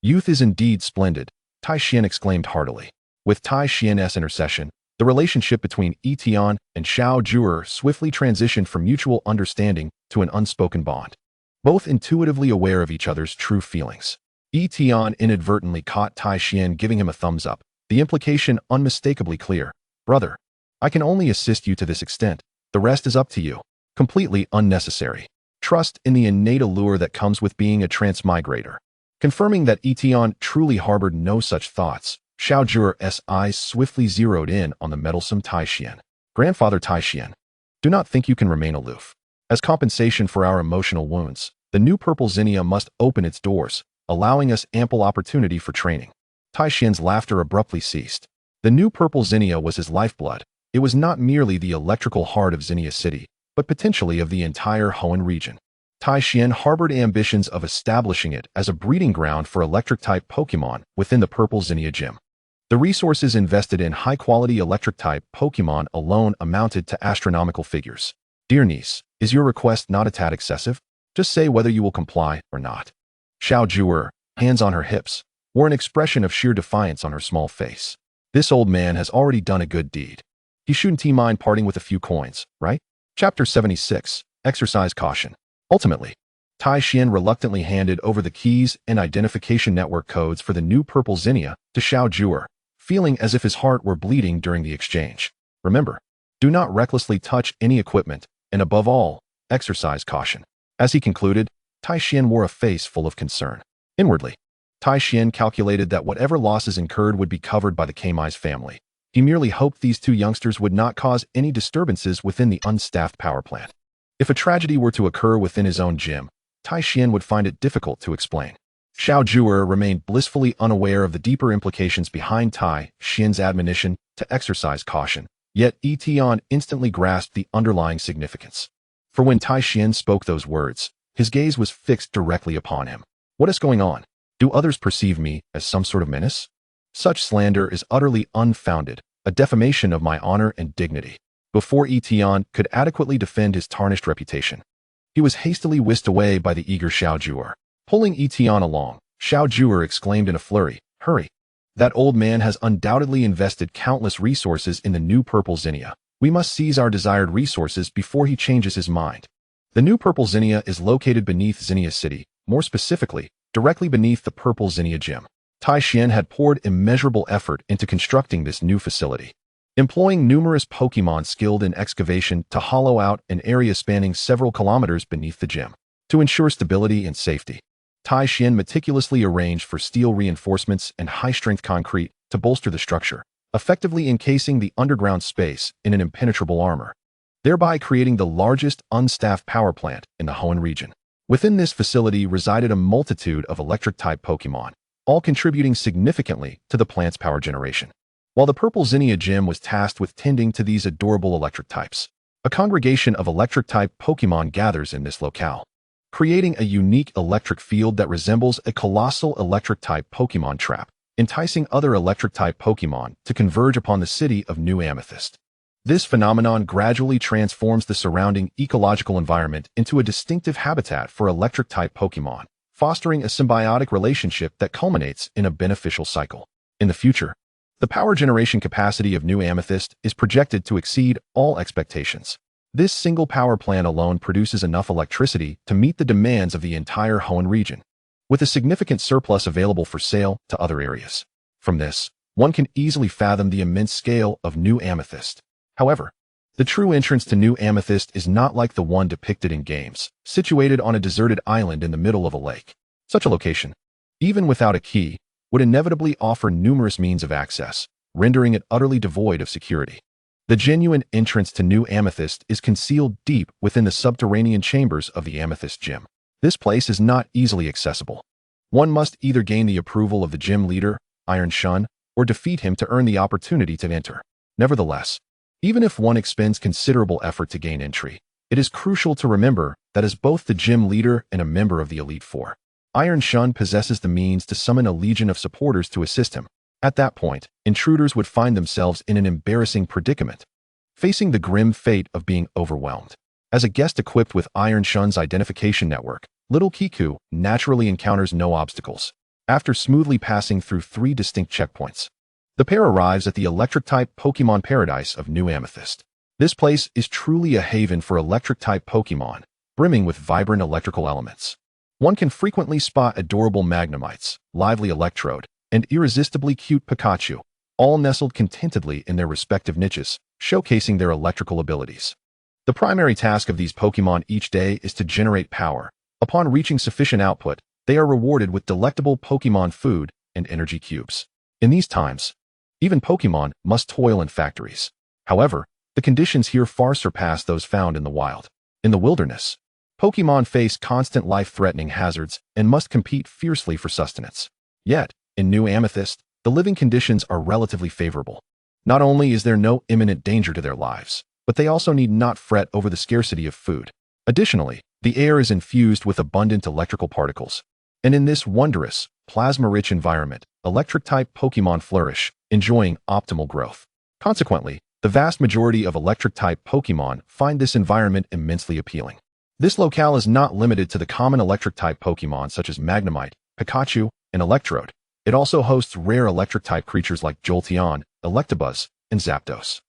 Youth is indeed splendid, Tian exclaimed heartily. With Tian's intercession, the relationship between Tian and Scizor swiftly transitioned from mutual understanding to an unspoken bond. Both intuitively aware of each other's true feelings, Tian inadvertently caught Tian giving him a thumbs up, the implication unmistakably clear. Brother, I can only assist you to this extent, the rest is up to you. Completely unnecessary. Trust in the innate allure that comes with being a transmigrator. Confirming that Tian truly harbored no such thoughts, Scizor's eyes swiftly zeroed in on the meddlesome Tian. Grandfather Tian, do not think you can remain aloof. As compensation for our emotional wounds, the new purple Zinnia must open its doors, allowing us ample opportunity for training. Tian's laughter abruptly ceased. The new purple Zinnia was his lifeblood. It was not merely the electrical heart of Zinnia City, but potentially of the entire Hoenn region. Tian harbored ambitions of establishing it as a breeding ground for electric-type Pokémon within the purple Zinnia gym. The resources invested in high-quality electric-type Pokémon alone amounted to astronomical figures. Dear niece, is your request not a tad excessive? Just say whether you will comply or not. Scizor, hands on her hips, wore an expression of sheer defiance on her small face. This old man has already done a good deed. He shouldn't mind parting with a few coins, right? Chapter 76, Exercise Caution. Ultimately, Tian reluctantly handed over the keys and identification network codes for the new purple Zinnia to Scizor, feeling as if his heart were bleeding during the exchange. Remember, do not recklessly touch any equipment, and above all, exercise caution. As he concluded, Tian wore a face full of concern. Inwardly, Tian calculated that whatever losses incurred would be covered by the Kamai's family. He merely hoped these two youngsters would not cause any disturbances within the unstaffed power plant. If a tragedy were to occur within his own gym, Tian would find it difficult to explain. Scizor remained blissfully unaware of the deeper implications behind Tian's admonition to exercise caution, yet Tian instantly grasped the underlying significance. For when Tian spoke those words, his gaze was fixed directly upon him. What is going on? Do others perceive me as some sort of menace? Such slander is utterly unfounded, a defamation of my honor and dignity. Before Tian could adequately defend his tarnished reputation, he was hastily whisked away by the eager Scizor. Pulling Tian along, Scizor exclaimed in a flurry, "Hurry! That old man has undoubtedly invested countless resources in the new purple Zinnia. We must seize our desired resources before he changes his mind." The new purple Zinnia is located beneath Zinnia City, more specifically, directly beneath the purple Zinnia gym. Tian had poured immeasurable effort into constructing this new facility, employing numerous Pokémon skilled in excavation to hollow out an area spanning several kilometers beneath the gym. To ensure stability and safety, Tian meticulously arranged for steel reinforcements and high-strength concrete to bolster the structure, effectively encasing the underground space in an impenetrable armor, thereby creating the largest unstaffed power plant in the Hoenn region. Within this facility resided a multitude of electric-type Pokémon, all contributing significantly to the plant's power generation. While the Purple Zinnia Gym was tasked with tending to these adorable electric types, a congregation of electric-type Pokémon gathers in this locale, creating a unique electric field that resembles a colossal electric-type Pokémon trap, enticing other electric-type Pokémon to converge upon the city of New Amethyst. This phenomenon gradually transforms the surrounding ecological environment into a distinctive habitat for electric-type Pokémon, fostering a symbiotic relationship that culminates in a beneficial cycle. In the future, the power generation capacity of New Amethyst is projected to exceed all expectations. This single power plant alone produces enough electricity to meet the demands of the entire Hoenn region, with a significant surplus available for sale to other areas. From this, one can easily fathom the immense scale of New Amethyst. However, the true entrance to New Amethyst is not like the one depicted in games, situated on a deserted island in the middle of a lake. Such a location, even without a key, would inevitably offer numerous means of access, rendering it utterly devoid of security. The genuine entrance to New Amethyst is concealed deep within the subterranean chambers of the Amethyst Gym. This place is not easily accessible. One must either gain the approval of the gym leader, Iron Shun, or defeat him to earn the opportunity to enter. Nevertheless, even if one expends considerable effort to gain entry, it is crucial to remember that as both the gym leader and a member of the Elite Four, Iron Shun possesses the means to summon a legion of supporters to assist him. At that point, intruders would find themselves in an embarrassing predicament, facing the grim fate of being overwhelmed. As a guest equipped with Iron Shun's identification network, Little Kiku naturally encounters no obstacles. After smoothly passing through 3 distinct checkpoints, the pair arrives at the electric-type Pokémon paradise of New Amethyst. This place is truly a haven for electric-type Pokémon, brimming with vibrant electrical elements. One can frequently spot adorable Magnemites, lively Electrode, and irresistibly cute Pikachu, all nestled contentedly in their respective niches, showcasing their electrical abilities. The primary task of these Pokémon each day is to generate power. Upon reaching sufficient output, they are rewarded with delectable Pokémon food and energy cubes. In these times, even Pokémon must toil in factories. However, the conditions here far surpass those found in the wild. In the wilderness, Pokémon face constant life-threatening hazards and must compete fiercely for sustenance. Yet, in New Amethyst, the living conditions are relatively favorable. Not only is there no imminent danger to their lives, but they also need not fret over the scarcity of food. Additionally, the air is infused with abundant electrical particles, and in this wondrous, plasma-rich environment, electric-type Pokémon flourish, enjoying optimal growth. Consequently, the vast majority of electric-type Pokémon find this environment immensely appealing. This locale is not limited to the common electric-type Pokémon such as Magnemite, Pikachu, and Electrode. It also hosts rare electric-type creatures like Jolteon, Electabuzz, and Zapdos,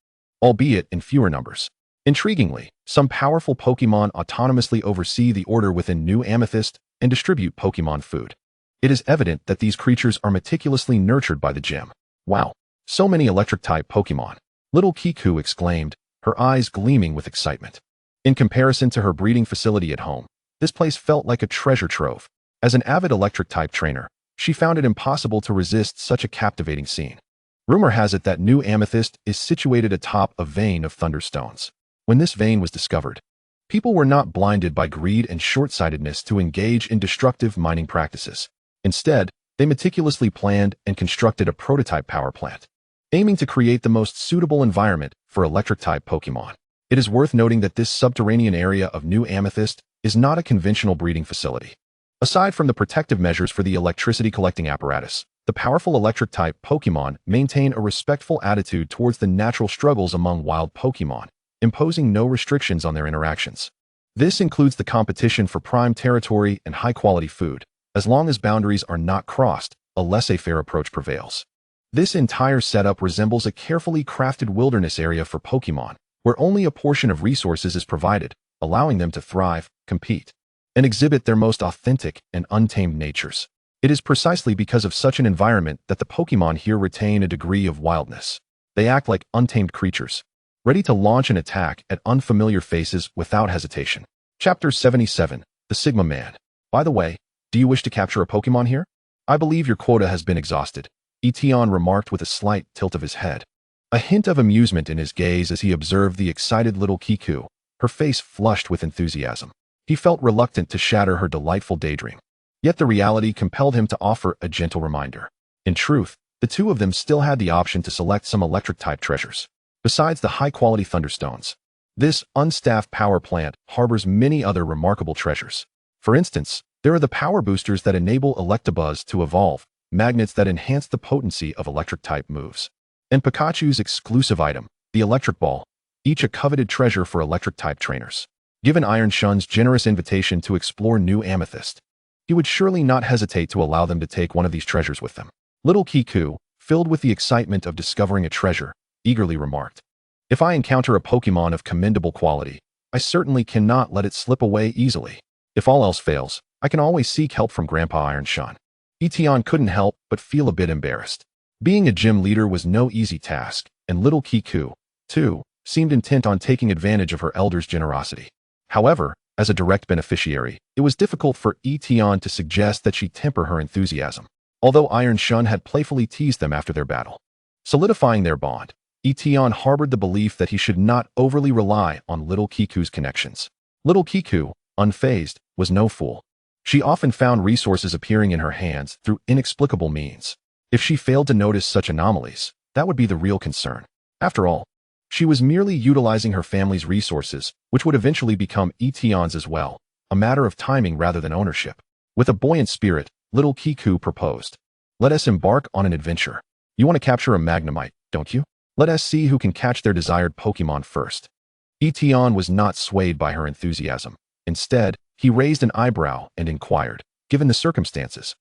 albeit in fewer numbers. Intriguingly, some powerful Pokémon autonomously oversee the order within New Amethyst and distribute Pokémon food. It is evident that these creatures are meticulously nurtured by the gym. Wow, so many electric-type Pokémon! Little Kiku exclaimed, her eyes gleaming with excitement. In comparison to her breeding facility at home, this place felt like a treasure trove. As an avid electric-type trainer, she found it impossible to resist such a captivating scene. Rumor has it that New Amethyst is situated atop a vein of thunderstones. When this vein was discovered, people were not blinded by greed and short-sightedness to engage in destructive mining practices. Instead, they meticulously planned and constructed a prototype power plant, aiming to create the most suitable environment for electric-type Pokémon. It is worth noting that this subterranean area of New Amethyst is not a conventional breeding facility. Aside from the protective measures for the electricity collecting apparatus, the powerful electric-type Pokémon maintain a respectful attitude towards the natural struggles among wild Pokémon, imposing no restrictions on their interactions. This includes the competition for prime territory and high-quality food. As long as boundaries are not crossed, a laissez-faire approach prevails. This entire setup resembles a carefully crafted wilderness area for Pokémon, where only a portion of resources is provided, allowing them to thrive, compete, and exhibit their most authentic and untamed natures. It is precisely because of such an environment that the Pokémon here retain a degree of wildness. They act like untamed creatures, ready to launch an attack at unfamiliar faces without hesitation. Chapter 77, The Sigma Man. By the way, Do you wish to capture a Pokémon here? I believe your quota has been exhausted, Tian remarked with a slight tilt of his head. A hint of amusement in his gaze as he observed the excited little Kiku, her face flushed with enthusiasm. He felt reluctant to shatter her delightful daydream. Yet the reality compelled him to offer a gentle reminder. In truth, the two of them still had the option to select some electric-type treasures. Besides the high-quality Thunderstones, this unstaffed power plant harbors many other remarkable treasures. For instance, there are the power boosters that enable Electabuzz to evolve, magnets that enhance the potency of electric-type moves, and Pikachu's exclusive item, the Electric Ball, each a coveted treasure for electric-type trainers. Given Iron Shun's generous invitation to explore New Amethyst, he would surely not hesitate to allow them to take one of these treasures with them. Little Kiku, filled with the excitement of discovering a treasure, eagerly remarked, "If I encounter a Pokémon of commendable quality, I certainly cannot let it slip away easily. If all else fails, I can always seek help from Grandpa Iron Shun." Tian couldn't help but feel a bit embarrassed. Being a gym leader was no easy task, and little Kiku, too, seemed intent on taking advantage of her elder's generosity. However, as a direct beneficiary, it was difficult for Tian to suggest that she temper her enthusiasm, although Iron Shun had playfully teased them after their battle. Solidifying their bond, Tian harbored the belief that he should not overly rely on little Kiku's connections. Little Kiku, unfazed, was no fool. She often found resources appearing in her hands through inexplicable means. If she failed to notice such anomalies, that would be the real concern. After all, she was merely utilizing her family's resources, which would eventually become Tian's as well, a matter of timing rather than ownership. With a buoyant spirit, little Kiku proposed, "Let us embark on an adventure. You want to capture a Magnemite, don't you? Let us see who can catch their desired Pokémon first." Tian was not swayed by her enthusiasm. Instead, he raised an eyebrow and inquired, "Given the circumstances,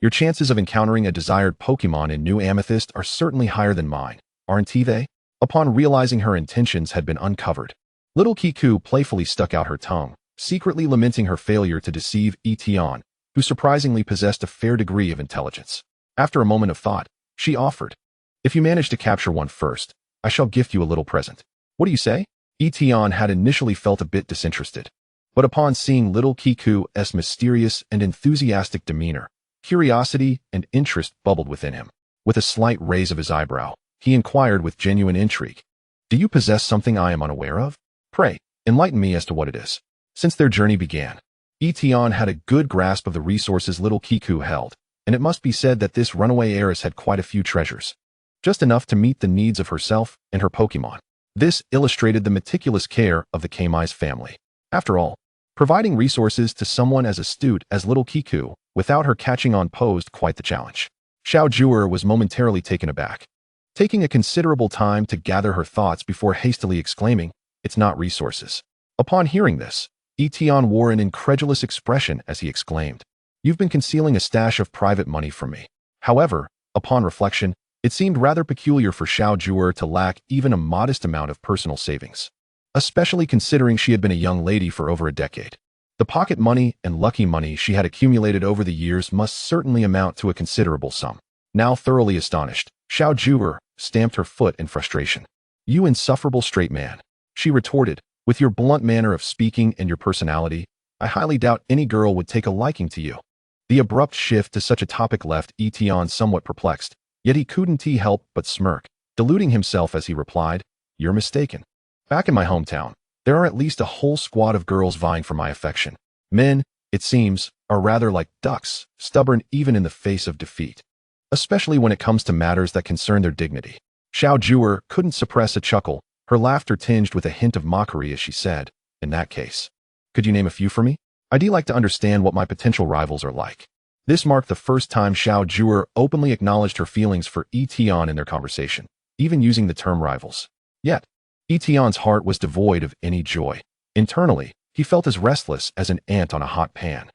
your chances of encountering a desired Pokémon in New Amethyst are certainly higher than mine, aren't they?" Upon realizing her intentions had been uncovered, little Kiku playfully stuck out her tongue, secretly lamenting her failure to deceive Tian, who surprisingly possessed a fair degree of intelligence. After a moment of thought, she offered, "If you manage to capture one first, I shall gift you a little present. What do you say?" Tian had initially felt a bit disinterested, but upon seeing little Kiku's mysterious and enthusiastic demeanor, curiosity and interest bubbled within him. With a slight raise of his eyebrow, he inquired with genuine intrigue, "Do you possess something I am unaware of? Pray, enlighten me as to what it is." Since their journey began, Tian had a good grasp of the resources little Kiku held, and it must be said that this runaway heiress had quite a few treasures, just enough to meet the needs of herself and her Pokémon. This illustrated the meticulous care of the Kamai's family. After all, providing resources to someone as astute as little Kiku without her catching on posed quite the challenge. Scizor was momentarily taken aback, taking a considerable time to gather her thoughts before hastily exclaiming, "It's not resources." Upon hearing this, Tian wore an incredulous expression as he exclaimed, "You've been concealing a stash of private money from me." However, upon reflection, it seemed rather peculiar for Scizor to lack even a modest amount of personal savings, especially considering she had been a young lady for over a decade. The pocket money and lucky money she had accumulated over the years must certainly amount to a considerable sum. Now thoroughly astonished, Scizor stamped her foot in frustration. "You insufferable straight man," she retorted, "with your blunt manner of speaking and your personality, I highly doubt any girl would take a liking to you." The abrupt shift to such a topic left Tian somewhat perplexed, yet he couldn't help but smirk, deluding himself as he replied, "You're mistaken. Back in my hometown, there are at least a whole squad of girls vying for my affection. Men, it seems, are rather like ducks, stubborn even in the face of defeat, especially when it comes to matters that concern their dignity." Scizor couldn't suppress a chuckle, her laughter tinged with a hint of mockery as she said, "In that case, could you name a few for me? I'd like to understand what my potential rivals are like." This marked the first time Scizor openly acknowledged her feelings for Tian in their conversation, even using the term rivals. Yet, Tian's heart was devoid of any joy. Internally, he felt as restless as an ant on a hot pan,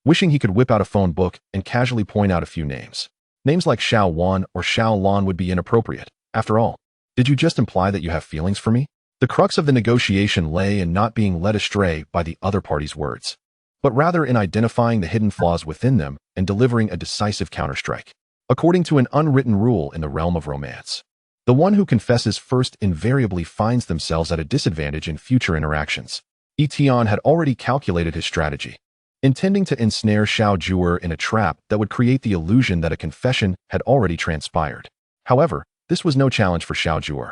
wishing he could whip out a phone book and casually point out a few names. Names like Xiao Wan or Xiao Lan would be inappropriate. After all, did you just imply that you have feelings for me? The crux of the negotiation lay in not being led astray by the other party's words, but rather in identifying the hidden flaws within them and delivering a decisive counterstrike. According to an unwritten rule in the realm of romance, the one who confesses first invariably finds themselves at a disadvantage in future interactions. Tian had already calculated his strategy. intending to ensnare Scizor in a trap that would create the illusion that a confession had already transpired. However, this was no challenge for Scizor,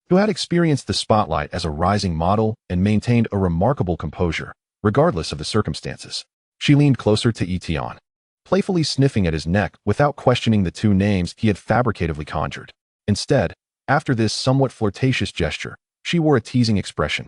who had experienced the spotlight as a rising model and maintained a remarkable composure, regardless of the circumstances. She leaned closer to Tian, playfully sniffing at his neck without questioning the two names he had fabricatively conjured. Instead, after this somewhat flirtatious gesture, she wore a teasing expression,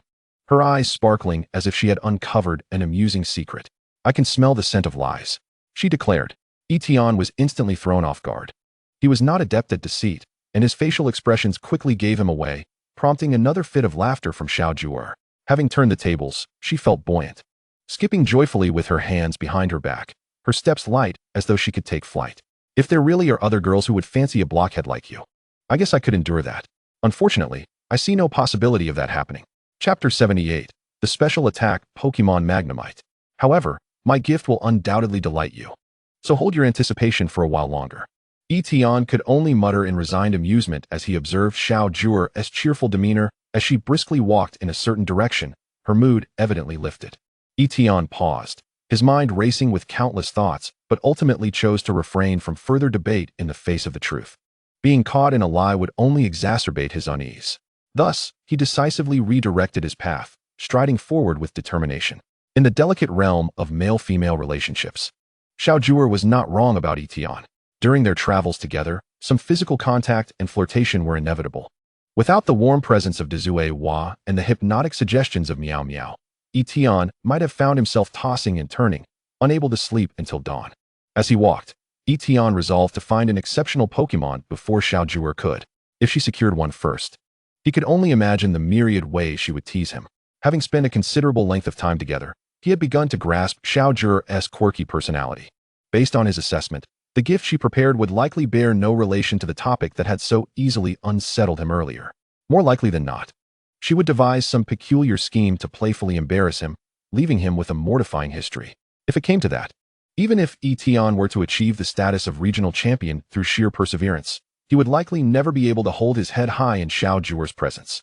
her eyes sparkling as if she had uncovered an amusing secret. "I can smell the scent of lies," she declared. Tian was instantly thrown off guard. He was not adept at deceit, and his facial expressions quickly gave him away, prompting another fit of laughter from Scizor. Having turned the tables, she felt buoyant, skipping joyfully with her hands behind her back, her steps light as though she could take flight. "If there really are other girls who would fancy a blockhead like you, I guess I could endure that. Unfortunately, I see no possibility of that happening." Chapter 78. The Special Attack Pokémon Magnemite. "However, my gift will undoubtedly delight you, so hold your anticipation for a while longer." Tian could only mutter in resigned amusement as he observed Scizor's cheerful demeanor as she briskly walked in a certain direction, her mood evidently lifted. Tian paused, his mind racing with countless thoughts, but ultimately chose to refrain from further debate in the face of the truth. Being caught in a lie would only exacerbate his unease. Thus, he decisively redirected his path, striding forward with determination. In the delicate realm of male-female relationships, Scizor was not wrong about Tian. During their travels together, some physical contact and flirtation were inevitable. Without the warm presence of Dezue and the hypnotic suggestions of Meow Meow, Tian might have found himself tossing and turning, unable to sleep until dawn. As he walked, Tian resolved to find an exceptional Pokémon before Scizor could, if she secured one first. He could only imagine the myriad ways she would tease him. Having spent a considerable length of time together, he had begun to grasp Scizor's quirky personality. Based on his assessment, the gift she prepared would likely bear no relation to the topic that had so easily unsettled him earlier. More likely than not, she would devise some peculiar scheme to playfully embarrass him, leaving him with a mortifying history. If it came to that, even if Tian were to achieve the status of regional champion through sheer perseverance, he would likely never be able to hold his head high in Scizor's presence.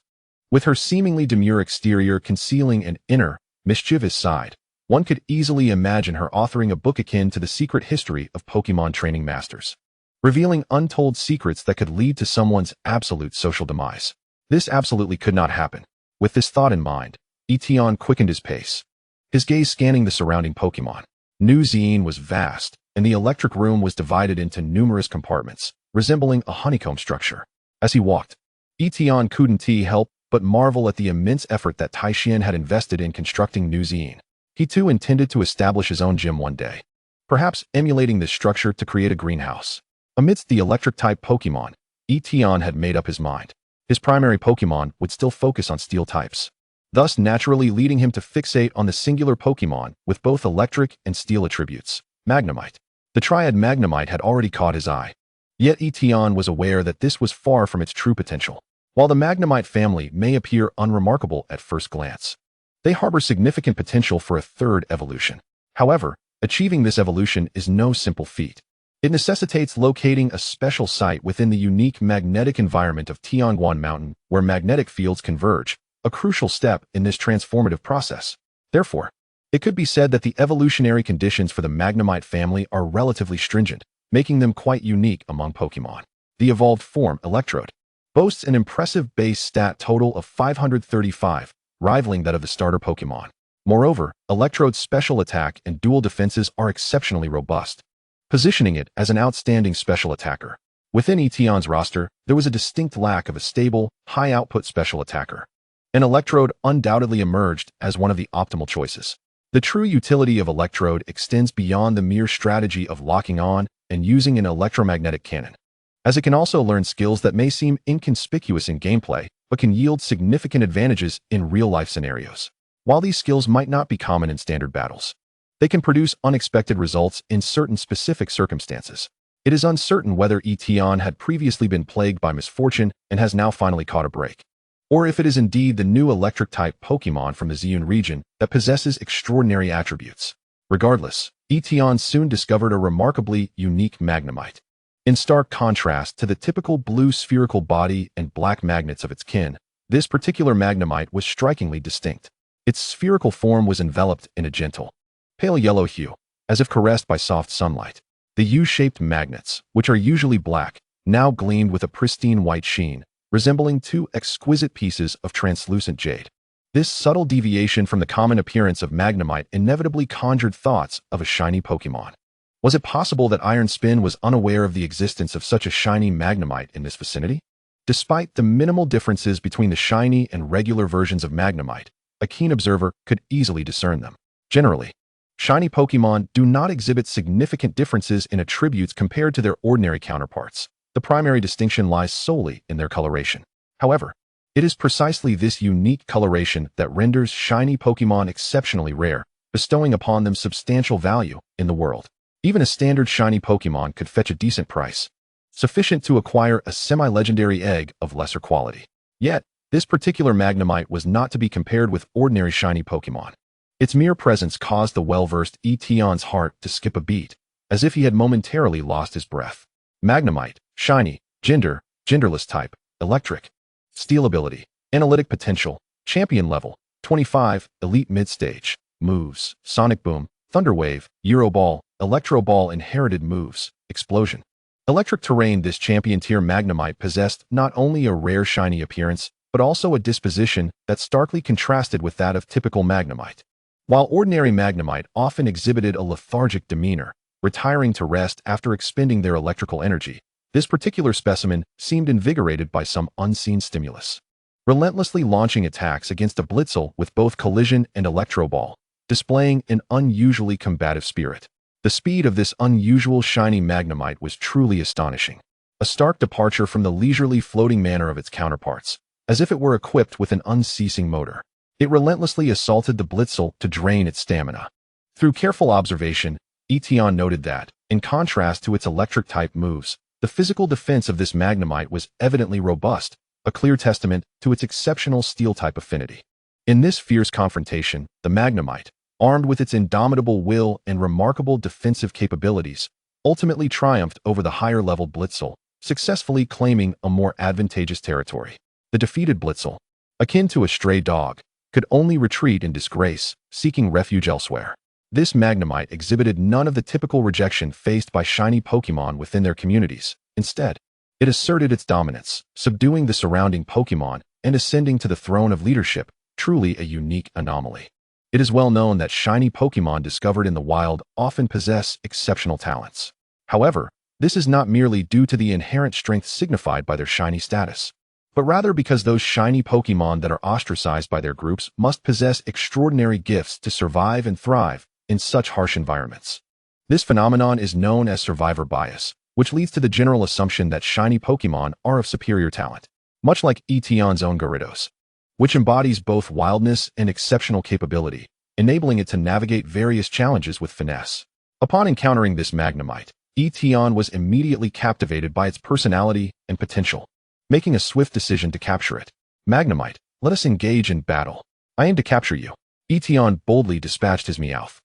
With her seemingly demure exterior concealing an inner, mischievous side, one could easily imagine her authoring a book akin to the secret history of Pokémon training masters, revealing untold secrets that could lead to someone's absolute social demise. This absolutely could not happen. With this thought in mind, Tian quickened his pace, his gaze scanning the surrounding Pokémon. New Zein was vast, and the electric room was divided into numerous compartments, resembling a honeycomb structure. As he walked, Tian couldn't help but marvel at the immense effort that Tian had invested in constructing New Zein. He too intended to establish his own gym one day, perhaps emulating this structure to create a greenhouse. Amidst the electric-type Pokémon, Tian had made up his mind. His primary Pokémon would still focus on steel types, thus naturally leading him to fixate on the singular Pokémon with both electric and steel attributes, Magnemite. The triad Magnemite had already caught his eye, yet Tian was aware that this was far from its true potential. While the Magnemite family may appear unremarkable at first glance, they harbor significant potential for a third evolution. However, achieving this evolution is no simple feat. It necessitates locating a special site within the unique magnetic environment of Tianguan Mountain where magnetic fields converge, a crucial step in this transformative process. Therefore, it could be said that the evolutionary conditions for the Magnemite family are relatively stringent, making them quite unique among Pokémon. The evolved form, Electrode, boasts an impressive base stat total of 535, rivaling that of the starter Pokémon. Moreover, Electrode's special attack and dual defenses are exceptionally robust, positioning it as an outstanding special attacker. Within Tian's roster, there was a distinct lack of a stable, high-output special attacker, and Electrode undoubtedly emerged as one of the optimal choices. The true utility of Electrode extends beyond the mere strategy of locking on and using an electromagnetic cannon, as it can also learn skills that may seem inconspicuous in gameplay, but can yield significant advantages in real-life scenarios. While these skills might not be common in standard battles, they can produce unexpected results in certain specific circumstances. It is uncertain whether Tian had previously been plagued by misfortune and has now finally caught a break, or if it is indeed the new electric-type Pokémon from the Hisuian region that possesses extraordinary attributes. Regardless, Tian soon discovered a remarkably unique Magnemite. In stark contrast to the typical blue spherical body and black magnets of its kin, this particular Magnemite was strikingly distinct. Its spherical form was enveloped in a gentle, pale yellow hue, as if caressed by soft sunlight. The U-shaped magnets, which are usually black, now gleamed with a pristine white sheen, resembling two exquisite pieces of translucent jade. This subtle deviation from the common appearance of Magnemite inevitably conjured thoughts of a shiny Pokémon. Was it possible that Iron Spin was unaware of the existence of such a shiny Magnemite in this vicinity? Despite the minimal differences between the shiny and regular versions of Magnemite, a keen observer could easily discern them. Generally, shiny Pokémon do not exhibit significant differences in attributes compared to their ordinary counterparts. The primary distinction lies solely in their coloration. However, it is precisely this unique coloration that renders shiny Pokémon exceptionally rare, bestowing upon them substantial value in the world. Even a standard shiny Pokémon could fetch a decent price, sufficient to acquire a semi-legendary egg of lesser quality. Yet, this particular Magnemite was not to be compared with ordinary shiny Pokémon. Its mere presence caused the well-versed Tian's heart to skip a beat, as if he had momentarily lost his breath. Magnemite, shiny, gender, genderless type, electric, steel ability, analytic potential, champion level, 25, elite mid-stage, moves, Sonic Boom, Thunder Wave, Euro Ball, Electro Ball inherited moves, explosion. Electric terrain. This champion-tier Magnemite possessed not only a rare shiny appearance, but also a disposition that starkly contrasted with that of typical Magnemite. While ordinary Magnemite often exhibited a lethargic demeanor, retiring to rest after expending their electrical energy, this particular specimen seemed invigorated by some unseen stimulus. Relentlessly launching attacks against a Blitzel with both Collision and Electro Ball, displaying an unusually combative spirit. The speed of this unusual shiny Magnemite was truly astonishing. A stark departure from the leisurely floating manner of its counterparts, as if it were equipped with an unceasing motor. It relentlessly assaulted the Blitzel to drain its stamina. Through careful observation, Tian noted that, in contrast to its electric-type moves, the physical defense of this Magnemite was evidently robust, a clear testament to its exceptional steel-type affinity. In this fierce confrontation, the Magnemite, armed with its indomitable will and remarkable defensive capabilities, ultimately triumphed over the higher-level Blitzel, successfully claiming a more advantageous territory. The defeated Blitzel, akin to a stray dog, could only retreat in disgrace, seeking refuge elsewhere. This Magnemite exhibited none of the typical rejection faced by shiny Pokémon within their communities. Instead, it asserted its dominance, subduing the surrounding Pokémon and ascending to the throne of leadership, truly a unique anomaly. It is well known that shiny Pokémon discovered in the wild often possess exceptional talents. However, this is not merely due to the inherent strength signified by their shiny status, but rather because those shiny Pokémon that are ostracized by their groups must possess extraordinary gifts to survive and thrive in such harsh environments. This phenomenon is known as survivor bias, which leads to the general assumption that shiny Pokémon are of superior talent, much like Tian's own Gyarados, which embodies both wildness and exceptional capability, enabling it to navigate various challenges with finesse. Upon encountering this Magnemite, Tian was immediately captivated by its personality and potential, making a swift decision to capture it. Magnemite, let us engage in battle. I aim to capture you. Tian boldly dispatched his Meowth,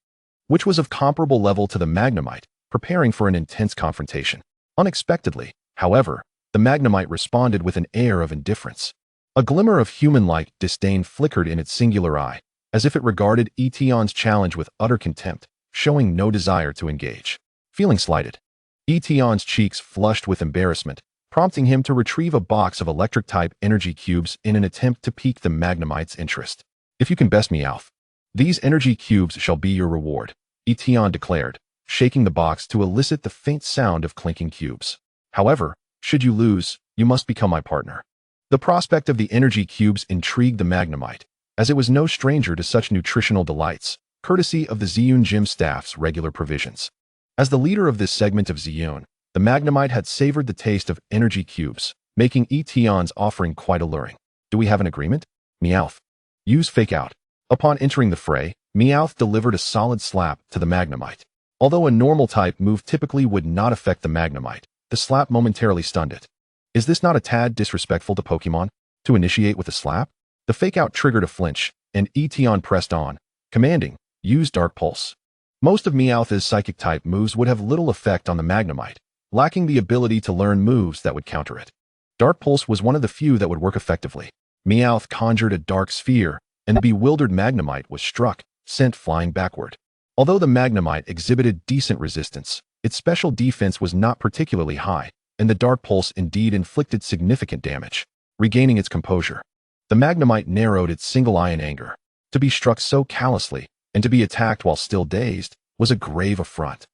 which was of comparable level to the Magnemite, preparing for an intense confrontation. Unexpectedly, however, the Magnemite responded with an air of indifference. A glimmer of human-like disdain flickered in its singular eye, as if it regarded Tian's challenge with utter contempt, showing no desire to engage. Feeling slighted, Tian's cheeks flushed with embarrassment, prompting him to retrieve a box of electric-type energy cubes in an attempt to pique the Magnemite's interest. If you can best Meowth, these energy cubes shall be your reward, Tian declared, shaking the box to elicit the faint sound of clinking cubes. However, should you lose, you must become my partner. The prospect of the energy cubes intrigued the Magnemite, as it was no stranger to such nutritional delights, courtesy of the Hisuian Gym staff's regular provisions. As the leader of this segment of Hisuian, the Magnemite had savored the taste of energy cubes, making Tian's offering quite alluring. Do we have an agreement? Meowth. Use Fake Out. Upon entering the fray, Meowth delivered a solid slap to the Magnemite. Although a normal type move typically would not affect the Magnemite, the slap momentarily stunned it. Is this not a tad disrespectful to Pokémon? To initiate with a slap? The Fake Out triggered a flinch, and Tian pressed on, commanding, use Dark Pulse. Most of Meowth's psychic-type moves would have little effect on the Magnemite, lacking the ability to learn moves that would counter it. Dark Pulse was one of the few that would work effectively. Meowth conjured a dark sphere, and the bewildered Magnemite was struck, sent flying backward. Although the Magnemite exhibited decent resistance, its special defense was not particularly high, and the Dark Pulse indeed inflicted significant damage. Regaining its composure, the Magnemite narrowed its single eye in anger. To be struck so callously, and to be attacked while still dazed, was a grave affront.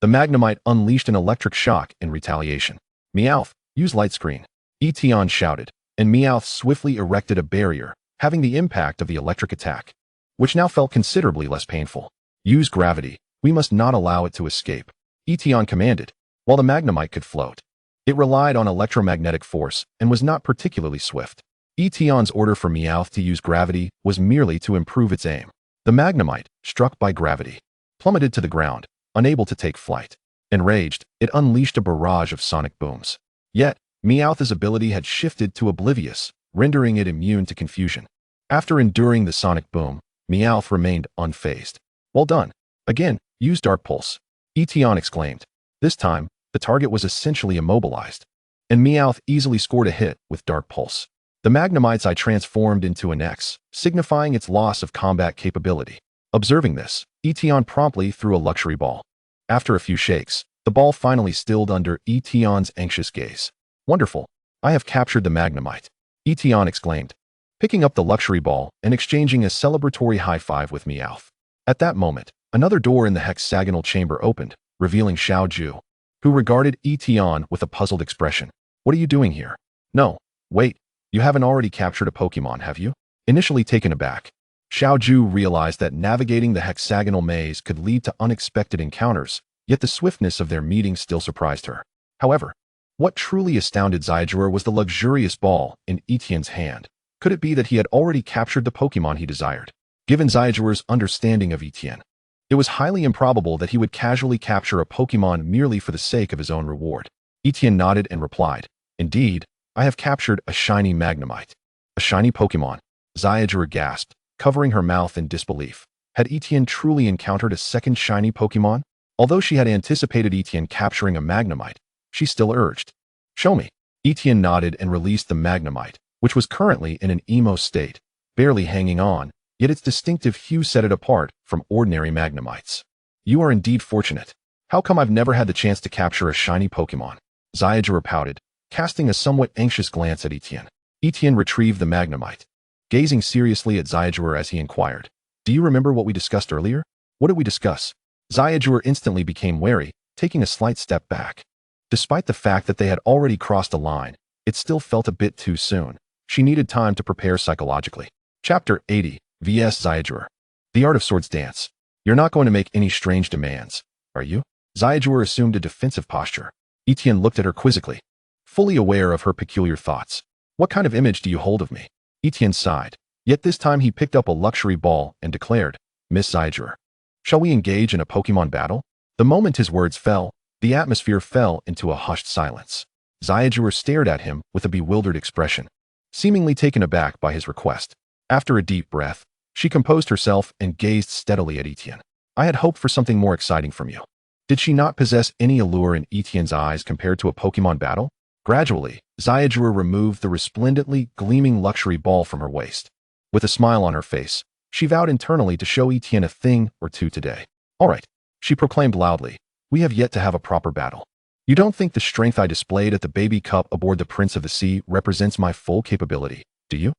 The Magnemite unleashed an electric shock in retaliation. Meowth, use Light Screen, Tian shouted, and Meowth swiftly erected a barrier, having the impact of the electric attack, which now felt considerably less painful. Use Gravity, we must not allow it to escape, Tian commanded, while the Magnemite could float. It relied on electromagnetic force and was not particularly swift. Tian's order for Meowth to use Gravity was merely to improve its aim. The Magnemite, struck by gravity, plummeted to the ground, unable to take flight. Enraged, it unleashed a barrage of sonic booms. Yet, Meowth's ability had shifted to Oblivious, rendering it immune to confusion. After enduring the sonic boom, Meowth remained unfazed. Well done. Again, use Dark Pulse, Tian exclaimed. This time, the target was essentially immobilized, and Meowth easily scored a hit with Dark Pulse. The Magnemite's eye transformed into an X, signifying its loss of combat capability. Observing this, Tian promptly threw a luxury ball. After a few shakes, the ball finally stilled under Tian's anxious gaze. Wonderful! I have captured the Magnemite, Tian exclaimed, picking up the luxury ball and exchanging a celebratory high-five with Meowth. At that moment, another door in the hexagonal chamber opened, revealing Xiaoju, who regarded Tian with a puzzled expression. What are you doing here? No, wait, you haven't already captured a Pokémon, have you? Initially taken aback, Xiaoju realized that navigating the hexagonal maze could lead to unexpected encounters, yet the swiftness of their meeting still surprised her. However, what truly astounded Scizor was the luxurious ball in Tian's hand. Could it be that he had already captured the Pokémon he desired? Given Scizor's understanding of Tian, it was highly improbable that he would casually capture a Pokémon merely for the sake of his own reward. Tian nodded and replied, Indeed, I have captured a shiny Magnemite. A shiny Pokémon? Scizor gasped, covering her mouth in disbelief. Had Tian truly encountered a second shiny Pokémon? Although she had anticipated Tian capturing a Magnemite, she still urged, Show me. Tian nodded and released the Magnemite, which was currently in an emo state, barely hanging on, yet its distinctive hue set it apart from ordinary Magnemites. You are indeed fortunate. How come I've never had the chance to capture a shiny Pokémon? Scizor pouted, casting a somewhat anxious glance at Tian. Tian retrieved the Magnemite, gazing seriously at Scizor as he inquired, Do you remember what we discussed earlier? What did we discuss? Scizor instantly became wary, taking a slight step back. Despite the fact that they had already crossed a line, it still felt a bit too soon. She needed time to prepare psychologically. Chapter 80, vs Scizor. The Art of Swords Dance. You're not going to make any strange demands, are you? Scizor assumed a defensive posture. Tian looked at her quizzically, fully aware of her peculiar thoughts. What kind of image do you hold of me? Tian sighed. Yet this time he picked up a luxury ball and declared, Miss Scizor, shall we engage in a Pokémon battle? The moment his words fell, the atmosphere fell into a hushed silence. Scizor stared at him with a bewildered expression, seemingly taken aback by his request. After a deep breath, she composed herself and gazed steadily at Tian. I had hoped for something more exciting from you. Did she not possess any allure in Tian's eyes compared to a Pokémon battle? Gradually, Scizor removed the resplendently gleaming luxury ball from her waist. With a smile on her face, she vowed internally to show Tian a thing or two today. All right, she proclaimed loudly, we have yet to have a proper battle. You don't think the strength I displayed at the baby cup aboard the Prince of the Sea represents my full capability, do you?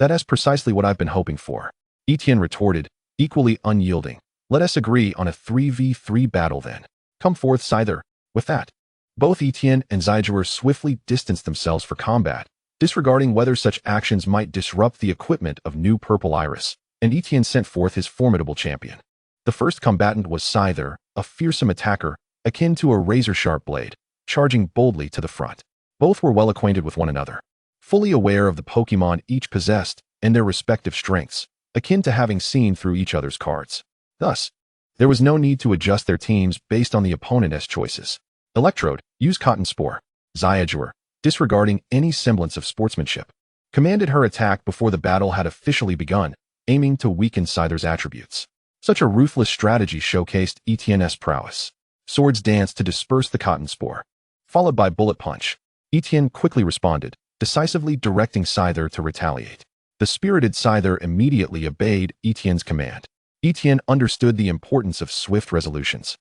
That is precisely what I've been hoping for. Tian retorted, equally unyielding. Let us agree on a 3v3 battle then. Come forth, Scizor. With that, both Tian and Scizor swiftly distanced themselves for combat, disregarding whether such actions might disrupt the equipment of New Purple Iris, and Tian sent forth his formidable champion. The first combatant was Scizor, a fearsome attacker, akin to a razor-sharp blade, charging boldly to the front. Both were well acquainted with one another, fully aware of the Pokémon each possessed and their respective strengths, akin to having seen through each other's cards. Thus, there was no need to adjust their teams based on the opponent's choices. Electrode, use Cotton Spore. Scizor, disregarding any semblance of sportsmanship, commanded her attack before the battle had officially begun, aiming to weaken Scizor's attributes. Such a ruthless strategy showcased Tian's prowess. Swords danced to disperse the Cotton Spore, followed by Bullet Punch. Tian quickly responded, decisively directing Scizor to retaliate. The spirited Scizor immediately obeyed Tian's command. Tian understood the importance of swift resolutions.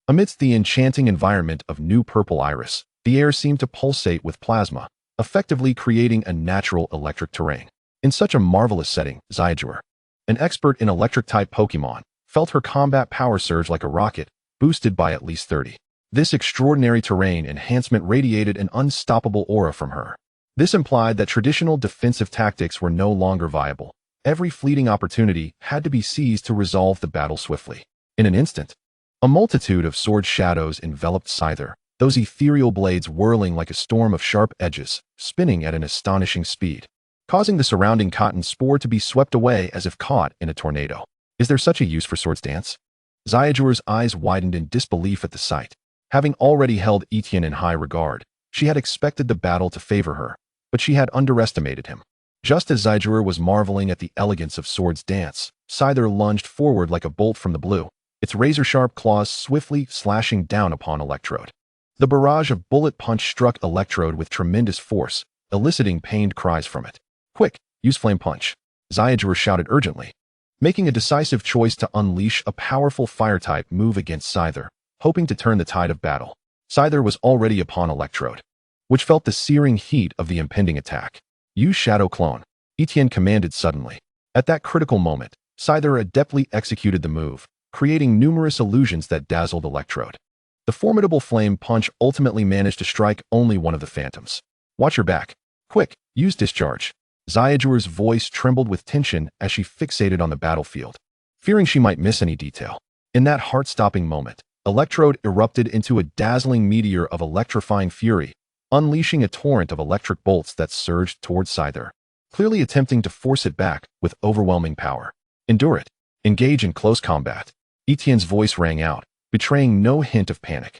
Amidst the enchanting environment of new purple iris, the air seemed to pulsate with plasma, effectively creating a natural electric terrain. In such a marvelous setting, Scizor, an expert in electric-type Pokémon, felt her combat power surge like a rocket, boosted by at least 30. This extraordinary terrain enhancement radiated an unstoppable aura from her. This implied that traditional defensive tactics were no longer viable. Every fleeting opportunity had to be seized to resolve the battle swiftly. In an instant, a multitude of sword shadows enveloped Scizor, those ethereal blades whirling like a storm of sharp edges, spinning at an astonishing speed, causing the surrounding cotton spore to be swept away as if caught in a tornado. Is there such a use for Swords Dance? Scizor's eyes widened in disbelief at the sight. Having already held Tian in high regard, she had expected the battle to favor her, but she had underestimated him. Just as Scizor was marveling at the elegance of Swords Dance, Scizor lunged forward like a bolt from the blue, its razor-sharp claws swiftly slashing down upon Electrode. The barrage of bullet punch struck Electrode with tremendous force, eliciting pained cries from it. "Quick, use Flame Punch!" Scizor shouted urgently, making a decisive choice to unleash a powerful fire-type move against Scizor, hoping to turn the tide of battle. Scizor was already upon Electrode, which felt the searing heat of the impending attack. "Use Shadow Clone," Tian commanded suddenly. At that critical moment, Scizor adeptly executed the move, creating numerous illusions that dazzled Electrode. The formidable flame punch ultimately managed to strike only one of the phantoms. "Watch your back. Quick, use Discharge." Scizor's voice trembled with tension as she fixated on the battlefield, fearing she might miss any detail. In that heart-stopping moment, Electrode erupted into a dazzling meteor of electrifying fury, unleashing a torrent of electric bolts that surged towards Scizor, clearly attempting to force it back with overwhelming power. "Endure it. Engage in close combat." Tian's voice rang out, betraying no hint of panic.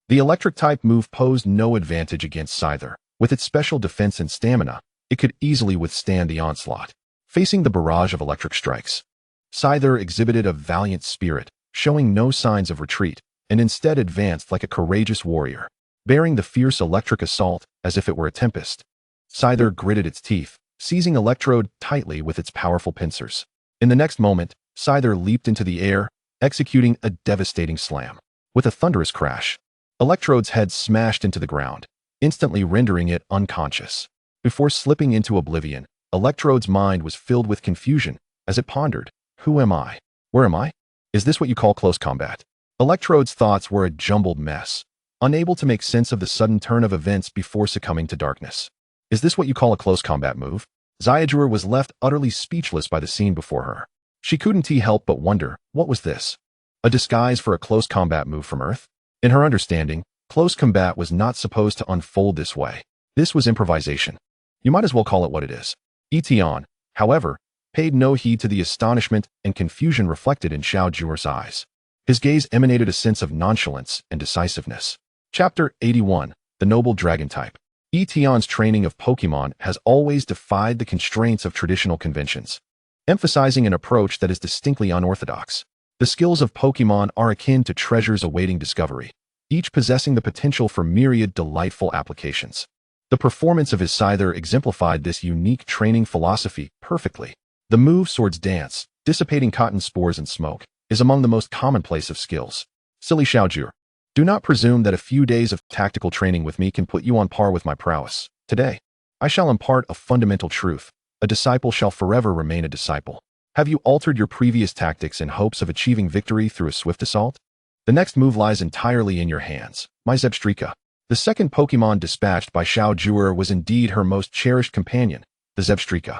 The electric-type move posed no advantage against Scizor. With its special defense and stamina, it could easily withstand the onslaught. Facing the barrage of electric strikes, Scizor exhibited a valiant spirit, showing no signs of retreat, and instead advanced like a courageous warrior, bearing the fierce electric assault as if it were a tempest. Scizor gritted its teeth, seizing Electrode tightly with its powerful pincers. In the next moment, Scizor leaped into the air, executing a devastating slam. With a thunderous crash, Electrode's head smashed into the ground, instantly rendering it unconscious. Before slipping into oblivion, Electrode's mind was filled with confusion as it pondered, "Who am I? Where am I? Is this what you call close combat?" Electrode's thoughts were a jumbled mess, unable to make sense of the sudden turn of events before succumbing to darkness. "Is this what you call a close combat move?" Scizor was left utterly speechless by the scene before her. She couldn't help but wonder, what was this? A disguise for a close combat move from Earth? In her understanding, close combat was not supposed to unfold this way. This was improvisation. You might as well call it what it is. Tian, however, paid no heed to the astonishment and confusion reflected in Scizor's eyes. His gaze emanated a sense of nonchalance and decisiveness. Chapter 81, The Noble Dragon Type. Tian's training of Pokémon has always defied the constraints of traditional conventions, emphasizing an approach that is distinctly unorthodox. The skills of Pokémon are akin to treasures awaiting discovery, each possessing the potential for myriad delightful applications. The performance of his Scizor exemplified this unique training philosophy perfectly. The move Swords Dance, dissipating cotton spores and smoke, is among the most commonplace of skills. Silly Scizor, do not presume that a few days of tactical training with me can put you on par with my prowess. Today, I shall impart a fundamental truth. A disciple shall forever remain a disciple. Have you altered your previous tactics in hopes of achieving victory through a swift assault? The next move lies entirely in your hands, my Zebstrika. The second Pokémon dispatched by Scizor was indeed her most cherished companion, the Zebstrika.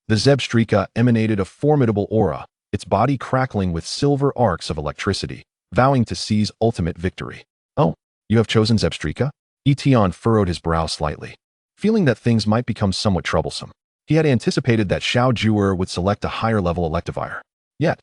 The Zebstrika emanated a formidable aura, its body crackling with silver arcs of electricity, vowing to seize ultimate victory. "Oh, you have chosen Zebstrika?" Tian furrowed his brow slightly, feeling that things might become somewhat troublesome. He had anticipated that Scizor would select a higher-level Electivire. Yet,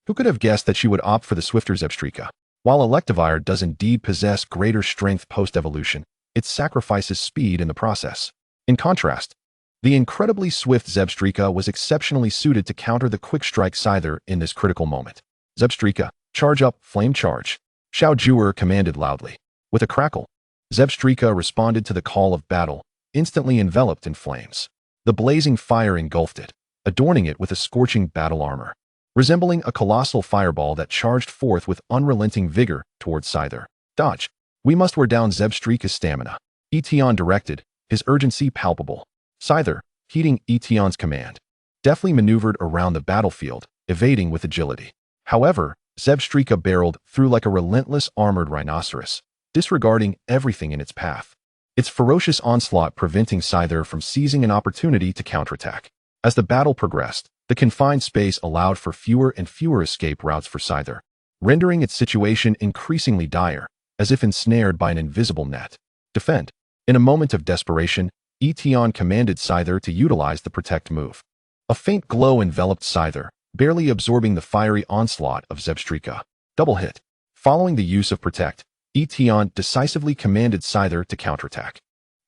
who could have guessed that she would opt for the swifter Zebstrika? While Electivire does indeed possess greater strength post-evolution, it sacrifices speed in the process. In contrast, the incredibly swift Zebstrika was exceptionally suited to counter the quick-strike Scizor in this critical moment. "Zebstrika, charge up, Flame Charge!" Scizor commanded loudly. With a crackle, Zebstrika responded to the call of battle, instantly enveloped in flames. The blazing fire engulfed it, adorning it with a scorching battle armor. resembling a colossal fireball that charged forth with unrelenting vigor towards Scizor. Dodge. We must wear down Zebstrika's stamina. Tian directed, his urgency palpable. Scizor, heeding Tian's command, deftly maneuvered around the battlefield, evading with agility. However, Zebstrika barreled through like a relentless armored rhinoceros, disregarding everything in its path. Its ferocious onslaught preventing Scizor from seizing an opportunity to counterattack. As the battle progressed, the confined space allowed for fewer and fewer escape routes for Scizor, rendering its situation increasingly dire, as if ensnared by an invisible net. Defend. In a moment of desperation, Tian commanded Scizor to utilize the Protect move. A faint glow enveloped Scizor, barely absorbing the fiery onslaught of Zebstrika. Double hit. Following the use of Protect, Tian decisively commanded Scizor to counterattack.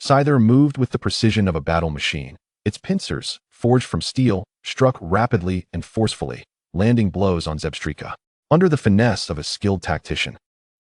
Scizor moved with the precision of a battle machine. Its pincers, forged from steel, struck rapidly and forcefully, landing blows on Zebstrika, under the finesse of a skilled tactician.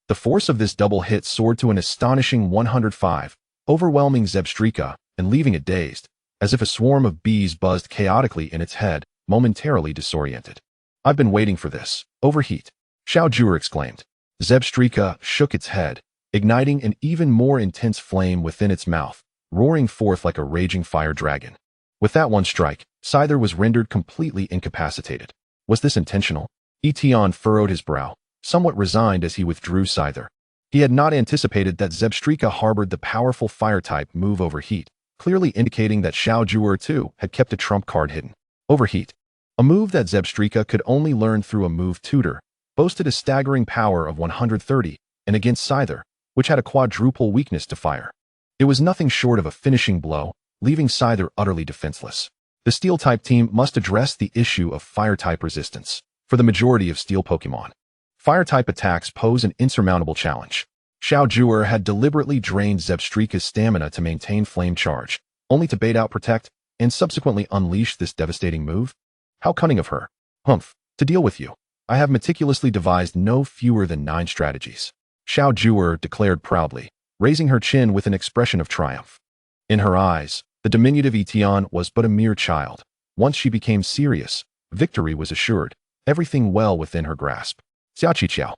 The force of this double hit soared to an astonishing 105, overwhelming Zebstrika and leaving it dazed, as if a swarm of bees buzzed chaotically in its head, momentarily disoriented. I've been waiting for this. Overheat. Scizor exclaimed. Zebstrika shook its head, igniting an even more intense flame within its mouth, roaring forth like a raging fire dragon. With that one strike, Scizor was rendered completely incapacitated. Was this intentional? Tian furrowed his brow, somewhat resigned as he withdrew Scizor. He had not anticipated that Zebstrika harbored the powerful fire-type move Overheat, clearly indicating that Scizor too had kept a trump card hidden. Overheat. A move that Zebstrika could only learn through a move tutor, boasted a staggering power of 130, and against Scizor, which had a quadruple weakness to fire. It was nothing short of a finishing blow, leaving Scizor utterly defenseless. The Steel-type team must address the issue of Fire-type resistance. For the majority of Steel Pokémon, Fire-type attacks pose an insurmountable challenge. Scizor had deliberately drained Zebstrika's stamina to maintain Flame Charge, only to bait out Protect, and subsequently unleash this devastating move? How cunning of her. Humph. To deal with you, I have meticulously devised no fewer than 9 strategies. Scizor declared proudly, raising her chin with an expression of triumph. In her eyes, the diminutive Tian was but a mere child. Once she became serious, victory was assured, everything well within her grasp. Xiaqiqiao.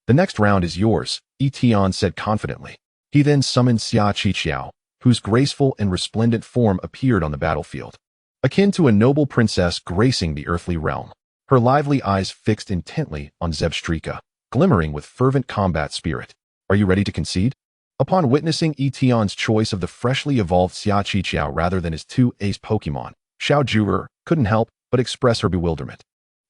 The next round is yours, Tian said confidently. He then summoned Xiaqiqiao, whose graceful and resplendent form appeared on the battlefield, akin to a noble princess gracing the earthly realm. Her lively eyes fixed intently on Zebstrika, glimmering with fervent combat spirit. Are you ready to concede? Upon witnessing Tian's choice of the freshly evolved Xiaqiqiao rather than his 2 ace Pokémon, Scizor couldn't help but express her bewilderment.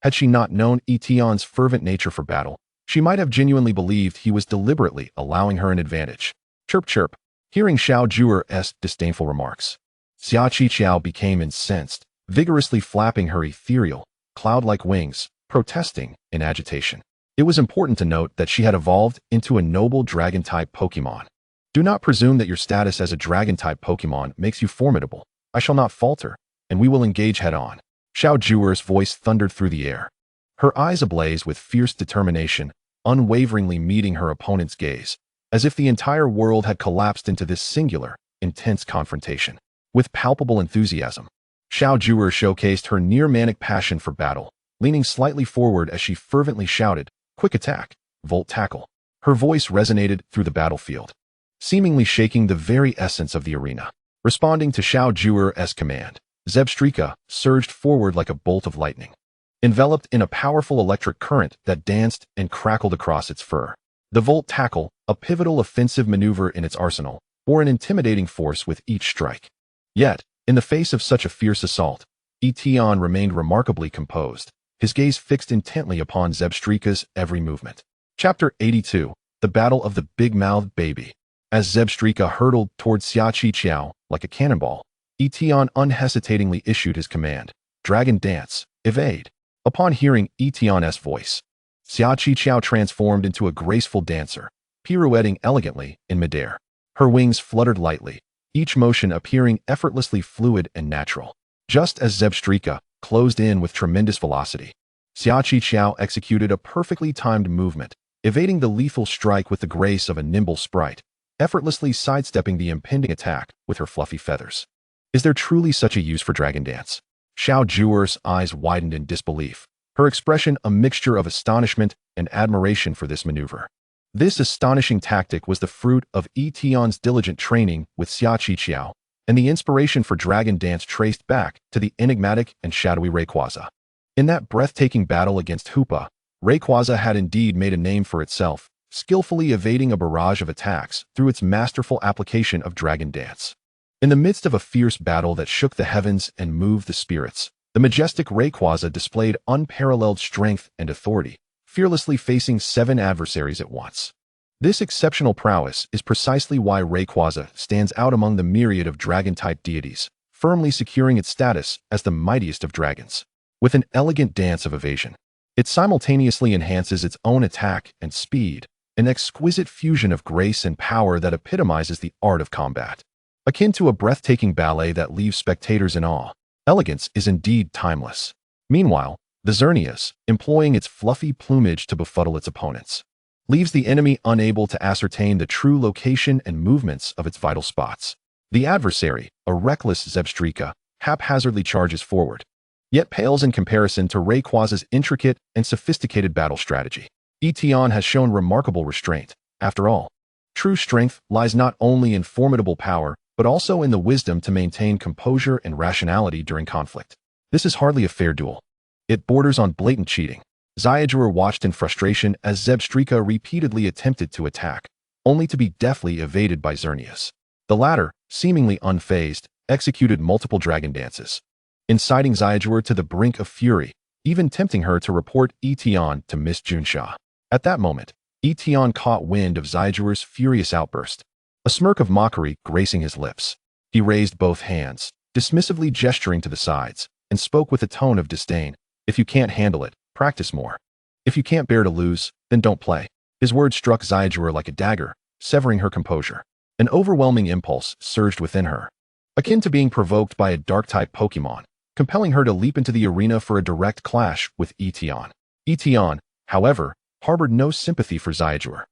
Had she not known Tian's fervent nature for battle, she might have genuinely believed he was deliberately allowing her an advantage. Chirp chirp. Hearing Scizor's disdainful remarks, Xiaqiqiao became incensed, vigorously flapping her ethereal, cloud-like wings, protesting in agitation. It was important to note that she had evolved into a noble dragon-type Pokémon. Do not presume that your status as a dragon-type Pokémon makes you formidable. I shall not falter, and we will engage head-on. Scizor's voice thundered through the air, her eyes ablaze with fierce determination, unwaveringly meeting her opponent's gaze, as if the entire world had collapsed into this singular, intense confrontation. With palpable enthusiasm, Scizor showcased her near-manic passion for battle, leaning slightly forward as she fervently shouted, "Quick attack, Volt Tackle." Her voice resonated through the battlefield, seemingly shaking the very essence of the arena. Responding to Scizor's command, Zebstrika surged forward like a bolt of lightning, enveloped in a powerful electric current that danced and crackled across its fur. The Volt Tackle, a pivotal offensive maneuver in its arsenal, bore an intimidating force with each strike. Yet, in the face of such a fierce assault, Tian remained remarkably composed, his gaze fixed intently upon Zebstrika's every movement. Chapter 82. The Battle of the Big-Mouthed Baby. As Zebstrika hurtled towards Xiaqiqiao like a cannonball, Tian unhesitatingly issued his command, "Dragon Dance, evade." Upon hearing Tian's voice, Xiaqiqiao transformed into a graceful dancer, pirouetting elegantly in midair. Her wings fluttered lightly, each motion appearing effortlessly fluid and natural. Just as Zebstrika closed in with tremendous velocity, Xiaqiqiao executed a perfectly timed movement, evading the lethal strike with the grace of a nimble sprite, effortlessly sidestepping the impending attack with her fluffy feathers. Is there truly such a use for Dragon Dance? Scizor's eyes widened in disbelief, her expression a mixture of astonishment and admiration for this maneuver. This astonishing tactic was the fruit of Tian's diligent training with Xia Qiqiao, and the inspiration for Dragon Dance traced back to the enigmatic and shadowy Rayquaza. In that breathtaking battle against Hoopa, Rayquaza had indeed made a name for itself, skillfully evading a barrage of attacks through its masterful application of Dragon Dance. In the midst of a fierce battle that shook the heavens and moved the spirits, the majestic Rayquaza displayed unparalleled strength and authority, fearlessly facing 7 adversaries at once. This exceptional prowess is precisely why Rayquaza stands out among the myriad of dragon-type deities, firmly securing its status as the mightiest of dragons. With an elegant dance of evasion, it simultaneously enhances its own attack and speed, an exquisite fusion of grace and power that epitomizes the art of combat. Akin to a breathtaking ballet that leaves spectators in awe, elegance is indeed timeless. Meanwhile, the Xerneas, employing its fluffy plumage to befuddle its opponents, leaves the enemy unable to ascertain the true location and movements of its vital spots. The adversary, a reckless Zebstrika, haphazardly charges forward, yet pales in comparison to Rayquaza's intricate and sophisticated battle strategy. Tian has shown remarkable restraint. After all, true strength lies not only in formidable power, but also in the wisdom to maintain composure and rationality during conflict. This is hardly a fair duel. It borders on blatant cheating. Scizor watched in frustration as Zebstrika repeatedly attempted to attack, only to be deftly evaded by Xerneas. The latter, seemingly unfazed, executed multiple dragon dances, inciting Scizor to the brink of fury, even tempting her to report Tian to Miss Junsha. At that moment, Tian caught wind of Scizor's furious outburst, a smirk of mockery gracing his lips. He raised both hands, dismissively gesturing to the sides, and spoke with a tone of disdain. If you can't handle it, practice more. If you can't bear to lose, then don't play. His words struck Scizor like a dagger, severing her composure. An overwhelming impulse surged within her, akin to being provoked by a dark-type Pokémon, compelling her to leap into the arena for a direct clash with Tian. Tian, however, harbored no sympathy for Scizor.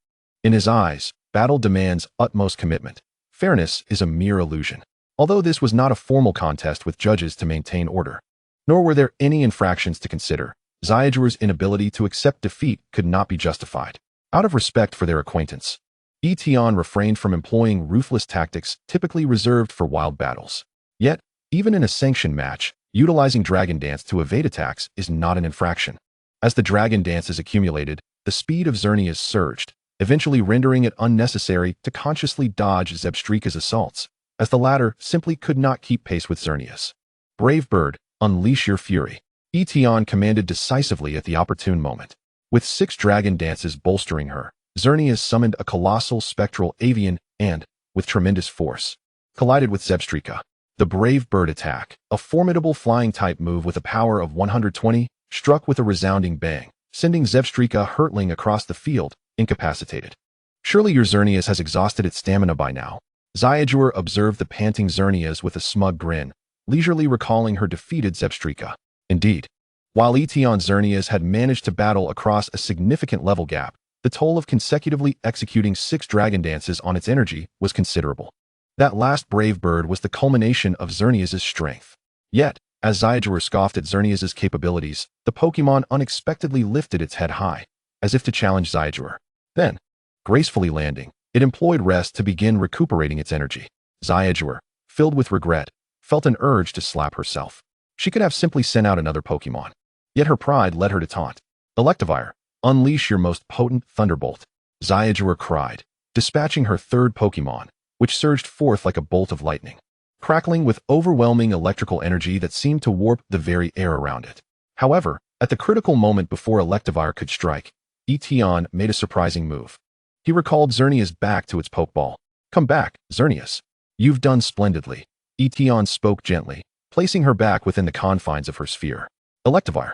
In his eyes, battle demands utmost commitment. Fairness is a mere illusion. Although this was not a formal contest with judges to maintain order, nor were there any infractions to consider, Scizor's inability to accept defeat could not be justified. Out of respect for their acquaintance, Tian refrained from employing ruthless tactics typically reserved for wild battles. Yet, even in a sanctioned match, utilizing Dragon Dance to evade attacks is not an infraction. As the Dragon Dances accumulated, the speed of Xerneas surged, eventually rendering it unnecessary to consciously dodge Zebstrika's assaults, as the latter simply could not keep pace with Xerneas. Brave bird, unleash your fury. Tian commanded decisively at the opportune moment. With 6 Dragon Dances bolstering her, Xerneas summoned a colossal spectral avian and, with tremendous force, collided with Zebstrika. The brave bird attack, a formidable flying-type move with a power of 120, struck with a resounding bang, sending Zebstrika hurtling across the field, incapacitated. Surely your Xerneas has exhausted its stamina by now. Scizor observed the panting Xerneas with a smug grin, leisurely recalling her defeated Zebstrika. Indeed, while Tian's Xerneas had managed to battle across a significant level gap, the toll of consecutively executing 6 Dragon Dances on its energy was considerable. That last brave bird was the culmination of Xerneas' strength. Yet, as Scizor scoffed at Xerneas' capabilities, the Pokémon unexpectedly lifted its head high, as if to challenge Scizor. Then, gracefully landing, it employed rest to begin recuperating its energy. Scizor, filled with regret, felt an urge to slap herself. She could have simply sent out another Pokémon. Yet her pride led her to taunt. Electivire, unleash your most potent thunderbolt, Scizor cried, dispatching her 3rd Pokémon, which surged forth like a bolt of lightning, crackling with overwhelming electrical energy that seemed to warp the very air around it. However, at the critical moment before Electivire could strike, Tian made a surprising move. He recalled Xerneas back to its Pokeball. Come back, Xerneas. You've done splendidly. Tian spoke gently, placing her back within the confines of her sphere. Electivire,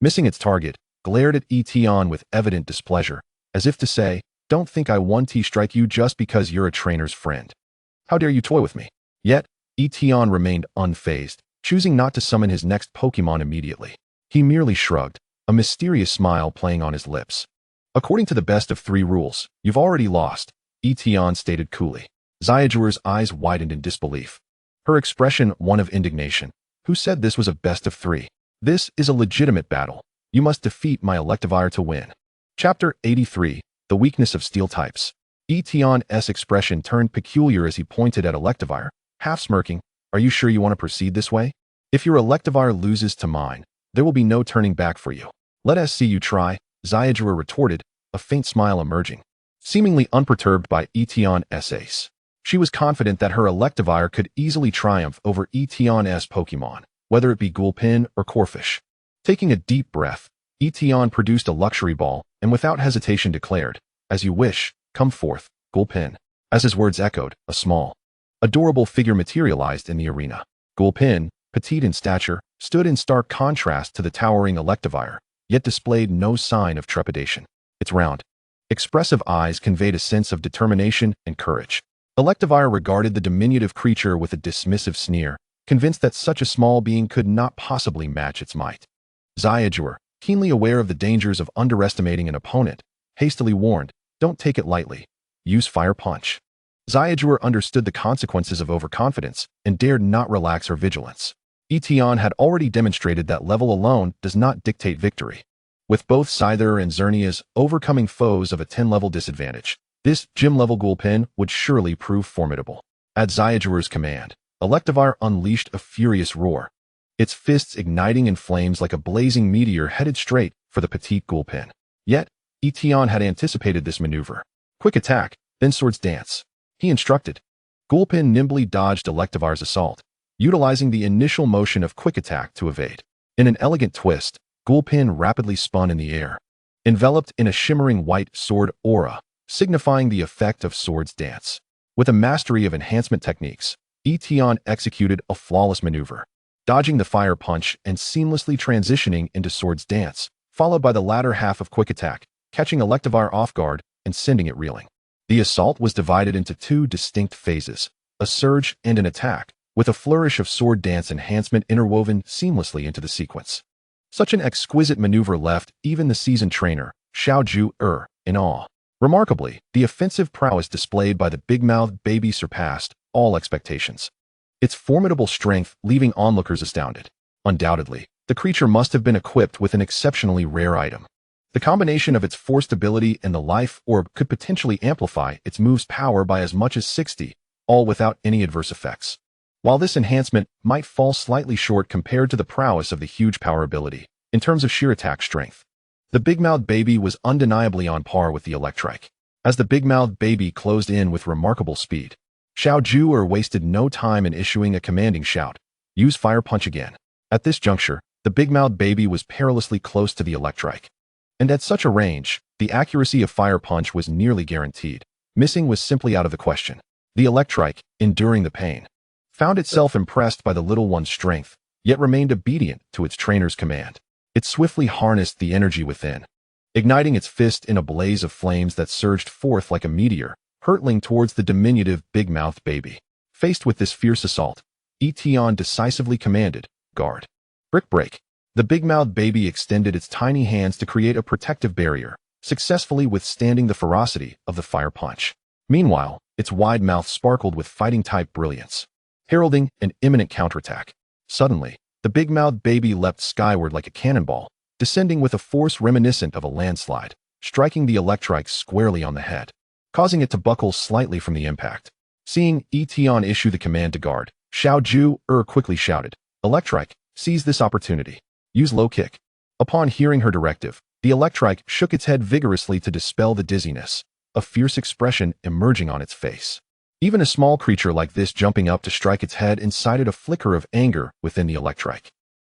missing its target, glared at Tian with evident displeasure, as if to say, don't think I one-strike you just because you're a trainer's friend. How dare you toy with me? Yet, Tian remained unfazed, choosing not to summon his next Pokémon immediately. He merely shrugged, a mysterious smile playing on his lips. According to the best of 3 rules, you've already lost, Tian stated coolly. Scizor's eyes widened in disbelief, her expression one of indignation. Who said this was a best of 3? This is a legitimate battle. You must defeat my Electivire to win. Chapter 83. The Weakness of Steel Types. Tian's expression turned peculiar as he pointed at Electivire, half smirking. Are you sure you want to proceed this way? If your Electivire loses to mine, there will be no turning back for you. Let us see you try, Scizor retorted, a faint smile emerging. Seemingly unperturbed by Tian's ace, she was confident that her Electivire could easily triumph over Tian's Pokémon, whether it be Gulpin or Corphish. Taking a deep breath, Tian produced a luxury ball and without hesitation declared, "As you wish, come forth, Gulpin." As his words echoed, a small, adorable figure materialized in the arena. Gulpin, petite in stature, stood in stark contrast to the towering Electivire, yet displayed no sign of trepidation. Its round, expressive eyes conveyed a sense of determination and courage. Electivire regarded the diminutive creature with a dismissive sneer, convinced that such a small being could not possibly match its might. Scizor, keenly aware of the dangers of underestimating an opponent, hastily warned, "Don't take it lightly. Use Fire Punch." Scizor understood the consequences of overconfidence and dared not relax her vigilance. Tian had already demonstrated that level alone does not dictate victory. With both Scizor and Xerneas overcoming foes of a 10-level disadvantage, this gym-level Gulpin would surely prove formidable. At Scizor's command, Electivire unleashed a furious roar, its fists igniting in flames like a blazing meteor headed straight for the petite Gulpin. Yet, Tian had anticipated this maneuver. "Quick attack, then Swords Dance," he instructed. Gulpin nimbly dodged Electivire's assault, utilizing the initial motion of Quick Attack to evade. In an elegant twist, Gulpin rapidly spun in the air, enveloped in a shimmering white sword aura, signifying the effect of Swords Dance. With a mastery of enhancement techniques, Tian executed a flawless maneuver, dodging the Fire Punch and seamlessly transitioning into Swords Dance, followed by the latter half of Quick Attack, catching Electivire off guard and sending it reeling. The assault was divided into two distinct phases, a surge and an attack, with a flourish of Sword Dance enhancement interwoven seamlessly into the sequence. Such an exquisite maneuver left even the seasoned trainer, Xiaoju in awe. Remarkably, the offensive prowess displayed by the big-mouthed baby surpassed all expectations, its formidable strength leaving onlookers astounded. Undoubtedly, the creature must have been equipped with an exceptionally rare item. The combination of its forced ability and the life orb could potentially amplify its move's power by as much as 60, all without any adverse effects. While this enhancement might fall slightly short compared to the prowess of the huge power ability, in terms of sheer attack strength, the big-mouthed baby was undeniably on par with the Electrike. As the big-mouthed baby closed in with remarkable speed, Xiaoju wasted no time in issuing a commanding shout, "Use Fire Punch again." At this juncture, the big-mouthed baby was perilously close to the Electrike. And at such a range, the accuracy of Fire Punch was nearly guaranteed. Missing was simply out of the question. The Electrike, enduring the pain, found itself impressed by the little one's strength, yet remained obedient to its trainer's command. It swiftly harnessed the energy within, igniting its fist in a blaze of flames that surged forth like a meteor, hurtling towards the diminutive big-mouthed baby. Faced with this fierce assault, Tian decisively commanded, "Guard." Brick break. The big-mouthed baby extended its tiny hands to create a protective barrier, successfully withstanding the ferocity of the Fire Punch. Meanwhile, its wide mouth sparkled with fighting-type brilliance, heralding an imminent counterattack. Suddenly, the big-mouthed baby leapt skyward like a cannonball, descending with a force reminiscent of a landslide, striking the Electrike squarely on the head, causing it to buckle slightly from the impact. Seeing Tian issue the command to guard, Xiaoju quickly shouted, "Electrike, seize this opportunity. Use Low Kick." Upon hearing her directive, the Electrike shook its head vigorously to dispel the dizziness, a fierce expression emerging on its face. Even a small creature like this jumping up to strike its head incited a flicker of anger within the Electrike.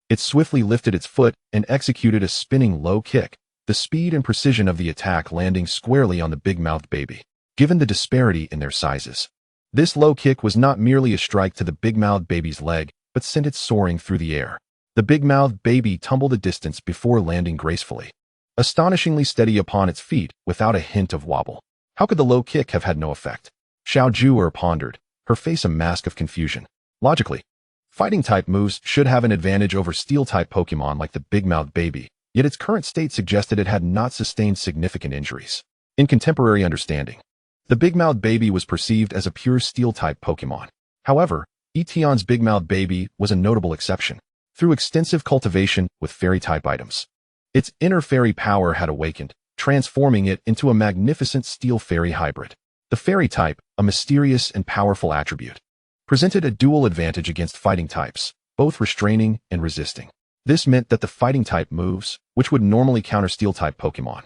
It swiftly lifted its foot and executed a spinning low kick, the speed and precision of the attack landing squarely on the big-mouthed baby. Given the disparity in their sizes, this low kick was not merely a strike to the big-mouthed baby's leg, but sent it soaring through the air. The big-mouthed baby tumbled a distance before landing gracefully, astonishingly steady upon its feet without a hint of wobble. How could the low kick have had no effect? Xiaoju pondered, her face a mask of confusion. Logically, fighting-type moves should have an advantage over steel-type Pokémon like the big-mouthed baby, yet its current state suggested it had not sustained significant injuries. In contemporary understanding, the big-mouthed baby was perceived as a pure steel-type Pokémon. However, Tian's big-mouthed baby was a notable exception. Through extensive cultivation with fairy-type items, Its inner fairy power had awakened, transforming it into a magnificent steel fairy hybrid. The fairy type, a mysterious and powerful attribute, presented a dual advantage against fighting types, both restraining and resisting. This meant that the fighting type moves, which would normally counter steel type Pokémon,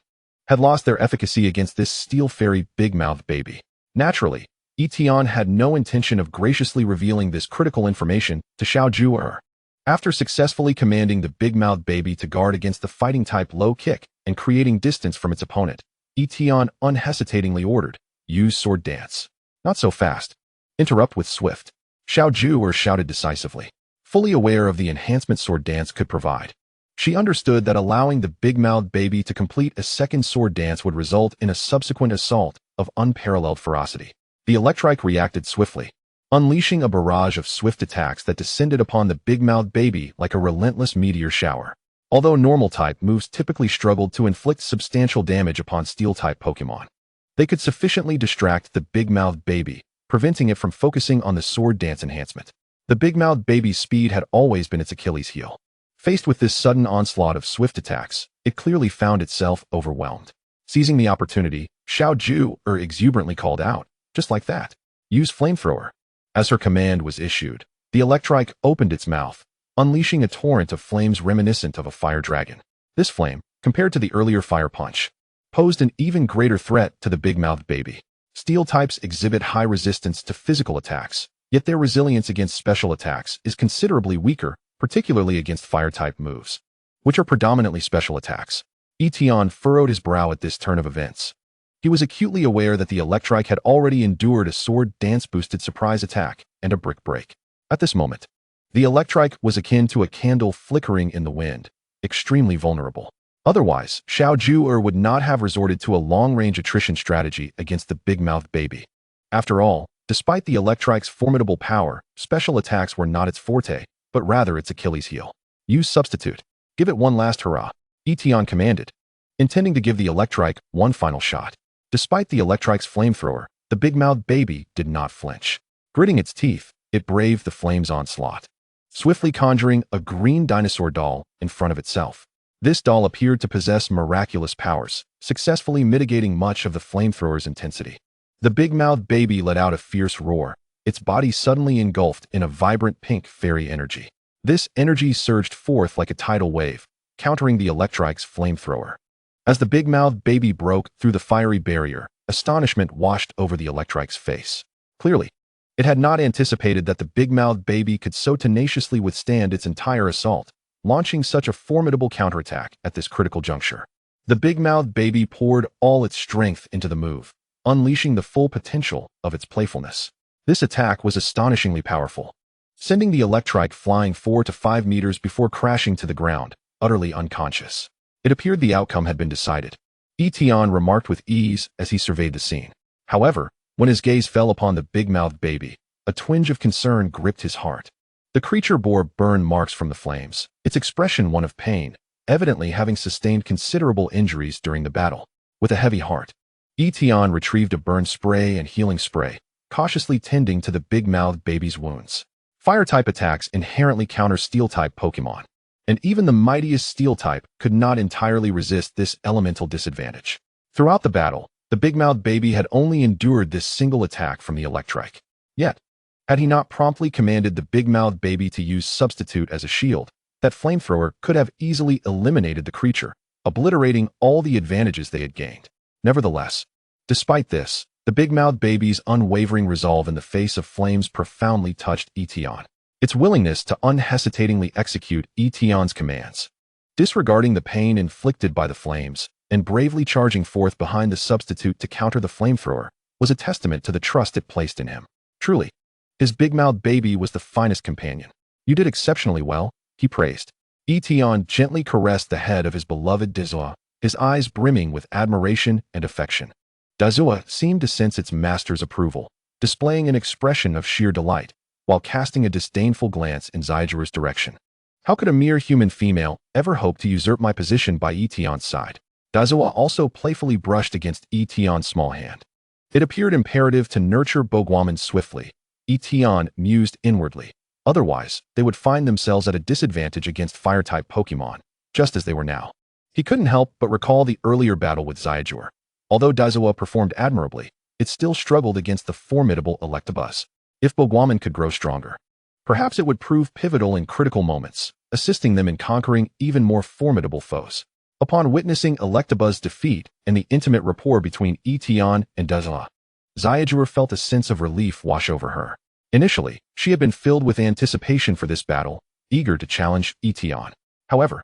had lost their efficacy against this steel fairy big-mouthed baby. Naturally, Tian had no intention of graciously revealing this critical information to Scizor. After successfully commanding the big-mouthed baby to guard against the fighting type low kick and creating distance from its opponent, Tian unhesitatingly ordered, "Use Sword Dance." "Not so fast. Interrupt with Swift," Scizor shouted decisively, fully aware of the enhancement Sword Dance could provide. She understood that allowing the big-mouthed baby to complete a second Sword Dance would result in a subsequent assault of unparalleled ferocity. The Electrike reacted swiftly, unleashing a barrage of swift attacks that descended upon the big-mouthed baby like a relentless meteor shower. Although normal-type moves typically struggled to inflict substantial damage upon steel-type Pokémon, they could sufficiently distract the big-mouthed baby, preventing it from focusing on the Sword Dance enhancement. The big-mouthed baby's speed had always been its Achilles heel. Faced with this sudden onslaught of swift attacks, it clearly found itself overwhelmed. Seizing the opportunity, Scizor exuberantly called out, "Just like that. Use Flamethrower." As her command was issued, the Electrike opened its mouth, unleashing a torrent of flames reminiscent of a fire dragon. This flame, compared to the earlier Fire Punch, posed an even greater threat to the big-mouthed baby. Steel types exhibit high resistance to physical attacks, yet their resilience against special attacks is considerably weaker, particularly against fire-type moves, which are predominantly special attacks. Tian furrowed his brow at this turn of events. He was acutely aware that the Electrike had already endured a Sword Dance-boosted surprise attack and a Brick Break. At this moment, the Electrike was akin to a candle flickering in the wind, extremely vulnerable. Otherwise, Scizor would not have resorted to a long-range attrition strategy against the big-mouthed baby. After all, despite the Electrike's formidable power, special attacks were not its forte, but rather its Achilles heel. "Use Substitute. Give it one last hurrah," Tian commanded, intending to give the Electrike one final shot. Despite the Electrike's flamethrower, the big-mouthed baby did not flinch. Gritting its teeth, it braved the flame's onslaught, swiftly conjuring a green dinosaur doll in front of itself. This doll appeared to possess miraculous powers, successfully mitigating much of the flamethrower's intensity. The big-mouthed baby let out a fierce roar, its body suddenly engulfed in a vibrant pink fairy energy. This energy surged forth like a tidal wave, countering the Electrike's flamethrower. As the big-mouthed baby broke through the fiery barrier, astonishment washed over the Electrike's face. Clearly, it had not anticipated that the big-mouthed baby could so tenaciously withstand its entire assault, launching such a formidable counterattack at this critical juncture. The big-mouthed baby poured all its strength into the move, unleashing the full potential of its playfulness. This attack was astonishingly powerful, sending the Electrike flying 4 to 5 meters before crashing to the ground, utterly unconscious. It appeared the outcome had been decided. Tian remarked with ease as he surveyed the scene. However, when his gaze fell upon the big-mouthed baby, a twinge of concern gripped his heart. The creature bore burn marks from the flames, its expression one of pain, evidently having sustained considerable injuries during the battle. With a heavy heart, Tian retrieved a burn spray and healing spray, cautiously tending to the big-mouthed baby's wounds. Fire-type attacks inherently counter Steel-type Pokémon, and even the mightiest Steel-type could not entirely resist this elemental disadvantage. Throughout the battle, the big-mouthed baby had only endured this single attack from the Electrike. Yet, had he not promptly commanded the big-mouthed baby to use Substitute as a shield, that flamethrower could have easily eliminated the creature, obliterating all the advantages they had gained. Nevertheless, despite this, the big-mouthed baby's unwavering resolve in the face of flames profoundly touched Tian. Its willingness to unhesitatingly execute Tian's commands, disregarding the pain inflicted by the flames, and bravely charging forth behind the Substitute to counter the flamethrower, was a testament to the trust it placed in him. Truly, his big-mouthed baby was the finest companion. "You did exceptionally well," he praised. Tian gently caressed the head of his beloved Dazua, his eyes brimming with admiration and affection. Dazua seemed to sense its master's approval, displaying an expression of sheer delight, while casting a disdainful glance in Scizor's direction. How could a mere human female ever hope to usurp my position by Tian's side? Dazua also playfully brushed against Tian's small hand. It appeared imperative to nurture Boguamon swiftly. Tian mused inwardly. Otherwise, they would find themselves at a disadvantage against fire-type Pokémon, just as they were now. He couldn't help but recall the earlier battle with Scizor. Although Daizawa performed admirably, it still struggled against the formidable Electabuzz. If Boguaman could grow stronger, perhaps it would prove pivotal in critical moments, assisting them in conquering even more formidable foes. Upon witnessing Electabuzz's defeat and the intimate rapport between Tian and Daizawa, Scizor felt a sense of relief wash over her. Initially, she had been filled with anticipation for this battle, eager to challenge Tian. However,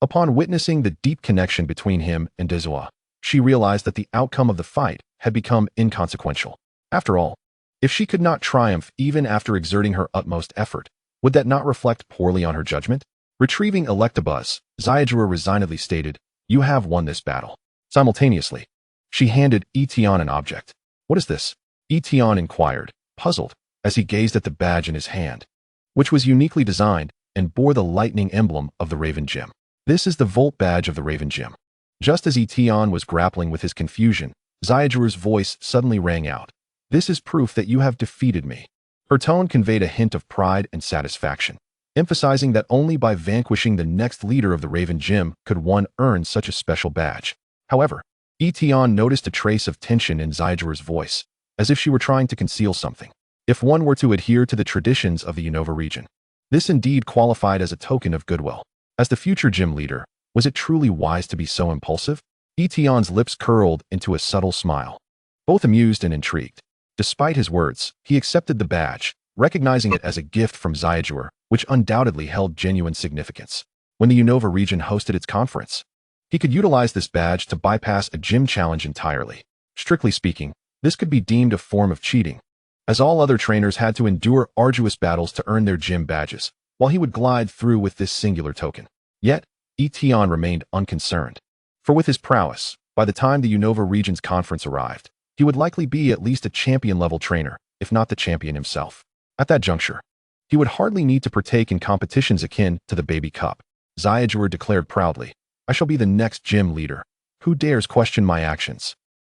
upon witnessing the deep connection between him and Daizawa, she realized that the outcome of the fight had become inconsequential. After all, if she could not triumph even after exerting her utmost effort, would that not reflect poorly on her judgment? Retrieving Electabuzz, Scizor resignedly stated, "You have won this battle." Simultaneously, she handed Tian an object. "What is this?" Tian inquired, puzzled, as he gazed at the badge in his hand, which was uniquely designed and bore the lightning emblem of the Raven Gym. "This is the Volt badge of the Raven Gym." Just as Tian was grappling with his confusion, Scizor's voice suddenly rang out. "This is proof that you have defeated me." Her tone conveyed a hint of pride and satisfaction, emphasizing that only by vanquishing the next leader of the Raven Gym could one earn such a special badge. However, Tian noticed a trace of tension in Scizor's voice, as if she were trying to conceal something. If one were to adhere to the traditions of the Unova region, this indeed qualified as a token of goodwill. As the future gym leader, was it truly wise to be so impulsive? Tian's lips curled into a subtle smile, both amused and intrigued. Despite his words, he accepted the badge, recognizing it as a gift from Scizor, which undoubtedly held genuine significance. When the Unova region hosted its conference, he could utilize this badge to bypass a gym challenge entirely. Strictly speaking, this could be deemed a form of cheating, as all other trainers had to endure arduous battles to earn their gym badges, while he would glide through with this singular token. Yet, Tian remained unconcerned. For with his prowess, by the time the Unova region's conference arrived, he would likely be at least a champion-level trainer, if not the champion himself. At that juncture, he would hardly need to partake in competitions akin to the Baby Cup. Scizor declared proudly, "I shall be the next gym leader. Who dares question my actions?"